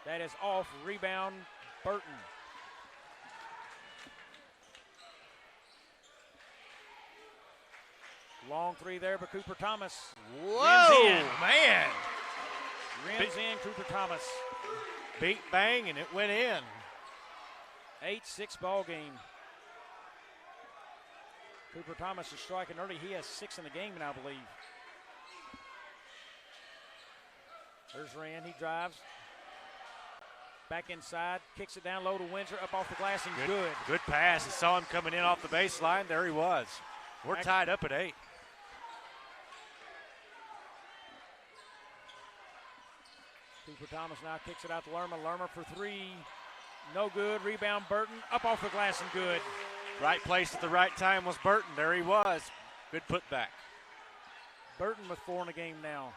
That is off. Rebound Burton. Long 3 there, but Cooper Thomas. Whoa, rims in. man. Rims in Cooper Thomas. Beat bang, and it went in. 8-6 ball game. Cooper Thomas is striking early. He has 6 in the game, and I believe. There's Rand. He drives. Back inside. Kicks it down low to Windsor. Up off the glass and good. Good pass. I saw him coming in off the baseline. There he was. We're tied up at 8. Cooper Thomas now kicks it out to Lerma. Lerma for 3. No good. Rebound Burton. Up off the glass and good. Right place at the right time was Burton. There he was. Good putback. Burton with 4 in the game now.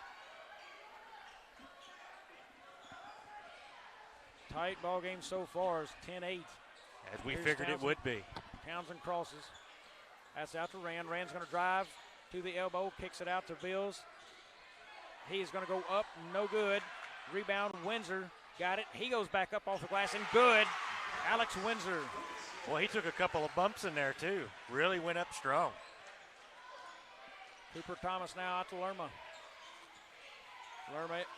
Tight ball game so far is 10-8. As we Here's figured it Townsend. would be. Townsend crosses. That's out to Rand. Rand's going to drive to the elbow. Kicks it out to Bills. He is going to go up. No good. Rebound Windsor. Got it. He goes back up off the glass and good. Alex Windsor. Well, he took a couple of bumps in there, too. Really went up strong. Cooper Thomas now out to Lerma.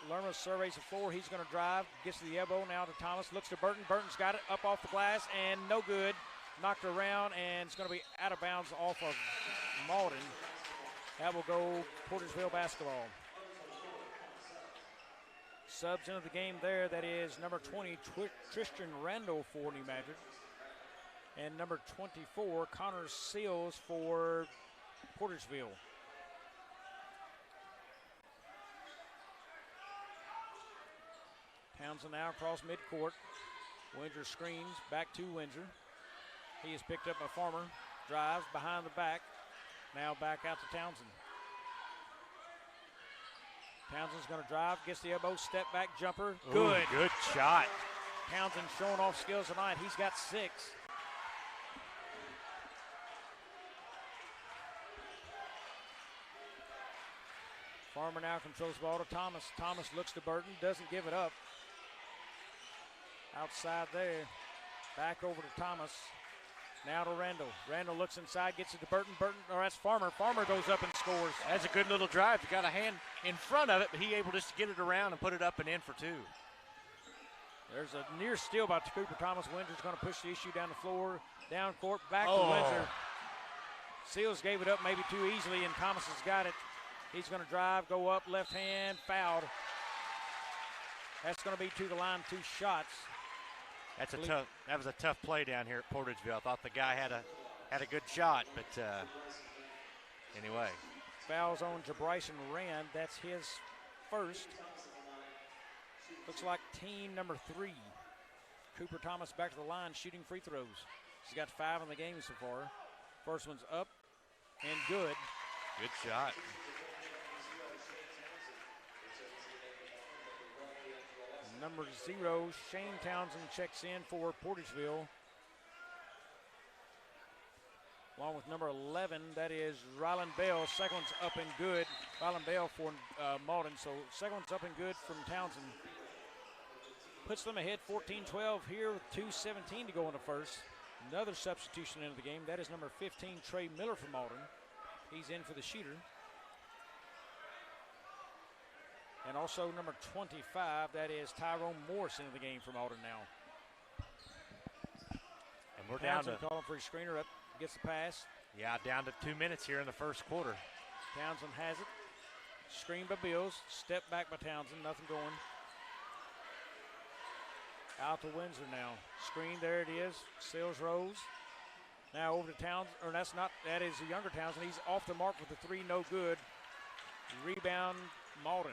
Lerma surveys the floor. He's going to drive. Gets to the elbow now to Thomas. Looks to Burton. Burton's got it up off the glass and no good. Knocked around and it's going to be out of bounds off of Malden. That will go Portersville basketball. Subs into the game there. That is number 20, Tristan Randall for New Madrid. And number 24, Connor Seals for Portersville. Townsend now across midcourt. Windsor screens, back to Windsor. He is picked up by Farmer. Drives behind the back. Now back out to Townsend. Townsend's going to drive, gets the elbow, step back jumper. Good. Ooh, good shot. Townsend showing off skills tonight. He's got 6. Farmer now controls the ball to Thomas. Thomas looks to Burton, doesn't give it up. Outside there. Back over to Thomas. Now to Randall. Randall looks inside, gets it to Burton. That's Farmer. Farmer goes up and scores. That's a good little drive. You got a hand in front of it, but he able just to get it around and put it up and in for 2. There's a near steal by Cooper Thomas. Windsor's going to push the issue down the floor. Down court, back to Windsor. Seals gave it up maybe too easily, and Thomas has got it. He's going to drive, go up, left hand, fouled. That's going to be to the line, 2 shots. That was a tough play down here at Portageville. I thought the guy had a good shot, but anyway. Fouls on Jabryson Rand. That's his first. Looks like team number 3. Cooper Thomas back to the line, shooting free throws. He's got 5 in the game so far. First one's up and good. Good shot. Number 0, Shane Townsend checks in for Portageville. Along with number 11, that is Rylan Bell. Second one's up and good. Rylan Bell for Malden. So second one's up and good from Townsend. Puts them ahead 14-12 here with 2:17 to go in the first. Another substitution into the game. That is number 15, Trey Miller from Malden. He's in for the shooter. And also number 25, that is Tyrone Morris into the game for Malden now. And we're down to calling for a screener up, gets the pass. Yeah, down to 2 minutes here in the first quarter. Townsend has it. Screen by Bills. Step back by Townsend. Nothing going. Out to Windsor now. Screen, there it is. Sales rose. Now over to Townsend, or that is the younger Townsend. He's off the mark with the three, no good. Rebound, Malden.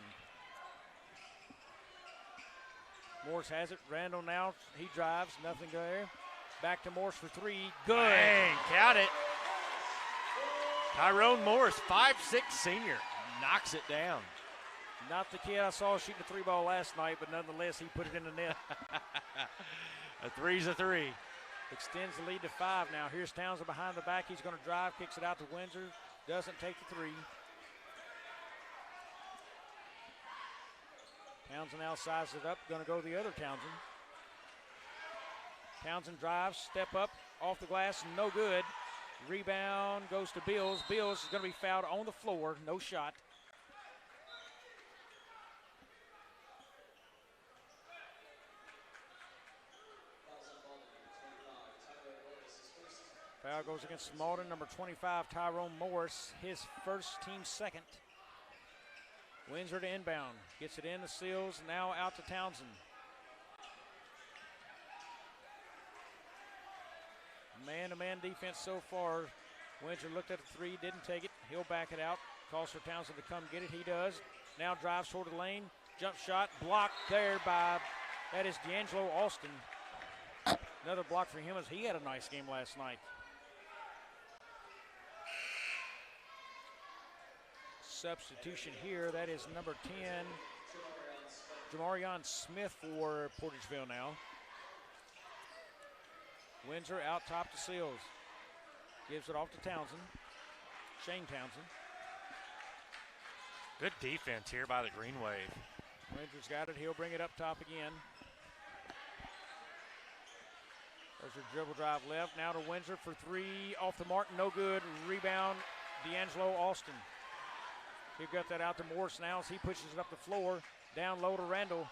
Morse has it. Randall now, he drives, nothing there. Back to Morse for three, good. Bang, count it. Tyrone Morris, 5'6" senior, knocks it down. Not the kid I saw shooting the three ball last night, but nonetheless, he put it in the net. A three's a three. Extends the lead to 5 now. Here's Townsend behind the back. He's going to drive, kicks it out to Windsor. Doesn't take the three. Townsend now sizes it up. Going to go the other Townsend. Townsend drives, step up, off the glass, no good. Rebound goes to Bills. Bills is going to be fouled on the floor. No shot. Foul goes against Malden, number 25, Tyrone Morris, his first, team second. Windsor to inbound, gets it in to Seals, now out to Townsend. Man-to-man defense so far. Windsor looked at the three, didn't take it. He'll back it out. Calls for Townsend to come get it. He does. Now drives toward the lane. Jump shot blocked there by, that is D'Angelo Austin. Another block for him as he had a nice game last night. Substitution here. That is number 10, Jamarion Smith for Portageville now. Windsor out top to Seals. Gives it off to Townsend. Shane Townsend. Good defense here by the Green Wave. Windsor's got it. He'll bring it up top again. There's a dribble drive left. Now to Windsor for three. Off the mark. No good. Rebound. D'Angelo Austin. He got that out to Morse now as he pushes it up the floor. Down low to Randall.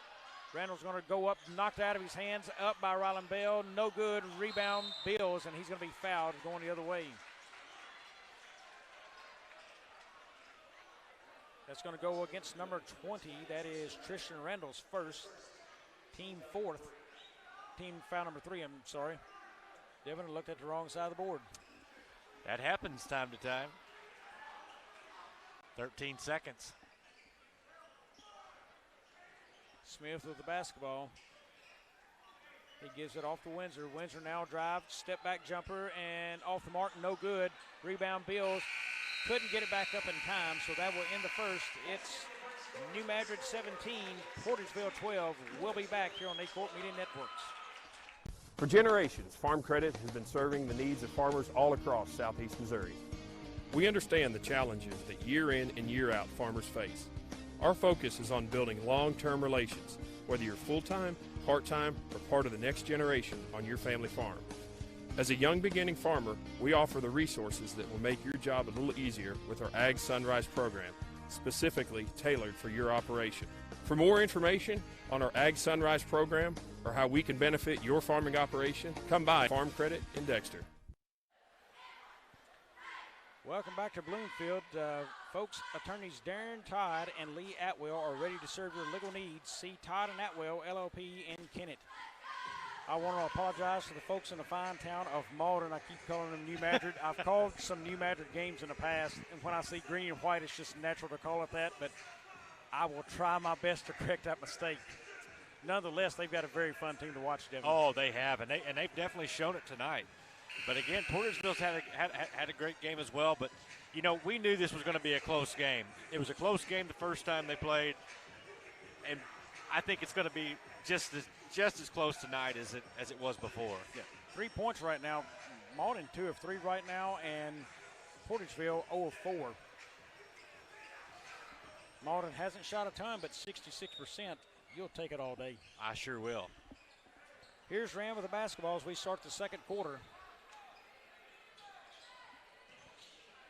Randall's going to go up, knocked out of his hands, up by Ryland Bell. No good. Rebound, Bills, and he's going to be fouled going the other way. That's going to go against number 20. That is Tristan Randall's first. Team fourth. Team foul number 3, I'm sorry. Devin looked at the wrong side of the board. That happens time to time. 13 seconds. Smith with the basketball. He gives it off to Windsor. Windsor now drive, step back jumper, and off the mark, no good. Rebound, Bills. Couldn't get it back up in time, so that will end the first. It's New Madrid 17, Portageville 12. We'll be back here on Acorn Media Networks. For generations, Farm Credit has been serving the needs of farmers all across southeast Missouri. We understand the challenges that year in and year out farmers face. Our focus is on building long-term relations, whether you're full-time, part-time, or part of the next generation on your family farm. As a young beginning farmer, we offer the resources that will make your job a little easier with our Ag Sunrise program, specifically tailored for your operation. For more information on our Ag Sunrise program or how we can benefit your farming operation, come by Farm Credit in Dexter. Welcome back to Bloomfield. Folks, attorneys Darren Todd and Lee Atwell are ready to serve your legal needs. See Todd and Atwell, LLP in Kennett. I want to apologize to the folks in the fine town of Malden. I keep calling them New Madrid. I've called some New Madrid games in the past, and when I see green and white, it's just natural to call it that, but I will try my best to correct that mistake. Nonetheless, they've got a very fun team to watch, Devin. Oh, they have, and they've definitely shown it tonight. But again, Portersville's had a great game as well. But, you know, we knew this was going to be a close game. It was a close game the first time they played. And I think it's going to be just as close tonight as it was before. Yeah. 3 points right now. Malden 2 of 3 right now, and Portageville 0 of 4. Malden hasn't shot a ton, but 66%. You'll take it all day. I sure will. Here's Ram with the basketball as we start the second quarter.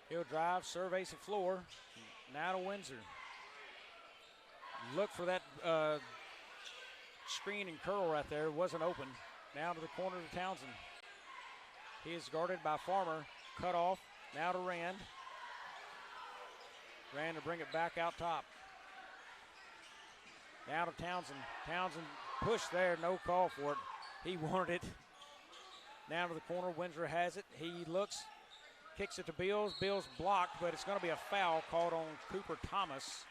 He'll drive, surveys the floor. Now to Windsor. Look for that screen and curl right there. Wasn't open. Now to the corner to Townsend. He is guarded by Farmer. Cut off. Now to Rand. Rand to bring it back out top. Now to Townsend. Townsend pushed there. No call for it. He wanted it. Now to the corner, Windsor has it. He looks, kicks it to Bills. Bills blocked, but it's going to be a foul called on Cooper Thomas.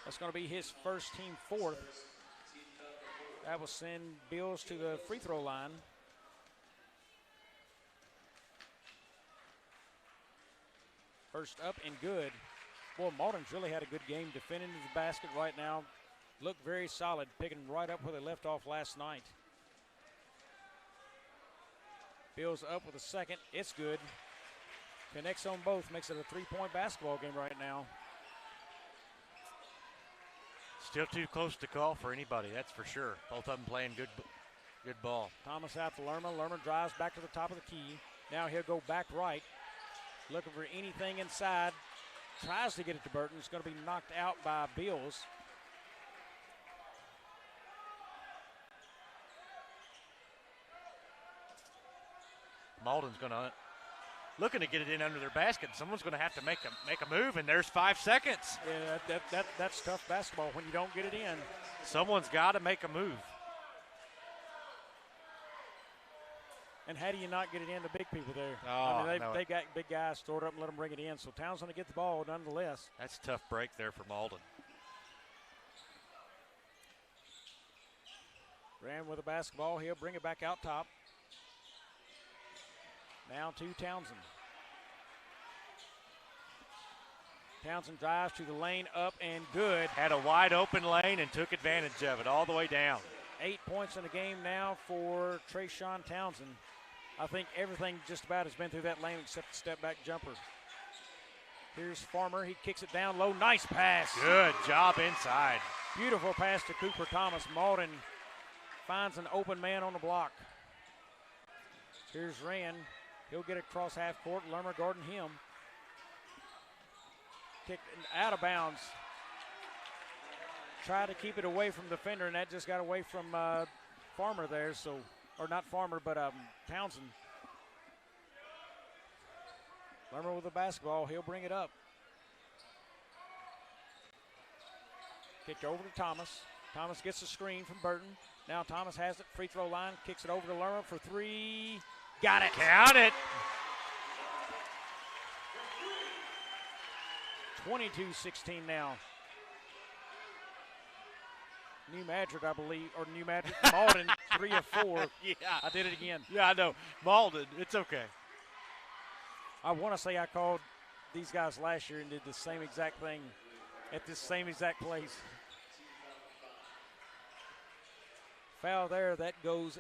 That's going to be his first team fourth. That will send Bills to the free throw line. First up and good. Boy, Malden's really had a good game defending the basket right now. Looked very solid, picking right up where they left off last night. Bills up with a second. It's good. Connects on both, makes it a three-point basketball game right now. Still too close to call for anybody, that's for sure. Both of them playing good ball. Thomas out to Lerma. Lerma drives back to the top of the key. Now he'll go back right, looking for anything inside. Tries to get it to Burton. It's going to be knocked out by Bills. Malden's looking to get it in under their basket. Someone's going to have to make a move, and there's 5 seconds. Yeah, that's tough basketball when you don't get it in. Someone's got to make a move. And how do you not get it in the big people there? Oh, I mean, they got big guys, throw it up and let them bring it in. So Townsend's going to get the ball nonetheless. That's a tough break there for Malden. Ran with the basketball. He'll bring it back out top. Now to Townsend. Townsend drives to the lane, up and good. Had a wide open lane and took advantage of it all the way down. 8 points in the game now for Trayshawn Townsend. I think everything just about has been through that lane except the step back jumper. Here's Farmer. He kicks it down low. Nice pass. Good job inside. Beautiful pass to Cooper Thomas. Malden finds an open man on the block. Here's Rand. He'll get it across half court. Lerma guarding him. Kicked out of bounds. Tried to keep it away from the defender, and that just got away from Farmer there. So, or not Farmer, but Townsend. Lerma with the basketball. He'll bring it up. Kicked over to Thomas. Thomas gets the screen from Burton. Now Thomas has it. Free throw line. Kicks it over to Lerma for three. Got it. Count it. 22-16 now. New Madrid, I believe, or New Madrid. Malden, 3 of 4. Yeah. I did it again. Yeah, I know. Malden, it's okay. I want to say I called these guys last year and did the same exact thing at this same exact place. Foul there, that goes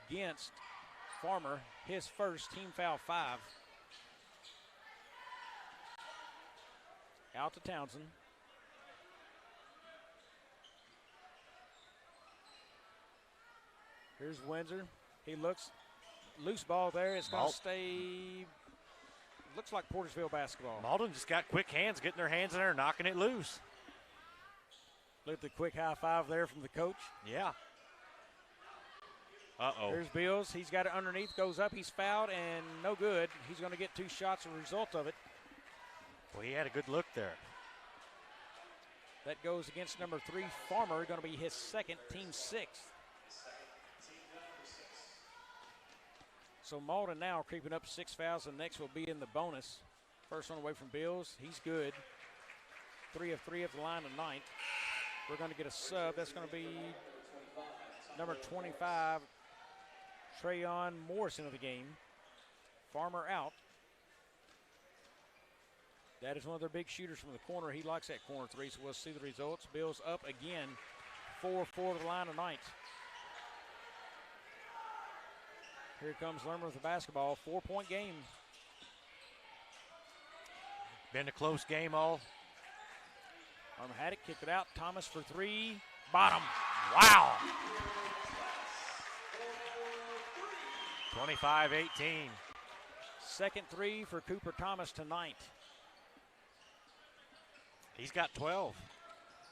against Farmer. His first, team foul 5. Out to Townsend. Here's Windsor. He looks, loose ball there. It's going to stay, looks like Portersville basketball. Malden just got quick hands, getting their hands in there, knocking it loose. Look at the quick high five there from the coach. Yeah. Uh-oh. Here's Bills. He's got it underneath, goes up. He's fouled, and no good. He's going to get 2 shots as a result of it. Well, he had a good look there. That goes against number 3, Farmer, going to be his second, team 6th. So Malden now creeping up 6 fouls, and next will be in the bonus. First one away from Bills. He's good. 3 of 3 at the line tonight. We're going to get a sub. That's going to be number 25, Trayon Morris into the game. Farmer out. That is one of their big shooters from the corner. He likes that corner 3, so we'll see the results. Bills up again, 4-4 to the line tonight. Here comes Lerma with the basketball. 4-point game. Been a close game all. Lerma had it, kicked it out. Thomas for 3. Bottom. Wow. 25-18. Second 3 for Cooper Thomas tonight. He's got 12.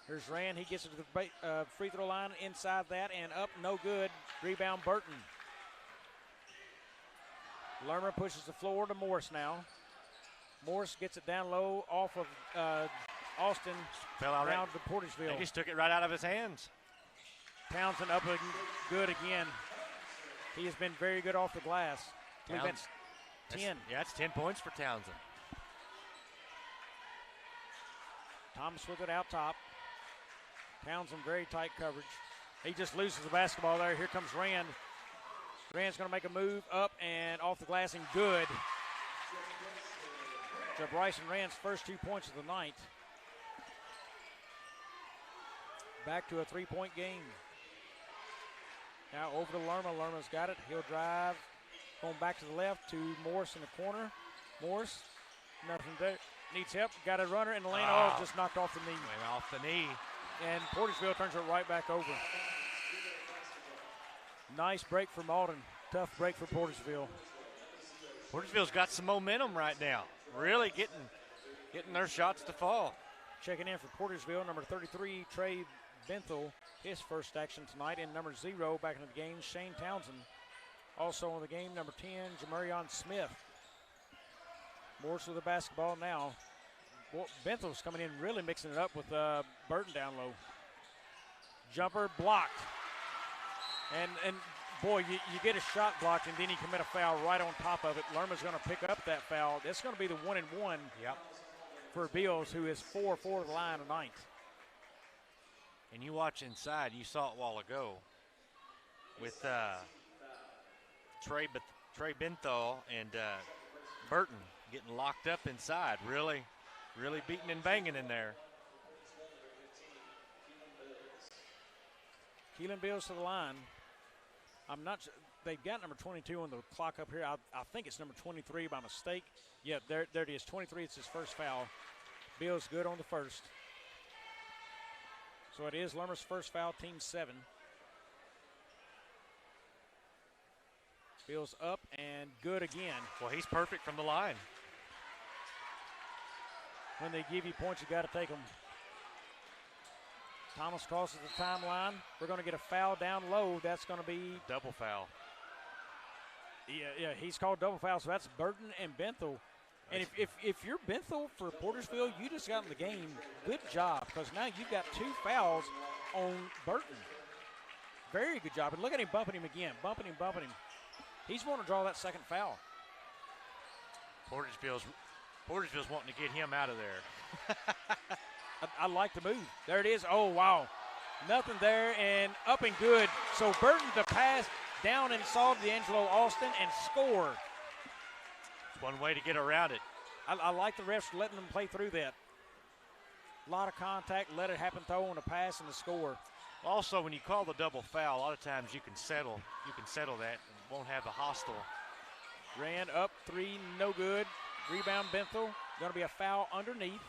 Here's Rand. He gets it to the free throw line inside that and up. No good. Rebound Burton. Lerma pushes the floor to Morris now. Morris gets it down low off of Austin. Fell out down right. to Portersville. He just took it right out of his hands. Townsend up and good again. He has been very good off the glass. I believe that's 10. That's 10 points for Townsend. Thomas with it out top. Townsend very tight coverage. He just loses the basketball there. Here comes Rand. Rand's going to make a move up and off the glass and good. So Bryson Rand's first 2 points of the night. Back to a 3-point game. Now over to Lerma. Lerma's got it. He'll drive. Going back to the left to Morris in the corner. Morris, nothing there. Needs help. Got a runner in the lane. Oh, just knocked off the knee. Went off the knee. And Portersville turns it right back over. Nice break for Malden. Tough break for Portersville. Portersville's got some momentum right now. Really getting their shots to fall. Checking in for Portersville, number 33, Trey Benthel, his first action tonight. And number 0 back into the game, Shane Townsend. Also in the game, number 10, Jamarion Smith. Morris with the basketball now. Benthel's coming in, really mixing it up with Burton down low. Jumper blocked. And boy, you get a shot blocked and then you commit a foul right on top of it. Lerma's going to pick up that foul. That's going to be the 1-and-1 for Beals, who is 4-4 to the line tonight. And you watch inside, you saw it a while ago with Trey Benthal and Burton getting locked up inside. Really beating and banging in there. Keelan Beals to the line. I'm not sure. They've got number 22 on the clock up here. I think it's number 23 by mistake. Yeah, there it is. 23, it's his first foul. Beals good on the first. So it is Lerma's first foul, team 7. Beals up and good again. Well, he's perfect from the line. When they give you points, you got to take them. Thomas crosses the timeline. We're going to get a foul down low. That's going to be double foul. Yeah, he's called double foul. So that's Burton and Benthel. And if you're Benthel for Portersville, you just got in the game. Good job, because now you've got 2 fouls on Burton. Very good job. And look at him bumping him again, bumping him. He's wanting to draw that second foul. Portersville's wanting to get him out of there. I like the move. There it is. Oh, wow. Nothing there and up and good. So Burton to pass down and saw D'Angelo Austin and score. It's one way to get around it. I like the refs letting them play through that. A lot of contact, let it happen, throw on a pass and a score. Also, when you call the double foul, a lot of times you can settle that and won't have a hostile. Ran up 3, no good. Rebound Benthel. Going to be a foul underneath.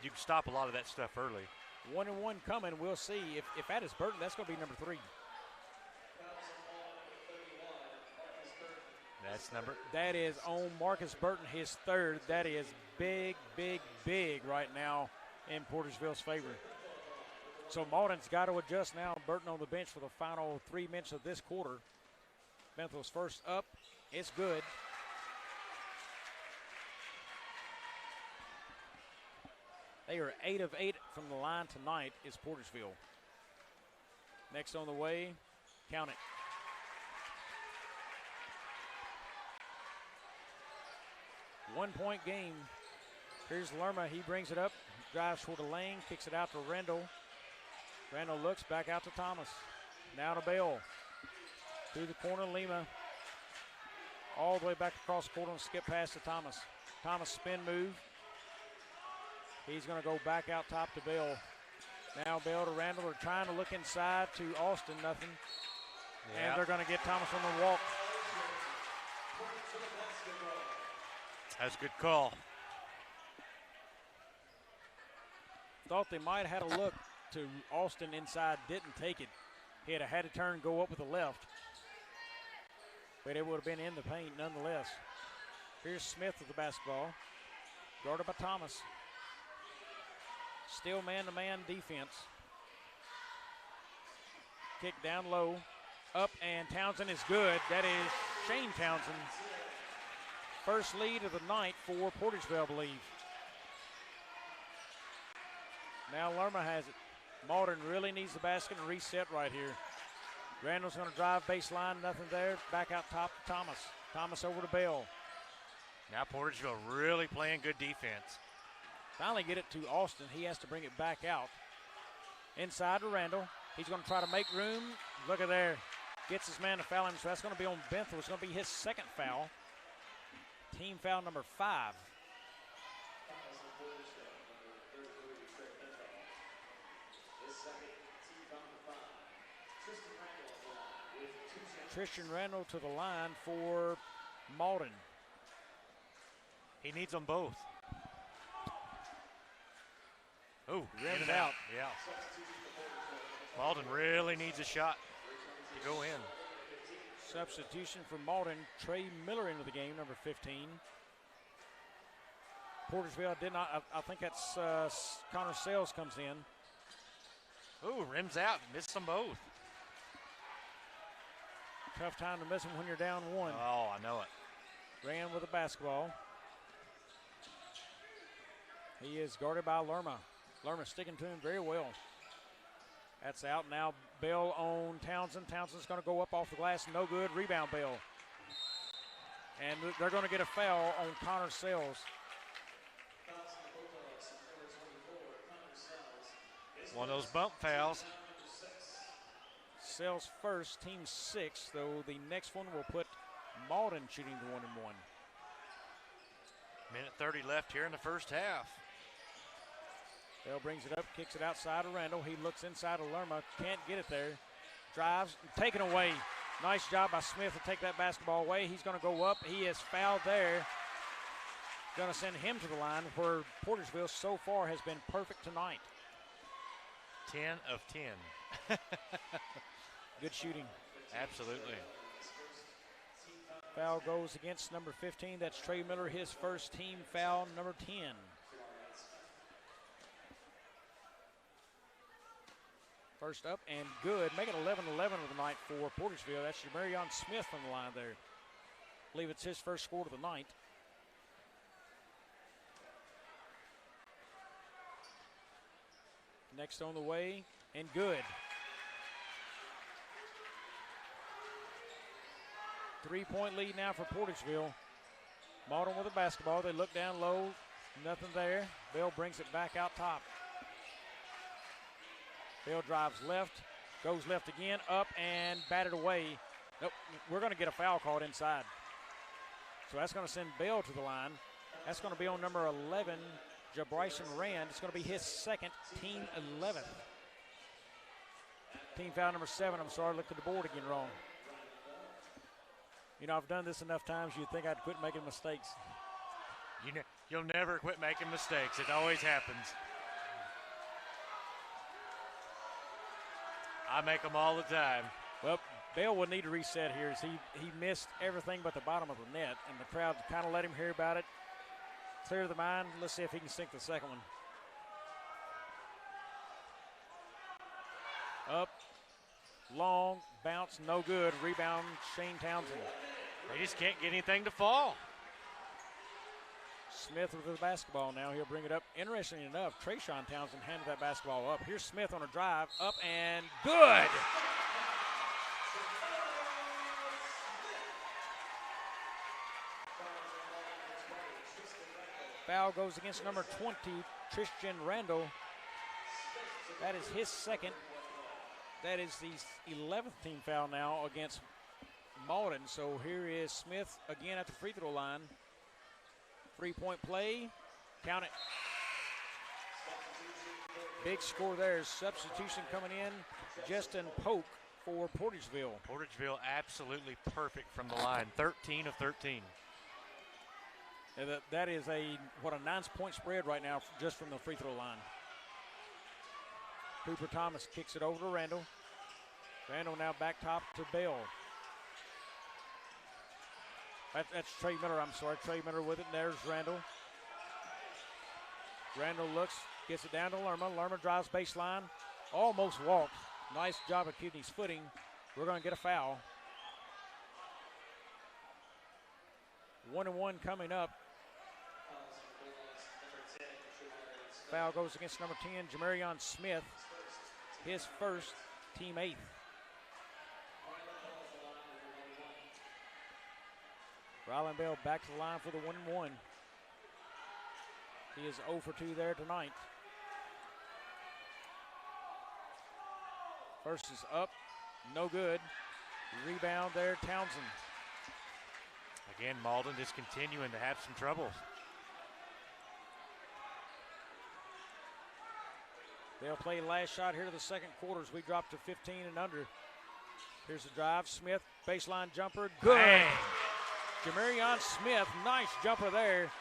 You can stop a lot of that stuff early. 1-and-1 coming. We'll see. If that is Burton, that's going to be number 3. That is on Marcus Burton, his 3rd. That is big right now in Portersville's favor. So Malden's got to adjust now. Burton on the bench for the final 3 minutes of this quarter. Benthel's first up. It's good. They are 8 of 8 from the line tonight is Portersville. Next on the way, count it. One-point game. Here's Lerma. He brings it up, drives toward the lane, kicks it out to Randall. Randall looks back out to Thomas. Now to Bell. Through the corner, Lima. All the way back across the court and skip pass to Thomas. Thomas spin move. He's going to go back out top to Bell. Now Bell to Randall. They're trying to look inside to Austin. Nothing. Yep. And they're going to get Thomas on the walk. That's a good call. Thought they might have had a look to Austin inside. Didn't take it. He had to turn and go up with the left. But it would have been in the paint nonetheless. Here's Smith with the basketball. Guarded by Thomas. Still man-to-man defense. Kick down low. Up, and Townsend is good. That is Shane Townsend. First lead of the night for Portersville, I believe. Now Lerma has it. Malden really needs the basket and reset right here. Randall's going to drive baseline, nothing there. Back out top to Thomas. Thomas over to Bell. Now Portageville really playing good defense. Finally get it to Austin. He has to bring it back out. Inside to Randall. He's going to try to make room. Look at there. Gets his man to foul him, so that's going to be on Benthel. It's going to be his second foul. Team foul number 5. Tristan Randall to the line for Malden. He needs them both. Oh, rimmed out. Yeah. Malden really needs a shot to go in. Substitution for Malden. Trey Miller into the game, number 15. Portersville did not. I think that's Connor Sales comes in. Ooh, rims out. Missed them both. Tough time to miss him when you're down 1. Oh, I know it. Ran with the basketball. He is guarded by Lerma. Lerma sticking to him very well. That's out now. Bell on Townsend. Townsend's going to go up off the glass. No good. Rebound, Bell. And they're going to get a foul on Connor Sells. One of those bump fouls. Sells first, team 6, though the next one will put Malden shooting the 1-and-1. Minute 30 left here in the first half. Bell brings it up, kicks it outside of Randall. He looks inside of Lerma, can't get it there. Drives, taken away. Nice job by Smith to take that basketball away. He's going to go up. He is fouled there. Going to send him to the line, where Portersville so far has been perfect tonight. 10 of 10. Good shooting. Absolutely. Foul goes against number 15. That's Trey Miller, his first team foul, number 10. First up and good. Make it 11-11 of the night for Portersville. That's Jamarion Smith from the line there. I believe it's his first score of the night. Next on the way, and good. 3-point lead now for Portersville. Malden with the basketball. They look down low. Nothing there. Bell brings it back out top. Bell drives left. Goes left again. Up and batted away. Nope. We're going to get a foul called inside. So that's going to send Bell to the line. That's going to be on number 11, Jabryson Rand. It's going to be his second, team 11th. Team foul number 7. I'm sorry, I looked at the board again wrong. You know, I've done this enough times, you'd think I'd quit making mistakes. You'll never quit making mistakes. It always happens. I make them all the time. Well, Bell would need to reset here as he missed everything but the bottom of the net, and the crowd kind of let him hear about it. Clear the mind. Let's see if he can sink the second one. Up, long, bounce, no good. Rebound, Shane Townsend. They just can't get anything to fall. Smith with the basketball now. He'll bring it up. Interestingly enough, Trayshawn Townsend handed that basketball up. Here's Smith on a drive. Up and good. Foul goes against number 20, Tristan Randall. That is his second. That is the 11th team foul now against Malden. So here is Smith again at the free throw line. 3-point play. Count it. Big score there. Substitution coming in. Justin Polk for Portageville. Portageville absolutely perfect from the line. 13 of 13. And that is a 9-point spread right now just from the free throw line. Cooper Thomas kicks it over to Randall. Randall now back top to Bell. That's Trey Miller, I'm sorry. Trey Miller with it, and there's Randall. Randall looks, gets it down to Lerma. Lerma drives baseline, almost walked. Nice job of keeping his footing. We're going to get a foul. 1-and-1 coming up. Foul goes against number 10, Jamarion Smith. his first, team 8th. Ryland Bell back to the line for the 1-1. He is 0 for 2 there tonight. First is up, no good. Rebound there, Townsend. Again, Malden just continuing to have some troubles. They'll play last shot here to the second quarter as we drop to 15 and under. Here's the drive. Smith, baseline jumper. Good. Bang. Jamarion Smith, nice jumper there.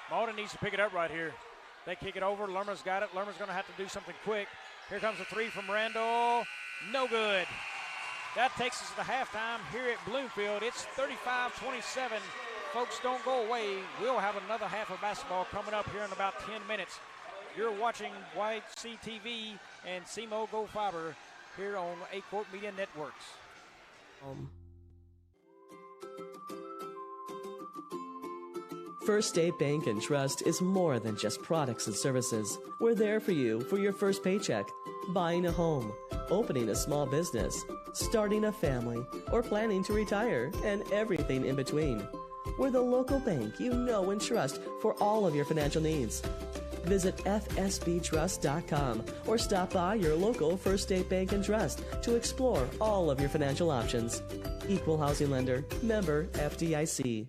Malden needs to pick it up right here. They kick it over. Lerman's got it. Lerman's going to have to do something quick. Here comes a three from Randall. No good. That takes us to halftime here at Bloomfield. It's 35-27. Folks, don't go away. We'll have another half of basketball coming up here in about 10 minutes. You're watching YCTV and CMO Go Fiber here on A-Court Media Networks. First State Bank and Trust is more than just products and services. We're there for you for your first paycheck, buying a home, opening a small business, starting a family, or planning to retire, and everything in between. We're the local bank you know and trust for all of your financial needs. Visit fsbtrust.com or stop by your local First State Bank and Trust to explore all of your financial options. Equal housing lender, member FDIC.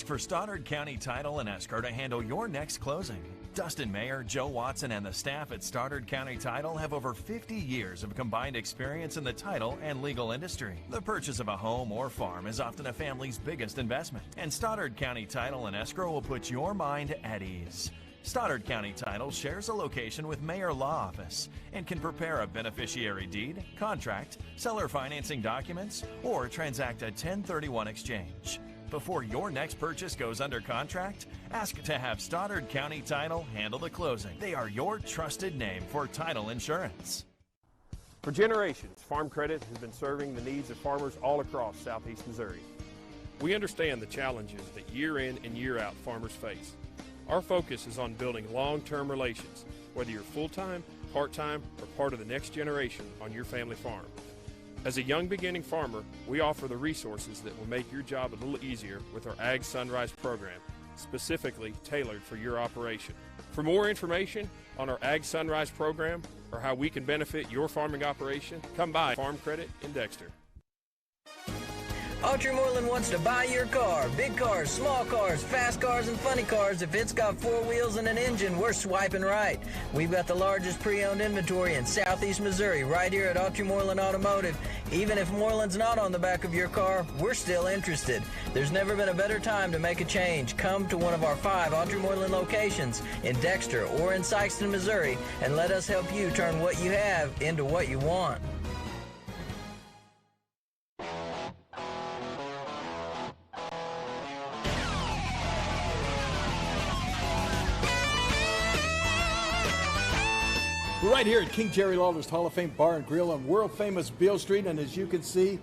For Stoddard County Title and Escrow to handle your next closing. Dustin Mayer, Joe Watson, and the staff at Stoddard County Title have over 50 years of combined experience in the title and legal industry. The purchase of a home or farm is often a family's biggest investment, and Stoddard County Title and Escrow will put your mind at ease. Stoddard County Title shares a location with Mayor Law Office and can prepare a beneficiary deed, contract, seller financing documents, or transact a 1031 exchange. Before your next purchase goes under contract, ask to have Stoddard County Title handle the closing. They are your trusted name for title insurance. For generations, Farm Credit has been serving the needs of farmers all across southeast Missouri. We understand the challenges that year in and year out farmers face. Our focus is on building long-term relations, whether you're full-time, part-time, or part of the next generation on your family farm. As a young beginning farmer, we offer the resources that will make your job a little easier with our Ag Sunrise program, specifically tailored for your operation. For more information on our Ag Sunrise program or how we can benefit your farming operation, come by Farm Credit in Dexter. Autry Moreland wants to buy your car. Big cars, small cars, fast cars, and funny cars. If it's got 4 wheels and an engine, we're swiping right. We've got the largest pre-owned inventory in southeast Missouri right here at Autry Moreland Automotive. Even if Moreland's not on the back of your car, we're still interested. There's never been a better time to make a change. Come to one of our 5 Autry Moreland locations in Dexter or in Sykeston, Missouri, and let us help you turn what you have into what you want. We're right here at King Jerry Lawler's Hall of Fame Bar and Grill on world-famous Beale Street, and as you can see,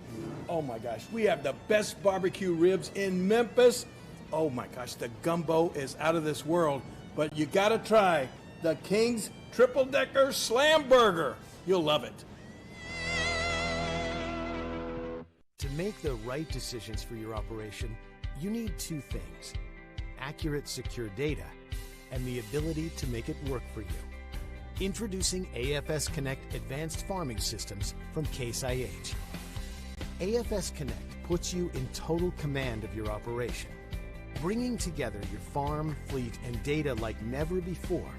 oh my gosh, we have the best barbecue ribs in Memphis. Oh my gosh, the gumbo is out of this world, but you gotta try the King's Triple Decker Slam Burger. You'll love it. To make the right decisions for your operation, you need 2 things: accurate, secure data and the ability to make it work for you. Introducing AFS Connect Advanced Farming Systems from Case IH. AFS Connect puts you in total command of your operation, bringing together your farm, fleet, and data like never before,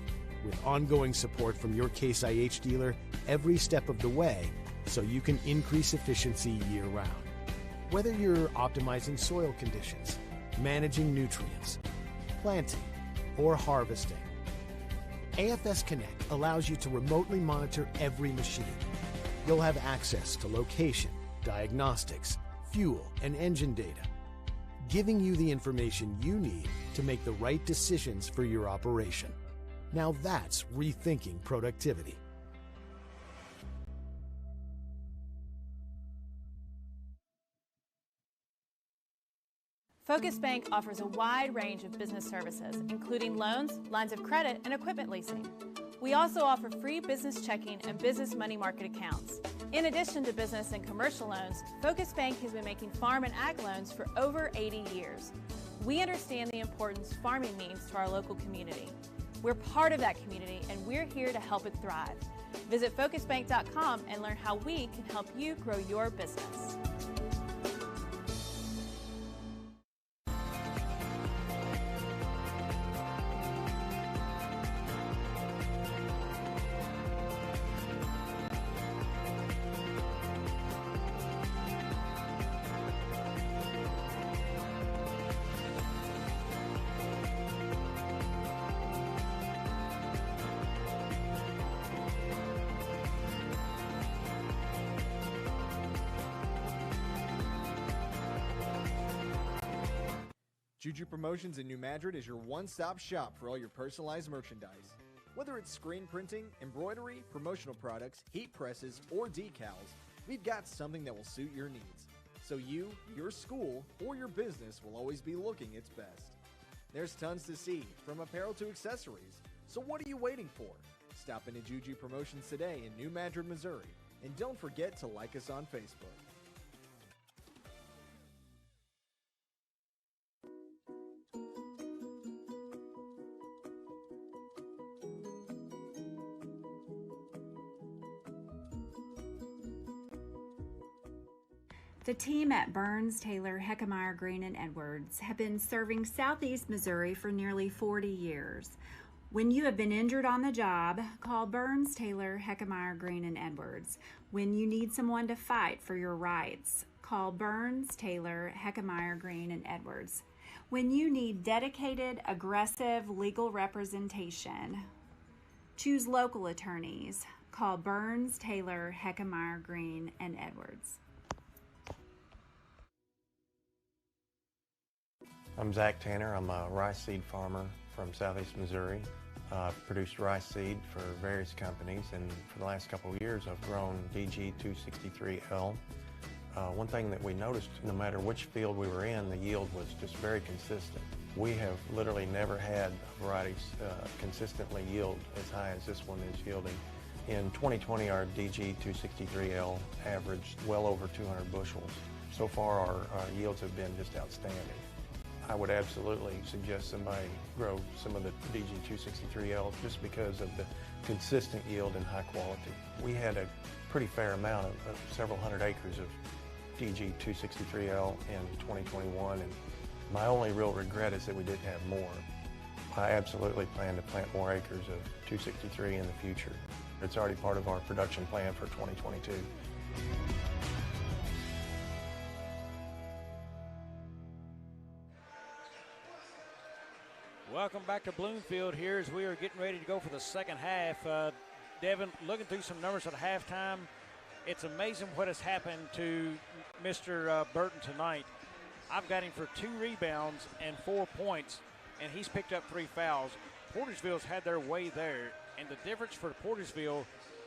with ongoing support from your Case IH dealer every step of the way, so you can increase efficiency year-round. Whether you're optimizing soil conditions, managing nutrients, planting, or harvesting, AFS Connect allows you to remotely monitor every machine. You'll have access to location, diagnostics, fuel, and engine data, giving you the information you need to make the right decisions for your operation. Now that's rethinking productivity. Focus Bank offers a wide range of business services, including loans, lines of credit, and equipment leasing. We also offer free business checking and business money market accounts. In addition to business and commercial loans, Focus Bank has been making farm and ag loans for over 80 years. We understand the importance farming means to our local community. We're part of that community, and we're here to help it thrive. Visit focusbank.com and learn how we can help you grow your business. Juju Promotions in New Madrid is your one-stop shop for all your personalized merchandise. Whether it's screen printing, embroidery, promotional products, heat presses, or decals, we've got something that will suit your needs. So you, your school, or your business will always be looking its best. There's tons to see, from apparel to accessories. So what are you waiting for? Stop into Juju Promotions today in New Madrid, Missouri. And don't forget to like us on Facebook. The team at Burns, Taylor, Heckmeyer, Green, and Edwards have been serving Southeast Missouri for nearly 40 years. When you have been injured on the job, call Burns, Taylor, Heckmeyer, Green, and Edwards. When you need someone to fight for your rights, call Burns, Taylor, Heckmeyer, Green, and Edwards. When you need dedicated, aggressive legal representation, choose local attorneys. Call Burns, Taylor, Heckmeyer, Green, and Edwards. I'm Zach Tanner. I'm a rice seed farmer from Southeast Missouri. I've produced rice seed for various companies, and for the last couple of years I've grown DG 263L. One thing that we noticed, no matter which field we were in, the yield was just very consistent. We have literally never had varieties consistently yield as high as this one is yielding. In 2020, our DG 263L averaged well over 200 bushels. So far, our yields have been just outstanding. I would absolutely suggest somebody grow some of the DG 263L just because of the consistent yield and high quality. We had a pretty fair amount of several hundred acres of DG 263L in 2021, and my only real regret is that we didn't have more. I absolutely plan to plant more acres of 263 in the future. It's already part of our production plan for 2022. Welcome back to Bloomfield here as we are getting ready to go for the second half. Devin, looking through some numbers at halftime, it's amazing what has happened to Mr. Burton tonight. I've got him for 2 rebounds and 4 points, and he's picked up 3 fouls. Portersville's had their way there, and the difference for Portersville,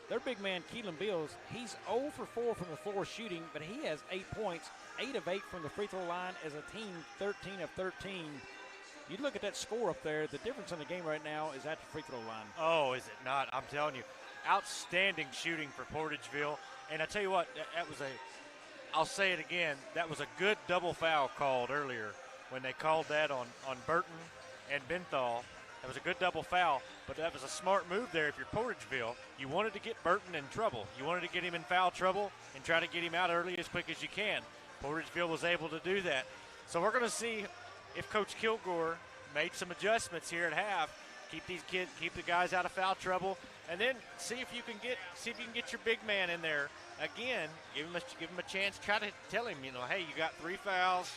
their big man, Keelan Bills, he's 0 for 4 from the floor shooting, but he has 8 points, 8 of 8 from the free throw line as a team, 13 of 13. You look at that score up there, the difference in the game right now is at the free throw line. Oh, is it not? I'm telling you, outstanding shooting for Portageville. And I tell you what, that was I'll say it again, that was a good double foul called earlier when they called that on Burton and Benthal. That was a good double foul, but that was a smart move there if you're Portageville. You wanted to get Burton in trouble. You wanted to get him in foul trouble and try to get him out early as quick as you can. Portageville was able to do that. So we're going to see if Coach Kilgore made some adjustments here at half, keep the guys out of foul trouble, and then see if you can get your big man in there again. Give him a chance. Try to tell him, hey, you got 3 fouls.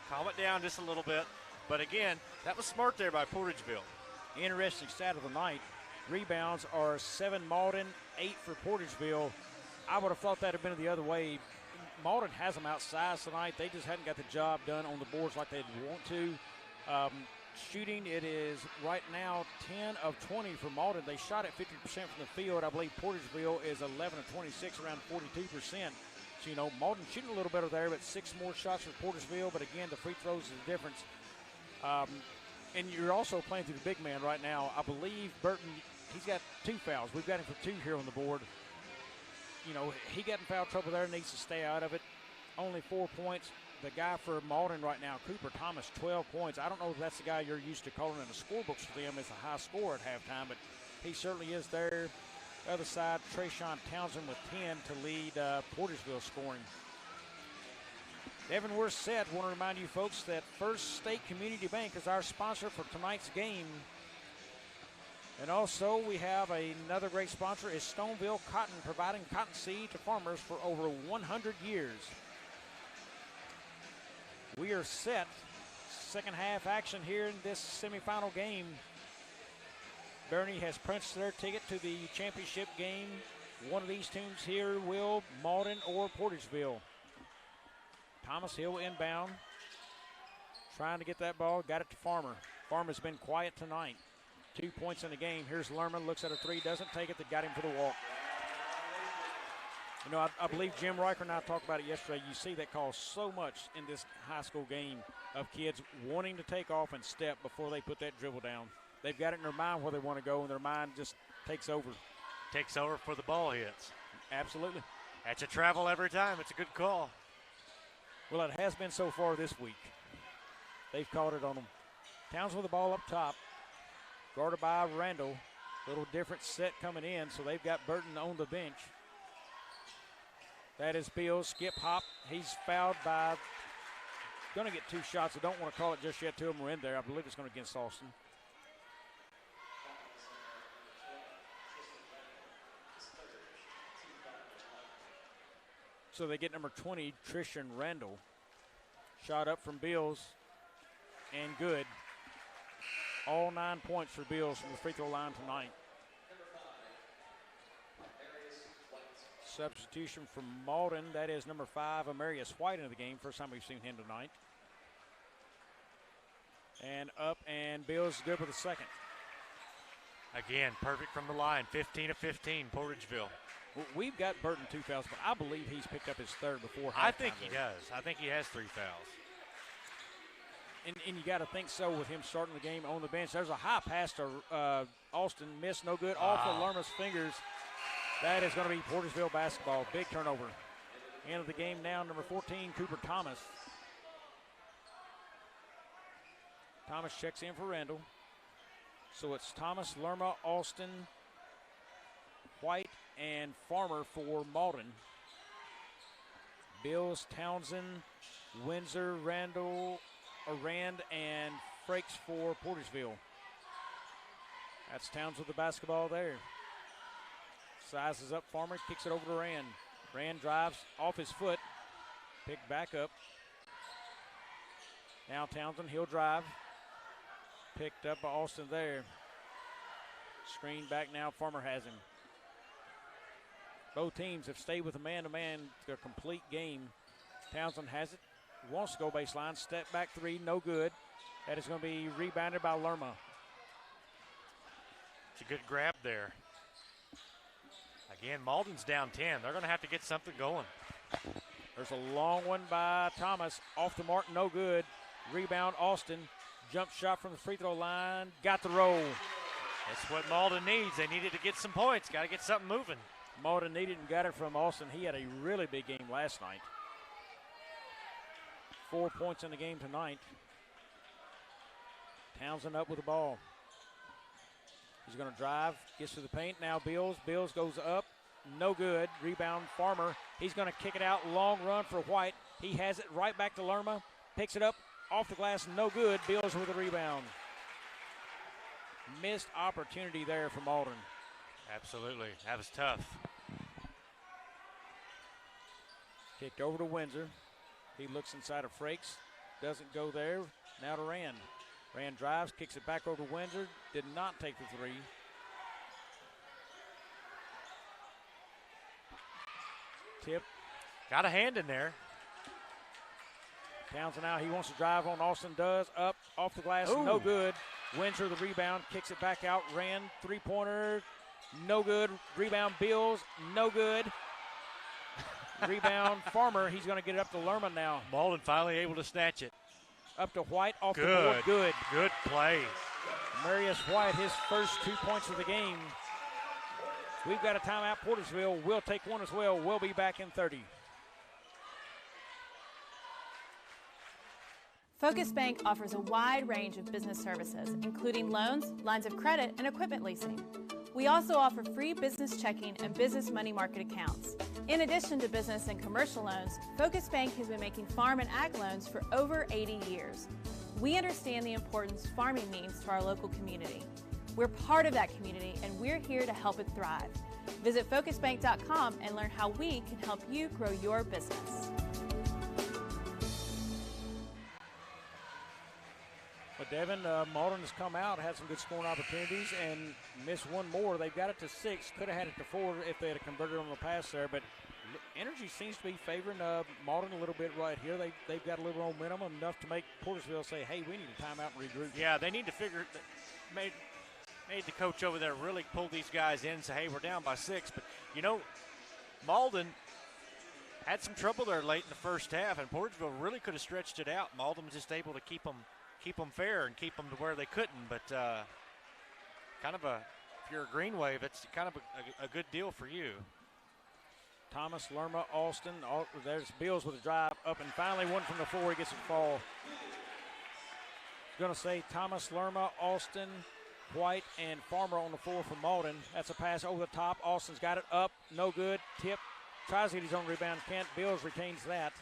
Calm it down just a little bit. But again, that was smart there by Portageville. Interesting stat of the night. rebounds are 7 Malden, 8 for Portageville. I would have thought that had been the other way. Malden has them outsized tonight. They just hadn't got the job done on the boards like they'd want to. Shooting, it is right now 10 of 20 for Malden. They shot at 50% from the field. I believe Portageville is 11 of 26, around 42%. So, Malden shooting a little better there, but 6 more shots for Portageville. But again, the free throws is the difference. And you're also playing through the big man right now. I believe Burton, he's got 2 fouls. We've got him for 2 here on the board. He got in foul trouble there, needs to stay out of it. Only 4 points. The guy for Malden right now, Cooper Thomas, 12 points. I don't know if that's the guy you're used to calling in the scorebooks for them as a high scorer at halftime, but he certainly is there. The other side, Trayshawn Townsend with 10 to lead Portageville scoring. Devin, we're set. Want to remind you folks that First State Community Bank is our sponsor for tonight's game. And also we have another great sponsor is Stoneville Cotton, providing cotton seed to farmers for over 100 years. We are set. Second half action here in this semifinal game. Bernie has punched their ticket to the championship game. One of these teams here will Malden or Portageville. Thomas Hill inbound. Trying to get that ball. Got it to Farmer. Farmer's been quiet tonight. 2 points in the game. Here's Lerman. Looks at a 3. Doesn't take it. They got him for the walk. I believe Jim Riker and I talked about it yesterday. You see that call so much in this high school game of kids wanting to take off and step before they put that dribble down. They've got it in their mind where they want to go, and their mind just takes over. Takes over for the ball hits. Absolutely. That's a travel every time. It's a good call. Well, it has been so far this week. They've caught it on them. Towns with the ball up top. Guarded by Randall. Little different set coming in, so they've got Burton on the bench. That is Bill. Skip hop. He's fouled by, going to get 2 shots. I don't want to call it just yet. 2 of them are in there. I believe it's going to against Austin. So they get number 20, Trishan Randall. Shot up from Bills and good. All 9 points for Bills from the free throw line tonight. Substitution from Malden. That is number 5, Amarius White, into the game. First time we've seen him tonight. And up, and Bills good with the second. Again, perfect from the line. 15 of 15, Portageville. Well, we've got Burton 2 fouls, but I believe he's picked up his 3rd before halftime. I think he does. I think he has 3 fouls. And you got to think so with him starting the game on the bench. There's a high pass to Austin. Missed, no good. Off of Lerma's fingers. That is going to be Portageville basketball. Big turnover. End of the game now, number 14, Cooper Thomas. Thomas checks in for Randall. So it's Thomas, Lerma, Austin, White, and Farmer for Malden. Bills, Townsend, Windsor, Rand, and Frakes for Portageville. That's Towns with the basketball there. Sizes up Farmer, kicks it over to Rand. Rand drives off his foot, picked back up. Now Townsend, he'll drive. Picked up by Austin there. Screen back now, Farmer has him. Both teams have stayed with a man-to-man their complete game. Townsend has it, wants to go baseline, step back 3, no good. That is going to be rebounded by Lerma. It's a good grab there. Again, Malden's down 10. They're going to have to get something going. There's a long one by Thomas. Off the mark, no good. Rebound, Austin. Jump shot from the free throw line. Got the roll. That's what Malden needs. They needed to get some points. Got to get something moving. Malden needed and got it from Austin. He had a really big game last night. 4 points in the game tonight. Townsend up with the ball. He's going to drive, gets to the paint. Now Bills. Bills goes up. No good. Rebound, Farmer. He's going to kick it out. Long run for White. He has it right back to Lerma. Picks it up. Off the glass, no good. Bills with a rebound. Missed opportunity there for Malden. Absolutely. That was tough. Kicked over to Windsor. He looks inside of Frakes. Doesn't go there. Now to Rand. Rand drives, kicks it back over to Windsor. Did not take the 3. Tip. Got a hand in there. Townsend now, he wants to drive on. Austin does. Up, off the glass, Ooh. no good. Windsor the rebound, kicks it back out. Ran, three-pointer, no good. Rebound, Bills, no good. Rebound, Farmer, he's going to get it up to Lerman now. Malden finally able to snatch it. Up to White, off the Good. board, good. Good play. Marius White, his first 2 points of the game. We've got a timeout. Portersville will take one as well. We'll be back in 30. Focus Bank offers a wide range of business services, including loans, lines of credit, and equipment leasing. We also offer free business checking and business money market accounts. In addition to business and commercial loans, Focus Bank has been making farm and ag loans for over 80 years. We understand the importance farming means to our local community. We're part of that community, and we're here to help it thrive. Visit focusbank.com and learn how we can help you grow your business. But Devin, Malden has come out, had some good scoring opportunities, and missed one more. They've got it to 6. Could have had it to 4 if they had converted on the pass there. But energy seems to be favoring Malden a little bit right here. They've got a little momentum, enough to make Portersville say, hey, we need a timeout and regroup. Yeah, they need to figure – made the coach over there really pull these guys in and say, hey, we're down by 6. But, you know, Malden had some trouble there late in the first half, and Portersville really could have stretched it out. Malden was just able to keep them fair and keep them to where they couldn't. But kind of if you're a Green Wave, it's kind of a good deal for you. Thomas, Lerma, Austin. There's Bills with a drive up, and finally one from the floor. He gets a fall. Going to say Thomas, Lerma, Austin, White, and Farmer on the floor for Malden. That's a pass over the top. Austin's got it up. No good. Tip. Tries to get his own rebound. Can't. Bills retains that.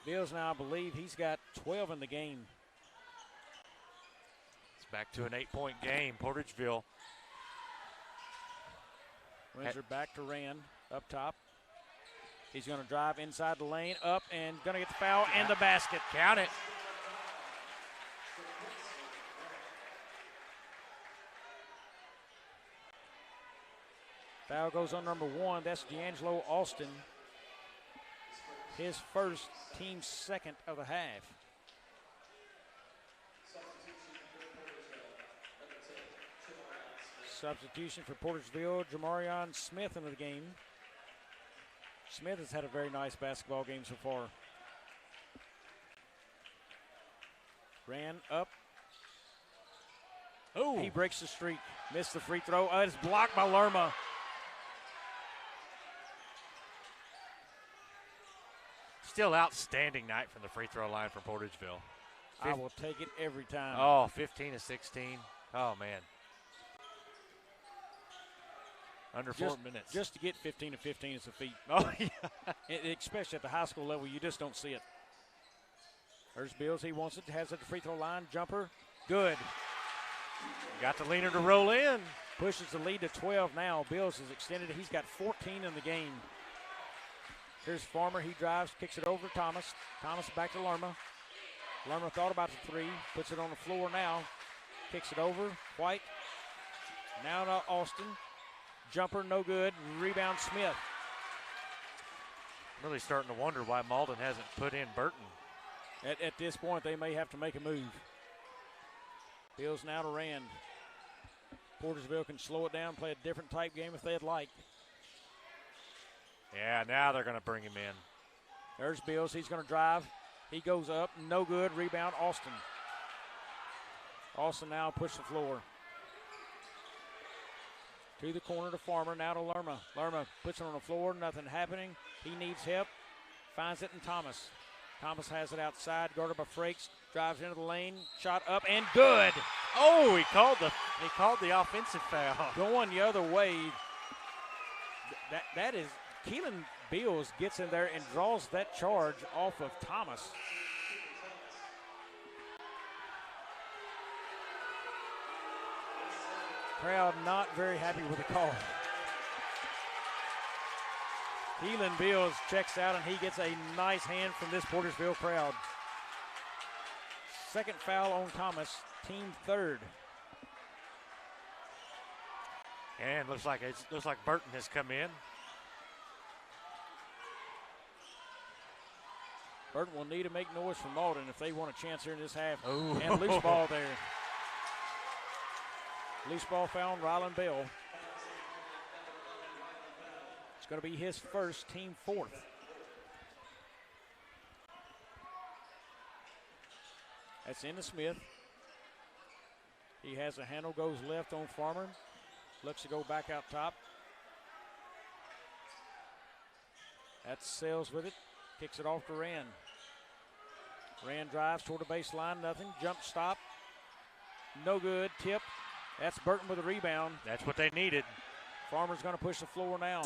Bills now, I believe he's got 12 in the game. It's back to an 8-point game. Portageville. Windsor back to Rand up top. He's going to drive inside the lane, up, and going to get the foul and the basket. Count it. Foul goes on number 1. That's D'Angelo Austin. His first, team second of the half. Substitution for Portersville, Jamarion Smith into the game. Smith has had a very nice basketball game so far. Ran up. Oh, he breaks the streak. Missed the free throw. It's blocked by Lerma. Still outstanding night from the free throw line for Portageville. I will take it every time. Oh, 15 to 16. Oh, man. Under 4 minutes. Just to get 15 to 15 is a feat. Oh, yeah. Especially at the high school level, you just don't see it. There's Bills. He wants it. Has it at the free throw line. Jumper. Good. Got the leaner to roll in. Pushes the lead to 12 now. Bills has extended it. He's got 14 in the game. Here's Farmer. He drives, kicks it over to Thomas. Thomas back to Lerma. Lerma thought about the 3. Puts it on the floor now. Kicks it over. White. Now to Austin. Jumper, no good. Rebound, Smith. Really starting to wonder why Malden hasn't put in Burton. At this point, they may have to make a move. Bills now to Rand. Portersville can slow it down, play a different type game if they'd like. Yeah, now they're going to bring him in. There's Bills. He's going to drive. He goes up. No good. Rebound, Austin. Austin now push the floor. To the corner to Farmer. Now to Lerma. Lerma puts it on the floor. Nothing happening. He needs help. Finds it in Thomas. Thomas has it outside. Guarded by Frakes. Drives into the lane. Shot up and good. Oh, he called the offensive foul. Going the other way. That is Keelan Beals gets in there and draws that charge off of Thomas. Crowd not very happy with the call. Keelan Beals checks out and he gets a nice hand from this Portersville crowd. Second foul on Thomas, team third. And looks like Burton has come in. Burton will need to make noise for Malden if they want a chance here in this half. Ooh. And loose ball there. Loose ball found Rylan Bell. It's going to be his first, team fourth. That's into Smith. He has a handle, goes left on Farmer. Looks to go back out top. That's Sales with it. Kicks it off to Rand. Rand drives toward the baseline, nothing. Jump stop. No good. Tip. That's Burton with a rebound. That's what they needed. Farmer's going to push the floor now.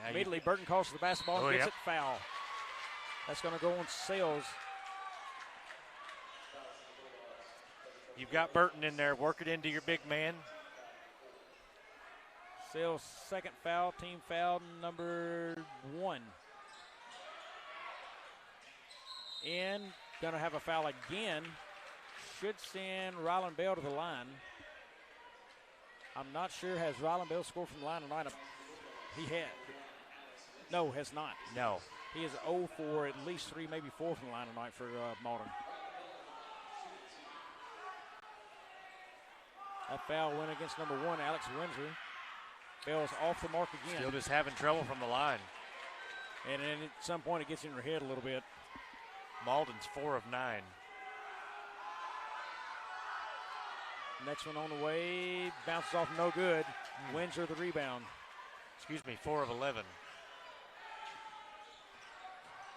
Immediately, Burton calls for the basketball and gets it foul. That's going to go on Sales. You've got Burton in there. Work it into your big man. Sales' second foul, team foul number 1. And going to have a foul again. Should send Rylan Bell to the line. I'm not sure, has Rylan Bell scored from the line tonight? He had. No, has not. No. He is 0 for at least 3, maybe 4 from the line tonight for Malden. That foul went against number 1, Alex Windsor. Bell's off the mark again. Still just having trouble from the line. And then at some point it gets in your head a little bit. Malden's 4 of 9. Next one on the way, bounces off, no good. Windsor the rebound. 4 of 11.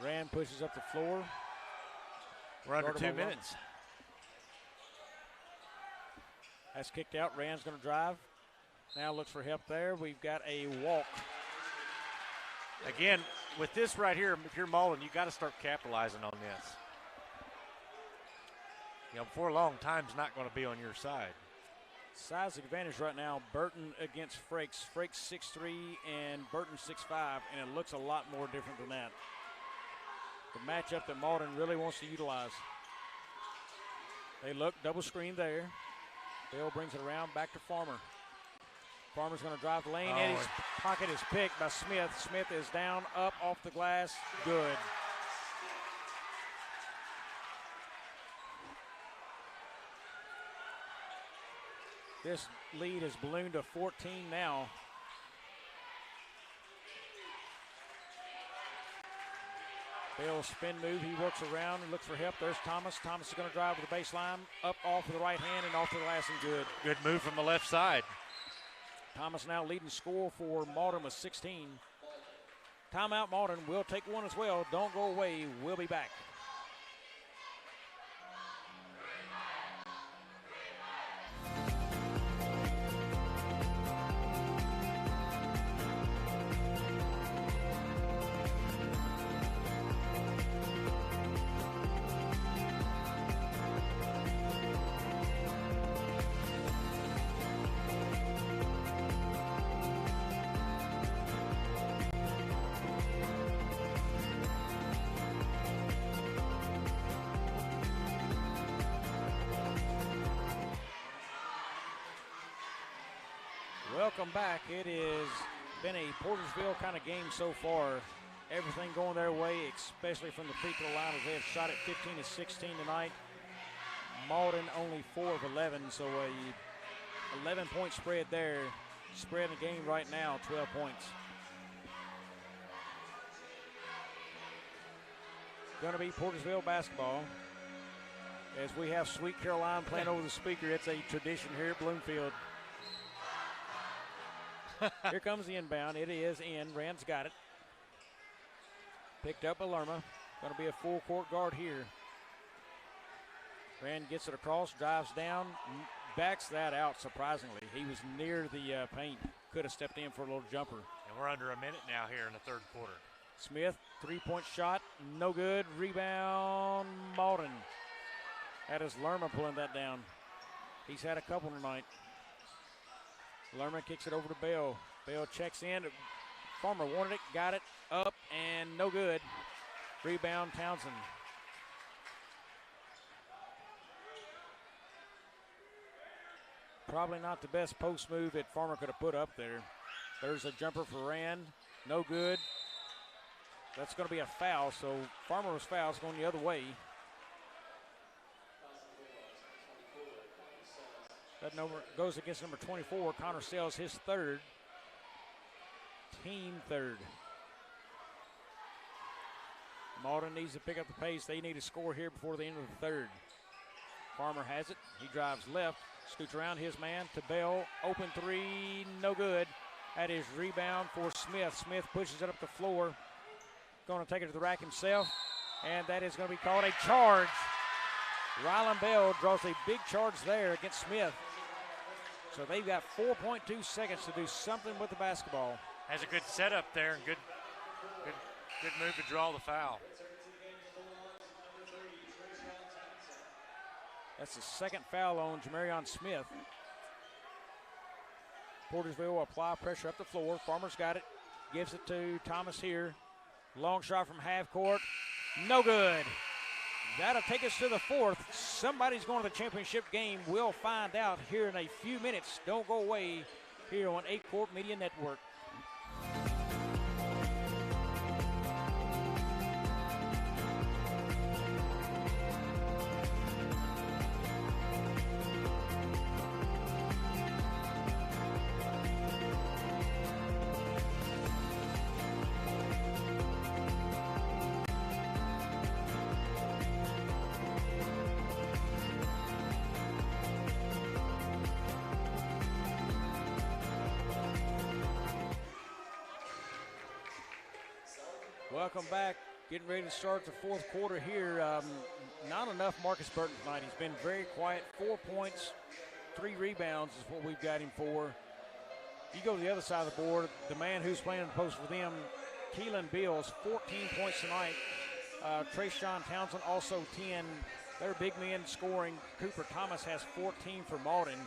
Rand pushes up the floor. We're under 2 minutes. That's kicked out. Rand's going to drive. Now looks for help there. We've got a walk. Again, with this right here, if you're Malden, you got to start capitalizing on this. Before long, time's not going to be on your side. Size advantage right now. Burton against Frakes. Frakes 6'3" and Burton 6'5", and it looks a lot more different than that. The matchup that Malden really wants to utilize. They look, double screen there. Bell brings it around, back to Farmer. Farmer's going to drive the lane, and his pocket is picked by Smith. Smith is down, up, off the glass, good. This lead has ballooned to 14 now. Bell spin move, he works around and looks for help. There's Thomas. Thomas is going to drive with the baseline, up off with the right hand and off the glass and good. Good move from the left side. Thomas now leading score for Malden with 16. Timeout Malden. We'll take one as well. Don't go away. We'll be back. Welcome back. It has been a Portersville kind of game so far. Everything going their way, especially from the free throw line, as they have shot at 15 of 16 tonight. Malden only 4 of 11, so a 11-point spread there. Spread in the game right now, 12 points. Going to be Portersville basketball. As we have Sweet Caroline playing over the speaker, it's a tradition here at Bloomfield. Here comes the inbound. It is in. Rand's got it. Picked up by Lerma. Going to be a full court guard here. Rand gets it across, drives down, backs that out surprisingly. He was near the paint. Could have stepped in for a little jumper. And we're under a minute now here in the third quarter. Smith, three-point shot, no good. Rebound, Malden. That is Lerma pulling that down. He's had a couple tonight. Lerma kicks it over to Bell. Bell checks in. Farmer wanted it, got it, up, and no good. Rebound, Townsend. Probably not the best post move that Farmer could have put up there. There's a jumper for Rand. No good. That's going to be a foul, so Farmer's foul is going the other way. That number goes against number 24. Connor Sells his third. Team third. Malden needs to pick up the pace. They need to score here before the end of the third. Farmer has it. He drives left, scoots around his man to Bell. Open three, no good. That is rebound for Smith. Smith pushes it up the floor. Going to take it to the rack himself, and that is going to be called a charge. Rylan Bell draws a big charge there against Smith. So they've got 4.2 seconds to do something with the basketball. Has a good setup there and good move to draw the foul. That's the second foul on Jamarion Smith. Portersville will apply pressure up the floor. Farmer's got it. Gives it to Thomas here. Long shot from half court. No good. That'll take us to the fourth. Somebody's going to the championship game. We'll find out here in a few minutes. Don't go away here on 8 Court Media Network. Welcome back. Getting ready to start the fourth quarter here. Not enough Marcus Burton tonight. He's been very quiet. 4 points, 3 rebounds is what we've got him for. You go to the other side of the board, the man who's playing in the post for them, Keelan Bills, 14 points tonight. Trayshawn Townsend also 10. They're big men scoring. Cooper Thomas has 14 for Malden.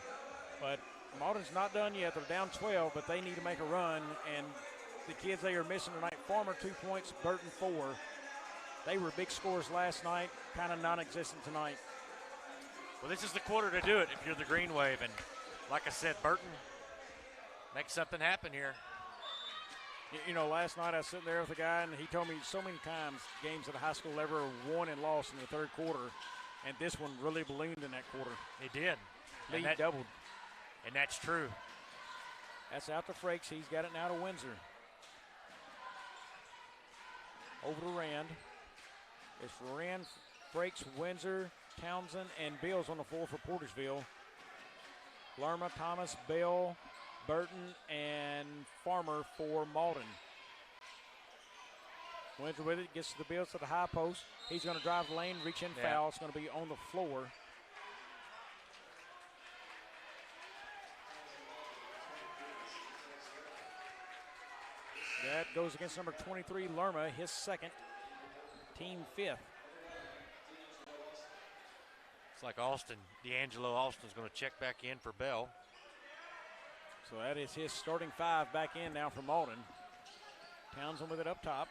But Malden's not done yet. They're down 12, but they need to make a run. And the kids they are missing tonight, Farmer 2 points, Burton 4. They were big scores last night, kind of non-existent tonight. Well, this is the quarter to do it if you're the Green Wave. And like I said, Burton makes something happen here. You know, last night I was sitting there with a guy, and he told me so many times games at a high school level are won and lost in the third quarter, and this one really ballooned in that quarter. It did. Lead doubled. And that's true. That's out to Frakes. He's got it now to Windsor. Over to Rand. It's Rand, Frakes, Windsor, Townsend, and Bills on the floor for Portersville. Lerma, Thomas, Bell, Burton, and Farmer for Malden. Windsor with it, gets to the Bills to the high post. He's going to drive the lane, reach in, foul. It's going to be on the floor. That goes against number 23, Lerma, his second, team fifth. It's like Austin, D'Angelo Austin's going to check back in for Bell. So that is his starting five back in now for Malden. Townsend with it up top.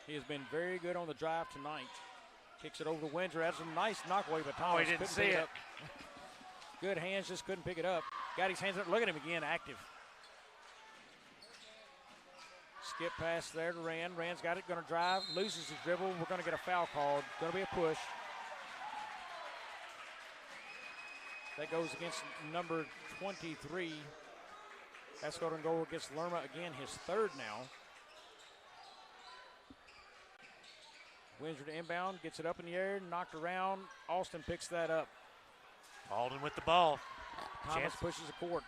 He has been very good on the drive tonight. Kicks it over to Windsor. That's a nice knockaway, but Thomas he didn't couldn't see pick it it. up. Good hands, just couldn't pick it up. Got his hands up. Look at him again, active. Skip pass there to Rand. Rand's got it, going to drive, loses his dribble. We're going to get a foul called. Going to be a push. That goes against number 23. That's going to go against Lerma again, his third now. Windsor to inbound, gets it up in the air, knocked around. Austin picks that up. Malden with the ball. Thomas pushes the court.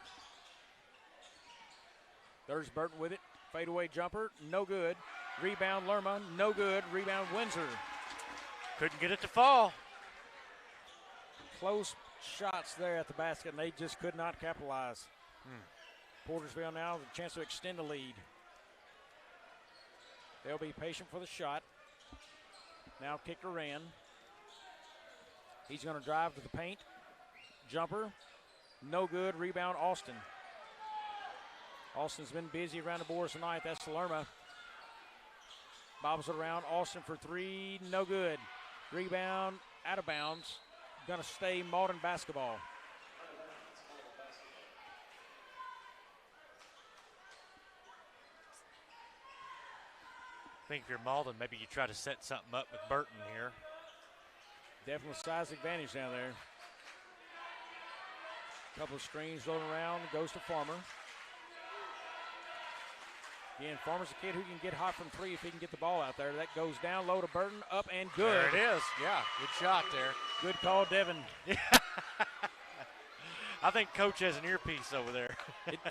There's Burton with it. Fadeaway jumper, no good. Rebound Lerma, no good. Rebound Windsor. Couldn't get it to fall. Close shots there at the basket, and they just could not capitalize. Portersville now with a chance to extend the lead. They'll be patient for the shot. Now kick to Rand. He's going to drive to the paint. Jumper, no good. Rebound Austin. Austin's been busy around the boards tonight. That's Lerma. Bobbles it around. Austin for three. No good. Rebound out of bounds. Going to stay Malden basketball. think if you're Malden, maybe you try to set something up with Burton here. Definitely size advantage down there. Couple of screens rolling around, goes to Farmer. Again, Farmer's a kid who can get hot from three if he can get the ball out there. That goes down low to Burton, up and good. There it is. Yeah, good shot there. Good call, Devin. I think Coach has an earpiece over there.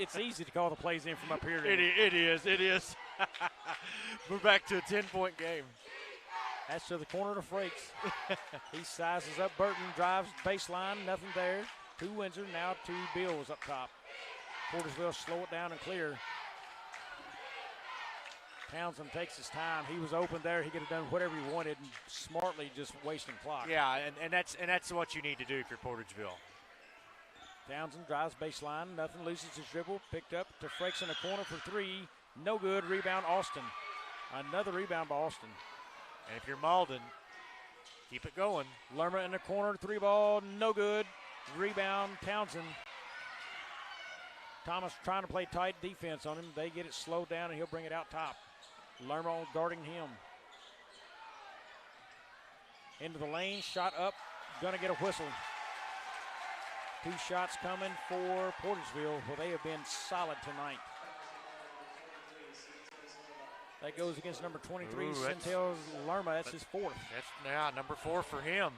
It's easy to call the plays in from up here. It is. We're back to a 10-point game. That's to the corner to Frakes. He sizes up Burton, drives baseline, nothing there. To Windsor, now to Bills up top. Portersville slow it down and clear. Townsend takes his time. He was open there. He could have done whatever he wanted and smartly just wasting clock. Yeah, and that's what you need to do if you're Portageville. Townsend drives baseline. Nothing, loses his dribble. Picked up to Frakes in the corner for three. No good. Rebound, Austin. Another rebound by Austin. And if you're Malden, keep it going. Lerma in the corner. Three ball. No good. Rebound, Townsend. Thomas trying to play tight defense on him. They get it slowed down, and he'll bring it out top. Lerma guarding him. Into the lane, shot up, gonna get a whistle. Two shots coming for Portageville. Well, they have been solid tonight. That goes against number 23, Centel Lerma. That's his fourth. That's number 4 for him.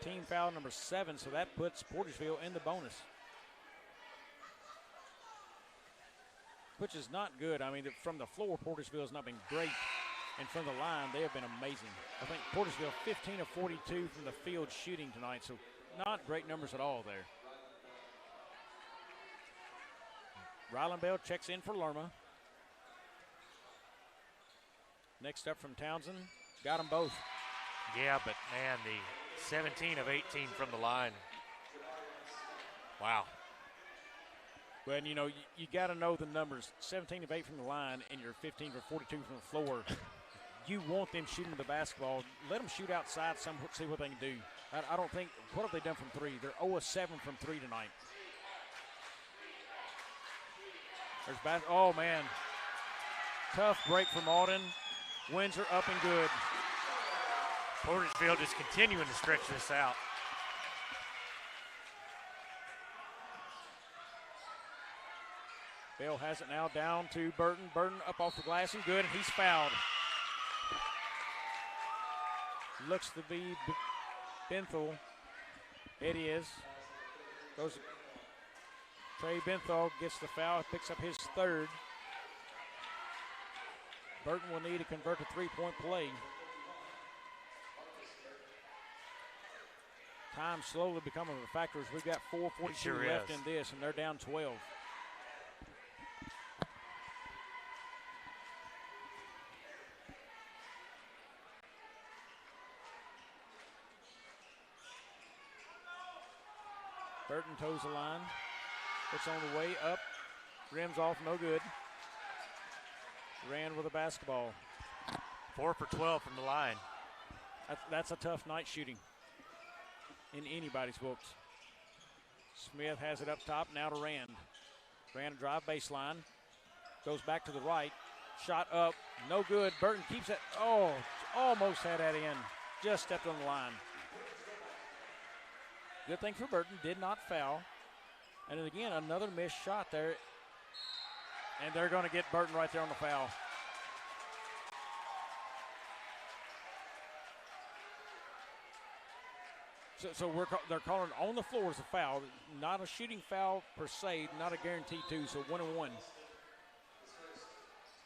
Team foul number 7, so that puts Portageville in the bonus. Which is not good. I mean, from the floor, Portageville has not been great. And from the line, they have been amazing. I think Portageville 15 of 42 from the field shooting tonight, so not great numbers at all there. Ryland Bell checks in for Lerma. Next up from Townsend, got them both. Yeah, but man, the 17 of 18 from the line. Wow. Well, you know, you got to know the numbers. 17 of 8 from the line, and you're 15 for 42 from the floor. You want them shooting the basketball. Let them shoot outside, see what they can do. I don't think, what have they done from three? They're 0 of 7 from three tonight. There's oh, man. Tough break from Alden. Windsor up and good. Portageville just continuing to stretch this out. Bell has it now down to Burton. Burton up off the glass and good, and he's fouled. Looks to be Benthal. It is. Goes. Trey Benthal gets the foul, picks up his third. Burton will need to convert a three-point play. Time slowly becoming a factor as we've got 4:42 left in this, and they're down 12. Burton toes the line. It's on the way up. Rims off, no good. Rand with a basketball. 4 for 12 from the line. That's a tough night shooting in anybody's books. Smith has it up top, now to Rand. Rand a drive baseline. Goes back to the right. Shot up, no good. Burton keeps it. Oh, almost had that in. Just stepped on the line. Good thing for Burton, did not foul. And then again, another missed shot there. And they're going to get Burton right there on the foul. So they're calling on the floor as a foul. Not a shooting foul per se, not a guaranteed two, so 1-1.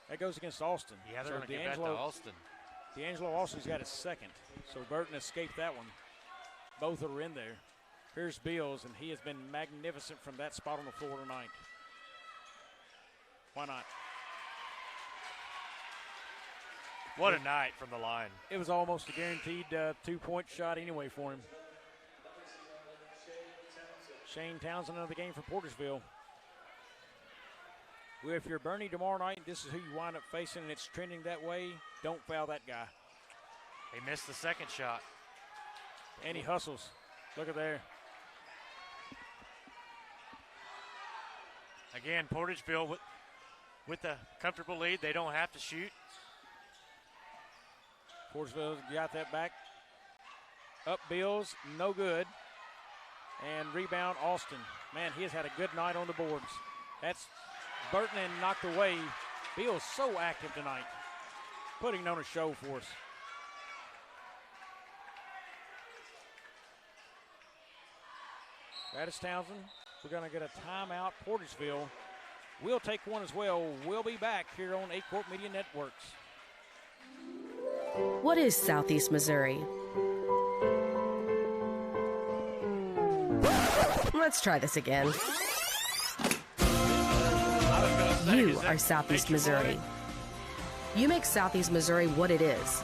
That goes against Austin. Yeah, they're going to give that to Austin. D'Angelo Austin's got his second, so Burton escaped that one. Both are in there. Here's Bills, and he has been magnificent from that spot on the floor tonight. Why not? What a night from the line. It was almost a guaranteed two-point shot anyway for him. Shane Townsend into the game for Portersville. Well, if you're Bernie tomorrow night, this is who you wind up facing, and it's trending that way, don't foul that guy. He missed the second shot. And he hustles. Look at there. Again, Portageville with the comfortable lead. They don't have to shoot. Portersville got that back. Up Bills, no good. And rebound Austin. Man, he has had a good night on the boards. That's Burton and knocked away. Bills so active tonight, putting on a show for us. That is Townsend. We're going to get a timeout. Portersville will take one as well. We'll be back here on 8 Court Media Networks. What is Southeast Missouri? Let's try this again. You are Southeast Missouri. You make Southeast Missouri what it is.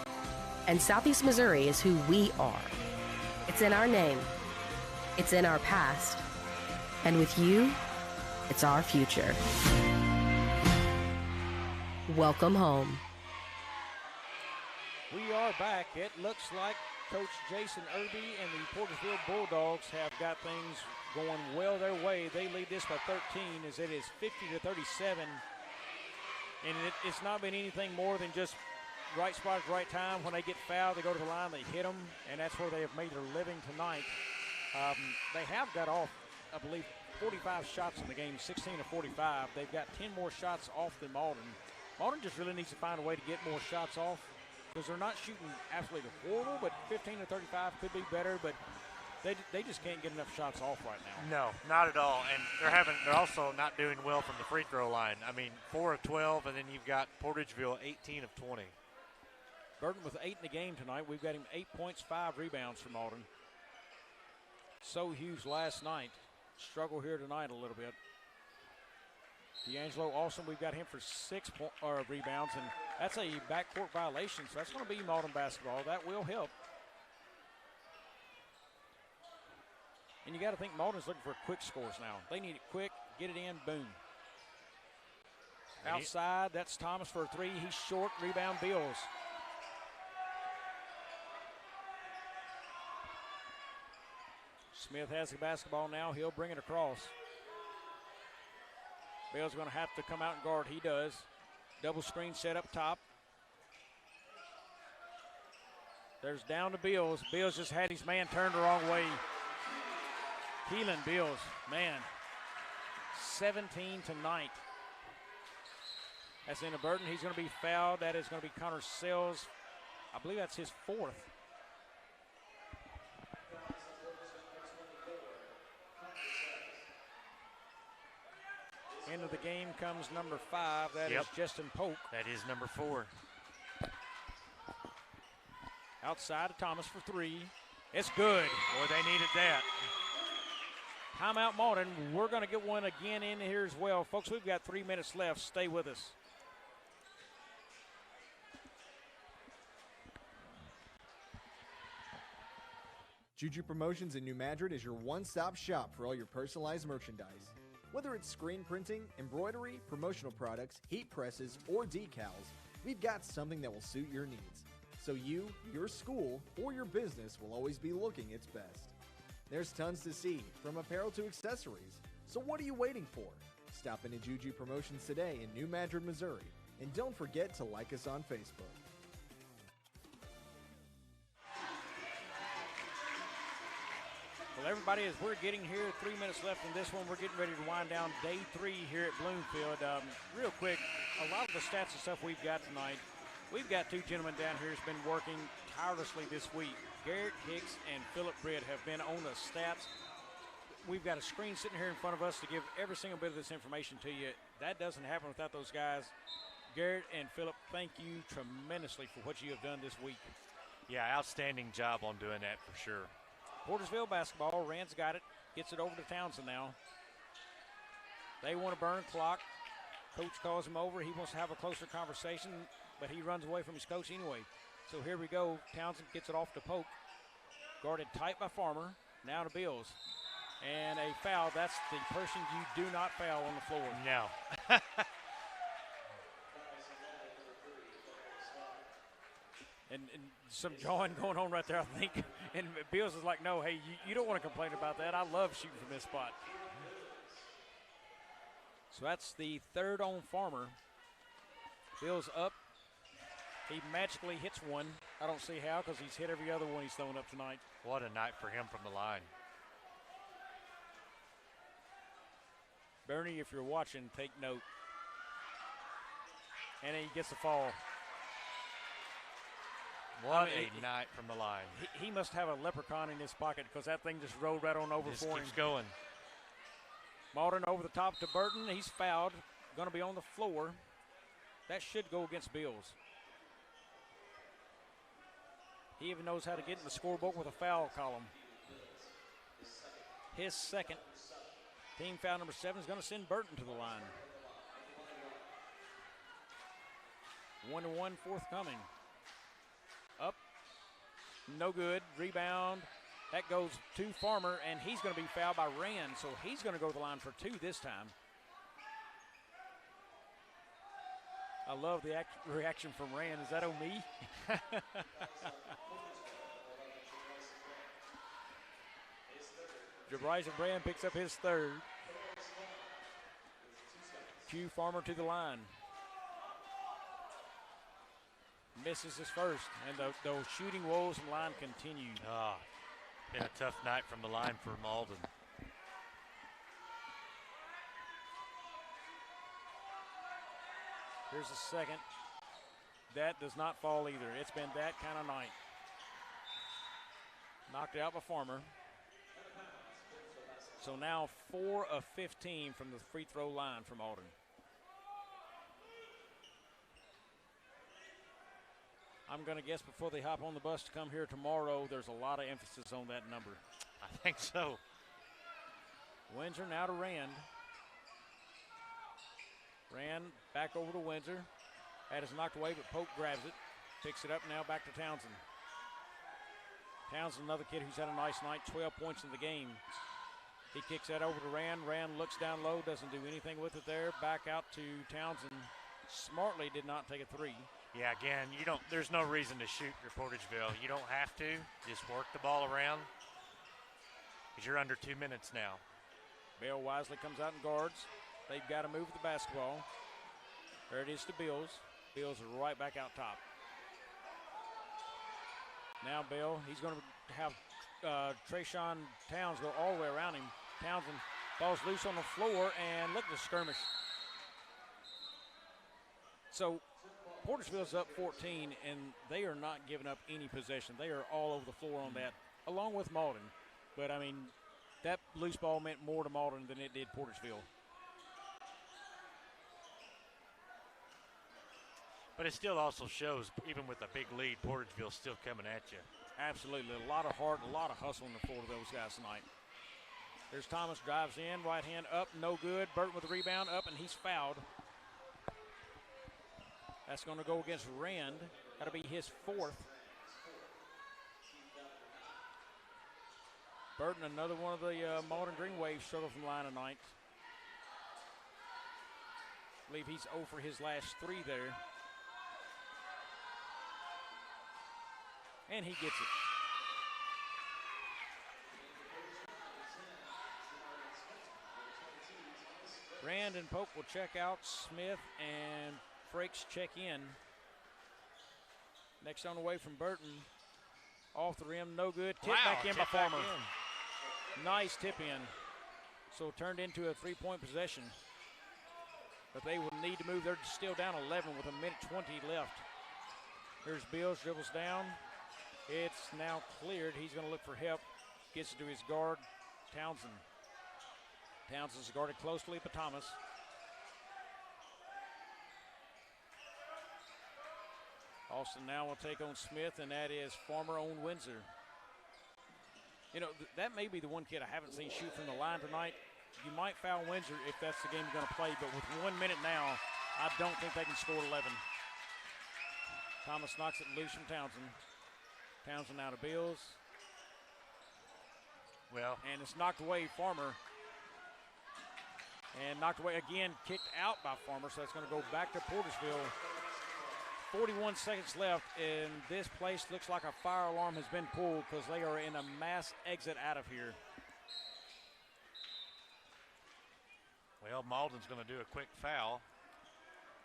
And Southeast Missouri is who we are. It's in our name. It's in our past. And with you, it's our future. Welcome home. We are back. It looks like Coach Jason Irby and the Portersville Bulldogs have got things going well their way. They lead this by 13 as it is 50-37. And it's not been anything more than just right spot at the right time. When they get fouled, they go to the line, they hit them, and that's where they have made their living tonight. They have got off, I believe, 45 shots in the game, 16-45. They've got 10 more shots off than Malden. Malden just really needs to find a way to get more shots off because they're not shooting absolutely horrible, but 15-35 could be better, but they just can't get enough shots off right now. No, not at all. And they're also not doing well from the free throw line. I mean, 4 of 12, and then you've got Portageville 18 of 20. Burton with 8 in the game tonight. We've got him 8 points, 5 rebounds from Malden. So Hughes last night. Struggle here tonight a little bit. D'Angelo Austin, we've got him for 6 rebounds, and that's a backcourt violation, so that's going to be Malden basketball. That will help. And you got to think Malden's looking for quick scores now. They need it quick, get it in, boom. Outside, that's Thomas for a 3. He's short, rebound Bills. Smith has the basketball now. He'll bring it across. Bill's going to have to come out and guard. He does. Double screen set up top. There's down to Bills. Bills just had his man turned the wrong way. Keelan Bills, man, 17 tonight. That's into Burton. He's going to be fouled. That is going to be Connor Sells. I believe that's his 4th. Into the game comes number 5. That is Justin Polk. That is number 4. Outside of Thomas for 3. It's good. Boy, they needed that. Timeout Malden. We're going to get one again in here as well. Folks, we've got 3 minutes left. Stay with us. Juju Promotions in New Madrid is your one-stop shop for all your personalized merchandise. Whether it's screen printing, embroidery, promotional products, heat presses, or decals, we've got something that will suit your needs. So you, your school, or your business will always be looking its best. There's tons to see, from apparel to accessories. So what are you waiting for? Stop into Juju Promotions today in New Madrid, Missouri. And don't forget to like us on Facebook. Well, everybody, as we're getting here, 3 minutes left in this one, we're getting ready to wind down day 3 here at Bloomfield. Real quick, a lot of the stats and stuff we've got tonight, we've got 2 gentlemen down here who's been working tirelessly this week. Garrett Hicks and Philip Britt have been on the stats. We've got a screen sitting here in front of us to give every single bit of this information to you. That doesn't happen without those guys. Garrett and Philip, thank you tremendously for what you have done this week. Yeah, outstanding job on doing that for sure. Portersville basketball. Rand's got it. Gets it over to Townsend now. They want to burn clock. Coach calls him over. He wants to have a closer conversation, but he runs away from his coach anyway. So here we go. Townsend gets it off to Polk. Guarded tight by Farmer. Now to Bills. And a foul. That's the person you do not foul on the floor. No. And some jawing going on right there, I think. And Bills is like, no, hey, you don't want to complain about that. I love shooting from this spot. So that's the 3rd on Farmer. Bills up He magically hits one. I don't see how because he's hit every other one he's thrown up tonight. What a night for him from the line. Bernie, if you're watching, take note. And he gets the fall. What a night from the line. He must have a leprechaun in his pocket because that thing just rolled right on over for him. Keeps going. Malden over the top to Burton. He's fouled. Going to be on the floor. That should go against Bills. He even knows how to get in the scorebook with a foul column. His second. Team foul number 7 is going to send Burton to the line. 1-1 forthcoming. Up. No good. Rebound. That goes to Farmer, and he's going to be fouled by Rand, so he's going to go to the line for 2 this time. I love the reaction from Rand. Is that on me? Bryson Rand picks up his third. Q Farmer to the line. Misses his first, and those shooting woes from the line continue. Been a tough night from the line for Malden. Here's the second. That does not fall either. It's been that kind of night. Knocked out by Farmer. So now 4 of 15 from the free throw line from Malden. I'm going to guess before they hop on the bus to come here tomorrow, there's a lot of emphasis on that number. I think so. Windsor now to Rand. Rand back over to Windsor. That is knocked away, but Pope grabs it. Picks it up now back to Townsend. Townsend, another kid who's had a nice night, 12 points in the game. He kicks that over to Rand. Rand looks down low, doesn't do anything with it there. Back out to Townsend. Smartly did not take a 3. Yeah, again, there's no reason to shoot your Portageville. You don't have to. Just work the ball around because you're under 2 minutes now. Bell wisely comes out and guards. They've got to move the basketball. There it is to Bills. Bills are right back out top. Now Bell, he's going to have Trayshawn Towns go all the way around him. Townsend falls loose on the floor, and look at the skirmish. So Portersville's up 14, and they are not giving up any possession. They are all over the floor on that, along with Malden. But, I mean, that loose ball meant more to Malden than it did Portersville. But it still also shows, even with a big lead, Portageville's still coming at you. Absolutely. A lot of heart, a lot of hustle on the floor to those guys tonight. There's Thomas, drives in, right hand up, no good. Burton with the rebound, up, and he's fouled. That's going to go against Rand. That'll be his 4th. Burton, another one of the Malden Green Waves, struggled from the line tonight. I believe he's 0 for his last 3 there. And he gets it. Rand and Pope will check out. Smith and Frakes check in. Next on the way from Burton. Off the rim, no good. Tip back in by Farmer. Nice tip in. So turned into a 3-point possession. But they will need to move. They're still down 11 with 1:20 left. Here's Bills, dribbles down. It's now cleared. He's going to look for help. Gets it to his guard, Townsend. Townsend's guarded closely by Thomas. Austin now will take on Smith, and that is Farmer on Windsor. You know, that may be the one kid I haven't seen shoot from the line tonight. You might foul Windsor if that's the game you're going to play, but with 1 minute now, I don't think they can score 11. Thomas knocks it loose from Townsend. Townsend out of Bills. Well, and it's knocked away, Farmer. And knocked away again, kicked out by Farmer, so it's going to go back to Portersville. 41 seconds left, and this place looks like a fire alarm has been pulled because they are in a mass exit out of here. Well, Malden's going to do a quick foul.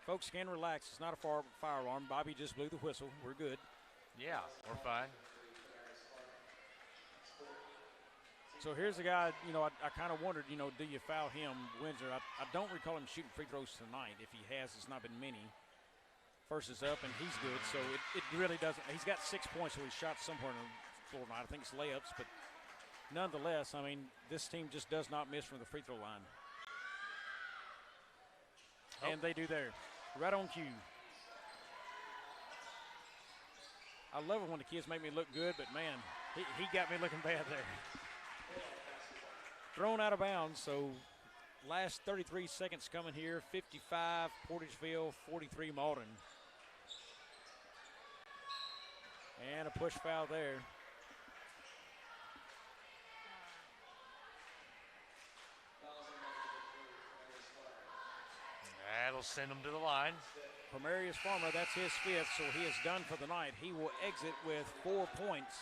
Folks can relax. It's not a fire alarm. Bobby just blew the whistle. We're good. Yeah, we're fine. So here's a guy, I kind of wondered, do you foul him, Windsor? I don't recall him shooting free throws tonight. If he has, it's not been many. First is up, and he's good. So it really doesn't. He's got 6 points, so he's shot somewhere on the floor tonight. I think it's layups, but nonetheless, this team just does not miss from the free throw line. Oh. And they do there. Right on cue. I love it when the kids make me look good, but, man, he got me looking bad there. Thrown out of bounds, so last 33 seconds coming here. 55 Portageville, 43 Malden. And a push foul there. That'll send him to the line. Primarius Farmer, that's his 5th, so he is done for the night. He will exit with 4 points.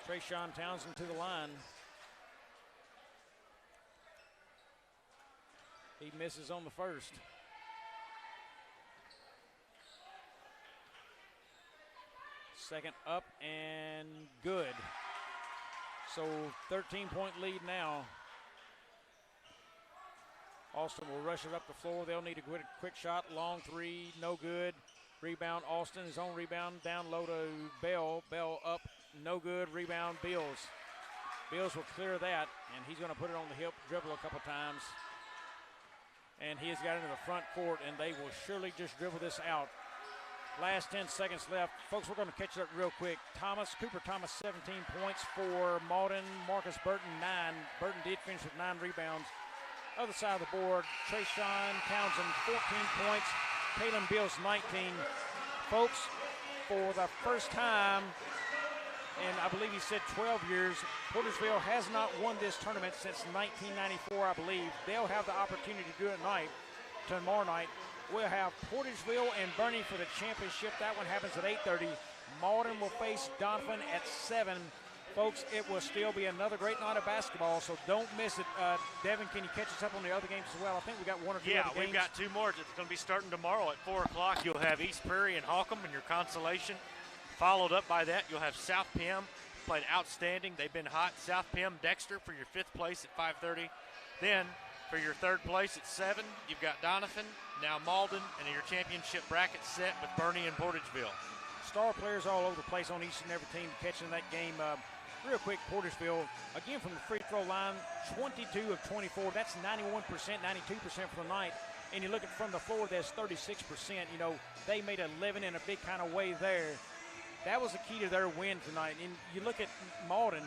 Trayshawn Townsend to the line. He misses on the first. Second up and good. So 13-point lead now. Austin will rush it up the floor. They'll need a quick shot. Long three, no good. Rebound, Austin, his own rebound. Down low to Bell. Bell up, no good. Rebound, Bills. Bills will clear that, and he's going to put it on the hip, dribble a couple times. And he has got into the front court, and they will surely just dribble this out. Last 10 seconds left. Folks, we're going to catch it up real quick. Cooper Thomas, 17 points for Malden. Marcus Burton, 9. Burton did finish with 9 rebounds. Other side of the board, Trayshawn Townsend, 14 points. Kalen Bills, 19. Folks, for the first time, and I believe he said 12 years, Portersville has not won this tournament since 1994, I believe. They'll have the opportunity to do it tomorrow night. We'll have Portersville and Bernie for the championship. That one happens at 8:30. Malden will face Donovan at 7. Folks, it will still be another great night of basketball, so don't miss it. Devin, can you catch us up on the other games as well? I think we got one or two other games. Yeah, we've got 2 more. It's going to be starting tomorrow at 4 o'clock. You'll have East Prairie and Holcomb in your consolation. Followed up by that, you'll have South Pim, played outstanding. They've been hot. South Pim, Dexter for your 5th place at 5:30. Then for your 3rd place at 7, you've got Donovan, now Malden, and your championship bracket set with Bernie and Portageville. Star players all over the place on each and every team catching that game. Real quick, Portersville, again from the free throw line, 22 of 24. That's 91%, 92% for the night. And you look at from the floor, there's 36%. They made 11 in a big kind of way there. That was the key to their win tonight. And you look at Malden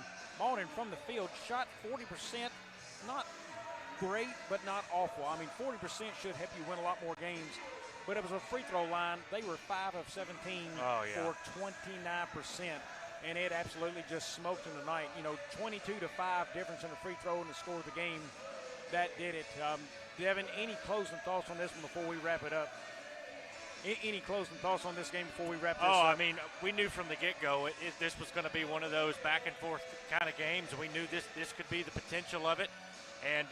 from the field, shot 40%, not great, but not awful. 40% should help you win a lot more games. But it was a free throw line. They were 5 of 17 for 29%. And it absolutely just smoked them tonight. 22-5 difference in the free throw and the score of the game. That did it. Devin, any closing thoughts on this one before we wrap it up? Any closing thoughts on this game before we wrap this up? We knew from the get-go this was going to be one of those back-and-forth kind of games. We knew this could be the potential of it. And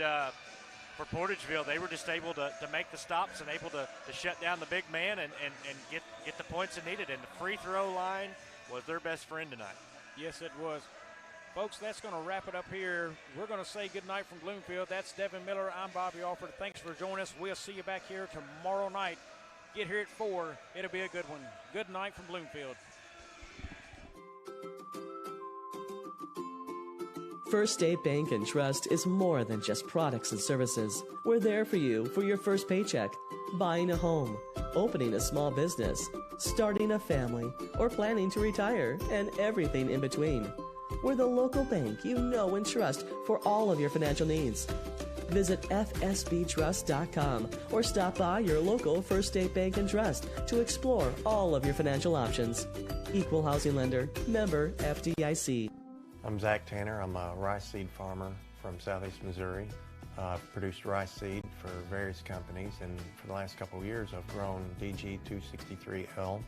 for Portageville, they were just able to make the stops and able to shut down the big man and get the points they needed. And the free throw line was their best friend tonight. Yes, it was. Folks, that's going to wrap it up here. We're going to say goodnight from Bloomfield. That's Devin Miller. I'm Bobby Alford. Thanks for joining us. We'll see you back here tomorrow night. Get here at 4. It'll be a good one. Good night from Bloomfield. First State Bank and Trust is more than just products and services. We're there for you for your first paycheck, buying a home, opening a small business, starting a family, or planning to retire, and everything in between. We're the local bank you know and trust for all of your financial needs. Visit fsbtrust.com or stop by your local First State Bank and Trust to explore all of your financial options. Equal housing lender, member FDIC. I'm Zach Tanner. I'm a rice seed farmer from Southeast Missouri. I've produced rice seed for various companies, and for the last couple of years I've grown DG 263L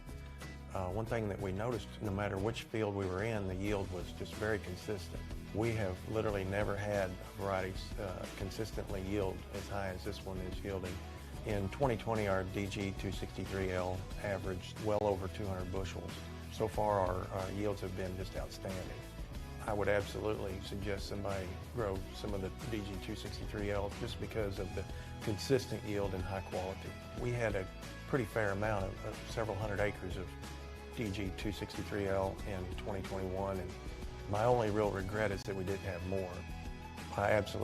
One thing that we noticed, no matter which field we were in, the yield was just very consistent. We have literally never had varieties consistently yield as high as this one is yielding. In 2020, our DG 263L averaged well over 200 bushels. So far, our yields have been just outstanding. I would absolutely suggest somebody grow some of the DG 263L just because of the consistent yield and high quality. We had a pretty fair amount of several hundred acres of DG 263L in 2021, and my only real regret is that we didn't have more. I absolutely